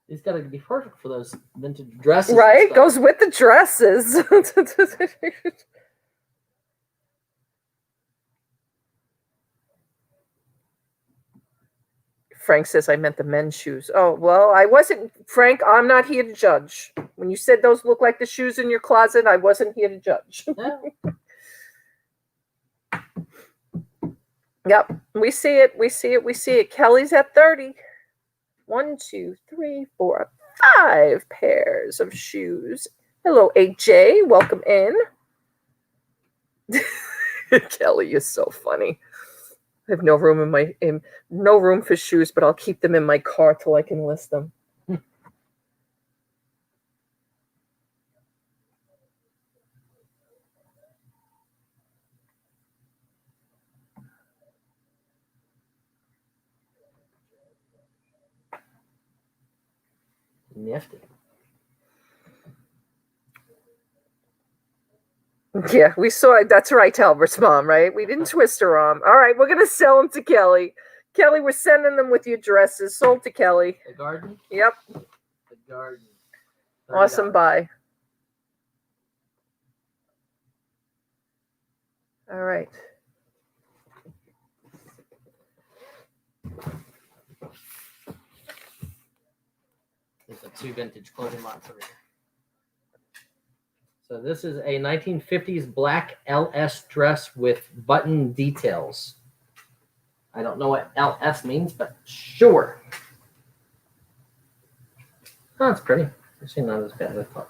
[SPEAKER 8] These got to be perfect for those vintage dresses.
[SPEAKER 1] Right? Goes with the dresses. Frank says I meant the men's shoes. Oh, well, I wasn't, Frank, I'm not here to judge. When you said those look like the shoes in your closet, I wasn't here to judge. Yep, we see it, we see it, we see it. Kelly's at 30. 1, 2, 3, 4, 5 pairs of shoes. Hello, AJ. Welcome in. Kelly is so funny. I have no room no room for shoes, but I'll keep them in my car till I can list them.
[SPEAKER 8] Nifty.
[SPEAKER 1] Yeah, we saw it. That's right, Albert's mom, right? We didn't twist her arm. All right, we're going to sell them to Kelly. Kelly, we're sending them with your dresses. Sold to Kelly.
[SPEAKER 8] The garden?
[SPEAKER 1] Yep.
[SPEAKER 8] The garden.
[SPEAKER 1] Awesome buy. All right.
[SPEAKER 8] There's the 2 vintage clothing lots over here. So this is a 1950s black LS dress with button details. I don't know what LS means, but sure. Oh, it's pretty. Actually not as bad as I thought.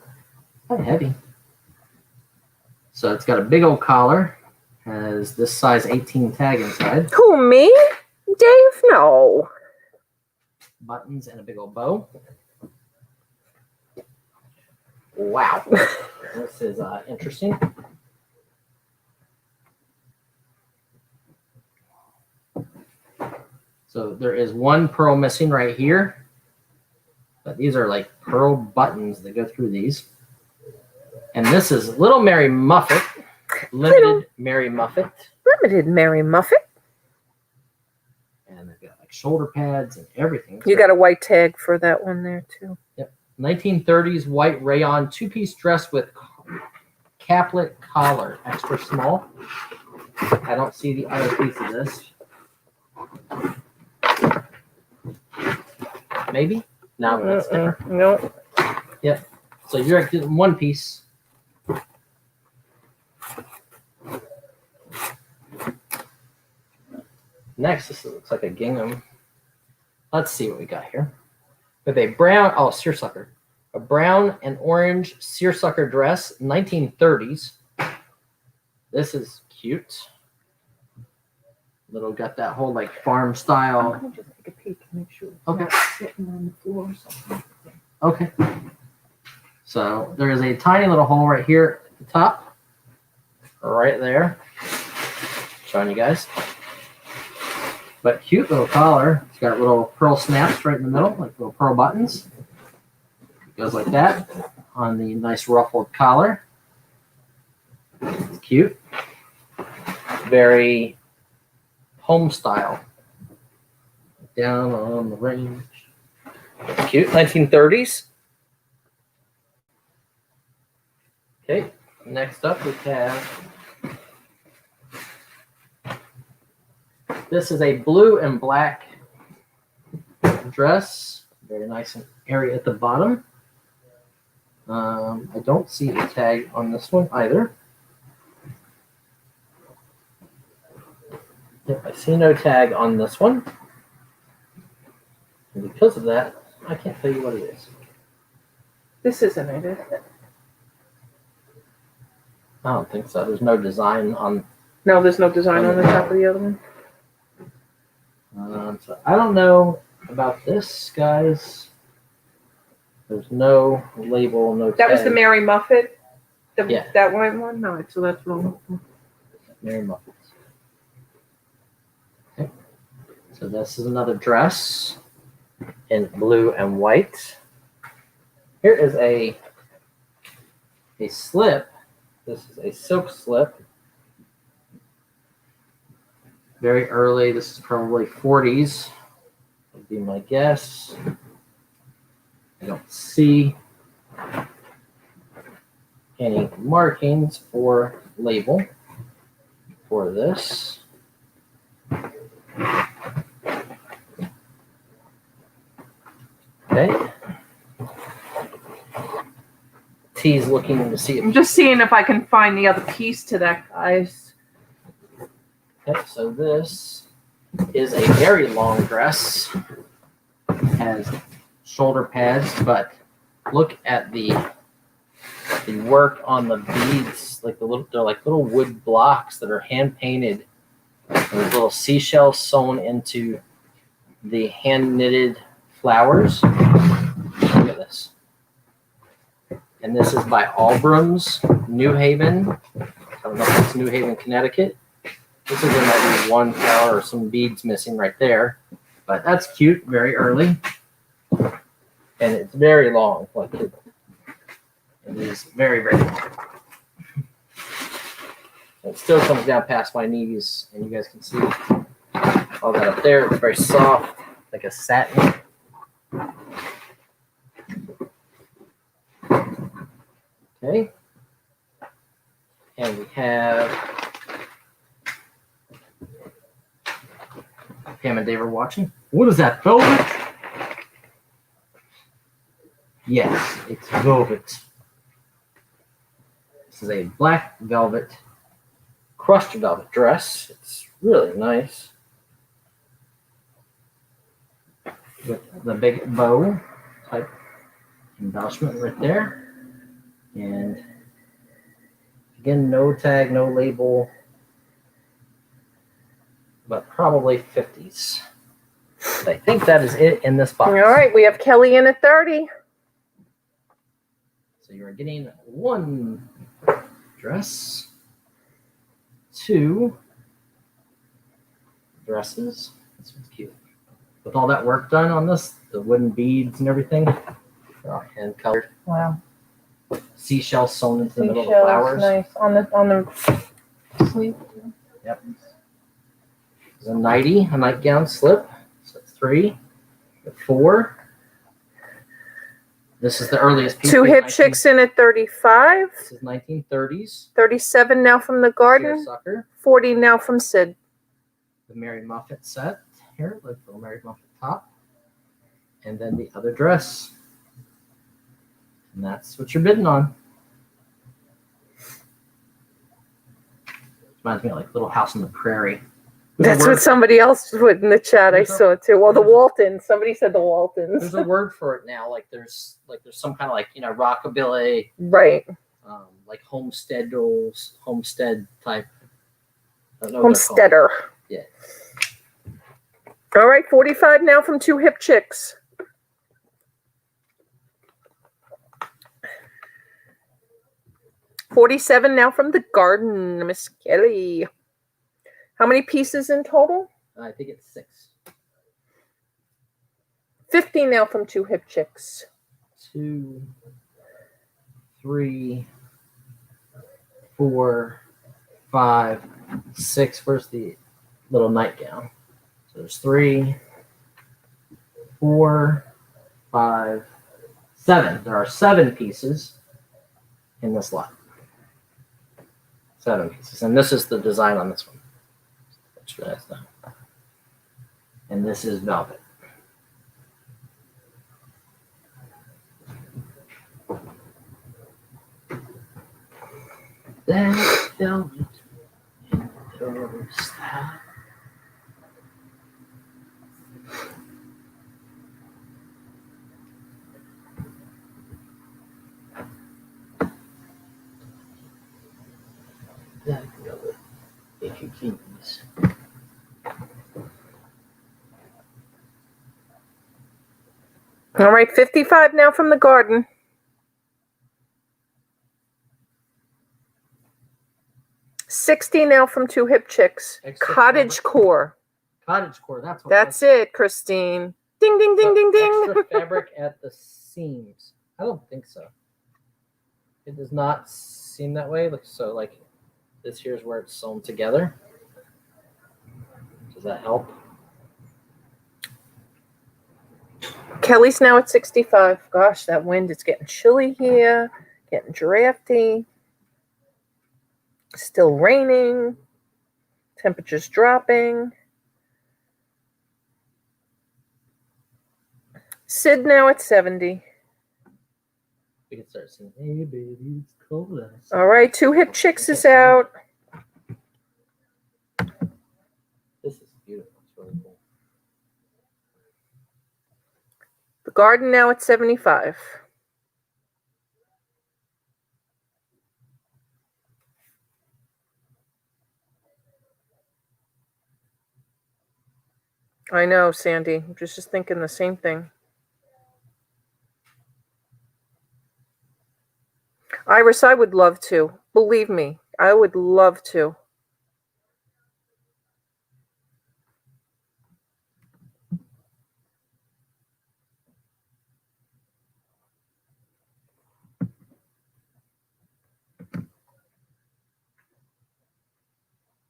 [SPEAKER 8] Quite heavy. So it's got a big old collar, has this size 18 tag inside,
[SPEAKER 1] Who, me? Dave? No.
[SPEAKER 8] buttons, and a big old bow. Wow. This is interesting. So there is one pearl missing right here, but these are like pearl buttons that go through these. And this is Little Mary Muffet, limited Mary Muffet.
[SPEAKER 1] Limited Mary Muffet.
[SPEAKER 8] And they've got like shoulder pads and everything.
[SPEAKER 1] You got a white tag for that one there too.
[SPEAKER 8] 1930s white rayon two-piece dress with caplet collar, extra small. I don't see the other piece of this. Maybe? No, that's different.
[SPEAKER 1] No.
[SPEAKER 8] Yep. So you're getting one piece. Next, this looks like a gingham. Let's see what we got here. With a brown, oh, seersucker. A brown and orange seersucker dress, 1930s. This is cute. Little got that whole like farm style.
[SPEAKER 3] Let me just take a peek and make sure it's
[SPEAKER 8] Okay.
[SPEAKER 3] not sitting on the floor or something.
[SPEAKER 8] Okay. So there is a tiny little hole right here at the top. Right there. Showing you guys. But cute little collar. It's got little pearl snaps right in the middle, like little pearl buttons. It goes like that on the nice ruffled collar. It's cute. Very home style. Down on the range. Cute. 1930s. Okay. Next up we have, this is a blue and black dress. Very nice and airy at the bottom. I don't see a tag on this one either. Yep, I see no tag on this one. And because of that, I can't tell you what it is.
[SPEAKER 1] This isn't it, is it?
[SPEAKER 8] I don't think so. There's no design on.
[SPEAKER 1] No, there's no design on the top of the other one.
[SPEAKER 8] So I don't know about this, guys. There's no label, no tag.
[SPEAKER 1] That was the Mary Muffet?
[SPEAKER 8] Yeah.
[SPEAKER 1] That white one? No, so that's wrong.
[SPEAKER 8] Mary Muffets. Okay. So this is another dress in blue and white. Here is a slip. This is a silk slip. Very early. This is probably 40s. Would be my guess. I don't see any markings or label for this. Okay. T's looking to see
[SPEAKER 1] I'm
[SPEAKER 8] if.
[SPEAKER 1] just seeing if I can find the other piece to that, guys.
[SPEAKER 8] Okay, so this is a very long dress. Has shoulder pads, but look at the work on the beads. Like they're like little wood blocks that are hand painted. There's little seashells sewn into the hand knitted flowers. Look at this. And this is by Albrum's, New Haven. I don't know if it's New Haven, Connecticut. This is might be one flower or some beads missing right there. But that's cute, very early. And it's very long. Like it is very, very long. It still comes down past my knees, and you guys can see all that up there. It's very soft, like a satin. Okay. And we have Pam and Dave are watching. What is that, velvet? Yes, it's velvet. This is a black velvet, crushed velvet dress. It's really nice. With the big bow type embellishment right there. And if Again, no tag, no label, but probably 50s. But I think that is it in this box.
[SPEAKER 1] All right, we have Kelly in at 30.
[SPEAKER 8] So you're getting 1 dress, 2 dresses. This one's cute. With all that work done on this, the wooden beads and everything, they're all hand colored.
[SPEAKER 1] Wow.
[SPEAKER 8] Seashells sewn into the middle of the flowers.
[SPEAKER 1] Nice on the sleeve.
[SPEAKER 8] Yep. There's a nightie, a nightgown slip. So that's 3. 4. This is the earliest piece.
[SPEAKER 1] 2 hip chicks in at 35.
[SPEAKER 8] This is 1930s.
[SPEAKER 1] 37 now from the garden.
[SPEAKER 8] Seersucker.
[SPEAKER 1] 40 now from Sid.
[SPEAKER 8] The Mary Muffet set here, like the Mary Muffet top. And then the other dress. And that's what you're bidding on. Reminds me of like Little House on the Prairie.
[SPEAKER 1] That's what somebody else put in the chat. I saw it too. Well, the Waltons. Somebody said the Waltons.
[SPEAKER 8] There's a word for it now. Like there's some kind of like, you know, rockabilly,
[SPEAKER 1] Right.
[SPEAKER 8] like homestead type. I don't know what they're called.
[SPEAKER 1] Homesteader.
[SPEAKER 8] Yeah.
[SPEAKER 1] All right, 45 now from 2 hip chicks. $47 now from the garden, Miss Kelly. How many pieces in total?
[SPEAKER 8] I think it's 6.
[SPEAKER 1] 50 now from 2 hip chicks.
[SPEAKER 8] 2, 3, 4, 5, 6. Where's the little nightgown? So there's 3, 4, 5, 7. There are 7 pieces in this lot. 7 pieces. And this is the design on this one. And this is velvet. That's velvet. And there's that. That velvet. If you please.
[SPEAKER 1] All right, 55 now from the garden. $60 now from 2 hip chicks.
[SPEAKER 8] Extra
[SPEAKER 1] Cottage core.
[SPEAKER 8] Cottage core. That's what.
[SPEAKER 1] That's it, Christine. Ding, ding, ding, ding, ding.
[SPEAKER 8] Extra fabric at the seams. I don't think so. It does not seem that way. So like this here's where it's sewn together. Does that help?
[SPEAKER 1] Kelly's now at 65. Gosh, that wind is getting chilly here. Getting drafty. Still raining. Temperatures dropping. Sid now at 70.
[SPEAKER 8] We can start saying, "Hey baby, it's cold outside."
[SPEAKER 1] All right, 2 hip chicks is out.
[SPEAKER 8] This is beautiful. It's really cool.
[SPEAKER 1] The garden now at 75. I know, Sandy. I'm just thinking the same thing. Iris, I would love to. Believe me, I would love to.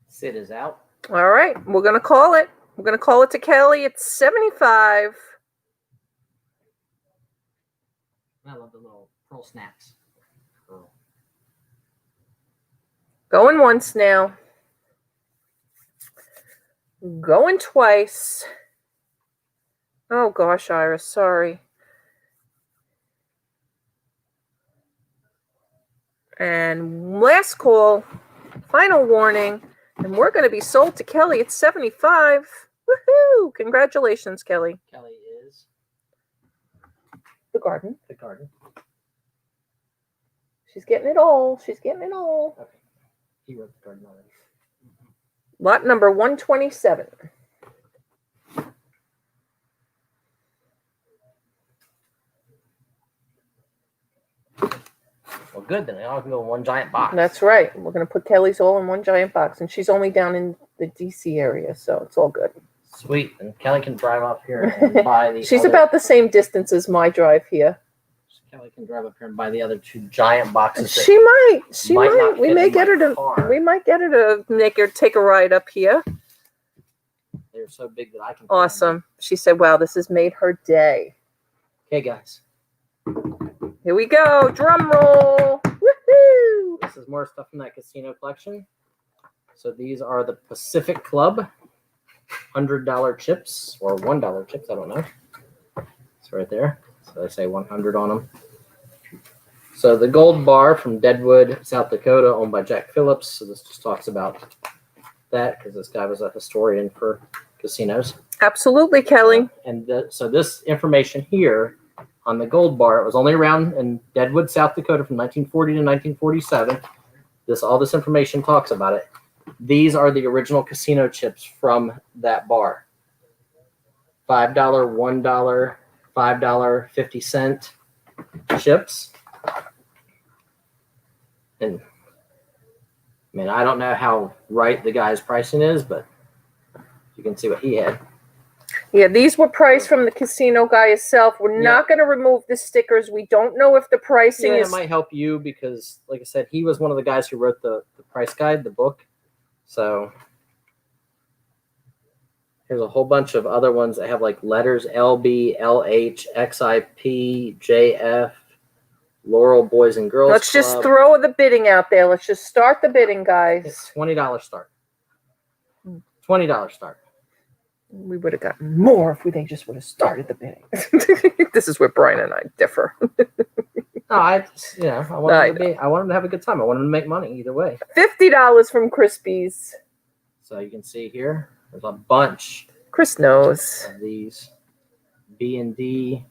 [SPEAKER 8] Sid is out.
[SPEAKER 1] All right, we're going to call it. We're going to call it to Kelly. It's 75.
[SPEAKER 8] I love the little pearl snaps. Pearl.
[SPEAKER 1] Going once now. Going twice. Oh, gosh, Iris, sorry. And last call, final warning. And we're going to be sold to Kelly at 75. Woohoo! Congratulations, Kelly.
[SPEAKER 8] Kelly is
[SPEAKER 1] The garden.
[SPEAKER 8] the garden.
[SPEAKER 1] She's getting it all. She's getting it all.
[SPEAKER 8] Okay. He wrote the card already.
[SPEAKER 1] Lot number 127.
[SPEAKER 8] Well, good. Then they all can go in one giant box.
[SPEAKER 1] That's right. We're going to put Kelly's all in one giant box. And she's only down in the DC area, so it's all good.
[SPEAKER 8] Sweet. And Kelly can drive up here and buy the
[SPEAKER 1] She's
[SPEAKER 8] other,
[SPEAKER 1] about the same distance as my drive here.
[SPEAKER 8] Kelly can drive up here and buy the other 2 giant boxes. that
[SPEAKER 1] She might. She
[SPEAKER 8] might
[SPEAKER 1] might.
[SPEAKER 8] not
[SPEAKER 1] We
[SPEAKER 8] fit
[SPEAKER 1] may
[SPEAKER 8] in
[SPEAKER 1] get
[SPEAKER 8] my
[SPEAKER 1] her to.
[SPEAKER 8] car.
[SPEAKER 1] We might get her to make her take a ride up here.
[SPEAKER 8] They're so big that I can.
[SPEAKER 1] Awesome. She said, "Wow, this has made her day."
[SPEAKER 8] Okay, guys.
[SPEAKER 1] Here we go. Drum roll. Woohoo!
[SPEAKER 8] This is more stuff from that casino collection. So these are the Pacific Club $100 chips or $1 chips. I don't know. It's right there. So they say 100 on them. So the gold bar from Deadwood, South Dakota, owned by Jack Phillips. So this just talks about that because this guy was a historian for casinos.
[SPEAKER 1] Absolutely, Kelly.
[SPEAKER 8] So this information here on the gold bar, it was only around in Deadwood, South Dakota from 1940 to 1947. All this information talks about it. These are the original casino chips from that bar. $5, $1, $5, 50-cent chips. And I mean, I don't know how right the guy's pricing is, but you can see what he had.
[SPEAKER 1] Yeah, these were priced from the casino guy himself. We're not going to remove the stickers. We don't know if the pricing
[SPEAKER 8] Yeah,
[SPEAKER 1] is.
[SPEAKER 8] it might help you because, like I said, he was one of the guys who wrote the price guide, the book. So here's a whole bunch of other ones that have like letters LB, LH, XIP, JF, Laurel Boys and Girls
[SPEAKER 1] Let's just
[SPEAKER 8] Club.
[SPEAKER 1] throw the bidding out there. Let's just start the bidding, guys.
[SPEAKER 8] It's $20 start. $20 start.
[SPEAKER 1] We would have gotten more if they just would have started the bidding. This is where Brian and I differ.
[SPEAKER 8] No, I want them to have a good time. I want them to make money either way.
[SPEAKER 1] $50 from Crispies.
[SPEAKER 8] So you can see here, there's a bunch
[SPEAKER 1] Chris knows.
[SPEAKER 8] of these. B&D,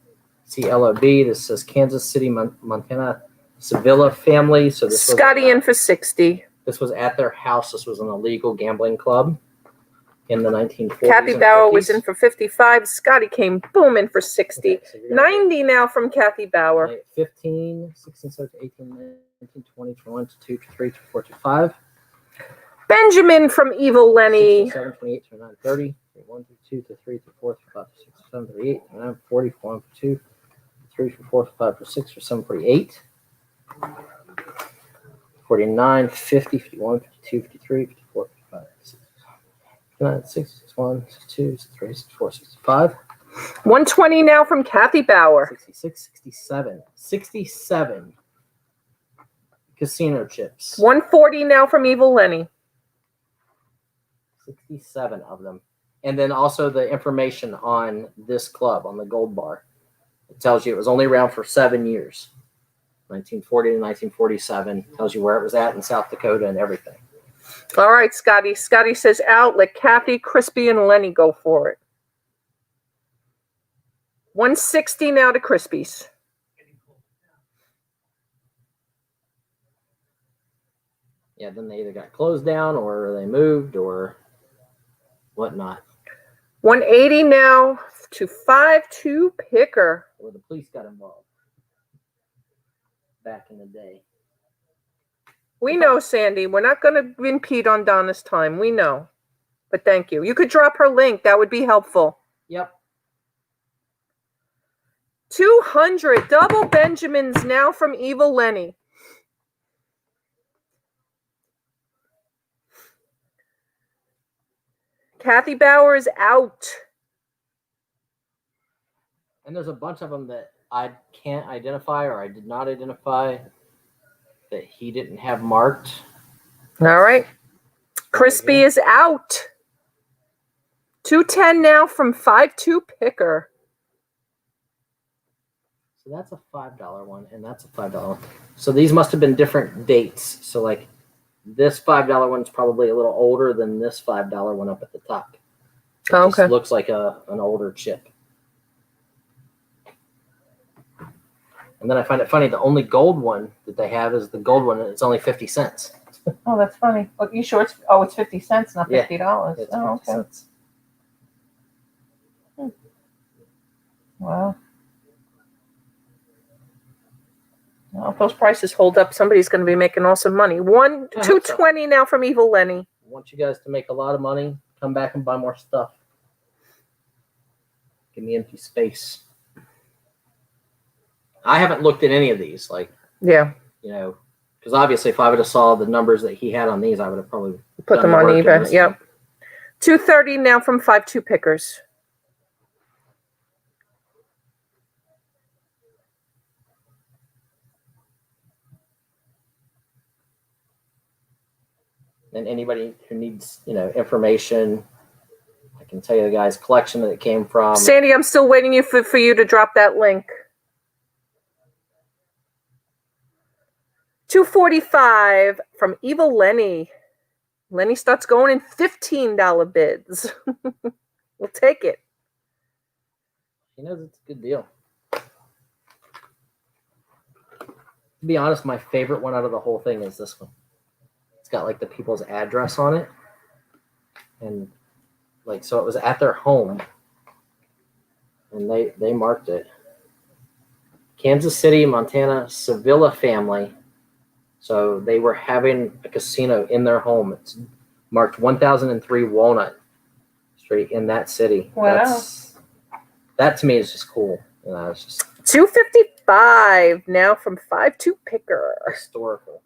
[SPEAKER 8] CLOB. This says Kansas City, Montana, Sevilla family. So this
[SPEAKER 1] Scotty in for 60.
[SPEAKER 8] This was at their house. This was an illegal gambling club in the 1940s.
[SPEAKER 1] Kathy
[SPEAKER 8] and
[SPEAKER 1] Bauer
[SPEAKER 8] 50s.
[SPEAKER 1] was in for 55. Scotty came boom in for 60.
[SPEAKER 8] Okay, so you're gonna
[SPEAKER 1] 90 now from Kathy Bauer.
[SPEAKER 8] play 15, 16, 17, 18, 19, 20, 21, 22, 23, 24, 25.
[SPEAKER 1] Benjamin from Evil Lenny.
[SPEAKER 8] 27, 28, 29, 30, 31, 32, 33, 34, 35, 36, 37, 38, 39, 40, 41, 42, 43, 44, 45, 46, 47, 48, 49, 50, 51, 52, 53, 54, 55, 56, 59, 60, 61, 62, 63, 64, 65.
[SPEAKER 1] 120 now from Kathy Bauer.
[SPEAKER 8] 66, 67 casino chips.
[SPEAKER 1] 140 now from Evil Lenny.
[SPEAKER 8] 67 of them. And then also the information on this club, on the gold bar. It tells you it was only around for 7 years. 1940 to 1947. Tells you where it was at in South Dakota and everything.
[SPEAKER 1] All right, Scotty. Scotty says out. Let Kathy, Crispy, and Lenny go for it. 160 now to Crispies.
[SPEAKER 8] Yeah, then they either got closed down or they moved or whatnot.
[SPEAKER 1] 180 now to 5-2 Picker.
[SPEAKER 8] Or the police got involved back in the day.
[SPEAKER 1] We know, Sandy. We're not going to impede on Donna's time. We know. But thank you. You could drop her link. That would be helpful.
[SPEAKER 8] Yep.
[SPEAKER 1] 200. Double Benjamins now from Evil Lenny. Kathy Bauer is out.
[SPEAKER 8] And there's a bunch of them that I can't identify or I did not identify that he didn't have marked.
[SPEAKER 1] All right. Crispy is out. 210 now from 5-2 Picker.
[SPEAKER 8] So that's a $5 one and that's a $5 one. So these must have been different dates. So like this $5 one's probably a little older than this $5 one up at the top. It
[SPEAKER 1] Okay.
[SPEAKER 8] just looks like an older chip. And then I find it funny, the only gold one that they have is the gold one, and it's only 50 cents.
[SPEAKER 1] Oh, that's funny. Look, you sure it's 50 cents, not
[SPEAKER 8] Yeah.
[SPEAKER 1] $50?
[SPEAKER 8] It's
[SPEAKER 1] Oh,
[SPEAKER 8] 50
[SPEAKER 1] okay.
[SPEAKER 8] cents.
[SPEAKER 1] Wow. Well, if those prices hold up, somebody's going to be making awesome money.
[SPEAKER 8] I hope so.
[SPEAKER 1] $2.20 now from Evil Lenny.
[SPEAKER 8] I want you guys to make a lot of money. Come back and buy more stuff. Give me empty space. I haven't looked at any of these, like,
[SPEAKER 1] Yeah,
[SPEAKER 8] you know, because obviously if I would have saw the numbers that he had on these, I would have probably
[SPEAKER 1] put
[SPEAKER 8] done
[SPEAKER 1] them
[SPEAKER 8] the
[SPEAKER 1] on
[SPEAKER 8] work in
[SPEAKER 1] eBay.
[SPEAKER 8] this
[SPEAKER 1] Yep. $2.30 now from 5.2 Pickers.
[SPEAKER 8] And anybody who needs, you know, information, I can tell you the guy's collection that it came from.
[SPEAKER 1] Sandy, I'm still waiting for you to drop that link. $2.45 from Evil Lenny. Lenny starts going in $15 bids. We'll take it.
[SPEAKER 8] He knows it's a good deal. To be honest, my favorite one out of the whole thing is this one. It's got like the people's address on it. And like, so it was at their home. And they marked it. Kansas City, Montana, Sevilla family. So they were having a casino in their home. It's marked 1003 Walnut Street in that city.
[SPEAKER 1] Wow.
[SPEAKER 8] That to me is just cool. You know, it's just
[SPEAKER 1] $2.55 now from 5.2 Picker.
[SPEAKER 8] historical.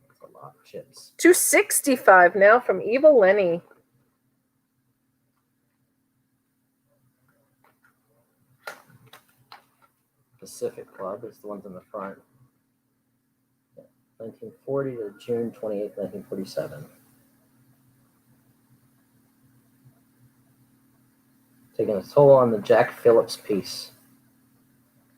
[SPEAKER 8] That's a lot of chips.
[SPEAKER 1] $2.65 now from Evil Lenny.
[SPEAKER 8] Pacific Club is the ones in the front. 1940 to June 28th, 1947. Taking a toll on the Jack Phillips piece.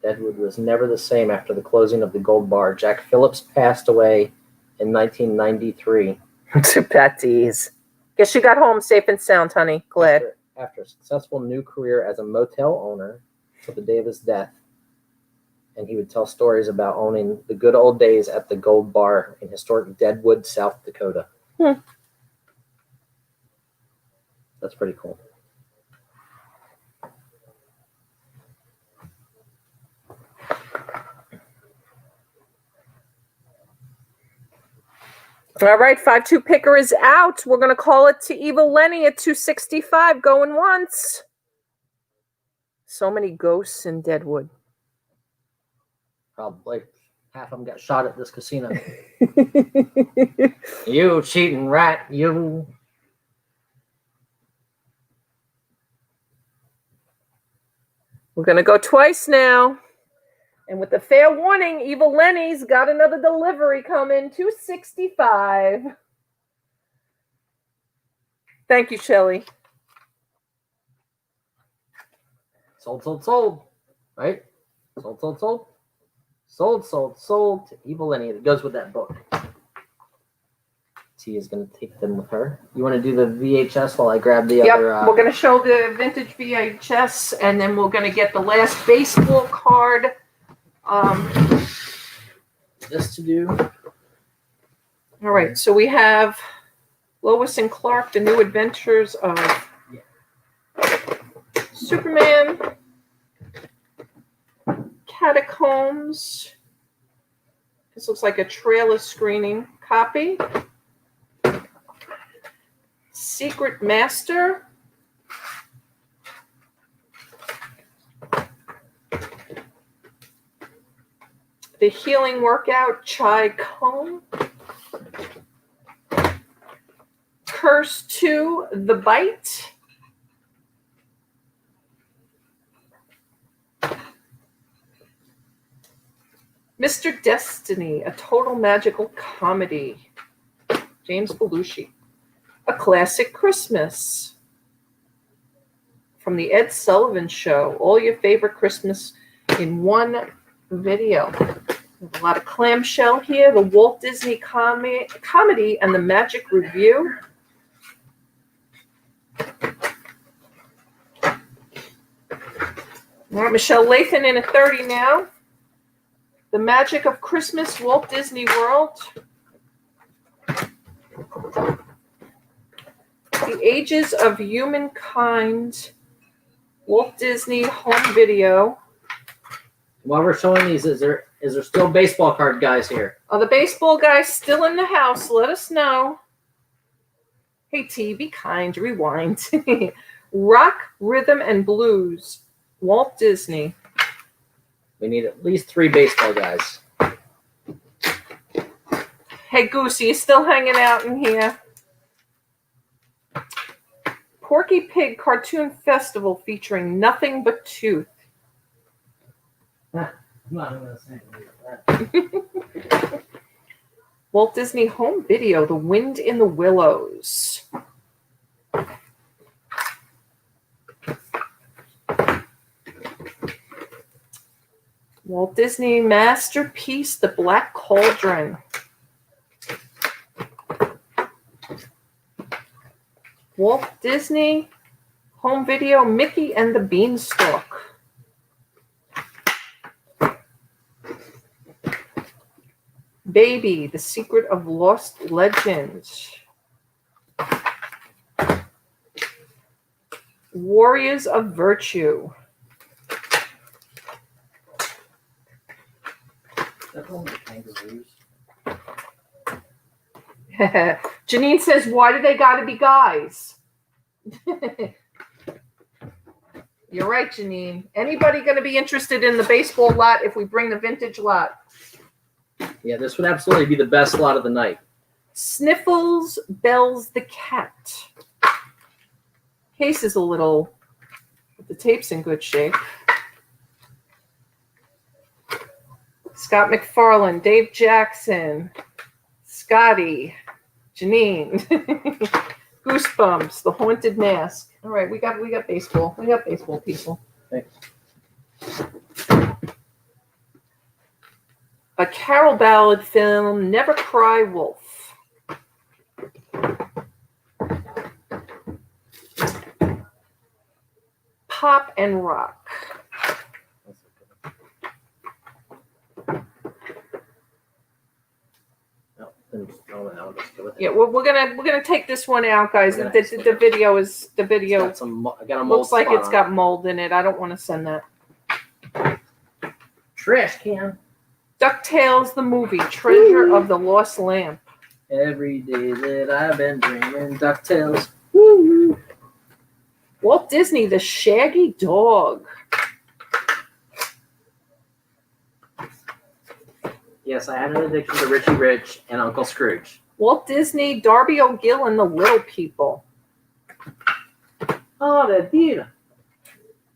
[SPEAKER 8] Deadwood was never the same after the closing of the Gold Bar. Jack Phillips passed away in 1993.
[SPEAKER 1] Two patties. Guess you got home safe and sound, honey. Glad.
[SPEAKER 8] After a successful new career as a motel owner till the day of his death. And he would tell stories about owning the good old days at the Gold Bar in historic Deadwood, South Dakota. That's pretty cool.
[SPEAKER 1] All right, 5.2 Picker is out. We're going to call it to Evil Lenny at $2.65. Going once. So many ghosts in Deadwood.
[SPEAKER 8] Probably half of them got shot at this casino. You cheating rat, you.
[SPEAKER 1] We're going to go twice now. And with the fair warning, Evil Lenny's got another delivery coming. $2.65. Thank you, Shelly.
[SPEAKER 8] Sold, sold, sold. Right? Sold, sold, sold. Sold, sold, sold to Evil Lenny. It goes with that book. T is going to take them with her. You want to do the VHS while I grab the other?
[SPEAKER 1] We're going to show the vintage VHS, and then we're going to get the last baseball card.
[SPEAKER 8] This to do.
[SPEAKER 1] All right, so we have Lois and Clark, The New Adventures of Superman, Catacombs. This looks like a trailer screening copy. Secret Master. The Healing Workout, Chai Kong. Curse 2, The Bite. Mr. Destiny, A Total Magical Comedy. James Belushi. A Classic Christmas. From the Ed Sullivan Show. All your favorite Christmas in one video. There's a lot of clamshell here. The Walt Disney Comedy and the Magic Review. All right, Michelle Lathan in at 30 now. The Magic of Christmas, Walt Disney World. The Ages of Humankind, Walt Disney Home Video.
[SPEAKER 8] While we're showing these, is there still baseball card guys here?
[SPEAKER 1] Are the baseball guys still in the house? Let us know. Hey, T, be kind. Rewind. Rock, Rhythm, and Blues, Walt Disney.
[SPEAKER 8] We need at least 3 baseball guys.
[SPEAKER 1] Hey, Goosey, you still hanging out in here? Porky Pig Cartoon Festival featuring Nothing But Tooth.
[SPEAKER 8] I'm not even gonna say anything about that.
[SPEAKER 1] Walt Disney Home Video, The Wind in the Willows. Walt Disney Masterpiece, The Black Cauldron. Walt Disney Home Video, Mickey and the Beanstalk. Baby, The Secret of Lost Legends. Warriors of Virtue. Janine says, why do they got to be guys? You're right, Janine. Anybody going to be interested in the baseball lot if we bring the vintage lot?
[SPEAKER 8] Yeah, this would absolutely be the best lot of the night.
[SPEAKER 1] Sniffles Bells the Cat. Case is a little, but the tape's in good shape. Scott McFarlane, Dave Jackson, Scotty, Janine, Goosebumps, The Haunted Mask. All right, we got baseball. We got baseball people.
[SPEAKER 8] Thanks.
[SPEAKER 1] A Carol ballad film, Never Cry Wolf. Pop and Rock. Yeah, we're gonna take this one out, guys. The video is
[SPEAKER 8] I got a mold
[SPEAKER 1] looks like
[SPEAKER 8] spot
[SPEAKER 1] it's
[SPEAKER 8] on
[SPEAKER 1] got mold in it. I don't want to send that.
[SPEAKER 8] trash can.
[SPEAKER 1] DuckTales the movie, Treasure of the Lost Lamp.
[SPEAKER 8] Every day that I've been dreaming DuckTales.
[SPEAKER 1] Walt Disney, The Shaggy Dog.
[SPEAKER 8] Yes, I had an addiction to Richie Rich and Uncle Scrooge.
[SPEAKER 1] Walt Disney, Darby O'Gill and the Little People.
[SPEAKER 8] Oh, that deal.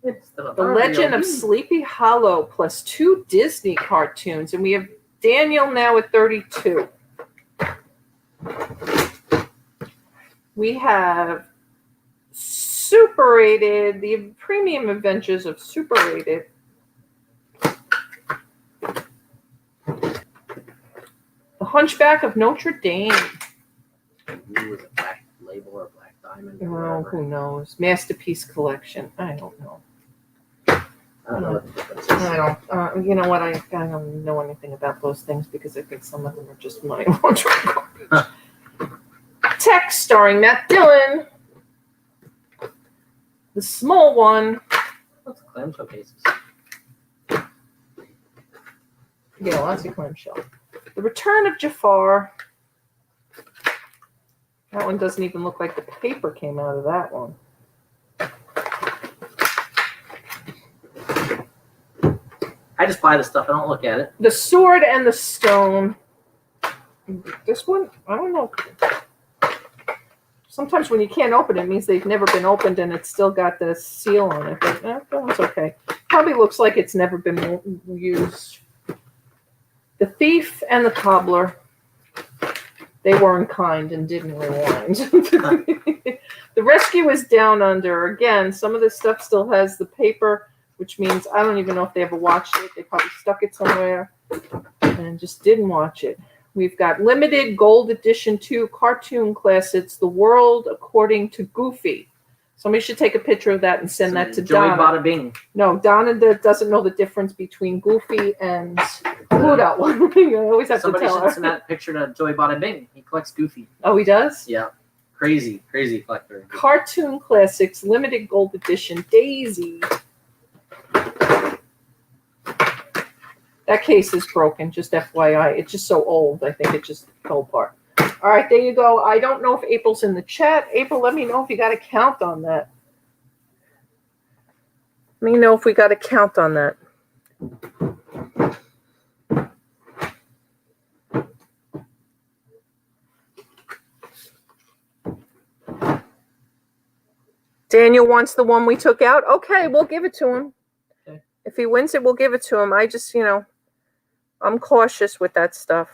[SPEAKER 8] It's
[SPEAKER 1] The Legend of Sleepy Hollow plus 2 Disney cartoons. And we have Daniel now at 32. We have Super 8, the Premium Adventures of Super 8. The Hunchback of Notre Dame.
[SPEAKER 8] Was it Black Label or Black Diamond? Or
[SPEAKER 1] Oh,
[SPEAKER 8] whatever.
[SPEAKER 1] who knows? Masterpiece Collection. I don't know.
[SPEAKER 8] I don't know what the difference is.
[SPEAKER 1] I don't. You know what? I don't know anything about those things because I think some of them are just money laundering garbage. Text starring Matt Dillon. The Small One.
[SPEAKER 8] What's clamshell cases?
[SPEAKER 1] Yeah, lots of clamshell. The Return of Jafar. That one doesn't even look like the paper came out of that one.
[SPEAKER 8] I just buy the stuff. I don't look at it.
[SPEAKER 1] The Sword and the Stone. This one, I don't know. Sometimes when you can't open it, it means they've never been opened and it's still got the seal on it. But that one's okay. Probably looks like it's never been used. The Thief and the Cobbler. They weren't kind and didn't rewind. The Rescue is Down Under. Again, some of this stuff still has the paper, which means I don't even know if they ever watched it. They probably stuck it somewhere and just didn't watch it. We've got Limited Gold Edition 2 Cartoon Classics, The World According to Goofy. Somebody should take a picture of that and send that to
[SPEAKER 8] Joey
[SPEAKER 1] Donna.
[SPEAKER 8] Bada Bing.
[SPEAKER 1] No, Donna doesn't know the difference between Goofy and Pluto. You always have
[SPEAKER 8] Somebody
[SPEAKER 1] to tell
[SPEAKER 8] should
[SPEAKER 1] her.
[SPEAKER 8] send that picture to Joey Bada Bing. He collects Goofy.
[SPEAKER 1] Oh, he does?
[SPEAKER 8] Yeah. Crazy collector.
[SPEAKER 1] Cartoon Classics, limited gold edition, Daisy. That case is broken, just FYI. It's just so old. I think it just fell apart. All right, there you go. I don't know if April's in the chat. April, let me know if you got a count on that. Let me know if we got a count on that. Daniel wants the one we took out. Okay, we'll give it to him.
[SPEAKER 8] Okay.
[SPEAKER 1] If he wins it, we'll give it to him. I just, I'm cautious with that stuff.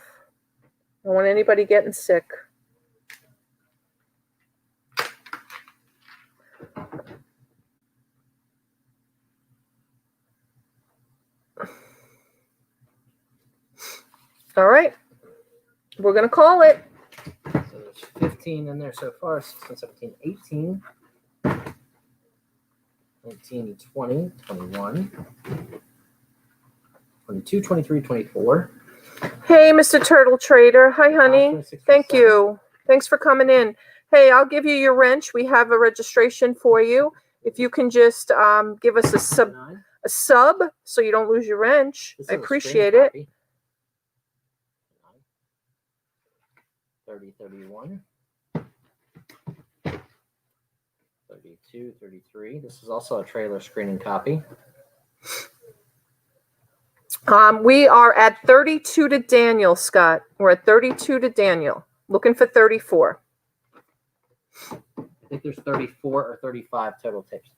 [SPEAKER 1] I don't want anybody getting sick. All right. We're going to call it.
[SPEAKER 8] So there's 15 in there so far. 16, 17, 18. 19, 20, 21. 22, 23, 24.
[SPEAKER 1] Hey, Mr. Turtle Trader. Hi, honey.
[SPEAKER 8] 26,
[SPEAKER 1] Thank
[SPEAKER 8] 27.
[SPEAKER 1] you. Thanks for coming in. Hey, I'll give you your wrench. We have a registration for you. If you can just give us a sub so you don't lose your wrench.
[SPEAKER 8] This
[SPEAKER 1] I
[SPEAKER 8] is a
[SPEAKER 1] appreciate
[SPEAKER 8] screen
[SPEAKER 1] it.
[SPEAKER 8] copy. 30, 31. 32, 33. This is also a trailer screening copy.
[SPEAKER 1] We are at 32 to Daniel, Scott. We're at 32 to Daniel. Looking for 34.
[SPEAKER 8] I think there's 34 or 35 total tapes.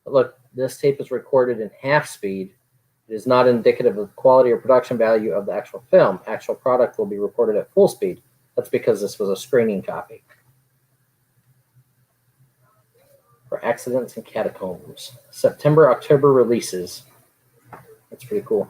[SPEAKER 8] But look, this tape is recorded in half speed. It is not indicative of the quality or production value of the actual film. Actual product will be reported at full speed. That's because this was a screening copy. For Accidents and Catacombs. September, October releases. That's pretty cool.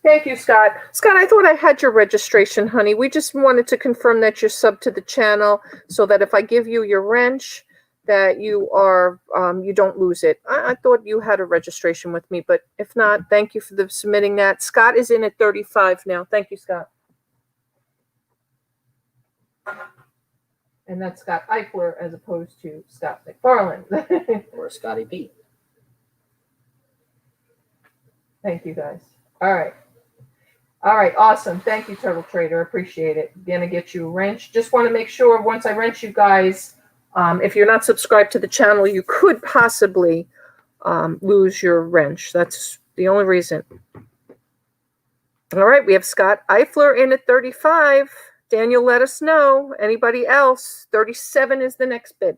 [SPEAKER 1] Thank you, Scott. Scott, I thought I had your registration, honey. We just wanted to confirm that you're sub to the channel so that if I give you your wrench, that you are you don't lose it. I thought you had a registration with me, but if not, thank you for submitting that. Scott is in at 35 now. Thank you, Scott. And that's Scott Eichler as opposed to Scott McFarland.
[SPEAKER 8] Or Scotty B.
[SPEAKER 1] Thank you, guys. All right. All right, awesome. Thank you, Turtle Trader. Appreciate it. Gonna get you a wrench. Just want to make sure once I wrench you guys, if you're not subscribed to the channel, you could possibly lose your wrench. That's the only reason. All right, we have Scott Eichler in at 35. Daniel, let us know. Anybody else? 37 is the next bid.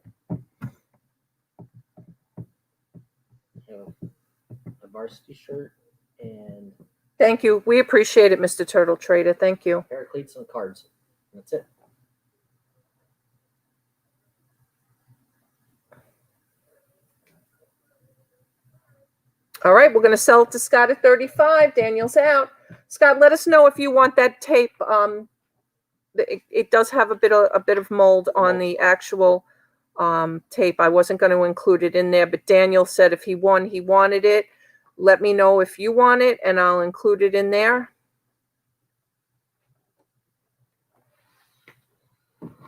[SPEAKER 8] A varsity shirt and
[SPEAKER 1] Thank you. We appreciate it, Mr. Turtle Trader. Thank you.
[SPEAKER 8] a pair of cleats and cards. That's it.
[SPEAKER 1] All right, we're going to sell it to Scott at 35. Daniel's out. Scott, let us know if you want that tape. It does have a bit of mold on the actual tape. I wasn't going to include it in there, but Daniel said if he won, he wanted it. Let me know if you want it, and I'll include it in there.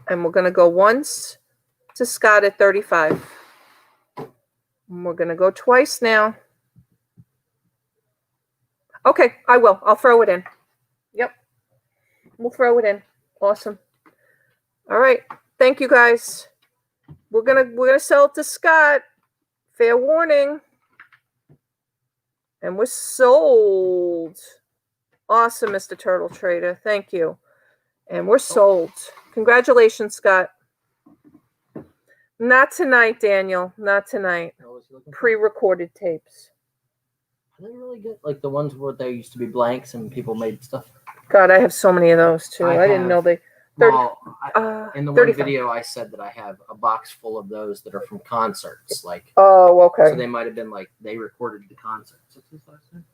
[SPEAKER 1] And we're going to go once to Scott at 35. And we're going to go twice now. Okay, I will. I'll throw it in. Yep. We'll throw it in. Awesome. All right. Thank you, guys. We're gonna sell it to Scott. Fair warning. And we're sold. Awesome, Mr. Turtle Trader. Thank you. And we're sold. Congratulations, Scott. Not tonight, Daniel. Not tonight. Pre-recorded tapes.
[SPEAKER 8] Are they really good? Like the ones where there used to be blanks and people made stuff?
[SPEAKER 1] God, I have so many of those too. I didn't
[SPEAKER 8] have
[SPEAKER 1] know
[SPEAKER 8] Well, in the one
[SPEAKER 1] 35.
[SPEAKER 8] video, I said that I have a box full of those that are from concerts. Like,
[SPEAKER 1] Oh, okay.
[SPEAKER 8] so they might have been like they recorded the concerts. What's his last name?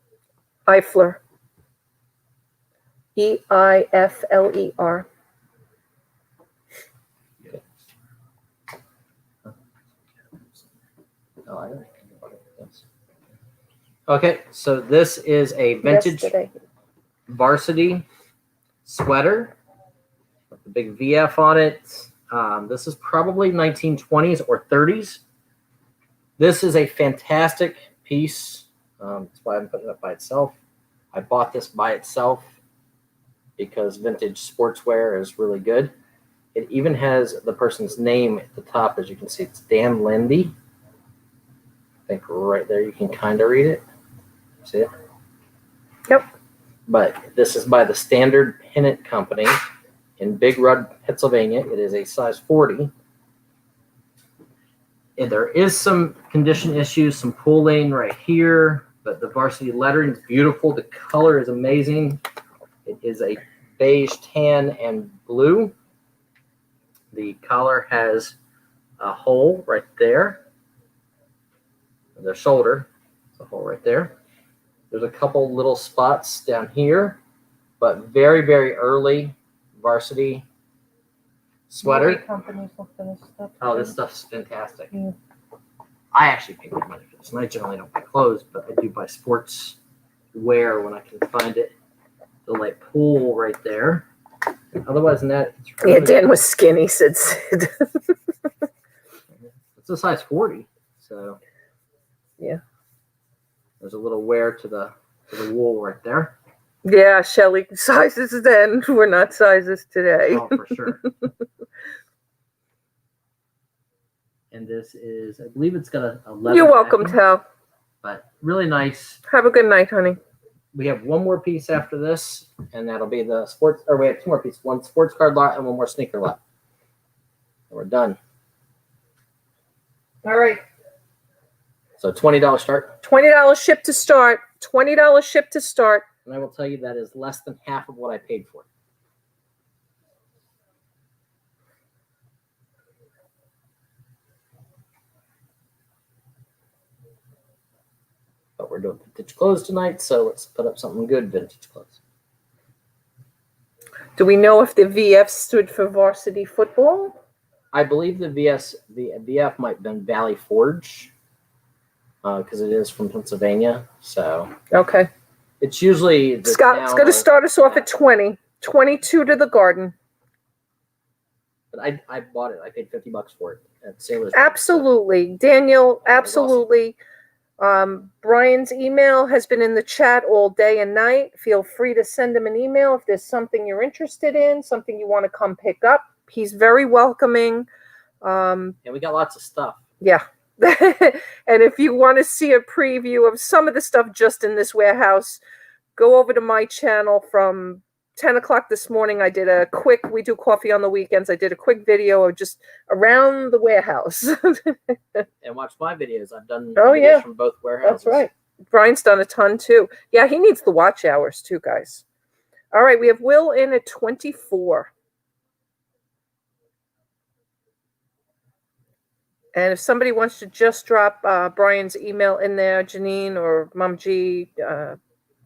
[SPEAKER 1] Eifler. Eifler.
[SPEAKER 8] Oh, I don't know what it is. Okay, so this is a vintage
[SPEAKER 1] Yesterday.
[SPEAKER 8] varsity sweater with the big VF on it. This is probably 1920s or 30s. This is a fantastic piece. That's why I'm putting it up by itself. I bought this by itself because vintage sportswear is really good. It even has the person's name at the top. As you can see, it's Dan Lindy. I think right there you can kind of read it. See it?
[SPEAKER 1] Yep.
[SPEAKER 8] But this is by the Standard Pennant Company in Big Rud, Pennsylvania. It is a size 40. And there is some condition issues, some pulling right here, but the varsity lettering is beautiful. The color is amazing. It is a beige, tan, and blue. The collar has a hole right there. The shoulder, a hole right there. There's a couple little spots down here, but very, very early varsity sweater.
[SPEAKER 1] Companies will finish stuff.
[SPEAKER 8] Oh, this stuff's fantastic.
[SPEAKER 1] Yeah.
[SPEAKER 8] I actually pay good money for this, and I generally don't buy clothes, but I do buy sports wear when I can find it. The light pool right there. Otherwise than that, it's really,
[SPEAKER 1] Yeah, Dan was skinny, said Sid.
[SPEAKER 8] it's a size 40. So
[SPEAKER 1] Yeah.
[SPEAKER 8] there's a little wear to the wool right there.
[SPEAKER 1] Yeah, Shelly, sizes then. We're not sizes today.
[SPEAKER 8] Oh, for sure. And this is, I believe it's got a leather
[SPEAKER 1] You're welcome,
[SPEAKER 8] backing,
[SPEAKER 1] Tal.
[SPEAKER 8] but really nice.
[SPEAKER 1] Have a good night, honey.
[SPEAKER 8] We have one more piece after this, and that'll be the sports, or we have two more pieces, one sports card lot and one more sneaker lot. And we're done.
[SPEAKER 1] All right.
[SPEAKER 8] So $20 start.
[SPEAKER 1] $20 ship to start. $20 ship to start.
[SPEAKER 8] And I will tell you that is less than half of what I paid for it. But we're doing vintage clothes tonight, so let's put up something good vintage clothes.
[SPEAKER 1] Do we know if the VF stood for varsity football?
[SPEAKER 8] I believe the VF might have been Valley Forge, because it is from Pennsylvania. So
[SPEAKER 1] Okay.
[SPEAKER 8] it's usually the
[SPEAKER 1] Scott's
[SPEAKER 8] town
[SPEAKER 1] going to
[SPEAKER 8] of-
[SPEAKER 1] start us off at 20. 22 to the garden.
[SPEAKER 8] But I bought it. I paid $50 for it at Sailor's.
[SPEAKER 1] Absolutely. Daniel,
[SPEAKER 8] That was awesome.
[SPEAKER 1] absolutely. Brian's email has been in the chat all day and night. Feel free to send him an email if there's something you're interested in, something you want to come pick up. He's very welcoming.
[SPEAKER 8] And we got lots of stuff.
[SPEAKER 1] Yeah. And if you want to see a preview of some of the stuff just in this warehouse, go over to my channel from 10 o'clock this morning. I did a quick, we do coffee on the weekends. I did a quick video of just around the warehouse.
[SPEAKER 8] And watch my videos. I've done
[SPEAKER 1] Oh,
[SPEAKER 8] videos
[SPEAKER 1] yeah.
[SPEAKER 8] from both warehouses.
[SPEAKER 1] That's right. Brian's done a ton too. Yeah, he needs the watch hours too, guys. All right, we have Will in at 24. And if somebody wants to just drop Brian's email in there, Janine or Mom G,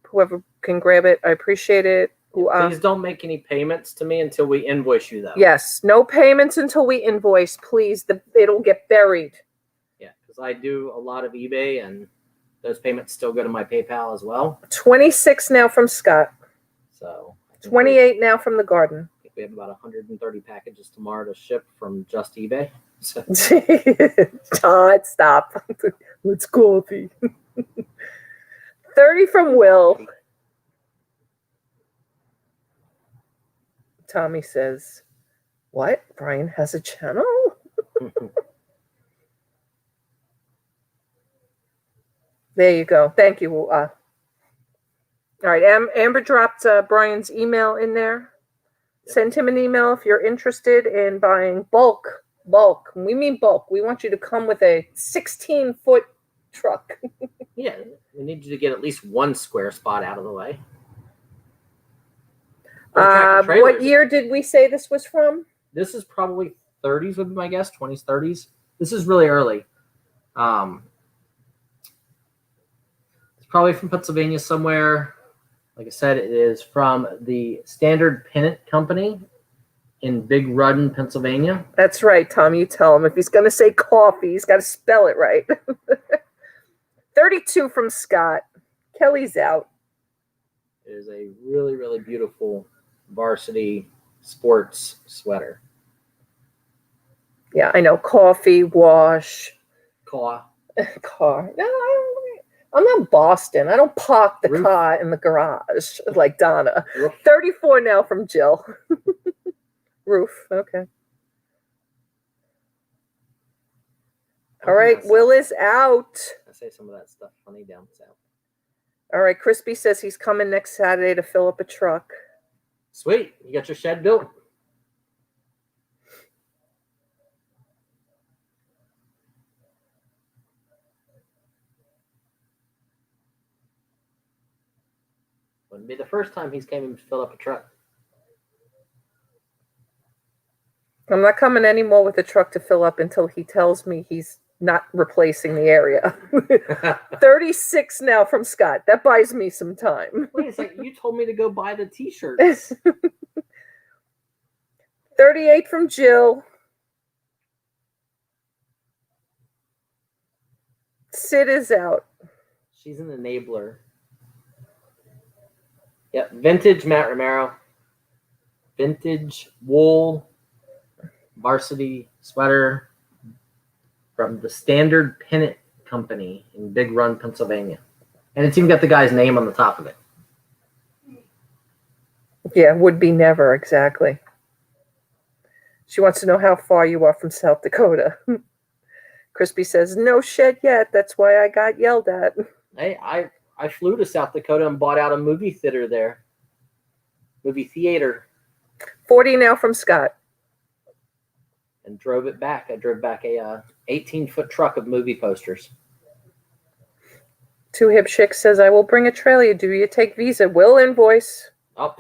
[SPEAKER 1] whoever can grab it, I appreciate it.
[SPEAKER 8] Please don't make any payments to me until we invoice you, though.
[SPEAKER 1] Yes, no payments until we invoice, please. It'll get buried.
[SPEAKER 8] Yeah, because I do a lot of eBay, and those payments still go to my PayPal as well.
[SPEAKER 1] 26 now from Scott.
[SPEAKER 8] So
[SPEAKER 1] 28 now from the garden.
[SPEAKER 8] I think we have about 130 packages tomorrow to ship from just eBay. So
[SPEAKER 1] Todd, stop. Let's coffee. 30 from Will. Tommy says, what? Brian has a channel? There you go. Thank you. All right. Amber dropped Brian's email in there. Send him an email if you're interested in buying bulk. We mean bulk. We want you to come with a 16-foot truck.
[SPEAKER 8] yeah, we need you to get at least one square spot out of the way. Tractor
[SPEAKER 1] What
[SPEAKER 8] trailers.
[SPEAKER 1] year did we say this was from?
[SPEAKER 8] This is probably 30s would be my guess, 20s, 30s. This is really early. It's probably from Pennsylvania somewhere. Like I said, it is from the Standard Pennant Company in Big Rudden, Pennsylvania.
[SPEAKER 1] That's right, Tom. You tell him. If he's going to say coffee, he's got to spell it right. 32 from Scott. Kelly's out.
[SPEAKER 8] It is a really, really beautiful varsity sports sweater.
[SPEAKER 1] Yeah, I know. Coffee, wash,
[SPEAKER 8] Claw.
[SPEAKER 1] car. No, I'm not Boston. I don't park the
[SPEAKER 8] Roof.
[SPEAKER 1] car in the garage like Donna.
[SPEAKER 8] Roof.
[SPEAKER 1] 34 now from Jill. Roof. Okay. All right. Will is out.
[SPEAKER 8] I say some of that stuff funny down south.
[SPEAKER 1] All right. Crispy says he's coming next Saturday to fill up a truck.
[SPEAKER 8] Sweet. You got your shed built? Wouldn't be the first time he's came and filled up a truck.
[SPEAKER 1] I'm not coming anymore with a truck to fill up until he tells me he's not replacing the area. 36 now from Scott. That buys me some time.
[SPEAKER 8] Wait a second. You told me to go buy the t-shirts.
[SPEAKER 1] 38 from Jill. Sid is out.
[SPEAKER 8] She's an enabler. Yep. Vintage Matt Romero. Vintage wool varsity sweater from the Standard Pennant Company in Big Run, Pennsylvania. And it's even got the guy's name on the top of it.
[SPEAKER 1] Yeah, would be never, exactly. She wants to know how far you are from South Dakota. Crispy says, no shed yet. That's why I got yelled at.
[SPEAKER 8] Hey, I flew to South Dakota and bought out a movie theater there. Movie theater.
[SPEAKER 1] 40 now from Scott.
[SPEAKER 8] And drove it back. I drove back a 18-foot truck of movie posters.
[SPEAKER 1] Two Hip Chick says, I will bring a trailer. Do you take Visa? Will invoice.
[SPEAKER 8] Oh,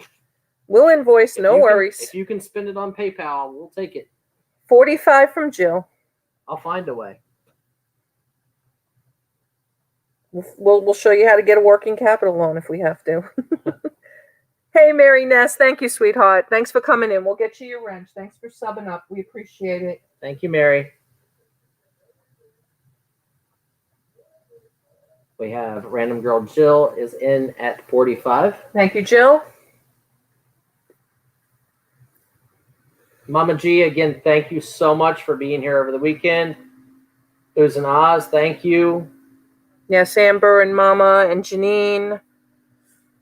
[SPEAKER 1] Will invoice.
[SPEAKER 8] if
[SPEAKER 1] No
[SPEAKER 8] you can-
[SPEAKER 1] worries.
[SPEAKER 8] if you can spend it on PayPal, we'll take it.
[SPEAKER 1] 45 from Jill.
[SPEAKER 8] I'll find a way.
[SPEAKER 1] We'll show you how to get a working capital loan if we have to. Hey, Mary Ness. Thank you, sweetheart. Thanks for coming in. We'll get you your wrench. Thanks for subbing up. We appreciate it.
[SPEAKER 8] Thank you, Mary. We have Random Girl Jill is in at 45.
[SPEAKER 1] Thank you, Jill.
[SPEAKER 8] Mama G, again, thank you so much for being here over the weekend. There's an Oz, thank you.
[SPEAKER 1] Yes, Amber and Mama and Janine.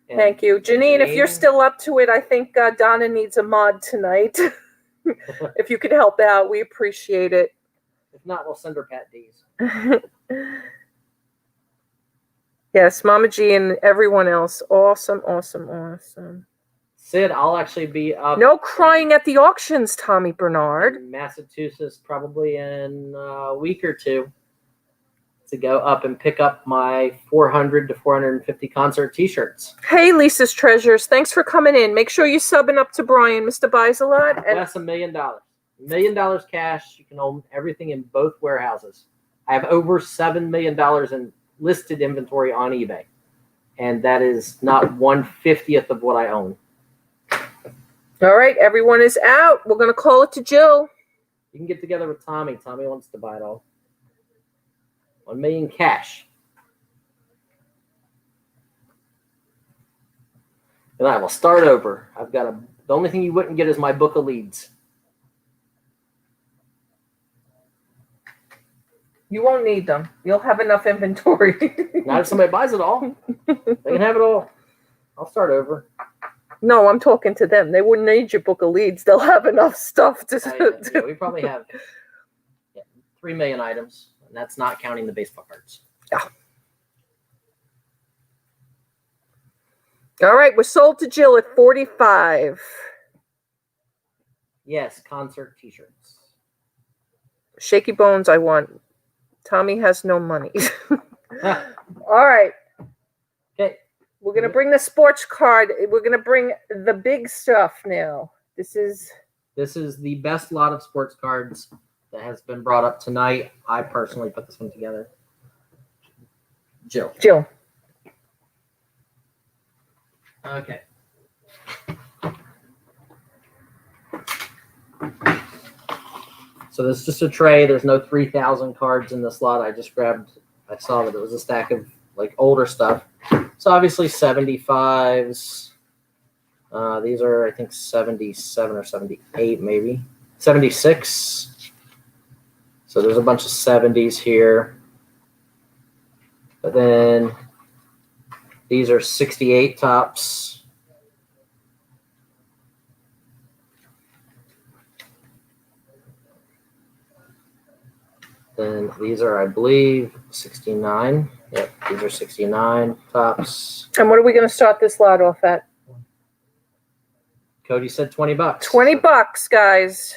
[SPEAKER 8] And
[SPEAKER 1] Thank you. Janine, if you're
[SPEAKER 8] Janine.
[SPEAKER 1] still up to it, I think Donna needs a mod tonight. If you could help out, we appreciate it.
[SPEAKER 8] If not, we'll send her Pat D's.
[SPEAKER 1] Yes, Mama G and everyone else. Awesome, awesome, awesome.
[SPEAKER 8] Sid, I'll actually be up
[SPEAKER 1] No crying at the auctions, Tommy Bernard.
[SPEAKER 8] in Massachusetts probably in a week or two to go up and pick up my 400 to 450 concert t-shirts.
[SPEAKER 1] Hey, Lisa's Treasures. Thanks for coming in. Make sure you're subbing up to Brian, Mr. Buysalot. And
[SPEAKER 8] That's $1 million. $1 million cash. You can own everything in both warehouses. I have over $7 million in listed inventory on eBay. And that is not 1/50th of what I own.
[SPEAKER 1] all right, everyone is out. We're going to call it to Jill.
[SPEAKER 8] You can get together with Tommy. Tommy wants to buy it all. 1 million cash. And I will start over. I've got the only thing you wouldn't get is my book of leads.
[SPEAKER 1] You won't need them. You'll have enough inventory.
[SPEAKER 8] Not if somebody buys it all. They can have it all. I'll start over.
[SPEAKER 1] No, I'm talking to them. They wouldn't need your book of leads. They'll have enough stuff to.
[SPEAKER 8] Yeah, we probably have 3 million items, and that's not counting the baseball cards.
[SPEAKER 1] All right, we're sold to Jill at 45.
[SPEAKER 8] Yes, concert t-shirts.
[SPEAKER 1] Shaky Bones, I want. Tommy has no money. All right.
[SPEAKER 8] Okay.
[SPEAKER 1] We're going to bring the sports card. We're going to bring the big stuff now. This is
[SPEAKER 8] the best lot of sports cards that has been brought up tonight. I personally put this one together. Jill. Okay. So this is just a tray. There's no 3,000 cards in this lot. I saw that it was a stack of like older stuff. So obviously 75s. These are, I think, 77 or 78, maybe. 76. So there's a bunch of 70s here. But then these are 68 tops. Then these are, I believe, 69. Yep, these are 69 tops.
[SPEAKER 1] And what are we going to start this lot off at?
[SPEAKER 8] Cody said $20.
[SPEAKER 1] $20, guys.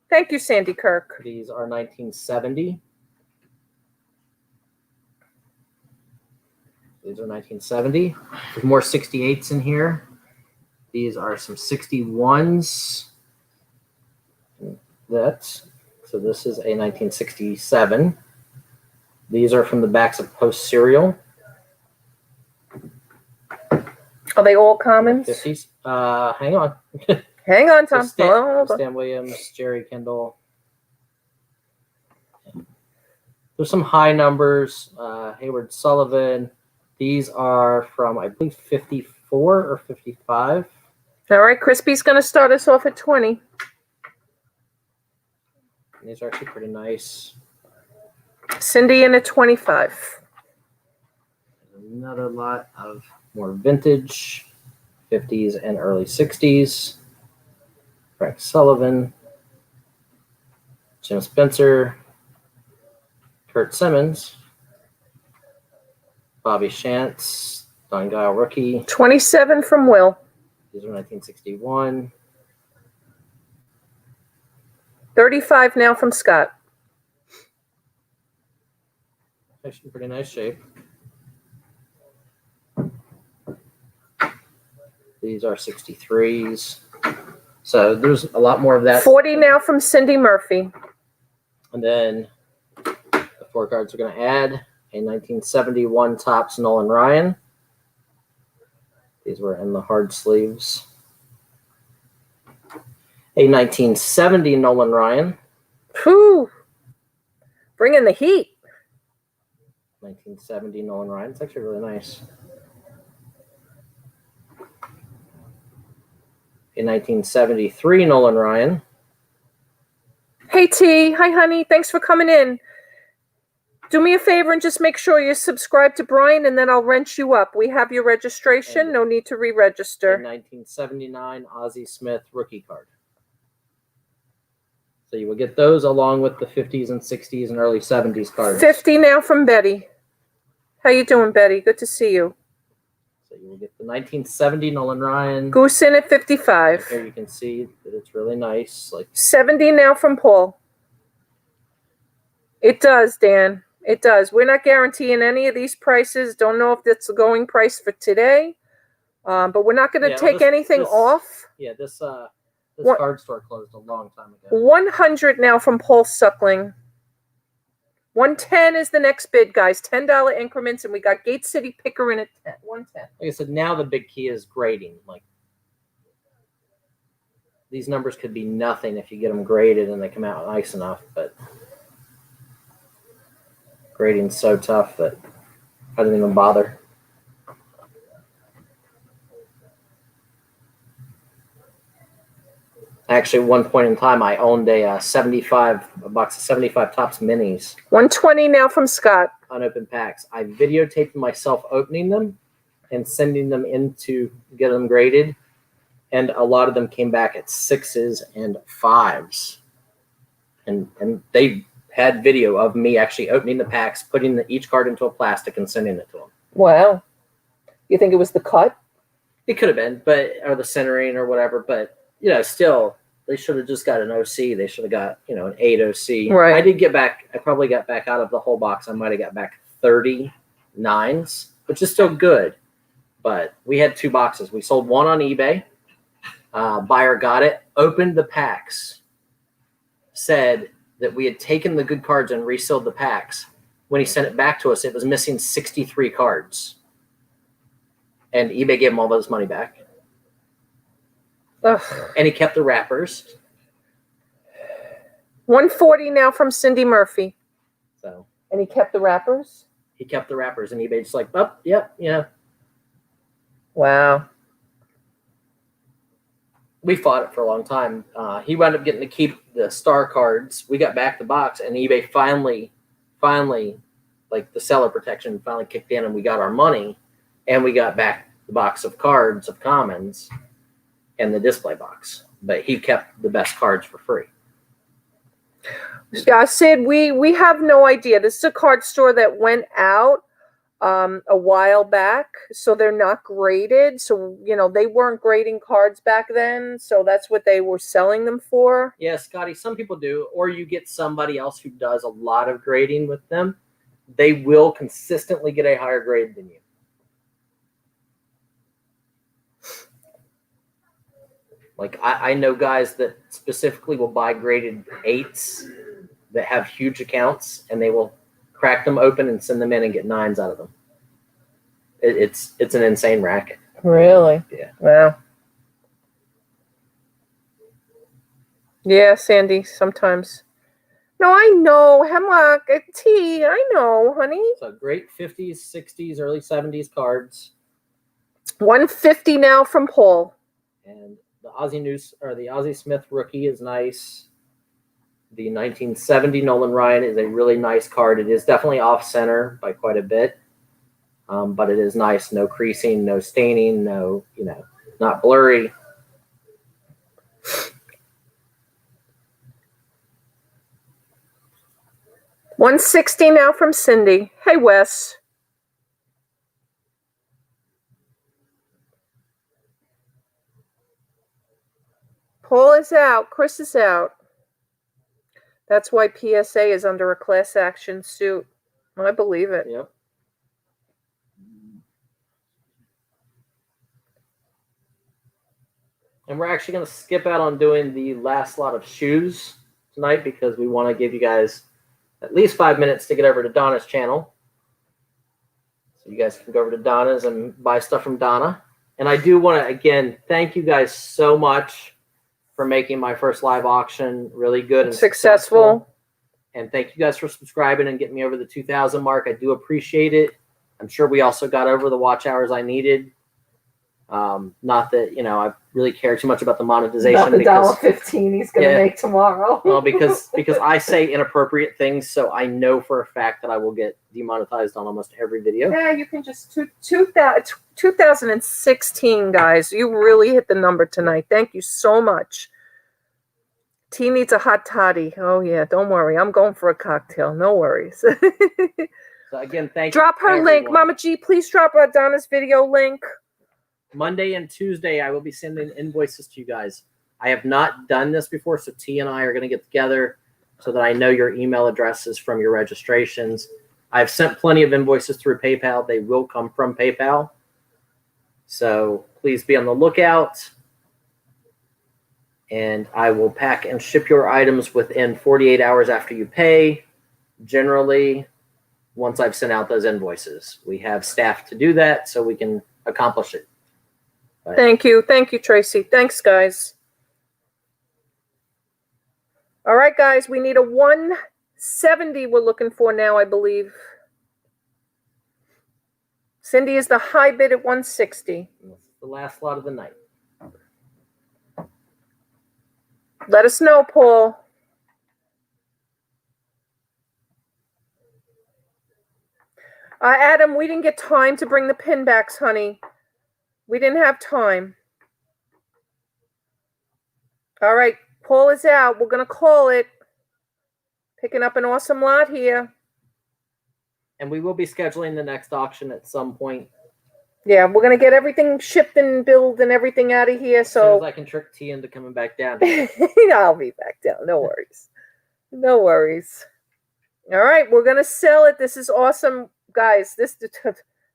[SPEAKER 1] Thank you, Sandy Kirk.
[SPEAKER 8] These are 1970. These are 1970. There's more 68s in here. These are some 61s. So this is a 1967. These are from the backs of Post Serial.
[SPEAKER 1] Are they all commons?
[SPEAKER 8] 50s. Hang on.
[SPEAKER 1] Hang on, Tom. Hold on.
[SPEAKER 8] Stan Williams, Jerry Kendall. There's some high numbers. Hayward Sullivan. These are from, I believe, 54 or 55.
[SPEAKER 1] All right, Crispy's going to start us off at 20.
[SPEAKER 8] These are actually pretty nice.
[SPEAKER 1] Cindy in at 25.
[SPEAKER 8] Another lot of more vintage, 50s and early 60s. Frank Sullivan, Jim Spencer, Kurt Simmons, Bobby Shantz, Don Guile rookie.
[SPEAKER 1] 27 from Will.
[SPEAKER 8] These are 1961.
[SPEAKER 1] 35 now from Scott.
[SPEAKER 8] Actually, pretty nice shape. These are 63s. So there's a lot more of that.
[SPEAKER 1] 40 now from Cindy Murphy.
[SPEAKER 8] And then the four cards we're going to add a 1971 Topps Nolan Ryan. These were in the hard sleeves. A 1970 Nolan Ryan.
[SPEAKER 1] Whew. Bringing the heat.
[SPEAKER 8] 1970 Nolan Ryan. It's actually really nice. A 1973 Nolan Ryan.
[SPEAKER 1] Hey, T. Hi, honey. Thanks for coming in. Do me a favor and just make sure you subscribe to Brian, and then I'll wrench you up. We have your registration. No need to
[SPEAKER 8] A
[SPEAKER 1] re-register.
[SPEAKER 8] 1979 Ozzie Smith rookie card. So you will get those along with the 50s and 60s and early 70s cards.
[SPEAKER 1] 50 now from Betty. How you doing, Betty? Good to see you.
[SPEAKER 8] So you will get the 1970 Nolan Ryan.
[SPEAKER 1] Goose in at 55.
[SPEAKER 8] Here you can see that it's really nice. Like
[SPEAKER 1] 70 now from Paul. It does, Dan. It does. We're not guaranteeing any of these prices. Don't know if that's the going price for today. But we're not going to take anything off.
[SPEAKER 8] Yeah, this
[SPEAKER 1] What-
[SPEAKER 8] card store closed a long time ago.
[SPEAKER 1] 100 now from Paul Suckling. 110 is the next bid, guys. $10 increments, and we got Gate City Pickering at 10. 110.
[SPEAKER 8] Like I said, now the big key is grading. Like these numbers could be nothing if you get them graded and they come out nice enough, but grading's so tough that I didn't even bother. Actually, at one point in time, I owned a box of 75 Topps Minis.
[SPEAKER 1] 120 now from Scott.
[SPEAKER 8] Unopened packs. I videotaped myself opening them and sending them in to get them graded, and a lot of them came back at 6s and 5s. And they had video of me actually opening the packs, putting each card into a plastic and sending it to them.
[SPEAKER 1] Wow. You think it was the cut?
[SPEAKER 8] It could have been, or the centering or whatever, but still, they should have just got an OC. They should have got, an 8 OC.
[SPEAKER 1] Right.
[SPEAKER 8] I probably got back out of the whole box. I might have got back 30 9s. which is still good. But we had 2 boxes. We sold one on eBay. Buyer got it, opened the packs, said that we had taken the good cards and resealed the packs. When he sent it back to us, it was missing 63 cards. And eBay gave him all those money back.
[SPEAKER 1] Ugh.
[SPEAKER 8] And he kept the wrappers.
[SPEAKER 1] $140 now from Cindy Murphy.
[SPEAKER 8] So
[SPEAKER 1] And he kept the wrappers?
[SPEAKER 8] he kept the wrappers, and eBay just like, oh, yep, yeah.
[SPEAKER 1] Wow.
[SPEAKER 8] We fought it for a long time. He wound up getting to keep the star cards. We got back the box, and eBay finally, like the seller protection finally kicked in, and we got our money, and we got back the box of cards of commons and the display box. But he kept the best cards for free.
[SPEAKER 1] Yeah, Sid, we have no idea. This is a card store that went out a while back, so they're not graded. So, you know, they weren't grading cards back then, so that's what they were selling them for.
[SPEAKER 8] Yeah, Scotty, some people do, or you get somebody else who does a lot of grading with them. They will consistently get a higher grade than you. Like, I know guys that specifically will buy graded 8s that have huge accounts, and they will crack them open and send them in and get 9s out of them. It's an insane racket.
[SPEAKER 1] Really?
[SPEAKER 8] Yeah.
[SPEAKER 1] Wow. Yeah, Sandy, sometimes. No, I know. Hemlock, T, I know, honey.
[SPEAKER 8] So great 50s, 60s, early 70s cards.
[SPEAKER 1] $150 now from Paul.
[SPEAKER 8] And the Ozzie Smith rookie is nice. The 1970 Nolan Ryan is a really nice card. It is definitely off center by quite a bit, but it is nice. No creasing, no staining, no, not blurry.
[SPEAKER 1] $160 now from Cindy. Hey, Wes. Paul is out. Chris is out. That's why PSA is under a class action suit. I believe it.
[SPEAKER 8] Yep. And we're actually going to skip out on doing the last lot of shoes tonight because we want to give you guys at least 5 minutes to get over to Donna's channel. So you guys can go over to Donna's and buy stuff from Donna. And I do want to, again, thank you guys so much for making my first live auction really good and
[SPEAKER 1] successful.
[SPEAKER 8] And thank you guys for subscribing and getting me over the 2,000 mark. I do appreciate it. I'm sure we also got over the watch hours I needed. Not that, I really care too much about the monetization.
[SPEAKER 1] Not the $1.15 he's going to make tomorrow.
[SPEAKER 8] Well, because I say inappropriate things, so I know for a fact that I will get demonetized on almost every video.
[SPEAKER 1] Yeah, you can just 2016, guys. You really hit the number tonight. Thank you so much. T needs a hot toddy. Oh yeah, don't worry. I'm going for a cocktail. No worries.
[SPEAKER 8] So again, thank you.
[SPEAKER 1] Drop her link, Mama G. Please drop Donna's video link.
[SPEAKER 8] Monday and Tuesday, I will be sending invoices to you guys. I have not done this before, so T and I are going to get together so that I know your email addresses from your registrations. I've sent plenty of invoices through PayPal. They will come from PayPal. So please be on the lookout. And I will pack and ship your items within 48 hours after you pay, generally, once I've sent out those invoices. We have staff to do that so we can accomplish it. But
[SPEAKER 1] thank you. Thank you, Tracy. Thanks, guys. All right, guys. We need a 170 we're looking for now, I believe. Cindy is the high bid at 160.
[SPEAKER 8] that's the last lot of the night.
[SPEAKER 1] Let us know, Paul. Adam, we didn't get time to bring the pin backs, honey. We didn't have time. All right, Paul is out. We're going to call it. Picking up an awesome lot here.
[SPEAKER 8] And we will be scheduling the next auction at some point.
[SPEAKER 1] Yeah, we're going to get everything shipped and billed and everything out of here.
[SPEAKER 8] As soon as
[SPEAKER 1] So
[SPEAKER 8] I can trick T into coming back down.
[SPEAKER 1] I'll be back down. No worries. No worries. All right, we're going to sell it. This is awesome. Guys,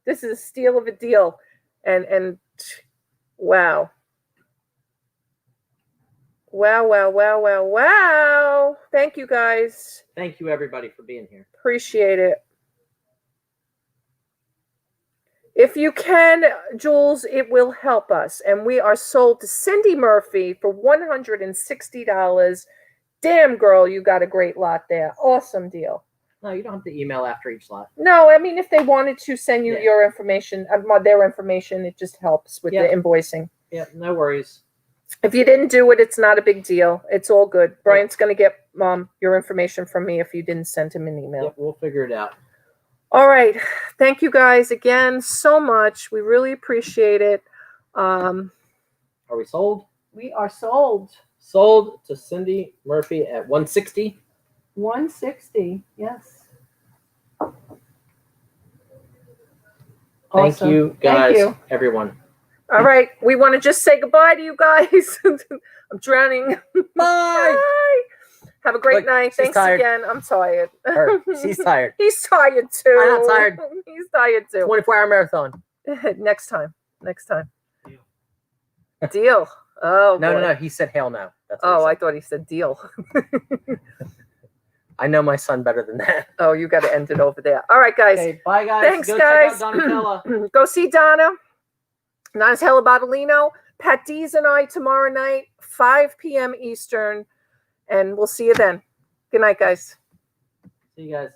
[SPEAKER 1] This is a steal of a deal. And wow. Wow. Thank you guys.
[SPEAKER 8] Thank you, everybody, for being here.
[SPEAKER 1] Appreciate it. If you can, Jules, it will help us. And we are sold to Cindy Murphy for $160. Damn, girl, you got a great lot there. Awesome deal.
[SPEAKER 8] No, you don't have to email after each lot.
[SPEAKER 1] No, I mean, if they wanted to send you
[SPEAKER 8] Yeah.
[SPEAKER 1] your information, their information, it just helps with
[SPEAKER 8] Yeah.
[SPEAKER 1] the invoicing.
[SPEAKER 8] Yeah, no worries.
[SPEAKER 1] If you didn't do it, it's not a big deal. It's all good. Brian's going to get your information from me if you didn't send him an email.
[SPEAKER 8] Yep, we'll figure it out.
[SPEAKER 1] All right. Thank you guys again so much. We really appreciate it.
[SPEAKER 8] Are we sold?
[SPEAKER 1] We are sold.
[SPEAKER 8] Sold to Cindy Murphy at 160.
[SPEAKER 1] 160. Yes.
[SPEAKER 8] Thank
[SPEAKER 1] Awesome.
[SPEAKER 8] you, guys,
[SPEAKER 1] Thank you.
[SPEAKER 8] everyone.
[SPEAKER 1] All right. We want to just say goodbye to you guys. I'm drowning.
[SPEAKER 8] Bye.
[SPEAKER 1] Have a great
[SPEAKER 2] Look,
[SPEAKER 1] night.
[SPEAKER 2] she's
[SPEAKER 1] Thanks
[SPEAKER 2] tired.
[SPEAKER 1] again. I'm tired.
[SPEAKER 2] Her. She's tired.
[SPEAKER 1] He's tired too.
[SPEAKER 2] I'm not tired.
[SPEAKER 1] He's tired too.
[SPEAKER 2] 24-hour marathon.
[SPEAKER 1] Next time. Deal. Oh, boy.
[SPEAKER 2] No. He said hell no. That's what he
[SPEAKER 1] Oh, I
[SPEAKER 2] said.
[SPEAKER 1] thought he said deal.
[SPEAKER 2] I know my son better than that.
[SPEAKER 1] Oh, you got to end it over there. All right, guys.
[SPEAKER 8] Okay, bye, guys.
[SPEAKER 1] Thanks,
[SPEAKER 8] Go
[SPEAKER 1] guys.
[SPEAKER 8] check out Donatella.
[SPEAKER 1] Go see Donna. Donatella Bottolino. Pat Dees and I tomorrow night, 5 p.m. Eastern. And we'll see you then. Good night, guys.
[SPEAKER 8] See you guys.